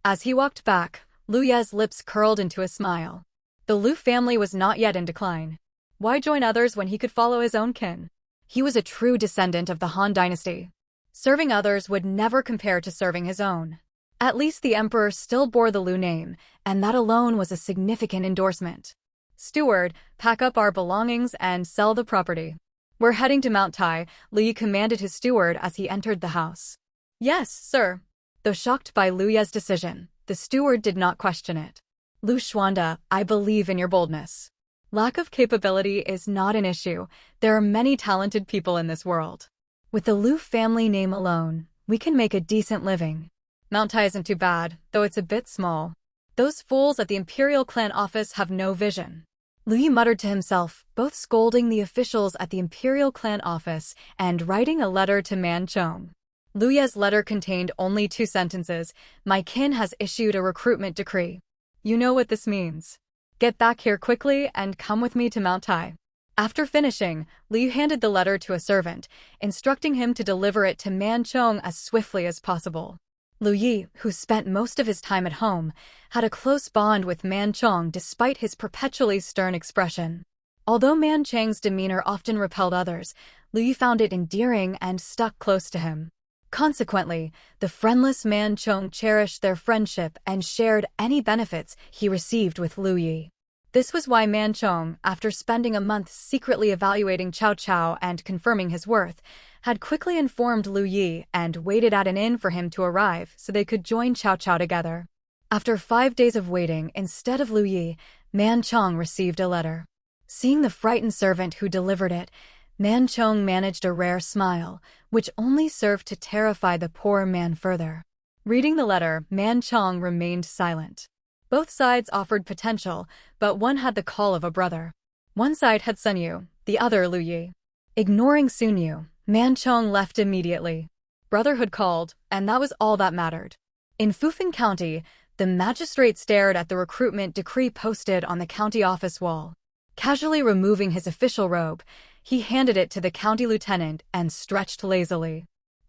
S1: As he walked back, Liu Ye's lips curled into a smile. The Liu family was not yet in decline. Why join others when he could follow his own kin? He was a true descendant of the Han dynasty. Serving others would never compare to serving his own. At least the emperor still bore the Liu name, and that alone was a significant endorsement. Steward, pack up our belongings and sell the property. We're heading to Mount Tai, Liu commanded his steward as he entered the house. Yes, sir. Though shocked by Liu Ye's decision, the steward did not question it. Liu Xuanda, I believe in your boldness. Lack of capability is not an issue. There are many talented people in this world. With the Liu family name alone, we can make a decent living. Mount Tai isn't too bad, though it's a bit small. Those fools at the Imperial Clan office have no vision. Liu muttered to himself, both scolding the officials at the Imperial Clan office and writing a letter to Man Chong. Liu Ye's letter contained only 2 sentences. My kin has issued a recruitment decree. You know what this means. Get back here quickly and come with me to Mount Tai. After finishing, Liu handed the letter to a servant, instructing him to deliver it to Man Chong as swiftly as possible. Liu Yi, who spent most of his time at home, had a close bond with Man Chong despite his perpetually stern expression. Although Man Chang's demeanor often repelled others, Liu Yi found it endearing and stuck close to him. Consequently, the friendless Man Chong cherished their friendship and shared any benefits he received with Liu Yi. This was why Man Chong, after spending a month secretly evaluating Cao Cao and confirming his worth, had quickly informed Liu Yi and waited at an inn for him to arrive so they could join Cao Cao together. After 5 days of waiting, instead of Liu Yi, Man Chong received a letter. Seeing the frightened servant who delivered it, Man Chong managed a rare smile, which only served to terrify the poor man further. Reading the letter, Man Chong remained silent. Both sides offered potential, but one had the call of a brother. One side had Sun Yu, the other Liu Yi. Ignoring Sun Yu, Man Chong left immediately. Brotherhood called, and that was all that mattered. In Fufeng County, the magistrate stared at the recruitment decree posted on the county office wall. Casually removing his official robe, he handed it to the county lieutenant and stretched lazily.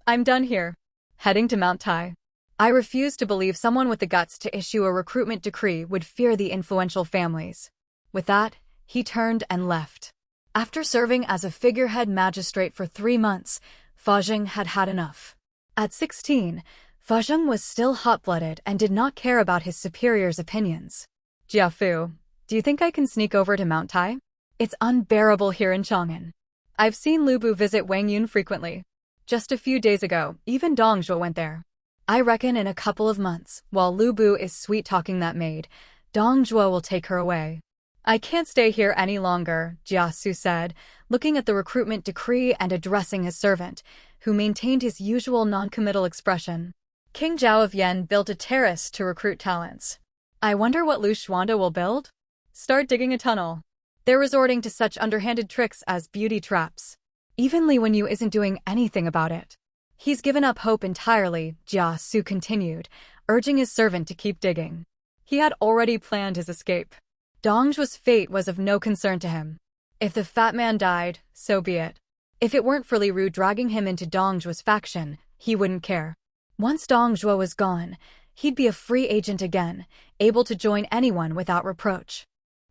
S1: I'm done here. Heading to Mount Tai. I refuse to believe someone with the guts to issue a recruitment decree would fear the influential families. With that, he turned and left. After serving as a figurehead magistrate for 3 months, Fa Zheng had had enough. At 16, Fa Zheng was still hot-blooded and did not care about his superiors' opinions. Jiafu, do you think I can sneak over to Mount Tai? It's unbearable here in Chang'an. I've seen Lu Bu visit Wang Yun frequently. Just a few days ago, even Dong Zhuo went there. I reckon in a couple of months, while Lu Bu is sweet-talking that maid, Dong Zhuo will take her away. I can't stay here any longer, Jia Su said, looking at the recruitment decree and addressing his servant, who maintained his usual non-committal expression. King Zhao of Yan built a terrace to recruit talents. I wonder what Liu Xuanda will build? Start digging a tunnel. They're resorting to such underhanded tricks as beauty traps. Even Li Wenyu isn't doing anything about it. He's given up hope entirely, Jia Su continued, urging his servant to keep digging. He had already planned his escape. Dong Zhuo's fate was of no concern to him. If the fat man died, so be it. If it weren't for Li Ru dragging him into Dong Zhuo's faction, he wouldn't care. Once Dong Zhuo was gone, he'd be a free agent again, able to join anyone without reproach.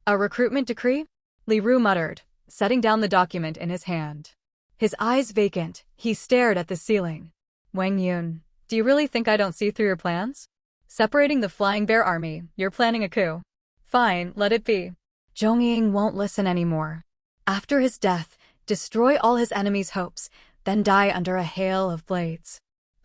S1: A recruitment decree? Li Ru muttered, setting down the document in his hand. His eyes vacant, he stared at the ceiling. Wang Yun, do you really think I don't see through your plans? Separating the Flying Bear army, you're planning a coup. Fine, let it be. Zhongying won't listen anymore. After his death, destroy all his enemies' hopes, then die under a hail of blades.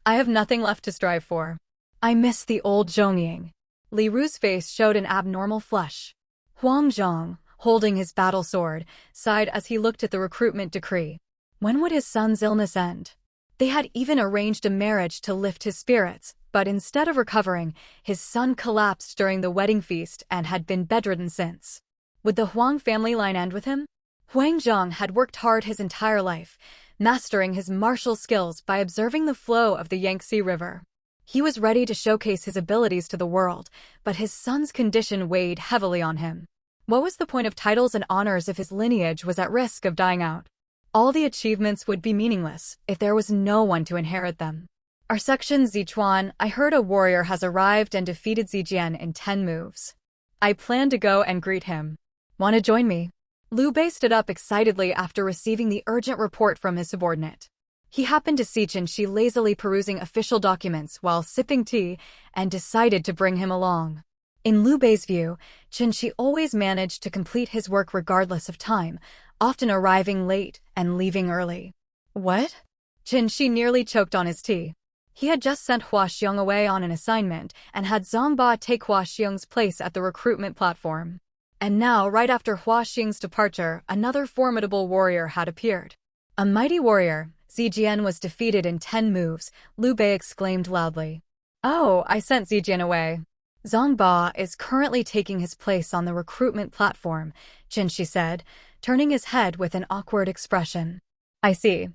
S1: I have nothing left to strive for. I miss the old Zhongying. Li Ru's face showed an abnormal flush. Huang Zhong, holding his battle sword, sighed as he looked at the recruitment decree. When would his son's illness end? They had even arranged a marriage to lift his spirits, but instead of recovering, his son collapsed during the wedding feast and had been bedridden since. Would the Huang family line end with him? Huang Zhong had worked hard his entire life, mastering his martial skills by observing the flow of the Yangtze River. He was ready to showcase his abilities to the world, but his son's condition weighed heavily on him. What was the point of titles and honors if his lineage was at risk of dying out? All the achievements would be meaningless if there was no one to inherit them. Our section Zichuan, I heard a warrior has arrived and defeated Zijian in 10 moves. I plan to go and greet him. Want to join me? Liu Bei stood up excitedly after receiving the urgent report from his subordinate. He happened to see Chen Xi lazily perusing official documents while sipping tea and decided to bring him along. In Liu Bei's view, Chen Xi always managed to complete his work regardless of time, often arriving late and leaving early. What? Chen Xi nearly choked on his tea. He had just sent Hua Xiong away on an assignment and had Zhang Ba take Hua Xiong's place at the recruitment platform. And now, right after Hua Xiong's departure, another formidable warrior had appeared. A mighty warrior, Zijian was defeated in 10 moves, Liu Bei exclaimed loudly. Oh, I sent Zijian away. Zhang Ba is currently taking his place on the recruitment platform, Chen Xi said, turning his head with an awkward expression. I see.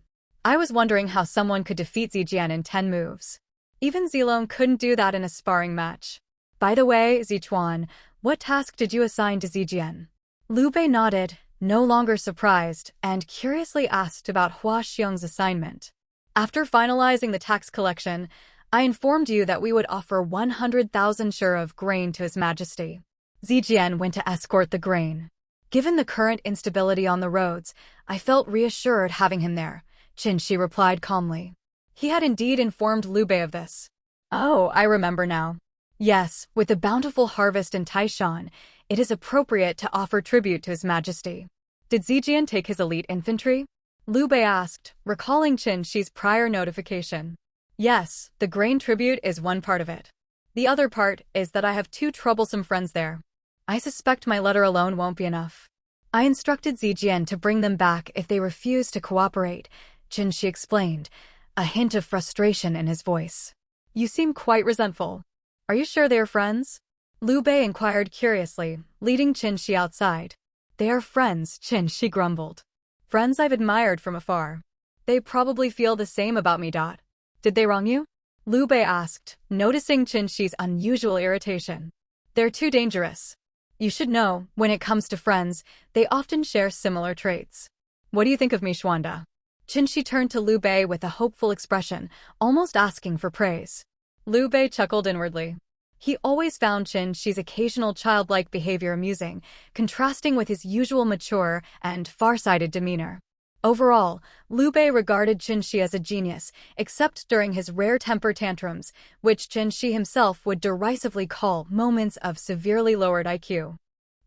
S1: I was wondering how someone could defeat Zijian in 10 moves. Even Zilong couldn't do that in a sparring match. By the way, Zichuan, what task did you assign to Zijian? Liu Bei nodded, no longer surprised, and curiously asked about Hua Xiong's assignment. After finalizing the tax collection, I informed you that we would offer 100,000 shur of grain to His Majesty. Zijian went to escort the grain. Given the current instability on the roads, I felt reassured having him there, Chen Xi replied calmly. He had indeed informed Liu Bei of this. Oh, I remember now. Yes, with the bountiful harvest in Taishan, it is appropriate to offer tribute to His Majesty. Did Zijian take his elite infantry? Liu Bei asked, recalling Chen Xi's prior notification. Yes, the grain tribute is one part of it. The other part is that I have 2 troublesome friends there. I suspect my letter alone won't be enough. I instructed Zijian to bring them back if they refuse to cooperate, Chen Xi explained, a hint of frustration in his voice. You seem quite resentful. Are you sure they are friends? Liu Bei inquired curiously, leading Chen Xi outside. They are friends, Chen Xi grumbled. Friends I've admired from afar. They probably feel the same about me. Did they wrong you? Liu Bei asked, noticing Chen Xi's unusual irritation. They're too dangerous. You should know, when it comes to friends, they often share similar traits. What do you think of me, Xuanda? Chen Xi turned to Liu Bei with a hopeful expression, almost asking for praise. Liu Bei chuckled inwardly. He always found Chen Xi's occasional childlike behavior amusing, contrasting with his usual mature and far-sighted demeanor. Overall, Liu Bei regarded Chen Xi as a genius, except during his rare temper tantrums, which Chen Xi himself would derisively call moments of severely lowered IQ.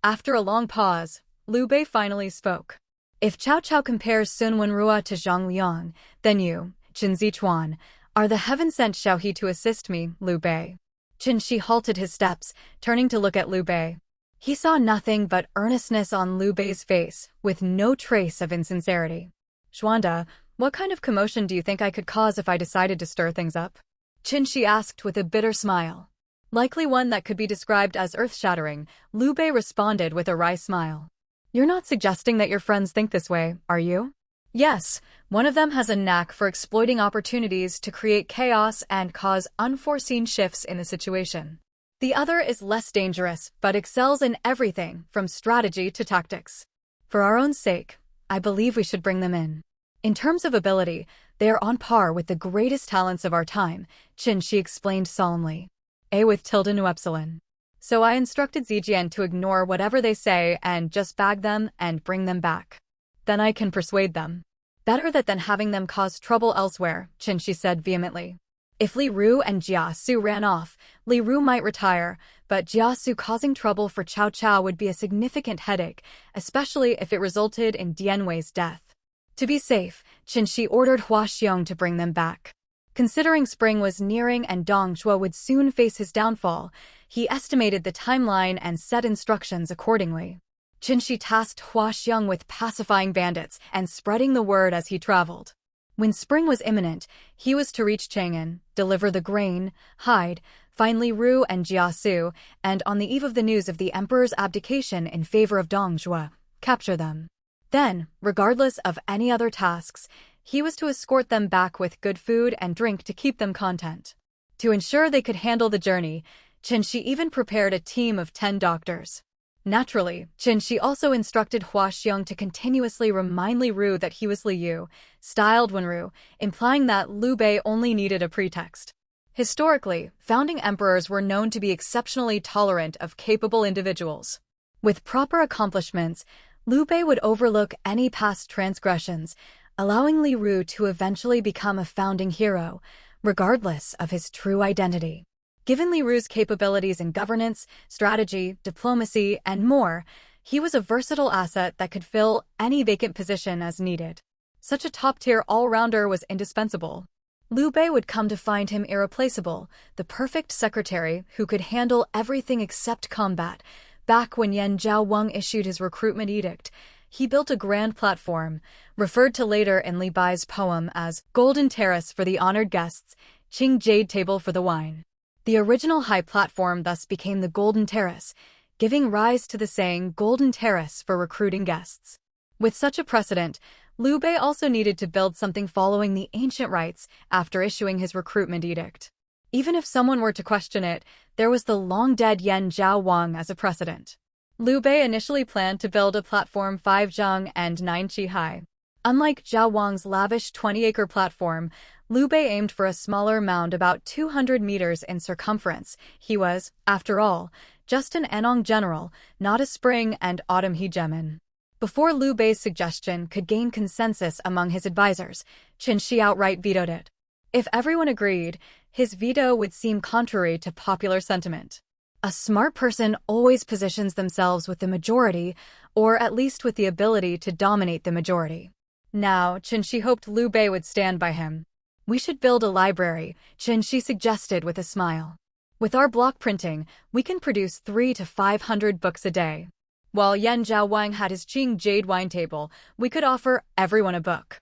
S1: After a long pause, Liu Bei finally spoke. If Cao Cao compares Sun Wenrua to Zhang Liang, then you, Chen Zichuan, are the heaven-sent Xiaohe to assist me, Liu Bei. Chen Xi halted his steps, turning to look at Liu Bei. He saw nothing but earnestness on Liu Bei's face, with no trace of insincerity. Xuanda, what kind of commotion do you think I could cause if I decided to stir things up? Chen Xi asked with a bitter smile. Likely one that could be described as earth-shattering, Liu Bei responded with a wry smile. You're not suggesting that your friends think this way, are you? Yes, one of them has a knack for exploiting opportunities to create chaos and cause unforeseen shifts in the situation. The other is less dangerous, but excels in everything from strategy to tactics. For our own sake, I believe we should bring them in. In terms of ability, they are on par with the greatest talents of our time, Chen Xi explained solemnly. A with tilde nu epsilon. So I instructed Zijian to ignore whatever they say and just bag them and bring them back. Then I can persuade them. Better that than having them cause trouble elsewhere, Chen Xi said vehemently. If Li Ru and Jia Su ran off, Li Ru might retire, but Jia Su causing trouble for Cao Cao would be a significant headache, especially if it resulted in Dian Wei's death. To be safe, Chen Xi ordered Hua Xiong to bring them back. Considering spring was nearing and Dong Zhuo would soon face his downfall, he estimated the timeline and set instructions accordingly. Chen Xi tasked Hua Xiong with pacifying bandits and spreading the word as he traveled. When spring was imminent, he was to reach Chang'an, deliver the grain, hide, find Li Ru and Jiasu, and on the eve of the news of the emperor's abdication in favor of Dong Zhuo, capture them. Then, regardless of any other tasks, he was to escort them back with good food and drink to keep them content. To ensure they could handle the journey, Chen Xi even prepared a team of 10 doctors. Naturally, Chen Xi also instructed Hua Xiong to continuously remind Li Ru that he was Li Yu, styled Wenru, implying that Liu Bei only needed a pretext. Historically, founding emperors were known to be exceptionally tolerant of capable individuals. With proper accomplishments, Liu Bei would overlook any past transgressions, allowing Li Ru to eventually become a founding hero, regardless of his true identity. Given Li Ru's capabilities in governance, strategy, diplomacy, and more, he was a versatile asset that could fill any vacant position as needed. Such a top-tier all-rounder was indispensable. Liu Bei would come to find him irreplaceable, the perfect secretary who could handle everything except combat. Back when Yan Zhaowang issued his recruitment edict, he built a grand platform, referred to later in Li Bai's poem as Golden Terrace for the honored guests, Qing Jade Table for the wine. The original high platform thus became the Golden Terrace, giving rise to the saying Golden Terrace for recruiting guests. With such a precedent, Liu Bei also needed to build something following the ancient rites after issuing his recruitment edict. Even if someone were to question it, there was the long-dead Yan Zhaowang as a precedent. Liu Bei initially planned to build a platform 5 zhang and 9 qi high. Unlike Zhao Wang's lavish 20-acre platform, Liu Bei aimed for a smaller mound about 200 meters in circumference. He was, after all, just an Anong general, not a spring and autumn hegemon. Before Liu Bei's suggestion could gain consensus among his advisors, Chen Xi outright vetoed it. If everyone agreed, his veto would seem contrary to popular sentiment. A smart person always positions themselves with the majority, or at least with the ability to dominate the majority. Now, Chen Xi hoped Liu Bei would stand by him. "We should build a library," Chen Xi suggested with a smile. "With our block printing, we can produce 300 to 500 books a day. While Yan Zhaowang had his Qing Jade wine table, we could offer everyone a book."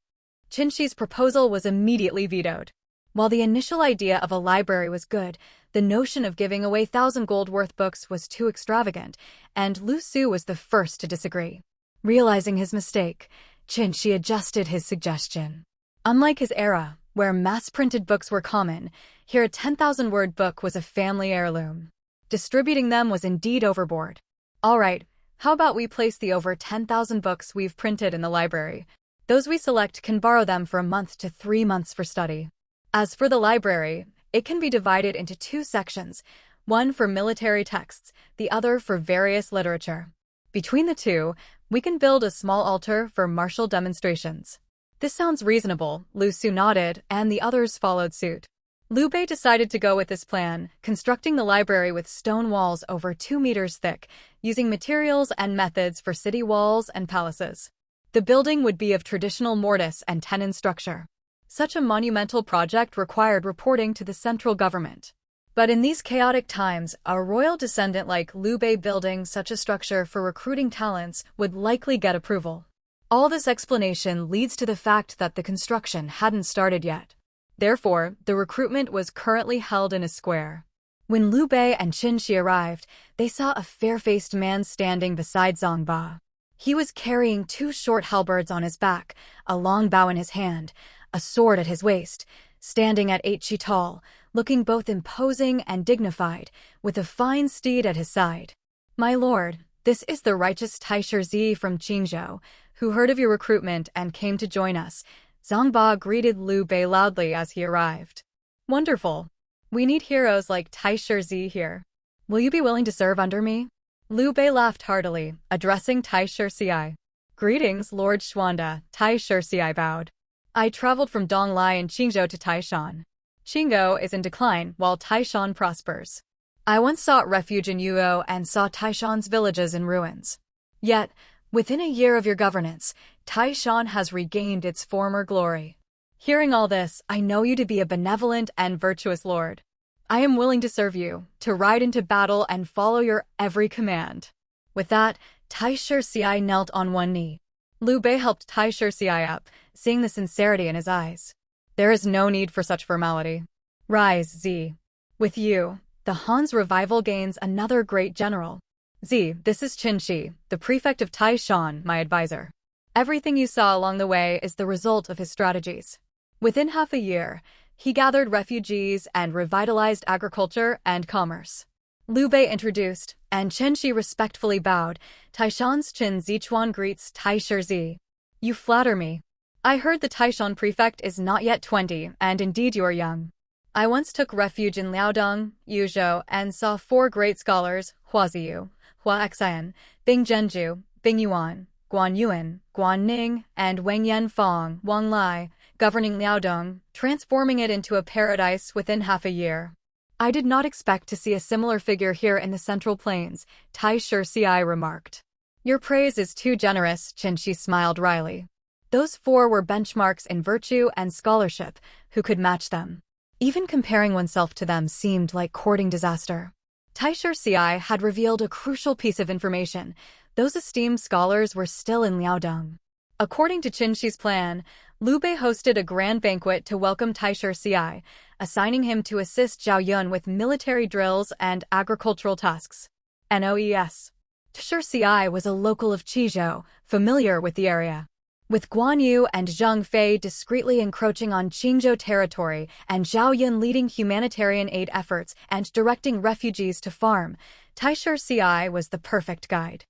S1: Chen Xi's proposal was immediately vetoed. While the initial idea of a library was good, the notion of giving away 1,000 gold-worth books was too extravagant, and Lu Su was the first to disagree. Realizing his mistake, Chen Xi adjusted his suggestion. Unlike his era, where mass-printed books were common, here a 10,000-word book was a family heirloom. Distributing them was indeed overboard. "All right, how about we place the over 10,000 books we've printed in the library? Those we select can borrow them for a month to 3 months for study. As for the library, it can be divided into 2 sections, one for military texts, the other for various literature. Between the two, we can build a small altar for martial demonstrations." "This sounds reasonable," Lu Su nodded, and the others followed suit. Liu Bei decided to go with this plan, constructing the library with stone walls over 2 meters thick, using materials and methods for city walls and palaces. The building would be of traditional mortise and tenon structure. Such a monumental project required reporting to the central government. But in these chaotic times, a royal descendant like Liu Bei building such a structure for recruiting talents would likely get approval. All this explanation leads to the fact that the construction hadn't started yet. Therefore, the recruitment was currently held in a square. When Liu Bei and Chen Xi arrived, they saw a fair-faced man standing beside Zhang Ba. He was carrying 2 short halberds on his back, a long bow in his hand, a sword at his waist, standing at 8 qi tall, looking both imposing and dignified, with a fine steed at his side. "My lord, this is the righteous Taisher Zi from Qingzhou, who heard of your recruitment and came to join us." Zhang Ba greeted Liu Bei loudly as he arrived. "Wonderful. We need heroes like Taisher Zi here. Will you be willing to serve under me?" Liu Bei laughed heartily, addressing Taisher Zi. "Greetings, Lord Xuanda," Taisher Zi bowed. "I traveled from Donglai in Qingzhou to Taishan. Qingzhou is in decline while Taishan prospers. I once sought refuge in Yuo and saw Taishan's villages in ruins. Yet, within a year of your governance, Taishan has regained its former glory." Hearing all this, I know you to be a benevolent and virtuous lord. I am willing to serve you, to ride into battle and follow your every command." With that, Taisher Xi knelt on one knee. Liu Bei helped Taisher Xi up, seeing the sincerity in his eyes. "There is no need for such formality. Rise, Zi. With you, the Han's revival gains another great general. Zi, this is Chen Xi, the prefect of Taishan, my advisor. Everything you saw along the way is the result of his strategies. Within half a year, he gathered refugees and revitalized agriculture and commerce." Liu Bei introduced, and Chen Xi respectfully bowed. "Taishan's Chen Zichuan greets Taisher Zi. You flatter me. I heard the Taishan prefect is not yet 20, and indeed you are young. I once took refuge in Liaodong, Yuzhou, and saw 4 great scholars, Hua Ziyu, Hua Xian, Bing Zhenju, Bing Yuan, Guan Yuan, Guan Ning, and Wang Yanfang, Wang Lai, governing Liaodong, transforming it into a paradise within half a year. I did not expect to see a similar figure here in the Central Plains," Taisher Xi remarked. "Your praise is too generous," Chen Xi smiled wryly. Those 4 were benchmarks in virtue and scholarship. Who could match them? Even comparing oneself to them seemed like courting disaster. Taisher Xi had revealed a crucial piece of information. Those esteemed scholars were still in Liaodong. According to Chen Xi's plan, Liu Bei hosted a grand banquet to welcome Taisher Xi, assigning him to assist Zhao Yun with military drills and agricultural tasks. NOES. Taisher Xi was a local of Qizhou, familiar with the area. With Guan Yu and Zhang Fei discreetly encroaching on Qingzhou territory and Zhao Yun leading humanitarian aid efforts and directing refugees to farm, Taisher Xi was the perfect guide.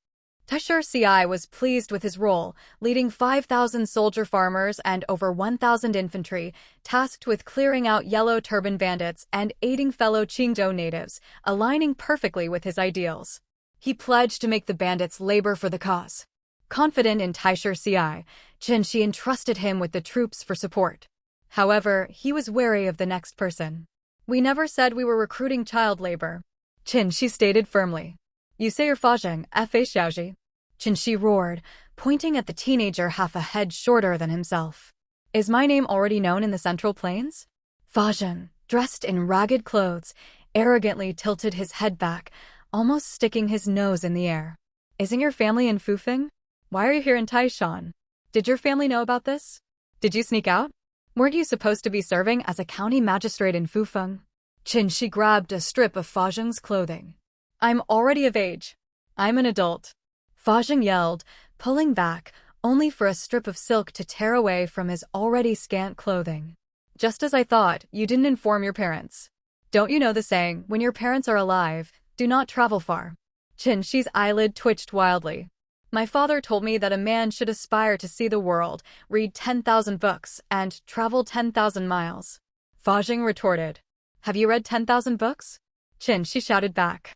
S1: Taisher Xi was pleased with his role, leading 5,000 soldier farmers and over 1,000 infantry, tasked with clearing out yellow turban bandits and aiding fellow Qingzhou natives, aligning perfectly with his ideals. He pledged to make the bandits labor for the cause. Confident in Taisher Xi, Chen Xi entrusted him with the troops for support. However, he was wary of the next person. "We never said we were recruiting child labor," Chen Xi stated firmly. "You say you're Fazheng, Fa Xiaoji?" Chen Xi roared, pointing at the teenager half a head shorter than himself. "Is my name already known in the Central Plains?" Fazheng, dressed in ragged clothes, arrogantly tilted his head back, almost sticking his nose in the air. "Isn't your family in Fufeng? Why are you here in Taishan? Did your family know about this? Did you sneak out? Weren't you supposed to be serving as a county magistrate in Fufeng?" Chen Xi grabbed a strip of Fazheng's clothing. "I'm already of age. I'm an adult." Fazheng yelled, pulling back, only for a strip of silk to tear away from his already scant clothing. "Just as I thought, you didn't inform your parents. Don't you know the saying, when your parents are alive, do not travel far?" Chen Xi's eyelid twitched wildly. "My father told me that a man should aspire to see the world, read 10,000 books, and travel 10,000 miles. Fazheng retorted. "Have you read 10,000 books?" Chen Xi shouted back.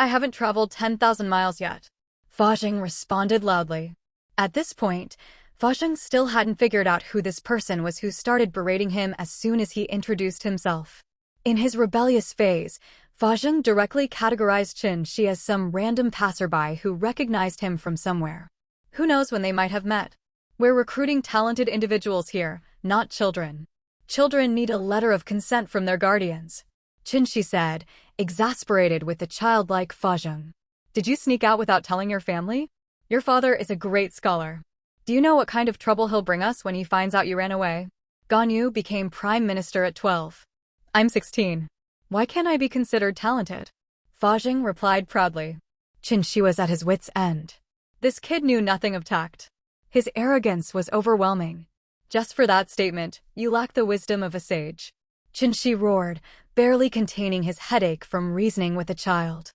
S1: "I haven't traveled 10,000 miles yet." Fazheng responded loudly. At this point, Fazheng still hadn't figured out who this person was who started berating him as soon as he introduced himself. In his rebellious phase, Fazheng directly categorized Chen Xi as some random passerby who recognized him from somewhere. Who knows when they might have met? "We're recruiting talented individuals here, not children. Children need a letter of consent from their guardians," Chen Xi said, exasperated with the childlike Fazheng. "Did you sneak out without telling your family? Your father is a great scholar. Do you know what kind of trouble he'll bring us when he finds out you ran away? Gan Yu became prime minister at 12. I'm 16. Why can't I be considered talented?" Fazheng replied proudly. Chen Xi was at his wits' end. This kid knew nothing of tact. His arrogance was overwhelming. "Just for that statement, you lack the wisdom of a sage," Chen Xi roared, barely containing his headache from reasoning with a child.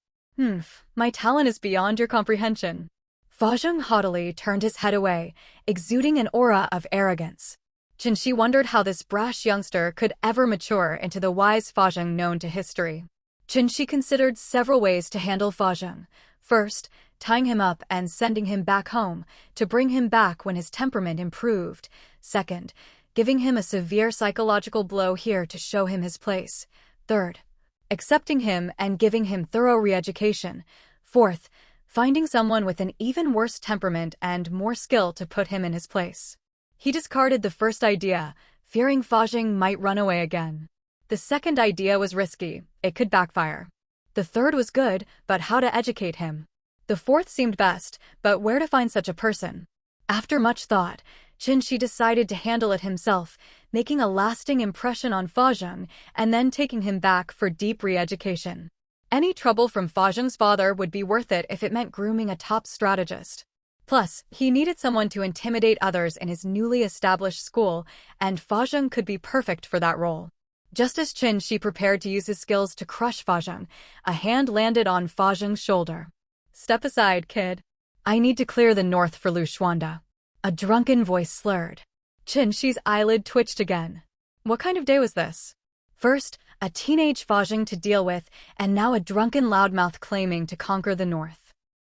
S1: My talent is beyond your comprehension." Fazheng haughtily turned his head away, exuding an aura of arrogance. Chen Xi wondered how this brash youngster could ever mature into the wise Fazheng known to history. Chen Xi considered several ways to handle Fazheng. First, tying him up and sending him back home, to bring him back when his temperament improved. Second, giving him a severe psychological blow here to show him his place. Third, accepting him and giving him thorough re-education. Fourth, finding someone with an even worse temperament and more skill to put him in his place. He discarded the first idea, fearing Fa Zheng might run away again. The second idea was risky. It could backfire. The third was good, but how to educate him? The fourth seemed best, but where to find such a person? After much thought, Chen Xi decided to handle it himself, making a lasting impression on Fa Zheng and then taking him back for deep re-education. Any trouble from Fa Zheng's father would be worth it if it meant grooming a top strategist. Plus, he needed someone to intimidate others in his newly established school, and Fa Zheng could be perfect for that role. Just as Chen Xi prepared to use his skills to crush Fa Zheng, a hand landed on Fa Zheng's shoulder. "Step aside, kid. I need to clear the north for Lu Xuanda." A drunken voice slurred. Chen Xi's eyelid twitched again. What kind of day was this? First, a teenage Fa Zheng to deal with, and now a drunken loudmouth claiming to conquer the north.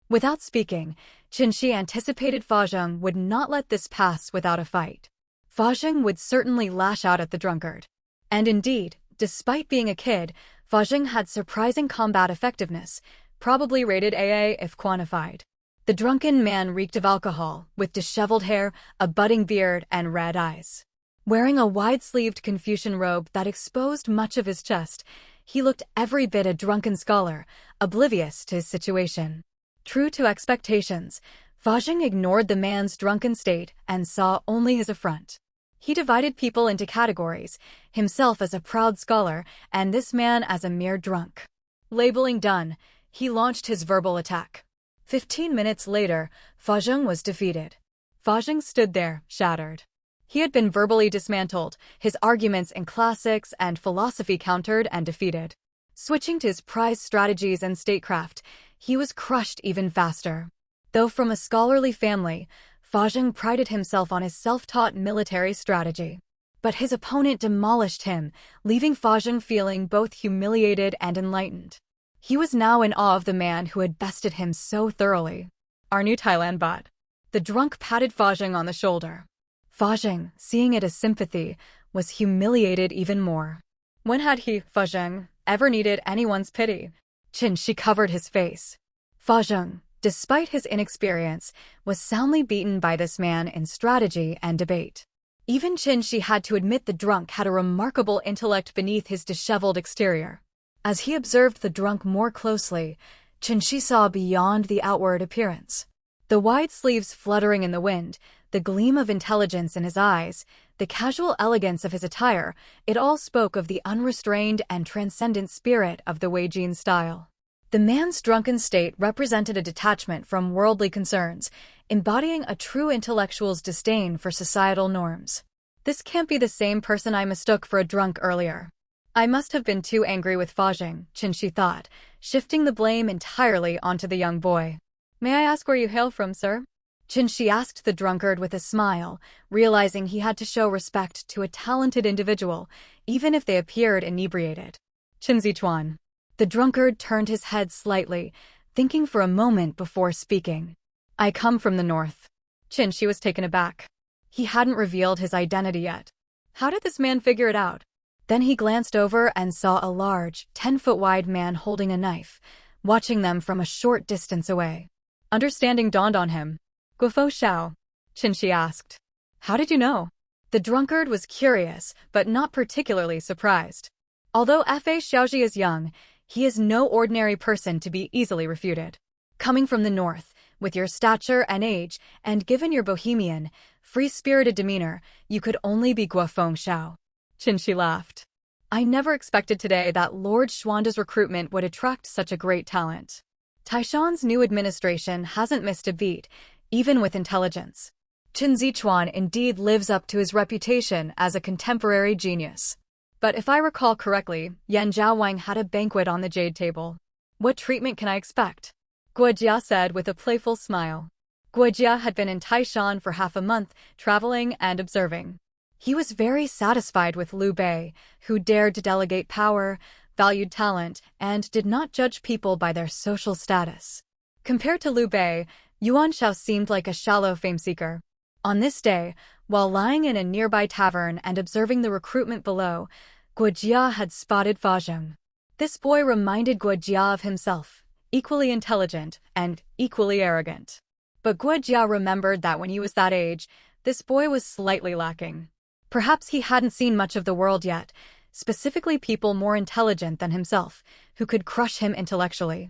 S1: Without speaking, Chen Xi anticipated Fa Zheng would not let this pass without a fight. Fa Zheng would certainly lash out at the drunkard. And indeed, despite being a kid, Fa Zheng had surprising combat effectiveness, probably rated AA if quantified. The drunken man reeked of alcohol, with disheveled hair, a budding beard, and red eyes. Wearing a wide-sleeved Confucian robe that exposed much of his chest, he looked every bit a drunken scholar, oblivious to his situation. True to expectations, Fa Zheng ignored the man's drunken state and saw only his affront. He divided people into categories, himself as a proud scholar and this man as a mere drunk. Labeling done, he launched his verbal attack. 15 minutes later, Fa Zheng was defeated. Fa Zheng stood there, shattered. He had been verbally dismantled, his arguments in classics and philosophy countered and defeated. Switching to his prized strategies and statecraft, he was crushed even faster. Though from a scholarly family, Fa Zheng prided himself on his self-taught military strategy. But his opponent demolished him, leaving Fa Zheng feeling both humiliated and enlightened. He was now in awe of the man who had bested him so thoroughly. "Our new Thailand bot." The drunk patted Fa Zheng on the shoulder. Fa Zheng, seeing it as sympathy, was humiliated even more. When had he, Fa Zheng, ever needed anyone's pity? Chen Xi covered his face. Fa Zheng, despite his inexperience, was soundly beaten by this man in strategy and debate. Even Chen Xi had to admit the drunk had a remarkable intellect beneath his disheveled exterior. As he observed the drunk more closely, Chen Xi saw beyond the outward appearance. The wide sleeves fluttering in the wind, the gleam of intelligence in his eyes, the casual elegance of his attire, it all spoke of the unrestrained and transcendent spirit of the Wei Jin style. The man's drunken state represented a detachment from worldly concerns, embodying a true intellectual's disdain for societal norms. This can't be the same person I mistook for a drunk earlier. I must have been too angry with Fa Zheng, Chen Xi thought, shifting the blame entirely onto the young boy. "May I ask where you hail from, sir?" Chen Xi asked the drunkard with a smile, realizing he had to show respect to a talented individual, even if they appeared inebriated. "Chen Zichuan." The drunkard turned his head slightly, thinking for a moment before speaking. "I come from the north." Chen Xi was taken aback. He hadn't revealed his identity yet. How did this man figure it out? Then he glanced over and saw a large, 10-foot-wide man holding a knife, watching them from a short distance away. Understanding dawned on him. "Guofo Xiao?" Chen Xi asked. "How did you know?" The drunkard was curious, but not particularly surprised. Although Fa Xiaozhi is young, he is no ordinary person to be easily refuted. Coming from the north, with your stature and age, and given your bohemian, free-spirited demeanor, you could only be Guofeng Xiao. Chen Xi laughed. "I never expected today that Lord Xuanda's recruitment would attract such a great talent. Taishan's new administration hasn't missed a beat, even with intelligence. Chen Zichuan indeed lives up to his reputation as a contemporary genius. But if I recall correctly, Yan Zhaowang had a banquet on the jade table. What treatment can I expect?" Guojia said with a playful smile. Guojia had been in Taishan for half a month, traveling and observing. He was very satisfied with Liu Bei, who dared to delegate power, valued talent, and did not judge people by their social status. Compared to Liu Bei, Yuan Shao seemed like a shallow fame-seeker. On this day, while lying in a nearby tavern and observing the recruitment below, Guojia had spotted Fa Zheng. This boy reminded Guojia of himself, equally intelligent and equally arrogant. But Guojia remembered that when he was that age, this boy was slightly lacking. Perhaps he hadn't seen much of the world yet, specifically people more intelligent than himself, who could crush him intellectually.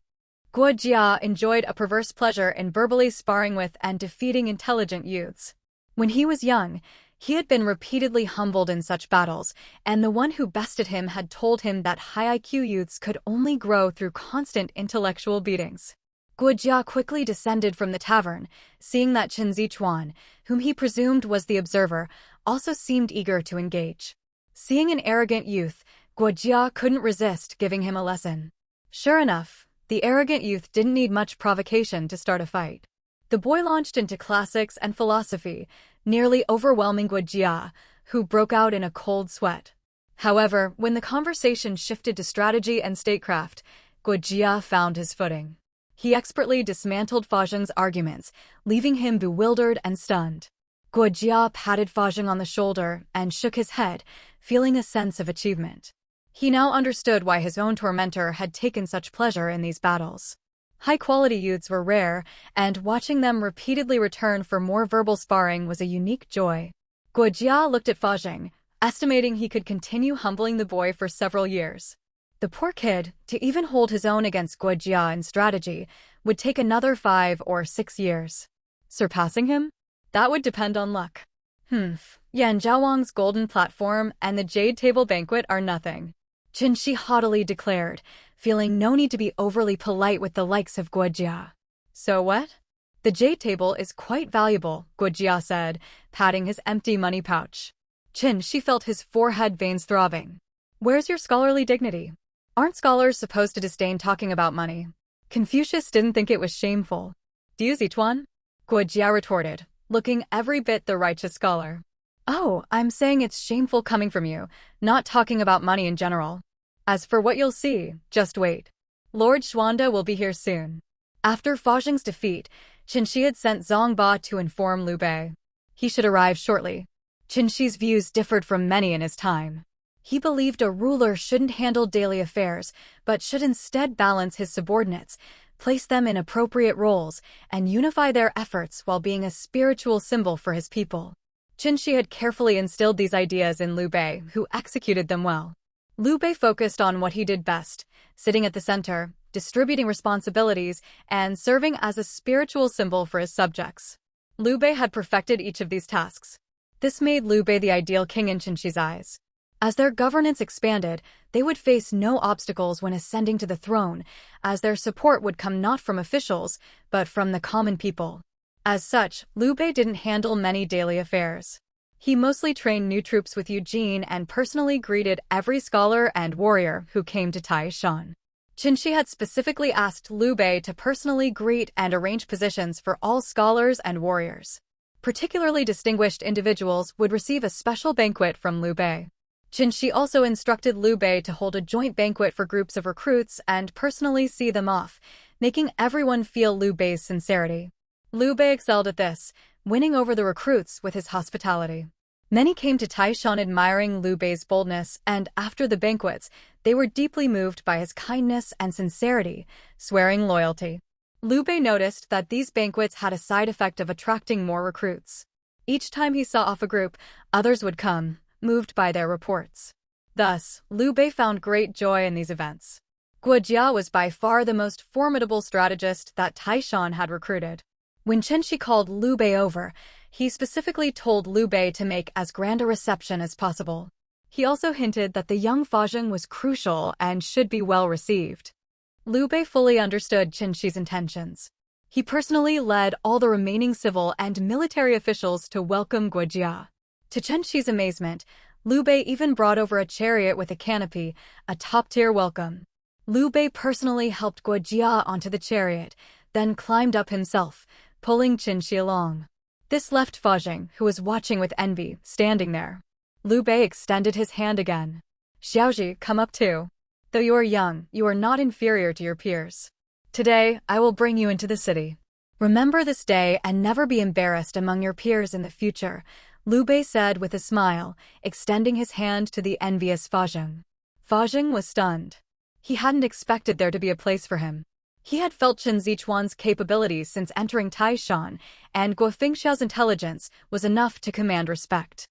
S1: Guo Jia enjoyed a perverse pleasure in verbally sparring with and defeating intelligent youths. When he was young, he had been repeatedly humbled in such battles, and the one who bested him had told him that high IQ youths could only grow through constant intellectual beatings. Guo Jia quickly descended from the tavern, seeing that Chen Xi, whom he presumed was the observer, also seemed eager to engage. Seeing an arrogant youth, Guo Jia couldn't resist giving him a lesson. Sure enough, the arrogant youth didn't need much provocation to start a fight. The boy launched into classics and philosophy, nearly overwhelming Guo Jia, who broke out in a cold sweat. However, when the conversation shifted to strategy and statecraft, Guo Jia found his footing. He expertly dismantled Fa Zheng's arguments, leaving him bewildered and stunned. Guo Jia patted Fa Zheng on the shoulder and shook his head, feeling a sense of achievement. He now understood why his own tormentor had taken such pleasure in these battles. High-quality youths were rare, and watching them repeatedly return for more verbal sparring was a unique joy. Guo Jia looked at Fa Zheng, estimating he could continue humbling the boy for several years. The poor kid, to even hold his own against Guo Jia in strategy, would take another 5 or 6 years. Surpassing him? That would depend on luck. Yan Zhaowang's golden platform and the jade table banquet are nothing, Chen Xi haughtily declared, feeling no need to be overly polite with the likes of Guo Jia. So what? The jade table is quite valuable, Guo Jia said, patting his empty money pouch. Chen Xi felt his forehead veins throbbing. Where's your scholarly dignity? Aren't scholars supposed to disdain talking about money? Confucius didn't think it was shameful. Do you, Zituan? Guo Jia retorted, looking every bit the righteous scholar. Oh, I'm saying it's shameful coming from you, not talking about money in general. As for what you'll see, just wait. Lord Xuanda will be here soon. After Fa Zheng's defeat, Chen Xi had sent Zhang Ba to inform Liu Bei. He should arrive shortly. Chen Xi's views differed from many in his time. He believed a ruler shouldn't handle daily affairs, but should instead balance his subordinates, place them in appropriate roles, and unify their efforts while being a spiritual symbol for his people. Chen Xi had carefully instilled these ideas in Liu Bei, who executed them well. Liu Bei focused on what he did best, sitting at the center, distributing responsibilities, and serving as a spiritual symbol for his subjects. Liu Bei had perfected each of these tasks. This made Liu Bei the ideal king in Chen Xi's eyes. As their governance expanded, they would face no obstacles when ascending to the throne, as their support would come not from officials, but from the common people. As such, Liu Bei didn't handle many daily affairs. He mostly trained new troops with Eugene and personally greeted every scholar and warrior who came to Taishan. Chen Xi had specifically asked Liu Bei to personally greet and arrange positions for all scholars and warriors. Particularly distinguished individuals would receive a special banquet from Liu Bei. Chen Xi also instructed Liu Bei to hold a joint banquet for groups of recruits and personally see them off, making everyone feel Liu Bei's sincerity. Liu Bei excelled at this, winning over the recruits with his hospitality. Many came to Taishan admiring Liu Bei's boldness, and after the banquets, they were deeply moved by his kindness and sincerity, swearing loyalty. Liu Bei noticed that these banquets had a side effect of attracting more recruits. Each time he saw off a group, others would come, moved by their reports. Thus, Liu Bei found great joy in these events. Guo Jia was by far the most formidable strategist that Taishan had recruited. When Chen Xi called Liu Bei over, he specifically told Liu Bei to make as grand a reception as possible. He also hinted that the young Fa Zheng was crucial and should be well received. Liu Bei fully understood Chen Xi's intentions. He personally led all the remaining civil and military officials to welcome Guo Jia. To Chen Xi's amazement, Liu Bei even brought over a chariot with a canopy, a top-tier welcome. Liu Bei personally helped Guo Jia onto the chariot, then climbed up himself, pulling Chen Xi along. This left Fa Zheng, who was watching with envy, standing there. Liu Bei extended his hand again. Xiaozhi, come up too. Though you are young, you are not inferior to your peers. Today, I will bring you into the city. Remember this day and never be embarrassed among your peers in the future, Liu Bei said with a smile, extending his hand to the envious Fa Zheng. Fa Zheng was stunned. He hadn't expected there to be a place for him. He had felt Chen Zichuan's capabilities since entering Taishan, and Guo Fengxiao's intelligence was enough to command respect.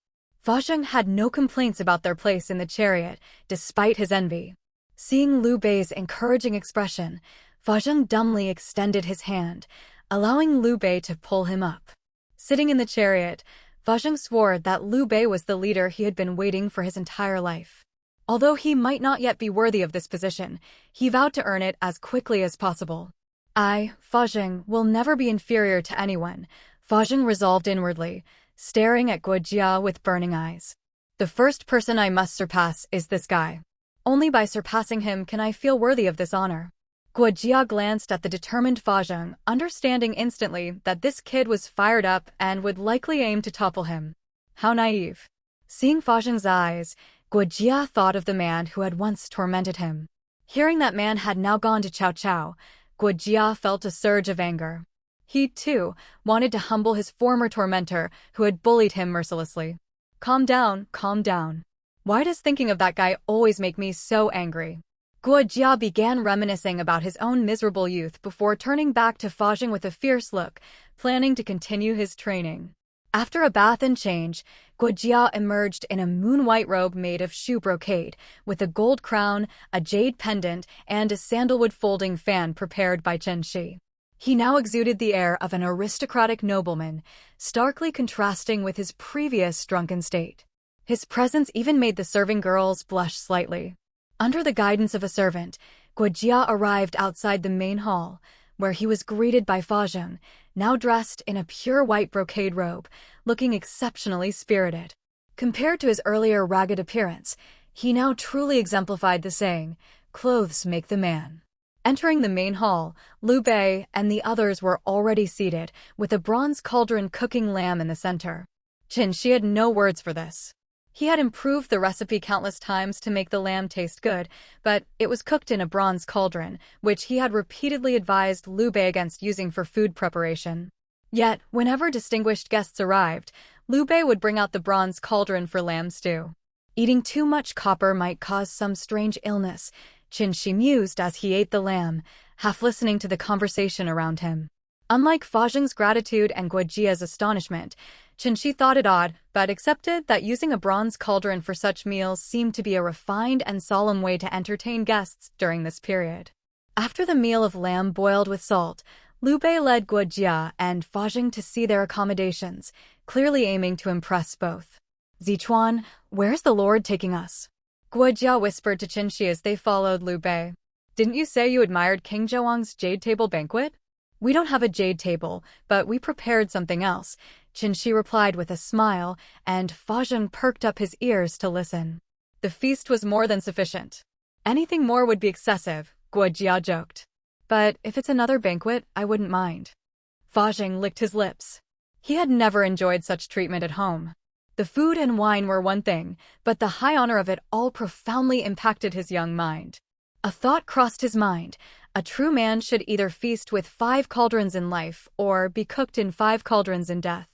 S1: Fa Zheng had no complaints about their place in the chariot, despite his envy. Seeing Liu Bei's encouraging expression, Fa Zheng dumbly extended his hand, allowing Liu Bei to pull him up. Sitting in the chariot, Fa Zheng swore that Liu Bei was the leader he had been waiting for his entire life. Although he might not yet be worthy of this position, he vowed to earn it as quickly as possible. I, Fa Zheng, will never be inferior to anyone, Fa Zheng resolved inwardly, staring at Guo Jia with burning eyes. The first person I must surpass is this guy. Only by surpassing him can I feel worthy of this honor. Guo Jia glanced at the determined Fa Zheng, understanding instantly that this kid was fired up and would likely aim to topple him. How naive. Seeing Fa Zheng's eyes, Guo Jia thought of the man who had once tormented him. Hearing that man had now gone to Cao Cao, Guo Jia felt a surge of anger. He, too, wanted to humble his former tormentor who had bullied him mercilessly. Calm down, calm down. Why does thinking of that guy always make me so angry? Guo Jia began reminiscing about his own miserable youth before turning back to Fa Zheng with a fierce look, planning to continue his training. After a bath and change, Guo Jia emerged in a moon-white robe made of shoe brocade, with a gold crown, a jade pendant, and a sandalwood folding fan prepared by Chen Xi. He now exuded the air of an aristocratic nobleman, starkly contrasting with his previous drunken state. His presence even made the serving girls blush slightly. Under the guidance of a servant, Guo Jia arrived outside the main hall, where he was greeted by Fa Zheng, now dressed in a pure white brocade robe, looking exceptionally spirited. Compared to his earlier ragged appearance, he now truly exemplified the saying, "Clothes make the man." Entering the main hall, Liu Bei and the others were already seated, with a bronze cauldron cooking lamb in the center. Chen Xi had no words for this. He had improved the recipe countless times to make the lamb taste good, but it was cooked in a bronze cauldron, which he had repeatedly advised Liu Bei against using for food preparation. Yet, whenever distinguished guests arrived, Liu Bei would bring out the bronze cauldron for lamb stew. Eating too much copper might cause some strange illness, Chen Xi mused as he ate the lamb, half listening to the conversation around him. Unlike Fa Zheng's gratitude and Guo Jia's astonishment, Chen Xi thought it odd, but accepted that using a bronze cauldron for such meals seemed to be a refined and solemn way to entertain guests during this period. After the meal of lamb boiled with salt, Liu Bei led Guo Jia and Fa Zheng to see their accommodations, clearly aiming to impress both. "Zichuan, where's the Lord taking us?" Guo Jia whispered to Chen Xi as they followed Liu Bei. "Didn't you say you admired King Zhouang's jade table banquet?" "We don't have a jade table, but we prepared something else," Chen Xi replied with a smile, and Fa Zheng perked up his ears to listen. The feast was more than sufficient. "Anything more would be excessive," Guo Jia joked. "But if it's another banquet, I wouldn't mind." Fa Zheng licked his lips. He had never enjoyed such treatment at home. The food and wine were one thing, but the high honor of it all profoundly impacted his young mind. A thought crossed his mind. A true man should either feast with 5 cauldrons in life or be cooked in 5 cauldrons in death.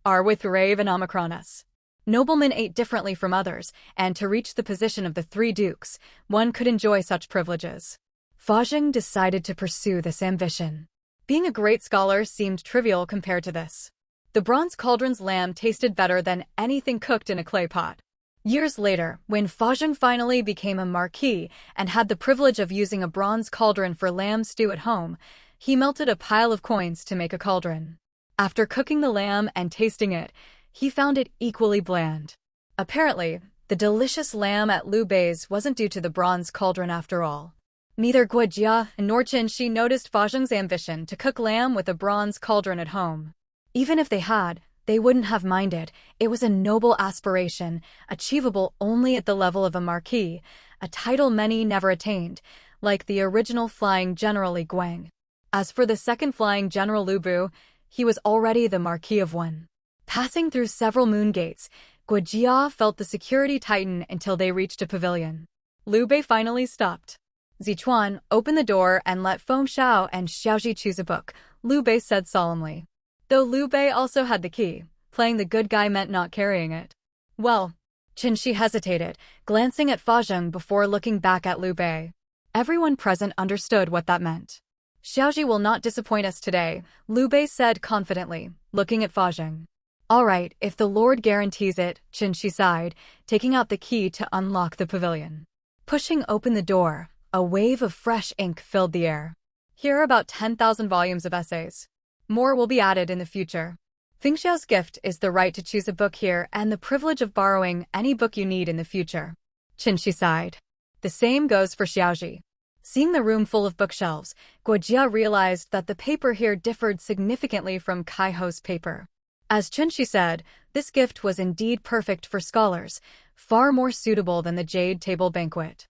S1: Are with Rave and Omicronus. Noblemen ate differently from others, and to reach the position of the 3 dukes, one could enjoy such privileges. Fa Zheng decided to pursue this ambition. Being a great scholar seemed trivial compared to this. The bronze cauldron's lamb tasted better than anything cooked in a clay pot. Years later, when Fa Zheng finally became a marquis and had the privilege of using a bronze cauldron for lamb stew at home, he melted a pile of coins to make a cauldron. After cooking the lamb and tasting it, he found it equally bland. Apparently, the delicious lamb at Liu Bei's wasn't due to the bronze cauldron after all. Neither Guo Jia nor Chen Xi noticed Fa Zheng's ambition to cook lamb with a bronze cauldron at home. Even if they had, they wouldn't have minded. It was a noble aspiration, achievable only at the level of a marquis, a title many never attained, like the original flying general Li Guang. As for the second flying general Lu Bu, he was already the marquis of one. Passing through several moon gates, Guo Jia felt the security tighten until they reached a pavilion. Liu Bei finally stopped. "Zichuan, open the door and let Feng Xiao and Xiaoji choose a book," Liu Bei said solemnly. Though Liu Bei also had the key, playing the good guy meant not carrying it. "Well," Chen Xi hesitated, glancing at Fa Zheng before looking back at Liu Bei. Everyone present understood what that meant. "Xiaoji will not disappoint us today," Liu Bei said confidently, looking at Fa Zheng. All right, if the Lord guarantees it, Chen Xi sighed, taking out the key to unlock the pavilion. Pushing open the door, a wave of fresh ink filled the air. Here are about 10,000 volumes of essays. More will be added in the future. Fingxiao's gift is the right to choose a book here and the privilege of borrowing any book you need in the future. Chen Xi sighed. The same goes for Xiaozhi. Seeing the room full of bookshelves, Guojia realized that the paper here differed significantly from Kaiho's paper. As Chen Xi said, this gift was indeed perfect for scholars, far more suitable than the Jade Table Banquet.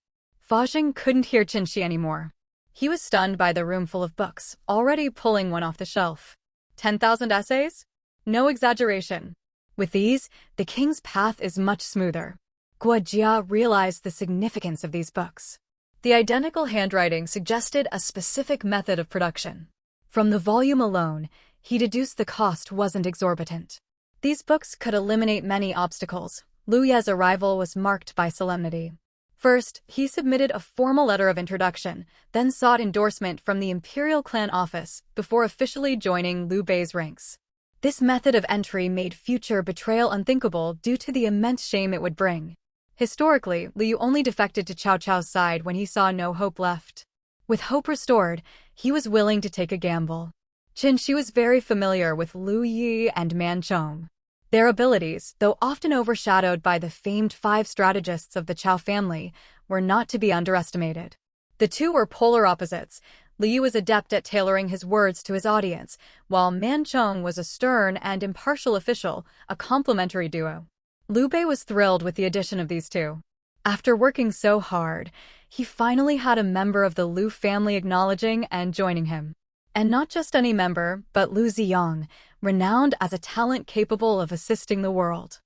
S1: Fajing couldn't hear Chen Xi anymore. He was stunned by the room full of books, already pulling one off the shelf. 10,000 essays? No exaggeration. With these, the king's path is much smoother. Guojia realized the significance of these books. The identical handwriting suggested a specific method of production. From the volume alone, he deduced the cost wasn't exorbitant. These books could eliminate many obstacles. Lu Ye's arrival was marked by solemnity. First, he submitted a formal letter of introduction, then sought endorsement from the Imperial Clan office before officially joining Liu Bei's ranks. This method of entry made future betrayal unthinkable due to the immense shame it would bring. Historically, Liu only defected to Cao Cao's side when he saw no hope left. With hope restored, he was willing to take a gamble. Chen Xi was very familiar with Lu Yi and Man Chong. Their abilities, though often overshadowed by the famed 5 strategists of the Cao family, were not to be underestimated. The two were polar opposites. Liu was adept at tailoring his words to his audience, while Man Chong was a stern and impartial official, a complementary duo. Liu Bei was thrilled with the addition of these two. After working so hard, he finally had a member of the Liu family acknowledging and joining him. And not just any member, but Lu Ziyang, renowned as a talent capable of assisting the world.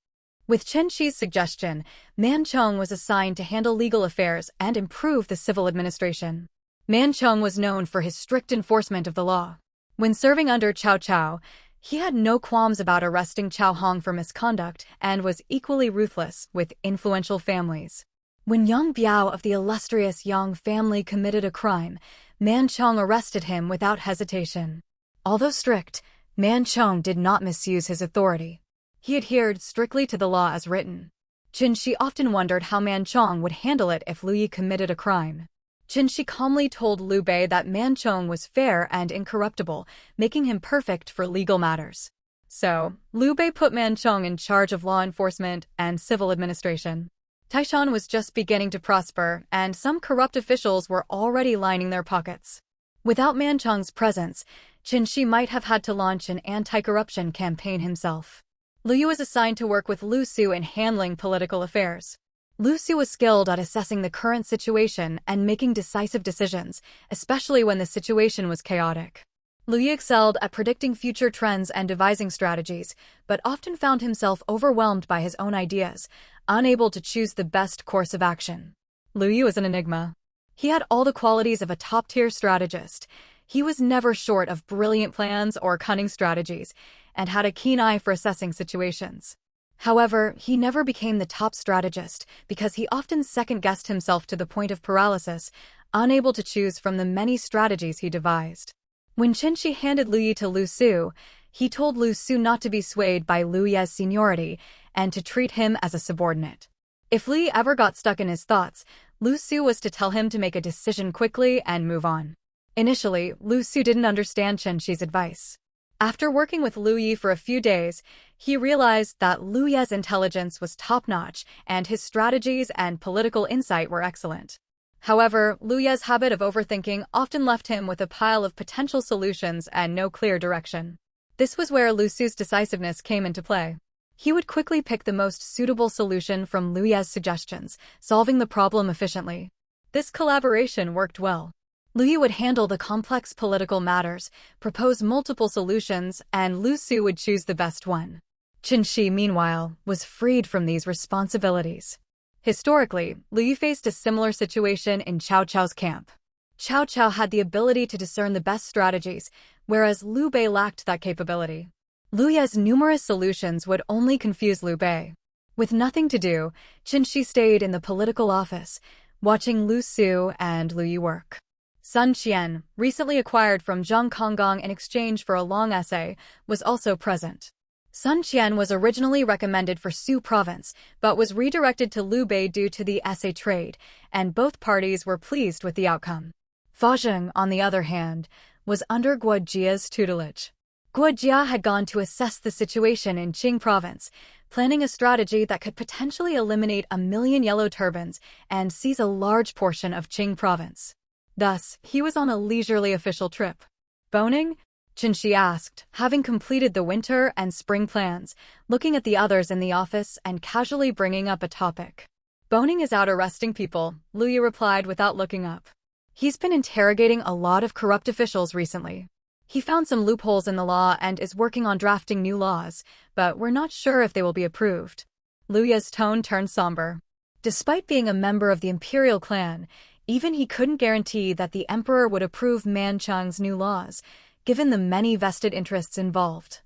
S1: With Chen Xi's suggestion, Man Chong was assigned to handle legal affairs and improve the civil administration. Man Chong was known for his strict enforcement of the law. When serving under Cao Cao, he had no qualms about arresting Cao Hong for misconduct and was equally ruthless with influential families. When Yang Biao of the illustrious Yang family committed a crime, Man Chong arrested him without hesitation. Although strict, Man Chong did not misuse his authority. He adhered strictly to the law as written. Chen Xi often wondered how Man Chong would handle it if Lu Yi committed a crime. Chen Xi calmly told Liu Bei that Man Chong was fair and incorruptible, making him perfect for legal matters. So, Liu Bei put Man Chong in charge of law enforcement and civil administration. Taishan was just beginning to prosper, and some corrupt officials were already lining their pockets. Without Man Chong's presence, Chen Xi might have had to launch an anti-corruption campaign himself. Liu Yu was assigned to work with Lu Su in handling political affairs. Lu Su was skilled at assessing the current situation and making decisive decisions, especially when the situation was chaotic. Lu Yu excelled at predicting future trends and devising strategies, but often found himself overwhelmed by his own ideas, unable to choose the best course of action. Lu Yu was an enigma. He had all the qualities of a top-tier strategist. He was never short of brilliant plans or cunning strategies, and had a keen eye for assessing situations. However, he never became the top strategist because he often second-guessed himself to the point of paralysis, unable to choose from the many strategies he devised. When Chen Xi handed Lu Yi to Lu Su, he told Lu Su not to be swayed by Liu Ye's seniority and to treat him as a subordinate. If Lu Yi ever got stuck in his thoughts, Lu Su was to tell him to make a decision quickly and move on. Initially, Lu Su didn't understand Chen Xi's advice. After working with Lu Yi for a few days, he realized that Liu Ye's intelligence was top-notch and his strategies and political insight were excellent. However, Liu Ye's habit of overthinking often left him with a pile of potential solutions and no clear direction. This was where Lu Su's decisiveness came into play. He would quickly pick the most suitable solution from Liu Ye's suggestions, solving the problem efficiently. This collaboration worked well. Liu Yi would handle the complex political matters, propose multiple solutions, and Lu Su would choose the best one. Chen Xi, meanwhile, was freed from these responsibilities. Historically, Liu Yi faced a similar situation in Cao Cao's camp. Cao Cao had the ability to discern the best strategies, whereas Liu Bei lacked that capability. Liu Ye's numerous solutions would only confuse Liu Bei. With nothing to do, Chen Xi stayed in the political office, watching Lu Su and Liu Yi work. Sun Qian, recently acquired from Zhang Konggong in exchange for a long essay, was also present. Sun Qian was originally recommended for Su province, but was redirected to Lubei due to the essay trade, and both parties were pleased with the outcome. Fa Zheng, on the other hand, was under Guo Jia's tutelage. Guo Jia had gone to assess the situation in Qing province, planning a strategy that could potentially eliminate 1 million yellow turbans and seize a large portion of Qing province. Thus, he was on a leisurely official trip. Boning? Chen Xi asked, having completed the winter and spring plans, looking at the others in the office and casually bringing up a topic. Boning is out arresting people, Lu Yi replied without looking up. He's been interrogating a lot of corrupt officials recently. He found some loopholes in the law and is working on drafting new laws, but we're not sure if they will be approved. Lu Yi's tone turned somber. Despite being a member of the imperial clan, even he couldn't guarantee that the emperor would approve Man Cheng's new laws, given the many vested interests involved.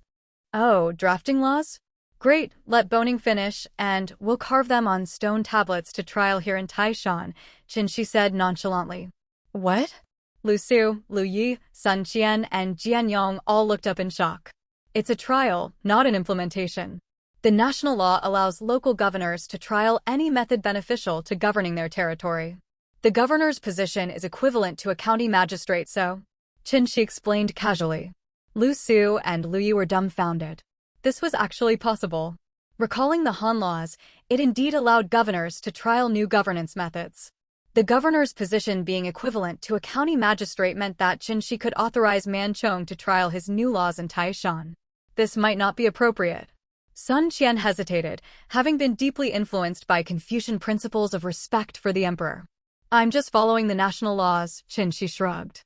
S1: Oh, drafting laws? Great, let Boning finish, and we'll carve them on stone tablets to trial here in Taishan, Chen Xi said nonchalantly. What? Lu Su, Lu Yi, Sun Qian, and Jian Yong all looked up in shock. It's a trial, not an implementation. The national law allows local governors to trial any method beneficial to governing their territory. The governor's position is equivalent to a county magistrate, so Chen Xi explained casually. Lu Su and Lu Yi were dumbfounded. This was actually possible. Recalling the Han laws, it indeed allowed governors to trial new governance methods. The governor's position being equivalent to a county magistrate meant that Chen Xi could authorize Man Chong to trial his new laws in Taishan. This might not be appropriate. Sun Qian hesitated, having been deeply influenced by Confucian principles of respect for the emperor. I'm just following the national laws, Chen Xi shrugged.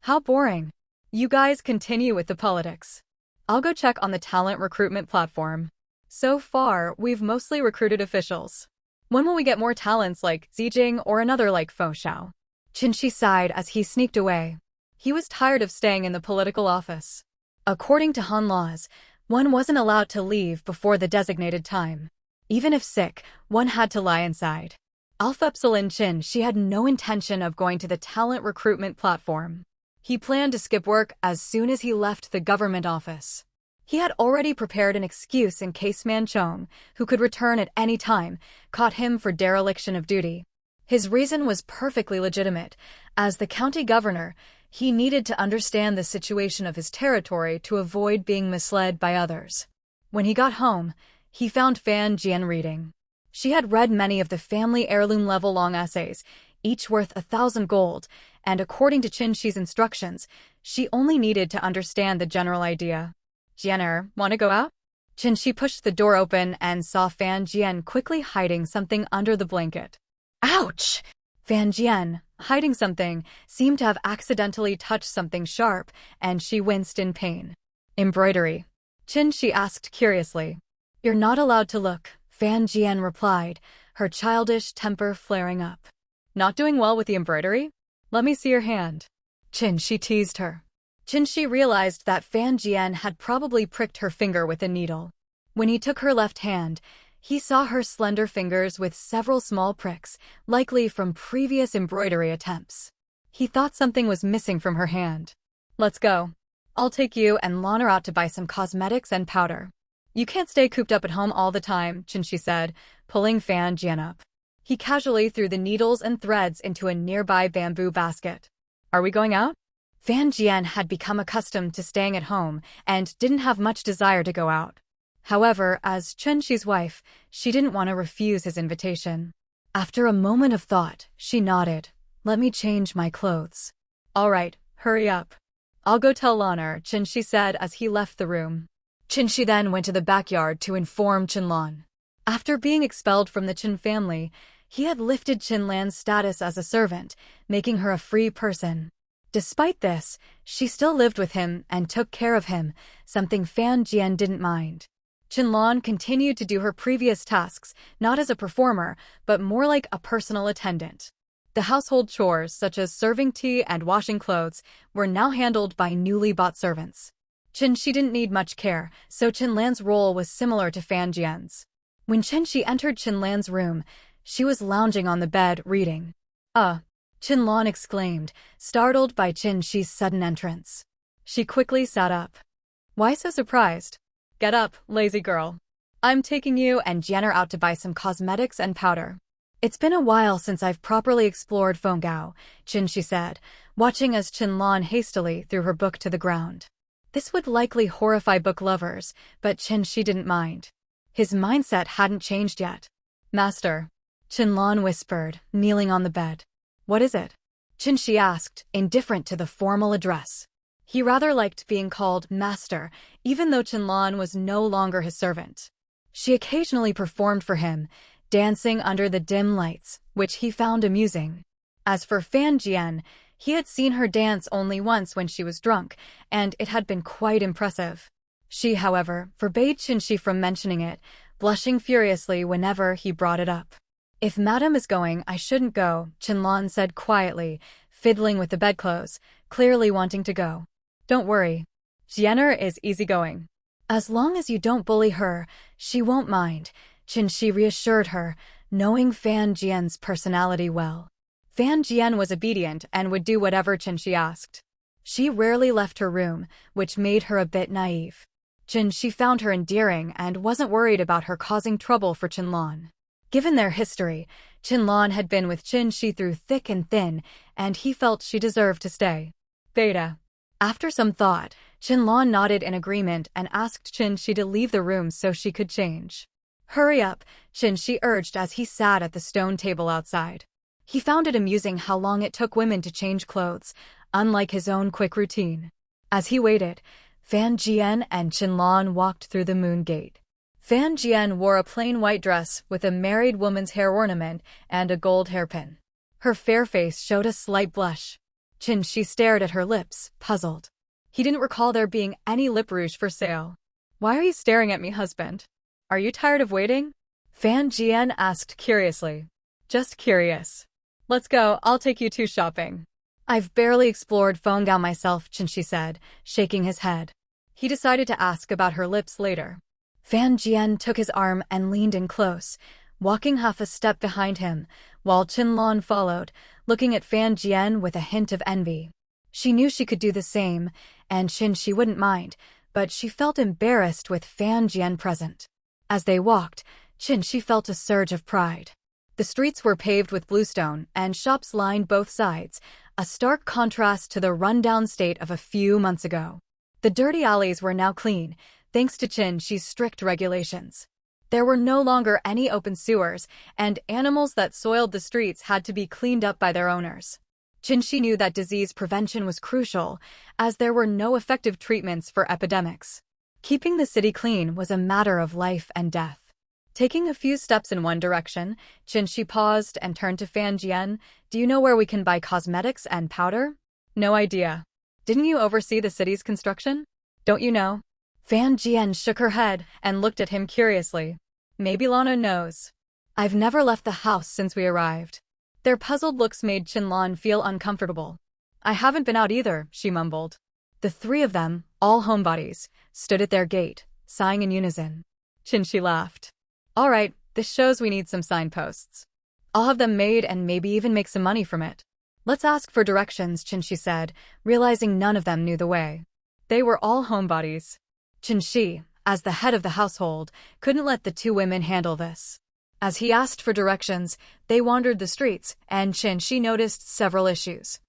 S1: How boring. You guys continue with the politics. I'll go check on the talent recruitment platform. So far, we've mostly recruited officials. When will we get more talents like Zijing or another like Fo Xiao? Chen Xi sighed as he sneaked away. He was tired of staying in the political office. According to Han laws, one wasn't allowed to leave before the designated time. Even if sick, one had to lie inside. Alpha Epsilon Chen Xi had no intention of going to the talent recruitment platform. He planned to skip work as soon as he left the government office. He had already prepared an excuse in case Man Chong, who could return at any time, caught him for dereliction of duty. His reason was perfectly legitimate. As the county governor, he needed to understand the situation of his territory to avoid being misled by others. When he got home, he found Fan Jian reading. She had read many of the family heirloom level-long essays, each worth 1,000 gold, and according to Chen Xi's instructions, she only needed to understand the general idea. Jianer, want to go out? Chen Xi pushed the door open and saw Fan Jian quickly hiding something under the blanket. Ouch! Fan Jian, hiding something, seemed to have accidentally touched something sharp, and she winced in pain. Embroidery. Chen Xi asked curiously. You're not allowed to look, Fan Jian replied, her childish temper flaring up. Not doing well with the embroidery? Let me see your hand. Chen Xi teased her. Chen Xi realized that Fan Jian had probably pricked her finger with a needle. When he took her left hand, he saw her slender fingers with several small pricks, likely from previous embroidery attempts. He thought something was missing from her hand. Let's go. I'll take you and Lana out to buy some cosmetics and powder. You can't stay cooped up at home all the time, Chen Xi said, pulling Fan Jian up. He casually threw the needles and threads into a nearby bamboo basket. Are we going out? Fan Jian had become accustomed to staying at home and didn't have much desire to go out. However, as Chen Xi's wife, she didn't want to refuse his invitation. After a moment of thought, she nodded. Let me change my clothes. All right, hurry up. I'll go tell Lana, Chen Xi said as he left the room. Chen Xi then went to the backyard to inform Chen Lan. After being expelled from the Chen family, he had lifted Chen Lan's status as a servant, making her a free person. Despite this, she still lived with him and took care of him, something Fan Jian didn't mind. Chen Lan continued to do her previous tasks, not as a performer, but more like a personal attendant. The household chores, such as serving tea and washing clothes, were now handled by newly bought servants. Chen Xi didn't need much care, so Chen Lan's role was similar to Fan Jian's. When Chen Xi entered Chen Lan's room, she was lounging on the bed, reading. Chen Lan exclaimed, startled by Chen Xi's sudden entrance. She quickly sat up. Why so surprised? Get up, lazy girl. I'm taking you and Jenner out to buy some cosmetics and powder. It's been a while since I've properly explored Fengao, Chen Xi said, watching as Qianlan hastily threw her book to the ground. This would likely horrify book lovers, but Chen Xi didn't mind. His mindset hadn't changed yet. Master, Qianlan whispered, kneeling on the bed. What is it? Chen Xi asked, indifferent to the formal address. He rather liked being called master, even though Qianlan was no longer his servant. She occasionally performed for him, dancing under the dim lights, which he found amusing. As for Fan Jian, he had seen her dance only once when she was drunk, and it had been quite impressive. She, however, forbade Chen Xi from mentioning it, blushing furiously whenever he brought it up. If Madame is going, I shouldn't go, Qianlan said quietly, fiddling with the bedclothes, clearly wanting to go. Don't worry. Jenner is easygoing. As long as you don't bully her, she won't mind, Chen Xi reassured her, knowing Fan Jian's personality well. Fan Jian was obedient and would do whatever Chen Xi asked. She rarely left her room, which made her a bit naive. Chen Xi found her endearing and wasn't worried about her causing trouble for Qianlan. Given their history, Qianlan had been with Chen Xi through thick and thin, and he felt she deserved to stay. Beta. After some thought, Qianlan nodded in agreement and asked Chen Xi to leave the room so she could change. Hurry up, Chen Xi urged as he sat at the stone table outside. He found it amusing how long it took women to change clothes, unlike his own quick routine. As he waited, Fan Jian and Qianlan walked through the moon gate. Fan Jian wore a plain white dress with a married woman's hair ornament and a gold hairpin. Her fair face showed a slight blush. Chen Xi stared at her lips, puzzled. He didn't recall there being any lip rouge for sale. Why are you staring at me, husband? Are you tired of waiting? Fan Jian asked curiously. Just curious. Let's go, I'll take you two shopping. I've barely explored Fengao myself, Chen Xi said, shaking his head. He decided to ask about her lips later. Fan Jian took his arm and leaned in close, walking half a step behind him, while Qianlan followed, looking at Fan Jian with a hint of envy. She knew she could do the same, and Chen Xi wouldn't mind, but she felt embarrassed with Fan Jian present. As they walked, Chen Xi felt a surge of pride. The streets were paved with bluestone, and shops lined both sides, a stark contrast to the rundown state of a few months ago. The dirty alleys were now clean, thanks to Chen Xi's strict regulations. There were no longer any open sewers, and animals that soiled the streets had to be cleaned up by their owners. Chen Xi knew that disease prevention was crucial, as there were no effective treatments for epidemics. Keeping the city clean was a matter of life and death. Taking a few steps in one direction, Chen Xi paused and turned to Fan Jian. Do you know where we can buy cosmetics and powder? No idea. Didn't you oversee the city's construction? Don't you know? Fan Jian shook her head and looked at him curiously. Maybe Lana knows. I've never left the house since we arrived. Their puzzled looks made Qianlan feel uncomfortable. I haven't been out either, she mumbled. The three of them, all homebodies, stood at their gate, sighing in unison. Chen Xi laughed. All right, this shows we need some signposts. I'll have them made and maybe even make some money from it. Let's ask for directions, Chen Xi said, realizing none of them knew the way. They were all homebodies. Chen Xi, as the head of the household, couldn't let the two women handle this. As he asked for directions, they wandered the streets, and Chen Xi noticed several issues.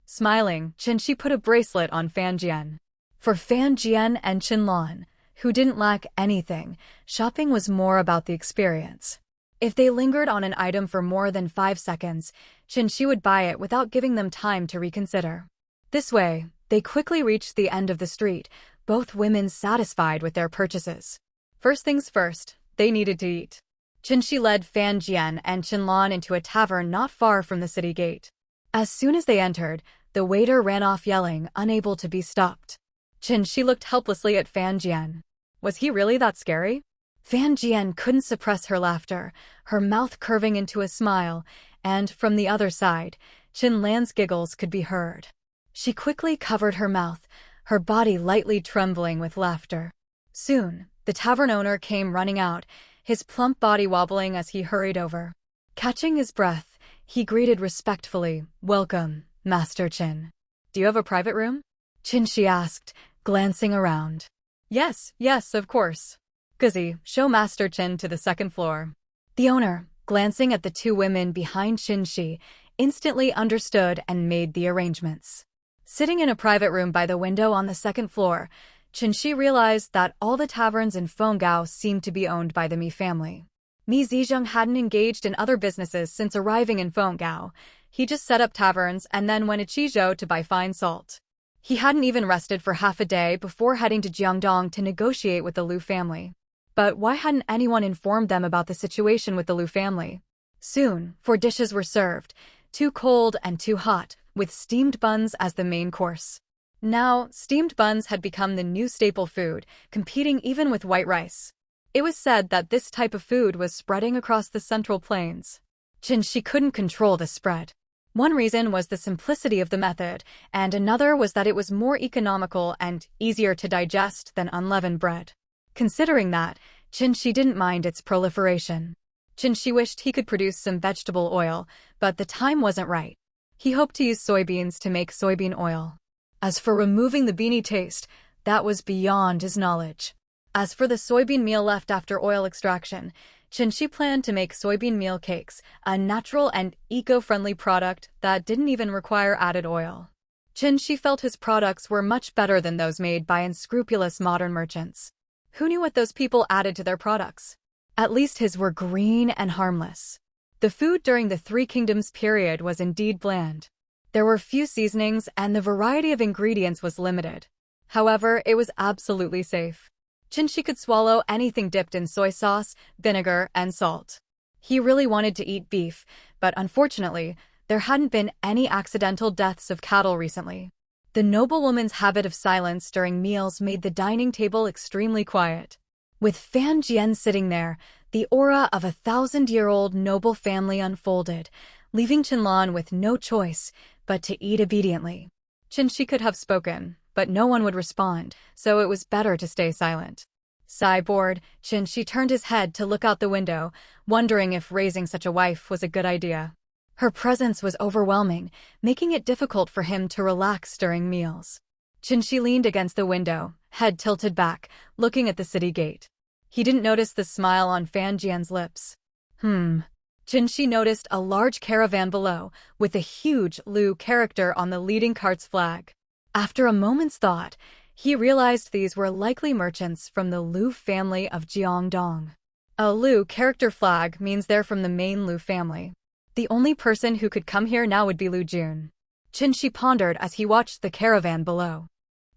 S1: Smiling, Chen Xi put a bracelet on Fan Jian. For Fan Jian and Qianlan, who didn't lack anything, shopping was more about the experience. If they lingered on an item for more than 5 seconds, Chen Xi would buy it without giving them time to reconsider. This way, they quickly reached the end of the street, both women satisfied with their purchases. First things first, they needed to eat. Chen Xi led Fan Jian and Qianlan into a tavern not far from the city gate. As soon as they entered, the waiter ran off yelling, unable to be stopped. Chen Xi looked helplessly at Fan Jian. Was he really that scary? Fan Jian couldn't suppress her laughter, her mouth curving into a smile, and from the other side, Qianlan's giggles could be heard. She quickly covered her mouth, her body lightly trembling with laughter. Soon, the tavern owner came running out, his plump body wobbling as he hurried over. Catching his breath, he greeted respectfully, "Welcome, Master Chen. Do you have a private room?" Chen Xi asked, glancing around. Yes, yes, of course. Guzzi, show Master Chen to the second floor. The owner, glancing at the two women behind Chen Xi, instantly understood and made the arrangements. Sitting in a private room by the window on the second floor, Chen Xi realized that all the taverns in Fengao seemed to be owned by the Mi family. Mi Zizheng hadn't engaged in other businesses since arriving in Fengao. He just set up taverns and then went to Qizhou to buy fine salt. He hadn't even rested for half a day before heading to Jiangdong to negotiate with the Liu family. But why hadn't anyone informed them about the situation with the Liu family? Soon, 4 dishes were served, 2 cold and 2 hot, with steamed buns as the main course. Now, steamed buns had become the new staple food, competing even with white rice. It was said that this type of food was spreading across the Central Plains. Chen Xi couldn't control the spread. One reason was the simplicity of the method, and another was that it was more economical and easier to digest than unleavened bread. Considering that, Chen Xi didn't mind its proliferation. Chen Xi wished he could produce some vegetable oil, but the time wasn't right. He hoped to use soybeans to make soybean oil. As for removing the beanie taste, that was beyond his knowledge. As for the soybean meal left after oil extraction, Chen Xi planned to make soybean meal cakes, a natural and eco-friendly product that didn't even require added oil. Chen Xi felt his products were much better than those made by unscrupulous modern merchants. Who knew what those people added to their products? At least his were green and harmless. The food during the Three Kingdoms period was indeed bland. There were few seasonings and the variety of ingredients was limited. However, it was absolutely safe. Chen Xi could swallow anything dipped in soy sauce, vinegar, and salt. He really wanted to eat beef, but unfortunately, there hadn't been any accidental deaths of cattle recently. The noblewoman's habit of silence during meals made the dining table extremely quiet. With Fan Jian sitting there, the aura of a 1,000-year-old noble family unfolded, leaving Qianlan with no choice but to eat obediently. Chen Xi could have spoken, but no one would respond, so it was better to stay silent. Sigh-bored, Chen Xi turned his head to look out the window, wondering if raising such a wife was a good idea. Her presence was overwhelming, making it difficult for him to relax during meals. Chen Xi leaned against the window, head tilted back, looking at the city gate. He didn't notice the smile on Fan Jian's lips. Chen Xi noticed a large caravan below, with a huge Liu character on the leading cart's flag. After a moment's thought, he realized these were likely merchants from the Liu family of Jiangdong. A Liu character flag means they're from the main Liu family. The only person who could come here now would be Liu Jun. Chen Xi pondered as he watched the caravan below.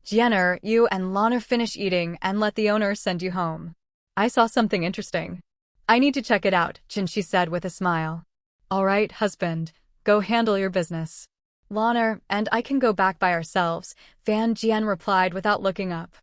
S1: Jianer, you and Lana finish eating and let the owner send you home. I saw something interesting. I need to check it out, Chen Xi said with a smile. All right, husband, go handle your business. Lana and I can go back by ourselves, Fan Jian replied without looking up.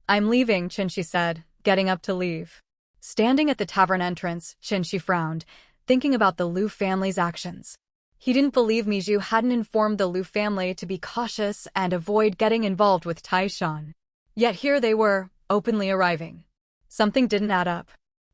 S1: I'm leaving, Chen Xi said, getting up to leave. Standing at the tavern entrance, Chen Xi frowned, thinking about the Liu family's actions. He didn't believe Miju hadn't informed the Liu family to be cautious and avoid getting involved with Taishan. Yet here they were, openly arriving. Something didn't add up.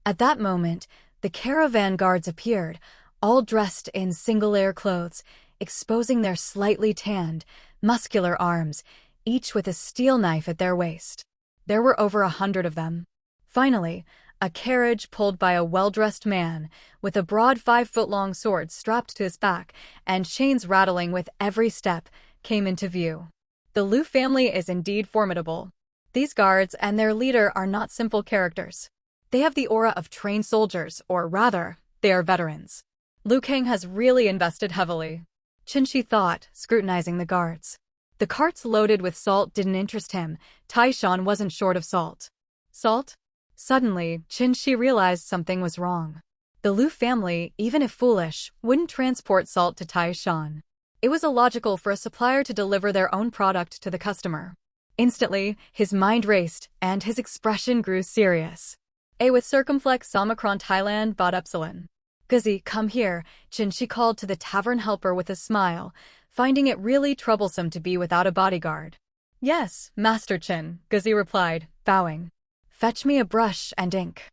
S1: At that moment, the caravan guards appeared, all dressed in single-layer clothes, exposing their slightly tanned, muscular arms, each with a steel knife at their waist. There were over 100 of them. Finally, a carriage pulled by a well-dressed man, with a broad 5-foot-long sword strapped to his back and chains rattling with every step, came into view. The Liu family is indeed formidable. These guards and their leader are not simple characters. They have the aura of trained soldiers, or rather, they are veterans. Liu Kang has really invested heavily. Chen Xi thought, scrutinizing the guards. The carts loaded with salt didn't interest him. Taishan wasn't short of salt. Salt? Suddenly, Chen Xi realized something was wrong. The Liu family, even if foolish, wouldn't transport salt to Taishan. It was illogical for a supplier to deliver their own product to the customer. Instantly, his mind raced, and his expression grew serious. A with circumflex Omicron Thailand bought Epsilon. Guzzi, come here, Chen Xi called to the tavern helper with a smile, finding it really troublesome to be without a bodyguard. Yes, Master Chen, Guzzi replied, bowing. Fetch me a brush and ink.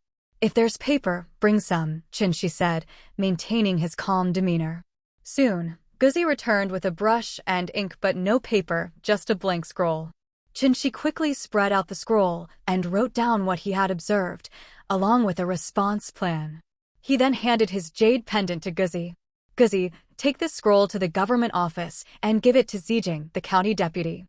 S1: If there's paper, bring some, Chen Xi said, maintaining his calm demeanor. Soon, Guzzi returned with a brush and ink but no paper, just a blank scroll. Chen Xi quickly spread out the scroll and wrote down what he had observed, along with a response plan. He then handed his jade pendant to Guzi. Guzi, take this scroll to the government office and give it to Zijing, the county deputy.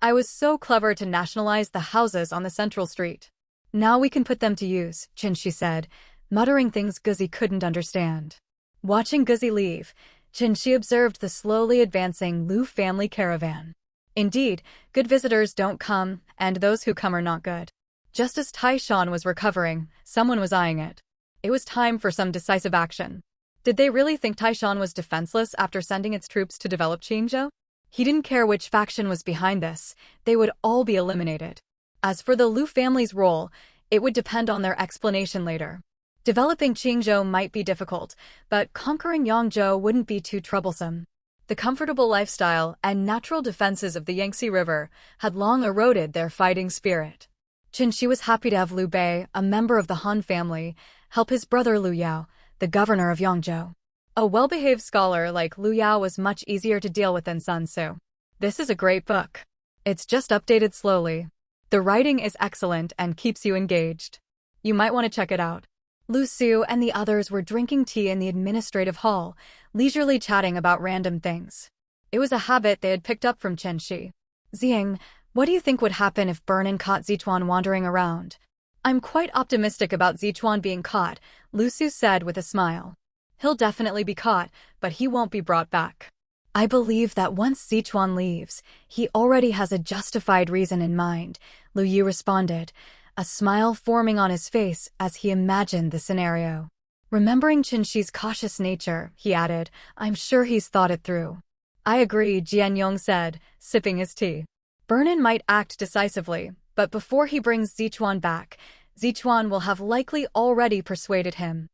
S1: I was so clever to nationalize the houses on the central street. Now we can put them to use, Chen Xi said, muttering things Guzi couldn't understand. Watching Guzi leave, Chen Xi observed the slowly advancing Lu family caravan. Indeed, good visitors don't come, and those who come are not good. Just as Taishan was recovering, someone was eyeing it. It was time for some decisive action. Did they really think Taishan was defenseless after sending its troops to develop Qingzhou? He didn't care which faction was behind this, they would all be eliminated. As for the Lu family's role, it would depend on their explanation later. Developing Qingzhou might be difficult, but conquering Yangzhou wouldn't be too troublesome. The comfortable lifestyle and natural defenses of the Yangtze River had long eroded their fighting spirit. Chen Xi was happy to have Liu Bei, a member of the Han family, help his brother Liu Yao, the governor of Yangzhou. A well-behaved scholar like Liu Yao was much easier to deal with than Sun Tzu. This is a great book. It's just updated slowly. The writing is excellent and keeps you engaged. You might want to check it out. Lu Su and the others were drinking tea in the administrative hall, leisurely chatting about random things. It was a habit they had picked up from Chen Xi. Ziying, what do you think would happen if Bernan caught Zichuan wandering around? I'm quite optimistic about Zichuan being caught, Lu Su said with a smile. He'll definitely be caught, but he won't be brought back. I believe that once Zichuan leaves, he already has a justified reason in mind, Lu Yu responded, a smile forming on his face as he imagined the scenario. Remembering Chen Xi's cautious nature, he added, I'm sure he's thought it through. I agree, Jian Yong said, sipping his tea. Bernan might act decisively, but before he brings Zichuan back, Zichuan will have likely already persuaded him.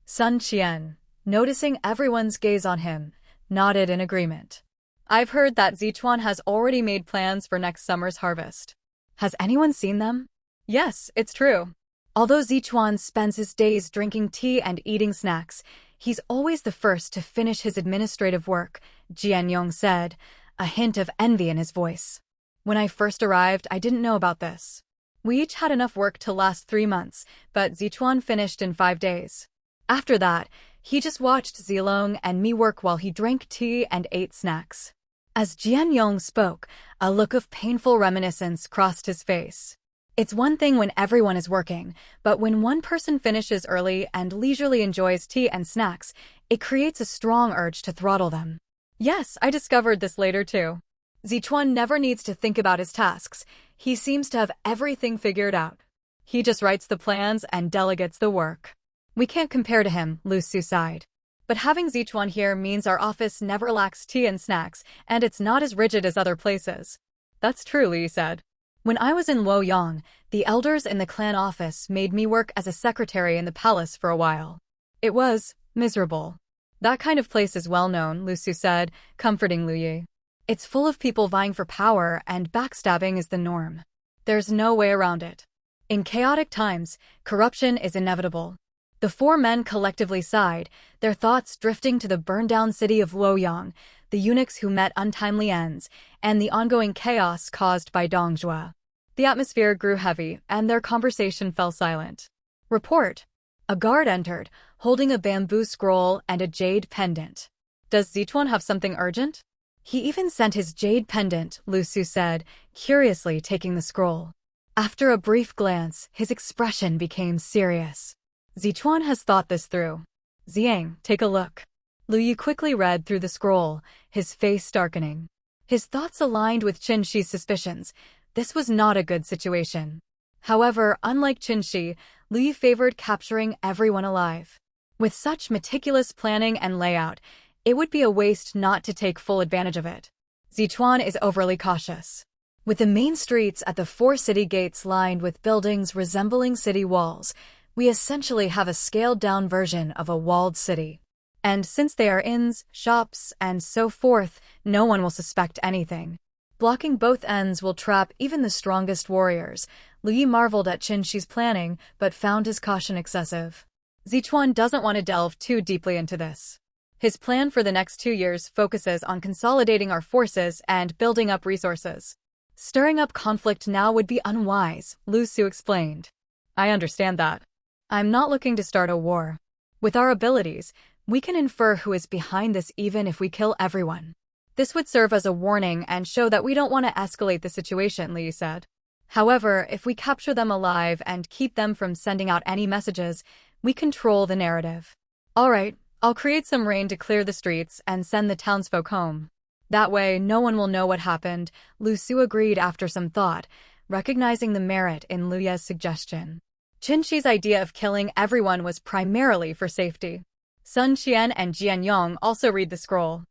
S1: Sun Qian, noticing everyone's gaze on him, nodded in agreement. I've heard that Zichuan has already made plans for next summer's harvest. Has anyone seen them? Yes, it's true. Although Zichuan spends his days drinking tea and eating snacks, he's always the first to finish his administrative work, Jian Yong said, a hint of envy in his voice. When I first arrived, I didn't know about this. We each had enough work to last 3 months, but Zichuan finished in 5 days. After that, he just watched Zilong and me work while he drank tea and ate snacks. As Jian Yong spoke, a look of painful reminiscence crossed his face. It's one thing when everyone is working, but when one person finishes early and leisurely enjoys tea and snacks, it creates a strong urge to throttle them. Yes, I discovered this later too. Zichuan never needs to think about his tasks. He seems to have everything figured out. He just writes the plans and delegates the work. We can't compare to him, Lu Su sighed. But having Zichuan here means our office never lacks tea and snacks, and it's not as rigid as other places. That's true, Li said. When I was in Luoyang, the elders in the clan office made me work as a secretary in the palace for a while. It was miserable. That kind of place is well known, Lu Su said, comforting Lu Yi. It's full of people vying for power, and backstabbing is the norm. There's no way around it. In chaotic times, corruption is inevitable. The 4 men collectively sighed, their thoughts drifting to the burned-down city of Luoyang, the eunuchs who met untimely ends, and the ongoing chaos caused by Dongjua. The atmosphere grew heavy, and their conversation fell silent. Report. A guard entered, holding a bamboo scroll and a jade pendant. Does Zichuan have something urgent? He even sent his jade pendant, Lu Su said, curiously taking the scroll. After a brief glance, his expression became serious. Zichuan has thought this through. Ziyang, take a look. Lu Yu quickly read through the scroll, his face darkening. His thoughts aligned with Chen Xi's suspicions. This was not a good situation. However, unlike Chen Xi, Lu Yu favored capturing everyone alive. With such meticulous planning and layout, it would be a waste not to take full advantage of it. Zichuan is overly cautious. With the main streets at the 4 city gates lined with buildings resembling city walls, we essentially have a scaled-down version of a walled city. And since they are inns, shops, and so forth, no one will suspect anything. Blocking both ends will trap even the strongest warriors. Lu Yi marveled at Chen Xi's planning, but found his caution excessive. Zichuan doesn't want to delve too deeply into this. His plan for the next 2 years focuses on consolidating our forces and building up resources. Stirring up conflict now would be unwise, Lu Su explained. I understand that. I'm not looking to start a war. With our abilities, we can infer who is behind this even if we kill everyone. This would serve as a warning and show that we don't want to escalate the situation, Li said. However, if we capture them alive and keep them from sending out any messages, we control the narrative. All right, I'll create some rain to clear the streets and send the townsfolk home. That way, no one will know what happened, Lu Su agreed after some thought, recognizing the merit in Lu Ye's suggestion. Chen Xi's idea of killing everyone was primarily for safety. Sun Qian and Jian Yong also read the scroll.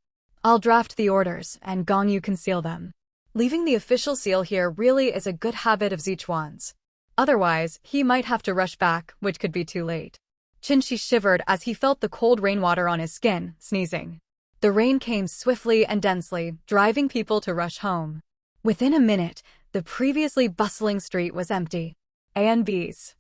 S1: I'll draft the orders, and Gong Yu can seal them. Leaving the official seal here really is a good habit of Zichuan's. Otherwise, he might have to rush back, which could be too late. Chen Xi shivered as he felt the cold rainwater on his skin, sneezing. The rain came swiftly and densely, driving people to rush home. Within a minute, the previously bustling street was empty. A and B's.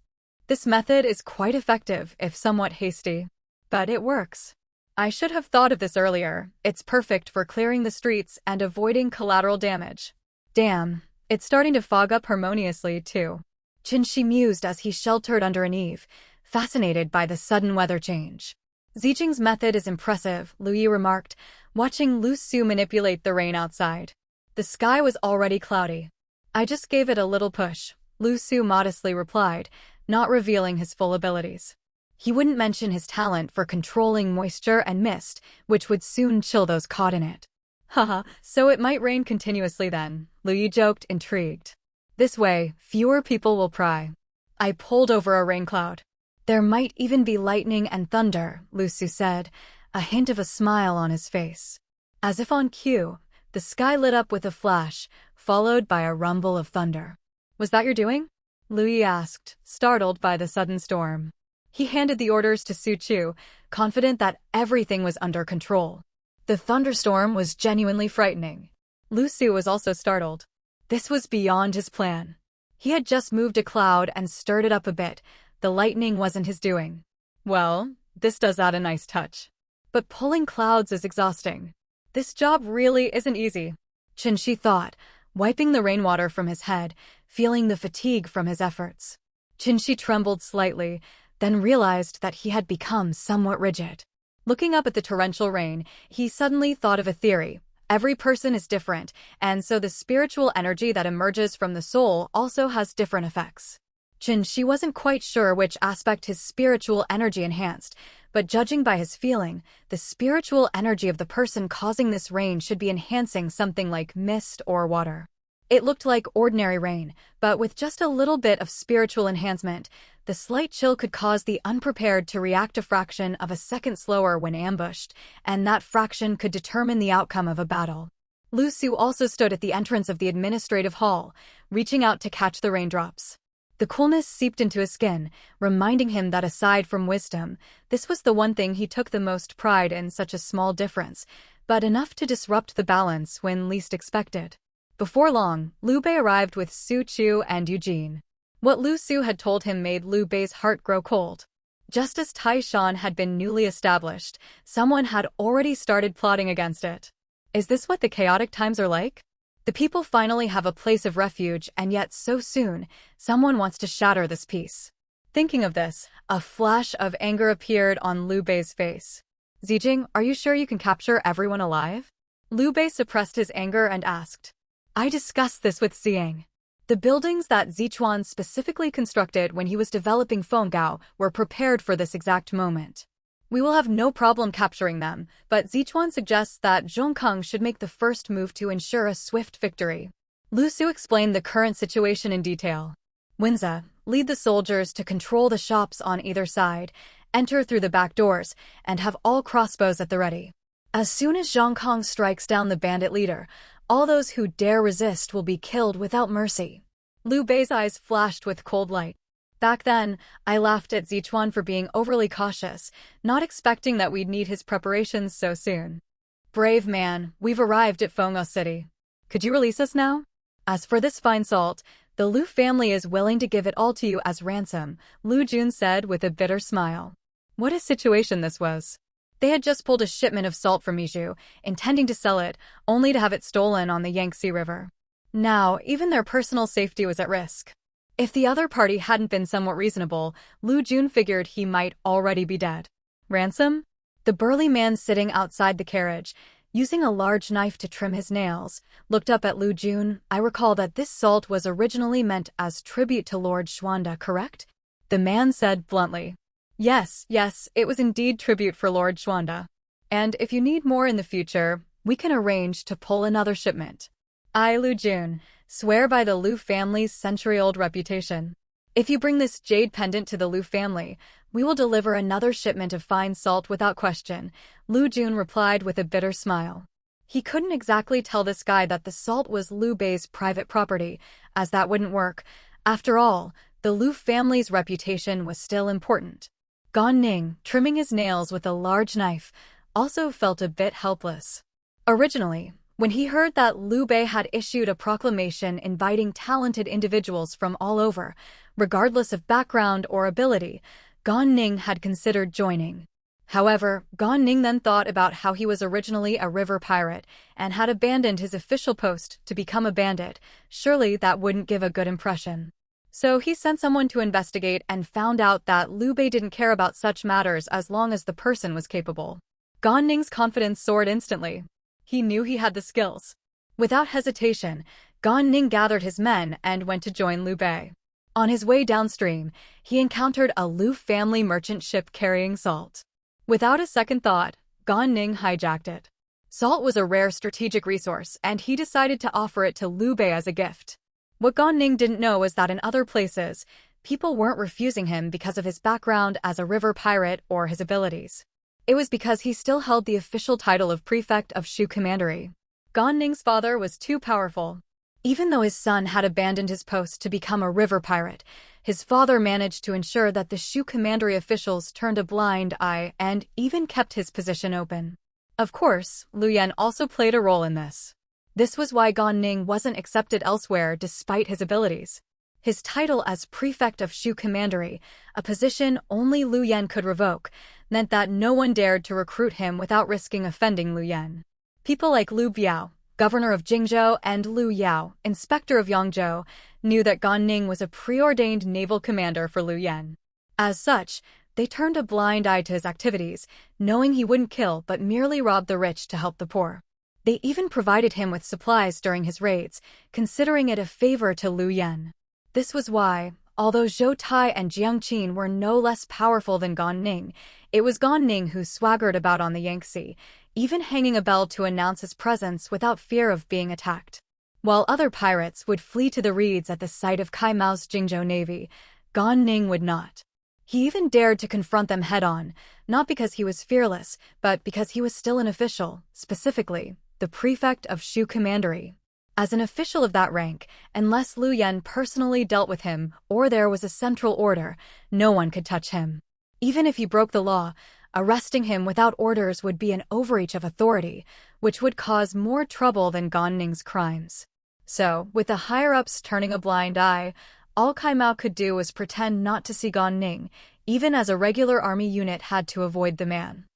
S1: This method is quite effective, if somewhat hasty. But it works. I should have thought of this earlier. It's perfect for clearing the streets and avoiding collateral damage. Damn, it's starting to fog up harmoniously, too. Chen Xi mused as he sheltered under an eave, fascinated by the sudden weather change. Zijing's method is impressive, Lu Yi remarked, watching Lu Su manipulate the rain outside. The sky was already cloudy. I just gave it a little push, Lu Su modestly replied, not revealing his full abilities. He wouldn't mention his talent for controlling moisture and mist, which would soon chill those caught in it. Haha, so it might rain continuously then, Lu Yi joked, intrigued. This way, fewer people will pry. I pulled over a rain cloud. There might even be lightning and thunder, Lu Su said, a hint of a smile on his face. As if on cue, the sky lit up with a flash, followed by a rumble of thunder. Was that your doing? Lu Yi asked, startled by the sudden storm. He handed the orders to Su Chu, confident that everything was under control. The thunderstorm was genuinely frightening. Lu Su was also startled. This was beyond his plan. He had just moved a cloud and stirred it up a bit. The lightning wasn't his doing. Well, this does add a nice touch. But pulling clouds is exhausting. This job really isn't easy, Chen Xi thought, wiping the rainwater from his head, feeling the fatigue from his efforts. Chen Xi trembled slightly, then realized that he had become somewhat rigid. Looking up at the torrential rain, he suddenly thought of a theory. Every person is different, and so the spiritual energy that emerges from the soul also has different effects. Chen Xi wasn't quite sure which aspect his spiritual energy enhanced, but judging by his feeling, the spiritual energy of the person causing this rain should be enhancing something like mist or water. It looked like ordinary rain, but with just a little bit of spiritual enhancement, the slight chill could cause the unprepared to react a fraction of a second slower when ambushed, and that fraction could determine the outcome of a battle. Lu Su also stood at the entrance of the administrative hall, reaching out to catch the raindrops. The coolness seeped into his skin, reminding him that aside from wisdom, this was the one thing he took the most pride in, such a small difference, but enough to disrupt the balance when least expected. Before long, Liu Bei arrived with Su Chu and Eugene. What Lu Su had told him made Liu Bei's heart grow cold. Just as Tai Shan had been newly established, someone had already started plotting against it. Is this what the chaotic times are like? The people finally have a place of refuge, and yet so soon, someone wants to shatter this peace. Thinking of this, a flash of anger appeared on Liu Bei's face. Zijing, are you sure you can capture everyone alive? Liu Bei suppressed his anger and asked. I discussed this with Xiang. The buildings that Zichuan specifically constructed when he was developing Fenggao were prepared for this exact moment. We will have no problem capturing them, but Zichuan suggests that Zhongkang should make the first move to ensure a swift victory. Lu Su explained the current situation in detail. Winza, lead the soldiers to control the shops on either side, enter through the back doors, and have all crossbows at the ready. As soon as Zhongkang strikes down the bandit leader, all those who dare resist will be killed without mercy. Liu Bei's eyes flashed with cold light. Back then, I laughed at Zichuan for being overly cautious, not expecting that we'd need his preparations so soon. Brave man, we've arrived at Fenggao City. Could you release us now? As for this fine salt, the Liu family is willing to give it all to you as ransom, Lu Jun said with a bitter smile. What a situation this was. They had just pulled a shipment of salt from Mizhu, intending to sell it, only to have it stolen on the Yangtze River. Now, even their personal safety was at risk. If the other party hadn't been somewhat reasonable, Lu Jun figured he might already be dead. Ransom? The burly man sitting outside the carriage, using a large knife to trim his nails, looked up at Lu Jun. I recall that this salt was originally meant as tribute to Lord Xuanda, correct? The man said bluntly. Yes, it was indeed tribute for Lord Xuanda. And if you need more in the future, we can arrange to pull another shipment. I, Lu Jun, swear by the Lu family's century-old reputation. If you bring this jade pendant to the Lu family, we will deliver another shipment of fine salt without question, Lu Jun replied with a bitter smile. He couldn't exactly tell this guy that the salt was Liu Bei's private property, as that wouldn't work. After all, the Lu family's reputation was still important. Gan Ning, trimming his nails with a large knife, also felt a bit helpless. Originally, when he heard that Liu Bei had issued a proclamation inviting talented individuals from all over, regardless of background or ability, Gan Ning had considered joining. However, Gan Ning then thought about how he was originally a river pirate and had abandoned his official post to become a bandit. Surely that wouldn't give a good impression. So he sent someone to investigate and found out that Liu Bei didn't care about such matters as long as the person was capable. Gan Ning's confidence soared instantly. He knew he had the skills. Without hesitation, Gan Ning gathered his men and went to join Liu Bei. On his way downstream, he encountered a Liu family merchant ship carrying salt. Without a second thought, Gan Ning hijacked it. Salt was a rare strategic resource, and he decided to offer it to Liu Bei as a gift. What Gan Ning didn't know was that in other places, people weren't refusing him because of his background as a river pirate or his abilities. It was because he still held the official title of Prefect of Shu Commandery. Gan Ning's father was too powerful. Even though his son had abandoned his post to become a river pirate, his father managed to ensure that the Shu Commandery officials turned a blind eye and even kept his position open. Of course, Liu Yan also played a role in this. This was why Gan Ning wasn't accepted elsewhere despite his abilities. His title as Prefect of Shu Commandery, a position only Liu Yan could revoke, meant that no one dared to recruit him without risking offending Liu Yan. People like Liu Biao, governor of Jingzhou, and Liu Yao, inspector of Yangzhou, knew that Gan Ning was a preordained naval commander for Liu Yan. As such, they turned a blind eye to his activities, knowing he wouldn't kill but merely rob the rich to help the poor. They even provided him with supplies during his raids, considering it a favor to Liu Yan. This was why, although Zhou Tai and Jiang Qin were no less powerful than Gan Ning, it was Gan Ning who swaggered about on the Yangtze, even hanging a bell to announce his presence without fear of being attacked. While other pirates would flee to the reeds at the sight of Kai Mao's Jingzhou navy, Gan Ning would not. He even dared to confront them head-on, not because he was fearless, but because he was still an official, specifically, the Prefect of Shu Commandery. As an official of that rank, unless Liu Yan personally dealt with him or there was a central order, no one could touch him. Even if he broke the law, arresting him without orders would be an overreach of authority, which would cause more trouble than Gan Ning's crimes. So, with the higher-ups turning a blind eye, all Kai Mao could do was pretend not to see Gan Ning, even as a regular army unit had to avoid the man.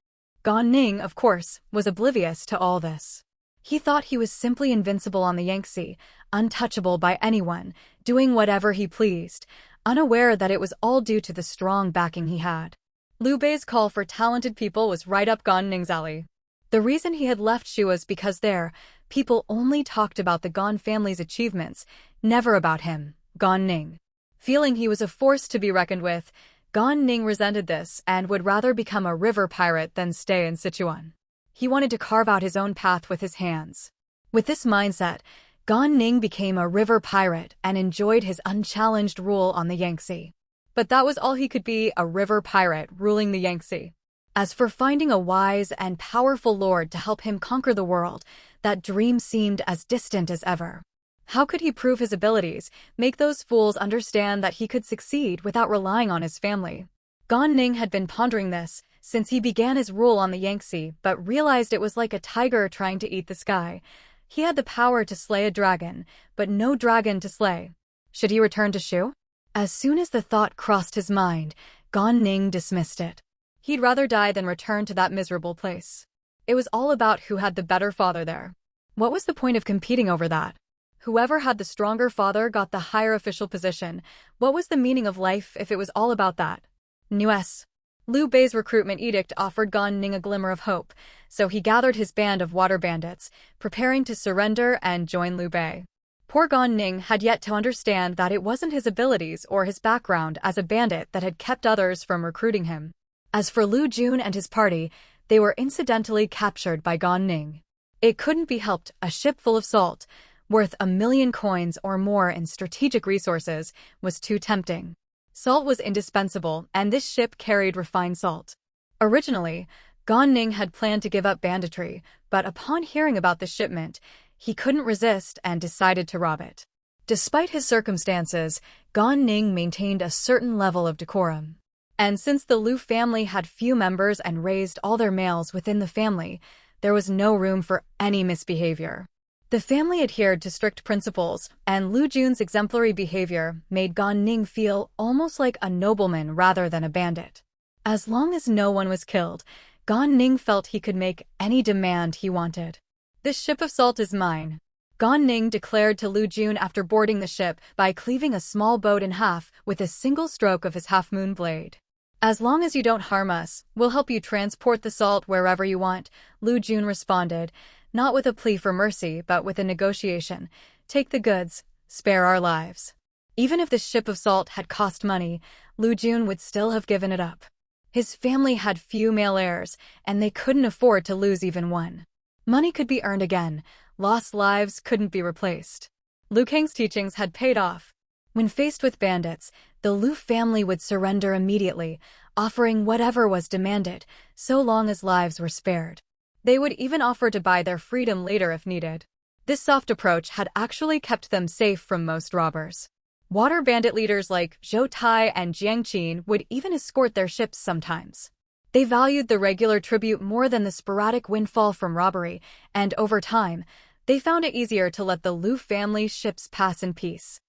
S1: Gan Ning, of course, was oblivious to all this. He thought he was simply invincible on the Yangtze, untouchable by anyone, doing whatever he pleased, unaware that it was all due to the strong backing he had. Liu Bei's call for talented people was right up Gan Ning's alley. The reason he had left Shu was because there, people only talked about the Gan family's achievements, never about him, Gan Ning. Feeling he was a force to be reckoned with, Gan Ning resented this and would rather become a river pirate than stay in Sichuan. He wanted to carve out his own path with his hands. With this mindset, Gan Ning became a river pirate and enjoyed his unchallenged rule on the Yangtze. But that was all he could be, a river pirate ruling the Yangtze. As for finding a wise and powerful lord to help him conquer the world, that dream seemed as distant as ever. How could he prove his abilities, make those fools understand that he could succeed without relying on his family? Gan Ning had been pondering this since he began his rule on the Yangtze, but realized it was like a tiger trying to eat the sky. He had the power to slay a dragon, but no dragon to slay. Should he return to Shu? As soon as the thought crossed his mind, Gan Ning dismissed it. He'd rather die than return to that miserable place. It was all about who had the better father there. What was the point of competing over that? Whoever had the stronger father got the higher official position. What was the meaning of life if it was all about that? Nues. Liu Bei's recruitment edict offered Gan Ning a glimmer of hope, so he gathered his band of water bandits, preparing to surrender and join Liu Bei. Poor Gan Ning had yet to understand that it wasn't his abilities or his background as a bandit that had kept others from recruiting him. As for Lu Jun and his party, they were incidentally captured by Gan Ning. It couldn't be helped, a ship full of salt, worth 1,000,000 coins or more in strategic resources, was too tempting. Salt was indispensable, and this ship carried refined salt. Originally, Gan Ning had planned to give up banditry, but upon hearing about the shipment, he couldn't resist and decided to rob it. Despite his circumstances, Gan Ning maintained a certain level of decorum. And since the Liu family had few members and raised all their males within the family, there was no room for any misbehavior. The family adhered to strict principles, and Lu Jun's exemplary behavior made Gan Ning feel almost like a nobleman rather than a bandit. As long as no one was killed, Gan Ning felt he could make any demand he wanted. "This ship of salt is mine," Gan Ning declared to Lu Jun after boarding the ship by cleaving a small boat in half with a single stroke of his half-moon blade. "As long as you don't harm us, we'll help you transport the salt wherever you want," Lu Jun responded, not with a plea for mercy but with a negotiation. "Take the goods, spare our lives." Even if the ship of salt had cost money, Lu Jun would still have given it up. His family had few male heirs, and they couldn't afford to lose even one. Money could be earned again, lost lives couldn't be replaced. Liu Kang's teachings had paid off. When faced with bandits, the Liu family would surrender immediately, offering whatever was demanded, so long as lives were spared. They would even offer to buy their freedom later if needed. This soft approach had actually kept them safe from most robbers. Water bandit leaders like Zhou Tai and Jiang Qin would even escort their ships sometimes. They valued the regular tribute more than the sporadic windfall from robbery, and over time, they found it easier to let the Liu family's ships pass in peace.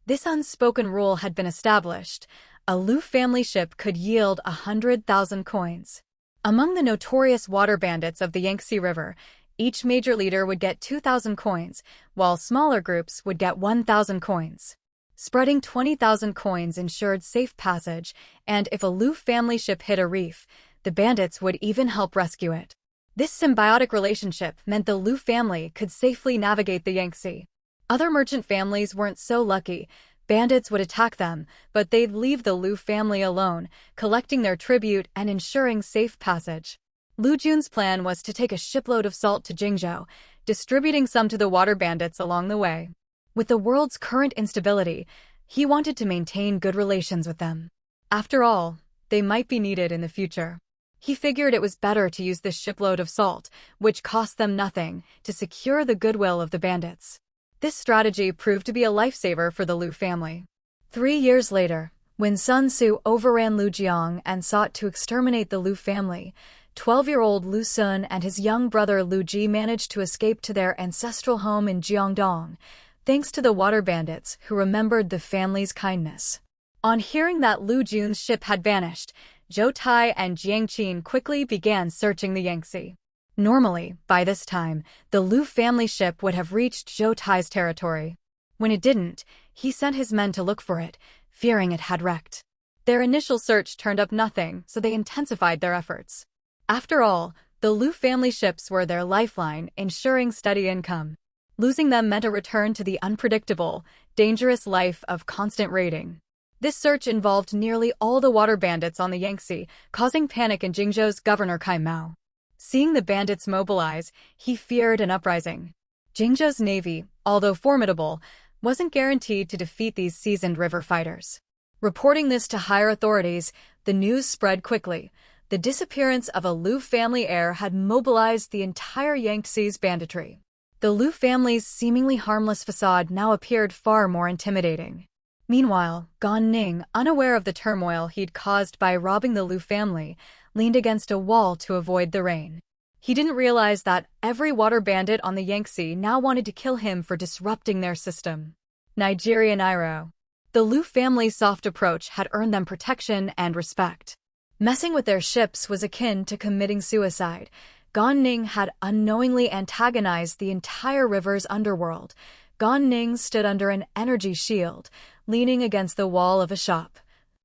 S1: This unspoken rule had been established. A Liu family ship could yield 100,000 coins. Among the notorious water bandits of the Yangtze River, each major leader would get 2,000 coins, while smaller groups would get 1,000 coins. Spreading 20,000 coins ensured safe passage, and if a Liu family ship hit a reef, the bandits would even help rescue it. This symbiotic relationship meant the Liu family could safely navigate the Yangtze. Other merchant families weren't so lucky. Bandits would attack them, but they'd leave the Liu family alone, collecting their tribute and ensuring safe passage. Lu Jun's plan was to take a shipload of salt to Jingzhou, distributing some to the water bandits along the way. With the world's current instability, he wanted to maintain good relations with them. After all, they might be needed in the future. He figured it was better to use this shipload of salt, which cost them nothing, to secure the goodwill of the bandits. This strategy proved to be a lifesaver for the Liu family. 3 years later, when Sun Tzu overran Lujiang and sought to exterminate the Liu family, 12-year-old Lu Sun and his young brother Lu Ji managed to escape to their ancestral home in Jiangdong, thanks to the water bandits who remembered the family's kindness. On hearing that Lu Jun's ship had vanished, Zhou Tai and Jiang Qin quickly began searching the Yangtze. Normally, by this time, the Liu family ship would have reached Zhou Tai's territory. When it didn't, he sent his men to look for it, fearing it had wrecked. Their initial search turned up nothing, so they intensified their efforts. After all, the Liu family ships were their lifeline, ensuring steady income. Losing them meant a return to the unpredictable, dangerous life of constant raiding. This search involved nearly all the water bandits on the Yangtze, causing panic in Jingzhou's governor Cai Mao. Seeing the bandits mobilize, he feared an uprising. Jingzhou's navy, although formidable, wasn't guaranteed to defeat these seasoned river fighters. Reporting this to higher authorities, the news spread quickly. The disappearance of a Liu family heir had mobilized the entire Yangtze's banditry. The Liu family's seemingly harmless facade now appeared far more intimidating. Meanwhile, Gan Ning, unaware of the turmoil he'd caused by robbing the Liu family, leaned against a wall to avoid the rain. He didn't realize that every water bandit on the Yangtze now wanted to kill him for disrupting their system. Nigeria Nairo. The Liu family's soft approach had earned them protection and respect. Messing with their ships was akin to committing suicide. Gan Ning had unknowingly antagonized the entire river's underworld, Gan Ning stood under an energy shield, leaning against the wall of a shop,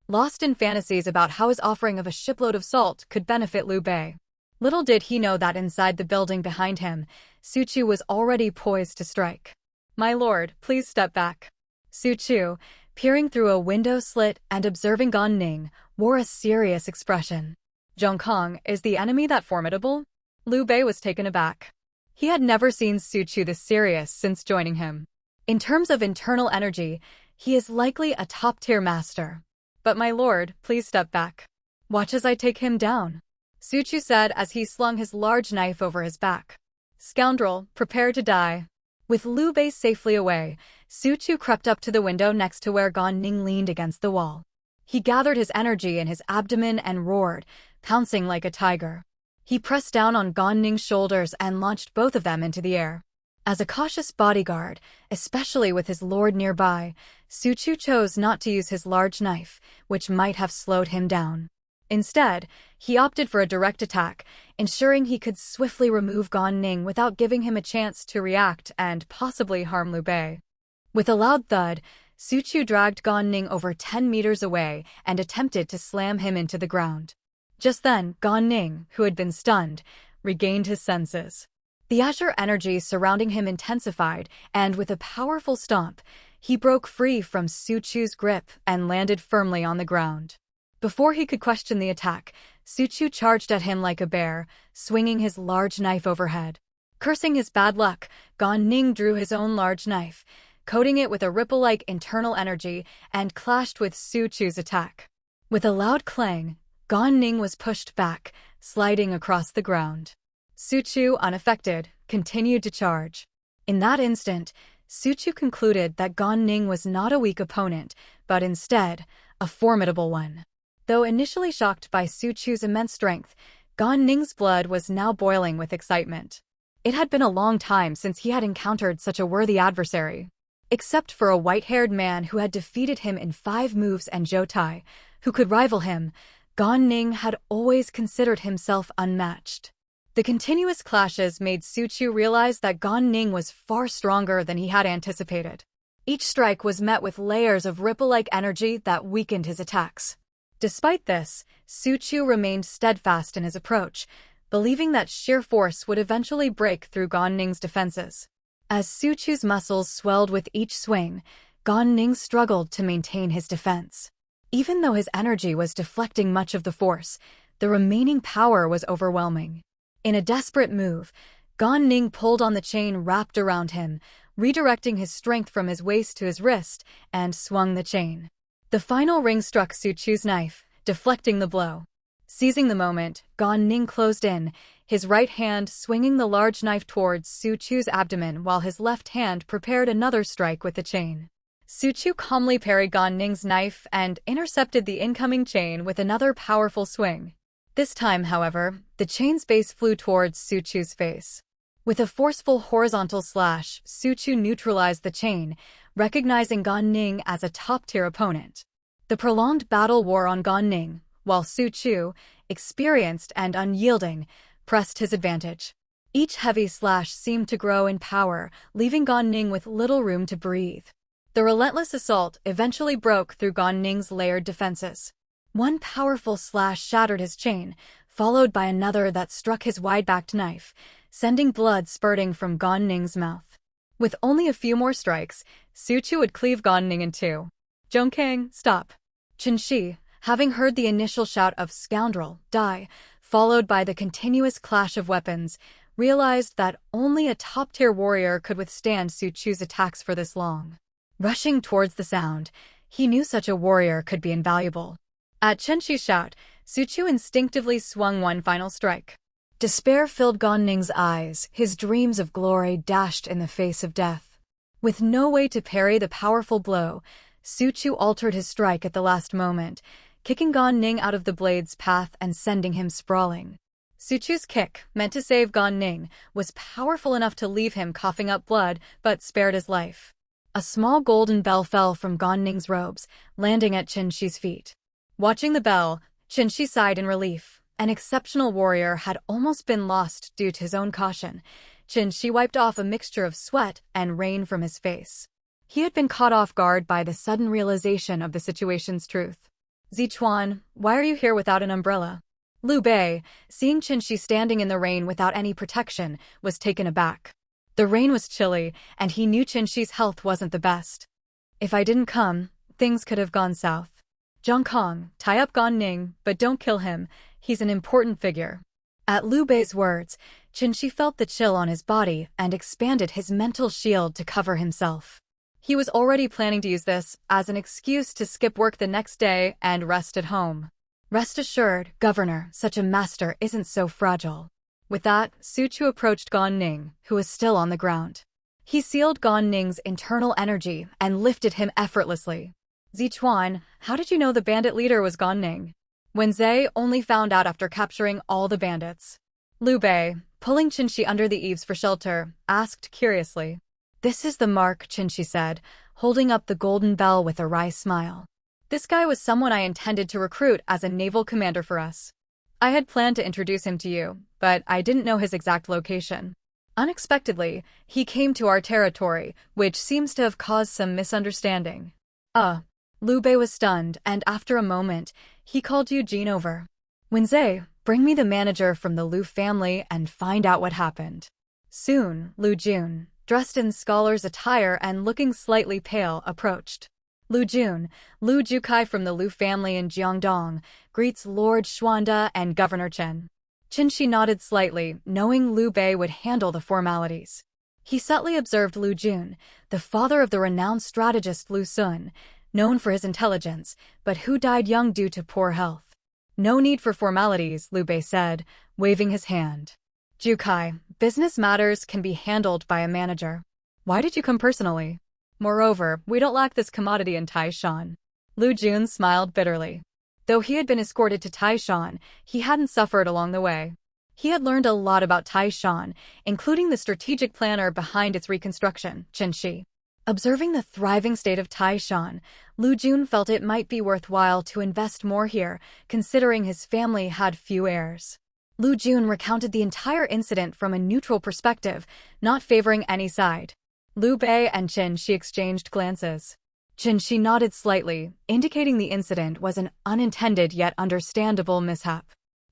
S1: lost in fantasies about how his offering of a shipload of salt could benefit Liu Bei. Little did he know that inside the building behind him, Su Chu was already poised to strike. "My lord, please step back." Su Chu, peering through a window slit and observing Gan Ning, wore a serious expression. "Zhongkong, is the enemy that formidable?" Liu Bei was taken aback. He had never seen Su Chu this serious since joining him. In terms of internal energy, he is likely a top-tier master. "But my lord, please step back. Watch as I take him down," Su Chu said as he slung his large knife over his back. "Scoundrel, prepare to die." With Liu Bei safely away, Su Chu crept up to the window next to where Gan Ning leaned against the wall. He gathered his energy in his abdomen and roared, pouncing like a tiger. He pressed down on Gan Ning's shoulders and launched both of them into the air. As a cautious bodyguard, especially with his lord nearby, Su Chu chose not to use his large knife, which might have slowed him down. Instead, he opted for a direct attack, ensuring he could swiftly remove Gan Ning without giving him a chance to react and possibly harm Liu Bei. With a loud thud, Su Chu dragged Gan Ning over 10 meters away and attempted to slam him into the ground. Just then, Gan Ning, who had been stunned, regained his senses. The azure energy surrounding him intensified, and with a powerful stomp, he broke free from Su Chu's grip and landed firmly on the ground. Before he could question the attack, Su Chu charged at him like a bear, swinging his large knife overhead. Cursing his bad luck, Gan Ning drew his own large knife, coating it with a ripple-like internal energy, and clashed with Su Chu's attack. With a loud clang, Gan Ning was pushed back, sliding across the ground. Su Chu, unaffected, continued to charge. In that instant, Su Chu concluded that Gan Ning was not a weak opponent, but instead, a formidable one. Though initially shocked by Su Chu's immense strength, Gan Ning's blood was now boiling with excitement. It had been a long time since he had encountered such a worthy adversary. Except for a white-haired man who had defeated him in 5 moves and Zhou Tai, who could rival him, Gan Ning had always considered himself unmatched. The continuous clashes made Su Chu realize that Gan Ning was far stronger than he had anticipated. Each strike was met with layers of ripple-like energy that weakened his attacks. Despite this, Su Chu remained steadfast in his approach, believing that sheer force would eventually break through Gan Ning's defenses. As Su Chu's muscles swelled with each swing, Gan Ning struggled to maintain his defense. Even though his energy was deflecting much of the force, the remaining power was overwhelming. In a desperate move, Gan Ning pulled on the chain wrapped around him, redirecting his strength from his waist to his wrist, and swung the chain. The final ring struck Su Chu's knife, deflecting the blow. Seizing the moment, Gan Ning closed in, his right hand swinging the large knife towards Su Chu's abdomen while his left hand prepared another strike with the chain. Su Chu calmly parried Gan Ning's knife and intercepted the incoming chain with another powerful swing. This time, however, the chain's base flew towards Su Chu's face. With a forceful horizontal slash, Su Chu neutralized the chain, recognizing Gan Ning as a top-tier opponent. The prolonged battle wore on Gan Ning, while Su Chu, experienced and unyielding, pressed his advantage. Each heavy slash seemed to grow in power, leaving Gan Ning with little room to breathe. The relentless assault eventually broke through Gan Ning's layered defenses. One powerful slash shattered his chain, followed by another that struck his wide-backed knife, sending blood spurting from Gan Ning's mouth. With only a few more strikes, Su Chu would cleave Gan Ning in two. "Zhongkang, stop." Chen Xi, having heard the initial shout of "scoundrel, die," followed by the continuous clash of weapons, realized that only a top-tier warrior could withstand Su Chu's attacks for this long. Rushing towards the sound, he knew such a warrior could be invaluable. At Chen Xi's shout, Su Chu instinctively swung one final strike. Despair filled Gan Ning's eyes, his dreams of glory dashed in the face of death. With no way to parry the powerful blow, Su Chu altered his strike at the last moment, kicking Gan Ning out of the blade's path and sending him sprawling. Su Chu's kick, meant to save Gan Ning, was powerful enough to leave him coughing up blood, but spared his life. A small golden bell fell from Gan Ning's robes, landing at Chen Xi's feet. Watching the bell, Chen Xi sighed in relief. An exceptional warrior had almost been lost due to his own caution. Chen Xi wiped off a mixture of sweat and rain from his face. He had been caught off guard by the sudden realization of the situation's truth. Zichuan, why are you here without an umbrella? Liu Bei, seeing Chen Xi standing in the rain without any protection, was taken aback. The rain was chilly, and he knew Chen Xi's health wasn't the best. If I didn't come, things could have gone south. Zhang Kong, tie up Gan Ning, but don't kill him. He's an important figure. At Liu Bei's words, Chen Xi felt the chill on his body and expanded his mental shield to cover himself. He was already planning to use this as an excuse to skip work the next day and rest at home. Rest assured, Governor, such a master isn't so fragile. With that, Su Chu approached Gan Ning, who was still on the ground. He sealed Gan Ning's internal energy and lifted him effortlessly. Zichuan, how did you know the bandit leader was Gan Ning? Wenze only found out after capturing all the bandits. Liu Bei, pulling Chen Xi under the eaves for shelter, asked curiously. This is the mark, Chen Xi said, holding up the golden bell with a wry smile. This guy was someone I intended to recruit as a naval commander for us. I had planned to introduce him to you, but I didn't know his exact location. Unexpectedly, he came to our territory, which seems to have caused some misunderstanding. Liu Bei was stunned, and after a moment, he called Eugene over. Wenze, bring me the manager from the Liu family and find out what happened. Soon, Liu Jun, dressed in scholar's attire and looking slightly pale, approached. Liu Jun, Liu Jukai from the Liu family in Jiangdong, greets Lord Xuanda and Governor Chen. Chen Xi nodded slightly, knowing Liu Bei would handle the formalities. He subtly observed Liu Jun, the father of the renowned strategist Liu Sun, known for his intelligence, but who died young due to poor health. No need for formalities, Liu Bei said, waving his hand. Jukai, business matters can be handled by a manager. Why did you come personally? Moreover, we don't lack this commodity in Taishan. Liu Jun smiled bitterly. Though he had been escorted to Taishan, he hadn't suffered along the way. He had learned a lot about Taishan, including the strategic planner behind its reconstruction, Chen Xi. Observing the thriving state of Taishan, Liu Jun felt it might be worthwhile to invest more here, considering his family had few heirs. Liu Jun recounted the entire incident from a neutral perspective, not favoring any side. Liu Bei and Chen Xi exchanged glances. Chen Xi nodded slightly, indicating the incident was an unintended yet understandable mishap.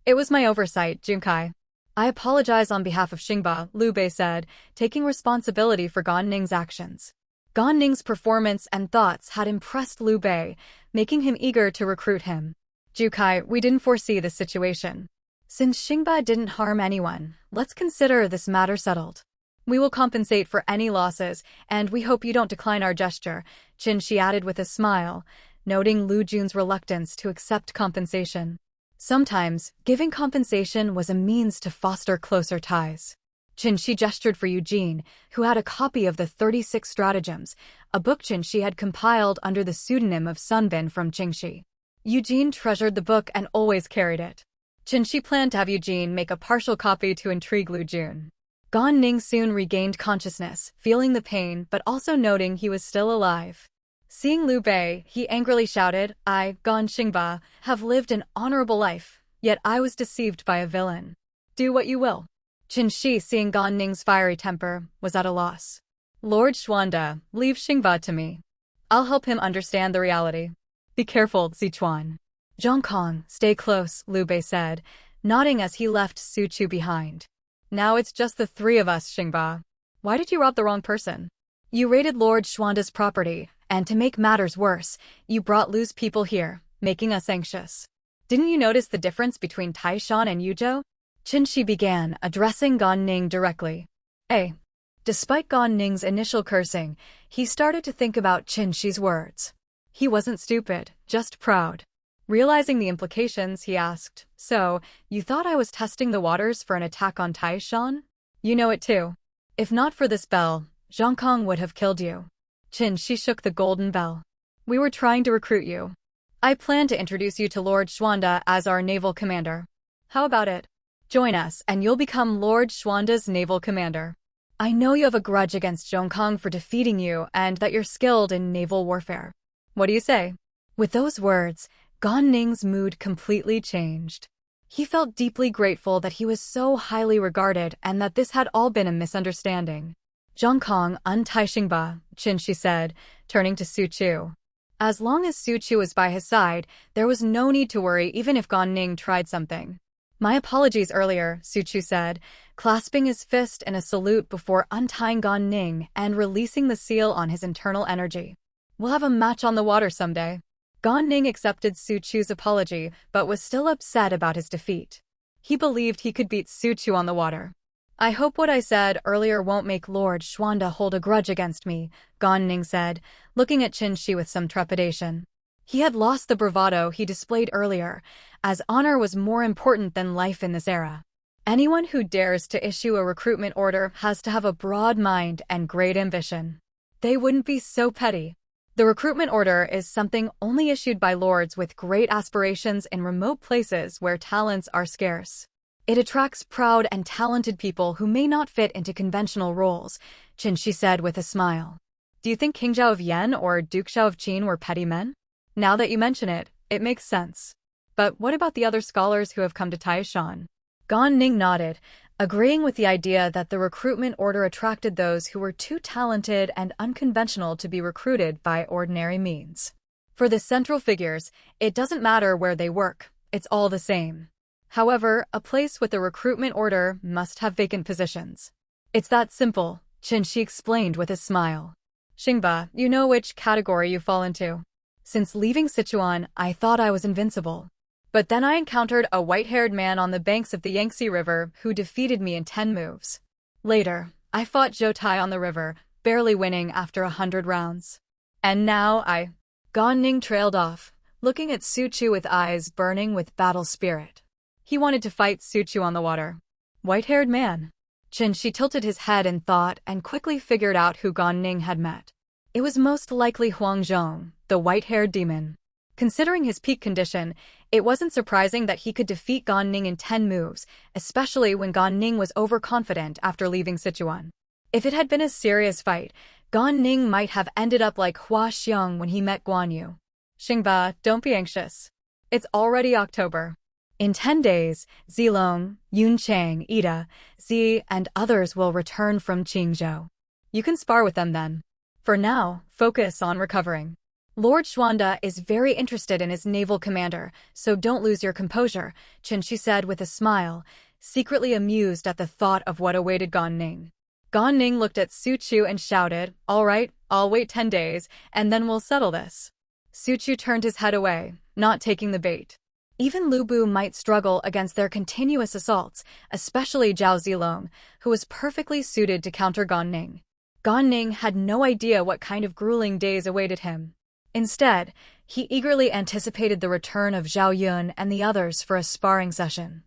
S1: It was my oversight, Junkai. I apologize on behalf of Xingba, Liu Bei said, taking responsibility for Gan Ning's actions. Gan Ning's performance and thoughts had impressed Liu Bei, making him eager to recruit him. Jukai, we didn't foresee this situation. Since Xingba didn't harm anyone, let's consider this matter settled. We will compensate for any losses, and we hope you don't decline our gesture, Chen Xi added with a smile, noting Liu Jun's reluctance to accept compensation. Sometimes, giving compensation was a means to foster closer ties. Chen Xi gestured for Eugene, who had a copy of the 36 Stratagems, a book Chen Xi had compiled under the pseudonym of Sunbin from Qingxi. Eugene treasured the book and always carried it. Chen Xi planned to have Eugene make a partial copy to intrigue Liu Jun. Gan Ning soon regained consciousness, feeling the pain but also noting he was still alive. Seeing Liu Bei, he angrily shouted, I, Gan Xingba, have lived an honorable life, yet I was deceived by a villain. Do what you will. Chen Xi, seeing Gan Ning's fiery temper, was at a loss. Lord Xuanda, leave Xingba to me. I'll help him understand the reality. Be careful, Zichuan. Zhang Kong, stay close, Liu Bei said, nodding as he left Su Chu behind. Now it's just the three of us, Xingba. Why did you rob the wrong person? You raided Lord Xuanda's property, and to make matters worse, you brought Liu's people here, making us anxious. Didn't you notice the difference between Taishan and Yuzhou? Chen Xi began, addressing Gan Ning directly. Despite Gan Ning's initial cursing, he started to think about Chen Xi's words. He wasn't stupid, just proud. Realizing the implications, he asked, So, you thought I was testing the waters for an attack on Taishan? You know it too. If not for this bell, Zhang Kong would have killed you. Chen Xi shook the golden bell. We were trying to recruit you. I plan to introduce you to Lord Xuanda as our naval commander. How about it? Join us and you'll become Lord Xuanda's naval commander. I know you have a grudge against Zhang Kong for defeating you and that you're skilled in naval warfare. What do you say? With those words, Gan Ning's mood completely changed. He felt deeply grateful that he was so highly regarded and that this had all been a misunderstanding. Zhongkong untie Xingba, Chen Xi said, turning to Su Chu. As long as Su Chu was by his side, there was no need to worry even if Gan Ning tried something. My apologies earlier, Su Chu said, clasping his fist in a salute before untying Gan Ning and releasing the seal on his internal energy. We'll have a match on the water someday. Gan Ning accepted Su Chu's apology, but was still upset about his defeat. He believed he could beat Su Chu on the water. I hope what I said earlier won't make Lord Xuanda hold a grudge against me, Gan Ning said, looking at Chen Xi with some trepidation. He had lost the bravado he displayed earlier, as honor was more important than life in this era. Anyone who dares to issue a recruitment order has to have a broad mind and great ambition. They wouldn't be so petty. The recruitment order is something only issued by lords with great aspirations in remote places where talents are scarce. It attracts proud and talented people who may not fit into conventional roles, Chen Xi said with a smile. Do you think King Zhao of Yan or Duke Zhao of Qin were petty men? Now that you mention it, it makes sense. But what about the other scholars who have come to Taishan? Gan Ning nodded, agreeing with the idea that the recruitment order attracted those who were too talented and unconventional to be recruited by ordinary means. For the central figures, it doesn't matter where they work, it's all the same. However, a place with a recruitment order must have vacant positions. It's that simple, Chen Xi explained with a smile. Xingba, you know which category you fall into. Since leaving Sichuan, I thought I was invincible. But then I encountered a white-haired man on the banks of the Yangtze River who defeated me in 10 moves. Later, I fought Zhou Tai on the river, barely winning after 100 rounds. And now Gan Ning trailed off, looking at Su Chu with eyes burning with battle spirit. He wanted to fight Su Chu on the water. White-haired man. Chen Xi tilted his head in thought and quickly figured out who Gan Ning had met. It was most likely Huang Zhong, the white-haired demon. Considering his peak condition, it wasn't surprising that he could defeat Gan Ning in 10 moves, especially when Gan Ning was overconfident after leaving Sichuan. If it had been a serious fight, Gan Ning might have ended up like Hua Xiong when he met Guan Yu. Xingba, don't be anxious. It's already October. In 10 days, Zilong, Yun Chang, Ida, Zi, and others will return from Qingzhou. You can spar with them then. For now, focus on recovering. Lord Xuanda is very interested in his naval commander, so don't lose your composure, Chen Xi said with a smile, secretly amused at the thought of what awaited Gan Ning. Gan Ning looked at Su Chu and shouted, "All right, I'll wait 10 days, and then we'll settle this." Su Chu turned his head away, not taking the bait. Even Lu Bu might struggle against their continuous assaults, especially Zhao Zilong, who was perfectly suited to counter Gan Ning. Gan Ning had no idea what kind of grueling days awaited him. Instead, he eagerly anticipated the return of Zhao Yun and the others for a sparring session.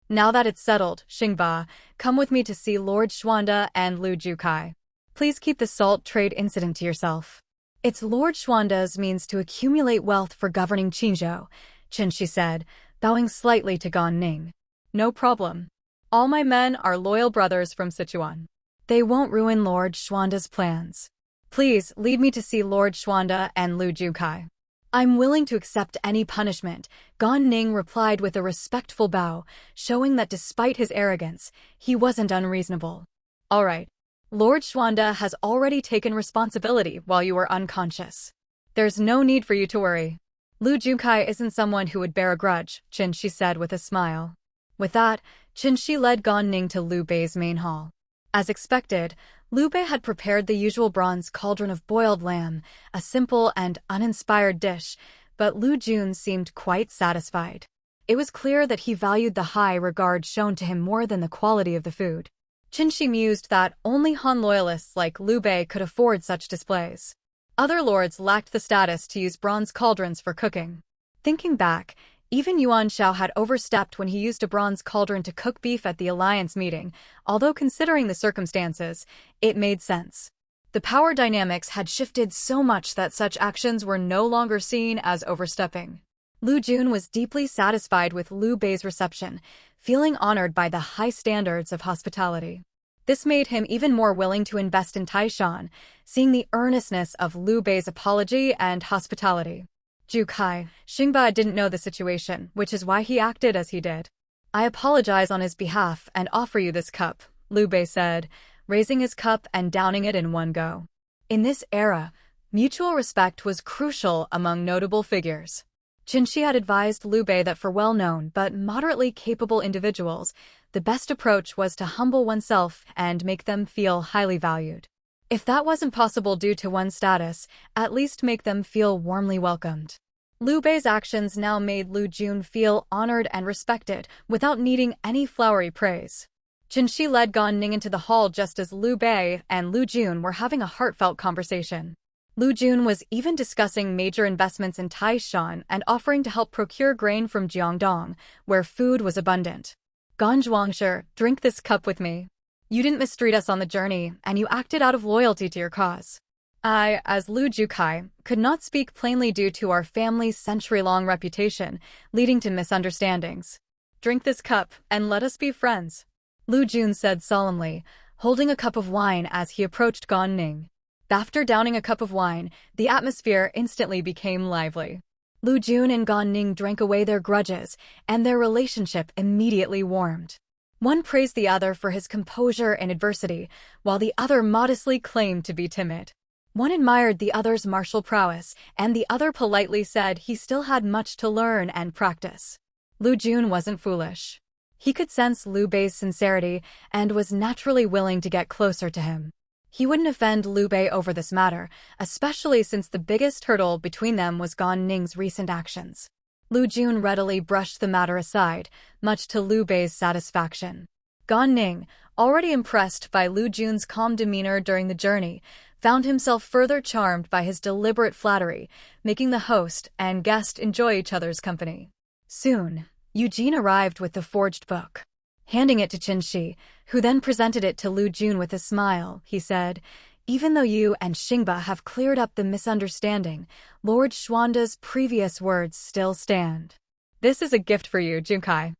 S1: Now that it's settled, Xingba, come with me to see Lord Xuanda and Lu Jukai. Please keep the salt trade incident to yourself. It's Lord Xuanda's means to accumulate wealth for governing Qingzhou, Chen Xi said, bowing slightly to Gan Ning. No problem. All my men are loyal brothers from Sichuan. They won't ruin Lord Xuanda's plans. Please lead me to see Lord Xuanda and Lu Jukai. I'm willing to accept any punishment, Gan Ning replied with a respectful bow, showing that despite his arrogance, he wasn't unreasonable. All right. Lord Xuanda has already taken responsibility while you were unconscious. There's no need for you to worry. Lu Jukai isn't someone who would bear a grudge, Chen Xi said with a smile. With that, Chen Xi led Gan Ning to Liu Bei's main hall. As expected, Liu Bei had prepared the usual bronze cauldron of boiled lamb, a simple and uninspired dish, but Lu Jun seemed quite satisfied. It was clear that he valued the high regard shown to him more than the quality of the food. Chen Xi mused that only Han loyalists like Liu Bei could afford such displays. Other lords lacked the status to use bronze cauldrons for cooking. Thinking back, even Yuan Shao had overstepped when he used a bronze cauldron to cook beef at the alliance meeting, although considering the circumstances, it made sense. The power dynamics had shifted so much that such actions were no longer seen as overstepping. Lu Jun was deeply satisfied with Liu Bei's reception, feeling honored by the high standards of hospitality. This made him even more willing to invest in Taishan, seeing the earnestness of Liu Bei's apology and hospitality. Jukai, Xingba didn't know the situation, which is why he acted as he did. I apologize on his behalf and offer you this cup, Liu Bei said, raising his cup and downing it in one go. In this era, mutual respect was crucial among notable figures. Chen Xi had advised Liu Bei that for well-known but moderately capable individuals, the best approach was to humble oneself and make them feel highly valued. If that wasn't possible due to one's status, at least make them feel warmly welcomed. Liu Bei's actions now made Lu Jun feel honored and respected without needing any flowery praise. Chen Xi led Gan Ning into the hall just as Liu Bei and Lu Jun were having a heartfelt conversation. Lu Jun was even discussing major investments in Taishan and offering to help procure grain from Jiangdong, where food was abundant. Gan Zhuangshi, drink this cup with me. You didn't mistreat us on the journey, and you acted out of loyalty to your cause. I, as Lu Jukai, could not speak plainly due to our family's century-long reputation, leading to misunderstandings. Drink this cup, and let us be friends, Lu Jun said solemnly, holding a cup of wine as he approached Gan Ning. After downing a cup of wine, the atmosphere instantly became lively. Lu Jun and Gan Ning drank away their grudges, and their relationship immediately warmed. One praised the other for his composure in adversity, while the other modestly claimed to be timid. One admired the other's martial prowess, and the other politely said he still had much to learn and practice. Lu Jun wasn't foolish. He could sense Liu Bei's sincerity and was naturally willing to get closer to him. He wouldn't offend Liu Bei over this matter, especially since the biggest hurdle between them was Gan Ning's recent actions. Lu Jun readily brushed the matter aside, much to Liu Bei's satisfaction. Gan Ning, already impressed by Lu Jun's calm demeanor during the journey, found himself further charmed by his deliberate flattery, making the host and guest enjoy each other's company. Soon, Eugene arrived with the forged book. Handing it to Chen Xi, who then presented it to Lu Jun with a smile, he said, "Even though you and Xingba have cleared up the misunderstanding, Lord Xuanda's previous words still stand. This is a gift for you, Junkai.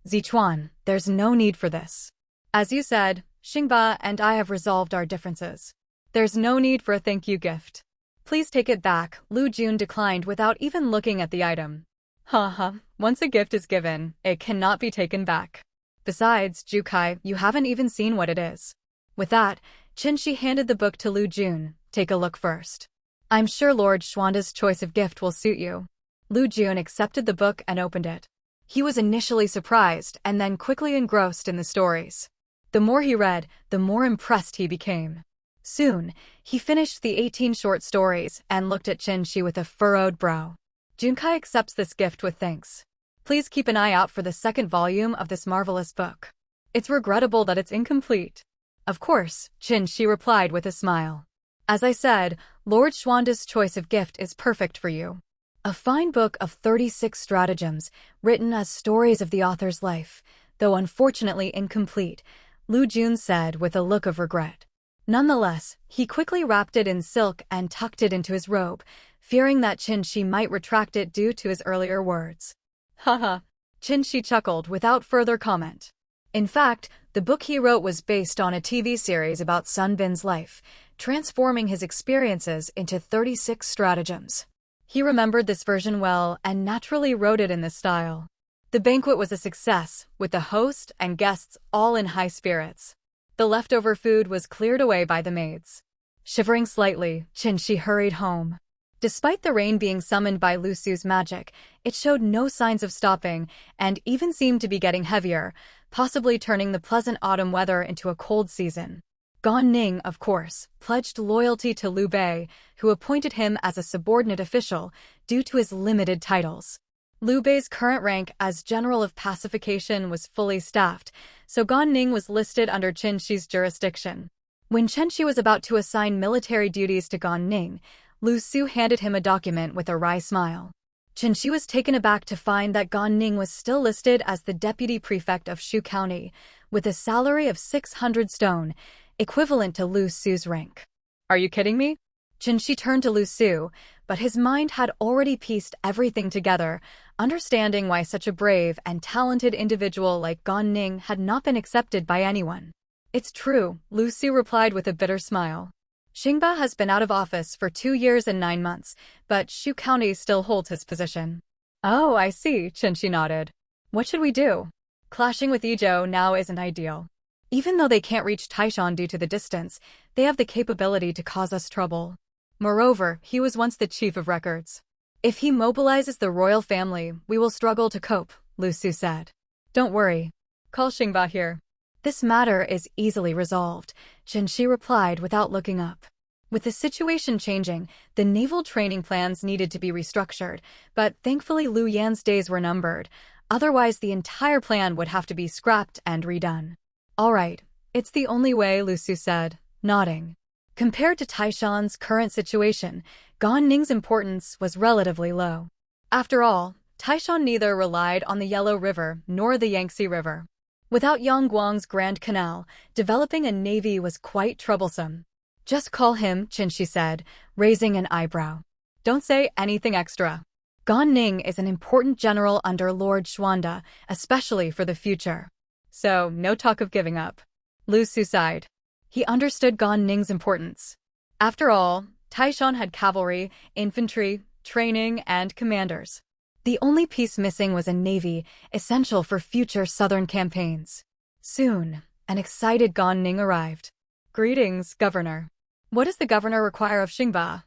S1: Zichuan, there's no need for this. As you said, Xingba and I have resolved our differences. There's no need for a thank you gift. Please take it back," Lu Jun declined without even looking at the item. Haha, once a gift is given, it cannot be taken back. Besides, Jukai, you haven't even seen what it is. With that, Chen Xi handed the book to Lu Jun. Take a look first. I'm sure Lord Xuanda's choice of gift will suit you. Lu Jun accepted the book and opened it. He was initially surprised and then quickly engrossed in the stories. The more he read, the more impressed he became. Soon, he finished the 18 short stories and looked at Chen Xi with a furrowed brow. Junkai accepts this gift with thanks. Please keep an eye out for the second volume of this marvelous book. It's regrettable that it's incomplete. Of course, Chen Xi replied with a smile. As I said, Lord Xuanda's choice of gift is perfect for you. A fine book of 36 stratagems, written as stories of the author's life, though unfortunately incomplete, Lu Jun said with a look of regret. Nonetheless, he quickly wrapped it in silk and tucked it into his robe, fearing that Chen Xi might retract it due to his earlier words. Haha, Chen Xi chuckled without further comment. In fact, the book he wrote was based on a TV series about Sun Bin's life, transforming his experiences into 36 stratagems. He remembered this version well and naturally wrote it in this style. The banquet was a success, with the host and guests all in high spirits. The leftover food was cleared away by the maids. Shivering slightly, Chen Xi hurried home. Despite the rain being summoned by Lu Su's magic, it showed no signs of stopping and even seemed to be getting heavier, possibly turning the pleasant autumn weather into a cold season. Gan Ning, of course, pledged loyalty to Liu Bei, who appointed him as a subordinate official due to his limited titles. Liu Bei's current rank as General of Pacification was fully staffed, so Gan Ning was listed under Chen Xi's jurisdiction. When Chen Xi was about to assign military duties to Gan Ning, Lu Su handed him a document with a wry smile. Chen Xi was taken aback to find that Gan Ning was still listed as the deputy prefect of Shu County, with a salary of 600 stone, equivalent to Lu Su's rank. Are you kidding me? Chen Xi turned to Lu Su, but his mind had already pieced everything together, understanding why such a brave and talented individual like Gan Ning had not been accepted by anyone. It's true, Lu Su replied with a bitter smile. Xingba has been out of office for 2 years and 9 months, but Shu County still holds his position. Oh, I see, Chen Xi nodded. What should we do? Clashing with Yizhou now isn't ideal. Even though they can't reach Taishan due to the distance, they have the capability to cause us trouble. Moreover, he was once the chief of records. If he mobilizes the royal family, we will struggle to cope, Lu Su said. Don't worry. Call Xingba here. This matter is easily resolved, Chen Xi replied without looking up. With the situation changing, the naval training plans needed to be restructured, but thankfully Liu Yan's days were numbered. Otherwise, the entire plan would have to be scrapped and redone. All right, it's the only way, Lu Su said, nodding. Compared to Taishan's current situation, Gan Ning's importance was relatively low. After all, Taishan neither relied on the Yellow River nor the Yangtze River. Without Yangguang's Grand Canal, developing a navy was quite troublesome. Just call him, Chen Xi said, raising an eyebrow. Don't say anything extra. Gan Ning is an important general under Lord Xuanda, especially for the future. So, no talk of giving up. Lu Su sighed. He understood Gan Ning's importance. After all, Taishan had cavalry, infantry, training, and commanders. The only piece missing was a navy, essential for future southern campaigns. Soon, an excited Gan Ning arrived. Greetings, Governor. What does the governor require of Xingba?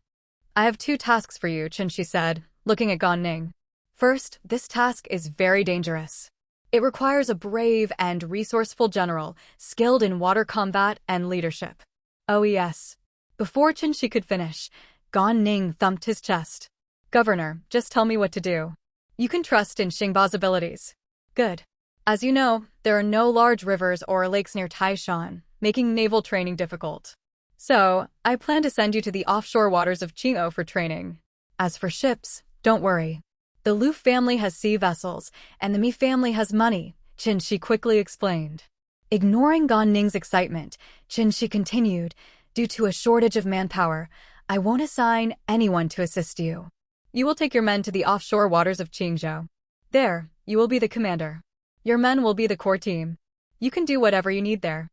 S1: I have 2 tasks for you, Chen Xi said, looking at Gan Ning. First, this task is very dangerous. It requires a brave and resourceful general, skilled in water combat and leadership. Oh yes. Before Chen Xi could finish, Gan Ning thumped his chest. Governor, just tell me what to do. You can trust in Xingba's abilities. Good. As you know, there are no large rivers or lakes near Taishan, making naval training difficult. So, I plan to send you to the offshore waters of Qing'ou for training. As for ships, don't worry. The Lu family has sea vessels, and the Mi family has money, Chen Xi quickly explained. Ignoring Gan Ning's excitement, Chen Xi continued, due to a shortage of manpower, I won't assign anyone to assist you. You will take your men to the offshore waters of Qingzhou. There, you will be the commander. Your men will be the core team. You can do whatever you need there.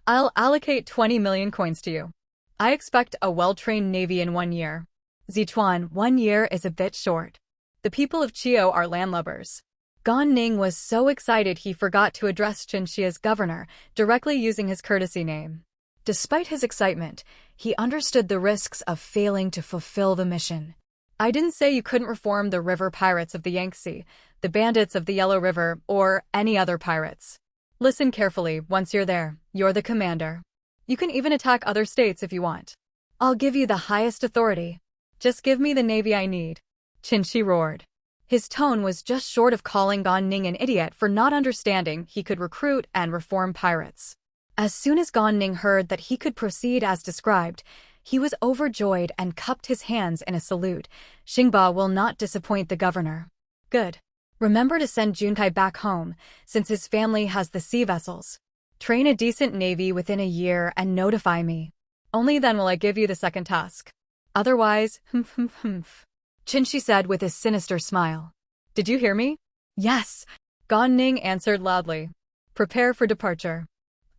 S1: I'll allocate 20 million coins to you. I expect a well-trained navy in 1 year. Zichuan, 1 year is a bit short. The people of Qiu are landlubbers. Gan Ning was so excited he forgot to address Chen Xi as governor, directly using his courtesy name. Despite his excitement, he understood the risks of failing to fulfill the mission. I didn't say you couldn't reform the river pirates of the Yangtze, the bandits of the Yellow River, or any other pirates. Listen carefully, once you're there, you're the commander. You can even attack other states if you want. I'll give you the highest authority. Just give me the navy I need. Chen Xi roared. His tone was just short of calling Gan Ning an idiot for not understanding he could recruit and reform pirates. As soon as Gan Ning heard that he could proceed as described, he was overjoyed and cupped his hands in a salute. Xingba will not disappoint the governor. Good. Remember to send Junkai back home, since his family has the sea vessels. Train a decent navy within a year and notify me. Only then will I give you the second task. Otherwise, Chen Xi said with his sinister smile. Did you hear me? Yes. Gan Ning answered loudly. Prepare for departure.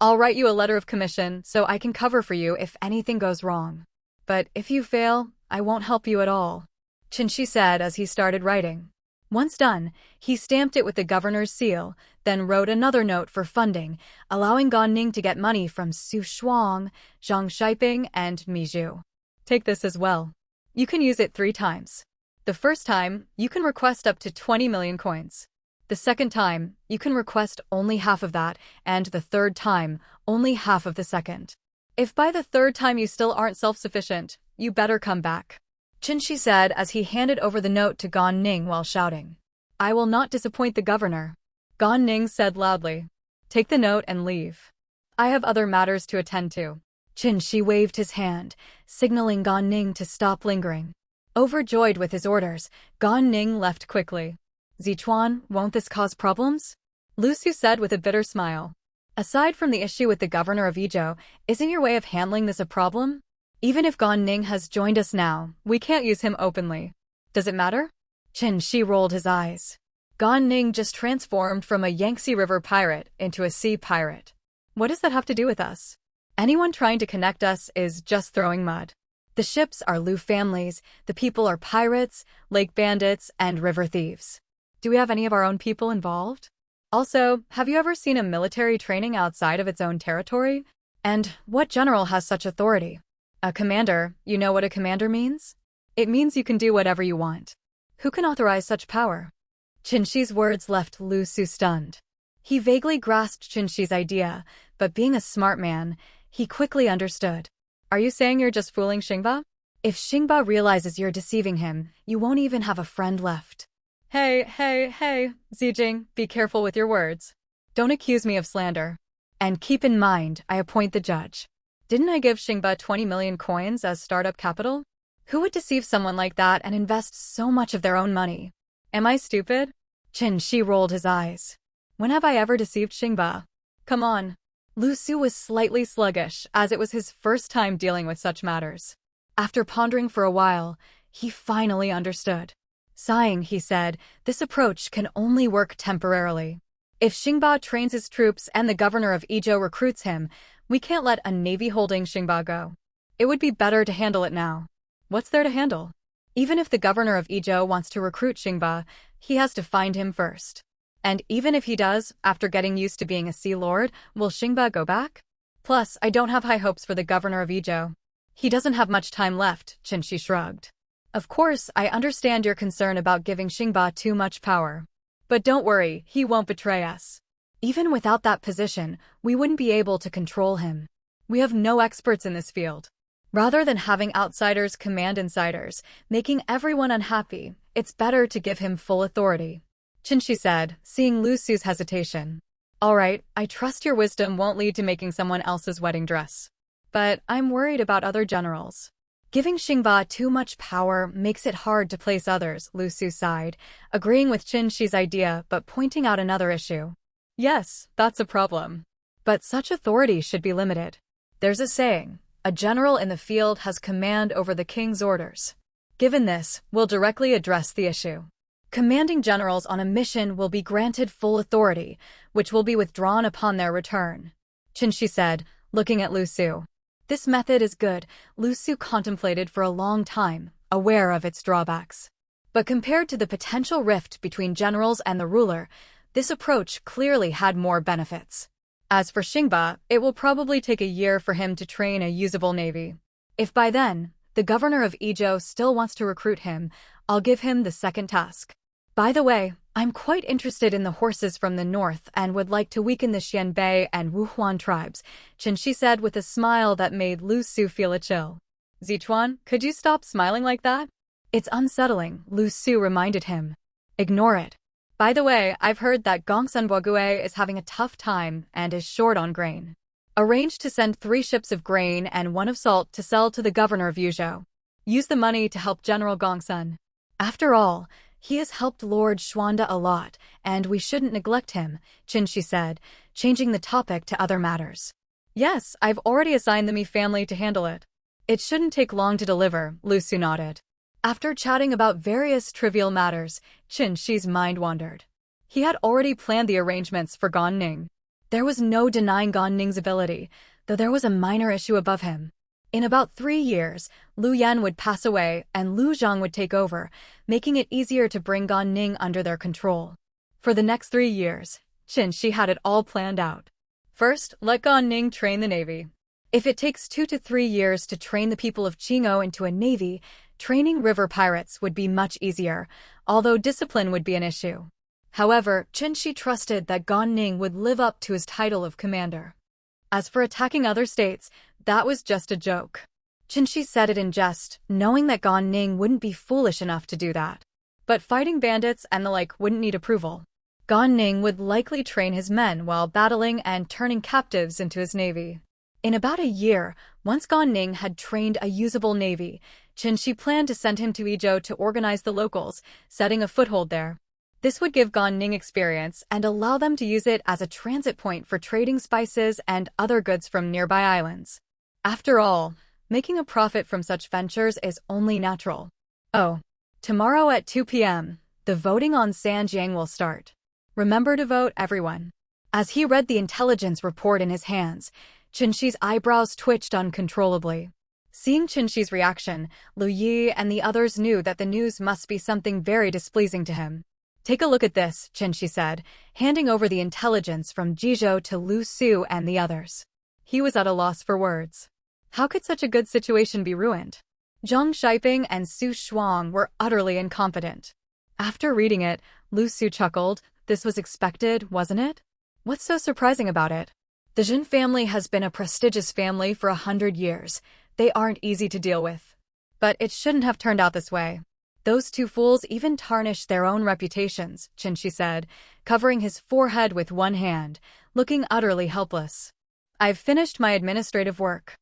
S1: I'll write you a letter of commission so I can cover for you if anything goes wrong. But if you fail, I won't help you at all. Chen Xi said as he started writing. Once done, he stamped it with the governor's seal, then wrote another note for funding, allowing Gan Ning to get money from Su Shuang, Zhang Shiping, and Mi Zhu. Take this as well. You can use it 3 times. The first time, you can request up to 20 million coins. The second time, you can request only half of that, and the third time, only half of the second. If by the third time you still aren't self-sufficient, you better come back. Chen Xi said as he handed over the note to Gan Ning while shouting. I will not disappoint the governor. Gan Ning said loudly. Take the note and leave. I have other matters to attend to. Chen Xi waved his hand, signaling Gan Ning to stop lingering. Overjoyed with his orders, Gan Ning left quickly. Zichuan, won't this cause problems? Lu Su said with a bitter smile. Aside from the issue with the governor of Yizhou, isn't your way of handling this a problem? Even if Gan Ning has joined us now, we can't use him openly. Does it matter? Chen Xi rolled his eyes. Gan Ning just transformed from a Yangtze River pirate into a sea pirate. What does that have to do with us? Anyone trying to connect us is just throwing mud. The ships are Lu families, the people are pirates, lake bandits, and river thieves. Do we have any of our own people involved? Also, have you ever seen a military training outside of its own territory? And what general has such authority? A commander. You know what a commander means? It means you can do whatever you want. Who can authorize such power? Chen Xi's words left Lu Su stunned. He vaguely grasped Chen Xi's idea, but being a smart man, he quickly understood. Are you saying you're just fooling Xingba? If Xingba realizes you're deceiving him, you won't even have a friend left. Hey, Zijing, be careful with your words. Don't accuse me of slander. And keep in mind, I appoint the judge. Didn't I give Xingba 20 million coins as startup capital? Who would deceive someone like that and invest so much of their own money? Am I stupid? Chen Xi rolled his eyes. When have I ever deceived Xingba? Come on. Lu Su was slightly sluggish, as it was his first time dealing with such matters. After pondering for a while, he finally understood. Sighing, he said, this approach can only work temporarily. If Xingba trains his troops and the governor of Yizhou recruits him, we can't let a navy holding Xingba go. It would be better to handle it now. What's there to handle? Even if the governor of Yizhou wants to recruit Xingba, he has to find him first. And even if he does, after getting used to being a sea lord, will Xingba go back? Plus, I don't have high hopes for the governor of Yizhou. He doesn't have much time left, Chen Xi shrugged. Of course, I understand your concern about giving Xingba too much power. But don't worry, he won't betray us. Even without that position, we wouldn't be able to control him. We have no experts in this field. Rather than having outsiders command insiders, making everyone unhappy, it's better to give him full authority. Chen Xi said, seeing Lu Su's hesitation. All right, I trust your wisdom won't lead to making someone else's wedding dress. But I'm worried about other generals. Giving Xingba too much power makes it hard to place others, Lu Su sighed, agreeing with Chen Xi's idea but pointing out another issue. Yes, that's a problem. But such authority should be limited. There's a saying, a general in the field has command over the king's orders. Given this, we'll directly address the issue. Commanding generals on a mission will be granted full authority, which will be withdrawn upon their return. Chen Xi said, looking at Lu Su. This method is good, Lu Su contemplated for a long time, aware of its drawbacks. But compared to the potential rift between generals and the ruler, this approach clearly had more benefits. As for Xingba, it will probably take a year for him to train a usable navy. If by then, the governor of Yizhou still wants to recruit him, I'll give him the second task. By the way, I'm quite interested in the horses from the north and would like to weaken the Xianbei and Wuhuan tribes, Chen Xi said with a smile that made Lu Su feel a chill. Zichuan, could you stop smiling like that? It's unsettling, Lu Su reminded him. Ignore it. By the way, I've heard that Gongsun Bogue is having a tough time and is short on grain. Arrange to send 3 ships of grain and 1 of salt to sell to the governor of Yuzhou. Use the money to help General Gongsun. After all, he has helped Lord Xuanda a lot, and we shouldn't neglect him, Chen Xi said, changing the topic to other matters. Yes, I've already assigned the Mi family to handle it. It shouldn't take long to deliver, Lu Su nodded. After chatting about various trivial matters, Chen Xi's mind wandered. He had already planned the arrangements for Gan Ning. There was no denying Gan Ning's ability, though there was a minor issue above him. In about 3 years, Lu Yan would pass away and Lu Zhang would take over, making it easier to bring Gan Ning under their control. For the next 3 years, Chen Xi had it all planned out. First, let Gan Ning train the navy. If it takes 2 to 3 years to train the people of Qingou into a navy, training river pirates would be much easier, although discipline would be an issue. However, Chen Xi trusted that Gan Ning would live up to his title of commander. As for attacking other states, that was just a joke. Chen Xi said it in jest, knowing that Gan Ning wouldn't be foolish enough to do that. But fighting bandits and the like wouldn't need approval. Gan Ning would likely train his men while battling and turning captives into his navy. In about a year, once Gan Ning had trained a usable navy, Chen Xi planned to send him to Yizhou to organize the locals, setting a foothold there. This would give Gan Ning experience and allow them to use it as a transit point for trading spices and other goods from nearby islands. After all, making a profit from such ventures is only natural. Oh, tomorrow at 2 p.m., the voting on Sanjiang will start. Remember to vote, everyone. As he read the intelligence report in his hands, Chen Xi's eyebrows twitched uncontrollably. Seeing Chen Xi's reaction, Lu Yi and the others knew that the news must be something very displeasing to him. Take a look at this, Chen Xi said, handing over the intelligence from Jizhou to Lu Su and the others. He was at a loss for words. How could such a good situation be ruined? Zhang Shiping and Su Shuang were utterly incompetent. After reading it, Lu Su chuckled. This was expected, wasn't it? What's so surprising about it? The Jin family has been a prestigious family for 100 years. They aren't easy to deal with. But it shouldn't have turned out this way. Those two fools even tarnished their own reputations, Chen Xi said, covering his forehead with one hand, looking utterly helpless. I've finished my administrative work.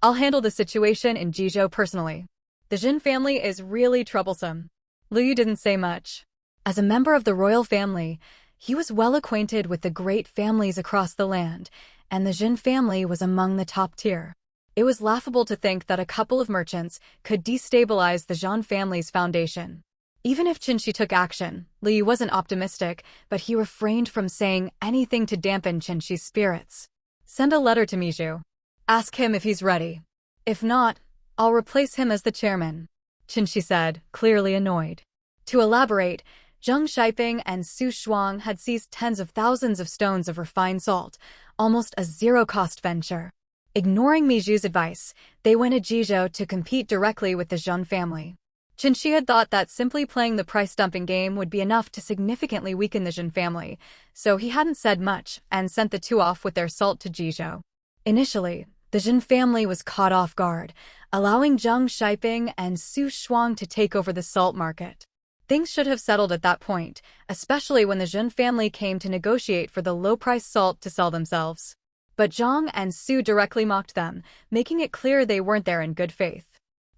S1: I'll handle the situation in Jizhou personally. The Jin family is really troublesome. Lu Yu didn't say much. As a member of the royal family, he was well acquainted with the great families across the land, and the Jin family was among the top tier. It was laughable to think that a couple of merchants could destabilize the Zhang family's foundation. Even if Chen Xi took action, Lu Yu wasn't optimistic, but he refrained from saying anything to dampen Chen Xi's spirits. Send a letter to Mijou. Ask him if he's ready. If not, I'll replace him as the chairman, Chen Xi said, clearly annoyed. To elaborate, Zhang Shiping and Su Shuang had seized tens of thousands of stones of refined salt, almost a zero-cost venture. Ignoring Mijou's advice, they went to Jizhou to compete directly with the Zhang family. Chen Xi had thought that simply playing the price-dumping game would be enough to significantly weaken the Zhang family, so he hadn't said much and sent the two off with their salt to Jizhou. Initially, the Zhang family was caught off guard, allowing Zhang Shiping and Su Shuang to take over the salt market. Things should have settled at that point, especially when the Zhang family came to negotiate for the low-priced salt to sell themselves. But Zhang and Su directly mocked them, making it clear they weren't there in good faith.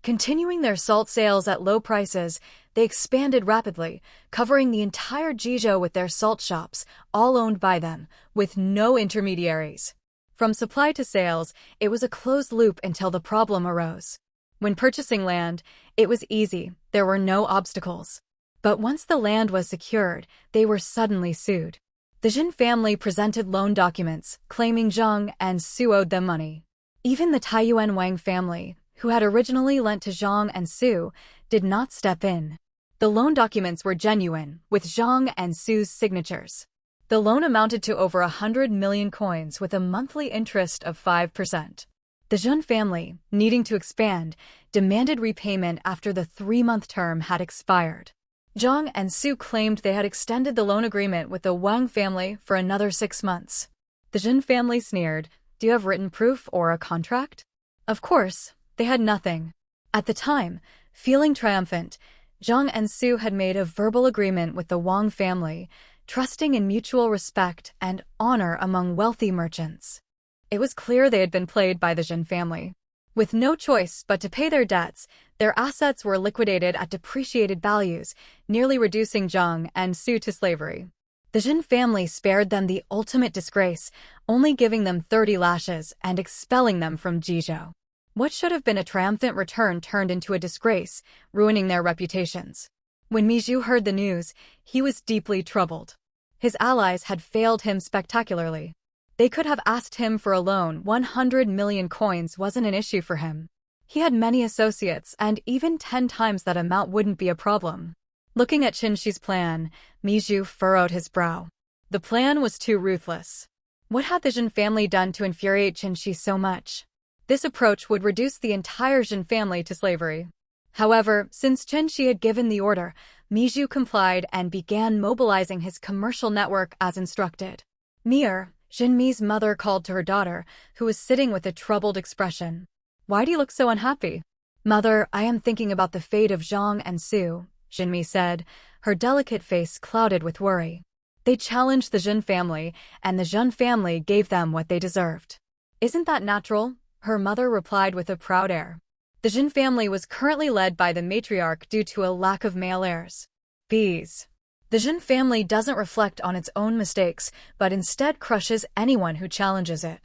S1: Continuing their salt sales at low prices, they expanded rapidly, covering the entire Jizhou with their salt shops, all owned by them, with no intermediaries. From supply to sales, it was a closed loop until the problem arose. When purchasing land, it was easy, there were no obstacles. But once the land was secured, they were suddenly sued. The Jin family presented loan documents, claiming Zhang and Su owed them money. Even the Taiyuan Wang family, who had originally lent to Zhang and Su, did not step in. The loan documents were genuine, with Zhang and Su's signatures. The loan amounted to over 100 million coins with a monthly interest of 5%. The Zhang family, needing to expand, demanded repayment after the 3-month term had expired. Zhang and Su claimed they had extended the loan agreement with the Wang family for another 6 months. The Jin family sneered, "Do you have written proof or a contract?" Of course, they had nothing. At the time, feeling triumphant, Zhang and Su had made a verbal agreement with the Wang family, trusting in mutual respect and honor among wealthy merchants. It was clear they had been played by the Jin family. With no choice but to pay their debts, their assets were liquidated at depreciated values, nearly reducing Zhang and Su to slavery. The Jin family spared them the ultimate disgrace, only giving them 30 lashes and expelling them from Jizhou. What should have been a triumphant return turned into a disgrace, ruining their reputations. When Mijou heard the news, he was deeply troubled. His allies had failed him spectacularly. They could have asked him for a loan. 100 million coins wasn't an issue for him. He had many associates, and even 10 times that amount wouldn't be a problem. Looking at Chen Xi's plan, Mijou furrowed his brow. The plan was too ruthless. What had the Jin family done to infuriate Chen Xi so much? This approach would reduce the entire Jin family to slavery. However, since Chen Xi had given the order, Mijou complied and began mobilizing his commercial network as instructed. Mir, Jinmi's mother, called to her daughter, who was sitting with a troubled expression. "Why do you look so unhappy?" "Mother, I am thinking about the fate of Zhang and Su," Jinmi said, her delicate face clouded with worry. "They challenged the Jin family, and the Jin family gave them what they deserved." "Isn't that natural?" her mother replied with a proud air. The Jin family was currently led by the matriarch due to a lack of male heirs. Bees. The Jin family doesn't reflect on its own mistakes, but instead crushes anyone who challenges it.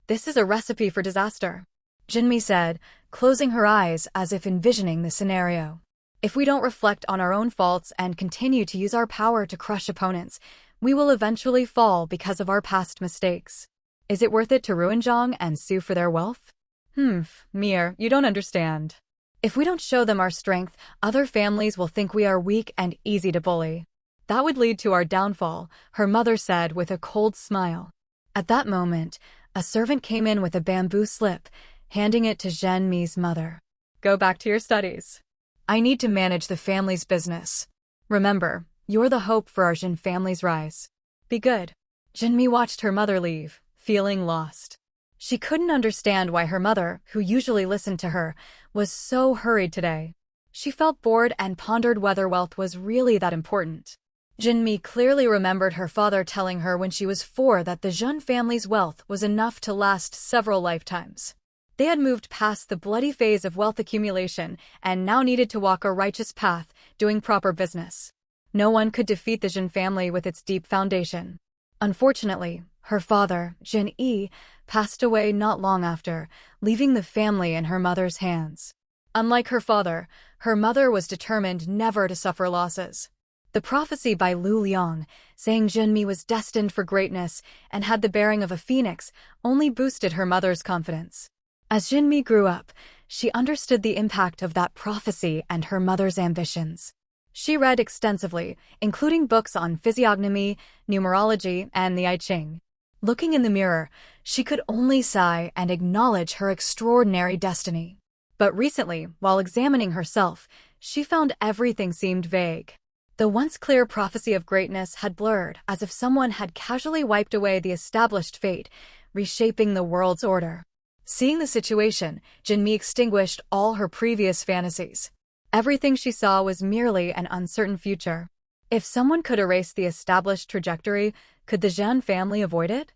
S1: "This is a recipe for disaster," Jinmi said, closing her eyes as if envisioning the scenario. "If we don't reflect on our own faults and continue to use our power to crush opponents, we will eventually fall because of our past mistakes. Is it worth it to ruin Zhang and Su for their wealth?" Mir, you don't understand. If we don't show them our strength, other families will think we are weak and easy to bully. That would lead to our downfall, her mother said with a cold smile. At that moment, a servant came in with a bamboo slip, handing it to Zhen Mi's mother. Go back to your studies. I need to manage the family's business. Remember, you're the hope for our Zhen family's rise. Be good. Zhen Mi watched her mother leave, feeling lost. She couldn't understand why her mother, who usually listened to her, was so hurried today. She felt bored and pondered whether wealth was really that important. Zhen Mi clearly remembered her father telling her when she was 4 that the Zhen family's wealth was enough to last several lifetimes. They had moved past the bloody phase of wealth accumulation and now needed to walk a righteous path, doing proper business. No one could defeat the Zhen family with its deep foundation. Unfortunately, her father, Chen Xi, passed away not long after, leaving the family in her mother's hands. Unlike her father, her mother was determined never to suffer losses. The prophecy by Lu Liang, saying Zhen Mi was destined for greatness and had the bearing of a phoenix, only boosted her mother's confidence. As Zhen Mi grew up, she understood the impact of that prophecy and her mother's ambitions. She read extensively, including books on physiognomy, numerology, and the I Ching. Looking in the mirror, she could only sigh and acknowledge her extraordinary destiny. But recently, while examining herself, she found everything seemed vague. The once clear prophecy of greatness had blurred, as if someone had casually wiped away the established fate, reshaping the world's order. Seeing the situation, Zhen Mi extinguished all her previous fantasies. Everything she saw was merely an uncertain future. If someone could erase the established trajectory, could the Zhen family avoid it?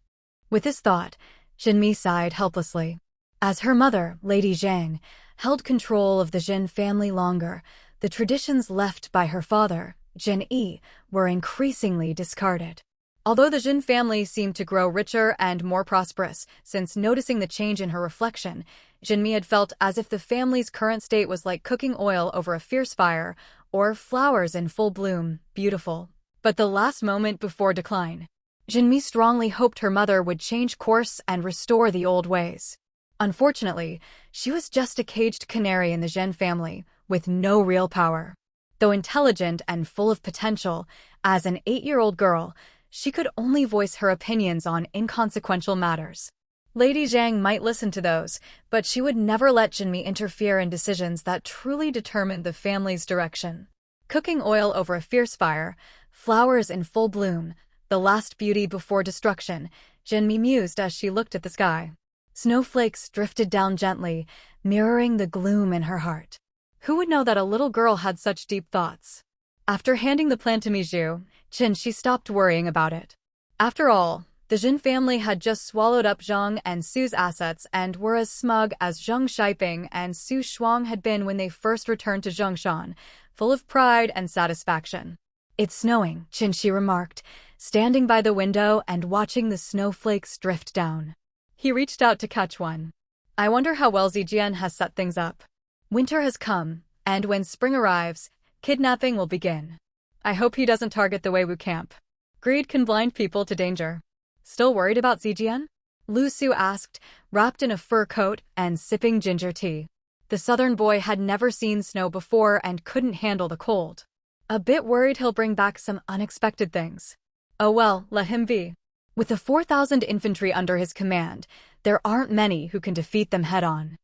S1: With this thought, Zhen Mi sighed helplessly. As her mother, Lady Zhang, held control of the Zhen family longer, the traditions left by her father, Chen Xi, were increasingly discarded. Although the Zhen family seemed to grow richer and more prosperous, since noticing the change in her reflection, Zhen Mi had felt as if the family's current state was like cooking oil over a fierce fire, or flowers in full bloom, beautiful, but the last moment before decline. Zhen Mi strongly hoped her mother would change course and restore the old ways. Unfortunately, she was just a caged canary in the Zhen family, with no real power. Though intelligent and full of potential, as an 8-year-old girl, she could only voice her opinions on inconsequential matters. Lady Zhang might listen to those, but she would never let Zhen Mi interfere in decisions that truly determined the family's direction. Cooking oil over a fierce fire, flowers in full bloom, the last beauty before destruction, Zhen Mi mused as she looked at the sky. Snowflakes drifted down gently, mirroring the gloom in her heart. Who would know that a little girl had such deep thoughts? After handing the plan to Mijou, Chen Xi stopped worrying about it. After all, the Zhen family had just swallowed up Zhang and Su's assets and were as smug as Zhang Xiaoping and Su Shuang had been when they first returned to Zhongshan, full of pride and satisfaction. It's snowing, Chen Xi remarked, standing by the window and watching the snowflakes drift down. He reached out to catch one. I wonder how well Zijian has set things up. Winter has come, and when spring arrives, kidnapping will begin. I hope he doesn't target the Weiwu camp. Greed can blind people to danger. Still worried about Zijian? Lu Su asked, wrapped in a fur coat and sipping ginger tea. The southern boy had never seen snow before and couldn't handle the cold. A bit worried he'll bring back some unexpected things. Oh well, let him be. With the 4,000 infantry under his command, there aren't many who can defeat them head-on.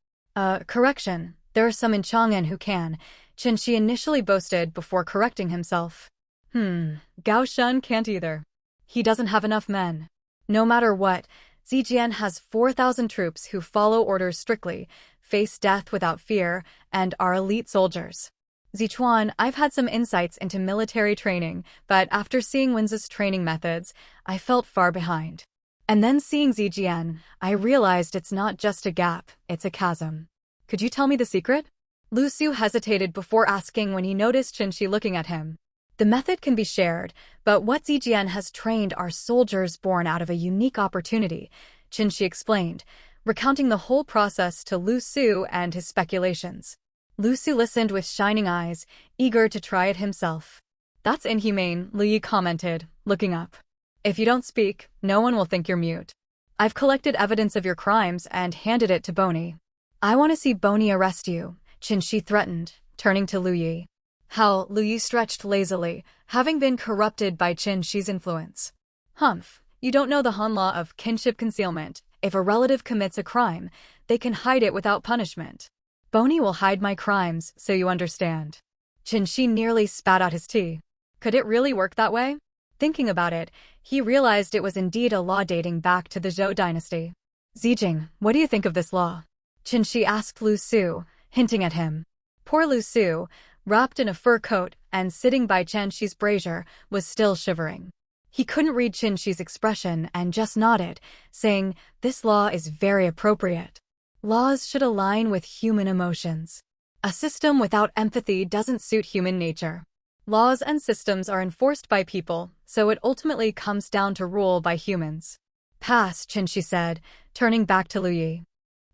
S1: Correction. There are some in Chang'an who can, Chen Xi initially boasted before correcting himself. Gao Shun can't either. He doesn't have enough men. No matter what, Zijian has 4,000 troops who follow orders strictly, face death without fear, and are elite soldiers. Zichuan, I've had some insights into military training, but after seeing Wenzi's training methods, I felt far behind. And then seeing Zijian, I realized it's not just a gap, it's a chasm. Could you tell me the secret? Lu Su hesitated before asking when he noticed Chen Xi looking at him. The method can be shared, but what Zijian has trained are soldiers born out of a unique opportunity, Chen Xi explained, recounting the whole process to Lu Su and his speculations. Lu Su listened with shining eyes, eager to try it himself. That's inhumane, Lu Yi commented, looking up. If you don't speak, no one will think you're mute. I've collected evidence of your crimes and handed it to Boni. I want to see Boni arrest you, Chen Xi threatened, turning to Lu Yi. How Lu Yu stretched lazily, having been corrupted by Chen Xi's influence. Humph, you don't know the Han law of kinship concealment. If a relative commits a crime, they can hide it without punishment. Boney will hide my crimes, so you understand. Chen Xi nearly spat out his tea. Could it really work that way? Thinking about it, he realized it was indeed a law dating back to the Zhou dynasty. Zijing, what do you think of this law? Chen Xi asked Lu Su, hinting at him. Poor Lu Su, wrapped in a fur coat and sitting by Chen Xi's brazier, was still shivering. He couldn't read Chen Xi's expression and just nodded, saying, "This law is very appropriate. Laws should align with human emotions. A system without empathy doesn't suit human nature. Laws and systems are enforced by people, so it ultimately comes down to rule by humans." Pass, Chen Xi said, turning back to Lu Yi.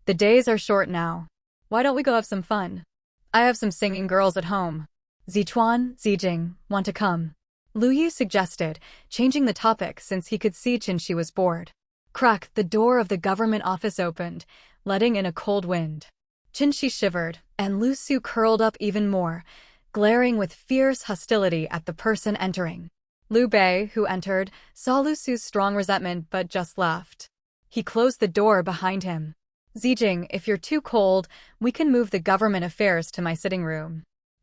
S1: The days are short now. Why don't we go have some fun? I have some singing girls at home. Zichuan, Zijing, want to come? Lu Yi suggested, changing the topic since he could see Chen Xi was bored. Crack, the door of the government office opened, letting in a cold wind. Chen Xi shivered, and Lu Su curled up even more, glaring with fierce hostility at the person entering. Liu Bei, who entered, saw Lu Su's strong resentment but just laughed. He closed the door behind him. Zijing, if you're too cold, we can move the government affairs to my sitting room.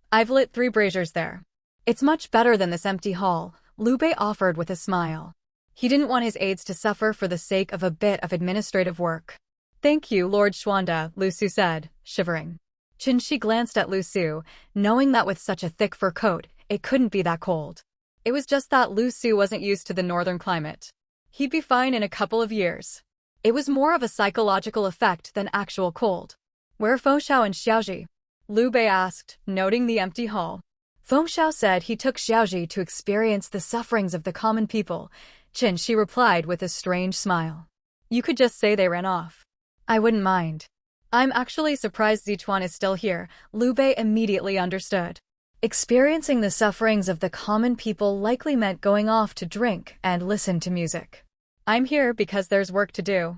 S1: I've lit 3 braziers there. It's much better than this empty hall, Liu Bei offered with a smile. He didn't want his aides to suffer for the sake of a bit of administrative work. Thank you, Lord Xuanda, Lu Su said, shivering. Chen Xi glanced at Lu Su, knowing that with such a thick fur coat, it couldn't be that cold. It was just that Lu Su wasn't used to the northern climate. He'd be fine in a couple of years. It was more of a psychological effect than actual cold. Where are Feng Xiao and Xiaozhi? Liu Bei asked, noting the empty hall. Feng Xiao said he took Xiaozhi to experience the sufferings of the common people. Chen Xi replied with a strange smile. You could just say they ran off. I wouldn't mind. I'm actually surprised Zichuan is still here, Liu Bei immediately understood. Experiencing the sufferings of the common people likely meant going off to drink and listen to music. I'm here because there's work to do.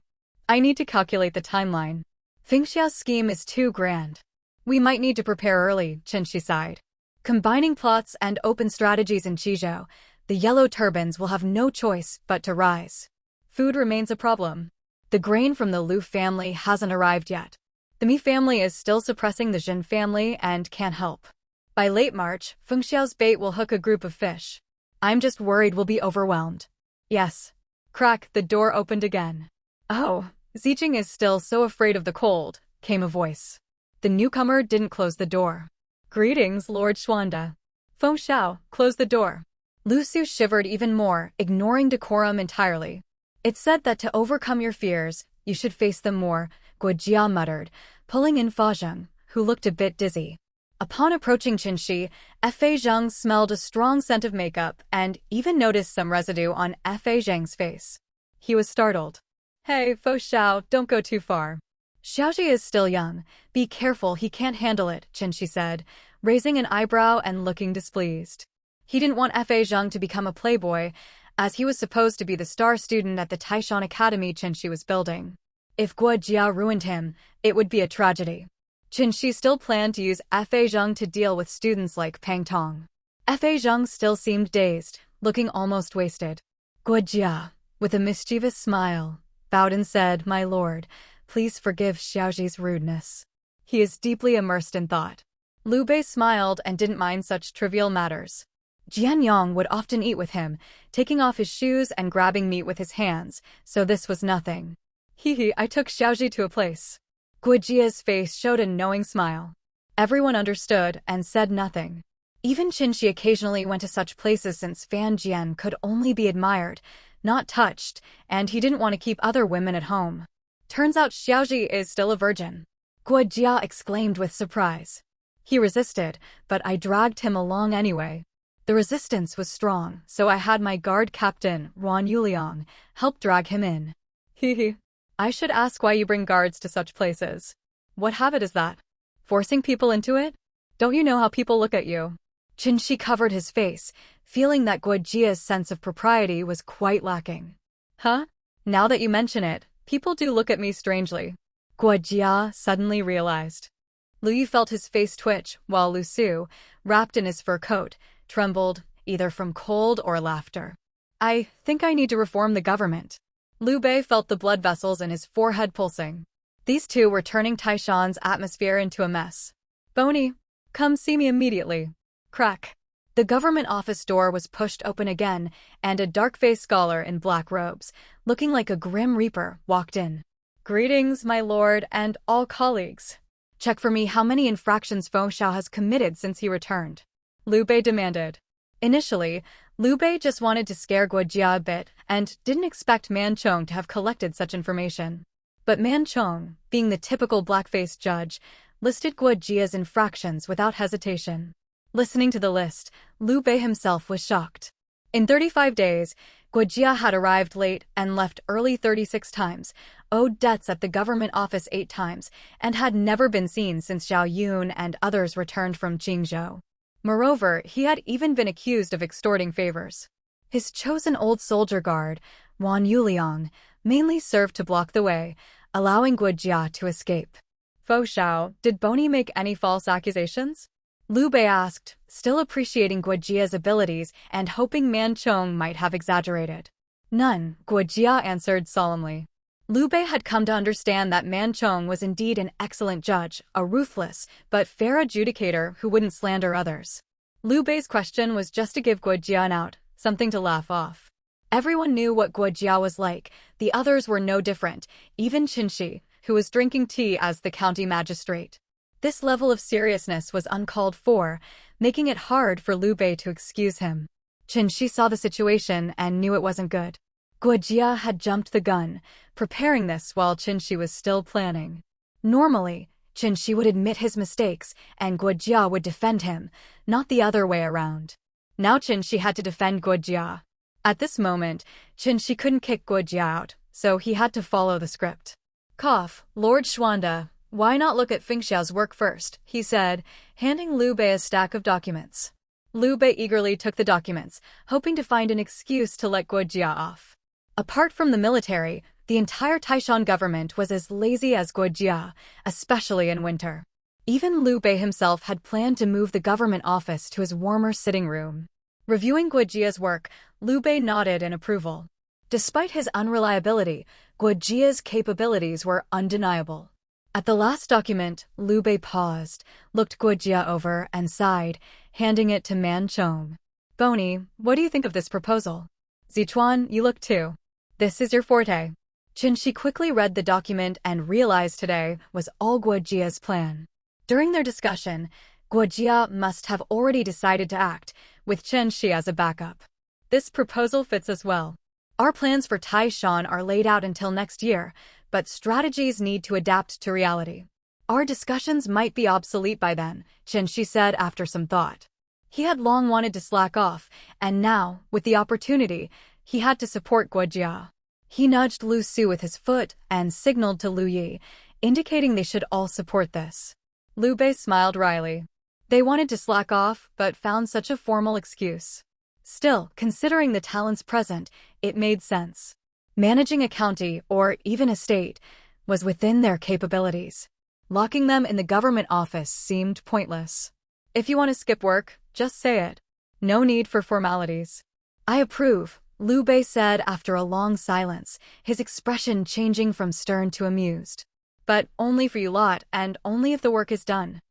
S1: I need to calculate the timeline. Feng Xiao's scheme is too grand. We might need to prepare early, Chen Xi sighed. Combining plots and open strategies in Qizhou, the yellow turbans will have no choice but to rise. Food remains a problem. The grain from the Lu family hasn't arrived yet. The Mi family is still suppressing the Zhen family and can't help. By late March, Feng Xiao's bait will hook a group of fish. I'm just worried we'll be overwhelmed. Yes. Crack, the door opened again. Oh, Zijing is still so afraid of the cold, came a voice. The newcomer didn't close the door. Greetings, Lord Xuanda. Feng Xiao, close the door. Lu Su shivered even more, ignoring decorum entirely. It's said that to overcome your fears, you should face them more, Guojia muttered, pulling in Fa Zheng, who looked a bit dizzy. Upon approaching Chen Xi, Fa Zheng smelled a strong scent of makeup and even noticed some residue on Fa Zheng's face. He was startled. Hey, Fo Xiao, don't go too far. Xiaozhi is still young. Be careful, he can't handle it, Chen Xi said, raising an eyebrow and looking displeased. He didn't want Fa Zheng to become a playboy, as he was supposed to be the star student at the Taishan Academy Chen Xi was building. If Guojia ruined him, it would be a tragedy. Chen Xi still planned to use Fa Zheng to deal with students like Pang Tong. Fa Zheng still seemed dazed, looking almost wasted. Guojia, with a mischievous smile, bowed and said, My lord, please forgive Xiaozhi's rudeness. He is deeply immersed in thought. Liu Bei smiled and didn't mind such trivial matters. Jian Yang would often eat with him, taking off his shoes and grabbing meat with his hands, so this was nothing. Hee, I took Xiaozhi to a place. Guojia's face showed a knowing smile. Everyone understood and said nothing. Even Chen Xi occasionally went to such places since Fan Jian could only be admired, not touched, and he didn't want to keep other women at home. Turns out Xiaozhi is still a virgin. Guojia exclaimed with surprise. He resisted, but I dragged him along anyway. The resistance was strong, so I had my guard captain, Ruan Yuliang, help drag him in. Hee. I should ask why you bring guards to such places. What habit is that? Forcing people into it? Don't you know how people look at you? Chen Xi covered his face, feeling that Guojia's sense of propriety was quite lacking. Huh? Now that you mention it, people do look at me strangely. Guojia suddenly realized. Lu Yi felt his face twitch, while Lu Su, wrapped in his fur coat, trembled, either from cold or laughter. I think I need to reform the government. Liu Bei felt the blood vessels in his forehead pulsing. These two were turning Taishan's atmosphere into a mess. Bony, come see me immediately. Crack. The government office door was pushed open again, and a dark-faced scholar in black robes, looking like a grim reaper, walked in. Greetings, my lord, and all colleagues. Check for me how many infractions Fo Xiao has committed since he returned. Liu Bei demanded. Initially, Liu Bei just wanted to scare Guo Jia a bit and didn't expect Man Chong to have collected such information. But Man Chong, being the typical black-faced judge, listed Guo Jia's infractions without hesitation. Listening to the list, Liu Bei himself was shocked. In 35 days, Guo Jia had arrived late and left early 36 times, owed debts at the government office 8 times, and had never been seen since Zhao Yun and others returned from Qingzhou. Moreover, he had even been accused of extorting favors. His chosen old soldier guard, Wan Yuliang, mainly served to block the way, allowing Guo Jia to escape. Fo Xiao, did Bony make any false accusations? Liu Bei asked, still appreciating Guo Jia's abilities and hoping Man Chong might have exaggerated. None, Guo Jia answered solemnly. Liu Bei had come to understand that Man Chong was indeed an excellent judge, a ruthless but fair adjudicator who wouldn't slander others. Liu Bei's question was just to give Guo Jia an out, something to laugh off. Everyone knew what Guo Jia was like, the others were no different, even Chen Xi, who was drinking tea as the county magistrate. This level of seriousness was uncalled for, making it hard for Liu Bei to excuse him. Chen Xi saw the situation and knew it wasn't good. Guo Jia had jumped the gun, preparing this while Chen Xi was still planning. Normally, Chen Xi would admit his mistakes and Guo Jia would defend him, not the other way around. Now Chen Xi had to defend Guo Jia. At this moment, Chen Xi couldn't kick Guo Jia out, so he had to follow the script. Cough, Lord Xuanda, why not look at Feng Xiao's work first, he said, handing Liu Bei a stack of documents. Liu Bei eagerly took the documents, hoping to find an excuse to let Guo Jia off. Apart from the military, the entire Taishan government was as lazy as Guo Jia, especially in winter. Even Liu Bei himself had planned to move the government office to his warmer sitting room. Reviewing Guo Jia's work, Liu Bei nodded in approval. Despite his unreliability, Guo Jia's capabilities were undeniable. At the last document, Liu Bei paused, looked Guo Jia over, and sighed, handing it to Man Chong. Bony, what do you think of this proposal? Zichuan, you look too. This is your forte. Chen Xi quickly read the document and realized today was all Guo Jia's plan. During their discussion, Guo Jia must have already decided to act, with Chen Xi as a backup. This proposal fits us well. Our plans for Taishan are laid out until next year, but strategies need to adapt to reality. Our discussions might be obsolete by then, Chen Xi said after some thought. He had long wanted to slack off, and now, with the opportunity, he had to support Guo Jia. He nudged Lu Su with his foot and signaled to Lu Yi, indicating they should all support this. Liu Bei smiled wryly. They wanted to slack off, but found such a formal excuse. Still, considering the talents present, it made sense. Managing a county, or even a state, was within their capabilities. Locking them in the government office seemed pointless. If you want to skip work, just say it. No need for formalities. I approve, Liu Bei said after a long silence, his expression changing from stern to amused. But only for you lot, and only if the work is done.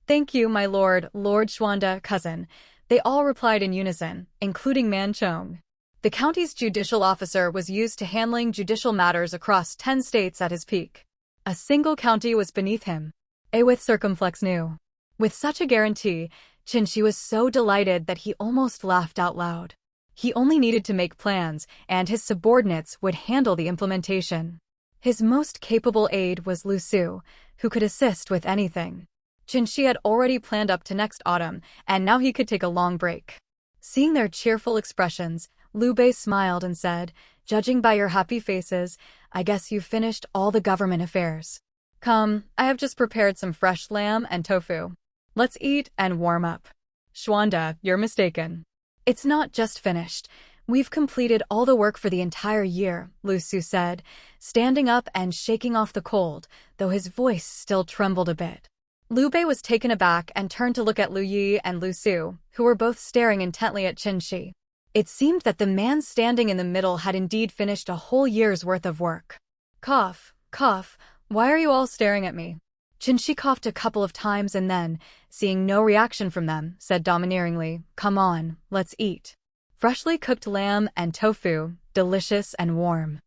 S1: Thank you, my lord, Lord Xuanda, cousin. They all replied in unison, including Man Chong. The county's judicial officer was used to handling judicial matters across 10 states at his peak. A single county was beneath him. With Circumflex knew. With such a guarantee, Chen Xi was so delighted that he almost laughed out loud. He only needed to make plans, and his subordinates would handle the implementation. His most capable aide was Lu Su, who could assist with anything. Chen Xi had already planned up to next autumn, and now he could take a long break. Seeing their cheerful expressions, Liu Bei smiled and said, judging by your happy faces, I guess you've finished all the government affairs. Come, I have just prepared some fresh lamb and tofu. Let's eat and warm up. Xuanda, you're mistaken. It's not just finished. We've completed all the work for the entire year, Lu Su said, standing up and shaking off the cold, though his voice still trembled a bit. Liu Bei was taken aback and turned to look at Lu Yi and Lu Su, who were both staring intently at Chen Xi. It seemed that the man standing in the middle had indeed finished a whole year's worth of work. Cough, cough, why are you all staring at me? Chen Xi coughed a couple of times and then, seeing no reaction from them, said domineeringly, "Come on, let's eat." Freshly cooked lamb and tofu, delicious and warm.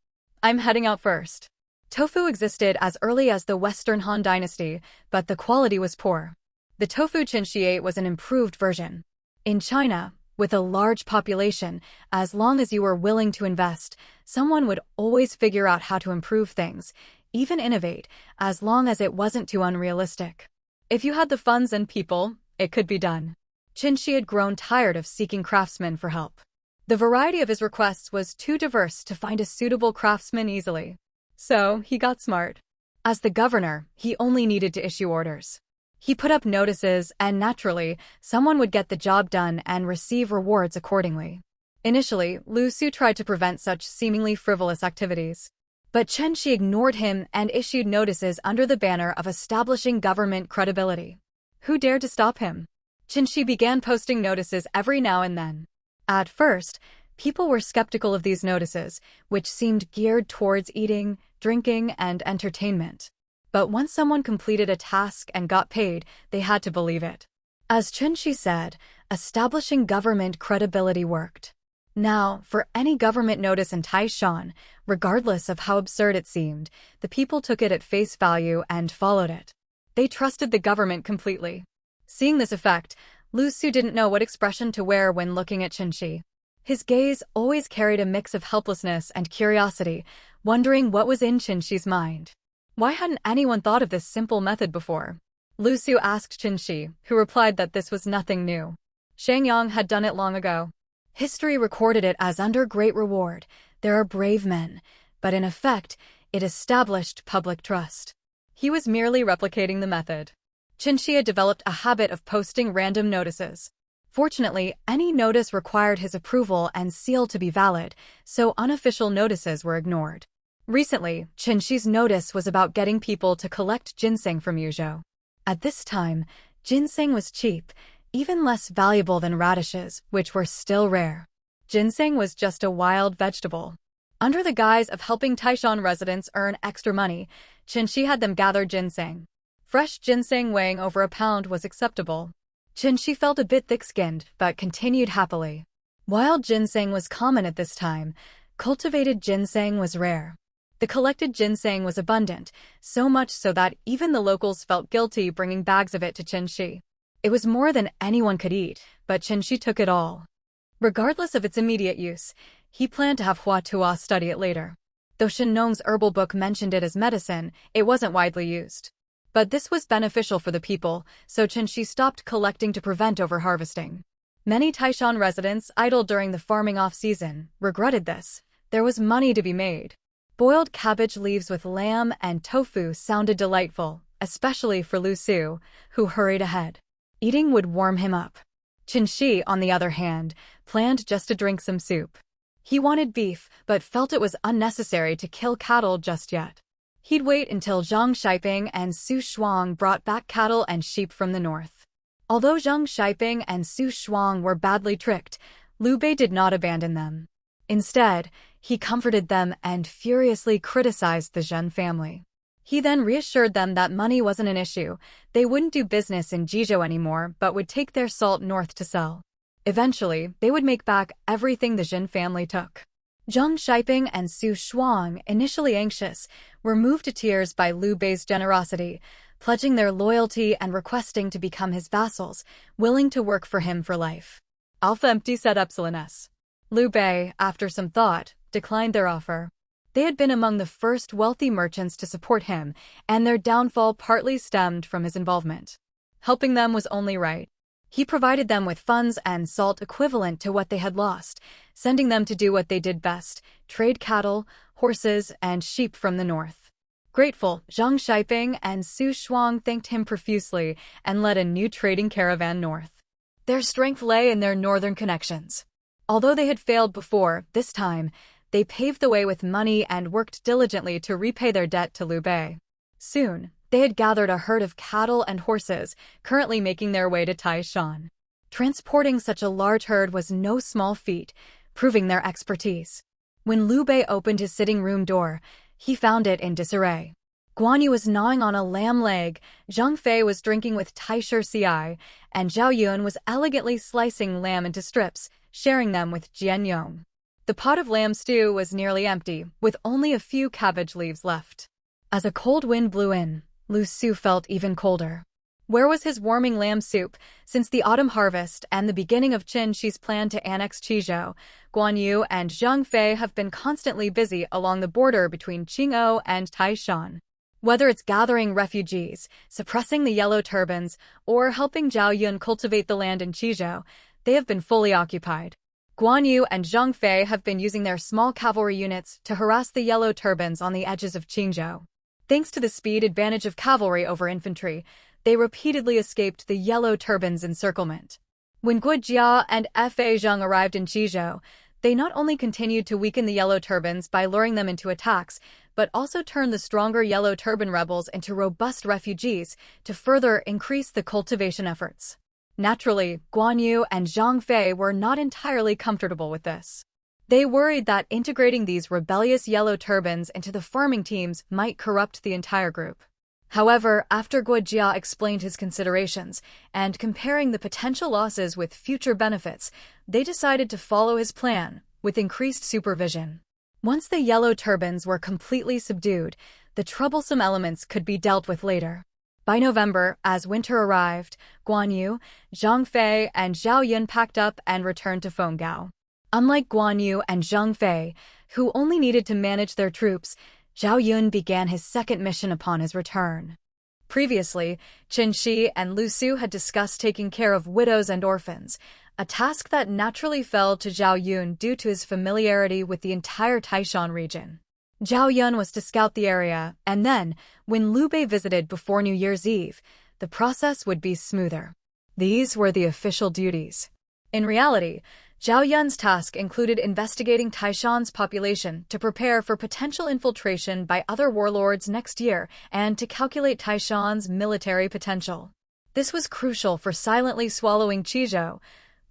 S1: I'm heading out first. Tofu existed as early as the Western Han Dynasty, but the quality was poor. The tofu Chen Xi ate was an improved version. In China, with a large population, as long as you were willing to invest, someone would always figure out how to improve things, even innovate, as long as it wasn't too unrealistic. If you had the funds and people, it could be done. Chen Xi had grown tired of seeking craftsmen for help. The variety of his requests was too diverse to find a suitable craftsman easily. So, he got smart. As the governor, he only needed to issue orders. He put up notices, and naturally, someone would get the job done and receive rewards accordingly. Initially, Lu Su tried to prevent such seemingly frivolous activities. But Chen Xi ignored him and issued notices under the banner of establishing government credibility. Who dared to stop him? Chen Xi began posting notices every now and then. At first, people were skeptical of these notices, which seemed geared towards eating, drinking, and entertainment. But once someone completed a task and got paid, they had to believe it. As Chen Xi said, establishing government credibility worked. Now, for any government notice in Taishan, regardless of how absurd it seemed, the people took it at face value and followed it. They trusted the government completely. Seeing this effect, Lu Su didn't know what expression to wear when looking at Chen Xi. His gaze always carried a mix of helplessness and curiosity, wondering what was in Chen Xi's mind. Why hadn't anyone thought of this simple method before? Lu Su asked Chen Xi, who replied that this was nothing new. Shangyang had done it long ago. History recorded it as under great reward. There are brave men, but in effect, it established public trust. He was merely replicating the method. Chen Xi had developed a habit of posting random notices. Fortunately, any notice required his approval and seal to be valid, so unofficial notices were ignored. Recently, Chen Xi's notice was about getting people to collect ginseng from Yuzhou. At this time, ginseng was cheap, even less valuable than radishes, which were still rare. Ginseng was just a wild vegetable. Under the guise of helping Taishan residents earn extra money, Chen Xi had them gather ginseng. Fresh ginseng weighing over a pound was acceptable. Chen Xi felt a bit thick-skinned, but continued happily. Wild ginseng was common at this time. Cultivated ginseng was rare. The collected ginseng was abundant, so much so that even the locals felt guilty bringing bags of it to Chen Xi. It was more than anyone could eat, but Chen Xi took it all. Regardless of its immediate use, he planned to have Hua Tuo study it later. Though Shen Nong's herbal book mentioned it as medicine, it wasn't widely used. But this was beneficial for the people, so Chen Xi stopped collecting to prevent overharvesting. Many Taishan residents idled during the farming off-season regretted this. There was money to be made. Boiled cabbage leaves with lamb and tofu sounded delightful, especially for Lu Su, who hurried ahead. Eating would warm him up. Chen Xi, on the other hand, planned just to drink some soup. He wanted beef, but felt it was unnecessary to kill cattle just yet. He'd wait until Zhang Shiping and Su Shuang brought back cattle and sheep from the north. Although Zhang Shiping and Su Shuang were badly tricked, Liu Bei did not abandon them. Instead, he comforted them and furiously criticized the Zhen family. He then reassured them that money wasn't an issue. They wouldn't do business in Jizhou anymore, but would take their salt north to sell. Eventually, they would make back everything the Zhen family took. Zhang Shiping and Su Shuang, initially anxious, were moved to tears by Liu Bei's generosity, pledging their loyalty and requesting to become his vassals, willing to work for him for life. Alpha Empty said Epsilon-S. Liu Bei, after some thought, declined their offer. They had been among the first wealthy merchants to support him, and their downfall partly stemmed from his involvement. Helping them was only right. He provided them with funds and salt equivalent to what they had lost, sending them to do what they did best, trade cattle, horses, and sheep from the north. Grateful, Zhang Shiping and Su Shuang thanked him profusely and led a new trading caravan north. Their strength lay in their northern connections. Although they had failed before, this time, they paved the way with money and worked diligently to repay their debt to Liu Bei. Soon, They had gathered a herd of cattle and horses, currently making their way to Taishan. Transporting such a large herd was no small feat, proving their expertise. When Liu Bei opened his sitting room door, he found it in disarray. Guan Yu was gnawing on a lamb leg, Zhang Fei was drinking with Xi, and Zhao Yun was elegantly slicing lamb into strips, sharing them with Jian Yong. The pot of lamb stew was nearly empty, with only a few cabbage leaves left. As a cold wind blew in, Lu Su felt even colder. Where was his warming lamb soup? Since the autumn harvest and the beginning of Chen Xi's plan to annex Qizhou, Guan Yu and Zhang Fei have been constantly busy along the border between Qing'ou and Taishan. Whether it's gathering refugees, suppressing the yellow turbans, or helping Zhao Yun cultivate the land in Qizhou, they have been fully occupied. Guan Yu and Zhang Fei have been using their small cavalry units to harass the yellow turbans on the edges of Qingzhou. Thanks to the speed advantage of cavalry over infantry, they repeatedly escaped the yellow turbans' encirclement. When Guo Jia and Fa Zheng arrived in Qizhou, they not only continued to weaken the yellow turbans by luring them into attacks, but also turned the stronger yellow turban rebels into robust refugees to further increase the cultivation efforts. Naturally, Guan Yu and Zhang Fei were not entirely comfortable with this. They worried that integrating these rebellious yellow turbans into the farming teams might corrupt the entire group. However, after Guo Jia explained his considerations and comparing the potential losses with future benefits, they decided to follow his plan with increased supervision. Once the yellow turbans were completely subdued, the troublesome elements could be dealt with later. By November, as winter arrived, Guan Yu, Zhang Fei, and Zhao Yun packed up and returned to Fengao. Unlike Guan Yu and Zhang Fei, who only needed to manage their troops, Zhao Yun began his second mission upon his return. Previously, Chen Xi and Lu Su had discussed taking care of widows and orphans, a task that naturally fell to Zhao Yun due to his familiarity with the entire Taishan region. Zhao Yun was to scout the area, and then, when Liu Bei visited before New Year's Eve, the process would be smoother. These were the official duties. In reality, Zhao Yun's task included investigating Taishan's population to prepare for potential infiltration by other warlords next year and to calculate Taishan's military potential. This was crucial for silently swallowing Qizhou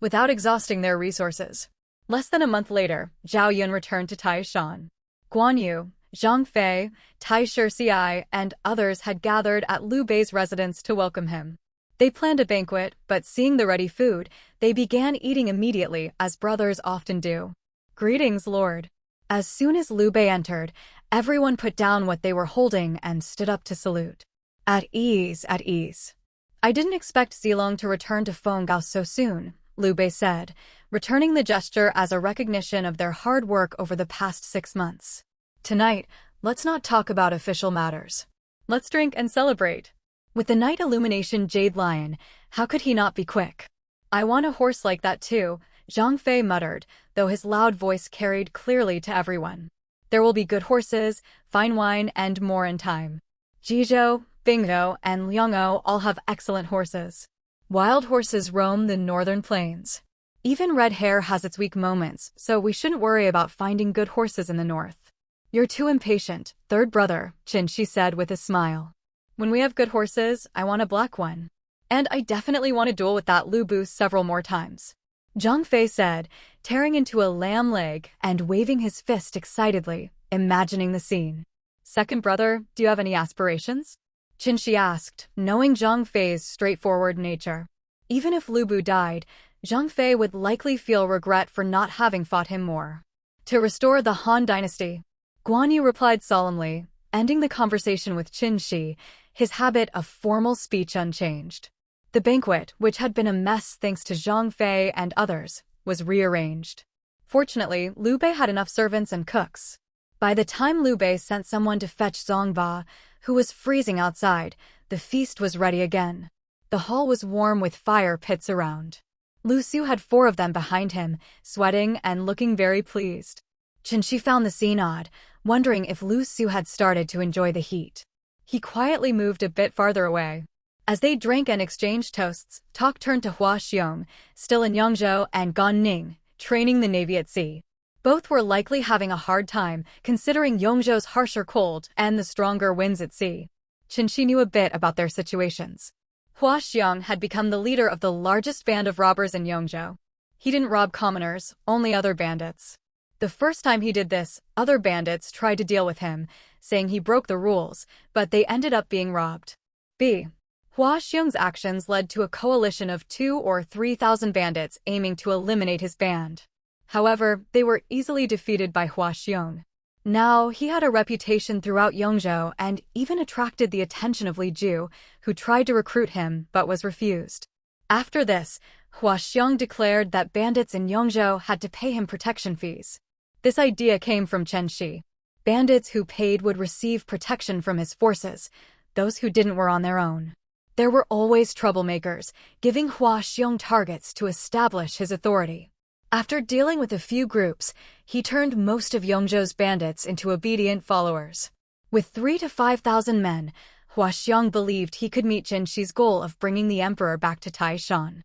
S1: without exhausting their resources. Less than a month later, Zhao Yun returned to Taishan. Guan Yu, Zhang Fei, Xi, and others had gathered at Liu Bei's residence to welcome him. They planned a banquet, but seeing the ready food, they began eating immediately, as brothers often do. "Greetings, Lord." As soon as Liu Bei entered, everyone put down what they were holding and stood up to salute. At ease, at ease. "I didn't expect Zilong to return to Fengao so soon," Liu Bei said, returning the gesture as a recognition of their hard work over the past 6 months. "Tonight, let's not talk about official matters. Let's drink and celebrate." With the night illumination Jade Lion, how could he not be quick? "I want a horse like that too," Zhang Fei muttered, though his loud voice carried clearly to everyone. "There will be good horses, fine wine, and more in time. Jizhou, Bingzhou, and Liangzhou all have excellent horses. Wild horses roam the northern plains. Even red hair has its weak moments, so we shouldn't worry about finding good horses in the north." "You're too impatient, third brother," Chen Xi said with a smile. "When we have good horses, I want a black one. And I definitely want to duel with that Lu Bu several more times," Zhang Fei said, tearing into a lamb leg and waving his fist excitedly, imagining the scene. "Second brother, do you have any aspirations?" Chen Xi asked, knowing Zhang Fei's straightforward nature. Even if Lu Bu died, Zhang Fei would likely feel regret for not having fought him more. "To restore the Han dynasty," Guan Yu replied solemnly, ending the conversation with Chen Xi, his habit of formal speech unchanged. The banquet, which had been a mess thanks to Zhang Fei and others, was rearranged. Fortunately, Liu Bei had enough servants and cooks. By the time Liu Bei sent someone to fetch Zongba, who was freezing outside, the feast was ready again. The hall was warm with fire pits around. Lu Su had 4 of them behind him, sweating and looking very pleased. Chen Xi found the scene odd, wondering if Lu Su had started to enjoy the heat. He quietly moved a bit farther away. As they drank and exchanged toasts, talk turned to Hua Xiong, still in Yangzhou, and Gan Ning, training the navy at sea. Both were likely having a hard time, considering Yangzhou's harsher cold and the stronger winds at sea. Chen Xi knew a bit about their situations. Hua Xiong had become the leader of the largest band of robbers in Yongzhou. He didn't rob commoners, only other bandits. The first time he did this, other bandits tried to deal with him, saying he broke the rules, but they ended up being robbed. Hua Xiong's actions led to a coalition of 2,000 or 3,000 bandits aiming to eliminate his band. However, they were easily defeated by Hua Xiong. Now, he had a reputation throughout Yongzhou and even attracted the attention of Li Ju, who tried to recruit him but was refused. After this, Hua Xiong declared that bandits in Yongzhou had to pay him protection fees. This idea came from Chen Xi. Bandits who paid would receive protection from his forces. Those who didn't were on their own. There were always troublemakers, giving Hua Xiong targets to establish his authority. After dealing with a few groups, he turned most of Yongzhou's bandits into obedient followers. With 3,000 to 5,000 men, Hua Xiong believed he could meet Chen Xi's goal of bringing the emperor back to Taishan.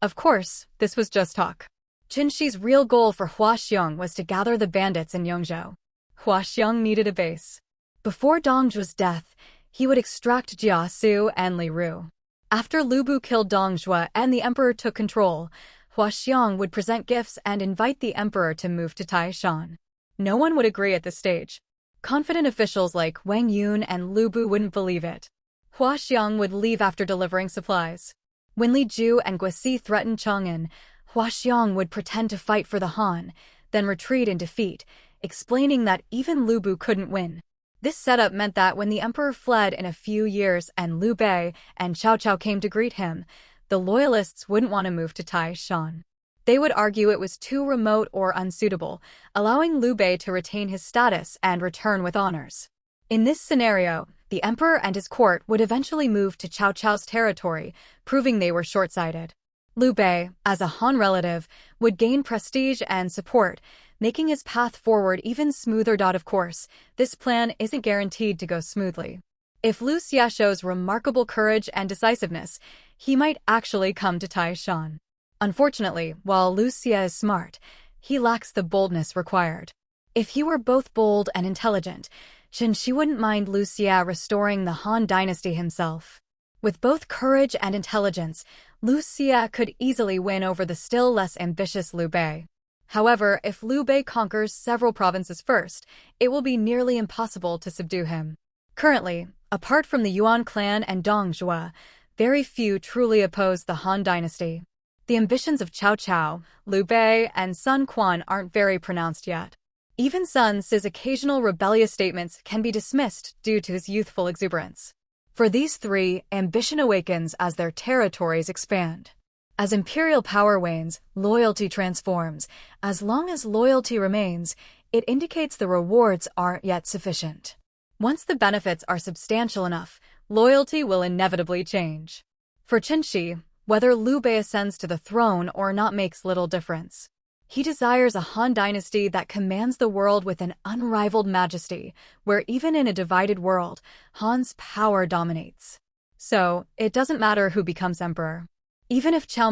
S1: Of course, this was just talk. Chen Xi's real goal for Hua Xiong was to gather the bandits in Yongzhou. Hua Xiong needed a base. Before Dongzhuo's death, he would extract Jia Su and Li Ru. After Lu Bu killed Dongzhuo and the emperor took control, Hua Xiong would present gifts and invite the emperor to move to Taishan. No one would agree at this stage. Confident officials like Wang Yun and Lu Bu wouldn't believe it. Hua Xiong would leave after delivering supplies. When Li Ju and Guosi threatened Chang'an, Hua Xiong would pretend to fight for the Han, then retreat in defeat, explaining that even Lu Bu couldn't win. This setup meant that when the emperor fled in a few years and Liu Bei and Cao Cao came to greet him, the loyalists wouldn't want to move to Taishan. They would argue it was too remote or unsuitable, allowing Liu Bei to retain his status and return with honors. In this scenario, the emperor and his court would eventually move to Cao Cao's territory, proving they were short-sighted. Liu Bei, as a Han relative, would gain prestige and support, making his path forward even smoother. Of course, this plan isn't guaranteed to go smoothly. If Liu Xia shows remarkable courage and decisiveness, he might actually come to Taishan. Unfortunately, while Liu Xia is smart, he lacks the boldness required. If he were both bold and intelligent, Chen Xi wouldn't mind Liu Xia restoring the Han dynasty himself. With both courage and intelligence, Liu Xia could easily win over the still less ambitious Liu Bei. However, if Liu Bei conquers several provinces first, it will be nearly impossible to subdue him. Currently, apart from the Yuan clan and Dongzhuo, very few truly oppose the Han dynasty. The ambitions of Cao Cao, Liu Bei, and Sun Quan aren't very pronounced yet. Even Sun Ci's occasional rebellious statements can be dismissed due to his youthful exuberance. For these three, ambition awakens as their territories expand. As imperial power wanes, loyalty transforms. As long as loyalty remains, it indicates the rewards aren't yet sufficient. Once the benefits are substantial enough, loyalty will inevitably change. For Chen Xi, whether Liu Bei ascends to the throne or not makes little difference. He desires a Han dynasty that commands the world with an unrivaled majesty, where even in a divided world, Han's power dominates. So, it doesn't matter who becomes emperor. Even if Cao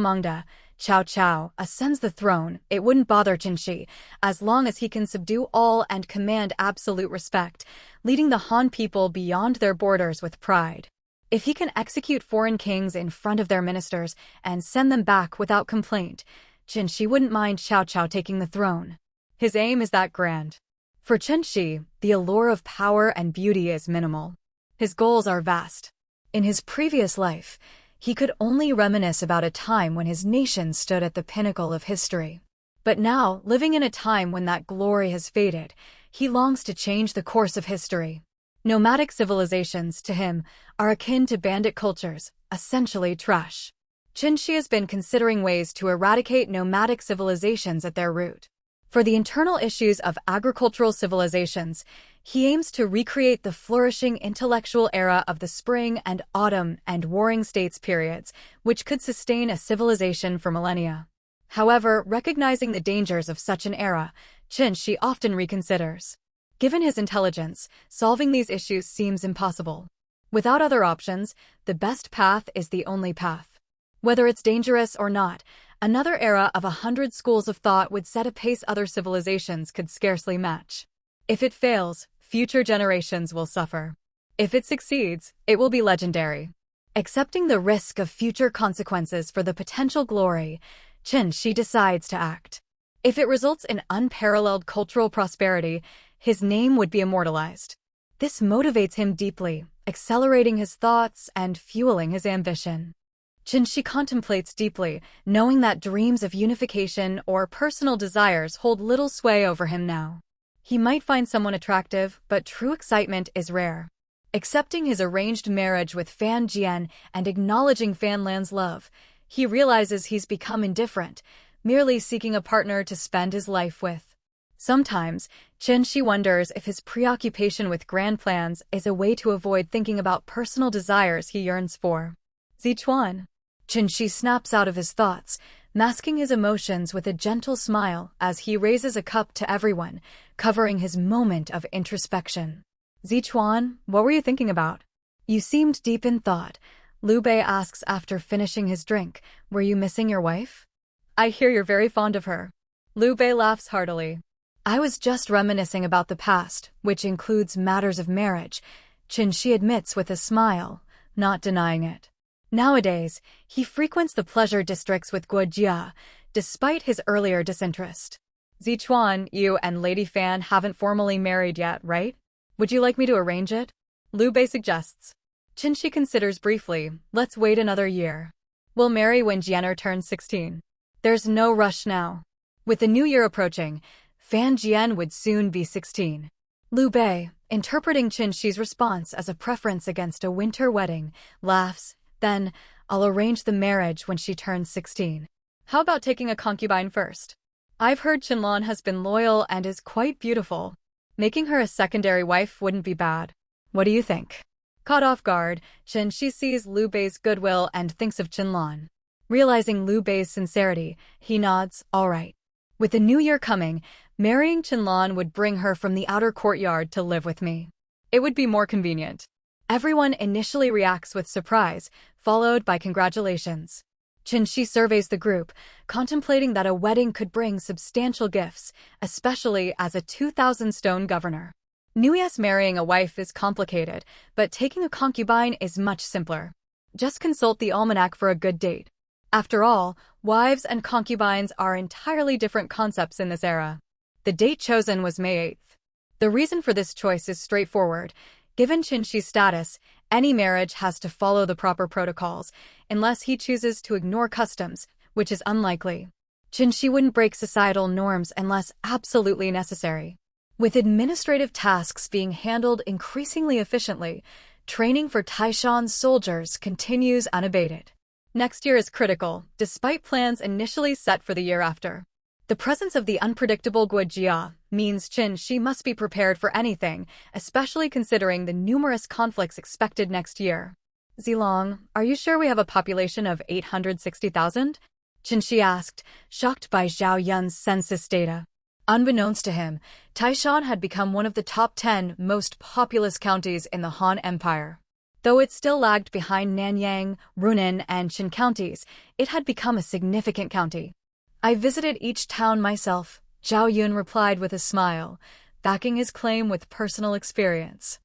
S1: Cao, ascends the throne, it wouldn't bother Chen Xi, as long as he can subdue all and command absolute respect, leading the Han people beyond their borders with pride. If he can execute foreign kings in front of their ministers and send them back without complaint, Chen Xi wouldn't mind Cao Cao taking the throne. His aim is that grand. For Chen Xi, the allure of power and beauty is minimal. His goals are vast. In his previous life, he could only reminisce about a time when his nation stood at the pinnacle of history. But now, living in a time when that glory has faded, he longs to change the course of history. Nomadic civilizations, to him, are akin to bandit cultures, essentially trash. Chen Xi has been considering ways to eradicate nomadic civilizations at their root. For the internal issues of agricultural civilizations, he aims to recreate the flourishing intellectual era of the Spring and Autumn and Warring States periods, which could sustain a civilization for millennia. However, recognizing the dangers of such an era, Chen Xi often reconsiders. Given his intelligence, solving these issues seems impossible. Without other options, the best path is the only path. Whether it's dangerous or not, another era of 100 schools of thought would set a pace other civilizations could scarcely match. If it fails, future generations will suffer. If it succeeds, it will be legendary. Accepting the risk of future consequences for the potential glory, Chen Xi decides to act. If it results in unparalleled cultural prosperity, his name would be immortalized. This motivates him deeply, accelerating his thoughts and fueling his ambition. Chen Xi contemplates deeply, knowing that dreams of unification or personal desires hold little sway over him now. He might find someone attractive, but true excitement is rare. Accepting his arranged marriage with Fan Jian and acknowledging Fan Lan's love, he realizes he's become indifferent, merely seeking a partner to spend his life with. Sometimes, Chen Xi wonders if his preoccupation with grand plans is a way to avoid thinking about personal desires he yearns for. Zichuan. Chen Xi snaps out of his thoughts, masking his emotions with a gentle smile as he raises a cup to everyone, covering his moment of introspection. Zichuan, what were you thinking about? You seemed deep in thought. Liu Bei asks after finishing his drink. Were you missing your wife? I hear you're very fond of her. Liu Bei laughs heartily. I was just reminiscing about the past, which includes matters of marriage, Chen Xi admits with a smile, not denying it. Nowadays, he frequents the pleasure districts with Guo Jia, despite his earlier disinterest. Zichuan, you and Lady Fan haven't formally married yet, right? Would you like me to arrange it? Liu Bei suggests. Chen Xi considers briefly. Let's wait another year. We'll marry when Jianer turns 16. There's no rush now. With the new year approaching, Fan Jian would soon be 16. Liu Bei, interpreting Chen Xi's response as a preference against a winter wedding, laughs. Then, I'll arrange the marriage when she turns 16. How about taking a concubine first? I've heard Qianlan has been loyal and is quite beautiful. Making her a secondary wife wouldn't be bad. What do you think? Caught off guard, Chen Xi sees Liu Bei's goodwill and thinks of Qianlan. Realizing Liu Bei's sincerity, he nods, all right. With the new year coming, marrying Qianlan would bring her from the outer courtyard to live with me. It would be more convenient. Everyone initially reacts with surprise, followed by congratulations. Chen Xi surveys the group, contemplating that a wedding could bring substantial gifts, especially as a 2,000-stone governor. Nuyes marrying a wife is complicated, but taking a concubine is much simpler. Just consult the almanac for a good date. After all, wives and concubines are entirely different concepts in this era. The date chosen was May 8th. The reason for this choice is straightforward. Given Chen Xi's status, any marriage has to follow the proper protocols, unless he chooses to ignore customs, which is unlikely. Chen Xi wouldn't break societal norms unless absolutely necessary. With administrative tasks being handled increasingly efficiently, training for Taishan's soldiers continues unabated. Next year is critical, despite plans initially set for the year after. The presence of the unpredictable Guo Jia means Chen Xi must be prepared for anything, especially considering the numerous conflicts expected next year. Zilong, are you sure we have a population of 860,000? Chen Xi asked, shocked by Zhao Yun's census data. Unbeknownst to him, Taishan had become one of the top 10 most populous counties in the Han Empire. Though it still lagged behind Nanyang, Runan, and Qin counties, it had become a significant county. I visited each town myself, Zhao Yun replied with a smile, backing his claim with personal experience.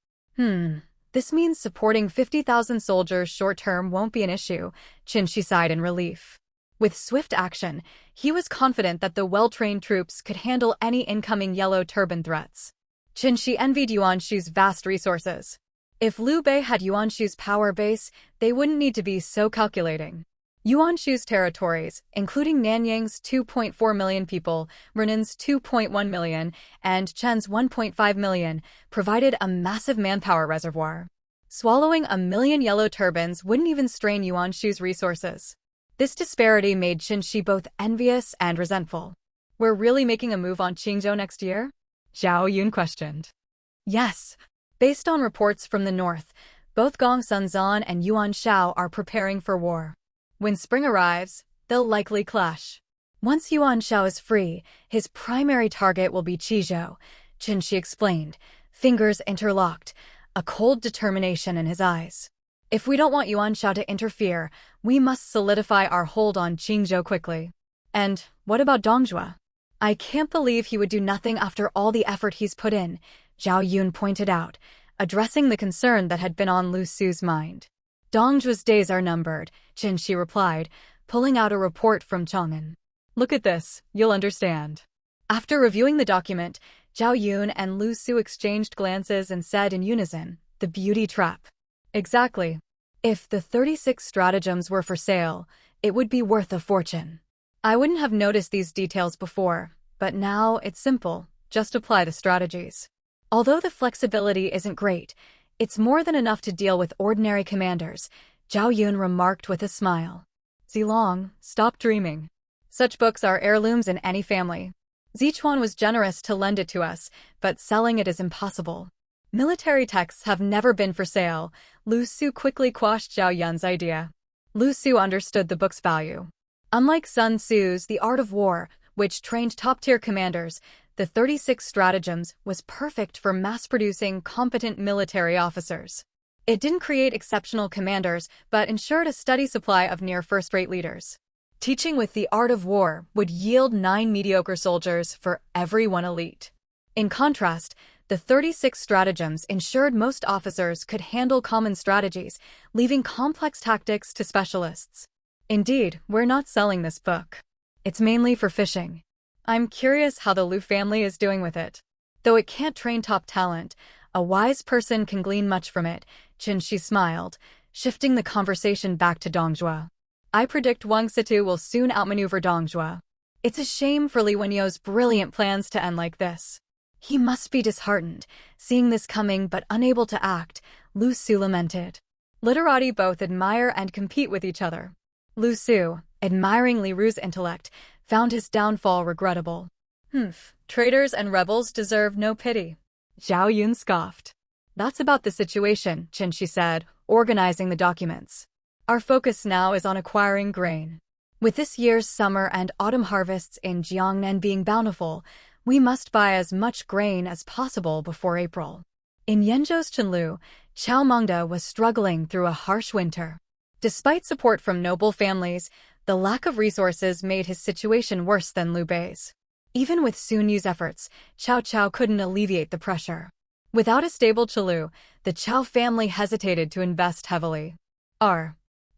S1: This means supporting 50,000 soldiers short-term won't be an issue, Chen Xi sighed in relief. With swift action, he was confident that the well-trained troops could handle any incoming yellow turban threats. Chen Xi envied Yuan Shu's vast resources. If Liu Bei had Yuan Shu's power base, they wouldn't need to be so calculating. Yuan Shu's territories, including Nanyang's 2.4 million people, Renan's 2.1 million, and Chen's 1.5 million, provided a massive manpower reservoir. Swallowing 1 million yellow turbans wouldn't even strain Yuan Shu's resources. This disparity made Chen Xi both envious and resentful. We're really making a move on Qingzhou next year? Zhao Yun questioned. Yes. Based on reports from the north, both Gong Sunzan and Yuan Shao are preparing for war. When spring arrives, they'll likely clash. Once Yuan Shao is free, his primary target will be Qizhou, Chen Xi explained, fingers interlocked, a cold determination in his eyes. If we don't want Yuan Shao to interfere, we must solidify our hold on Qingzhou quickly. And what about Dongjue? I can't believe he would do nothing after all the effort he's put in, Zhao Yun pointed out, addressing the concern that had been on Lu Su's mind. Dongzhua's days are numbered, Chen Xi replied, pulling out a report from Chang'an. Look at this, you'll understand. After reviewing the document, Zhao Yun and Lu Su exchanged glances and said in unison, "The beauty trap." Exactly. If the 36 stratagems were for sale, it would be worth a fortune. I wouldn't have noticed these details before, but now it's simple, just apply the strategies. Although the flexibility isn't great, it's more than enough to deal with ordinary commanders, Zhao Yun remarked with a smile. Zilong, stop dreaming. Such books are heirlooms in any family. Zichuan was generous to lend it to us, but selling it is impossible. Military texts have never been for sale. Lu Su quickly quashed Zhao Yun's idea. Lu Su understood the book's value. Unlike Sun Tzu's The Art of War, which trained top-tier commanders, the 36 stratagems was perfect for mass-producing competent military officers. It didn't create exceptional commanders, but ensured a steady supply of near first-rate leaders. Teaching with The Art of War would yield 9 mediocre soldiers for every 1 elite. In contrast, the 36 stratagems ensured most officers could handle common strategies, leaving complex tactics to specialists. Indeed, we're not selling this book. It's mainly for fishing. I'm curious how the Lu family is doing with it. Though it can't train top talent, a wise person can glean much from it, Chen Xi smiled, shifting the conversation back to Dongzhua. I predict Wang Situ will soon outmaneuver Dongzhua. It's a shame for Li Wenyo's brilliant plans to end like this. He must be disheartened, seeing this coming but unable to act, Lu Su lamented. Literati both admire and compete with each other. Lu Su, admiring Li Ru's intellect, found his downfall regrettable. Traitors and rebels deserve no pity. Zhao Yun scoffed. That's about the situation, Chen Xi said, organizing the documents. Our focus now is on acquiring grain. With this year's summer and autumn harvests in Jiangnan being bountiful, we must buy as much grain as possible before April. In Yenzhou's Chenlu, Chao Mengde was struggling through a harsh winter. Despite support from noble families, the lack of resources made his situation worse than Liu Bei's. Even with Sun Yu's efforts, Cao Cao couldn't alleviate the pressure. Without a stable Chenlu, the Chao family hesitated to invest heavily.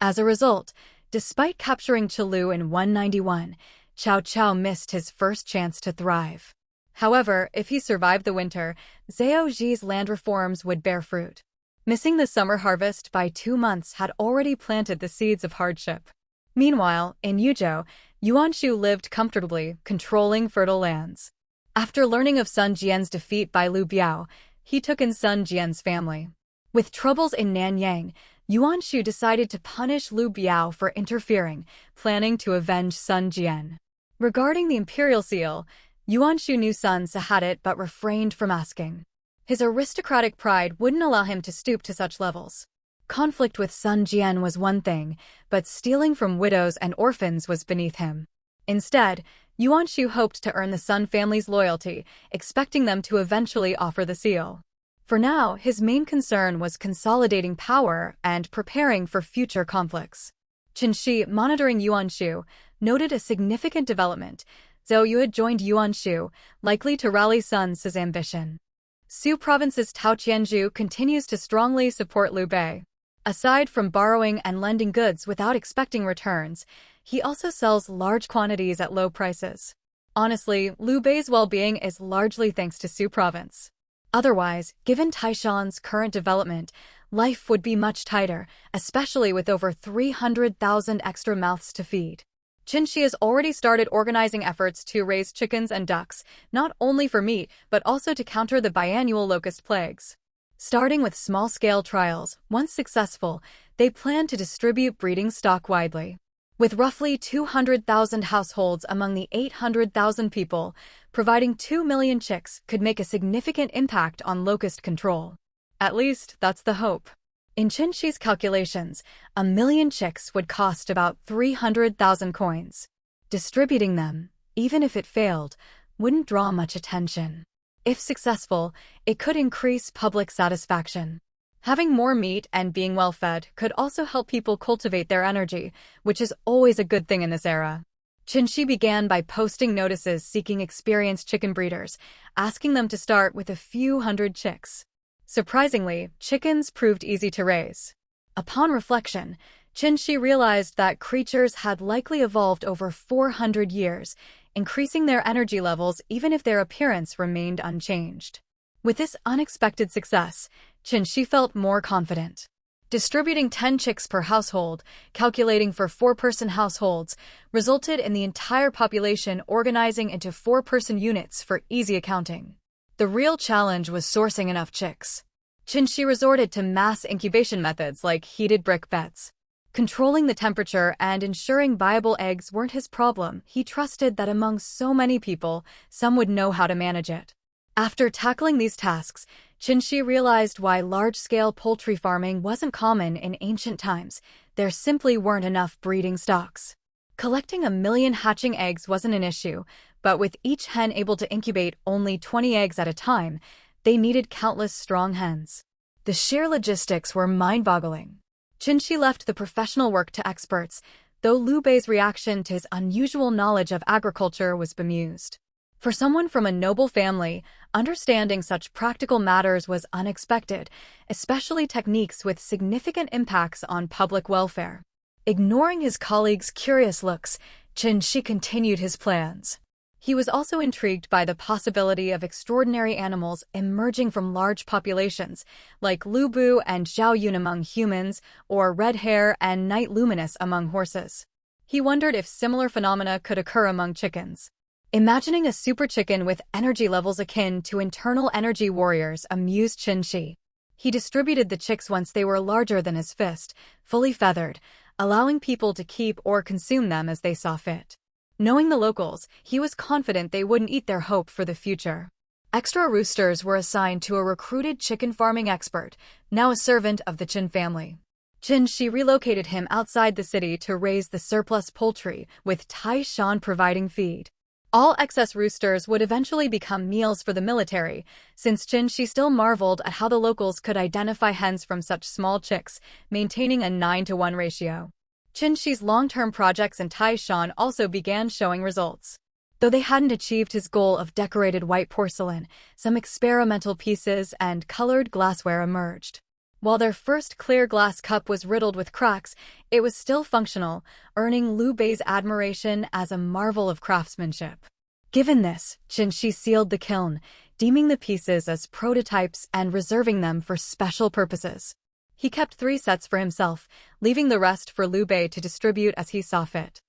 S1: As a result, despite capturing Chenlu in 191, Cao Cao missed his first chance to thrive. However, if he survived the winter, Zhao Zi's land reforms would bear fruit. Missing the summer harvest by 2 months had already planted the seeds of hardship. Meanwhile, in Yuzhou, Yuan Shu lived comfortably, controlling fertile lands. After learning of Sun Jian's defeat by Liu Biao, he took in Sun Jian's family. With troubles in Nanyang, Yuan Shu decided to punish Liu Biao for interfering, planning to avenge Sun Jian. Regarding the imperial seal, Yuan Shu knew Sun Ce had it but refrained from asking. His aristocratic pride wouldn't allow him to stoop to such levels. Conflict with Sun Jian was one thing, but stealing from widows and orphans was beneath him. Instead, Yuan Shu hoped to earn the Sun family's loyalty, expecting them to eventually offer the seal. For now, his main concern was consolidating power and preparing for future conflicts. Chen Xi, monitoring Yuan Shu, noted a significant development. Zhou Yu had joined Yuan Shu, likely to rally Sun Ce's ambition. Su Province's Tao Qianzhu continues to strongly support Liu Bei. Aside from borrowing and lending goods without expecting returns, he also sells large quantities at low prices. Honestly, Liu Bei's well-being is largely thanks to Su Province. Otherwise, given Taishan's current development, life would be much tighter, especially with over 300,000 extra mouths to feed. Chen Xi has already started organizing efforts to raise chickens and ducks, not only for meat, but also to counter the biannual locust plagues. Starting with small-scale trials, once successful, they plan to distribute breeding stock widely. With roughly 200,000 households among the 800,000 people, providing 2 million chicks could make a significant impact on locust control. At least, that's the hope. In Chen Xi's calculations, 1 million chicks would cost about 300,000 coins. Distributing them, even if it failed, wouldn't draw much attention. If successful, it could increase public satisfaction. Having more meat and being well-fed could also help people cultivate their energy, which is always a good thing in this era. Chen Xi began by posting notices seeking experienced chicken breeders, asking them to start with a few hundred chicks. Surprisingly, chickens proved easy to raise. Upon reflection, Chen Xi realized that creatures had likely evolved over 400 years, increasing their energy levels even if their appearance remained unchanged. With this unexpected success, Chen Xi felt more confident. Distributing 10 chicks per household, calculating for 4-person households, resulted in the entire population organizing into 4-person units for easy accounting. The real challenge was sourcing enough chicks. Chen Xi resorted to mass incubation methods like heated brick beds. Controlling the temperature and ensuring viable eggs weren't his problem. He trusted that among so many people, some would know how to manage it. After tackling these tasks, Chen Xi realized why large-scale poultry farming wasn't common in ancient times. There simply weren't enough breeding stocks. Collecting 1 million hatching eggs wasn't an issue, but with each hen able to incubate only 20 eggs at a time, they needed countless strong hens. The sheer logistics were mind-boggling. Chen Xi left the professional work to experts, though Liu Bei's reaction to his unusual knowledge of agriculture was bemused. For someone from a noble family, understanding such practical matters was unexpected, especially techniques with significant impacts on public welfare. Ignoring his colleagues' curious looks, Chen Xi continued his plans. He was also intrigued by the possibility of extraordinary animals emerging from large populations, like Lu Bu and Zhao Yun among humans, or red hair and night luminous among horses. He wondered if similar phenomena could occur among chickens. Imagining a super chicken with energy levels akin to internal energy warriors amused Chen Xi. He distributed the chicks once they were larger than his fist, fully feathered, allowing people to keep or consume them as they saw fit. Knowing the locals, he was confident they wouldn't eat their hope for the future. Extra roosters were assigned to a recruited chicken farming expert, now a servant of the Chen family. Chen Xi relocated him outside the city to raise the surplus poultry, with Tai Shan providing feed. All excess roosters would eventually become meals for the military, since Chen Xi still marveled at how the locals could identify hens from such small chicks, maintaining a 9-to-1 ratio. Chen Xi's long-term projects in Taishan also began showing results. Though they hadn't achieved his goal of decorated white porcelain, some experimental pieces and colored glassware emerged. While their first clear glass cup was riddled with cracks, it was still functional, earning Liu Bei's admiration as a marvel of craftsmanship. Given this, Chen Xi sealed the kiln, deeming the pieces as prototypes and reserving them for special purposes. He kept 3 sets for himself, leaving the rest for Liu Bei to distribute as he saw fit.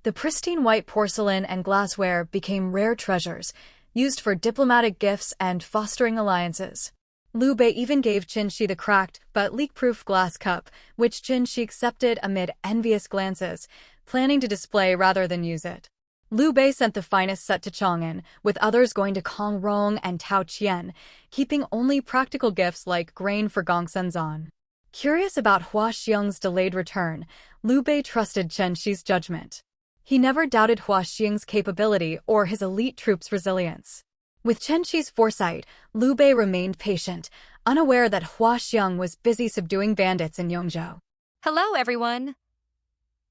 S1: The pristine white porcelain and glassware became rare treasures, used for diplomatic gifts and fostering alliances. Liu Bei even gave Chen Xi the cracked but leak-proof glass cup, which Chen Xi accepted amid envious glances, planning to display rather than use it. Liu Bei sent the finest set to Chang'an, with others going to Kongrong and Taoqian, keeping only practical gifts like grain for Gongsunzan. Curious about Hua Xiong's delayed return, Liu Bei trusted Chen Xi's judgment. He never doubted Hua Xiong's capability or his elite troops' resilience. With Chen Xi's foresight, Liu Bei remained patient, unaware that Hua Xiong was busy subduing bandits in Yongzhou.
S3: Hello, everyone!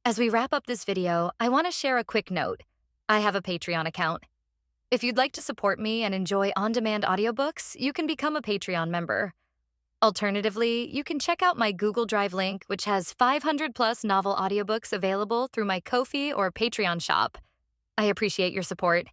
S3: As we wrap up this video, I want to share a quick note. I have a Patreon account. If you'd like to support me and enjoy on-demand audiobooks, you can become a Patreon member. Alternatively, you can check out my Google Drive link, which has 500-plus novel audiobooks available through my Ko-fi or Patreon shop. I appreciate your support.